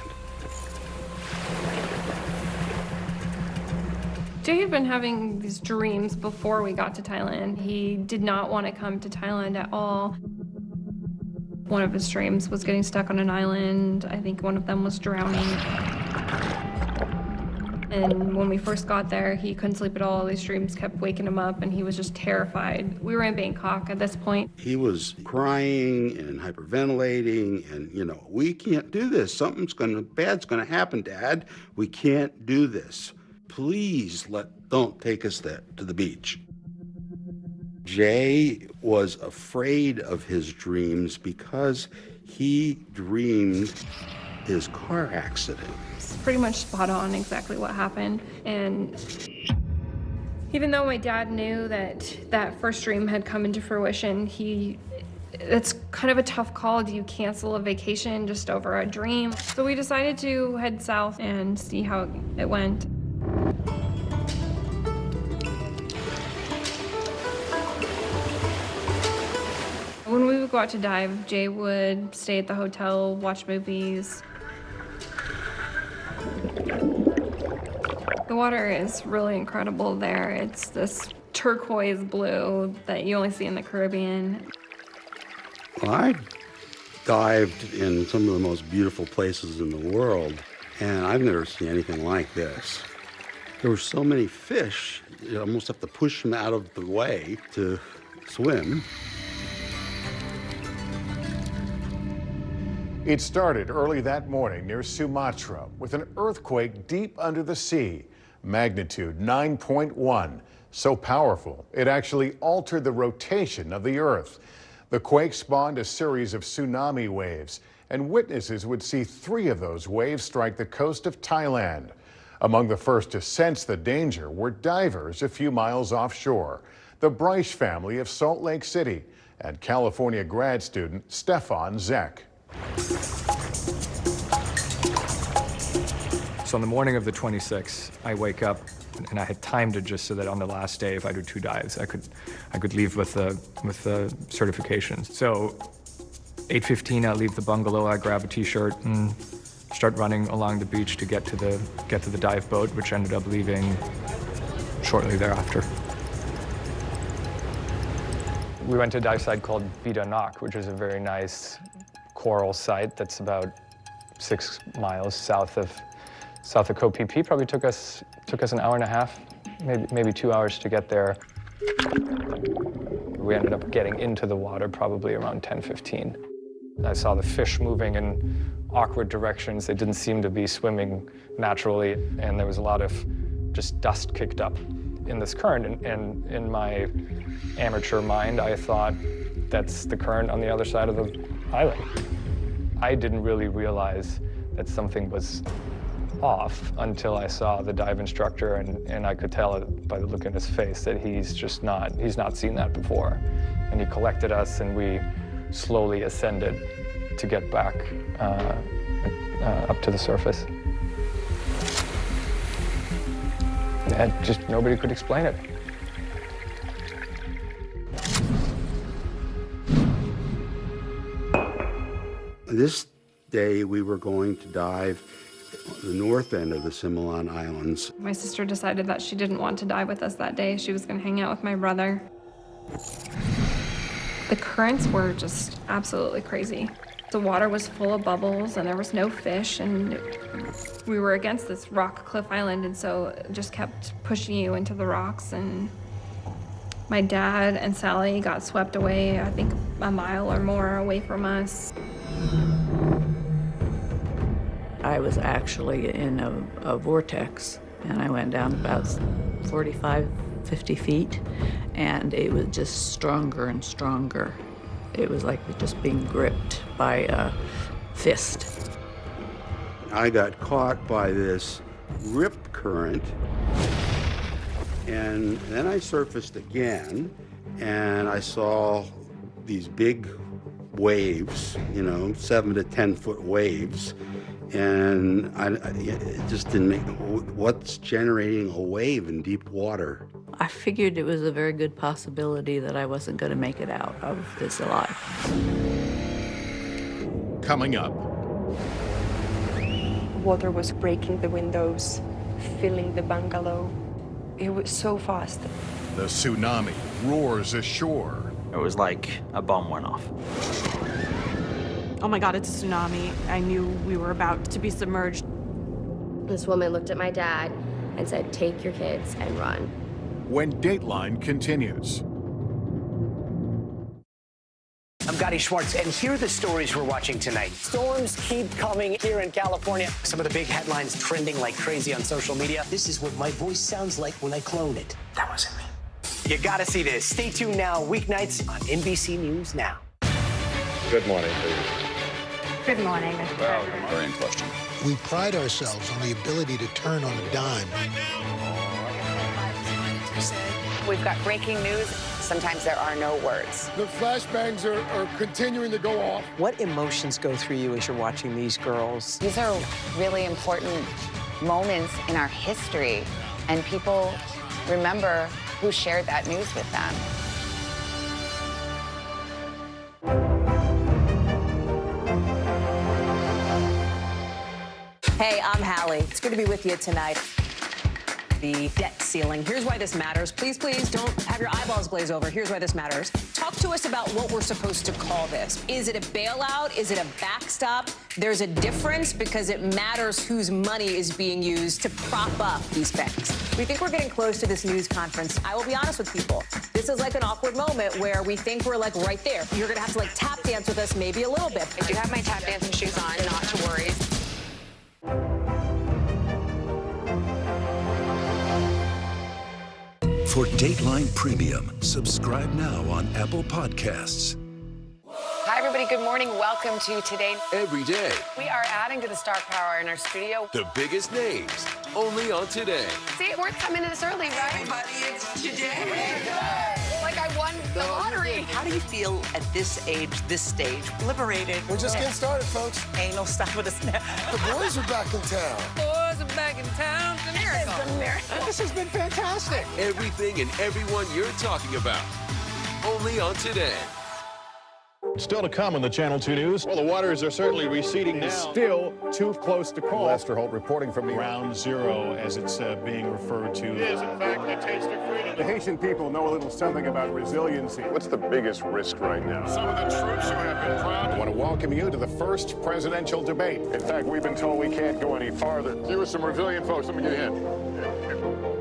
Speaker 5: Jay had been having these dreams before we got to Thailand. He did not want to come to Thailand at all. One of his dreams was getting stuck on an island. I think one of them was drowning. And when we first got there, he couldn't sleep at all. These dreams kept waking him up, and he was just terrified. We were in Bangkok at this point.
Speaker 28: He was crying and hyperventilating, and, we can't do this. Bad's gonna happen, Dad. We can't do this. Please don't take us to the beach. Jay was afraid of his dreams because he dreamed his car accident.
Speaker 5: It's pretty much spot on exactly what happened. And even though my dad knew that first dream had come into fruition, it's kind of a tough call. Do you cancel a vacation just over a dream? So we decided to head south and see how it went. When we would go out to dive, Jay would stay at the hotel, watch movies. The water is really incredible there. It's this turquoise blue that you only see in the Caribbean.
Speaker 28: Well, I dived in some of the most beautiful places in the world, and I've never seen anything like this. There were so many fish, you almost have to push them out of the way to swim.
Speaker 23: It started early that morning near Sumatra with an earthquake deep under the sea, magnitude 9.1. So powerful, it actually altered the rotation of the Earth. The quake spawned a series of tsunami waves, and witnesses would see 3 of those waves strike the coast of Thailand. Among the first to sense the danger were divers a few miles offshore, the Bryce family of Salt Lake City, and California grad student Stefan Zek.
Speaker 4: So on the morning of the 26th, I wake up and I had timed it just so that on the last day, if I do 2 dives, I could leave with the certifications. So 8:15, I leave the bungalow, I grab a t-shirt and start running along the beach to get to the dive boat, which ended up leaving shortly thereafter. We went to a dive site called Bida Nok, which is a very nice coral site that's about 6 miles south of Koh Phi Phi. Probably took us an hour and a half, maybe 2 hours to get there. We ended up getting into the water probably around 10:15. I saw the fish moving in awkward directions. They didn't seem to be swimming naturally, and there was a lot of just dust kicked up in this current. And in my amateur mind, I thought that's the current on the other side of the island. I didn't really realize that something was off until I saw the dive instructor, and I could tell by the look in his face that he's not seen that before. And he collected us, and we slowly ascended to get back up to the surface. And just nobody could explain it.
Speaker 28: This day we were going to dive on the north end of the Similan Islands.
Speaker 5: My sister decided that she didn't want to dive with us that day. She was going to hang out with my brother. The currents were just absolutely crazy. The water was full of bubbles and there was no fish, and we were against this rock cliff island, and so it just kept pushing you into the rocks. And my dad and Sally got swept away, I think a mile or more away from us.
Speaker 25: I was actually in a vortex, and I went down about 45, 50 feet, and it was just stronger and stronger. It was like just being gripped by a fist.
Speaker 28: I got caught by this rip current, and then I surfaced again, and I saw these big waves, 7 to 10 foot waves, and it just didn't make, what's generating a wave in deep water?
Speaker 25: I figured it was a very good possibility that I wasn't going to make it out of this alive.
Speaker 23: Coming up.
Speaker 10: Water was breaking the windows, filling the bungalow. It was so fast.
Speaker 23: The tsunami roars ashore.
Speaker 26: It was like a bomb went off.
Speaker 24: Oh my God, it's a tsunami. I knew we were about to be submerged.
Speaker 18: This woman looked at my dad and said, "Take your kids and run."
Speaker 23: When Dateline continues.
Speaker 1: I'm Gotti Schwartz, and here are the stories we're watching tonight. Storms keep coming here in California. Some of the big headlines trending like crazy on social media. This is what my voice sounds like when I clone it. That wasn't me. You gotta see this. Stay tuned now, weeknights on NBC News Now.
Speaker 29: Good morning, please.
Speaker 18: Good morning.
Speaker 29: Very in question.
Speaker 2: We pride ourselves on the ability to turn on a dime.
Speaker 7: We've got breaking news. Sometimes there are no words.
Speaker 2: The flashbangs are continuing to go off.
Speaker 1: What emotions go through you as you're watching these girls?
Speaker 7: These are really important moments in our history, and people remember who shared that news with them.
Speaker 8: Hey, I'm Hallie. It's good to be with you tonight.
Speaker 6: the debt ceiling. Here's why this matters. Please, please don't have your eyeballs glaze over. Here's why this matters. Talk to us about what we're supposed to call this. Is it a bailout? Is it a backstop? There's a difference because it matters whose money is being used to prop up these banks. We think we're getting close to this news conference. I will be honest with people. This is like an awkward moment where we think we're like right there. You're gonna have to like tap dance with us maybe a little bit.
Speaker 7: I do have my tap dancing shoes on, not to worry.
Speaker 8: For Dateline Premium, subscribe now on Apple Podcasts.
Speaker 7: Hi, everybody. Good morning. Welcome to Today.
Speaker 11: Every day,
Speaker 7: We are adding to the star power in our studio.
Speaker 11: the biggest names, only on Today.
Speaker 7: See, it worked coming in this early, right? Everybody, it's Today. Like I won the lottery.
Speaker 12: How do you feel at this age, this stage? Liberated.
Speaker 15: We're just getting started, folks.
Speaker 12: Anal stuff with us now.
Speaker 15: The boys are back in town.
Speaker 12: Boys are back in town. It's a miracle.
Speaker 15: It's a miracle. This has been fantastic.
Speaker 11: Everything and everyone you're talking about, only on Today.
Speaker 23: Still to come on the Channel 2 News. Well, the waters are certainly receding now. Still too close to call. Lester Holt reporting from the Ground Zero, as it's being referred to. It is, in fact, the taste of freedom. The Haitian people know a little something about resiliency. What's the biggest risk right now? Some of the troops who have been proud. I want to welcome you to the first presidential debate. In fact, we've been told we can't go any farther. Here are some resilient folks. Let me get a hint.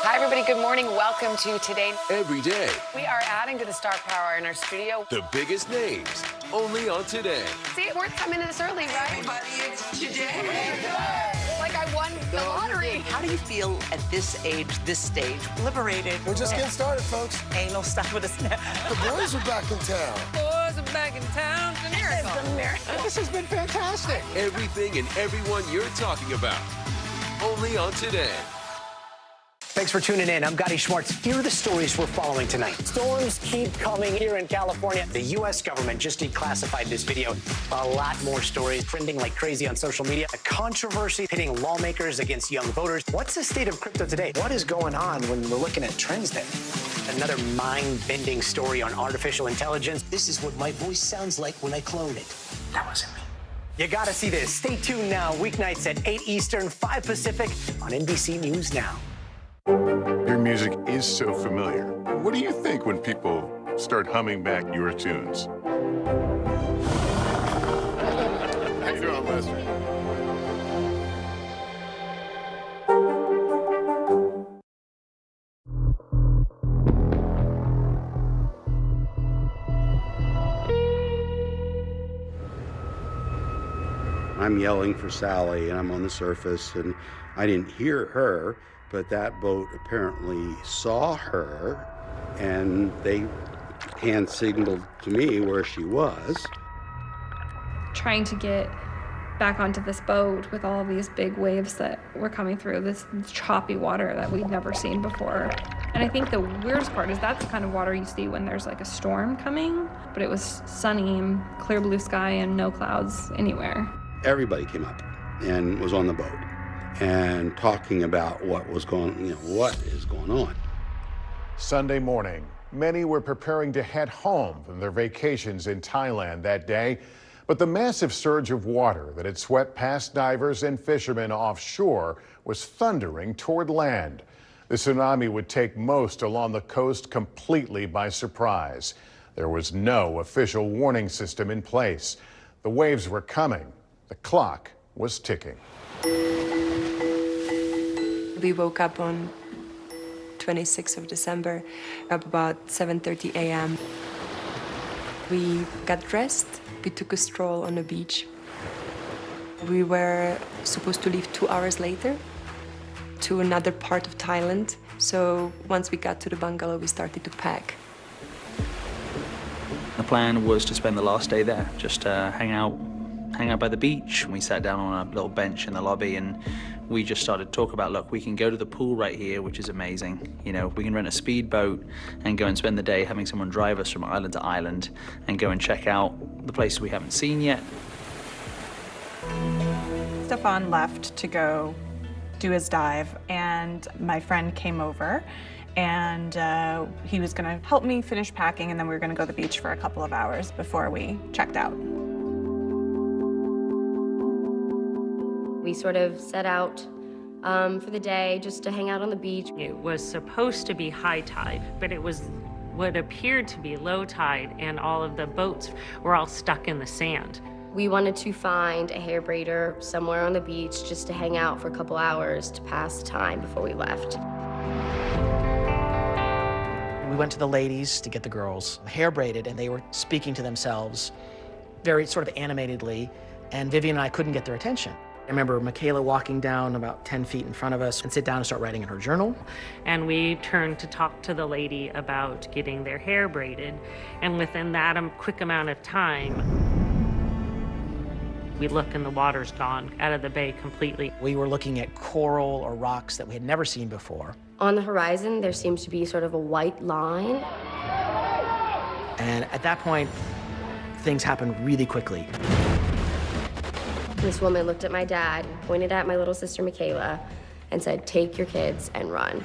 Speaker 7: Hi, everybody. Good morning. Welcome to Today.
Speaker 11: Every day,
Speaker 7: We are adding to the star power in our studio.
Speaker 11: the biggest names, only on Today.
Speaker 7: See, it worked coming in this early, right? Everybody, it's Today. Like I won the lottery.
Speaker 12: How do you feel at this age, this stage? Liberated.
Speaker 15: We're just getting started, folks.
Speaker 12: Anal stuff with us now.
Speaker 15: The boys are back in town.
Speaker 12: Boys are back in town. It's a miracle.
Speaker 15: It's a miracle. This has been fantastic.
Speaker 11: Everything and everyone you're talking about, only on Today.
Speaker 1: Thanks for tuning in. I'm Gotti Schwartz. Here are the stories we're following tonight. Storms keep coming here in California. The U.S. government just declassified this video. A lot more stories trending like crazy on social media. A controversy pitting lawmakers against young voters. What's the state of crypto today? What is going on when we're looking at trends there? Another mind-bending story on artificial intelligence. This is what my voice sounds like when I clone it. That wasn't me. You gotta see this. Stay tuned now. Weeknights at 8 Eastern, 5 Pacific on NBC News Now.
Speaker 23: Your music is so familiar. What do you think when people start humming back your tunes? How you doing, Lester?
Speaker 28: I'm yelling for Sally, and I'm on the surface, and I didn't hear her, but that boat apparently saw her, and they hand signaled to me where she was.
Speaker 5: Trying to get back onto this boat with all of these big waves that were coming through, this choppy water that we'd never seen before. And I think the weirdest part is that's the kind of water you see when there's like a storm coming, but it was sunny and clear blue sky and no clouds anywhere.
Speaker 28: Everybody came up and was on the boat and talking about what was what is going on.
Speaker 23: Sunday morning, many were preparing to head home from their vacations in Thailand that day, but the massive surge of water that had swept past divers and fishermen offshore was thundering toward land. The tsunami would take most along the coast completely by surprise. There was no official warning system in place. The waves were coming. The clock was ticking.
Speaker 10: We woke up on 26th of December, up about 7:30 a.m. We got dressed. We took a stroll on the beach. We were supposed to leave 2 hours later to another part of Thailand. So once we got to the bungalow, we started to pack.
Speaker 26: The plan was to spend the last day there, just hang out by the beach. We sat down on a little bench in the lobby and we just started to talk about, look, we can go to the pool right here, which is amazing. You know, we can rent a speedboat and go and spend the day having someone drive us from island to island and go and check out the places we haven't seen yet.
Speaker 27: Stefan left to go do his dive, and my friend came over, and he was gonna help me finish packing, and then we were gonna go to the beach for a couple of hours before we checked out.
Speaker 18: We sort of set out for the day just to hang out on the beach.
Speaker 3: It was supposed to be high tide, but it was what appeared to be low tide, and all of the boats were all stuck in the sand.
Speaker 18: We wanted to find a hair braider somewhere on the beach just to hang out for a couple hours to pass the time before we left.
Speaker 9: We went to the ladies to get the girls hair braided, and they were speaking to themselves very sort of animatedly, and Vivian and I couldn't get their attention. I remember Michaela walking down about 10 feet in front of us and sit down and start writing in her journal.
Speaker 3: And we turned to talk to the lady about getting their hair braided, and within that quick amount of time, we look and the water's gone out of the bay completely.
Speaker 9: We were looking at coral or rocks that we had never seen before.
Speaker 18: On the horizon, there seems to be sort of a white line.
Speaker 9: And at that point, things happened really quickly.
Speaker 18: This woman looked at my dad, pointed at my little sister Michaela, and said, "Take your kids and run."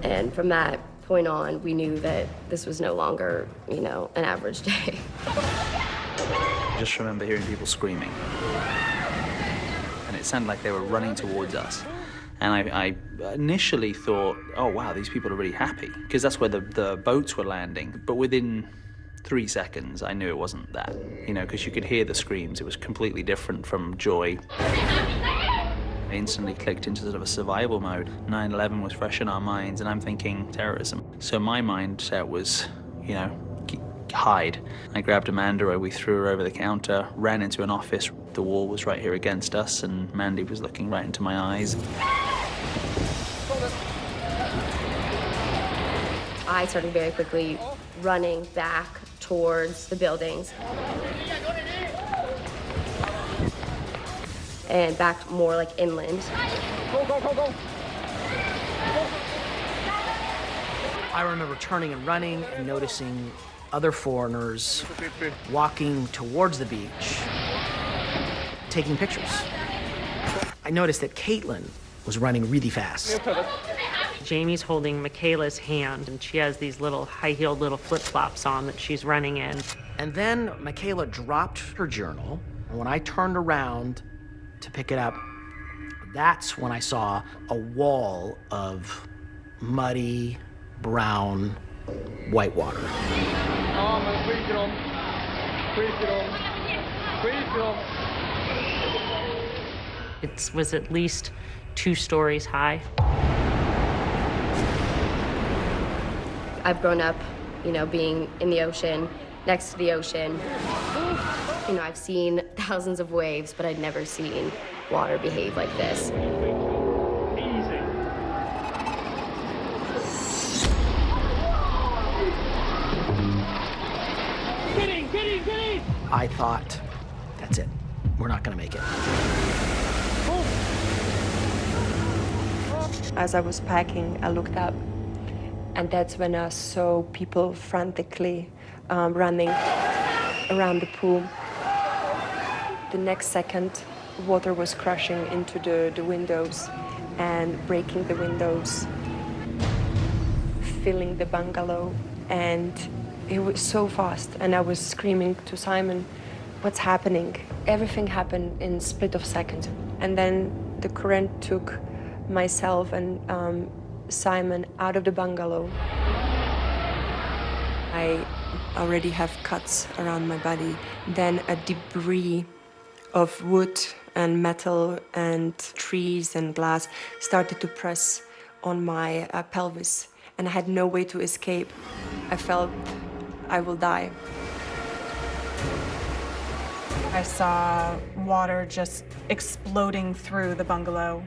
Speaker 18: And from that point on, we knew that this was no longer, you know, an average day.
Speaker 26: I just remember hearing people screaming. And it sounded like they were running towards us. And I initially thought, oh, wow, these people are really happy, because that's where the boats were landing. But within 3 seconds, I knew it wasn't that, you know, because you could hear the screams. It was completely different from joy. I instantly clicked into sort of a survival mode. 9/11 was fresh in our minds, and I'm thinking terrorism. So my mindset was, you know, hide. I grabbed Amanda, we threw her over the counter, ran into an office. The wall was right here against us, and Mandy was looking right into my eyes.
Speaker 18: I started very quickly running back towards the buildings and back more like inland.
Speaker 15: Go, go, go, go.
Speaker 9: I remember turning and running and noticing other foreigners walking towards the beach, taking pictures. I noticed that Caitlin was running really fast.
Speaker 3: Jamie's holding Michaela's hand, and she has these little high-heeled little flip-flops on that she's running in.
Speaker 9: And then Michaela dropped her journal, and when I turned around to pick it up, that's when I saw a wall of muddy, brown, white water.
Speaker 3: It was at least 2 stories high.
Speaker 18: I've grown up, you know, being in the ocean, next to the ocean. You know, I've seen thousands of waves, but I'd never seen water behave like this.
Speaker 9: I thought, that's it. We're not gonna make it.
Speaker 10: As I was packing, I looked up, and that's when I saw people frantically running around the pool. The next second, water was crashing into the windows and breaking the windows, filling the bungalow, and it was so fast. And I was screaming to Simon, "What's happening?" Everything happened in a split of seconds. And then the current took myself and Simon out of the bungalow. I already have cuts around my body. Then a debris of wood and metal and trees and glass started to press on my pelvis, and I had no way to escape. I felt I will die.
Speaker 27: I saw water just exploding through the bungalow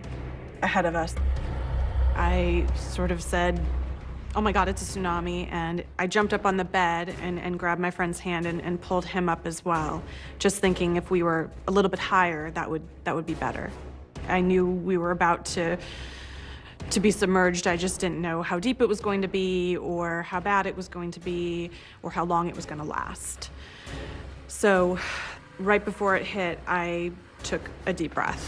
Speaker 27: ahead of us. I sort of said, "Oh my God, it's a tsunami," and I jumped up on the bed and grabbed my friend's hand and pulled him up as well, just thinking if we were a little bit higher, that would be better. I knew we were about to be submerged. I just didn't know how deep it was going to be, or how bad it was going to be, or how long it was going to last. So right before it hit, I took a deep breath.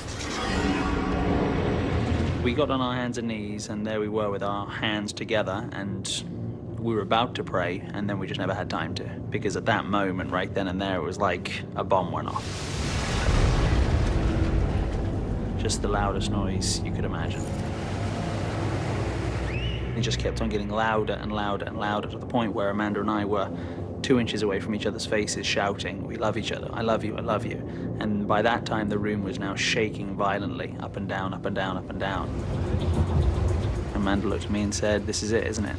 Speaker 26: We got on our hands and knees, and there we were with our hands together, and we were about to pray, and then we just never had time to, because at that moment, right then and there, it was like a bomb went off. just the loudest noise you could imagine. It just kept on getting louder and louder and louder to the point where Amanda and I were 2 inches away from each other's faces shouting, "We love each other, I love you, I love you." And by that time the room was now shaking violently, up and down, up and down, up and down. Amanda looked at me and said, "This is it, isn't it?"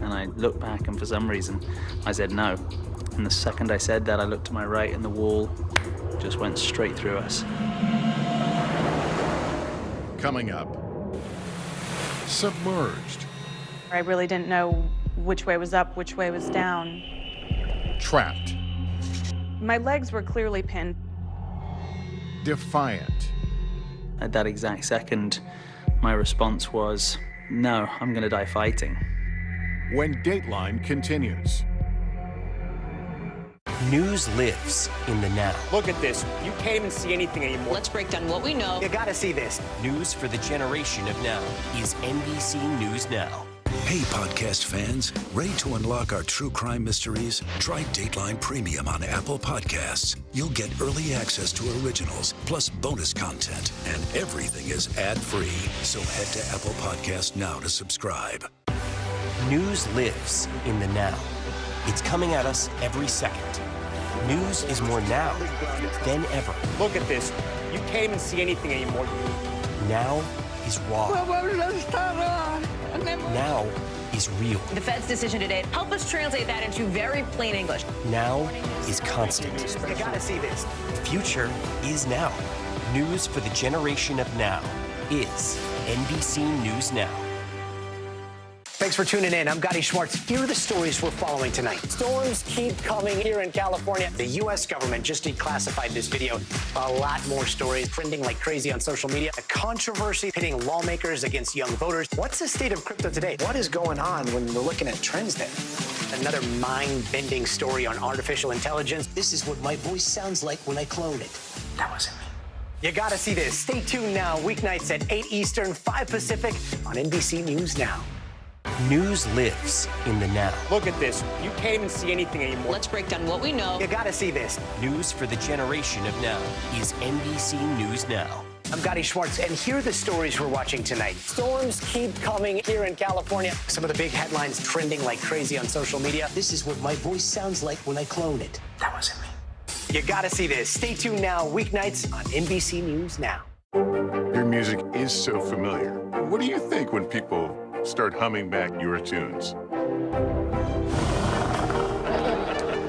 Speaker 26: And I looked back, and for some reason I said no. And the second I said that, I looked to my right and the wall just went straight through us.
Speaker 23: Coming up, submerged,
Speaker 27: I really didn't know which way was up, which way was down.
Speaker 23: trapped,
Speaker 27: My legs were clearly pinned.
Speaker 23: defiant.
Speaker 26: At that exact second, my response was, no, I'm gonna die fighting.
Speaker 23: When Dateline continues.
Speaker 1: News lives in the now.
Speaker 4: Look at this. You can't even see anything anymore.
Speaker 6: Let's break down what we know.
Speaker 1: You gotta see this.
Speaker 13: News for the generation of now is NBC News Now.
Speaker 8: Hey, podcast fans, ready to unlock our true crime mysteries? Try Dateline Premium on Apple Podcasts. You'll get early access to originals, plus bonus content, and everything is ad-free. So head to Apple Podcasts now to subscribe.
Speaker 13: News lives in the now. It's coming at us every second. News is more now than ever.
Speaker 4: Look at this. You can't even see anything anymore.
Speaker 13: Now is raw. Now is real.
Speaker 6: The Fed's decision today, help us translate that into very plain English.
Speaker 13: Now is constant.
Speaker 1: You gotta see this.
Speaker 13: The future is now. News for the generation of now is NBC News Now.
Speaker 1: Thanks for tuning in. I'm Gotti Schwartz. Here are the stories we're following tonight. Storms keep coming here in California. The U.S. government just declassified this video. A lot more stories trending like crazy on social media. A controversy pitting lawmakers against young voters. What's the state of crypto today? What is going on when we're looking at trends there? Another mind-bending story on artificial intelligence.
Speaker 13: This is what my voice sounds like when I clone it.
Speaker 1: That wasn't me. You gotta see this. Stay tuned now, weeknights at 8 Eastern, 5 Pacific on NBC News Now.
Speaker 13: News lives in the now.
Speaker 4: Look at this. You can't even see anything anymore.
Speaker 6: Let's break down what we know.
Speaker 1: You gotta see this.
Speaker 13: News for the generation of now is NBC News Now.
Speaker 1: I'm Gotti Schwartz, and here are the stories we're watching tonight. Storms keep coming here in California. Some of the big headlines trending like crazy on social media.
Speaker 13: This is what my voice sounds like when I clone it.
Speaker 1: That wasn't me. You gotta see this. Stay tuned now, weeknights on NBC News Now.
Speaker 23: Your music is so familiar. What do you think when people start humming back your tunes?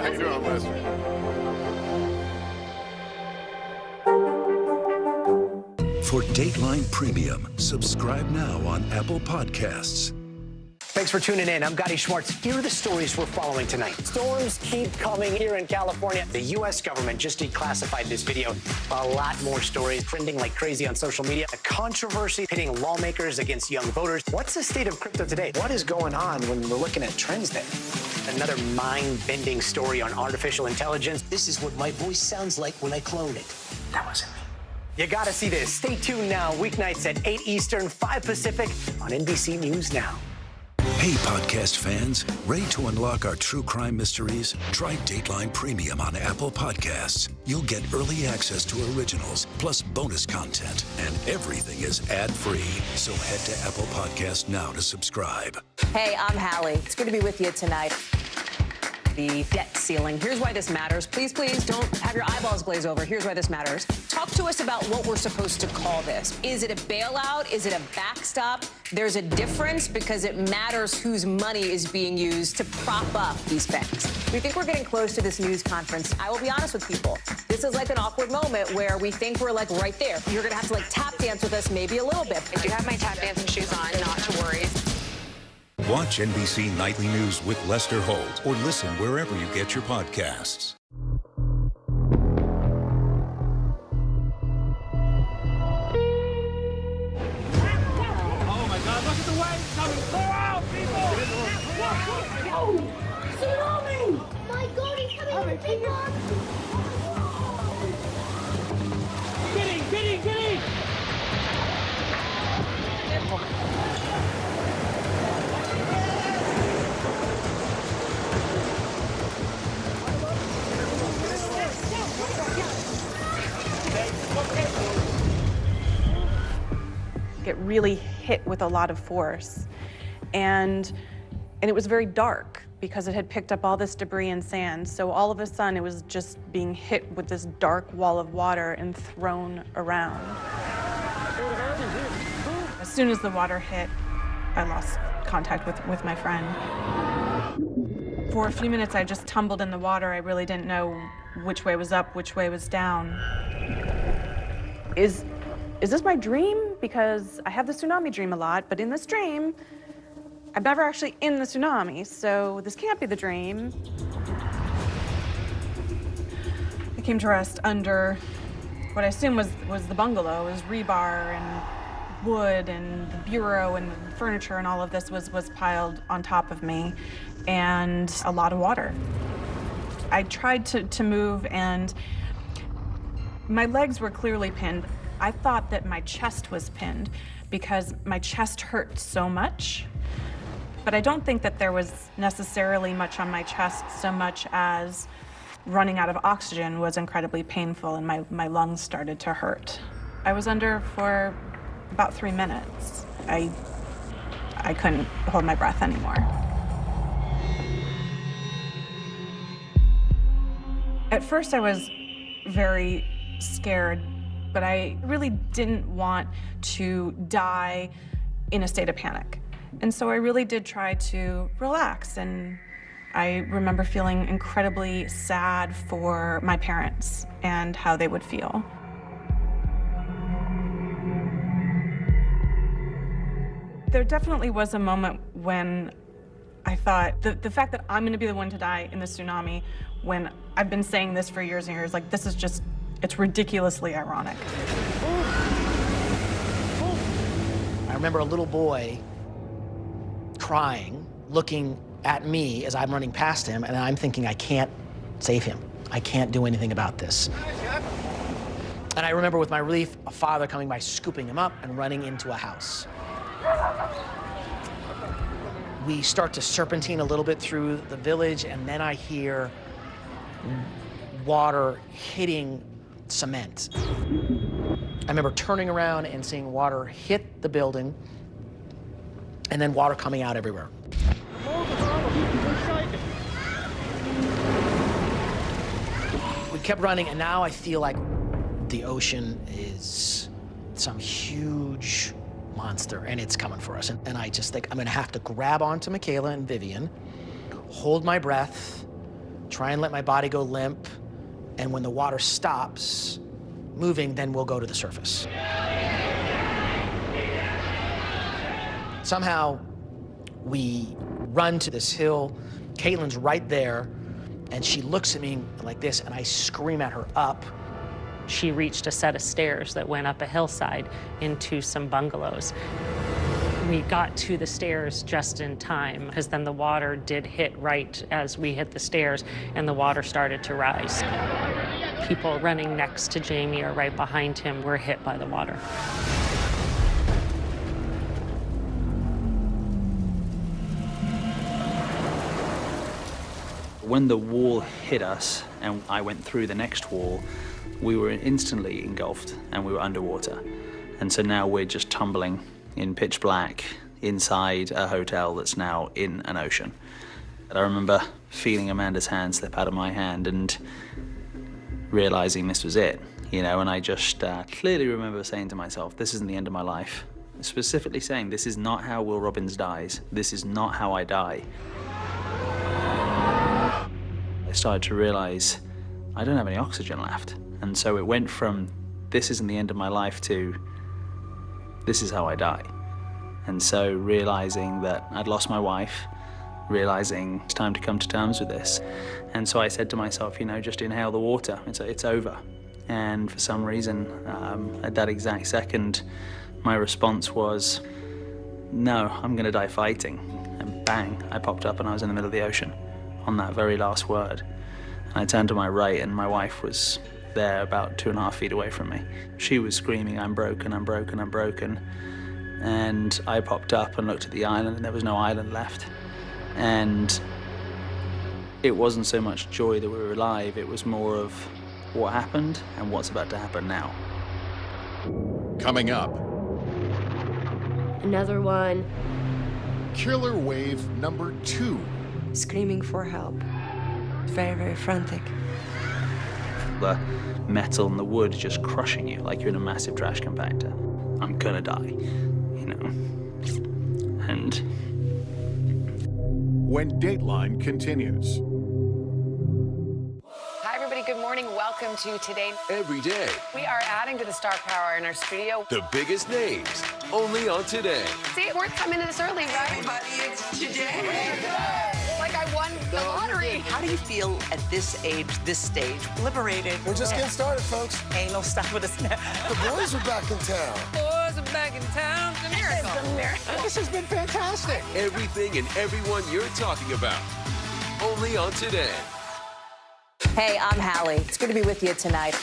Speaker 23: How you doing, Leslie?
Speaker 8: For Dateline Premium, subscribe now on Apple Podcasts.
Speaker 1: Thanks for tuning in. I'm Gotti Schwartz. Here are the stories we're following tonight. Storms keep coming here in California. The U.S. government just declassified this video. A lot more stories trending like crazy on social media. A controversy pitting lawmakers against young voters. What's the state of crypto today? What is going on when we're looking at trends there? Another mind-bending story on artificial intelligence.
Speaker 13: This is what my voice sounds like when I clone it.
Speaker 1: That wasn't me. You gotta see this. Stay tuned now, weeknights at 8 Eastern, 5 Pacific on NBC News Now.
Speaker 8: Hey, podcast fans, ready to unlock our true crime mysteries? Try Dateline Premium on Apple Podcasts. You'll get early access to originals, plus bonus content, and everything is ad-free. So head to Apple Podcasts now to subscribe.
Speaker 6: Hey, I'm Hallie. It's good to be with you tonight. The debt ceiling. Here's why this matters. Please, please don't have your eyeballs glaze over. Here's why this matters. Talk to us about what we're supposed to call this. Is it a bailout? Is it a backstop? There's a difference because it matters whose money is being used to prop up these banks. We think we're getting close to this news conference. I will be honest with people. This is like an awkward moment where we think we're like right there. You're going to have to like tap dance with us maybe a little bit.
Speaker 7: I do have my tap dancing shoes on, not to worry.
Speaker 14: Watch NBC Nightly News with Lester Holt or listen wherever you get your podcasts.
Speaker 15: Oh my God, look at the waves coming. Clear out, people! Oh, tsunami! My God, he's coming in big one! Get in!
Speaker 27: really hit with a lot of force. And it was very dark because it had picked up all this debris and sand. So all of a sudden, it was just being hit with this dark wall of water and thrown around. As soon as the water hit, I lost contact with my friend. For a few minutes, I just tumbled in the water. I really didn't know which way was up, which way was down. Is this my dream? Because I have the tsunami dream a lot, but in this dream, I'm never actually in the tsunami, so this can't be the dream. I came to rest under what I assume was the bungalow. It was rebar and wood, and the bureau and the furniture and all of this was piled on top of me, and a lot of water. I tried to move, and my legs were clearly pinned. I thought that my chest was pinned because my chest hurt so much. But I don't think that there was necessarily much on my chest so much as running out of oxygen was incredibly painful, and my lungs started to hurt. I was under for about 3 minutes. I couldn't hold my breath anymore. At first I was very scared, but I really didn't want to die in a state of panic. And so I really did try to relax, and I remember feeling incredibly sad for my parents and how they would feel. There definitely was a moment when I thought, the fact that I'm gonna be the one to die in the tsunami when I've been saying this for years and years, like, this is just, it's ridiculously ironic.
Speaker 9: I remember a little boy crying, looking at me as I'm running past him, and I'm thinking, I can't save him. I can't do anything about this. And I remember with my relief, a father coming by, scooping him up and running into a house. We start to serpentine a little bit through the village, and then I hear water hitting cement. I remember turning around and seeing water hit the building, and then water coming out everywhere. We kept running, and now I feel like the ocean is some huge monster, and it's coming for us. And I just think I'm gonna have to grab onto Michaela and Vivian, hold my breath, try and let my body go limp, and when the water stops moving, then we'll go to the surface. Somehow, we run to this hill. Caitlin's right there, and she looks at me like this, and I scream at her up.
Speaker 3: She reached a set of stairs that went up a hillside into some bungalows. We got to the stairs just in time, because then the water did hit right as we hit the stairs, and the water started to rise. People running next to Jamie or right behind him were hit by the water.
Speaker 26: When the wall hit us and I went through the next wall, we were instantly engulfed and we were underwater. And so now we're just tumbling in pitch black inside a hotel that's now in an ocean. And I remember feeling Amanda's hand slip out of my hand and realizing this was it, you know, and I just clearly remember saying to myself, this isn't the end of my life. Specifically saying, this is not how Will Robbins dies. This is not how I die. I started to realize I don't have any oxygen left. And so it went from this isn't the end of my life to this is how I die. And so realizing that I'd lost my wife, realizing it's time to come to terms with this. And so I said to myself, you know, just inhale the water, it's over. And for some reason, at that exact second, my response was, no, I'm gonna die fighting. And bang, I popped up and I was in the middle of the ocean on that very last word. And I turned to my right and my wife was there about 2.5 feet away from me. She was screaming, I'm broken, I'm broken, I'm broken. And I popped up and looked at the island and there was no island left. And it wasn't so much joy that we were alive, it was more of what happened and what's about to happen now.
Speaker 14: Coming up,
Speaker 18: Another one.
Speaker 16: Killer wave number 2.
Speaker 10: Screaming for help. Very, very frantic.
Speaker 26: The metal and the wood just crushing you like you're in a massive trash compactor. I'm gonna die, you know. And
Speaker 23: when Dateline continues.
Speaker 7: Hi, everybody. Good morning. Welcome to Today.
Speaker 11: Every day,
Speaker 7: We are adding to the star power in our studio.
Speaker 11: the biggest names, only on Today.
Speaker 7: See, it worth coming to this early, right?
Speaker 12: Everybody, it's today.
Speaker 7: Like I won the lottery.
Speaker 12: How do you feel at this age, this stage? Liberated.
Speaker 17: We're just getting started, folks.
Speaker 12: Ain't no stopping us now.
Speaker 17: The boys are back in town.
Speaker 7: Boys are back in town. It's a miracle. It's a miracle.
Speaker 17: This has been fantastic.
Speaker 11: Everything and everyone you're talking about, only on Today.
Speaker 6: Hey, I'm Hallie. It's good to be with you tonight.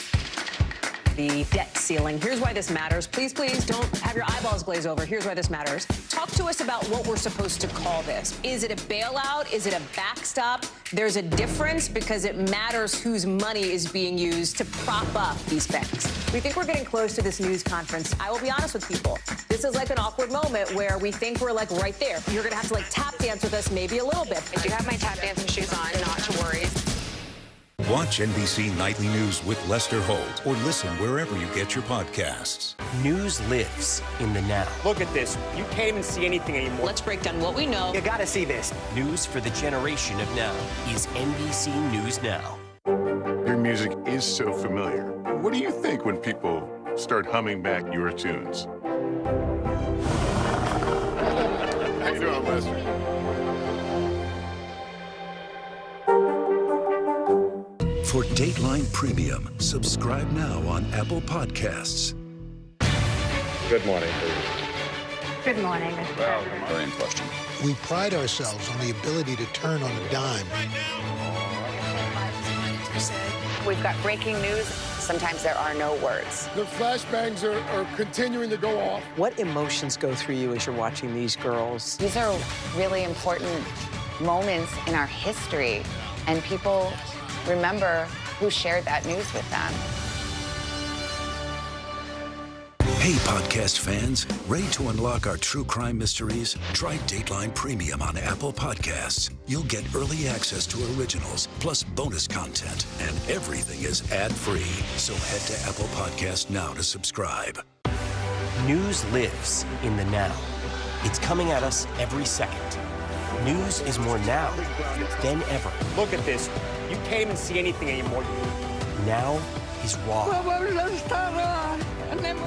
Speaker 6: The debt ceiling. Here's why this matters. Please, please don't have your eyeballs glaze over. Here's why this matters. Talk to us about what we're supposed to call this. Is it a bailout? Is it a backstop? There's a difference because it matters whose money is being used to prop up these banks. We think we're getting close to this news conference. I will be honest with people. This is like an awkward moment where we think we're like right there. You're gonna have to like tap dance with us maybe a little bit.
Speaker 7: I do have my tap dancing shoes on, not to worry.
Speaker 14: Watch NBC Nightly News with Lester Holt or listen wherever you get your podcasts.
Speaker 13: News lives in the now.
Speaker 4: Look at this. You can't even see anything anymore.
Speaker 6: Let's break down what we know.
Speaker 1: You gotta see this.
Speaker 13: News for the generation of now is NBC News Now.
Speaker 23: Your music is so familiar. What do you think when people start humming back your tunes? How you doing, Lester?
Speaker 8: For Dateline Premium, subscribe now on Apple Podcasts.
Speaker 23: Good morning,
Speaker 6: Good morning.
Speaker 23: Very in question.
Speaker 2: We pride ourselves on the ability to turn on a dime.
Speaker 7: We've got breaking news. Sometimes there are no words.
Speaker 17: The flashbangs are continuing to go off.
Speaker 1: What emotions go through you as you're watching these girls?
Speaker 7: These are really important moments in our history, and people remember who shared that news with them.
Speaker 8: Hey, podcast fans, ready to unlock our true crime mysteries? Try Dateline Premium on Apple Podcasts. You'll get early access to originals, plus bonus content, and everything is ad-free. So head to Apple Podcasts now to subscribe.
Speaker 13: News lives in the now. It's coming at us every second. News is more now than ever.
Speaker 4: Look at this. You can't even see anything anymore.
Speaker 13: Now is raw.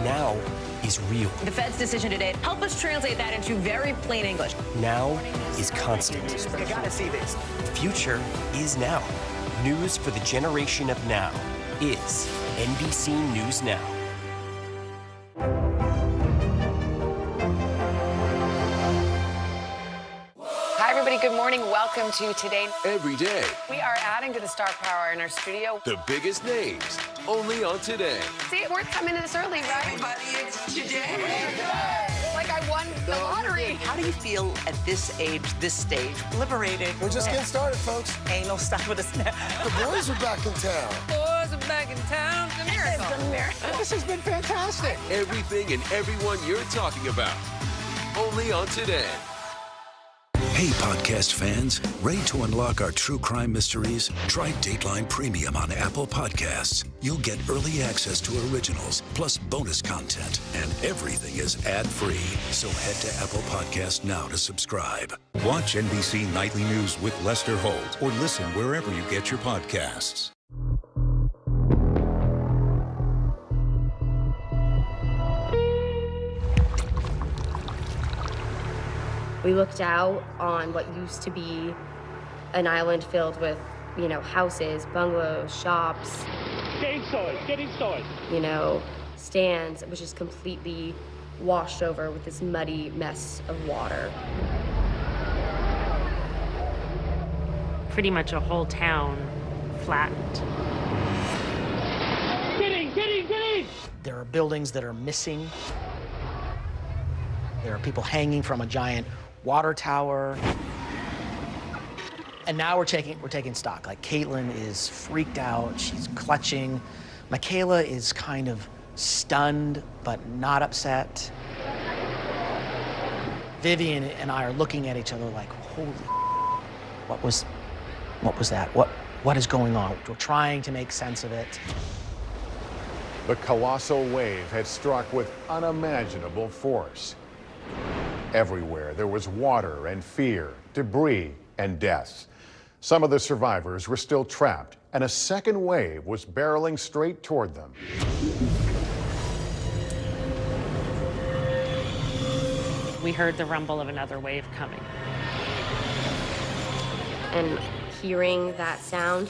Speaker 13: Now is real.
Speaker 6: The Fed's decision today, help us translate that into very plain English.
Speaker 13: Now is constant.
Speaker 1: You gotta see this.
Speaker 13: The future is now. News for the generation of now is NBC News Now.
Speaker 7: Hi, everybody. Good morning. Welcome to Today.
Speaker 11: Every day,
Speaker 7: We are adding to the star power in our studio.
Speaker 11: the biggest names, only on Today.
Speaker 7: See, it worth coming to this early, right?
Speaker 12: Everybody, it's today.
Speaker 7: Like I won the lottery.
Speaker 12: How do you feel at this age, this stage? Liberated.
Speaker 17: We're just getting started, folks.
Speaker 12: Ain't no stopping us now.
Speaker 17: The boys are back in town.
Speaker 7: Boys are back in town. It's a miracle. It's a miracle.
Speaker 17: This has been fantastic.
Speaker 11: Everything and everyone you're talking about, only on Today.
Speaker 8: Hey, podcast fans, ready to unlock our true crime mysteries? Try Dateline Premium on Apple Podcasts. You'll get early access to originals, plus bonus content, and everything is ad-free. So head to Apple Podcasts now to subscribe.
Speaker 14: Watch NBC Nightly News with Lester Holt or listen wherever you get your podcasts.
Speaker 18: We looked out on what used to be an island filled with, you know, houses, bungalows, shops.
Speaker 15: Get inside.
Speaker 18: You know, stands, which is completely washed over with this muddy mess of water.
Speaker 3: Pretty much a whole town flattened.
Speaker 15: Get in!
Speaker 9: There are buildings that are missing. There are people hanging from a giant water tower. And now we're taking stock. Like, Caitlin is freaked out, she's clutching. Michaela is kind of stunned, but not upset. Vivian and I are looking at each other like, holy, what was that? What is going on? We're trying to make sense of it.
Speaker 23: The colossal wave had struck with unimaginable force. Everywhere there was water and fear, debris and deaths. Some of the survivors were still trapped, and a second wave was barreling straight toward them.
Speaker 3: We heard the rumble of another wave coming.
Speaker 18: And hearing that sound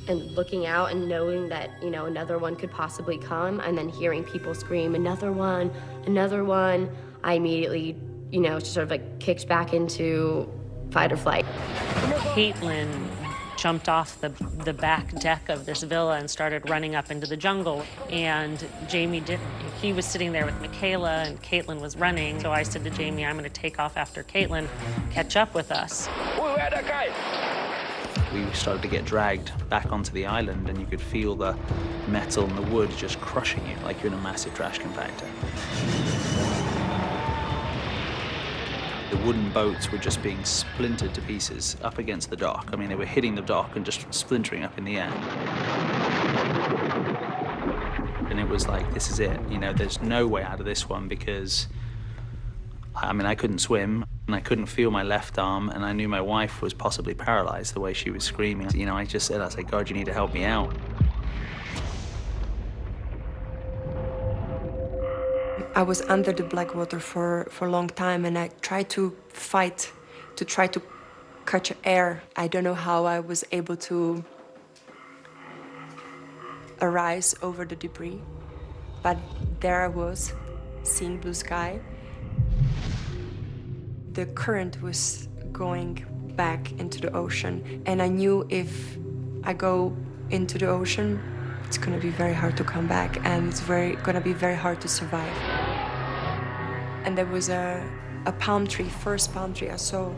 Speaker 18: and looking out and knowing that, you know, another one could possibly come, and then hearing people scream, another one, I immediately, you know, sort of like kicked back into fight or flight.
Speaker 3: Caitlin jumped off the back deck of this villa and started running up into the jungle. And Jamie didn't. He was sitting there with Michaela, and Caitlin was running. So I said to Jamie, I'm going to take off after Caitlin, catch up with us.
Speaker 15: Where'd that guy?
Speaker 26: We started to get dragged back onto the island, and you could feel the metal and the wood just crushing you like you're in a massive trash compactor. The wooden boats were just being splintered to pieces up against the dock. I mean, they were hitting the dock and just splintering up in the air. And it was like, this is it. You know, there's no way out of this one, because, I mean, I couldn't swim, and I couldn't feel my left arm, and I knew my wife was possibly paralyzed the way she was screaming. You know, I said, God, you need to help me out.
Speaker 10: I was under the black water for a long time, and I tried to fight to try to catch air. I don't know how I was able to arise over the debris, but there I was, seeing blue sky. The current was going back into the ocean, and I knew if I go into the ocean, it's gonna be very hard to come back, and it's gonna be very hard to survive. And there was a palm tree, first palm tree I saw,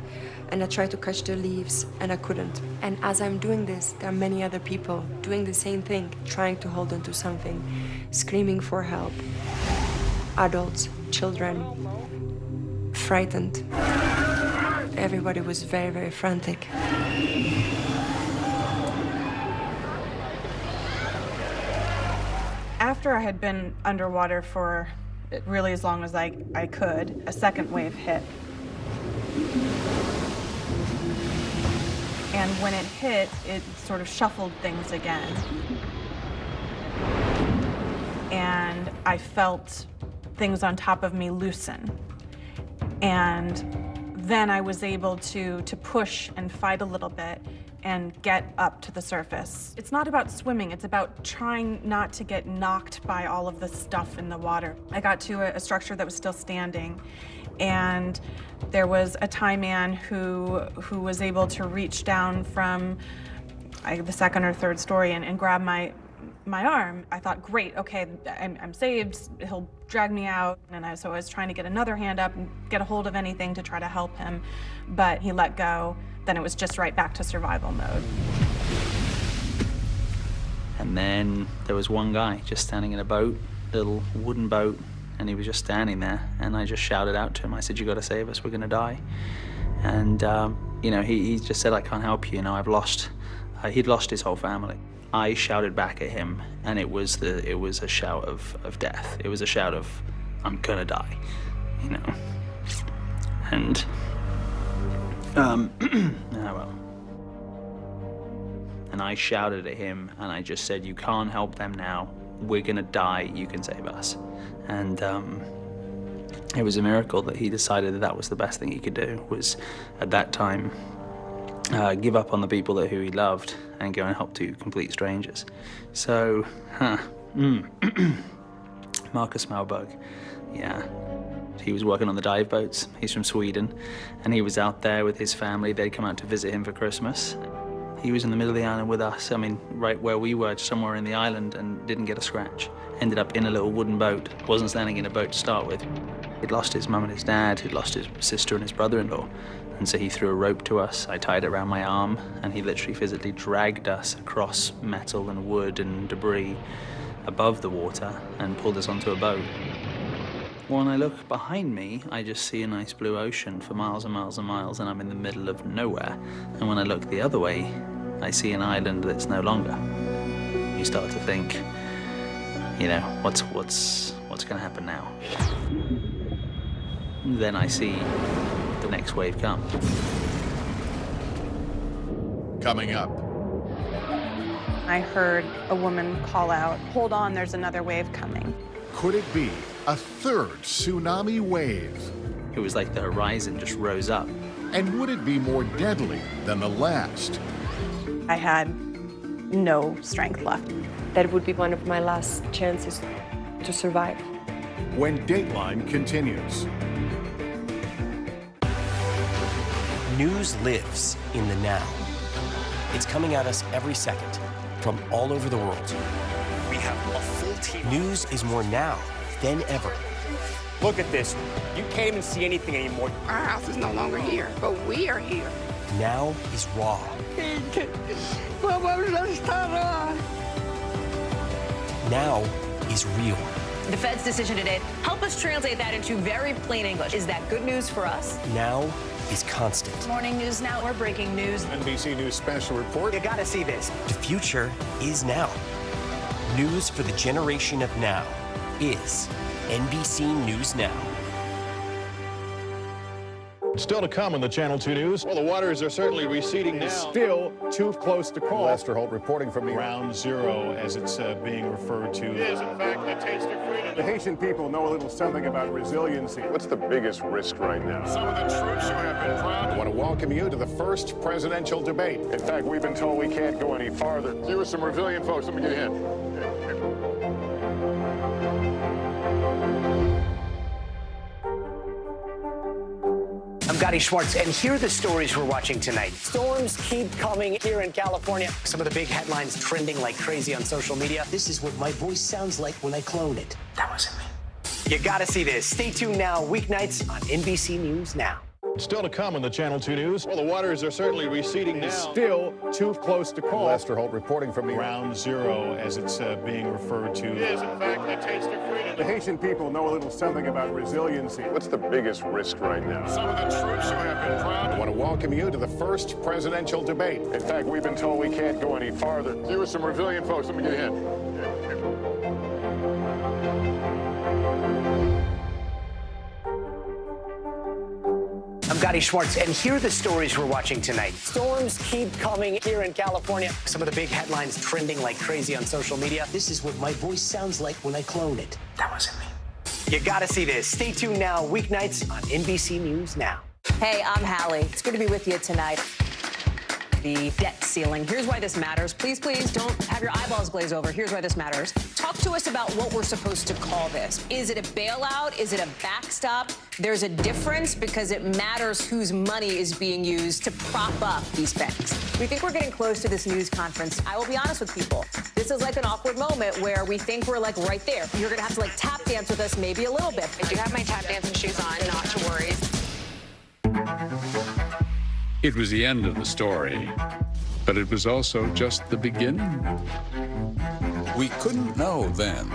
Speaker 10: and I tried to catch the leaves, and I couldn't. And as I'm doing this, there are many other people doing the same thing, trying to hold on to something, screaming for help. Adults, children, frightened. Everybody was very, very frantic.
Speaker 27: After I had been underwater for really as long as I could, a second wave hit. And when it hit, it sort of shuffled things again. And I felt things on top of me loosen. And then I was able to push and fight a little bit and get up to the surface. It's not about swimming, it's about trying not to get knocked by all of the stuff in the water. I got to a structure that was still standing, and there was a Thai man who was able to reach down from the second or third story and grab my arm. I thought, great, okay, I'm saved, he'll drag me out. And so I was trying to get another hand up and get a hold of anything to try to help him, but he let go. Then it was just right back to survival mode.
Speaker 26: And then there was one guy just standing in a boat, little wooden boat, and he was just standing there, and I just shouted out to him. I said, you gotta save us, we're gonna die. And you know, he just said, I can't help you, I've lost, he'd lost his whole family. I shouted back at him, and it was a shout of death. It was a shout of, I'm gonna die, And well. And I shouted at him, and I just said, you can't help them now. We're gonna die, you can save us. And it was a miracle that he decided that was the best thing he could do, was at that time give up on the people who he loved and go and help two complete strangers. So, Marcus Malberg, yeah. He was working on the dive boats. He's from Sweden, and he was out there with his family. They'd come out to visit him for Christmas. He was in the middle of the island with us, right where we were, somewhere in the island, and didn't get a scratch. Ended up in a little wooden boat. Wasn't standing in a boat to start with. He'd lost his mum and his dad. He'd lost his sister and his brother-in-law. And so he threw a rope to us. I tied it around my arm, and he literally physically dragged us across metal and wood and debris above the water and pulled us onto a boat. When I look behind me, I just see a nice blue ocean for miles and miles and miles, and I'm in the middle of nowhere. And when I look the other way, I see an island that's no longer. You start to think, you know, what's going to happen now? Then I see the next wave come.
Speaker 16: Coming up.
Speaker 27: I heard a woman call out, "Hold on, there's another wave coming."
Speaker 16: Could it be a third tsunami wave?
Speaker 26: It was like the horizon just rose up.
Speaker 16: And would it be more deadly than the last?
Speaker 27: I had no strength left.
Speaker 10: That would be one of my last chances to survive.
Speaker 16: When Dateline continues.
Speaker 13: News lives in the now. It's coming at us every second from all over the world.
Speaker 4: We have a full team.
Speaker 13: News is more now than ever.
Speaker 4: Look at this. You can't even see anything anymore.
Speaker 5: Our house is no longer here, but we are here.
Speaker 13: Now is raw. Now is real.
Speaker 6: The Fed's decision today, help us translate that into very plain English. Is that good news for us?
Speaker 13: Now is constant.
Speaker 6: Morning News Now, we're breaking news.
Speaker 23: NBC News special report.
Speaker 1: You gotta see this.
Speaker 13: The future is now. News for the generation of now is NBC News Now.
Speaker 23: Still to come on the Channel 2 News. Well, the waters are certainly receding now. Still too close to call. Lester Holt reporting from the Ground Zero, as it's being referred to. It is, in fact, the taste of freedom. The Haitian people know a little something about resiliency. What's the biggest risk right now? Some of the troops who have been proud. I want to welcome you to the first presidential debate. In fact, we've been told we can't go any farther. You with some resilient folks, let me get in.
Speaker 1: I'm Gotti Schwartz, and here are the stories we're watching tonight. Storms keep coming here in California. Some of the big headlines trending like crazy on social media. This is what my voice sounds like when I clone it. That wasn't me. You gotta see this. Stay tuned now, weeknights on NBC News Now.
Speaker 23: Still to come on the Channel 2 News. Well, the waters are certainly receding now. Still too close to call. Lester Holt reporting from the Ground Zero, as it's being referred to. It is, in fact, the taste of freedom. The Haitian people know a little something about resiliency. What's the biggest risk right now? Some of the troops who have been proud. I want to welcome you to the first presidential debate. In fact, we've been told we can't go any farther. You with some resilient folks, let me get in.
Speaker 1: I'm Gotti Schwartz, and here are the stories we're watching tonight. Storms keep coming here in California. Some of the big headlines trending like crazy on social media. This is what my voice sounds like when I clone it. That wasn't me. You gotta see this. Stay tuned now, weeknights on NBC News Now.
Speaker 6: Hey, I'm Hallie. It's good to be with you tonight. The debt ceiling. Here's why this matters. Please, please don't have your eyeballs glaze over. Here's why this matters. Talk to us about what we're supposed to call this. Is it a bailout? Is it a backstop? There's a difference because it matters whose money is being used to prop up these banks. We think we're getting close to this news conference. I will be honest with people. This is like an awkward moment where we think we're like right there. You're gonna have to like tap dance with us maybe a little bit.
Speaker 7: I do have my tap dancing shoes on, not to worry.
Speaker 19: It was the end of the story, but it was also just the beginning. We couldn't know then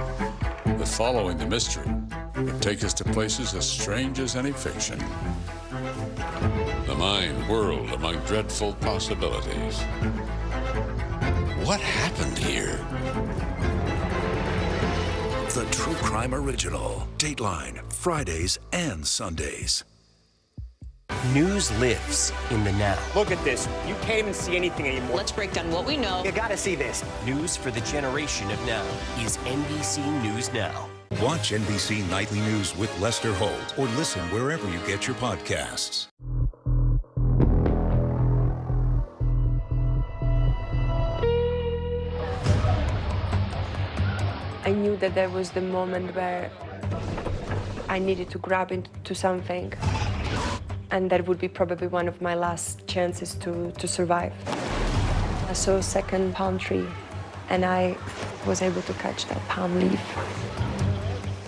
Speaker 19: that following the mystery would take us to places as strange as any fiction. The mind whirled among dreadful possibilities. What happened here?
Speaker 8: The True Crime Original. Dateline, Fridays and Sundays.
Speaker 13: News lives in the now.
Speaker 4: Look at this. You can't even see anything anymore.
Speaker 6: Let's break down what we know.
Speaker 1: You gotta see this.
Speaker 13: News for the generation of now is NBC News Now.
Speaker 14: Watch NBC Nightly News with Lester Holt or listen wherever you get your podcasts.
Speaker 10: I knew that there was the moment where I needed to grab into something, and that would be probably one of my last chances to survive. I saw a second palm tree, and I was able to catch that palm leaf.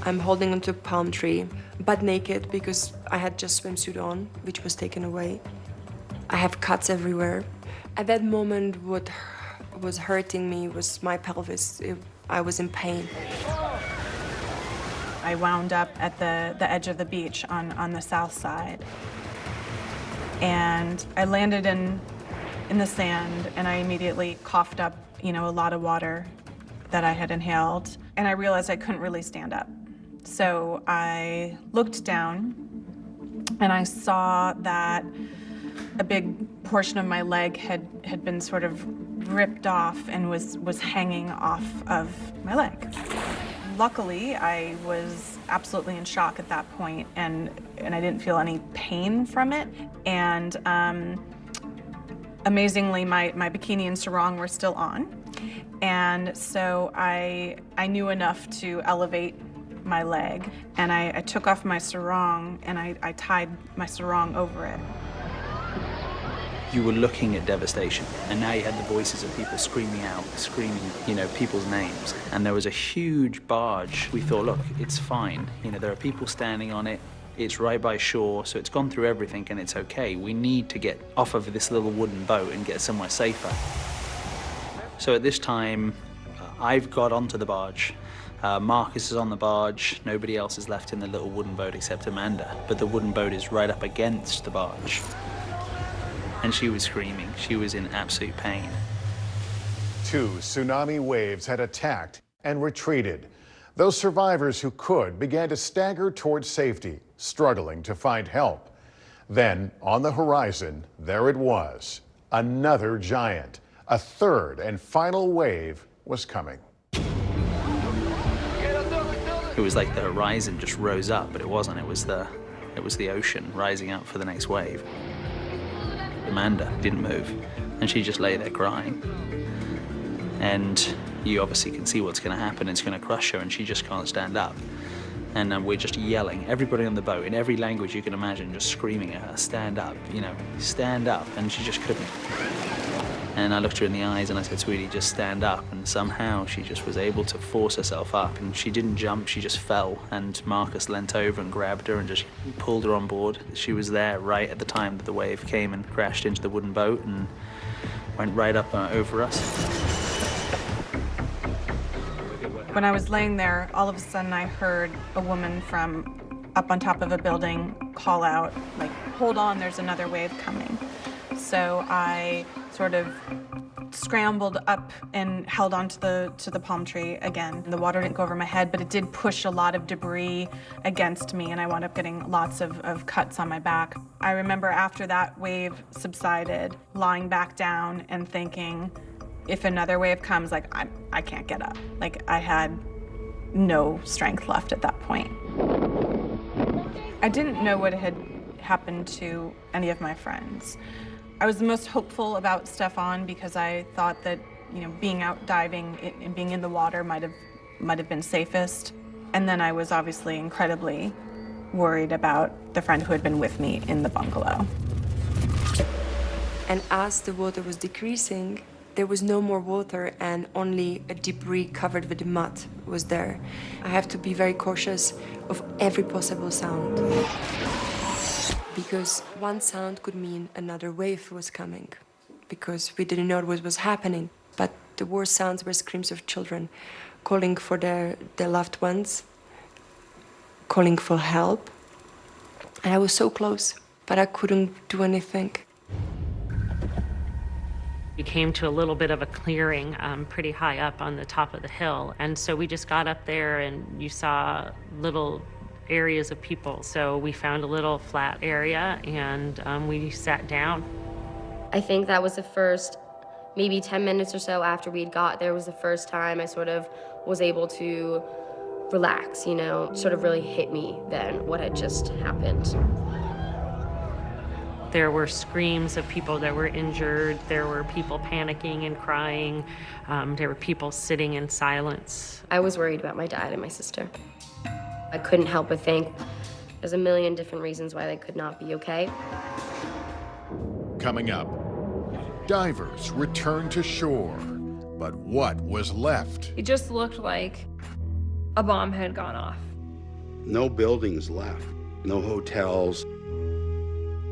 Speaker 10: I'm holding onto a palm tree, butt naked, because I had just swimsuit on, which was taken away. I have cuts everywhere. At that moment, what was hurting me was my pelvis. I was in pain.
Speaker 27: I wound up at the edge of the beach on the south side. And I landed in the sand, and I immediately coughed up, a lot of water that I had inhaled. And I realized I couldn't really stand up. So I looked down, and I saw that a big portion of my leg had been sort of ripped off and was hanging off of my leg. Luckily, I was absolutely in shock at that point, and I didn't feel any pain from it. And amazingly, my bikini and sarong were still on. And so I knew enough to elevate my leg, and I took off my sarong, and I tied my sarong over it.
Speaker 26: You were looking at devastation, and now you had the voices of people screaming, people's names. And there was a huge barge. We thought, look, it's fine. There are people standing on it. It's right by shore, so it's gone through everything, and it's okay. We need to get off of this little wooden boat and get somewhere safer. So at this time, I've got onto the barge. Marcus is on the barge. Nobody else is left in the little wooden boat except Amanda. But the wooden boat is right up against the barge. And she was screaming. She was in absolute pain.
Speaker 16: 2 tsunami waves had attacked and retreated. Those survivors who could began to stagger towards safety, struggling to find help. Then, on the horizon, there it was, another giant. A third and final wave was coming.
Speaker 26: It was like the horizon just rose up, but it wasn't. It was the ocean rising up for the next wave. Amanda didn't move, and she just lay there crying. And you obviously can see what's going to happen. It's going to crush her, and she just can't stand up. And we're just yelling, everybody on the boat, in every language you can imagine, just screaming at her, stand up, stand up, and she just couldn't. And I looked her in the eyes and I said, sweetie, just stand up. And somehow she just was able to force herself up, and she didn't jump, she just fell. And Marcus leant over and grabbed her and just pulled her on board. She was there right at the time that the wave came and crashed into the wooden boat and went right up over us.
Speaker 27: When I was laying there, all of a sudden I heard a woman from up on top of a building call out, like, hold on, there's another wave coming. So I sort of scrambled up and held on to the palm tree again. The water didn't go over my head, but it did push a lot of debris against me, and I wound up getting lots of cuts on my back. I remember after that wave subsided, lying back down and thinking, if another wave comes, like, I can't get up. Like, I had no strength left at that point. I didn't know what had happened to any of my friends. I was the most hopeful about Stefan because I thought that, being out diving and being in the water might have been safest. And then I was obviously incredibly worried about the friend who had been with me in the bungalow.
Speaker 10: And as the water was decreasing, there was no more water and only a debris covered with mud was there. I have to be very cautious of every possible sound, because one sound could mean another wave was coming, because we didn't know what was happening. But the worst sounds were screams of children calling for their loved ones, calling for help. And I was so close, but I couldn't do anything.
Speaker 3: We came to a little bit of a clearing pretty high up on the top of the hill. And so we just got up there and you saw little areas of people. So we found a little flat area and we sat down.
Speaker 18: I think that was the first, maybe 10 minutes or so after we'd got there was the first time I sort of was able to relax, sort of really hit me then what had just happened.
Speaker 3: There were screams of people that were injured. There were people panicking and crying. There were people sitting in silence.
Speaker 18: I was worried about my dad and my sister. I couldn't help but think there's a million different reasons why they could not be okay.
Speaker 16: Coming up, divers returned to shore, but what was left?
Speaker 2: It just looked like a bomb had gone off.
Speaker 12: No buildings left, no hotels.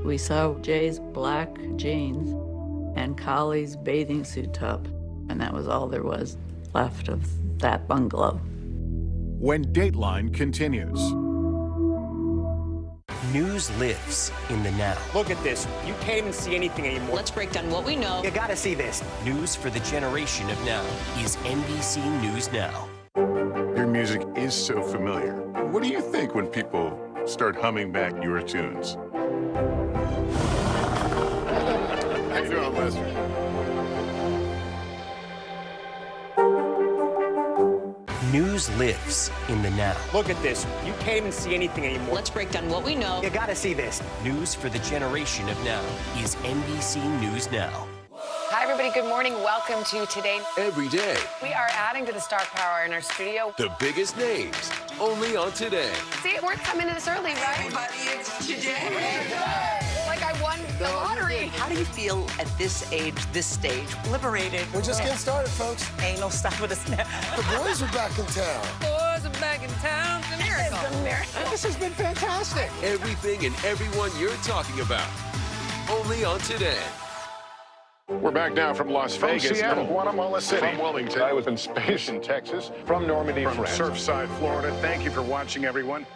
Speaker 20: We saw Jay's black jeans and Collie's bathing suit top, and that was all there was left of that bungalow.
Speaker 16: when Dateline continues.
Speaker 13: News lives in the now.
Speaker 4: Look at this. You can't even see anything anymore.
Speaker 6: Let's break down what we know.
Speaker 1: You gotta see this.
Speaker 13: News for the generation of now is NBC News Now.
Speaker 23: Your music is so familiar. What do you think when people start humming back your tunes? How you doing, Lester?
Speaker 13: News lives in the now.
Speaker 4: Look at this. You can't even see anything anymore.
Speaker 6: Let's break down what we know.
Speaker 1: You gotta see this.
Speaker 13: News for the generation of now is NBC News Now.
Speaker 7: Hi, everybody. Good morning. Welcome to Today.
Speaker 9: Every day,
Speaker 7: We are adding to the star power in our studio.
Speaker 9: the biggest names, only on Today.
Speaker 7: See, we're coming in this early, right?
Speaker 11: Everybody, it's Today.
Speaker 7: Like I won the lottery.
Speaker 11: How do you feel at this age, this stage? Liberated.
Speaker 17: We're just getting started, folks.
Speaker 11: Ain't no stop with us now.
Speaker 17: The boys are back in town.
Speaker 11: Boys are back in town. It's a miracle.
Speaker 7: It's a miracle.
Speaker 17: This has been fantastic.
Speaker 9: Everything and everyone you're talking about, only on Today.
Speaker 23: We're back now from Las Vegas,
Speaker 16: Seattle,
Speaker 23: from Guatemala City, from Wilmington. I was in space in Texas, from Normandy, from Surfside, Florida. Thank you for watching, everyone.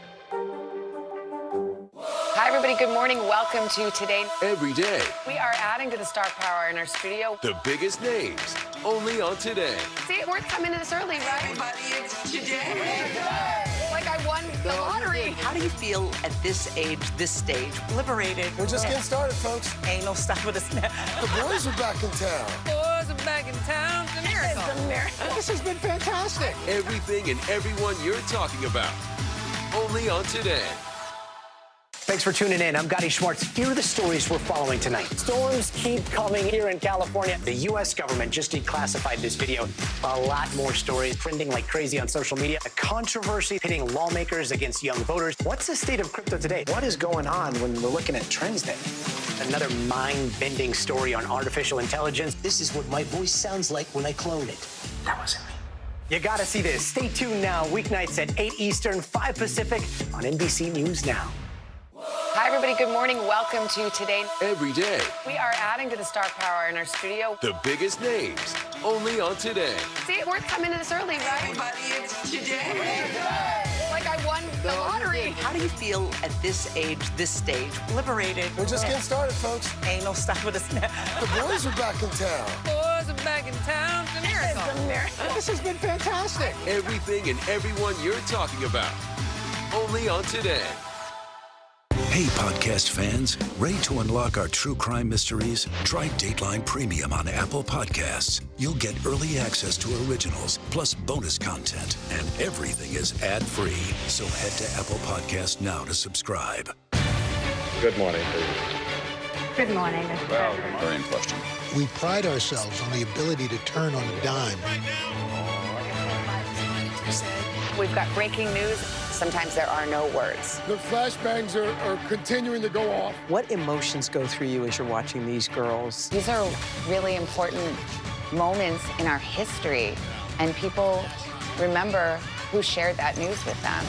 Speaker 7: Hi, everybody. Good morning. Welcome to Today.
Speaker 9: Every day,
Speaker 7: We are adding to the star power in our studio.
Speaker 9: the biggest names, only on Today.
Speaker 7: See, we're coming in this early, right?
Speaker 11: Everybody, it's Today.
Speaker 7: Like I won the lottery.
Speaker 11: How do you feel at this age, this stage? Liberated.
Speaker 17: We're just getting started, folks.
Speaker 11: Ain't no stop with us now.
Speaker 17: The boys are back in town.
Speaker 11: Boys are back in town. It's a miracle.
Speaker 7: It's a miracle.
Speaker 17: This has been fantastic.
Speaker 9: Everything and everyone you're talking about, only on Today.
Speaker 1: Thanks for tuning in. I'm Gotti Schwartz. Here are the stories we're following tonight. Storms keep coming here in California. The U.S. government just declassified this video. A lot more stories trending like crazy on social media. A controversy pitting lawmakers against young voters. What's the state of crypto today? What is going on when we're looking at trends then? Another mind-bending story on artificial intelligence. This is what my voice sounds like when I clone it. That wasn't me. You gotta see this. Stay tuned now. Weeknights at 8 Eastern, 5 Pacific on NBC News Now.
Speaker 7: Hi, everybody. Good morning. Welcome to Today.
Speaker 9: Every day,
Speaker 7: We are adding to the star power in our studio.
Speaker 9: the biggest names, only on Today.
Speaker 7: See, we're coming in this early, right?
Speaker 11: Everybody, it's Today.
Speaker 7: Like I won the lottery.
Speaker 11: How do you feel at this age, this stage? Liberated.
Speaker 17: We're just getting started, folks.
Speaker 11: Ain't no stop with us now.
Speaker 17: The boys are back in town.
Speaker 11: Boys are back in town. It's a miracle.
Speaker 7: It's a miracle.
Speaker 17: This has been fantastic.
Speaker 9: Everything and everyone you're talking about, only on Today.
Speaker 8: Hey, podcast fans, ready to unlock our true crime mysteries? Try Dateline Premium on Apple Podcasts. You'll get early access to originals, plus bonus content, and everything is ad-free. So head to Apple Podcasts now to subscribe.
Speaker 23: Good morning.
Speaker 7: Good morning, Mr. President.
Speaker 9: Very in question.
Speaker 17: We pride ourselves on the ability to turn on a dime.
Speaker 7: We've got breaking news. Sometimes there are no words.
Speaker 17: The flashbangs are continuing to go off.
Speaker 11: What emotions go through you as you're watching these girls?
Speaker 7: These are really important moments in our history, and people remember who shared that news with them.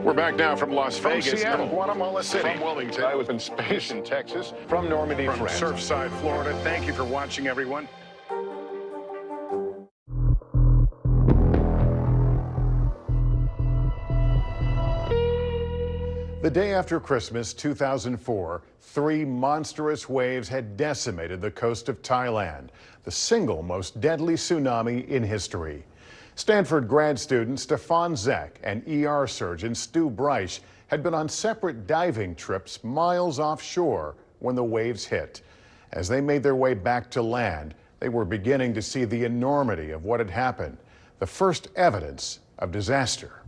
Speaker 23: We're back now from Las Vegas,
Speaker 16: Seattle,
Speaker 23: from Guatemala City,
Speaker 16: from
Speaker 23: Wilmington. I was in space in Texas, from Normandy, from Surfside, Florida. Thank you for watching, everyone. The day after Christmas 2004, 3 monstrous waves had decimated the coast of Thailand, the single most deadly tsunami in history. Stanford grad student Stefan Zek and ER surgeon Stu Breisch had been on separate diving trips miles offshore when the waves hit. As they made their way back to land, they were beginning to see the enormity of what had happened, the first evidence of disaster.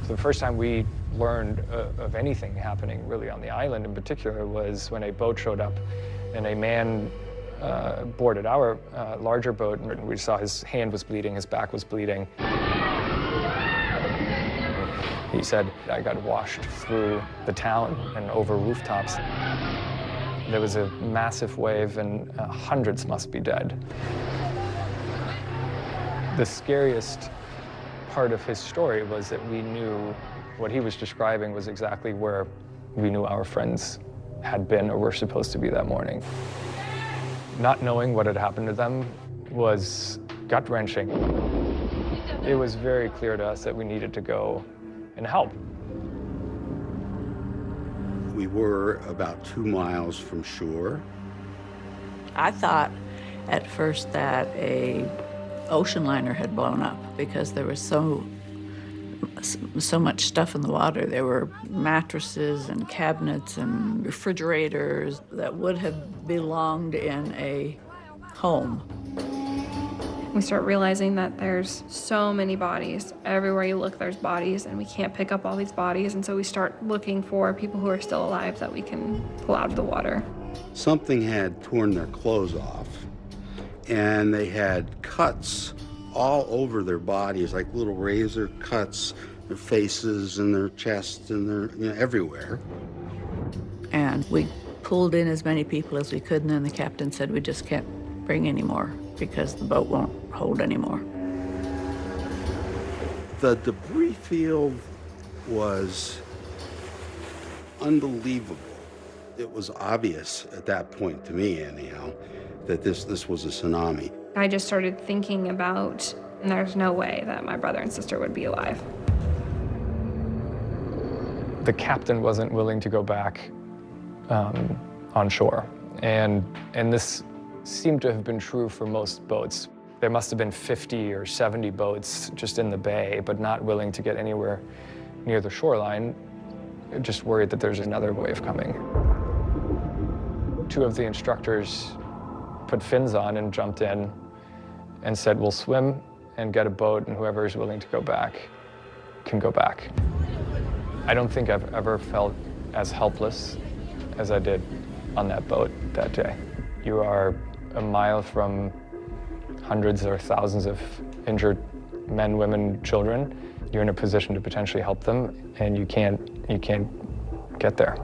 Speaker 21: The first time we learned of anything happening really on the island in particular was when a boat showed up and a man boarded our larger boat, and we saw his hand was bleeding, his back was bleeding. He said, I got washed through the town and over rooftops. There was a massive wave and hundreds must be dead. The scariest part of his story was that we knew what he was describing was exactly where we knew our friends had been or were supposed to be that morning. Not knowing what had happened to them, was gut-wrenching. It was very clear to us that we needed to go and help.
Speaker 12: We were about 2 miles from shore.
Speaker 20: I thought at first that a ocean liner had blown up because there was so much stuff in the water. There were mattresses and cabinets and refrigerators that would have belonged in a home.
Speaker 2: We start realizing that there's so many bodies. Everywhere you look, there's bodies, and we can't pick up all these bodies, and so we start looking for people who are still alive that we can pull out of the water.
Speaker 12: Something had torn their clothes off, and they had cuts all over their bodies, like little razor cuts, their faces and their chests and their, everywhere.
Speaker 20: And we pulled in as many people as we could, and then the captain said, we just can't bring any more because the boat won't hold anymore.
Speaker 12: The debris field was unbelievable. It was obvious at that point, to me anyhow, that this was a tsunami.
Speaker 2: I just started thinking about, and there's no way that my brother and sister would be alive.
Speaker 21: The captain wasn't willing to go back on shore. And this seemed to have been true for most boats. There must have been 50 or 70 boats just in the bay, but not willing to get anywhere near the shoreline, just worried that there's another wave coming. 2 of the instructors put fins on and jumped in and said, we'll swim and get a boat, and whoever is willing to go back can go back. I don't think I've ever felt as helpless as I did on that boat that day. You are a mile from hundreds or thousands of injured men, women, children. You're in a position to potentially help them, and you can't get there.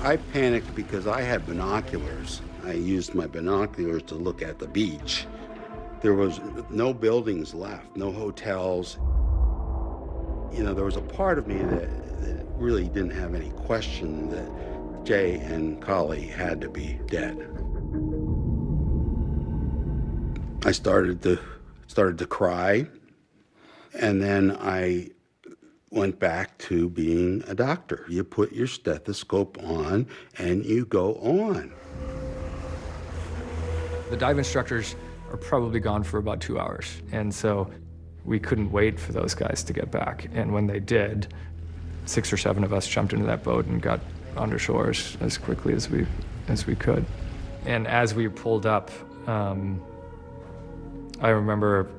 Speaker 12: I panicked because I had binoculars. I used my binoculars to look at the beach. There was no buildings left, no hotels. There was a part of me that really didn't have any question that Jay and Collie had to be dead. I started to cry, and then I went back to being a doctor. You put your stethoscope on and you go on.
Speaker 21: The dive instructors are probably gone for about 2 hours, and so we couldn't wait for those guys to get back. And when they did, 6 or 7 of us jumped into that boat and got onto shore as quickly as we could. And as we pulled up, I remember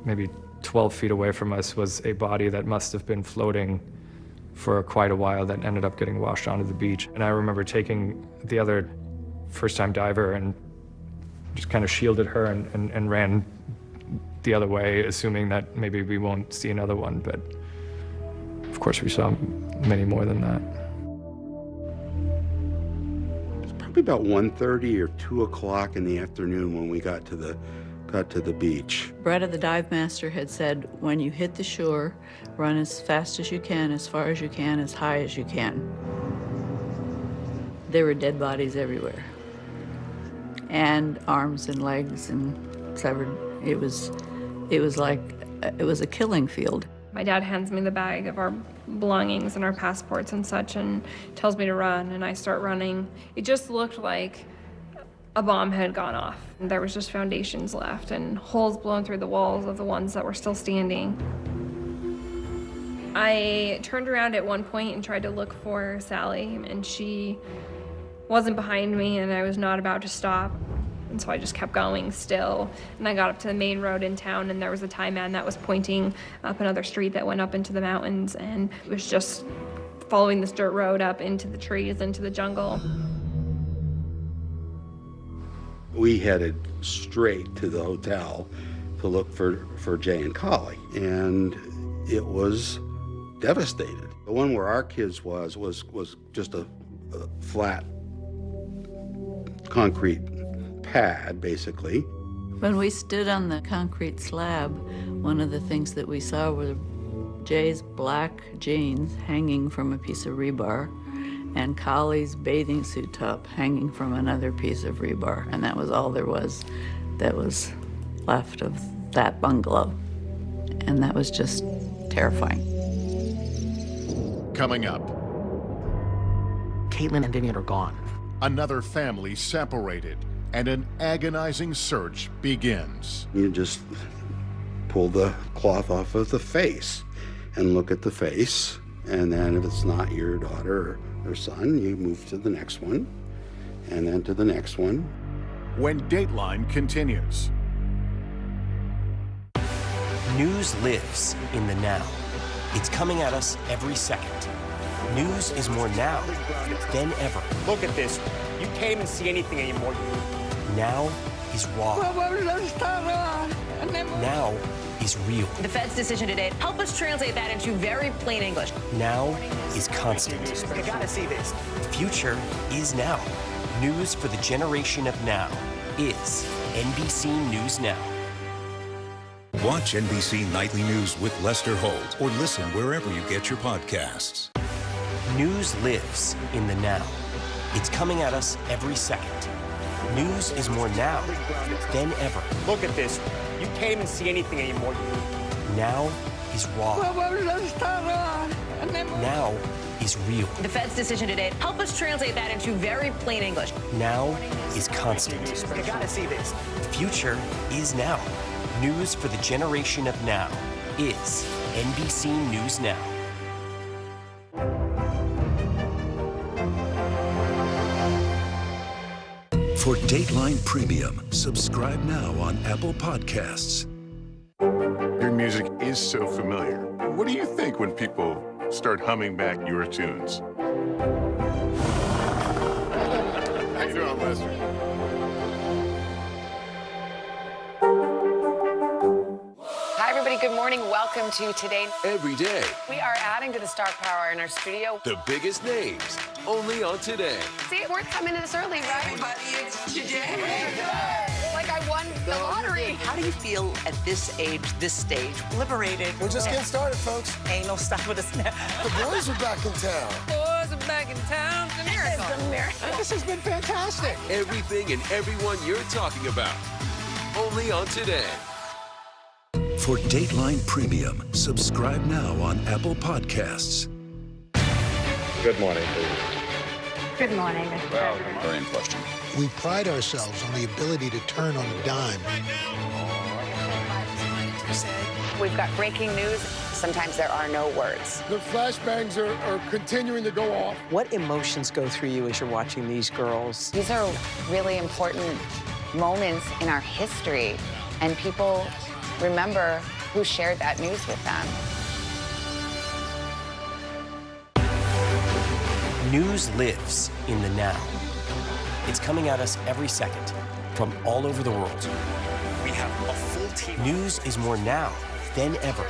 Speaker 21: maybe 12 feet away from us was a body that must have been floating for quite a while that ended up getting washed onto the beach. And I remember taking the other first-time diver and just kind of shielded her and ran the other way, assuming that maybe we won't see another one. But of course, we saw many more than that.
Speaker 12: It was probably about 1:30 or 2 o'clock in the afternoon when we got to the beach.
Speaker 20: Bretta, the dive master, had said, when you hit the shore, run as fast as you can, as far as you can, as high as you can. There were dead bodies everywhere, and arms and legs and severed. It was a killing field.
Speaker 2: My dad hands me the bag of our belongings and our passports and such and tells me to run, and I start running. It just looked like a bomb had gone off. There was just foundations left and holes blown through the walls of the ones that were still standing. I turned around at one point and tried to look for Sally, and she wasn't behind me, and I was not about to stop. And so I just kept going still. And I got up to the main road in town, and there was a Thai man that was pointing up another street that went up into the mountains, and it was just following this dirt road up into the trees, into the jungle.
Speaker 12: We headed straight to the hotel to look for Jay and Collie, and it was devastated. The one where our kids was just a flat concrete pad, basically.
Speaker 20: When we stood on the concrete slab, one of the things that we saw were Jay's black jeans hanging from a piece of rebar and Collie's bathing suit top hanging from another piece of rebar, and that was all there was that was left of that bungalow. And that was just terrifying.
Speaker 16: Coming up,
Speaker 1: Caitlin and Vivian are gone.
Speaker 16: another family separated, and an agonizing search begins.
Speaker 12: You just pull the cloth off of the face and look at the face, and then if it's not your daughter or son, you move to the next one, and then to the next one.
Speaker 16: When Dateline continues.
Speaker 13: News lives in the now. It's coming at us every second. News is more now than ever.
Speaker 4: Look at this. You can't even see anything anymore.
Speaker 13: Now is raw. Now is real.
Speaker 6: The Fed's decision today, help us translate that into very plain English.
Speaker 13: Now is constant.
Speaker 1: You gotta see this.
Speaker 13: The future is now. News for the generation of now is NBC News Now.
Speaker 5: Watch NBC Nightly News with Lester Holt or listen wherever you get your podcasts.
Speaker 13: News lives in the now. It's coming at us every second. News is more now than ever.
Speaker 4: Look at this. You can't even see anything anymore.
Speaker 13: Now is raw. Now is real.
Speaker 6: The Fed's decision today, help us translate that into very plain English.
Speaker 13: Now is constant.
Speaker 1: You gotta see this.
Speaker 13: The future is now. News for the generation of now is NBC News Now.
Speaker 8: For Dateline Premium, subscribe now on Apple Podcasts.
Speaker 23: Your music is so familiar. What do you think when people start humming back your tunes? How you doing, Lester?
Speaker 7: Hi, everybody. Good morning. Welcome to Today.
Speaker 9: Every day,
Speaker 7: We are adding to the star power in our studio.
Speaker 9: the biggest names, only on Today.
Speaker 7: See, we're coming in this early, right?
Speaker 11: Everybody, it's today.
Speaker 7: Like I won the lottery.
Speaker 11: How do you feel at this age, this stage? Liberated.
Speaker 14: We're just getting started, folks.
Speaker 11: Ain't no stopping us now.
Speaker 14: The boys are back in town.
Speaker 11: Boys are back in town. It's a miracle.
Speaker 7: It's a miracle.
Speaker 14: This has been fantastic.
Speaker 9: Everything and everyone you're talking about, only on Today.
Speaker 8: For Dateline Premium, subscribe now on Apple Podcasts.
Speaker 23: Good morning,
Speaker 7: Good morning.
Speaker 23: Very in question.
Speaker 17: We pride ourselves on the ability to turn on a dime.
Speaker 7: We've got breaking news. Sometimes there are no words.
Speaker 14: The flashbangs are continuing to go off.
Speaker 11: What emotions go through you as you're watching these girls?
Speaker 7: These are really important moments in our history, and people remember who shared that news with them.
Speaker 13: News lives in the now. It's coming at us every second from all over the world.
Speaker 4: We have a full team.
Speaker 13: News is more now than ever.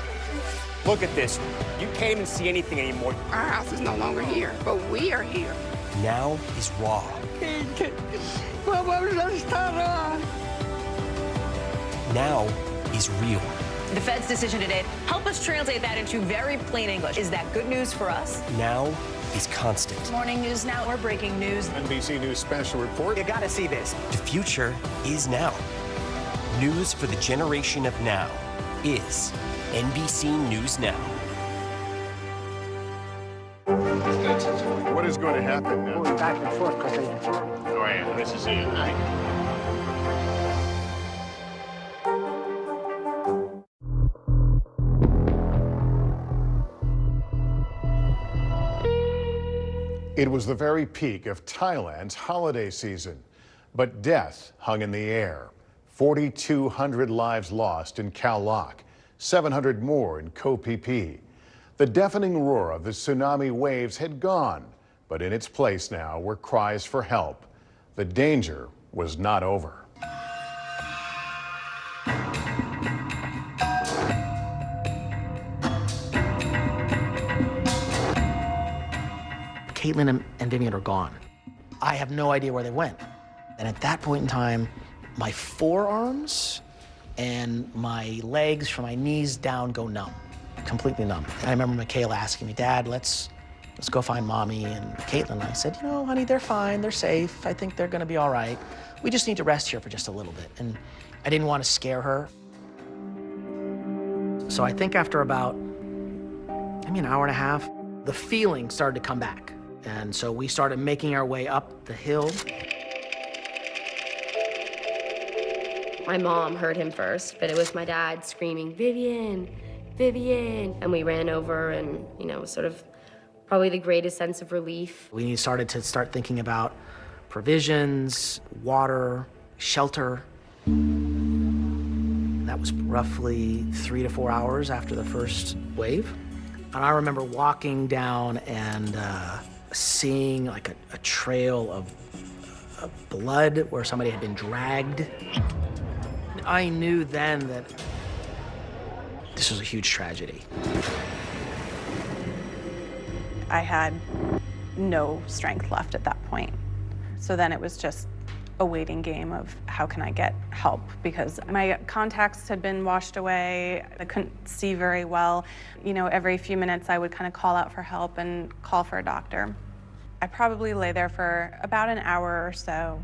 Speaker 4: Look at this. You can't even see anything anymore.
Speaker 7: Our house is no longer here, but we are here.
Speaker 13: Now is raw. Now is real.
Speaker 6: The Fed's decision today, help us translate that into very plain English. Is that good news for us?
Speaker 13: Now is constant.
Speaker 6: Morning News Now, we're breaking news.
Speaker 23: NBC News Special Report.
Speaker 1: You gotta see this.
Speaker 13: The future is now. News for the generation of now is NBC News Now.
Speaker 23: What is going to happen now?
Speaker 14: Going back and forth because
Speaker 23: Oh, yeah, this is it, right? It was the very peak of Thailand's holiday season, but death hung in the air. 4,200 lives lost in Khao Lak, 700 more in Koh Phi Phi. The deafening roar of the tsunami waves had gone, but in its place now were cries for help. The danger was not over.
Speaker 1: Caitlin and Vivian are gone. I have no idea where they went. And at that point in time, my forearms and my legs from my knees down go numb, completely numb. And I remember Michaela asking me, Dad, let's
Speaker 15: let's go find Mommy and Caitlin. And I said, you know, honey, they're fine, they're safe. I think they're gonna be all right. We just need to rest here for just a little bit. And I didn't want to scare her. So I think after about, maybe an hour and a half, the feeling started to come back. And so we started making our way up the hill.
Speaker 18: My mom heard him first, but it was my dad screaming, Vivian, Vivian. And we ran over and, you know, it was sort of probably the greatest sense of relief.
Speaker 15: We started to thinking about provisions, water, shelter. That was roughly 3 to 4 hours after the first wave. And I remember walking down and seeing like a trail of blood where somebody had been dragged. I knew then that this was a huge tragedy.
Speaker 19: I had no strength left at that point. So then it was just a waiting game of how can I get help, because my contacts had been washed away. I couldn't see very well. You know, every few minutes I would kind of call out for help and call for a doctor. I probably lay there for about an hour or so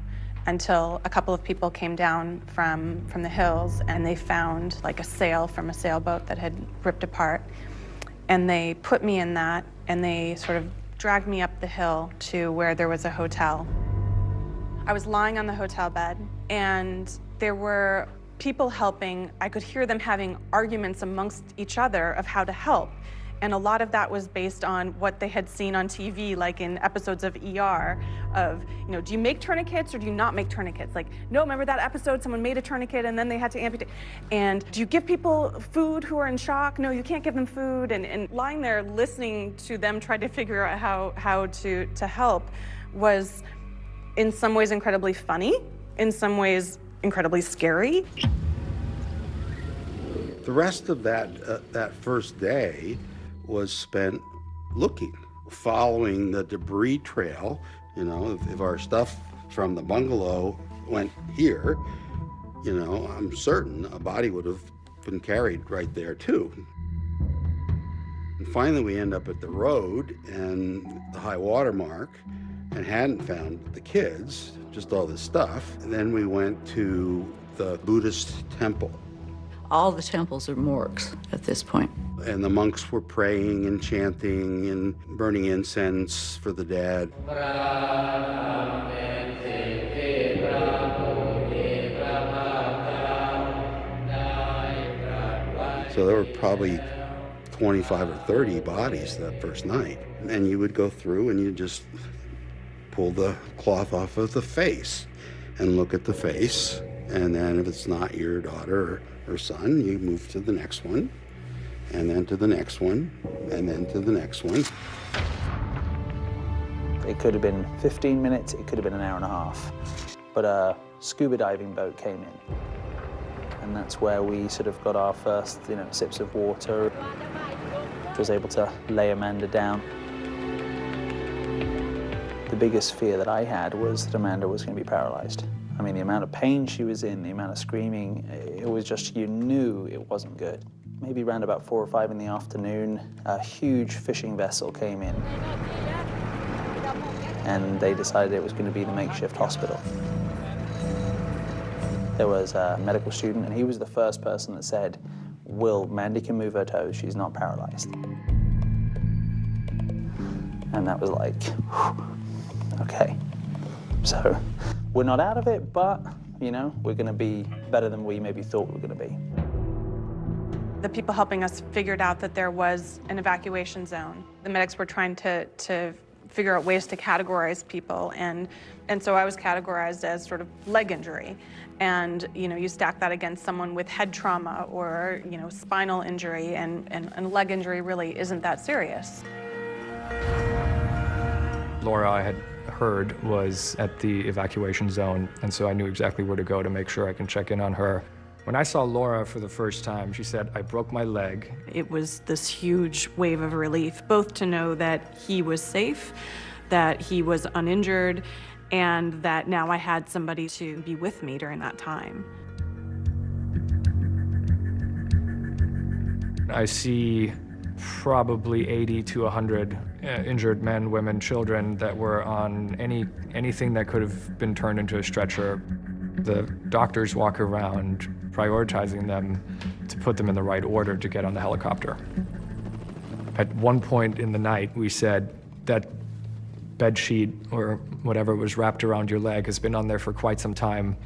Speaker 19: until a couple of people came down from the hills and they found like a sail from a sailboat that had ripped apart. And they put me in that and they sort of dragged me up the hill to where there was a hotel. I was lying on the hotel bed and there were people helping. I could hear them having arguments amongst each other of how to help. And a lot of that was based on what they had seen on TV, like in episodes of ER, of, you know, do you make tourniquets or do you not make tourniquets? Like, no, remember that episode, someone made a tourniquet and then they had to amputate. And do you give people food who are in shock? No, you can't give them food. And lying there listening to them try to figure out how to help was in some ways incredibly funny, in some ways incredibly scary.
Speaker 12: The rest of that first day was spent looking, following the debris trail. You know, if our stuff from the bungalow went here, you know, I'm certain a body would have been carried right there too. And finally we end up at the road and the high water mark, and hadn't found the kids, just all this stuff. And then we went to the Buddhist temple.
Speaker 20: All the temples are morgues at this point.
Speaker 12: And the monks were praying and chanting and burning incense for the dead. So there were probably 25 or 30 bodies that first night. And you would go through and you just pull the cloth off of the face and look at the face. And then if it's not your daughter or son, you move to the next one, and then to the next one, and then to the next one.
Speaker 22: It could have been 15 minutes, it could have been an hour and a half. But a scuba diving boat came in. And that's where we sort of got our first, you know, sips of water. Was able to lay Amanda down. The biggest fear that I had was that Amanda was going to be paralyzed. I mean, the amount of pain she was in, the amount of screaming, it was just, you knew it wasn't good. Maybe around about 4 or 5 in the afternoon, a huge fishing vessel came in. And they decided it was going to be the makeshift hospital. There was a medical student, and he was the first person that said, Mandy can move her toes, she's not paralyzed. And that was like, whew, okay. So we're not out of it, but, you know, we're going to be better than we maybe thought we were going to be.
Speaker 19: The people helping us figured out that there was an evacuation zone. The medics were trying to figure out ways to categorize people, and so I was categorized as sort of leg injury. And, you know, you stack that against someone with head trauma or, you know, spinal injury, and leg injury really isn't that serious.
Speaker 21: Laura, I had heard, was at the evacuation zone, and so I knew exactly where to go to make sure I can check in on her. When I saw Laura for the first time, she said, I broke my leg.
Speaker 19: It was this huge wave of relief, both to know that he was safe, that he was uninjured, and that now I had somebody to be with me during that time.
Speaker 21: I see probably 80 to 100 injured men, women, children that were on anything that could have been turned into a stretcher. The doctors walk around prioritizing them to put them in the right order to get on the helicopter. At one point in the night, we said that bed sheet or whatever was wrapped around your leg has been on there for quite some time.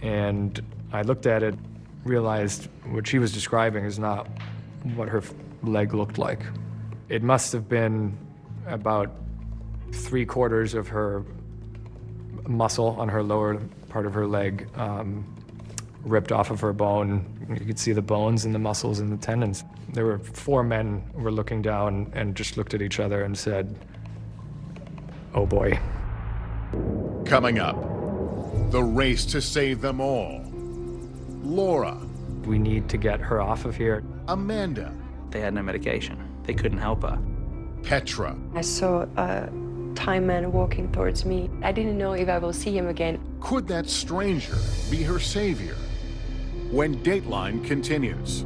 Speaker 21: And I looked at it, realized what she was describing is not what her leg looked like. It must have been about 3/4 of her muscle on her lower part of her leg ripped off of her bone. You could see the bones and the muscles and the tendons. There were 4 men who were looking down and just looked at each other and said, "Oh boy."
Speaker 16: Coming up, the race to save them all. Laura.
Speaker 21: We need to get her off of here.
Speaker 16: Amanda.
Speaker 22: They had no medication. They couldn't help her.
Speaker 16: Petra.
Speaker 2: I saw a Thai man walking towards me. I didn't know if I will see him again.
Speaker 16: Could that stranger be her savior? When Dateline continues.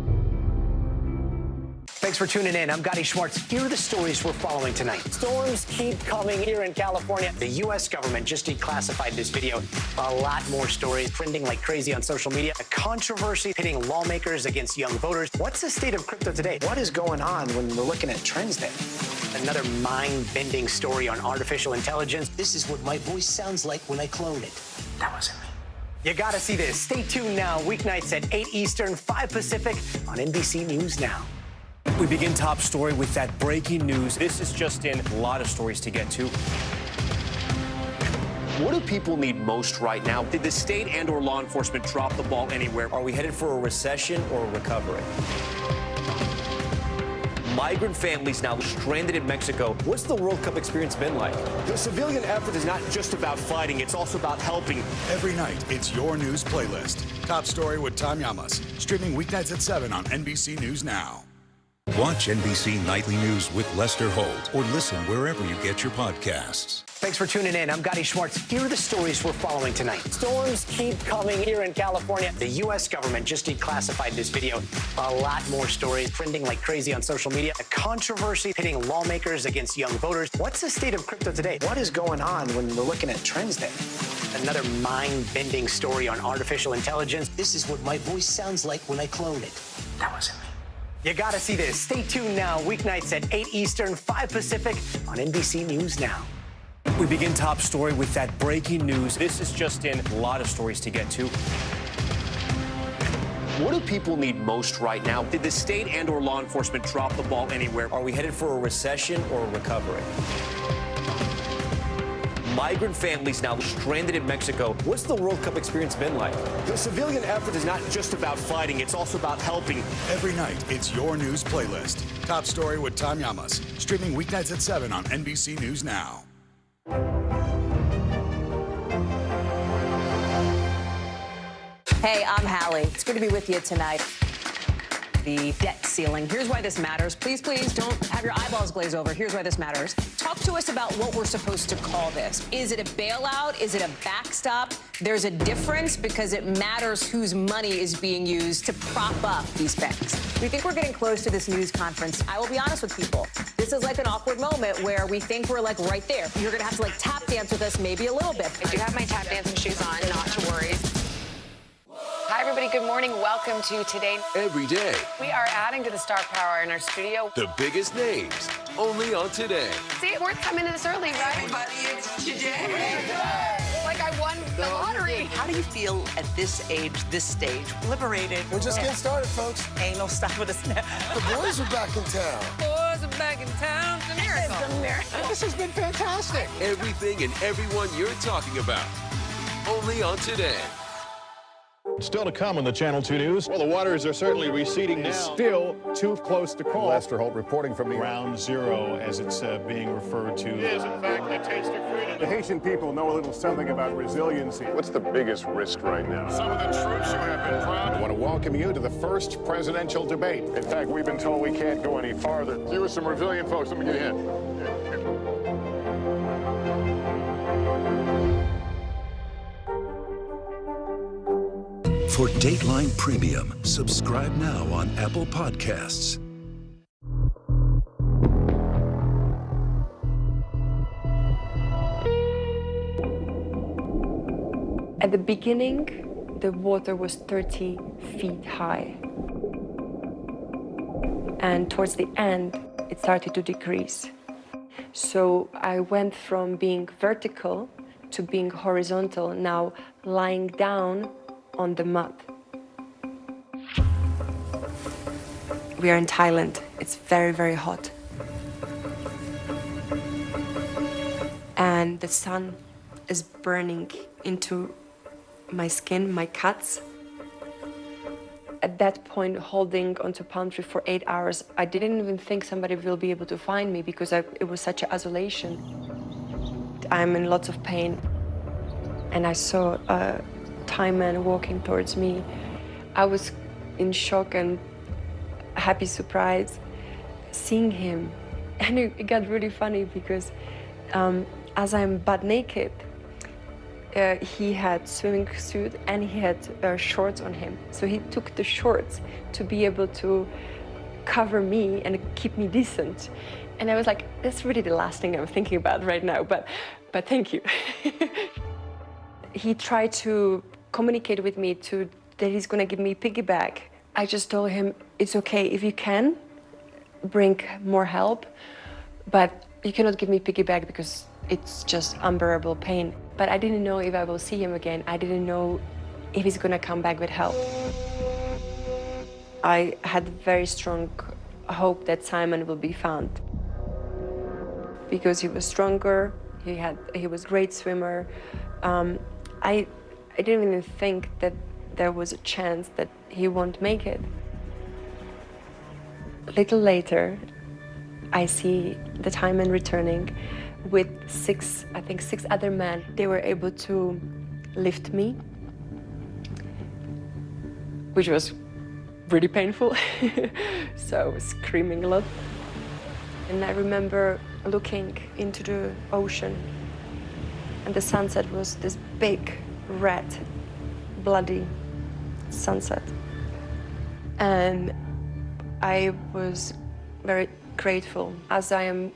Speaker 1: Thanks for tuning in. I'm Gotti Schwartz. Here are the stories we're following tonight. Storms keep coming here in California. The U.S. government just declassified this video. A lot more stories trending like crazy on social media. A controversy pitting lawmakers against young voters. What's the state of crypto today? What is going on when we're looking at trends there? Another mind-bending story on artificial intelligence. This is what my voice sounds like when I clone it. That wasn't me. You gotta see this. Stay tuned now. Weeknights at 8 Eastern, 5 Pacific on NBC News Now.
Speaker 4: We begin top story with that breaking news. This is just in. A lot of stories to get to. What do people need most right now? Did the state and/or law enforcement drop the ball anywhere? Are we headed for a recession or a recovery? Migrant families now stranded in Mexico. What's the World Cup experience been like? The civilian effort is not just about fighting, it's also about helping.
Speaker 3: Every night, it's your news playlist. Top Story with Tom Llamas. Streaming weeknights at 7 on NBC News Now.
Speaker 5: Watch NBC Nightly News with Lester Holt or listen wherever you get your podcasts.
Speaker 1: Thanks for tuning in. I'm Gotti Schwartz. Here are the stories we're following tonight. Storms keep coming here in California. The U.S. government just declassified this video. A lot more stories trending like crazy on social media. A controversy pitting lawmakers against young voters. What's the state of crypto today? What is going on when we're looking at trends there? Another mind-bending story on artificial intelligence. This is what my voice sounds like when I clone it. That wasn't me. You gotta see this. Stay tuned now. Weeknights at 8 Eastern, 5 Pacific on NBC News Now.
Speaker 4: We begin top story with that breaking news. This is just in. A lot of stories to get to. What do people need most right now? Did the state and/or law enforcement drop the ball anywhere? Are we headed for a recession or a recovery? Migrant families now stranded in Mexico. What's the World Cup experience been like? The civilian effort is not just about fighting, it's also about helping.
Speaker 3: Every night, it's your news playlist. Top Story with Tom Llamas. Streaming weeknights at 7 on NBC News Now.
Speaker 6: Hey, I'm Hallie. It's good to be with you tonight. The debt ceiling. Here's why this matters. Please, please don't have your eyeballs glaze over. Here's why this matters. Talk to us about what we're supposed to call this. Is it a bailout? Is it a backstop? There's a difference because it matters whose money is being used to prop up these banks. We think we're getting close to this news conference. I will be honest with people. This is like an awkward moment where we think we're like right there. You're going to have to like tap dance with us maybe a little bit.
Speaker 7: I do have my tap dancing shoes on, not to worry. Hi, everybody. Good morning. Welcome to Today.
Speaker 9: Every day.
Speaker 7: We are adding to the star power in our studio.
Speaker 9: The biggest names, only on Today.
Speaker 7: See, it's worth coming in this early, right?
Speaker 11: Everybody, it's Today.
Speaker 7: Like I won the lottery.
Speaker 11: How do you feel at this age, this stage? Liberated.
Speaker 14: We're just getting started, folks.
Speaker 11: Ain't no stopping us now.
Speaker 14: The boys are back in town.
Speaker 11: Boys are back in town. It's a miracle.
Speaker 7: It's a miracle.
Speaker 14: This has been fantastic.
Speaker 9: Everything and everyone you're talking about, only on Today.
Speaker 16: Still to come on the Channel 2 News.
Speaker 23: Well, the waters are certainly receding now. Still too close to call. Lester Holt reporting from the
Speaker 16: Ground Zero, as it's being referred to.
Speaker 23: It is, in fact, a taste of freedom. The Haitian people know a little something about resiliency. What's the biggest risk right now? Some of the troops who have been proud. I want to welcome you to the first presidential debate. In fact, we've been told we can't go any farther. You with some resilient folks. Let me get a hint.
Speaker 8: For Dateline Premium, subscribe now on Apple Podcasts.
Speaker 2: At the beginning, the water was 30 feet high. And towards the end, it started to decrease. So I went from being vertical to being horizontal, now lying down on the mud. We are in Thailand. It's very, very hot. And the sun is burning into my skin, my cuts. At that point, holding onto a palm tree for 8 hours, I didn't even think somebody will be able to find me because it was such an isolation. I'm in lots of pain. And I saw a Thai man walking towards me. I was in shock and happy surprise seeing him. And it got really funny because as I'm butt naked, he had swimming suit and he had shorts on him. So he took the shorts to be able to cover me and keep me decent. And I was like, that's really the last thing I'm thinking about right now, but thank you. He tried to communicate with me that he's gonna give me piggyback. I just told him, it's okay, if you can, bring more help, but you cannot give me piggyback because it's just unbearable pain. But I didn't know if I will see him again. I didn't know if he's gonna come back with help. I had very strong hope that Simon will be found because he was stronger, he was a great swimmer. I didn't even think that there was a chance that he won't make it. A little later, I see the Thai man returning with six other men. They were able to lift me, which was really painful. So I was screaming a lot. And I remember looking into the ocean, and the sunset was this big, red, bloody sunset. And I was very grateful as I am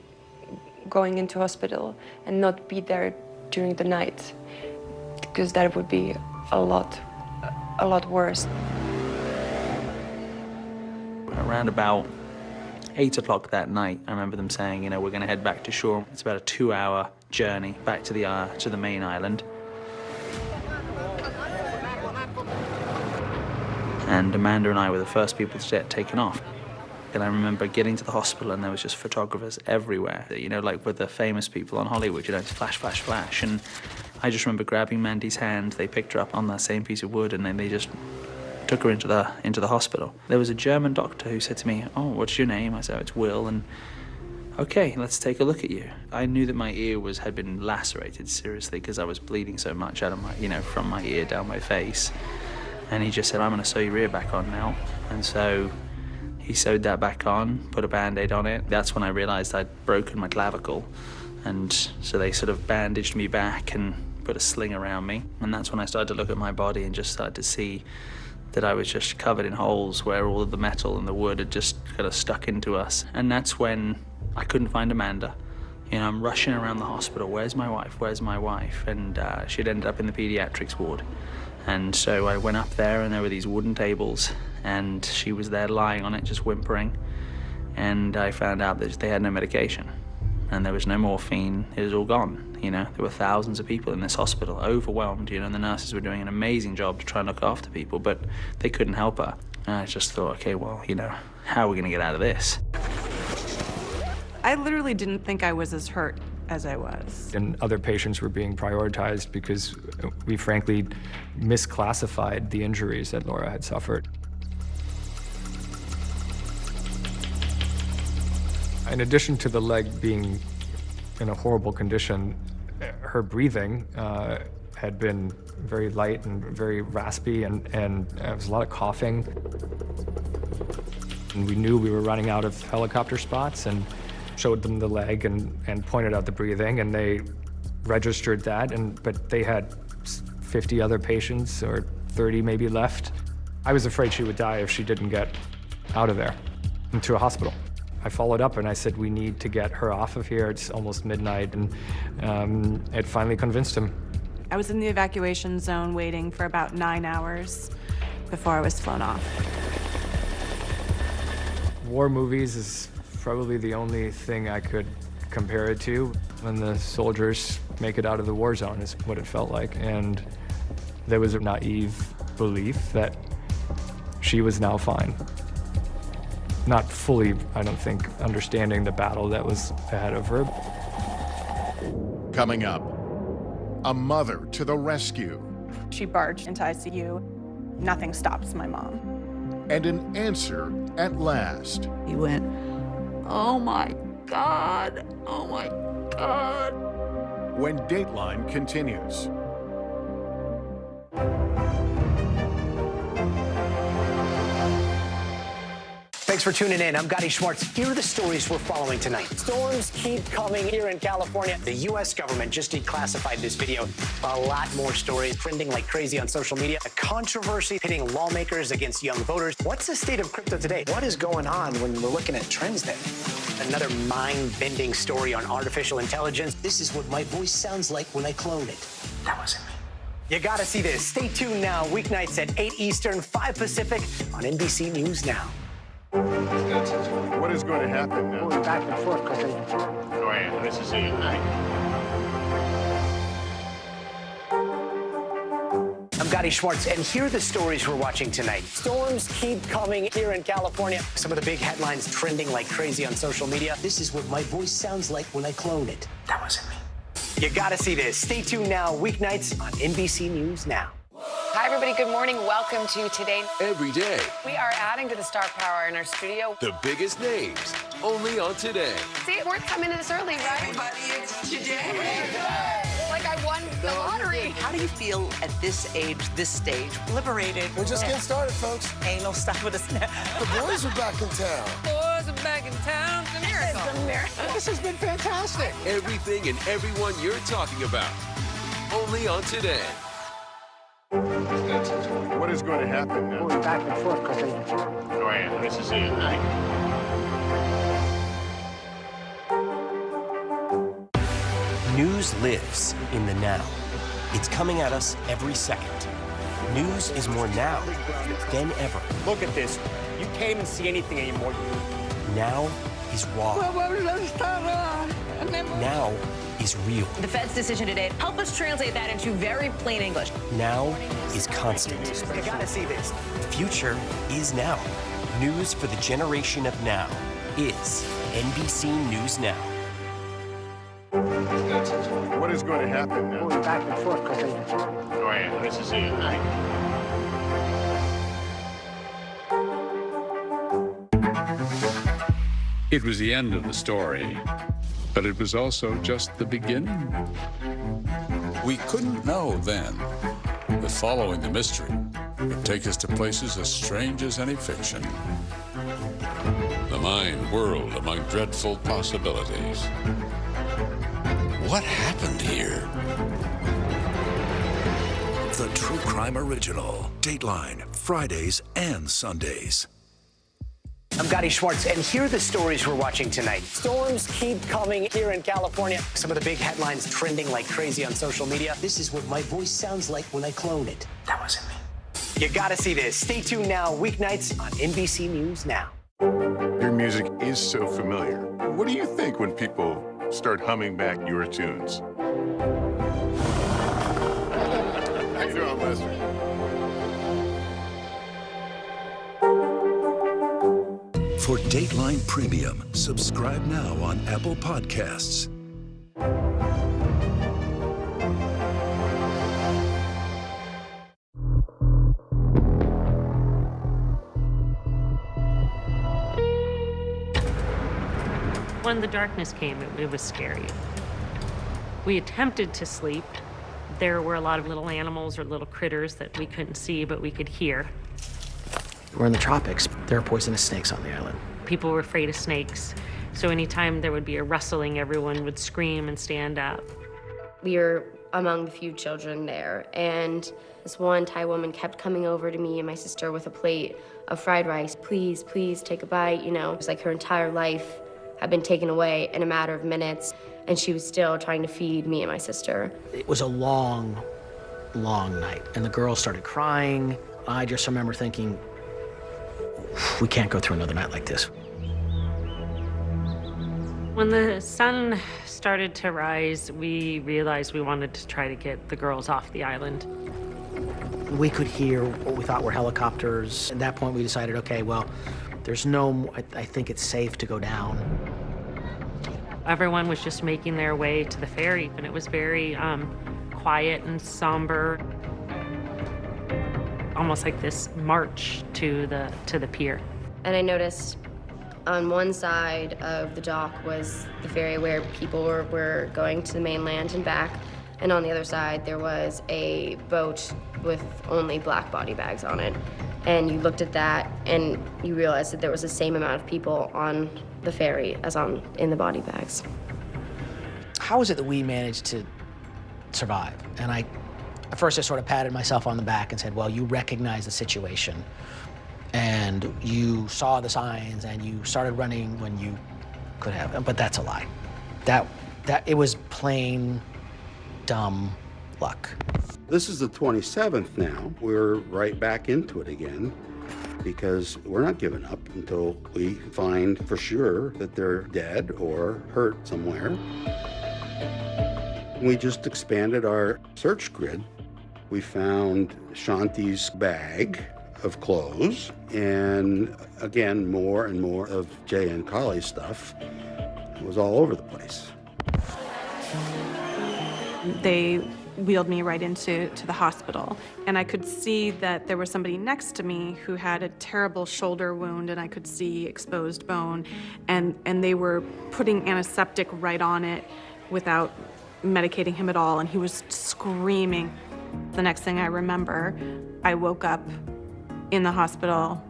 Speaker 2: going into hospital and not be there during the night, because that would be a lot worse.
Speaker 22: Around about 8 o'clock that night, I remember them saying, we're going to head back to shore. It's about a 2-hour journey back to the main island. And Amanda and I were the first people to get taken off. And I remember getting to the hospital and there was just photographers everywhere, like with the famous people on Hollywood, it's flash, flash, flash. And I just remember grabbing Mandy's hand, they picked her up on that same piece of wood and then they just took her into the hospital. There was a German doctor who said to me, "Oh, what's your name?" I said, "Oh, it's Will," and "Okay, let's take a look at you." I knew that my ear had been lacerated seriously because I was bleeding so much out of my, from my ear down my face. And he just said, "I'm going to sew your ear back on now." And so he sewed that back on, put a Band-Aid on it. That's when I realized I'd broken my clavicle. And so they sort of bandaged me back and put a sling around me. And that's when I started to look at my body and just started to see that I was just covered in holes where all of the metal and the wood had just kind of stuck into us. And that's when I couldn't find Amanda. I'm rushing around the hospital, "Where's my wife? Where's my wife?" And she'd ended up in the pediatrics ward. And so I went up there and there were these wooden tables and she was there lying on it, just whimpering. And I found out that they had no medication and there was no morphine. It was all gone. There were thousands of people in this hospital, overwhelmed, and the nurses were doing an amazing job to try and look after people, but they couldn't help her. And I just thought, okay, well, how are we gonna get out of this?
Speaker 19: I literally didn't think I was as hurt as I was.
Speaker 21: And other patients were being prioritized because we frankly misclassified the injuries that Laura had suffered. In addition to the leg being in a horrible condition, her breathing had been very light and very raspy, and there was a lot of coughing. And we knew we were running out of helicopter spots and showed them the leg and pointed out the breathing, and they registered that, but they had 50 other patients, or 30 maybe left. I was afraid she would die if she didn't get out of there into a hospital. I followed up and I said, "We need to get her off of here. It's almost midnight," and it finally convinced him.
Speaker 19: I was in the evacuation zone waiting for about 9 hours before I was flown off.
Speaker 21: War movies is probably the only thing I could compare it to. When the soldiers make it out of the war zone is what it felt like. And there was a naive belief that she was now fine. Not fully, I don't think, understanding the battle that was ahead of her.
Speaker 16: Coming up, a mother to the rescue.
Speaker 19: She barged into ICU. Nothing stops my mom.
Speaker 16: And an answer at last.
Speaker 20: He went, "Oh my God, oh my God."
Speaker 16: When Dateline continues.
Speaker 1: Thanks for tuning in. I'm Gotti Schwartz. Here are the stories we're following tonight. Storms keep coming here in California. The U.S. government just declassified this video. A lot more stories trending like crazy on social media. A controversy pitting lawmakers against young voters. What's the state of crypto today? What is going on when we're looking at trends there? Another mind-bending story on artificial intelligence. This is what my voice sounds like when I clone it. That wasn't me. You gotta see this. Stay tuned now, weeknights at 8 Eastern, 5 Pacific on NBC News Now.
Speaker 23: What is going to happen now?
Speaker 1: Going back and forth because
Speaker 23: Go ahead. This is it.
Speaker 1: I'm Gotti Schwartz, and here are the stories we're watching tonight. Storms keep coming here in California. Some of the big headlines trending like crazy on social media. This is what my voice sounds like when I clone it. That wasn't me. You gotta see this. Stay tuned now, weeknights on NBC News Now.
Speaker 7: Hi, everybody. Good morning. Welcome to Today.
Speaker 9: Every day,
Speaker 7: We are adding to the star power in our studio.
Speaker 9: the biggest names, only on Today.
Speaker 7: See, we're coming in this early, right?
Speaker 11: Everybody, it's today.
Speaker 7: Like I won the lottery.
Speaker 11: How do you feel at this age, this stage? Liberated.
Speaker 14: We're just getting started, folks.
Speaker 11: Ain't no stopping us now.
Speaker 14: The boys are back in town.
Speaker 6: Boys are back in town. It's a miracle.
Speaker 7: It's a miracle.
Speaker 14: This has been fantastic.
Speaker 9: Everything and everyone you're talking about, only on Today.
Speaker 23: What is going to happen now?
Speaker 1: Going back and forth because
Speaker 23: Go ahead. This is it.
Speaker 10: News lives in the now. It's coming at us every second. News is more now than ever.
Speaker 4: Look at this. You can't even see anything anymore.
Speaker 10: Now is raw. Now is real.
Speaker 6: The Fed's decision today, help us translate that into very plain English.
Speaker 10: Now is constant.
Speaker 1: you gotta see this.
Speaker 10: The future is now. News for the generation of now is NBC News Now.
Speaker 23: What is going to happen now?
Speaker 1: Going back and forth because
Speaker 23: Go ahead. This is it.
Speaker 13: It was the end of the story, but it was also just the beginning. We couldn't know then that following the mystery would take us to places as strange as any fiction. The mind whirled among dreadful possibilities. What happened here?
Speaker 8: The True Crime Original. Dateline, Fridays and Sundays.
Speaker 1: I'm Gotti Schwartz, and here are the stories we're watching tonight. Storms keep coming here in California. Some of the big headlines trending like crazy on social media. This is what my voice sounds like when I clone it. That wasn't me. You gotta see this. Stay tuned now, weeknights on NBC News Now.
Speaker 23: Your music is so familiar. What do you think when people start humming back your tunes? How you doing, Lester?
Speaker 8: For Dateline Premium, subscribe now on Apple Podcasts.
Speaker 17: When the darkness came, it was scary. We attempted to sleep. There were a lot of little animals or little critters that we couldn't see, but we could hear.
Speaker 15: We're in the tropics. There are poisonous snakes on the island.
Speaker 17: People were afraid of snakes. So anytime there would be a rustling, everyone would scream and stand up.
Speaker 18: We were among the few children there, and this one Thai woman kept coming over to me and my sister with a plate of fried rice. Please, please take a bite, you know. It was like her entire life had been taken away in a matter of minutes, and she was still trying to feed me and my sister.
Speaker 15: It was a long long night, and the girls started crying. I just remember thinking, we can't go through another night like this.
Speaker 17: When the sun started to rise, we realized we wanted to try to get the girls off the island.
Speaker 15: We could hear what we thought were helicopters. At that point, we decided, okay, well, there's no, I think it's safe to go down.
Speaker 17: Everyone was just making their way to the ferry, and it was very quiet and somber. Almost like this march to the pier.
Speaker 18: And I noticed on one side of the dock was the ferry where people were going to the mainland and back, and on the other side there was a boat with only black body bags on it. And you looked at that and you realized that there was the same amount of people on the ferry as in the body bags.
Speaker 15: How is it that we managed to survive? And at first I sort of patted myself on the back and said, well, you recognize the situation and you saw the signs and you started running when you could have, but that's a lie. It was plain dumb luck.
Speaker 3: This is the 27th now. We're right back into it again because we're not giving up until we find for sure that they're dead or hurt somewhere. We just expanded our search grid. We found Shanti's bag of clothes, and again, more and more of Jay and Kali's stuff. It was all over the place.
Speaker 19: They wheeled me right into the hospital, and I could see that there was somebody next to me who had a terrible shoulder wound, and I could see exposed bone, and they were putting antiseptic right on it without medicating him at all, and he was screaming. The next thing I remember, I woke up in the hospital,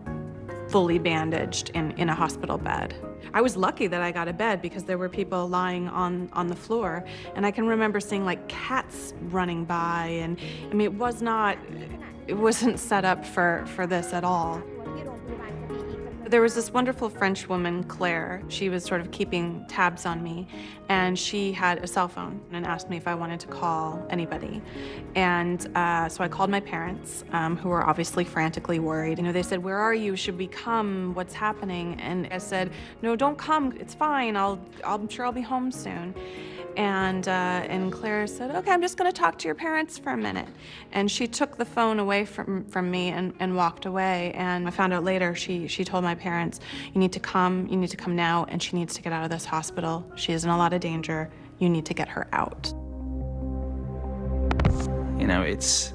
Speaker 19: fully bandaged in a hospital bed. I was lucky that I got a bed because there were people lying on the floor, and I can remember seeing like cats running by, and I mean, it wasn't set up for this at all. There was this wonderful French woman, Claire. She was sort of keeping tabs on me, and she had a cell phone and asked me if I wanted to call anybody. And so I called my parents, who were obviously frantically worried. You know, they said, "Where are you? Should we come? What's happening?" And I said, "No, don't come. It's fine. I'm sure I'll be home soon." And Claire said, "Okay, I'm just going to talk to your parents for a minute." And she took the phone away from me and walked away. And I found out later she told my parents, you need to come now, and she needs to get out of this hospital. She is in a lot of danger. You need to get her out."
Speaker 22: You know, it's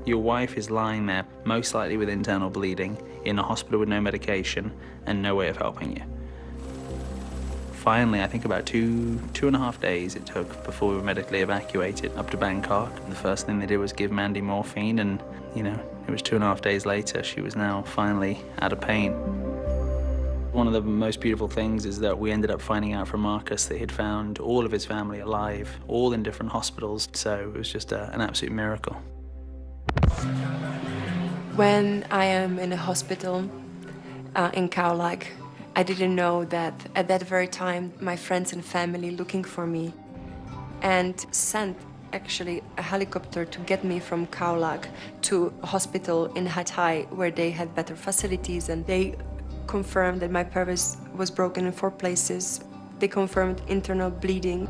Speaker 22: your wife is lying there, most likely with internal bleeding, in a hospital with no medication and no way of helping you. Finally, I think about two and a half days it took before we were medically evacuated up to Bangkok. And the first thing they did was give Mandy morphine, and, you know, it was 2.5 days later. She was now finally out of pain. One of the most beautiful things is that we ended up finding out from Marcus that he'd found all of his family alive, all in different hospitals. So it was just an absolute miracle.
Speaker 2: When I am in a hospital in Khao Lak, I didn't know that at that very time, my friends and family looking for me and sent actually a helicopter to get me from Khao Lak to a hospital in Hatay where they had better facilities, and they confirmed that my pelvis was broken in 4 places. They confirmed internal bleeding.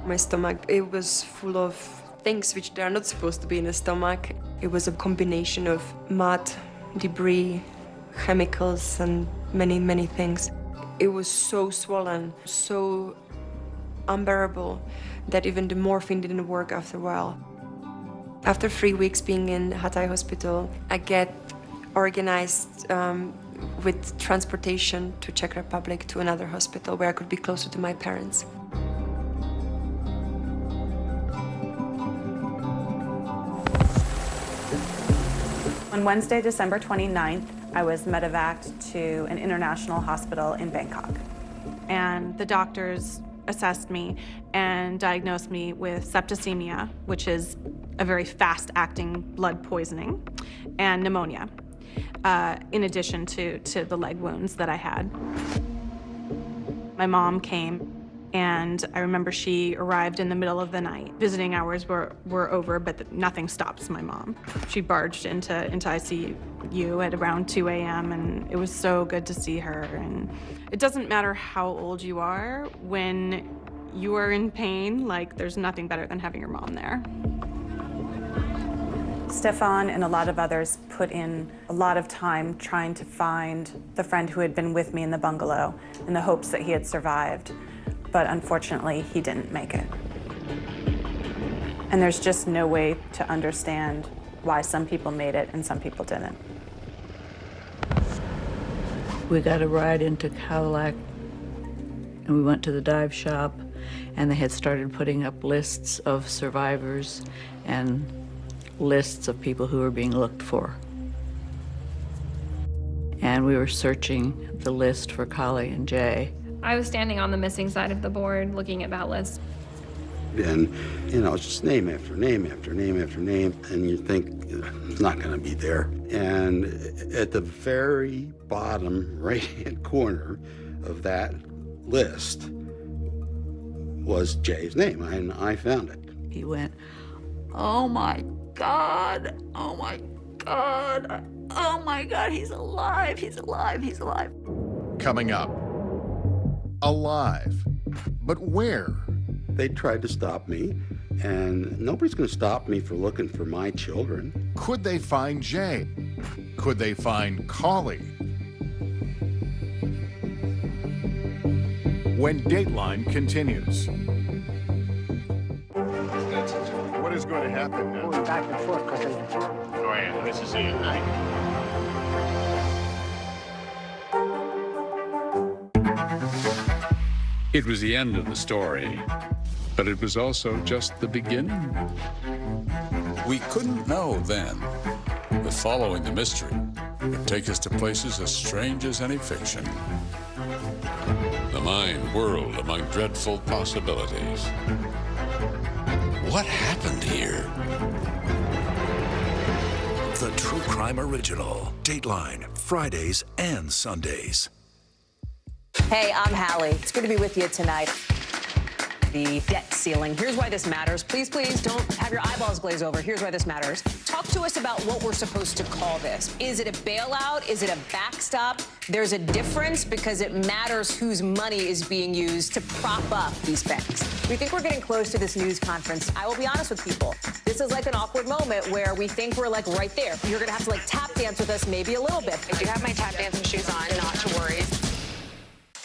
Speaker 2: My stomach, it was full of things which they are not supposed to be in a stomach. It was a combination of mud, debris, chemicals, and many, many things. It was so swollen, so unbearable, that even the morphine didn't work after a while. After 3 weeks being in Hatay hospital, I get organized with transportation to Czech Republic to another hospital where I could be closer to my parents.
Speaker 19: On Wednesday, December 29th, I was medevaced to an international hospital in Bangkok. And the doctors assessed me and diagnosed me with septicemia, which is a very fast-acting blood poisoning, and pneumonia, in addition to the leg wounds that I had. My mom came And I remember she arrived in the middle of the night. Visiting hours were over, but nothing stops my mom. She barged into ICU at around 2 a.m. and it was so good to see her. And it doesn't matter how old you are, when you are in pain, like there's nothing better than having your mom there. Stefan and a lot of others put in a lot of time trying to find the friend who had been with me in the bungalow in the hopes that he had survived. But unfortunately, he didn't make it. And there's just no way to understand why some people made it and some people didn't.
Speaker 20: We got a ride into Cadillac, and we went to the dive shop, and they had started putting up lists of survivors and lists of people who were being looked for. And we were searching the list for Kali and Jay.
Speaker 5: I was standing on the missing side of the board looking at that list.
Speaker 3: And, you know, it's just name after name after name after name, and you think it's not going to be there. And at the very bottom right-hand corner of that list was Jay's name, and I found it.
Speaker 20: He went, "Oh my God, oh my God, oh my God, he's alive, he's alive, he's alive."
Speaker 16: Coming up, alive, but where?
Speaker 3: They tried to stop me, and nobody's going to stop me for looking for my children.
Speaker 16: Could they find Jay? Could they find Kali? When Dateline continues.
Speaker 23: What is going to happen now?
Speaker 1: Going back and forth quickly.
Speaker 23: Go ahead. This is it, right?
Speaker 13: It was the end of the story, but it was also just the beginning. We couldn't know then that following the mystery would take us to places as strange as any fiction. The mind whirled among dreadful possibilities. What happened here?
Speaker 8: The True Crime Original. Dateline, Fridays and Sundays.
Speaker 6: Hey, I'm Hallie. It's good to be with you tonight. The debt ceiling. Here's why this matters. Please, please don't have your eyeballs glaze over. Here's why this matters. Talk to us about what we're supposed to call this. Is it a bailout? Is it a backstop? There's a difference because it matters whose money is being used to prop up these banks. We think we're getting close to this news conference. I will be honest with people. This is like an awkward moment where we think we're like right there. You're going to have to like tap dance with us maybe a little bit.
Speaker 7: I do have my tap dancing shoes on, not to worry.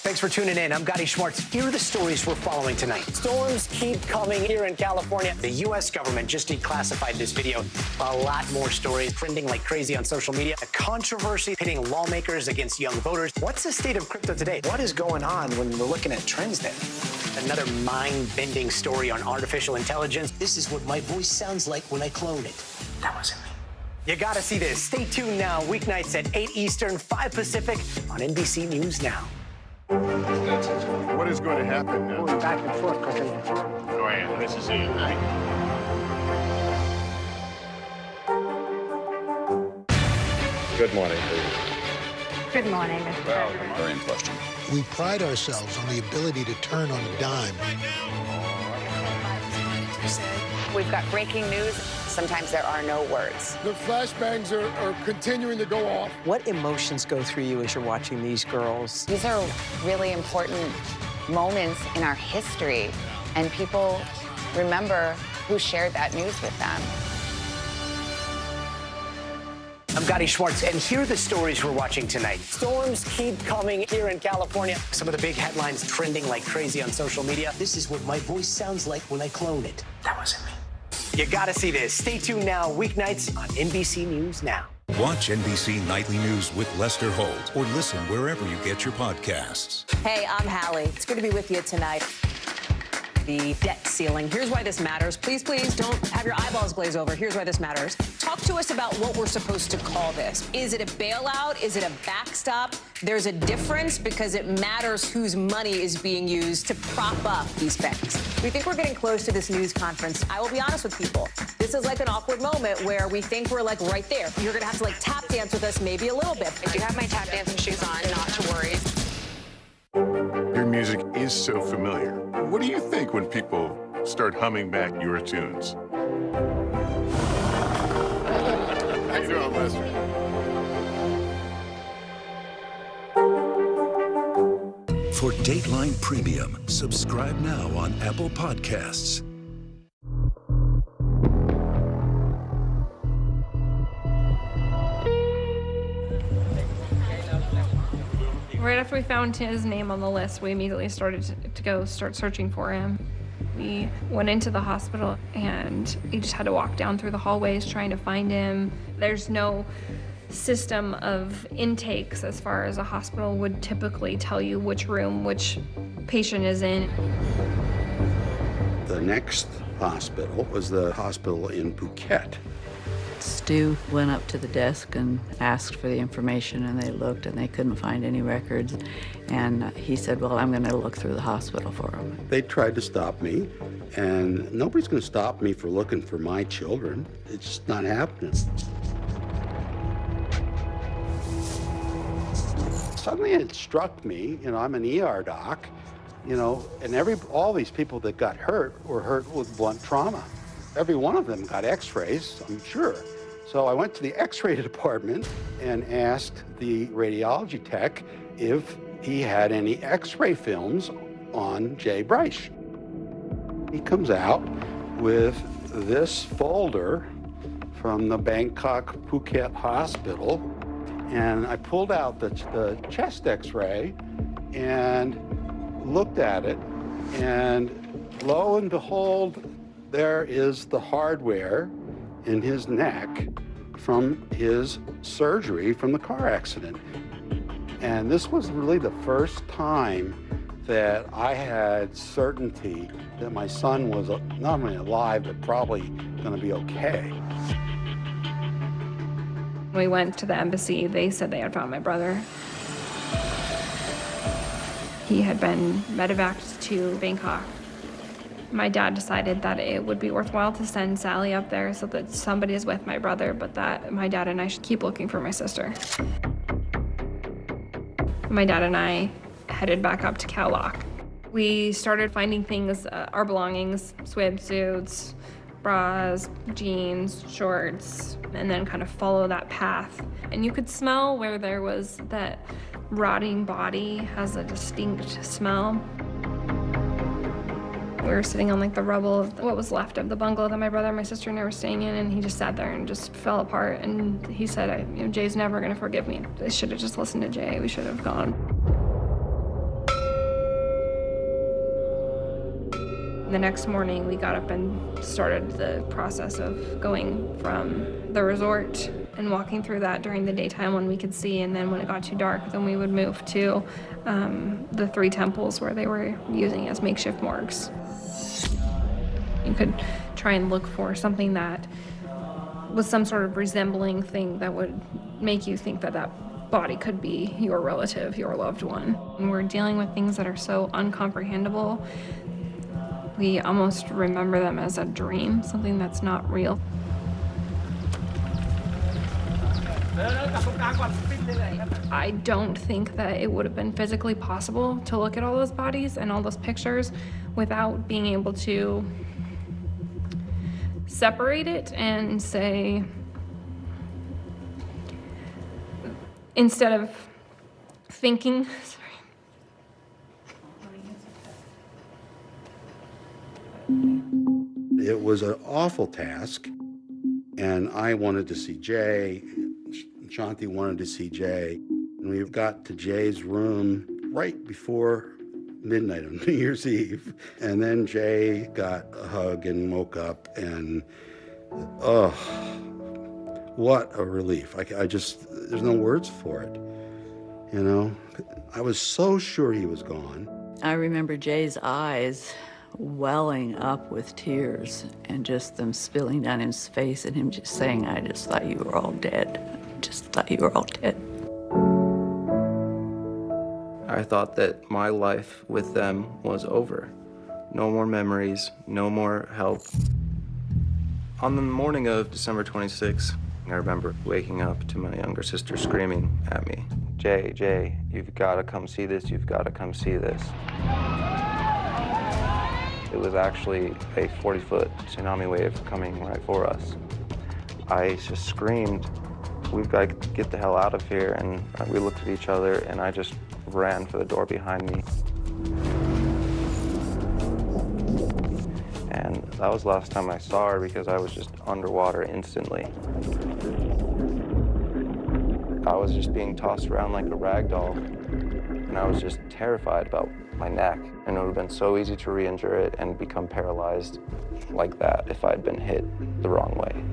Speaker 1: Thanks for tuning in. I'm Gotti Schwartz. Here are the stories we're following tonight. Storms keep coming here in California. The U.S. government just declassified this video. A lot more stories trending like crazy on social media. A controversy pitting lawmakers against young voters. What's the state of crypto today? What is going on when we're looking at trends there? Another mind-bending story on artificial intelligence. This is what my voice sounds like when I clone it. That wasn't me. You gotta see this. Stay tuned now. Weeknights at 8 Eastern, 5 Pacific on NBC News Now.
Speaker 23: What is going to happen now?
Speaker 1: Going back and forth quickly.
Speaker 23: Go ahead. This is it, right?
Speaker 12: Good morning, please.
Speaker 19: Good morning, Mr. President.
Speaker 13: Very in question.
Speaker 14: We pride ourselves on the ability to turn on a dime.
Speaker 7: We've got breaking news. Sometimes there are no words.
Speaker 14: The flashbangs are continuing to go off.
Speaker 11: What emotions go through you as you're watching these girls?
Speaker 7: These are really important moments in our history, and people remember who shared that news with them.
Speaker 1: I'm Gotti Schwartz, and here are the stories we're watching tonight. Storms keep coming here in California. Some of the big headlines trending like crazy on social media. This is what my voice sounds like when I clone it. That wasn't me. You gotta see this. Stay tuned now, weeknights on NBC News Now.
Speaker 8: Watch NBC Nightly News with Lester Holt or listen wherever you get your podcasts.
Speaker 6: Hey, I'm Hallie. It's good to be with you tonight. The debt ceiling. Here's why this matters. Please, please don't have your eyeballs glaze over. Here's why this matters. Talk to us about what we're supposed to call this. Is it a bailout? Is it a backstop? There's a difference because it matters whose money is being used to prop up these banks. We think we're getting close to this news conference. I will be honest with people. This is like an awkward moment where we think we're like right there. You're going to have to like tap dance with us maybe a little bit.
Speaker 7: I do have my tap dancing shoes on, not to worry.
Speaker 16: Your music is
Speaker 23: is so familiar. What do you think when people start humming back your tunes? How you doing, Lester?
Speaker 8: For Dateline Premium, subscribe now on Apple Podcasts.
Speaker 5: Right after we found his name on the list, we immediately started to start searching for him. We went into the hospital and we just had to walk down through the hallways trying to find him. There's no system of intakes as far as a hospital would typically tell you which room which patient is in.
Speaker 3: The next hospital was the hospital in Phuket.
Speaker 20: Stu went up to the desk and asked for the information, and they looked and they couldn't find any records. And he said, well, I'm going to look through the hospital for them.
Speaker 3: They tried to stop me, and nobody's going to stop me for looking for my children. It's just not happening. Suddenly it struck me, I'm an ER doc, and all these people that got hurt were hurt with blunt trauma. Every one of them got x-rays, I'm sure. So I went to the x-ray department and asked the radiology tech if he had any x-ray films on Jay Bryce. He comes out with this folder from the Bangkok Phuket Hospital, and I pulled out the chest x-ray and looked at it, and lo and behold, there is the hardware in his neck from his surgery from the car accident. And this was really the first time that I had certainty that my son was not only alive, but probably going to be okay.
Speaker 5: When we went to the embassy, they said they had found my brother. He had been medevaced to Bangkok. My dad decided that it would be worthwhile to send Sally up there so that somebody is with my brother, but that my dad and I should keep looking for my sister. My dad and I headed back up to Khao Lak. We started finding things, our belongings, swimsuits, bras, jeans, shorts, and then kind of follow that path. And you could smell where there was that rotting body has a distinct smell. We were sitting on the rubble of what was left of the bungalow that my brother and my sister and I were staying in, and he just sat there and just fell apart. And he said, Jay's never gonna forgive me. I should have just listened to Jay. We should have gone. The next morning, we got up and started the process of going from the resort and walking through that during the daytime when we could see, and then when it got too dark, then we would move to the 3 temples where they were using as makeshift morgues. You could try and look for something that was some sort of resembling thing that would make you think that that body could be your relative, your loved one. And we're dealing with things that are so uncomprehendable, we almost remember them as a dream, something that's not real. I don't think that it would have been physically possible to look at all those bodies and all those pictures without being able to separate it and say, instead of thinking,
Speaker 3: It was an awful task, and I wanted to see Jay. Shanti wanted to see Jay. And we got to Jay's room right before midnight on New Year's Eve. And then Jay got a hug and woke up, and oh, what a relief. There's no words for it. I was so sure he was gone.
Speaker 20: I remember Jay's eyes welling up with tears and just them spilling down his face and him just saying, I just thought you were all dead. Just thought you were all dead.
Speaker 4: I thought that my life with them was over. No more memories, no more help. On the morning of December 26th, I remember waking up to my younger sister screaming at me, Jay, you've got to come see this, you've got to come see this. It was actually a 40-foot tsunami wave coming right for us. I just screamed, "We've got to get the hell out of here." And we looked at each other, and I just ran for the door behind me. And that was the last time I saw her because I was just underwater instantly. I was just being tossed around like a rag doll, and I was just terrified about my neck. And it would have been so easy to re-injure it and become paralyzed like that if I had been hit the wrong way.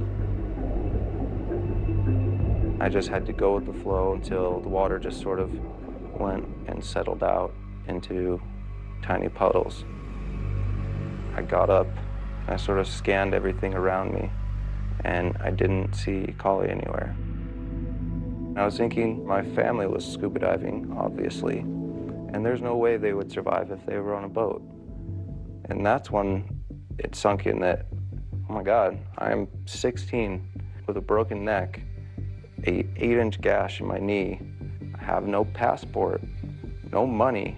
Speaker 4: I just had to go with the flow until the water just sort of went and settled out into tiny puddles. I got up, I sort of scanned everything around me, and I didn't see Collie anywhere. I was thinking my family was scuba diving, obviously, and there's no way they would survive if they were on a boat. And that's when it sunk in that, oh my God, I'm 16 with a broken neck, a 8-inch gash in my knee, I have no passport, no money,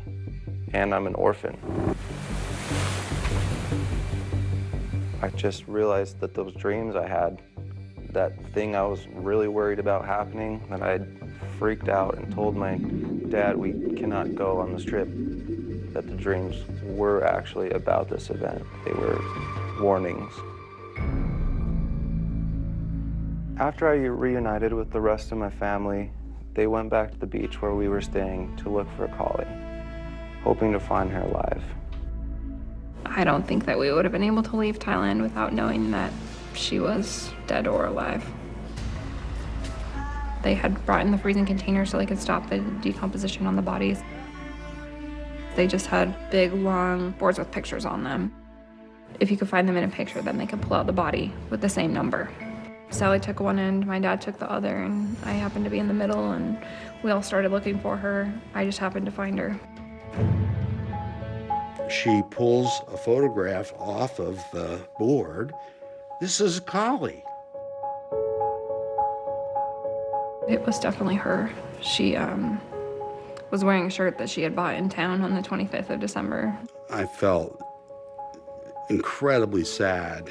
Speaker 4: and I'm an orphan. I just realized that those dreams I had, that thing I was really worried about happening, that I had freaked out and told my dad we cannot go on this trip, that the dreams were actually about this event. They were warnings. After I reunited with the rest of my family, they went back to the beach where we were staying to look for Collie, hoping to find her alive.
Speaker 5: I don't think that we would have been able to leave Thailand without knowing that she was dead or alive. They had brought in the freezing container so they could stop the decomposition on the bodies. They just had big, long boards with pictures on them. If you could find them in a picture, then they could pull out the body with the same number. Sally took one end, my dad took the other, and I happened to be in the middle, and we all started looking for her. I just happened to find her.
Speaker 3: She pulls a photograph off of the board. This is Collie.
Speaker 5: It was definitely her. She was wearing a shirt that she had bought in town on the 25th of December.
Speaker 3: I felt incredibly sad,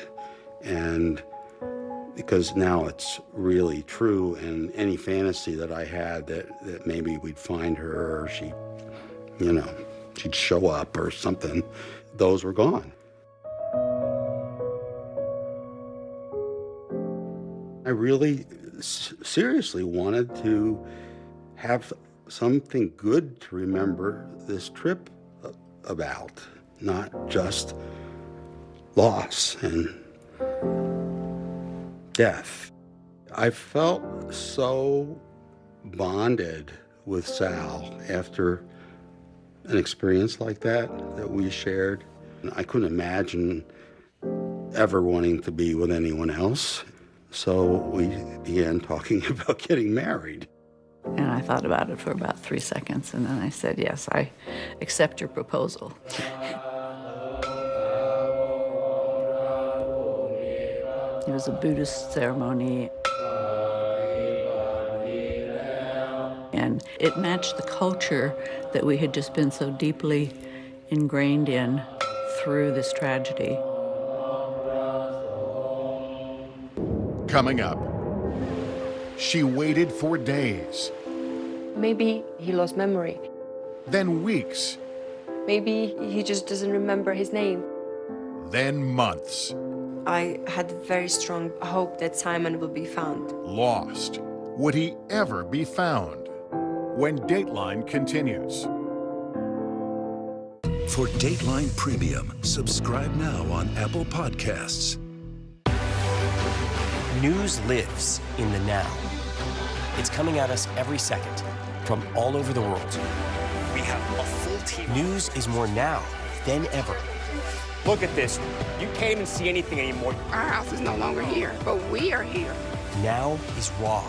Speaker 3: and because now it's really true, and any fantasy that I had that maybe we'd find her or she, you know, she'd show up or something, those were gone. I really seriously wanted to have something good to remember this trip about, not just loss and death. I felt so bonded with Sal after an experience like that we shared. I couldn't imagine ever wanting to be with anyone else. So we began talking about getting married.
Speaker 20: And I thought about it for about 3 seconds, and then I said, yes, I accept your proposal. It was a Buddhist ceremony. And it matched the culture that we had just been so deeply ingrained in through this tragedy.
Speaker 16: Coming up, she waited for days.
Speaker 2: Maybe he lost memory.
Speaker 16: Then weeks.
Speaker 2: Maybe he just doesn't remember his name.
Speaker 16: Then months.
Speaker 2: I had very strong hope that Simon would be found.
Speaker 16: Lost. Would he ever be found? When Dateline continues.
Speaker 8: For Dateline Premium, subscribe now on Apple Podcasts.
Speaker 1: News lives in the now. It's coming at us every second from all over the world. We have a full team. News is more now than ever. Look at this. You can't even see anything anymore.
Speaker 9: Our house is no longer here, but we are here.
Speaker 1: Now is raw.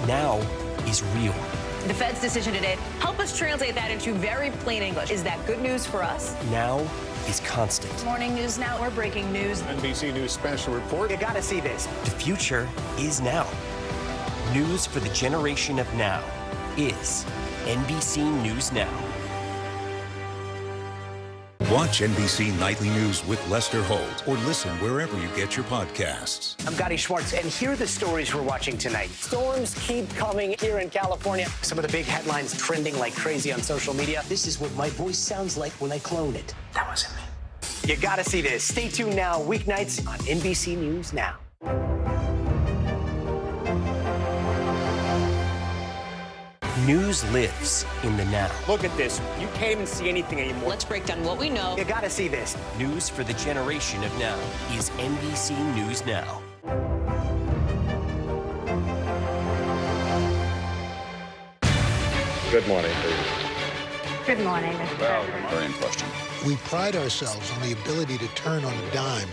Speaker 1: Now is real.
Speaker 6: The Fed's decision today, help us translate that into very plain English. Is that good news for us?
Speaker 1: Now is constant.
Speaker 6: Morning News Now, we're breaking news.
Speaker 16: NBC News special report.
Speaker 1: You gotta see this. The future is now. News for the generation of now is
Speaker 10: NBC News Now.
Speaker 8: Watch NBC Nightly News with Lester Holt or listen wherever you get your podcasts.
Speaker 1: I'm Gotti Schwartz, and here are the stories we're watching tonight. Storms keep coming here in California. Some of the big headlines trending like crazy on social media. This is what my voice sounds like when I clone it. That wasn't me. You gotta see this. Stay tuned now, weeknights on NBC News Now.
Speaker 10: News lives in the now.
Speaker 17: Look at this. You can't even see anything anymore.
Speaker 6: Let's break down what we know.
Speaker 1: You gotta see this.
Speaker 10: News for the generation of now is NBC News Now.
Speaker 12: Good morning, please.
Speaker 21: Good morning, Mr.
Speaker 12: Well,
Speaker 21: President.
Speaker 12: very in question.
Speaker 14: We pride ourselves on the ability to turn on a dime.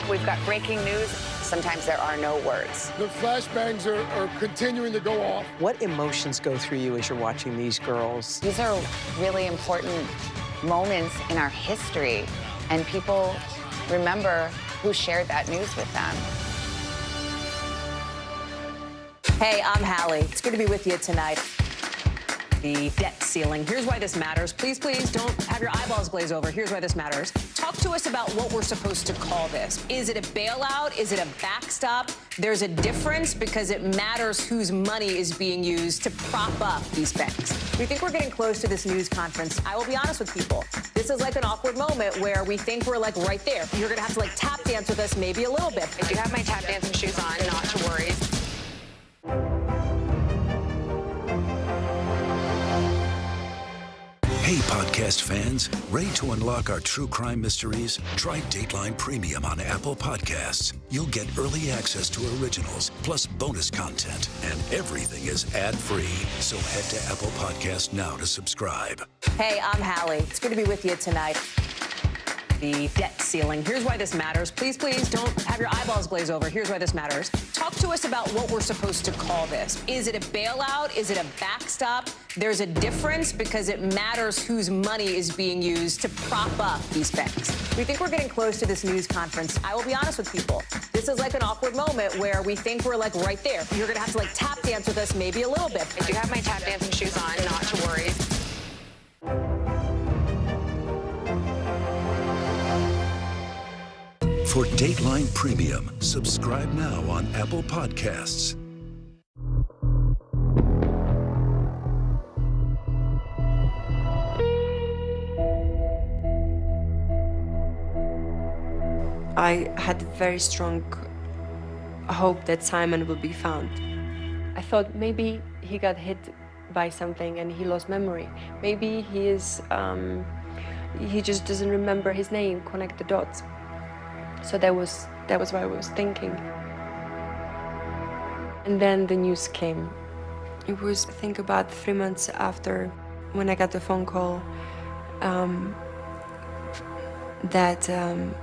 Speaker 7: We've got breaking news. Sometimes there are no words.
Speaker 24: The flashbangs are continuing to go off.
Speaker 25: What emotions go through you as you're watching these girls?
Speaker 7: These are really important moments in our history, and people remember who shared that news with them.
Speaker 6: Hey, I'm Hallie. It's good to be with you tonight. The debt ceiling. Here's why this matters. Please, please don't have your eyeballs glaze over. Here's why this matters. Talk to us about what we're supposed to call this. Is it a bailout? Is it a backstop? There's a difference because it matters whose money is being used to prop up these banks. We think we're getting close to this news conference. I will be honest with people. This is like an awkward moment where we think we're like right there. You're gonna have to like tap dance with us maybe a little bit.
Speaker 7: I do have my tap dancing shoes on, not to worry.
Speaker 8: Hey, podcast fans, ready to unlock our true crime mysteries? Try Dateline Premium on Apple Podcasts. You'll get early access to originals, plus bonus content, and everything is ad-free. So head to Apple Podcasts now to subscribe.
Speaker 6: Hey, I'm Hallie. It's good to be with you tonight. The debt ceiling. Here's why this matters. Please, please don't have your eyeballs glaze over. Here's why this matters. Talk to us about what we're supposed to call this. Is it a bailout? Is it a backstop? There's a difference because it matters whose money is being used to prop up these banks. We think we're getting close to this news conference. I will be honest with people. This is like an awkward moment where we think we're like right there. You're gonna have to like tap dance with us maybe a little bit.
Speaker 7: I do have my tap dancing shoes on, not to worry.
Speaker 8: For Dateline Premium, subscribe now on Apple Podcasts.
Speaker 2: I had a very strong hope that Simon will be found. I thought maybe he got hit by something and he lost memory. Maybe he just doesn't remember his name, connect the dots. So that was what I was thinking. And then the news came. It was, I think, about 3 months after when I got the phone call that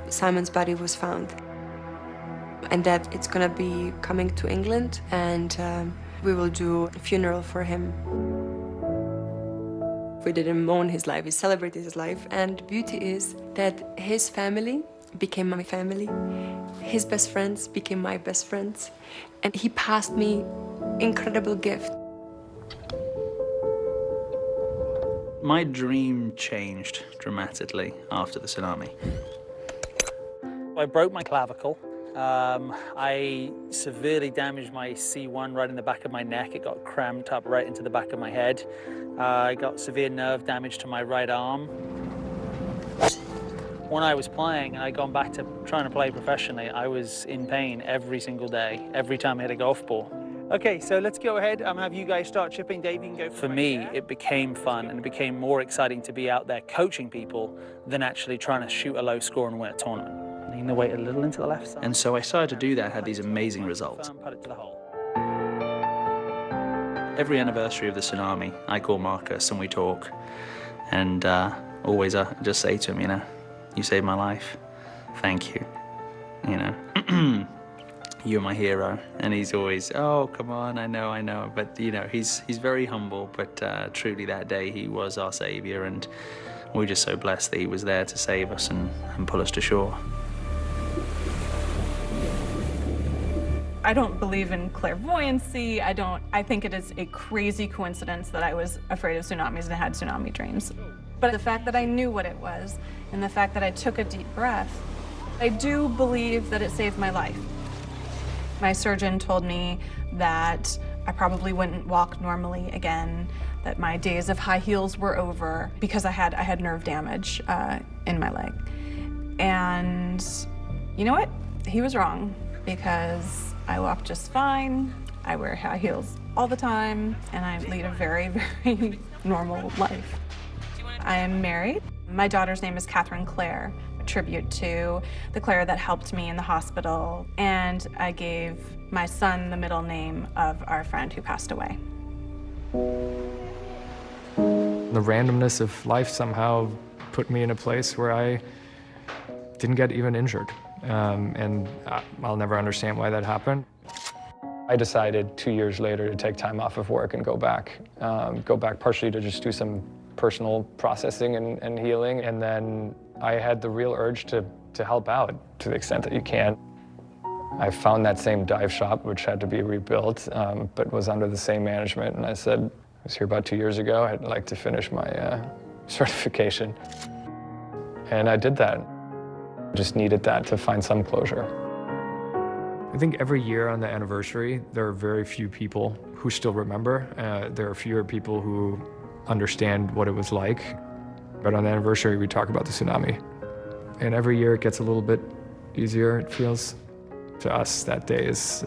Speaker 2: Simon's body was found. And that it's gonna be coming to England and we will do a funeral for him. We didn't mourn his life, we celebrated his life. And the beauty is that his family became my family. His best friends became my best friends. And he passed me incredible gift.
Speaker 22: My dream changed dramatically after the tsunami. I broke my clavicle. I severely damaged my C1 right in the back of my neck. It got cramped up right into the back of my head. I got severe nerve damage to my right arm. When I was playing and I'd gone back to trying to play professionally, I was in pain every single day, every time I hit a golf ball. Okay, so let's go ahead and have you guys start chipping. Dave, you can go. For me, it became fun and it became more exciting to be out there coaching people than actually trying to shoot a low score and win a tournament. Lean the weight a little into the left side. And so I started to do that, had these amazing results. Put it to the hole. Every anniversary of the tsunami, I call Marcus and we talk. And always I just say to him, you know, you saved my life. Thank you. You know, you're my hero. And he's always, oh, come on, I know. But, you know, he's very humble. But truly that day he was our savior. And we're just so blessed that he was there to save us and pull us to shore.
Speaker 11: I don't believe in clairvoyancy. I think it is a crazy coincidence that I was afraid of tsunamis and had tsunami dreams. But the fact that I knew what it was and the fact that I took a deep breath, I do believe that it saved my life. My surgeon told me that I probably wouldn't walk normally again, that my days of high heels were over because I had nerve damage in my leg. And you know what? He was wrong, because I walk just fine, I wear high heels all the time, and I lead a very, very normal life. I am married. My daughter's name is Catherine Claire, a tribute to the Claire that helped me in the hospital, and I gave my son the middle name of our friend who passed away.
Speaker 13: The randomness of life somehow put me in a place where I didn't get even injured. And I'll never understand why that happened. I decided 2 years later to take time off of work and go back partially to just do some personal processing and healing. And then I had the real urge to help out to the extent that you can. I found that same dive shop, which had to be rebuilt, but was under the same management. And I said, I was here about 2 years ago, I'd like to finish my certification. And I did that. Just needed that to find some closure. I think every year on the anniversary, there are very few people who still remember. There are fewer people who understand what it was like. But on the anniversary, we talk about the tsunami. And every year it gets a little bit easier, it feels. To us, that day is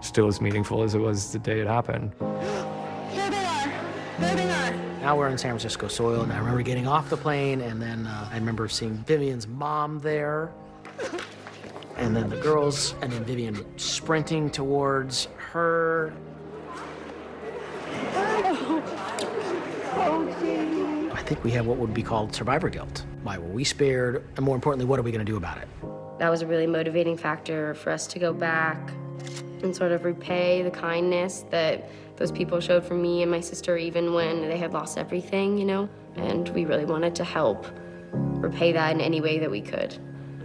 Speaker 13: still as meaningful as it was the day it happened.
Speaker 1: There they are. There they are. Now we're in San Francisco soil, and I remember getting off the plane, and then I remember seeing Vivian's mom there, and then the girls, and then Vivian sprinting towards her. I think we have what would be called survivor guilt. Why were we spared? And more importantly, what are we going to do about it?
Speaker 2: That was a really motivating factor for us to go back and sort of repay the kindness that those people showed for me and my sister, even when they had lost everything, you know? And we really wanted to help repay that in any way that we could.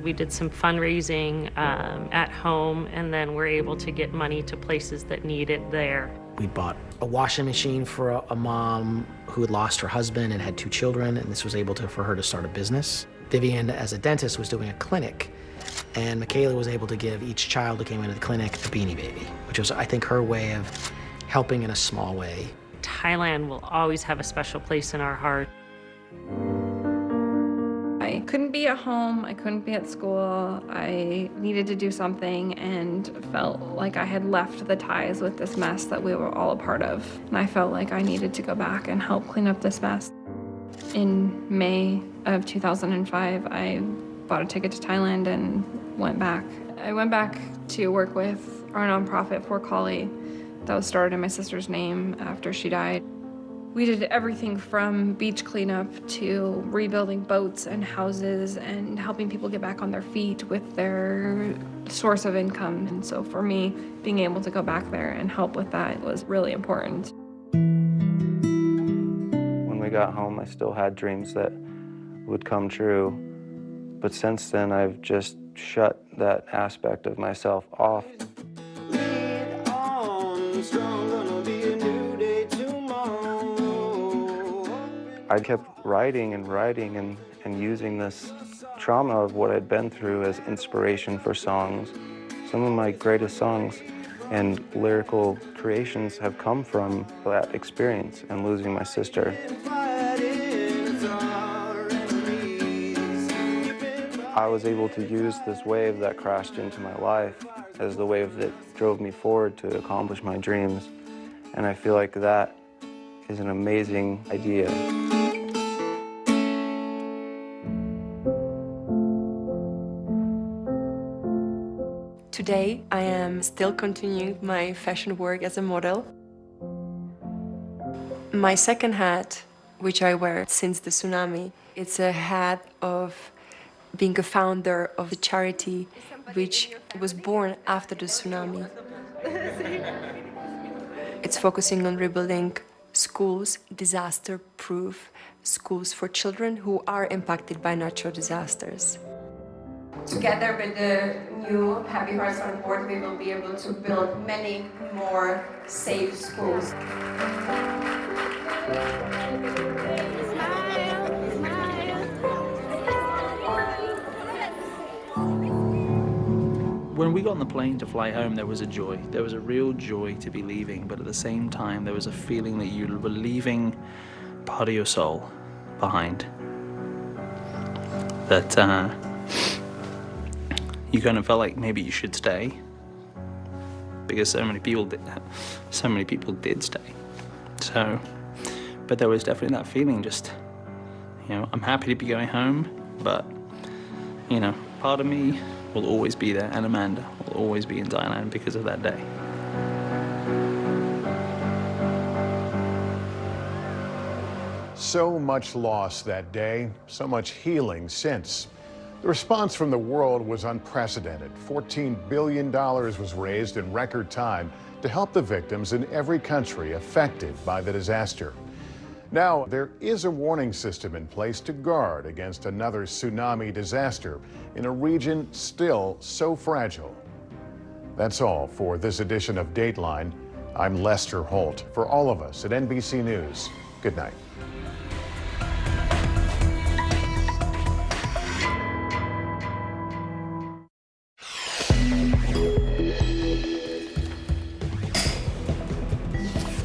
Speaker 15: We did some fundraising at home, and then we're able to get money to places that need it there.
Speaker 1: We bought a washing machine for a mom who had lost her husband and had 2 children, and this was able for her to start a business. Vivian, as a dentist, was doing a clinic, and Michaela was able to give each child who came into the clinic a Beanie Baby, which was, I think, her way of helping in a small way.
Speaker 15: Thailand will always have a special place in our heart.
Speaker 5: I couldn't be at home, I couldn't be at school, I needed to do something and felt like I had left the ties with this mess that we were all a part of. And I felt like I needed to go back and help clean up this mess. In May of 2005, I bought a ticket to Thailand and went back. I went back to work with our nonprofit, For Kali, that was started in my sister's name after she died. We did everything from beach cleanup to rebuilding boats and houses and helping people get back on their feet with their source of income. And so for me, being able to go back there and help with that was really important.
Speaker 4: When we got home, I still had dreams that would come true. But since then, I've just shut that aspect of myself off. I kept writing and writing and using this trauma of what I'd been through as inspiration for songs. Some of my greatest songs and lyrical creations have come from that experience and losing my sister. I was able to use this wave that crashed into my life as the wave that drove me forward to accomplish my dreams. And I feel like that is an amazing idea.
Speaker 2: Today, I am still continuing my fashion work as a model. My second hat, which I wear since the tsunami, it's a hat of being a founder of a charity which was born after the tsunami. It's focusing on rebuilding schools, disaster-proof schools for children who are impacted by natural disasters. Together with the new Happy Hearts on board, we will be able to build many more safe schools.
Speaker 22: When we got on the plane to fly home, there was a joy. There was a real joy to be leaving, but at the same time, there was a feeling that you were leaving part of your soul behind. That you kind of felt like maybe you should stay, because so many people did stay. So, but there was definitely that feeling, just, you know, I'm happy to be going home, but, you know, part of me will always be there, and Amanda will always be in Thailand because of that day.
Speaker 16: So much loss that day, so much healing since. The response from the world was unprecedented. $14 billion was raised in record time to help the victims in every country affected by the disaster. Now, there is a warning system in place to guard against another tsunami disaster in a region still so fragile. That's all for this edition of Dateline. I'm Lester Holt. For all of us at NBC News, good night.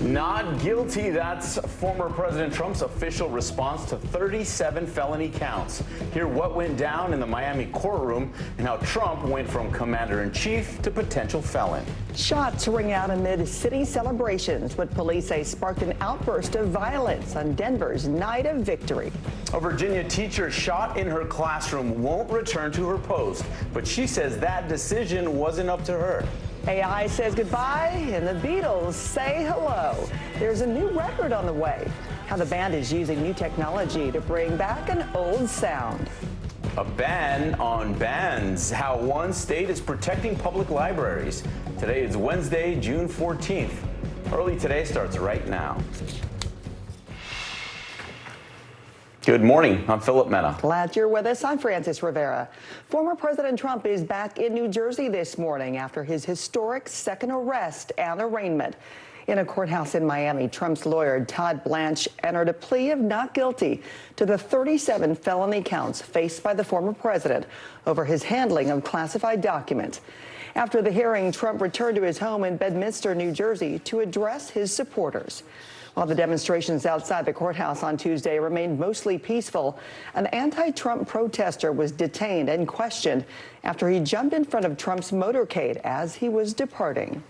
Speaker 3: Not guilty. That's former President Trump's official response to 37 felony counts. Hear what went down in the Miami courtroom and how Trump went from commander-in-chief to potential felon.
Speaker 18: Shots ring out amid city celebrations, what police say sparked an outburst of violence on Denver's night of victory.
Speaker 3: A Virginia teacher shot in her classroom won't return to her post, but she says that decision wasn't up to her.
Speaker 18: AI says goodbye and the Beatles say hello. There's a new record on the way. How the band is using new technology to bring back an old sound.
Speaker 3: A ban on bans. How one state is protecting public libraries. Today is Wednesday, June 14th. Early Today starts right now. Good morning. I'm Philip Mena.
Speaker 18: Glad you're with us. I'm Francis Rivera. Former President Trump is back in New Jersey this morning after his historic second arrest and arraignment. In a courthouse in Miami, Trump's lawyer, Todd Blanche, entered a plea of not guilty to the 37 felony counts faced by the former president over his handling of classified documents. After the hearing, Trump returned to his home in Bedminster, New Jersey, to address his supporters. While the demonstrations outside the courthouse on Tuesday remained mostly peaceful, an anti-Trump protester was detained and questioned after he jumped in front of Trump's motorcade as he was departing.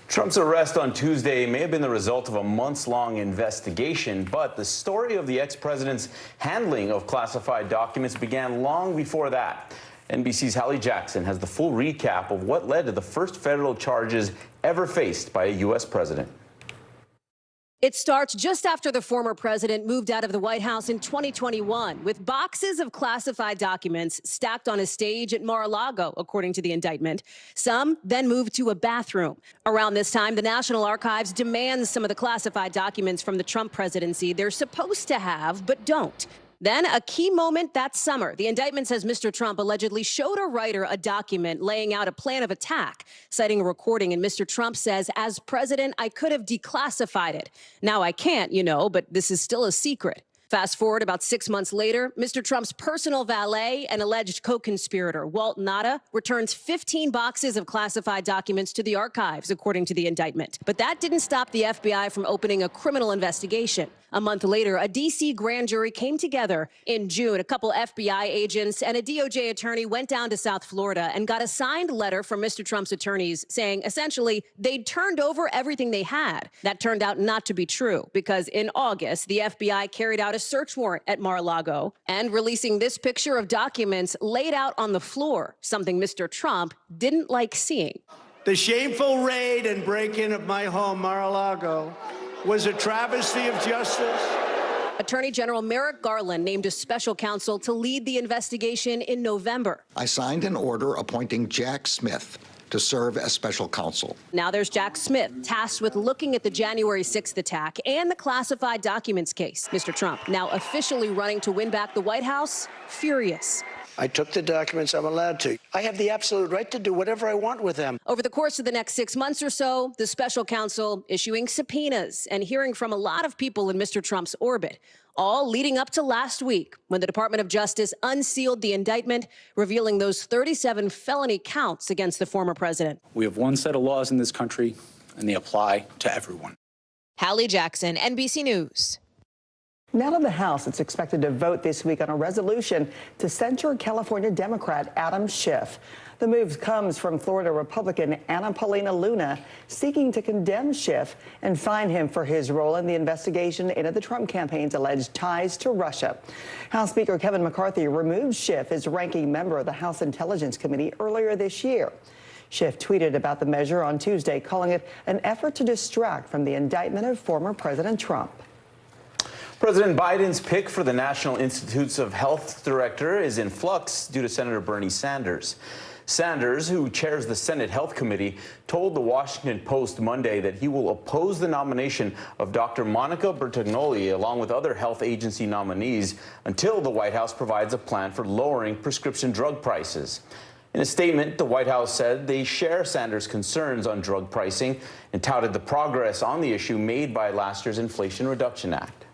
Speaker 3: Trump's arrest on Tuesday may have been the result of a months-long investigation, but the story of the ex-president's handling of classified documents began long before that. NBC's Hallie Jackson has the full recap of what led to the first federal charges ever faced by a U.S. president.
Speaker 6: It starts just after the former president moved out of the White House in 2021 with boxes of classified documents stacked on a stage at Mar-a-Lago, according to the indictment. Some then moved to a bathroom. Around this time, the National Archives demands some of the classified documents from the Trump presidency they're supposed to have but don't. Then, a key moment that summer, the indictment says Mr. Trump allegedly showed a writer a document laying out a plan of attack, citing a recording. And Mr. Trump says, as president, I could have declassified it. Now I can't, you know, but this is still a secret. Fast forward about 6 months later, Mr. Trump's personal valet and alleged co-conspirator, Walt Nauta, returns 15 boxes of classified documents to the archives, according to the indictment. But that didn't stop the FBI from opening a criminal investigation. A month later, a D.C. grand jury came together. In June, a couple FBI agents and a DOJ attorney went down to South Florida and got a signed letter from Mr. Trump's attorneys saying, essentially, they'd turned over everything they had. That turned out not to be true because in August, the FBI carried out a search warrant at Mar-a-Lago and releasing this picture of documents laid out on the floor, something Mr. Trump didn't like seeing.
Speaker 19: The shameful raid and break-in of my home, Mar-a-Lago, was a travesty of justice.
Speaker 6: Attorney General Merrick Garland named a special counsel to lead the investigation in November.
Speaker 20: I signed an order appointing Jack Smith to serve as special counsel.
Speaker 6: Now there's Jack Smith, tasked with looking at the January 6th attack and the classified documents case. Mr. Trump, now officially running to win back the White House, furious.
Speaker 19: I took the documents. I'm allowed to. I have the absolute right to do whatever I want with them.
Speaker 6: Over the course of the next 6 months or so, the special counsel issuing subpoenas and hearing from a lot of people in Mr. Trump's orbit, all leading up to last week when the Department of Justice unsealed the indictment, revealing those 37 felony counts against the former president.
Speaker 9: We have one set of laws in this country, and they apply to everyone.
Speaker 6: Hallie Jackson, NBC News.
Speaker 18: Now to the House. It's expected to vote this week on a resolution to censure California Democrat Adam Schiff. The move comes from Florida Republican Anna Paulina Luna seeking to condemn Schiff and fine him for his role in the investigation into the Trump campaign's alleged ties to Russia. House Speaker Kevin McCarthy removed Schiff as ranking member of the House Intelligence Committee earlier this year. Schiff tweeted about the measure on Tuesday, calling it an effort to distract from the indictment of former President Trump.
Speaker 3: President Biden's pick for the National Institutes of Health director is in flux due to Senator Bernie Sanders. Sanders, who chairs the Senate Health Committee, told the Washington Post Monday that he will oppose the nomination of Dr. Monica Bertagnolli along with other health agency nominees until the White House provides a plan for lowering prescription drug prices. In a statement, the White House said they share Sanders' concerns on drug pricing and touted the progress on the issue made by last year's Inflation Reduction Act.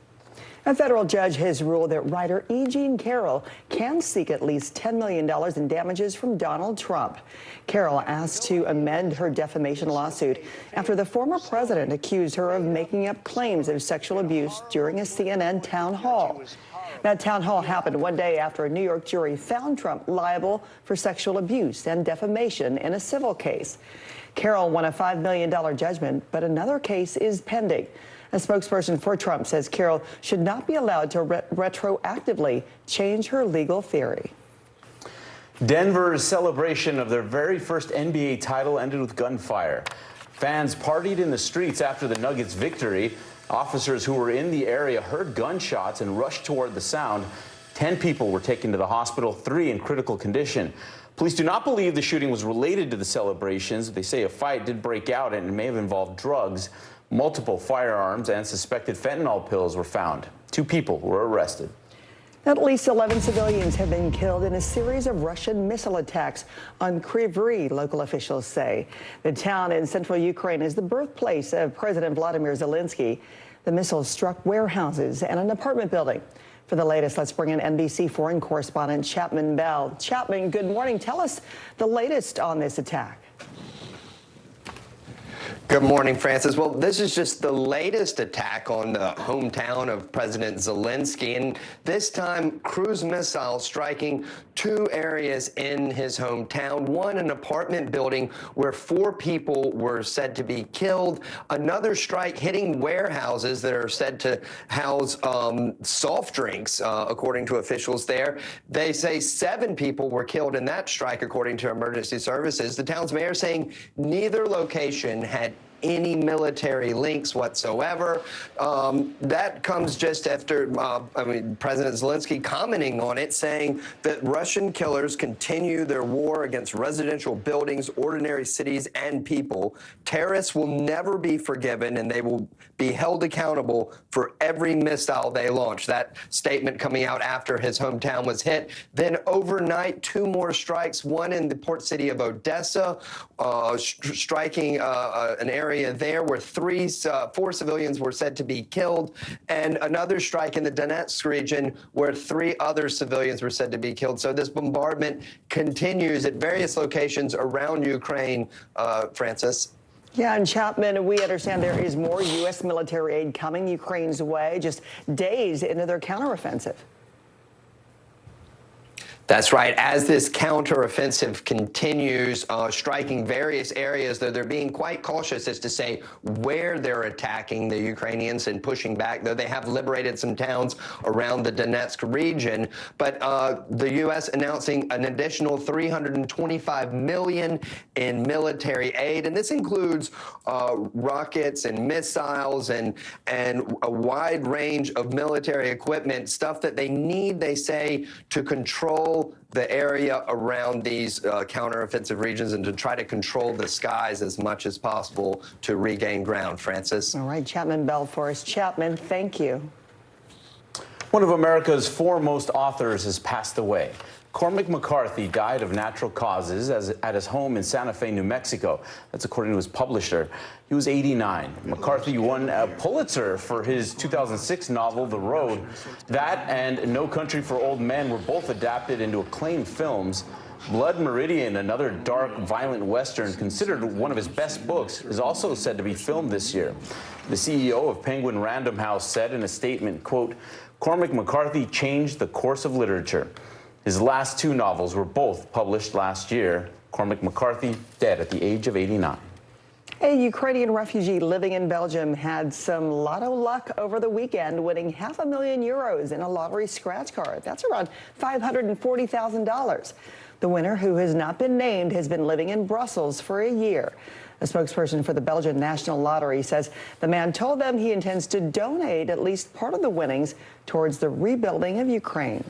Speaker 18: A federal judge has ruled that writer E. Jean Carroll can seek at least $10 million in damages from Donald Trump. Carroll asked to amend her defamation lawsuit after the former president accused her of making up claims of sexual abuse during a CNN town hall. That town hall happened one day after a New York jury found Trump liable for sexual abuse and defamation in a civil case. Carroll won a $5 million judgment, but another case is pending. A spokesperson for Trump says Carroll should not be allowed to retroactively change her legal theory.
Speaker 3: Denver's celebration of their very first NBA title ended with gunfire. Fans partied in the streets after the Nuggets' victory. Officers who were in the area heard gunshots and rushed toward the sound. 10 people were taken to the hospital, 3 in critical condition. Police do not believe the shooting was related to the celebrations. They say a fight did break out and it may have involved drugs. Multiple firearms and suspected fentanyl pills were found. 2 people were arrested.
Speaker 18: At least 11 civilians have been killed in a series of Russian missile attacks on Kryvyi, local officials say. The town in central Ukraine is the birthplace of President Vladimir Zelensky. The missiles struck warehouses and an apartment building. For the latest, let's bring in NBC foreign correspondent Chapman Bell. Chapman, good morning. Tell us the latest on this attack.
Speaker 10: Good morning, Francis. Well, this is just the latest attack on the hometown of President Zelensky, and this time cruise missiles striking 2 areas in his hometown. One, an apartment building where 4 people were said to be killed. Another strike hitting warehouses that are said to house soft drinks, according to officials there. They say 7 people were killed in that strike, according to emergency services. The town's mayor saying neither location had any military links whatsoever. That comes just after, President Zelensky commenting on it, saying that Russian killers continue their war against residential buildings, ordinary cities, and people. Terrorists will never be forgiven, and they will be held accountable for every missile they launch. That statement coming out after his hometown was hit. Then overnight, 2 more strikes, one in the port city of Odessa, striking an area there where 4 civilians were said to be killed, and another strike in the Donetsk region where 3 other civilians were said to be killed. So this bombardment continues at various locations around Ukraine, Francis.
Speaker 18: Yeah, and Chapman, we understand there is more U.S. military aid coming Ukraine's way just days into their counteroffensive.
Speaker 10: That's right. As this counteroffensive continues, striking various areas, though they're being quite cautious as to say where they're attacking the Ukrainians and pushing back, though they have liberated some towns around the Donetsk region. But the U.S. announcing an additional $325 million in military aid, and this includes rockets and missiles and a wide range of military equipment, stuff that they need, they say, to control the area around these counteroffensive regions and to try to control the skies as much as possible to regain ground. Francis.
Speaker 18: All right, Chapman Bell for us. Chapman, thank you.
Speaker 3: One of America's foremost authors has passed away. Cormac McCarthy died of natural causes at his home in Santa Fe, New Mexico. That's according to his publisher. He was 89. McCarthy won a Pulitzer for his 2006 novel, The Road. That and No Country for Old Men were both adapted into acclaimed films. Blood Meridian, another dark, violent Western considered one of his best books, is also said to be filmed this year. The CEO of Penguin Random House said in a statement, quote, Cormac McCarthy changed the course of literature. His last two novels were both published last year. Cormac McCarthy dead at the age of 89.
Speaker 18: A Ukrainian refugee living in Belgium had some lotto luck over the weekend, winning €500,000 in a lottery scratch card. That's around $540,000. The winner, who has not been named, has been living in Brussels for a year. A spokesperson for the Belgian National Lottery says the man told them he intends to donate at least part of the winnings towards the rebuilding of Ukraine.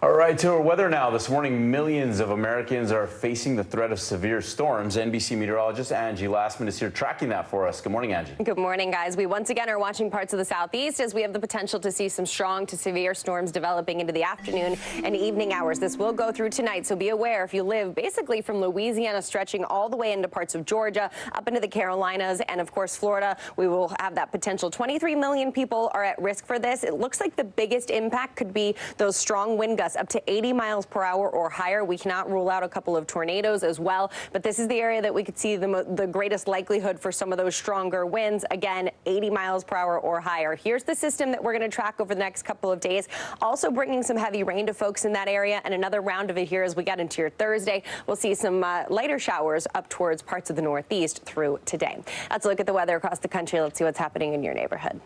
Speaker 3: All right, to our weather now. This morning, millions of Americans are facing the threat of severe storms. NBC meteorologist Angie Lastman is here tracking that for us. Good morning, Angie.
Speaker 12: Good morning, guys. We once again are watching parts of the southeast as we have the potential to see some strong to severe storms developing into the afternoon and evening hours. This will go through tonight, so be aware if you live basically from Louisiana stretching all the way into parts of Georgia, up into the Carolinas, and of course Florida. We will have that potential. 23 million people are at risk for this. It looks like the biggest impact could be those strong wind gusts up to 80 miles per hour or higher. We cannot rule out a couple of tornadoes as well, but this is the area that we could see the greatest likelihood for some of those stronger winds. Again, 80 miles per hour or higher. Here's the system that we're going to track over the next couple of days, also bringing some heavy rain to folks in that area, and another round of it here as we get into your Thursday. We'll see some lighter showers up towards parts of the Northeast through today. Let's look at the weather across the country. Let's see what's happening in your neighborhood.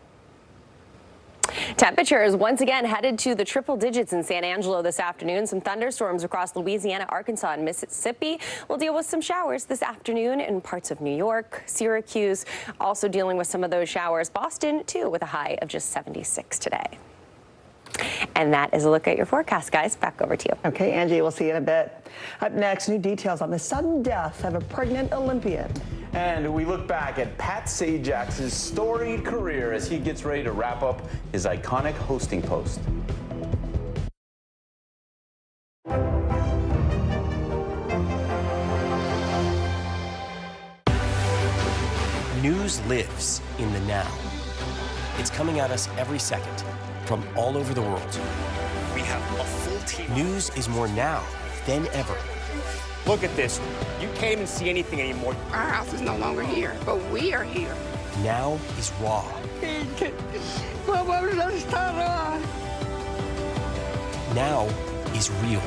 Speaker 12: Temperatures once again headed to the triple digits in San Angelo this afternoon. Some thunderstorms across Louisiana, Arkansas, and Mississippi. We'll deal with some showers this afternoon in parts of New York, Syracuse, also dealing with some of those showers. Boston, too, with a high of just 76 today. And that is a look at your forecast, guys. Back over to you.
Speaker 18: Okay, Angie, we'll see you in a bit. Up next, new details on the sudden death of a pregnant Olympian.
Speaker 3: And we look back at Pat Sajak's storied career as he gets ready to wrap up his iconic hosting post.
Speaker 14: News lives in the now. It's coming at us every second from all over the world. We have a full team. News is more now than ever.
Speaker 17: Look at this. You can't even see anything anymore.
Speaker 21: Our house is no longer here, but we are here.
Speaker 14: Now is raw. Now is real.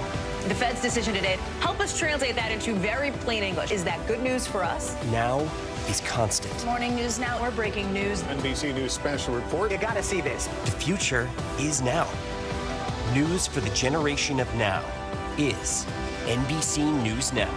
Speaker 6: The Fed's decision today, help us translate that into very plain English. Is that good news for us?
Speaker 14: Now is constant.
Speaker 6: Morning News Now, we're breaking news.
Speaker 16: NBC News special report.
Speaker 1: You gotta see this.
Speaker 14: The future is now. News for the generation of now is NBC News Now.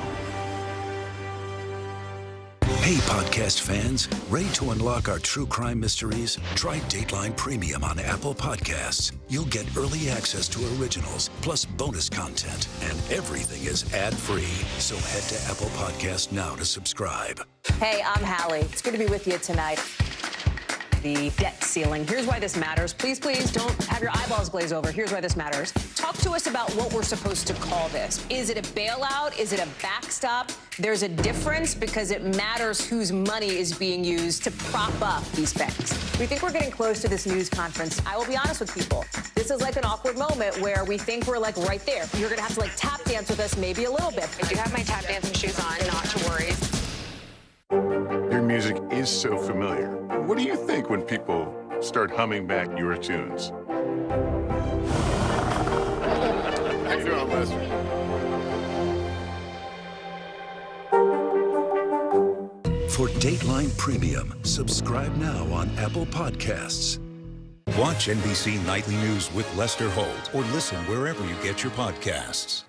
Speaker 8: Hey, podcast fans, ready to unlock our true crime mysteries? Try Dateline Premium on Apple Podcasts. You'll get early access to originals, plus bonus content, and everything is ad-free. So head to Apple Podcasts now to subscribe.
Speaker 6: Hey, I'm Hallie. It's good to be with you tonight. The debt ceiling. Here's why this matters. Please, please don't have your eyeballs glaze over. Here's why this matters. Talk to us about what we're supposed to call this. Is it a bailout? Is it a backstop? There's a difference because it matters whose money is being used to prop up these banks. We think we're getting close to this news conference. I will be honest with people. This is like an awkward moment where we think we're like right there. You're going to have to like tap dance with us maybe a little bit.
Speaker 21: I do have my tap dancing shoes on, not to worry.
Speaker 23: Your music is so familiar. What do you think when people start humming back your tunes? How you doing, Lester?
Speaker 8: For Dateline Premium, subscribe now on Apple Podcasts.
Speaker 26: Watch NBC Nightly News with Lester Holt or listen wherever you get your podcasts.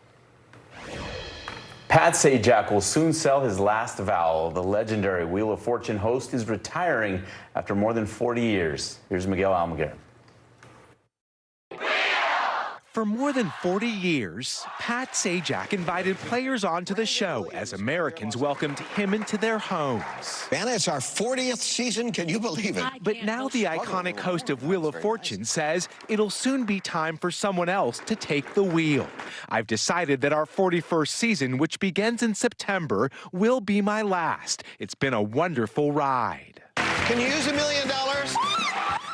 Speaker 3: Pat Sajak will soon sell his last vowel. The legendary Wheel of Fortune host is retiring after more than 40 years. Here's Miguel Almaguer.
Speaker 7: For more than 40 years, Pat Sajak invited players onto the show as Americans welcomed him into their homes.
Speaker 11: Anna, it's our 40th season. Can you believe it?
Speaker 7: But now the iconic host of Wheel of Fortune says it'll soon be time for someone else to take the wheel. I've decided that our 41st season, which begins in September, will be my last. It's been a wonderful ride.
Speaker 11: Can you use $1 million?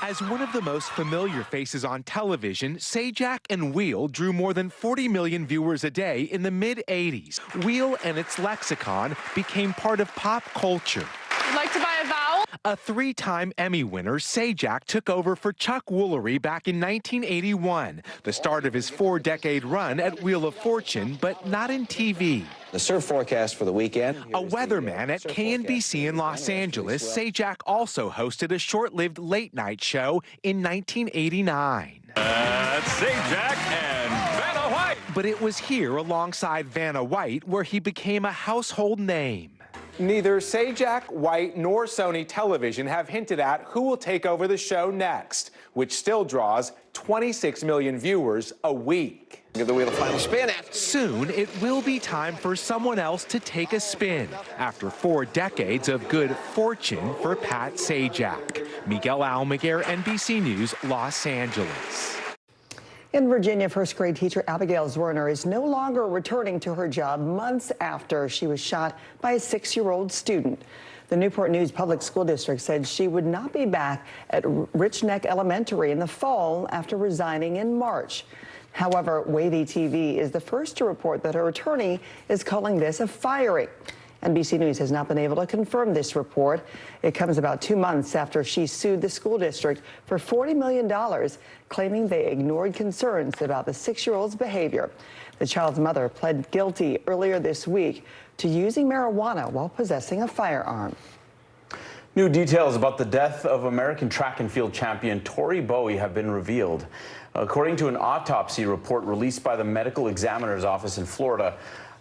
Speaker 7: As one of the most familiar faces on television, Sajak and Wheel drew more than 40 million viewers a day in the mid-'80s. Wheel and its lexicon became part of pop culture.
Speaker 21: Would like to buy a vowel?
Speaker 7: A 3-time Emmy winner, Sajak took over for Chuck Woolery back in 1981, the start of his 4-decade run at Wheel of Fortune, but not in TV.
Speaker 13: The surf forecast for the weekend.
Speaker 7: A weatherman at KNBC in Los Angeles, Sajak also hosted a short-lived late-night show in 1989.
Speaker 15: That's Sajak and Vanna White.
Speaker 7: But it was here alongside Vanna White where he became a household name.
Speaker 24: Neither Sajak, White, nor Sony Television have hinted at who will take over the show next, which still draws 26 million viewers a week.
Speaker 11: Give the wheel a final spin.
Speaker 7: Soon, it will be time for someone else to take a spin after 4 decades of good fortune for Pat Sajak. Miguel Almaguer, NBC News, Los Angeles.
Speaker 18: In Virginia, first-grade teacher Abigail Zwerner is no longer returning to her job months after she was shot by a 6-year-old student. The Newport News Public School District said she would not be back at Rich Neck Elementary in the fall after resigning in March. However, Wavy TV is the first to report that her attorney is calling this a firing. NBC News has not been able to confirm this report. It comes about 2 months after she sued the school district for $40 million, claiming they ignored concerns about the 6-year-old's behavior. The child's mother pled guilty earlier this week to using marijuana while possessing a firearm.
Speaker 3: New details about the death of American track and field champion Tori Bowie have been revealed. According to an autopsy report released by the medical examiner's office in Florida,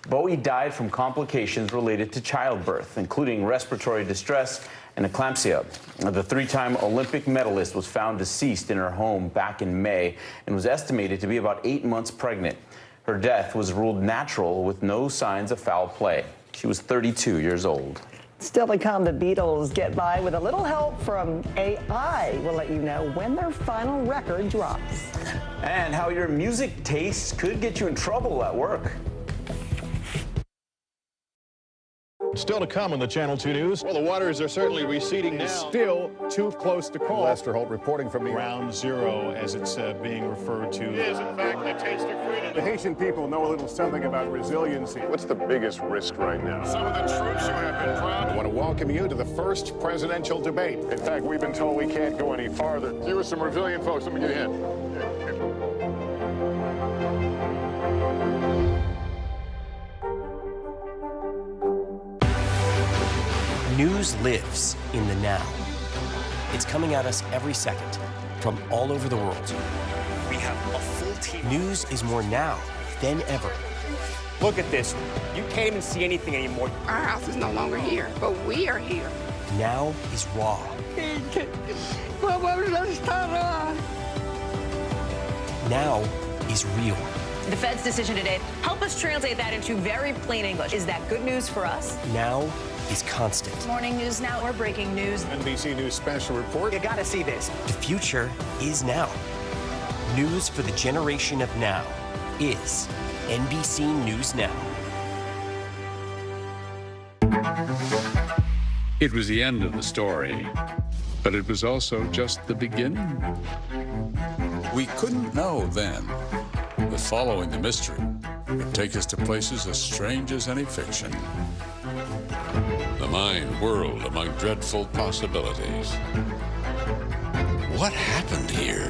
Speaker 3: Bowie died from complications related to childbirth, including respiratory distress and eclampsia. The 3-time Olympic medalist was found deceased in her home back in May and was estimated to be about 8 months pregnant. Her death was ruled natural with no signs of foul play. She was 32 years old.
Speaker 18: Still to come, the Beatles get by with a little help from AI. We'll let you know when their final record drops.
Speaker 3: And how your music tastes could get you in trouble at work.
Speaker 16: Still to come on the Channel 2 News. Well, the waters are certainly receding now. Still too close to call. Lester Holt reporting from the Ground Zero, as it's being referred to. It is, in fact, the taste of freedom. The Haitian people know a little something about resiliency. What's the biggest risk right now? Some of the troops who have been proud. I want to welcome you to the first presidential debate. In fact, we've been told we can't go any farther. Here are some resilient folks. Let me get a hint.
Speaker 14: News lives in the now. It's coming at us every second from all over the world.
Speaker 17: We have a full team.
Speaker 14: News is more now than ever.
Speaker 17: Look at this. You can't even see anything anymore.
Speaker 21: Our house is no longer here, but we are here.
Speaker 14: Now is raw. Now is real.
Speaker 6: The Fed's decision today, help us translate that into very plain English. Is that good news for us?
Speaker 14: Now is constant.
Speaker 6: Morning News Now or breaking news.
Speaker 16: NBC News special report.
Speaker 1: You gotta see this.
Speaker 14: The future is now. News for the generation of now is NBC News Now.
Speaker 25: It was the end of the story, but it was also just the beginning. We couldn't know then that following the mystery would take us to places as strange as any fiction. The mind whirled among dreadful possibilities. What happened here?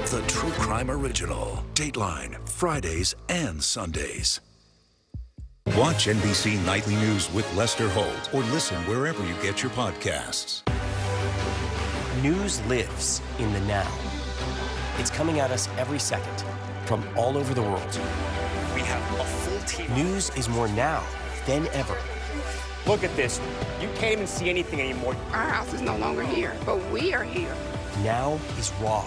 Speaker 8: The True Crime Original. Dateline, Fridays and Sundays.
Speaker 26: Watch NBC Nightly News with Lester Holt or listen wherever you get your podcasts.
Speaker 14: News lives in the now. It's coming at us every second from all over the world.
Speaker 17: We have a full team.
Speaker 14: News is more now than ever.
Speaker 17: Look at this. You can't even see anything anymore.
Speaker 21: Our house is no longer here, but we are here.
Speaker 14: Now is raw.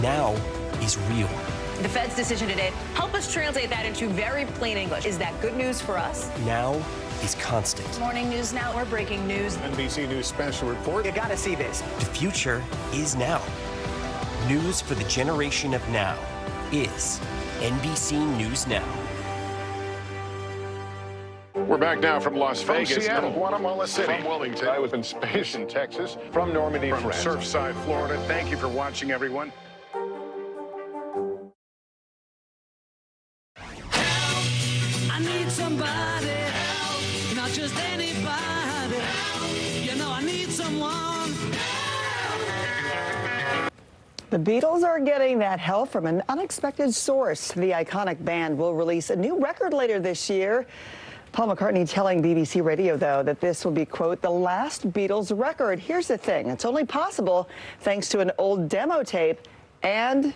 Speaker 14: Now is real.
Speaker 6: The Fed's decision today, help us translate that into very plain English. Is that good news for us?
Speaker 14: Now is constant.
Speaker 6: Morning News Now, or breaking news.
Speaker 16: NBC News special report.
Speaker 1: You gotta see this.
Speaker 14: The future is now. News for the generation of now is NBC News Now.
Speaker 23: We're back now from Las Vegas.
Speaker 16: From Seattle, Guatemala City.
Speaker 23: From Wilmington. I was in space in Texas.
Speaker 16: From Normandy,
Speaker 23: From
Speaker 16: France.
Speaker 23: Surfside, Florida. Thank you for watching, everyone.
Speaker 2: I need somebody help, not just anybody help. You know I need someone.
Speaker 18: The Beatles are getting that help from an unexpected source. The iconic band will release a new record later this year. Paul McCartney telling BBC Radio, though, that this will be, quote, the last Beatles record. Here's the thing. It's only possible thanks to an old demo tape and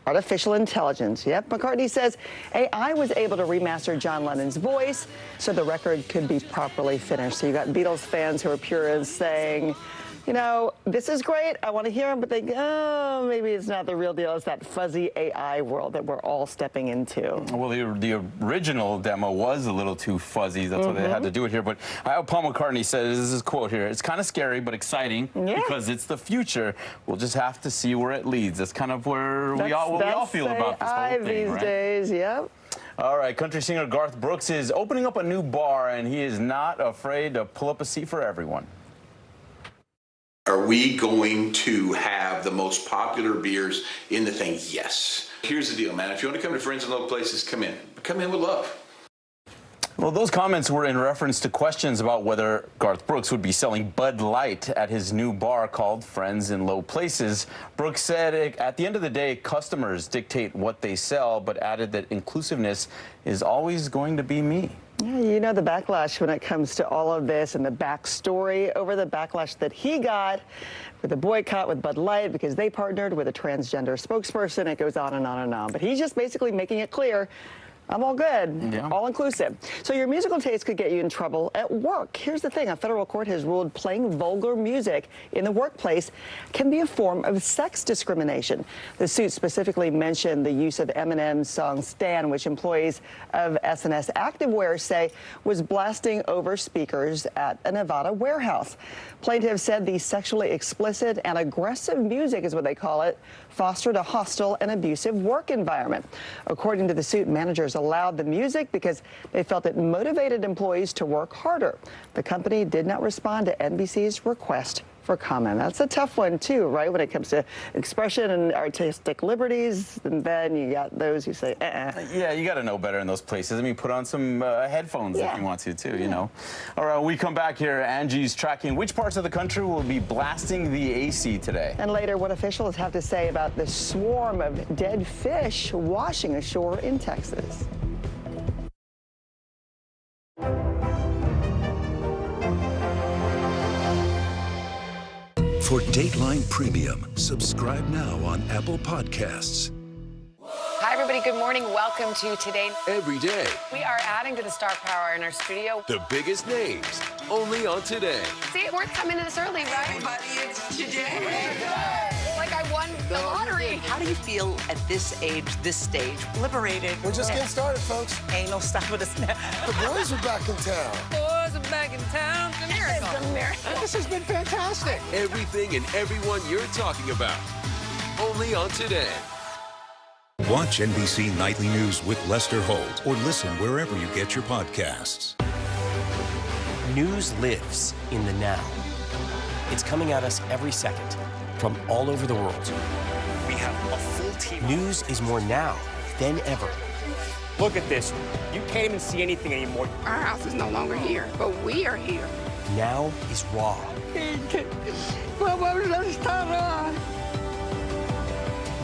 Speaker 18: artificial intelligence. Yep, McCartney says AI was able to remaster John Lennon's voice so the record could be properly finished. So you got Beatles fans who are purists saying, you know, this is great, I want to hear him, but they go, oh, maybe it's not the real deal. It's that fuzzy AI world that we're all stepping into.
Speaker 3: Well, the original demo was a little too fuzzy. That's why they had to do it here. But Paul McCartney says, this is a quote here, it's kind of scary but exciting because it's the future. We'll just have to see where it leads. That's kind of where we all feel about this whole thing,
Speaker 18: these
Speaker 3: right?
Speaker 18: days, yep.
Speaker 3: All right, country singer Garth Brooks is opening up a new bar, and he is not afraid to pull up a seat for everyone.
Speaker 4: Are we going to have the most popular beers in the thing? Yes. Here's the deal, man. If you want to come to Friends and Low Places, come in. But come in with love.
Speaker 3: Well, those comments were in reference to questions about whether Garth Brooks would be selling Bud Light at his new bar called Friends in Low Places. Brooks said at the end of the day, customers dictate what they sell, but added that inclusiveness is always going to be me.
Speaker 18: Yeah, you know the backlash when it comes to all of this and the backstory over the backlash that he got with the boycott with Bud Light because they partnered with a transgender spokesperson. It goes on and on and on. But he's just basically making it clear, I'm all good, all inclusive. So your musical taste could get you in trouble at work. Here's the thing, a federal court has ruled playing vulgar music in the workplace can be a form of sex discrimination. The suit specifically mentioned the use of Eminem's song Stan, which employees of SNS Activewear say was blasting over speakers at a Nevada warehouse. Plaintiffs said the sexually explicit and aggressive music, is what they call it, fostered a hostile and abusive work environment. According to the suit, managers allowed the music because they felt it motivated employees to work harder. The company did not respond to NBC's request for comment. That's a tough one too, right? When it comes to expression and artistic liberties, and then you got those who say,
Speaker 3: Yeah, you got to know better in those places. I mean, put on some headphones if you want to too, you know. All right, when we come back here, Angie's tracking which parts of the country will be blasting the AC today.
Speaker 18: And later, what officials have to say about the swarm of dead fish washing ashore in Texas.
Speaker 8: For Dateline Premium, subscribe now on Apple Podcasts.
Speaker 5: Hi, everybody. Good morning. Welcome to Today.
Speaker 19: Every day,
Speaker 5: We are adding to the star power in our studio.
Speaker 19: the biggest names, only on Today.
Speaker 5: See, it worth coming in this early, right? Everybody, it's Today. Like I won the lottery.
Speaker 20: How do you feel at this age, this stage? Liberated.
Speaker 11: We're just getting started, folks.
Speaker 20: Ain't no stopping us now.
Speaker 11: The boys are back in town.
Speaker 5: Boys are back in town. The miracle.
Speaker 20: It's a miracle.
Speaker 11: This has been fantastic.
Speaker 19: Everything and everyone you're talking about, only on Today.
Speaker 26: Watch NBC Nightly News with Lester Holt or listen wherever you get your podcasts.
Speaker 14: News lives in the now. It's coming at us every second from all over the world.
Speaker 17: We have a full team.
Speaker 14: News is more now than ever.
Speaker 17: Look at this. You can't even see anything anymore.
Speaker 21: Our house is no longer here, but we are here.
Speaker 14: Now is raw.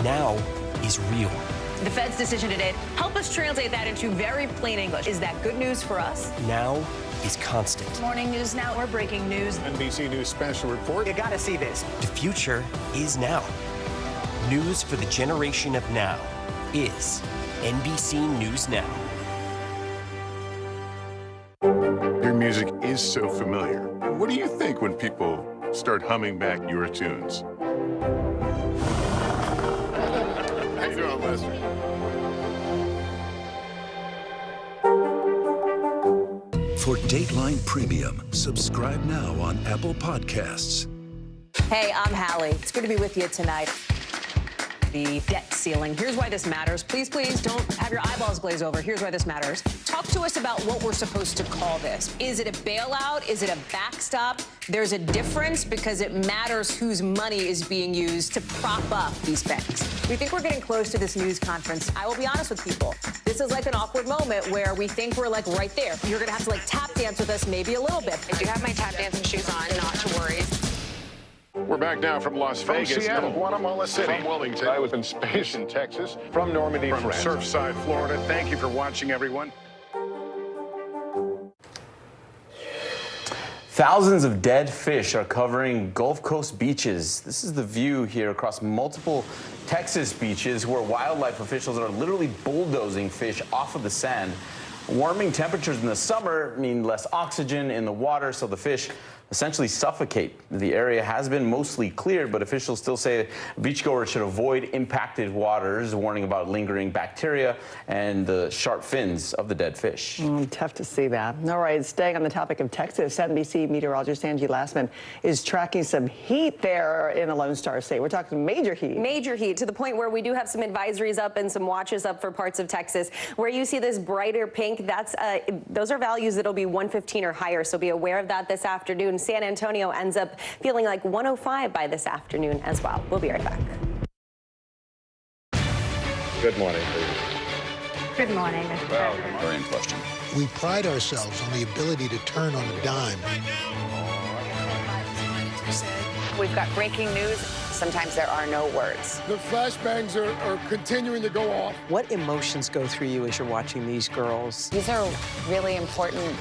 Speaker 14: Now is real.
Speaker 6: The Fed's decision today, help us translate that into very plain English. Is that good news for us?
Speaker 14: Now is constant.
Speaker 6: Morning News Now, or breaking news.
Speaker 16: NBC News special report.
Speaker 1: You gotta see this.
Speaker 14: The future is now. News for the generation of now is NBC News Now.
Speaker 23: Your music is so familiar. What do you think when people start humming back your tunes? How you doing, Lester?
Speaker 8: For Dateline Premium, subscribe now on Apple Podcasts.
Speaker 6: Hey, I'm Hallie. It's good to be with you tonight. The debt ceiling. Here's why this matters. Please, please don't have your eyeballs glaze over. Here's why this matters. Talk to us about what we're supposed to call this. Is it a bailout? Is it a backstop? There's a difference because it matters whose money is being used to prop up these banks. We think we're getting close to this news conference. I will be honest with people. This is like an awkward moment where we think we're like right there. You're going to have to like tap dance with us maybe a little bit.
Speaker 5: I do have my tap dancing shoes on, not to worry.
Speaker 23: We're back now from Las Vegas, from Seattle, Guatemala City, from Wilmington. I was in space in Texas, from Normandy, from Surfside, Florida. Thank you for watching, everyone.
Speaker 3: Thousands of dead fish are covering Gulf Coast beaches. This is the view here across multiple Texas beaches where wildlife officials are literally bulldozing fish off of the sand. Warming temperatures in the summer mean less oxygen in the water, so the fish essentially suffocate. The area has been mostly cleared, but officials still say beachgoers should avoid impacted waters, warning about lingering bacteria and the sharp fins of the dead fish.
Speaker 18: Tough to see that. All right, staying on the topic of Texas, NBC meteorologist Angie Lassman is tracking some heat there in the Lone Star State. We're talking major heat.
Speaker 9: Major heat, to the point where we do have some advisories up and some watches up for parts of Texas. Where you see this brighter pink, that's those are values that'll be 115 or higher, so be aware of that this afternoon. San Antonio ends up feeling like 105 by this afternoon as well. We'll be right back.
Speaker 23: Good morning, please.
Speaker 5: Good morning, Mr. President.
Speaker 23: Very in question.
Speaker 11: We pride ourselves on the ability to turn on a dime.
Speaker 5: We've got breaking news. Sometimes there are no words.
Speaker 11: The flashbangs are continuing to go off.
Speaker 10: What emotions go through you as you're watching these girls?
Speaker 5: These are really important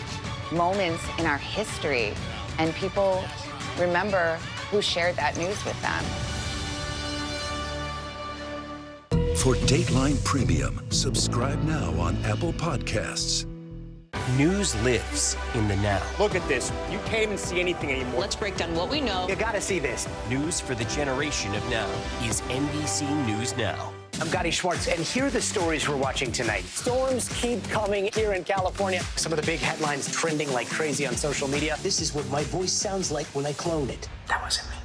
Speaker 5: moments in our history, and people remember who shared that news with them.
Speaker 8: For Dateline Premium, subscribe now on Apple Podcasts.
Speaker 14: News lives in the now.
Speaker 17: Look at this. You can't even see anything anymore.
Speaker 6: Let's break down what we know.
Speaker 1: You gotta see this.
Speaker 14: News for the generation of now is NBC News Now.
Speaker 1: I'm Gotti Schwartz, and here are the stories we're watching tonight. Storms keep coming here in California. Some of the big headlines trending like crazy on social media. This is what my voice sounds like when I clone it. That wasn't me.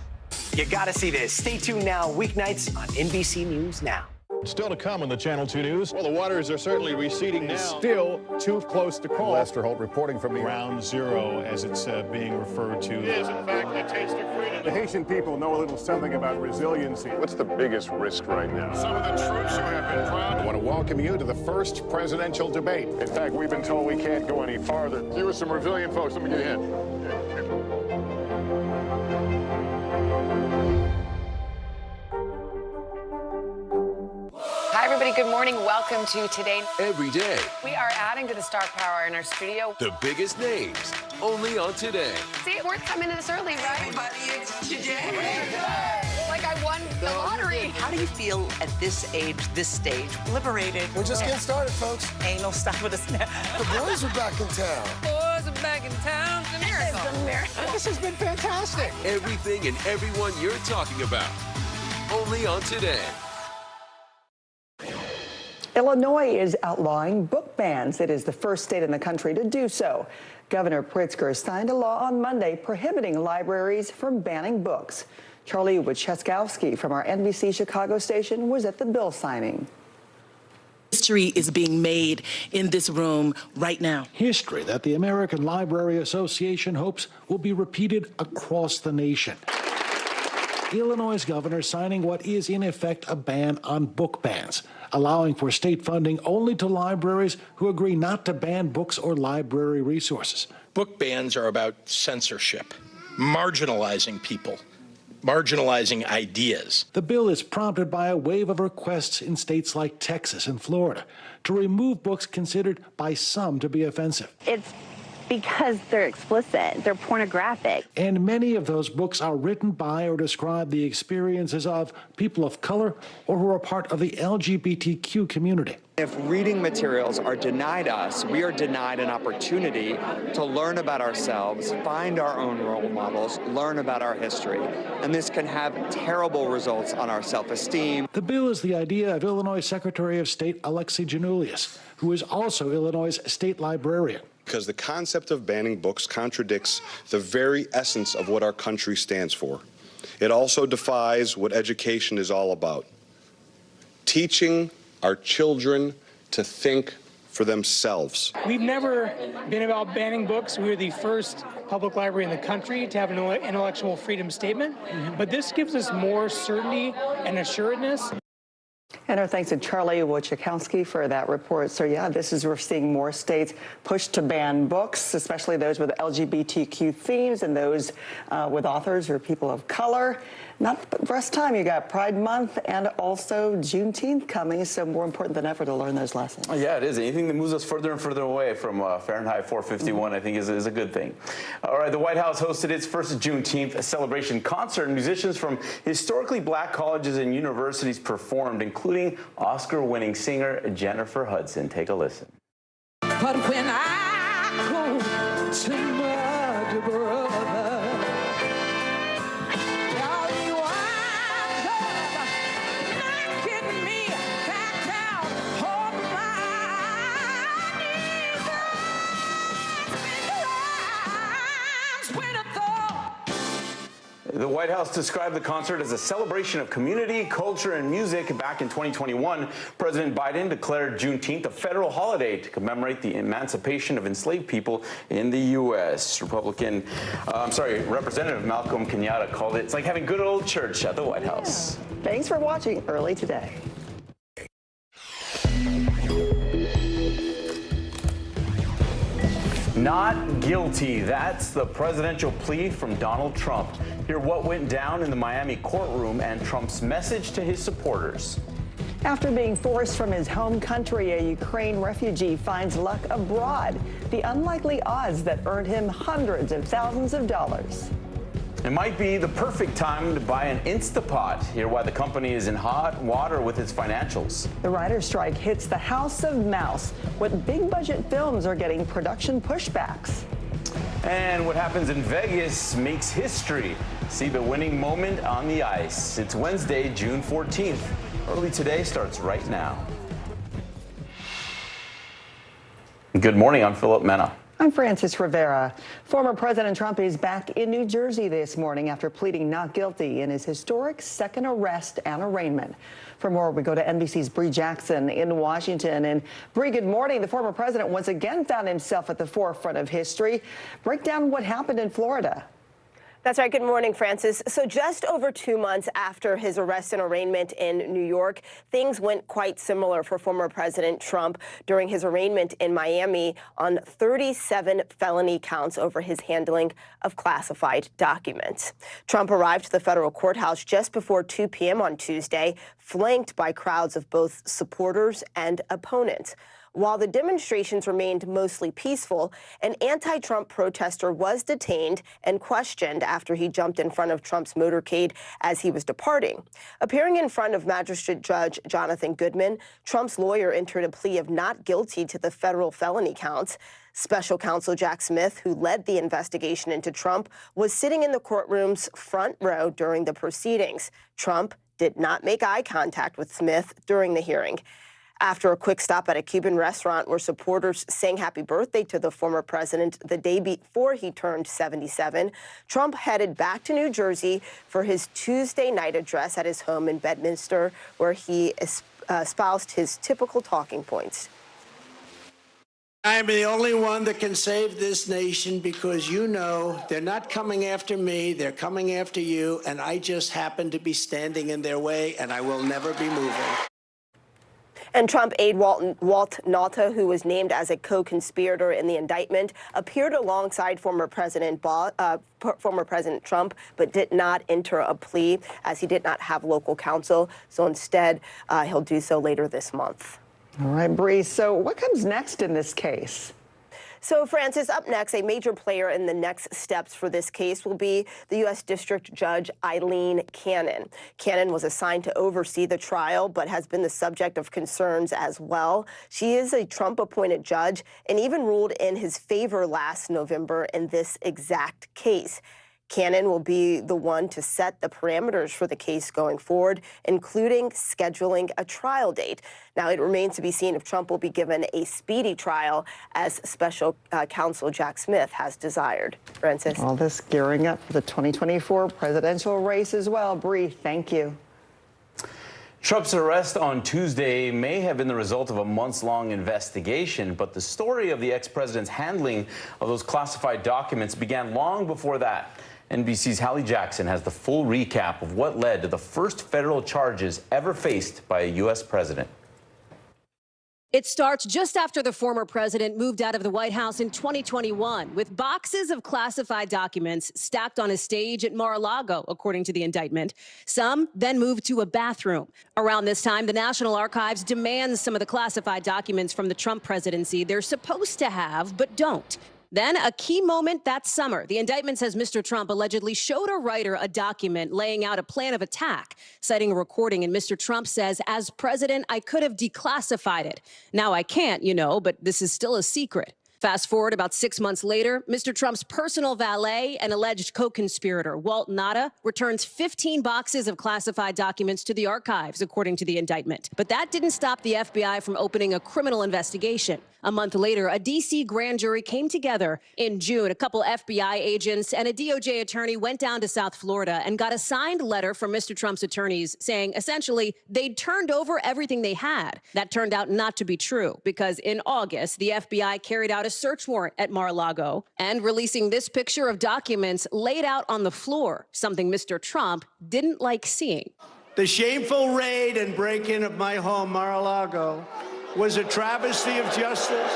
Speaker 1: You gotta see this. Stay tuned now, weeknights on NBC News Now.
Speaker 16: Still to come on the Channel 2 News. Well, the waters are certainly receding now. Still too close to call. Lester Holt reporting from Ground Zero, as it's being referred to. It is, in fact, a taste of freedom. The Haitian people know a little something about resiliency.
Speaker 23: What's the biggest risk right now?
Speaker 16: Some of the troops who have been proud. I want to welcome you to the first presidential debate.
Speaker 23: In fact, we've been told we can't go any farther. You were some resilient folks. Let me get in.
Speaker 5: Hi, everybody. Good morning. Welcome to Today.
Speaker 19: Every day,
Speaker 5: We are adding to the star power in our studio.
Speaker 19: the biggest names, only on Today.
Speaker 5: See, it worth coming to this early, right? Everybody, it's today. Like I won the lottery.
Speaker 20: How do you feel at this age, this stage? Liberated.
Speaker 11: We're just getting started, folks.
Speaker 20: Ain't no stopping us now.
Speaker 11: The boys are back in town.
Speaker 5: Boys are back in town. It's a miracle. It's a miracle.
Speaker 11: This has been fantastic.
Speaker 19: Everything and everyone you're talking about, only on Today.
Speaker 18: Illinois is outlawing book bans. It is the first state in the country to do so. Governor Pritzker signed a law on Monday prohibiting libraries from banning books. Charlie Wachowski from our NBC Chicago station was at the bill signing.
Speaker 12: History is being made in this room right now.
Speaker 13: History that the American Library Association hopes will be repeated across the nation. Illinois' governor signing what is in effect a ban on book bans, allowing for state funding only to libraries who agree not to ban books or library resources.
Speaker 15: Book bans are about censorship, marginalizing people, marginalizing ideas.
Speaker 13: The bill is prompted by a wave of requests in states like Texas and Florida to remove books considered by some to be offensive.
Speaker 22: It's
Speaker 2: because they're explicit, they're pornographic.
Speaker 13: And many of those books are written by or describe the experiences of people of color or who are part of the LGBTQ community.
Speaker 4: If reading materials are denied us, we are denied an opportunity to learn about ourselves, find our own role models, learn about our history, and this can have terrible results on our self-esteem.
Speaker 13: The bill is the idea of Illinois Secretary of State Alexi Janulius, who is also Illinois' state librarian.
Speaker 7: Because the concept of banning books contradicts the very essence of what our country stands for. It also defies what education is all about. Teaching our children to think for themselves.
Speaker 22: We've never been about banning books. We were the first public library in the country to have an intellectual freedom statement, but this gives us more certainty and assuredness.
Speaker 18: And our thanks to Charlie Wojciechowski for that report. So yeah, we're seeing more states push to ban books, especially those with LGBTQ themes and those with authors or people of color. Not the first time. You got Pride Month and also Juneteenth coming, so more important than ever to learn those lessons.
Speaker 3: Yeah, it is. Anything that moves us further and further away from Fahrenheit 451, I think, is a good thing. All right, the White House hosted its first Juneteenth celebration concert. Musicians from historically black colleges and universities performed, including Oscar-winning singer Jennifer Hudson. Take a listen.
Speaker 24: But when I go to my brother,
Speaker 3: the White House described the concert as a celebration of community, culture, and music. Back in 2021, President Biden declared Juneteenth a federal holiday to commemorate the emancipation of enslaved people in the U.S. Representative Malcolm Kenyatta called it's like having good old church at the White House.
Speaker 18: Thanks for watching Early Today.
Speaker 3: Not guilty. That's the presidential plea from Donald Trump. Hear what went down in the Miami courtroom and Trump's message to his supporters.
Speaker 18: After being forced from his home country, a Ukraine refugee finds luck abroad. The unlikely odds that earned him hundreds of thousands of dollars.
Speaker 3: It might be the perfect time to buy an Instapot. Hear why the company is in hot water with its financials.
Speaker 18: The writer's strike hits the House of Mouse. What big budget films are getting production pushbacks?
Speaker 3: And what happens in Vegas makes history. See the winning moment on the ice. It's Wednesday, June 14th. Early Today starts right now. Good morning, I'm Philip Mena.
Speaker 18: I'm Francis Rivera. Former President Trump is back in New Jersey this morning after pleading not guilty in his historic second arrest and arraignment. For more, we go to NBC's Bree Jackson in Washington. And Bree, good morning. The former president once again found himself at the forefront of history. Break down what happened in Florida.
Speaker 9: That's right. Good morning, Francis. So just over 2 months after his arrest and arraignment in New York, things went quite similar for former President Trump during his arraignment in Miami on 37 felony counts over his handling of classified documents. Trump arrived to the federal courthouse just before 2 p.m. on Tuesday, flanked by crowds of both supporters and opponents. While the demonstrations remained mostly peaceful, an anti-Trump protester was detained and questioned after he jumped in front of Trump's motorcade as he was departing. Appearing in front of Magistrate Judge Jonathan Goodman, Trump's lawyer entered a plea of not guilty to the federal felony counts. Special counsel Jack Smith, who led the investigation into Trump, was sitting in the courtroom's front row during the proceedings. Trump did not make eye contact with Smith during the hearing. After a quick stop at a Cuban restaurant where supporters sang happy birthday to the former president the day before he turned 77, Trump headed back to New Jersey for his Tuesday night address at his home in Bedminster, where he espoused his typical talking points.
Speaker 25: I'm the only one that can save this nation because you know they're not coming after me, they're coming after you, and I just happen to be standing in their way, and I will never be moving.
Speaker 9: And Trump aide Walt Nauta, who was named as a co-conspirator in the indictment, appeared alongside former President Trump, but did not enter a plea as he did not have local counsel. So instead, he'll do so later this month.
Speaker 18: All right, Bree. So what comes next in this case?
Speaker 6: So, Francis, up next, a major player in the next steps for this case will be the U.S. District Judge Aileen Cannon. Cannon was assigned to oversee the trial, but has been the subject of concerns as well. She is a Trump-appointed judge and even ruled in his favor last November in this exact case. Cannon will be the one to set the parameters for the case going forward, including scheduling a trial date. Now, it remains to be seen if Trump will be given a speedy trial, as special counsel Jack Smith has desired. Francis.
Speaker 18: All this gearing up for the 2024 presidential race as well. Bree, thank you.
Speaker 3: Trump's arrest on Tuesday may have been the result of a months-long investigation, but the story of the ex-president's handling of those classified documents began long before that. NBC's Hallie Jackson has the full recap of what led to the first federal charges ever faced by a U.S. president.
Speaker 8: It starts just after the former president moved out of the White House in 2021 with boxes of classified documents stacked on a stage at Mar-a-Lago, according to the indictment. Some then moved to a bathroom. Around this time, the National Archives demands some of the classified documents from the Trump presidency they're supposed to have but don't. Then, a key moment that summer, the indictment says Mr. Trump allegedly showed a writer a document laying out a plan of attack, citing a recording. And Mr. Trump says, as president, I could have declassified it. Now I can't, but this is still a secret. Fast forward about 6 months later, Mr. Trump's personal valet and alleged co-conspirator, Walt Nauta, returns 15 boxes of classified documents to the archives, according to the indictment. But that didn't stop the FBI from opening a criminal investigation. A month later, a D.C. grand jury came together. In June, a couple FBI agents and a DOJ attorney went down to South Florida and got a signed letter from Mr. Trump's attorneys saying, essentially, they'd turned over everything they had. That turned out not to be true, because in August, the FBI carried out a search warrant at Mar-a-Lago and releasing this picture of documents laid out on the floor, something Mr. Trump didn't like seeing.
Speaker 25: The shameful raid and break-in of my home, Mar-a-Lago, was a travesty of justice.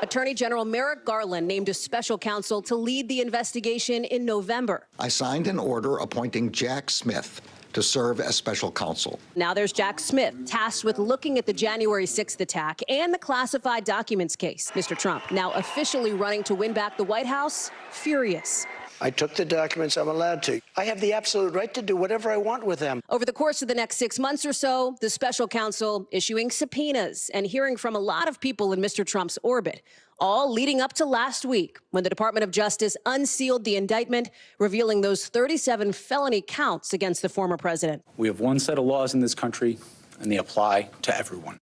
Speaker 8: Attorney General Merrick Garland named a special counsel to lead the investigation in November.
Speaker 10: I signed an order appointing Jack Smith to serve as special counsel.
Speaker 8: Now there's Jack Smith, tasked with looking at the January 6th attack and the classified documents case. Mr. Trump, now officially running to win back the White House, furious.
Speaker 25: I took the documents I'm allowed to. I have the absolute right to do whatever I want with them.
Speaker 8: Over the course of the next 6 months or so, the special counsel issuing subpoenas and hearing from a lot of people in Mr. Trump's orbit, all leading up to last week when the Department of Justice unsealed the indictment, revealing those 37 felony counts against the former president.
Speaker 17: We have one set of laws in this country, and they apply to everyone.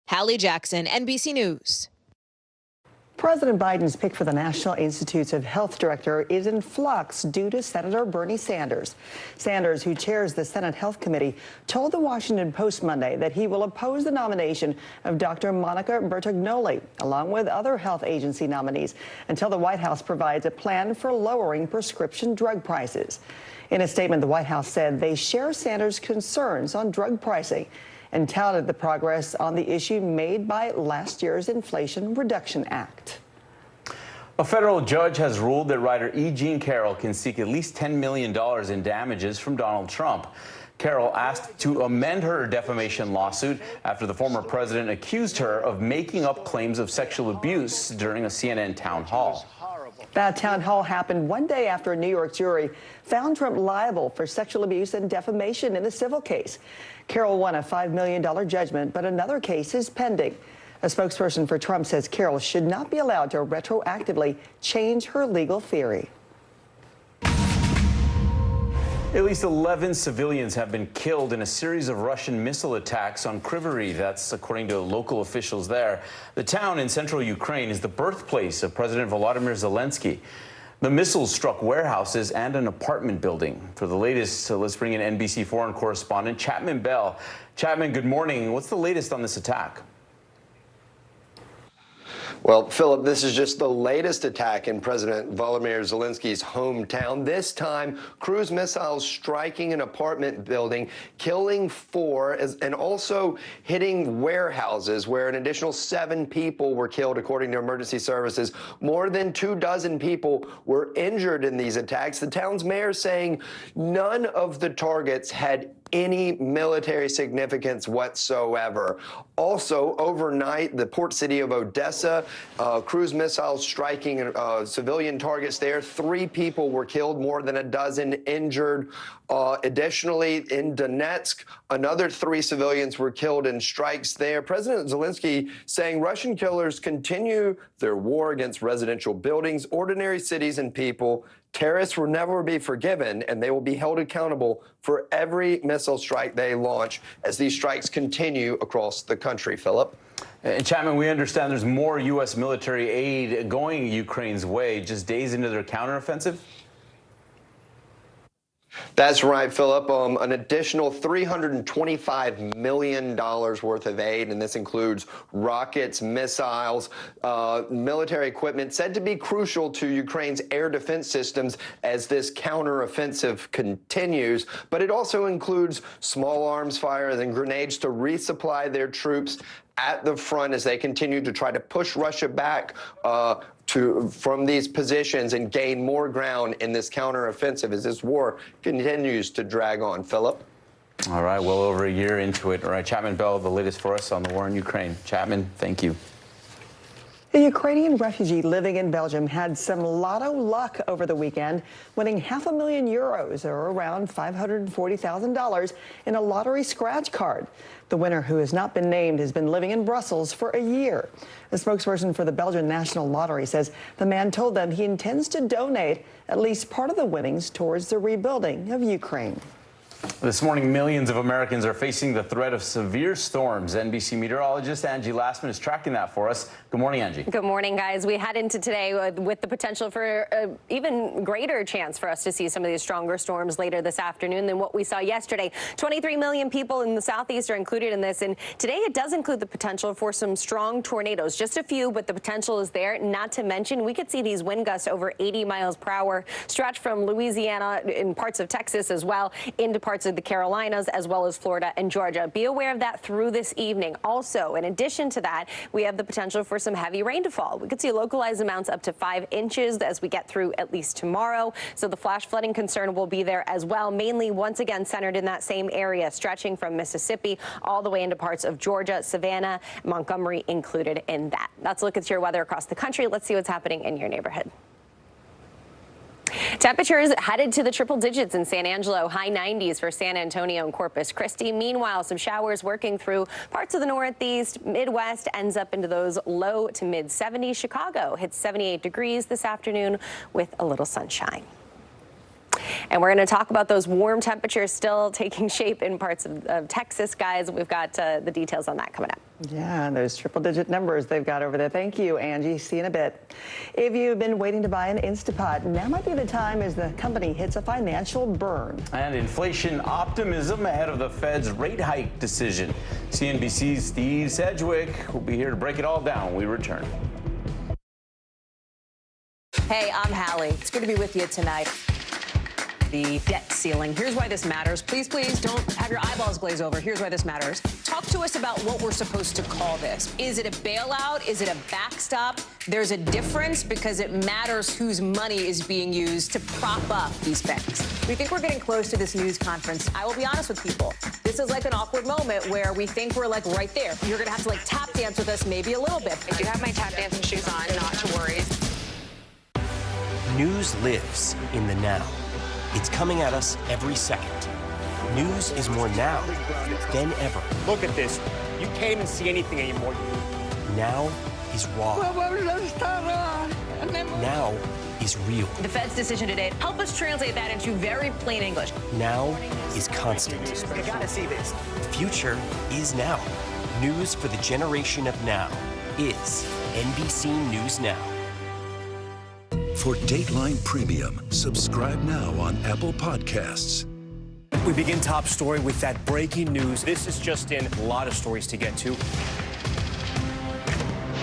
Speaker 8: Hallie Jackson, NBC News.
Speaker 18: President Biden's pick for the National Institutes of Health director is in flux due to Senator Bernie Sanders. Sanders, who chairs the Senate Health Committee, told the Washington Post Monday that he will oppose the nomination of Dr. Monica Bertagnolli, along with other health agency nominees, until the White House provides a plan for lowering prescription drug prices. In a statement, the White House said they share Sanders' concerns on drug pricing and touted the progress on the issue made by last year's Inflation Reduction Act.
Speaker 3: A federal judge has ruled that writer E. Jean Carroll can seek at least $10 million in damages from Donald Trump. Carroll asked to amend her defamation lawsuit after the former president accused her of making up claims of sexual abuse during a CNN town hall.
Speaker 18: That town hall happened one day after a New York jury found Trump liable for sexual abuse and defamation in the civil case. Carroll won a $5 million judgment, but another case is pending. A spokesperson for Trump says Carroll should not be allowed to retroactively change her legal theory.
Speaker 3: At least 11 civilians have been killed in a series of Russian missile attacks on Kryvyi. That's according to local officials there. The town in central Ukraine is the birthplace of President Volodymyr Zelensky. The missiles struck warehouses and an apartment building. For the latest, let's bring in NBC foreign correspondent Chapman Bell. Chapman, good morning. What's the latest on this attack?
Speaker 21: Well, Philip, this is just the latest attack in President Volodymyr Zelensky's hometown. This time, cruise missiles striking an apartment building, killing 4, and also hitting warehouses where an additional 7 people were killed, according to emergency services. More than 24 people were injured in these attacks. The town's mayor saying none of the targets had any military significance whatsoever. Also, overnight, the port city of Odessa, cruise missiles striking civilian targets there. 3 people were killed, more than a dozen injured. Additionally, in Donetsk, another 3 civilians were killed in strikes there. President Zelensky saying Russian killers continue their war against residential buildings, ordinary cities, and people. Terrorists will never be forgiven, and they will be held accountable for every missile strike they launch as these strikes continue across the country. Philip?
Speaker 3: And Chapman, we understand there's more U.S. military aid going Ukraine's way just days into their counteroffensive?
Speaker 21: That's right, Philip. An additional $325 million worth of aid, and this includes rockets, missiles, military equipment said to be crucial to Ukraine's air defense systems as this counteroffensive continues. But it also includes small arms fires and grenades to resupply their troops at the front as they continue to try to push Russia back from these positions and gain more ground in this counteroffensive as this war continues to drag on. Philip?
Speaker 3: All right, well over a year into it. All right, Chapman Bell, the latest for us on the war in Ukraine. Chapman, thank you.
Speaker 18: A Ukrainian refugee living in Belgium had some lotto luck over the weekend, winning €500,000, or around $540,000, in a lottery scratch card. The winner, who has not been named, has been living in Brussels for a year. The spokesperson for the Belgian National Lottery says the man told them he intends to donate at least part of the winnings towards the rebuilding of Ukraine.
Speaker 3: This morning, millions of Americans are facing the threat of severe storms. NBC meteorologist Angie Lastman is tracking that for us. Good morning, Angie.
Speaker 9: Good morning, guys. We head into today with the potential for an even greater chance for us to see some of these stronger storms later this afternoon than what we saw yesterday. 23 million people in the southeast are included in this, and today it does include the potential for some strong tornadoes. Just a few, but the potential is there. Not to mention, we could see these wind gusts over 80 miles per hour stretch from Louisiana in parts of Texas as well into parts of the Carolinas, as well as Florida and Georgia. Be aware of that through this evening. Also, in addition to that, we have the potential for some heavy rain to fall. We could see localized amounts up to 5 inches as we get through at least tomorrow. So the flash flooding concern will be there as well, mainly once again centered in that same area, stretching from Mississippi all the way into parts of Georgia, Savannah, Montgomery included in that. Let's look at your weather across the country. Let's see what's happening in your neighborhood. Temperatures headed to the triple digits in San Angelo, high 90s for San Antonio and Corpus Christi. Meanwhile, some showers working through parts of the Northeast, Midwest, ends up into those low to mid 70s. Chicago hits 78 degrees this afternoon with a little sunshine. And we're going to talk about those warm temperatures still taking shape in parts of Texas, guys. We've got the details on that coming up.
Speaker 18: Yeah, those triple-digit numbers they've got over there. Thank you, Angie. See you in a bit. If you've been waiting to buy an Instapot, now might be the time as the company hits a financial burn.
Speaker 3: And inflation optimism ahead of the Fed's rate hike decision. CNBC's Steve Sedgwick will be here to break it all down when we return.
Speaker 8: Hey, I'm Hallie. It's good to be with you tonight. The debt ceiling. Here's why this matters. Please, please don't have your eyeballs glaze over. Here's why this matters. Talk to us about what we're supposed to call this. Is it a bailout? Is it a backstop? There's a difference because it matters whose money is being used to prop up these banks. We think we're getting close to this news conference. I will be honest with people. This is like an awkward moment where we think we're like right there. You're going to have to like tap dance with us maybe a little bit.
Speaker 5: I do have my tap dancing shoes on, not to worry.
Speaker 1: News lives in the now. It's coming at us every second. News is more now than ever.
Speaker 14: Look at this. You can't even see anything anymore.
Speaker 1: Now is raw. Now is real.
Speaker 8: The Fed's decision today, help us translate that into very plain English.
Speaker 1: Now is constant.
Speaker 14: You gotta see this.
Speaker 1: The future is now. News for the generation of now is NBC News Now.
Speaker 16: For Dateline Premium, subscribe now on Apple Podcasts.
Speaker 14: We begin top story with that breaking news. This is just in, a lot of stories to get to.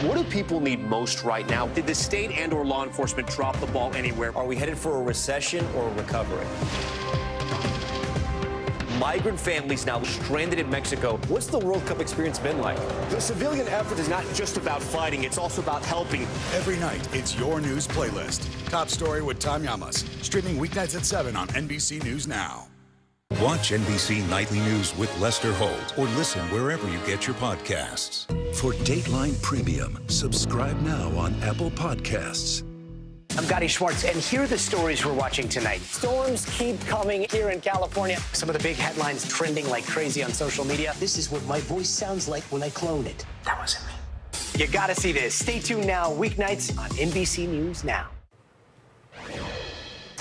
Speaker 14: What do people need most right now? Did the state and or law enforcement drop the ball anywhere? Are we headed for a recession or a recovery? Migrant families now stranded in Mexico. What's the World Cup experience been like? The civilian effort is not just about fighting, it's also about helping.
Speaker 20: Every night, it's your news playlist. Top Story with Tom Llamas. Streaming weeknights at 7 on NBC News Now.
Speaker 16: Watch NBC Nightly News with Lester Holt or listen wherever you get your podcasts. For Dateline Premium, subscribe now on Apple Podcasts.
Speaker 11: I'm Gotti Schwartz, and here are the stories we're watching tonight. Storms keep coming here in California. Some of the big headlines trending like crazy on social media. This is what my voice sounds like when I clone it. That wasn't me. You gotta see this. Stay tuned now, weeknights on NBC News Now.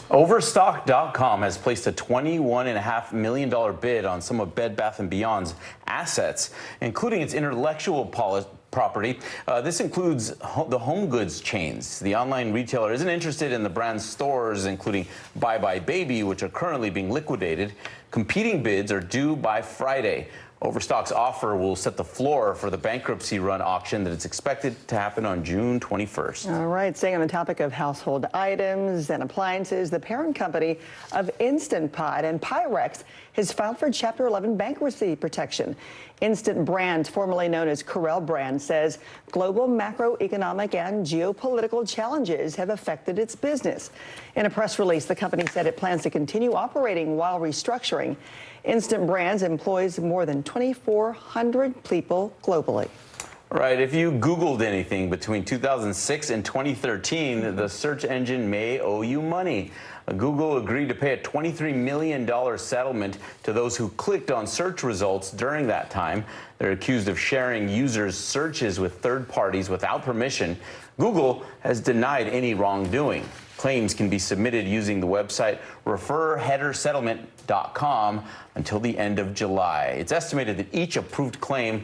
Speaker 3: Overstock.com has placed a $21.5 million bid on some of Bed Bath & Beyond's assets, including its intellectual property. This includes the home goods chains. The online retailer isn't interested in the brand's stores, including Bye Bye Baby, which are currently being liquidated. Competing bids are due by Friday. Overstock's offer will set the floor for the bankruptcy-run auction that is expected to happen on June 21st.
Speaker 18: All right, staying on the topic of household items and appliances, the parent company of Instant Pot and Pyrex has filed for Chapter 11 bankruptcy protection. Instant Brands, formerly known as Corel Brands, says global macroeconomic and geopolitical challenges have affected its business. In a press release, the company said it plans to continue operating while restructuring. Instant Brands employs more than 2,400 people globally.
Speaker 3: Right. If you Googled anything between 2006 and 2013, the search engine may owe you money. Google agreed to pay a $23 million settlement to those who clicked on search results during that time. They're accused of sharing users' searches with third parties without permission. Google has denied any wrongdoing. Claims can be submitted using the website referheadersettlement.com until the end of July. It's estimated that each approved claim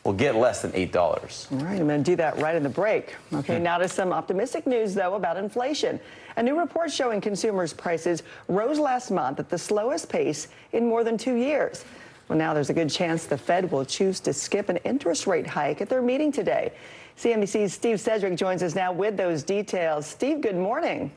Speaker 3: will get less than $8.
Speaker 18: All right, I'm going to do that right in the break. Okay, now to some optimistic news, though, about inflation. A new report showing consumers' prices rose last month at the slowest pace in more than 2 years. Well, now there's a good chance the Fed will choose to skip an interest rate hike at their meeting today. CNBC's Steve Sedgwick joins us now with those details. Steve, good morning.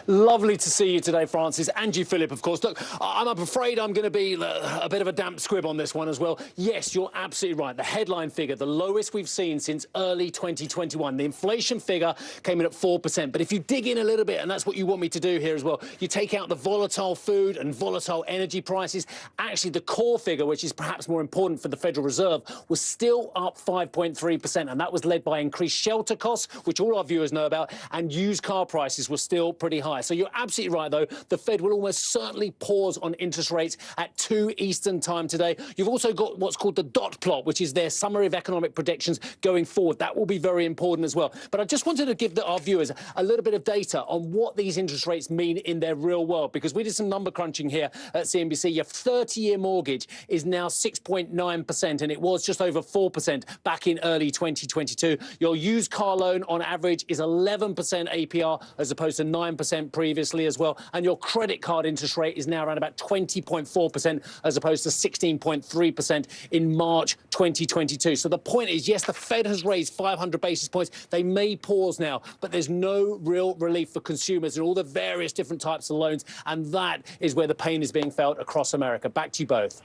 Speaker 12: Lovely to see you today, Francis, and you, Philip, of course. Look, I'm afraid I'm going to be a bit of a damp squib on this one as well. Yes, you're absolutely right. The headline figure, the lowest we've seen since early 2021. The inflation figure came in at 4%. But if you dig in a little bit, and that's what you want me to do here as well, you take out the volatile food and volatile energy prices. Actually, the core figure, which is perhaps more important for the Federal Reserve, was still up 5.3%. And that was led by increased shelter costs, which all our viewers know about, and used car prices were still pretty high. So you're absolutely right, though. The Fed will almost certainly pause on interest rates at 2 Eastern time today. You've also got what's called the dot plot, which is their summary of economic predictions going forward. That will be very important as well. But I just wanted to give our viewers a little bit of data on what these interest rates mean in their real world, because we did some number crunching here at CNBC. Your 30-year mortgage is now 6.9%, and it was just over 4% back in early 2022. Your used car loan on average is 11% APR as opposed to 9% previously as well, and your credit card interest rate is now around about 20.4% as opposed to 16.3% in March 2022. So the point is, yes, the Fed has raised 500 basis points. They may pause now, but there's no real relief for consumers in all the various different types of loans, and that is where the pain is being felt across America. Back to you both.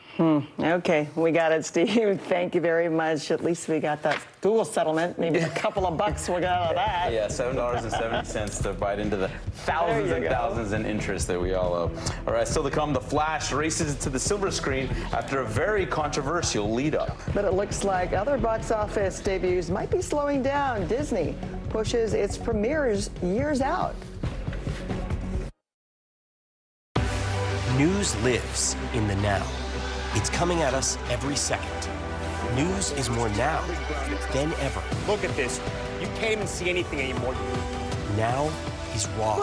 Speaker 18: Okay, we got it, Steve. Thank you very much. At least we got that Google settlement. Maybe a couple of bucks we got out of that.
Speaker 3: Yeah, $7.70 to bite into the thousands and thousands in interest that we all owe. All right, still to come, The Flash races to the silver screen after a very controversial lead-up.
Speaker 18: But it looks like other box office debuts might be slowing down. Disney pushes its premieres years out.
Speaker 1: News lives in the now. It's coming at us every second. News is more now than ever.
Speaker 14: Look at this. You can't even see anything anymore.
Speaker 1: Now is raw.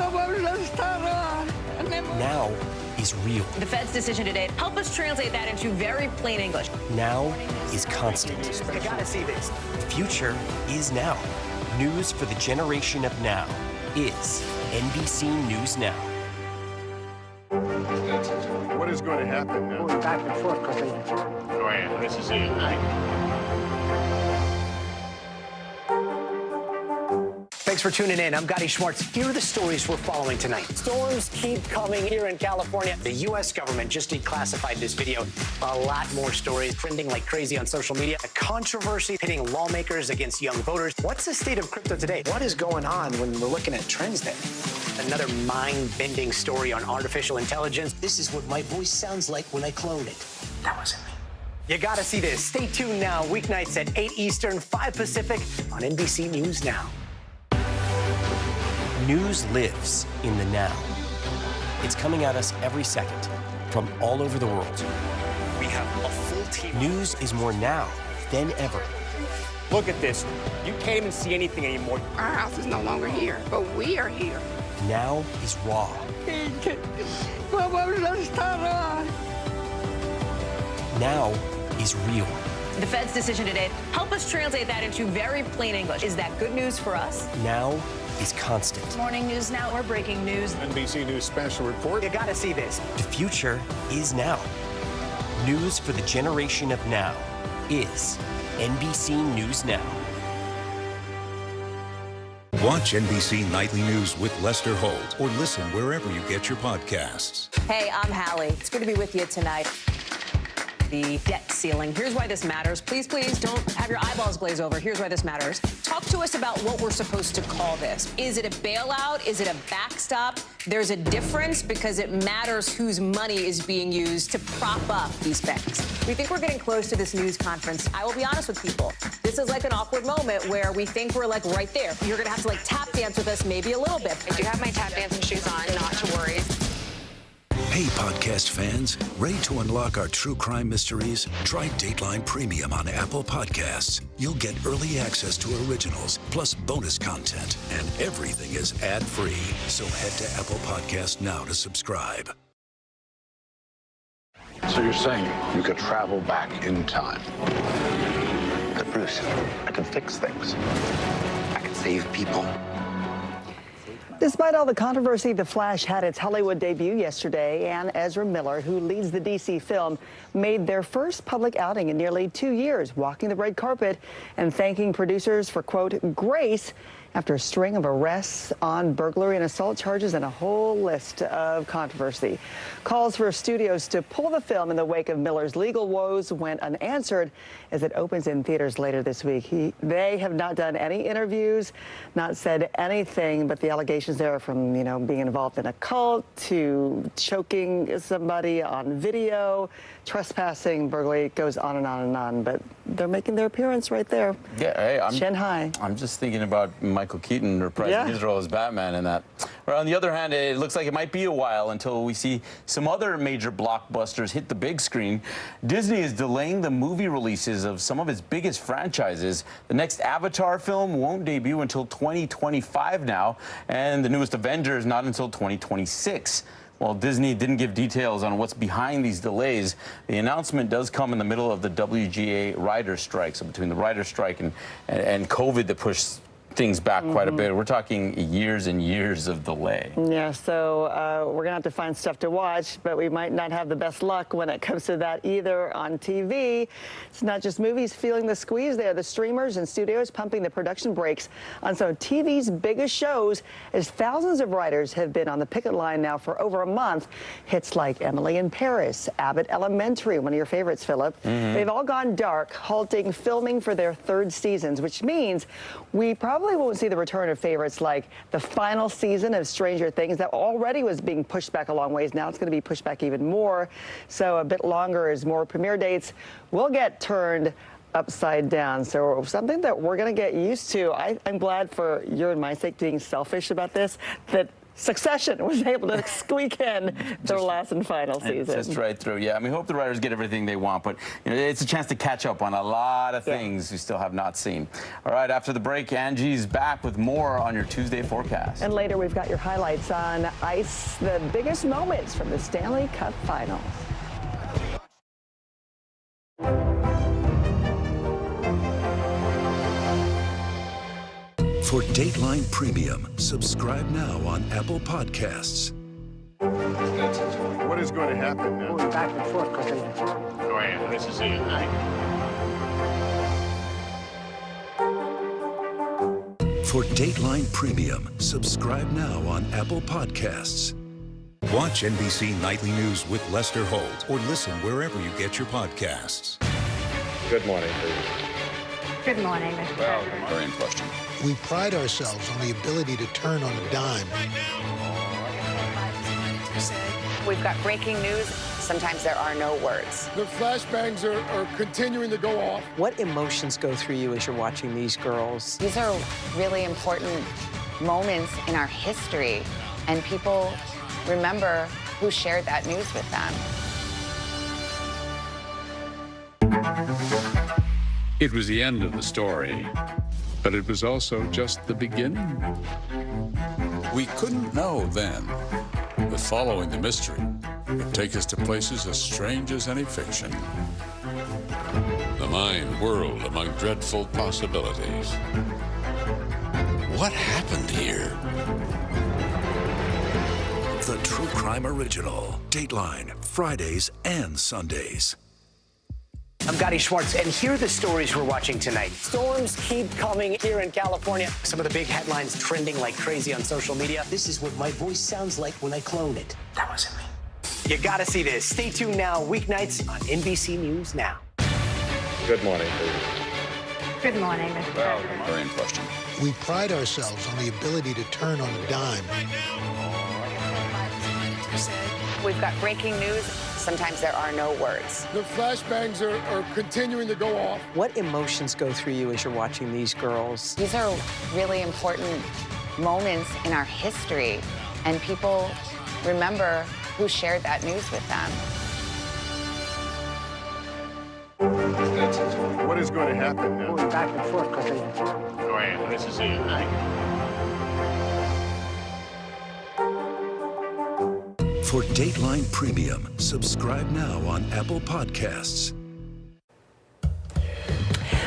Speaker 1: Now is real.
Speaker 15: The Fed's decision today, help us translate that into very plain English.
Speaker 1: Now is constant.
Speaker 11: You gotta see this.
Speaker 1: The future is now. News for the generation of now is NBC News Now.
Speaker 19: What is going to happen now?
Speaker 23: Going back and forth,
Speaker 19: Go ahead. This is it, right?
Speaker 11: Thanks for tuning in. I'm Gotti Schwartz. Here are the stories we're following tonight. Storms keep coming here in California. The U.S. government just declassified this video. A lot more stories trending like crazy on social media. A controversy pitting lawmakers against young voters. What's the state of crypto today?
Speaker 23: What is going on when we're looking at trends there?
Speaker 11: Another mind-bending story on artificial intelligence. This is what my voice sounds like when I clone it. That wasn't me. You gotta see this. Stay tuned now, weeknights at 8 Eastern, 5 Pacific on NBC News Now.
Speaker 1: News lives in the now. It's coming at us every second from all over the world.
Speaker 14: We have a full team.
Speaker 1: News is more now than ever.
Speaker 14: Look at this. You can't even see anything anymore.
Speaker 2: Our house is no longer here, but we are here.
Speaker 1: Now is raw. Now is real.
Speaker 15: The Fed's decision today, help us translate that into very plain English. Is that good news for us?
Speaker 1: Now is constant.
Speaker 15: Morning News Now or breaking news.
Speaker 19: NBC News special report.
Speaker 11: You gotta see this.
Speaker 1: The future is now. News for the generation of now is NBC News Now.
Speaker 16: Watch NBC Nightly News with Lester Holt or listen wherever you get your podcasts.
Speaker 8: Hey, I'm Hallie. It's good to be with you tonight. The debt ceiling. Here's why this matters. Please, please don't have your eyeballs glaze over. Here's why this matters. Talk to us about what we're supposed to call this. Is it a bailout? Is it a backstop? There's a difference because it matters whose money is being used to prop up these banks. We think we're getting close to this news conference. I will be honest with people. This is like an awkward moment where we think we're like right there. You're going to have to like tap dance with us maybe a little bit.
Speaker 5: I do have my tap dancing shoes on, not to worry.
Speaker 16: Hey, podcast fans, ready to unlock our true crime mysteries? Try Dateline Premium on Apple Podcasts. You'll get early access to originals, plus bonus content, and everything is ad-free. So head to Apple Podcasts now to subscribe.
Speaker 19: So you're saying you could travel back in time?
Speaker 4: But Bruce, I can fix things. I can save people.
Speaker 18: Despite all the controversy, The Flash had its Hollywood debut yesterday, and Ezra Miller, who leads the DC film, made their first public outing in nearly 2 years, walking the red carpet and thanking producers for, quote, grace after a string of arrests on burglary and assault charges and a whole list of controversy. Calls for studios to pull the film in the wake of Miller's legal woes went unanswered as it opens in theaters later this week. They have not done any interviews, not said anything, but the allegations there from, being involved in a cult to choking somebody on video, trespassing, burglary, it goes on and on and on, but they're making their appearance right there.
Speaker 3: Yeah, hey,
Speaker 18: Shanghai.
Speaker 3: I'm just thinking about Michael Keaton reprising his role as Batman and that. But on the other hand, it looks like it might be a while until we see some other major blockbusters hit the big screen. Disney is delaying the movie releases of some of its biggest franchises. The next Avatar film won't debut until 2025 now, and the newest Avengers not until 2026. While Disney didn't give details on what's behind these delays, the announcement does come in the middle of the WGA writer strike. So between the writer strike and COVID that pushed things back quite a bit, we're talking years and years of delay.
Speaker 18: Yeah, so we're gonna have to find stuff to watch, but we might not have the best luck when it comes to that either on TV. It's not just movies feeling the squeeze there. The streamers and studios pumping the production brakes on some of TV's biggest shows as thousands of writers have been on the picket line now for over a month. Hits like Emily in Paris, Abbott Elementary, one of your favorites, Philip. They've all gone dark, halting filming for their third seasons, which means we probably won't see the return of favorites like the final season of Stranger Things that already was being pushed back a long ways. Now it's going to be pushed back even more. So a bit longer as more premiere dates will get turned upside down. So something that we're going to get used to. I'm glad for your and my sake being selfish about this, that Succession was able to squeak in their last and final season.
Speaker 3: Just right through, yeah. I mean, hope the writers get everything they want, but it's a chance to catch up on a lot of things we still have not seen. All right, after the break, Angie's back with more on your Tuesday forecast.
Speaker 18: And later, we've got your highlights on ice, the biggest moments from the Stanley Cup Finals.
Speaker 16: For Dateline Premium, subscribe now on Apple Podcasts.
Speaker 19: What is going to happen now?
Speaker 11: Going back and forth quickly.
Speaker 19: Go ahead. This is it, right?
Speaker 16: For Dateline Premium, subscribe now on Apple Podcasts. Watch NBC Nightly News with Lester Holt or listen wherever you get your podcasts.
Speaker 19: Good morning, please.
Speaker 5: Good morning, Mr.
Speaker 19: Well, very question.
Speaker 7: We pride ourselves on the ability to turn on a dime.
Speaker 5: We've got breaking news. Sometimes there are no words.
Speaker 7: The flashbangs are continuing to go off.
Speaker 13: What emotions go through you as you're watching these girls?
Speaker 5: These are really important moments in our history, and people remember who shared that news with them.
Speaker 22: It was the end of the story, but it was also just the beginning.
Speaker 23: We couldn't know then that following the mystery would take us to places as strange as any fiction. The mind whirled among dreadful possibilities. What happened here?
Speaker 16: The True Crime Original. Dateline, Fridays and Sundays.
Speaker 11: I'm Gotti Schwartz, and here are the stories we're watching tonight. Storms keep coming here in California. Some of the big headlines trending like crazy on social media. This is what my voice sounds like when I clone it. That wasn't me. You gotta see this. Stay tuned now, weeknights on NBC News Now.
Speaker 24: Good morning, please.
Speaker 26: Good morning, Mr. President.
Speaker 23: Very in question.
Speaker 27: We pride ourselves on the ability to turn on a dime.
Speaker 5: We've got breaking news. Sometimes there are no words.
Speaker 7: The flashbangs are continuing to go off.
Speaker 13: What emotions go through you as you're watching these girls?
Speaker 5: These are really important moments in our history, and people remember who shared that news with them.
Speaker 19: What is going to happen now?
Speaker 25: Going back and forth quickly.
Speaker 19: Go ahead. Nice to see you.
Speaker 16: For Dateline Premium, subscribe now on Apple Podcasts.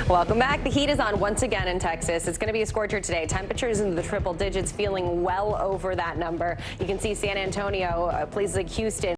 Speaker 9: Welcome back. The heat is on once again in Texas. It's going to be a scorcher today. Temperatures in the triple digits, feeling well over that number. You can see San Antonio, places like Houston.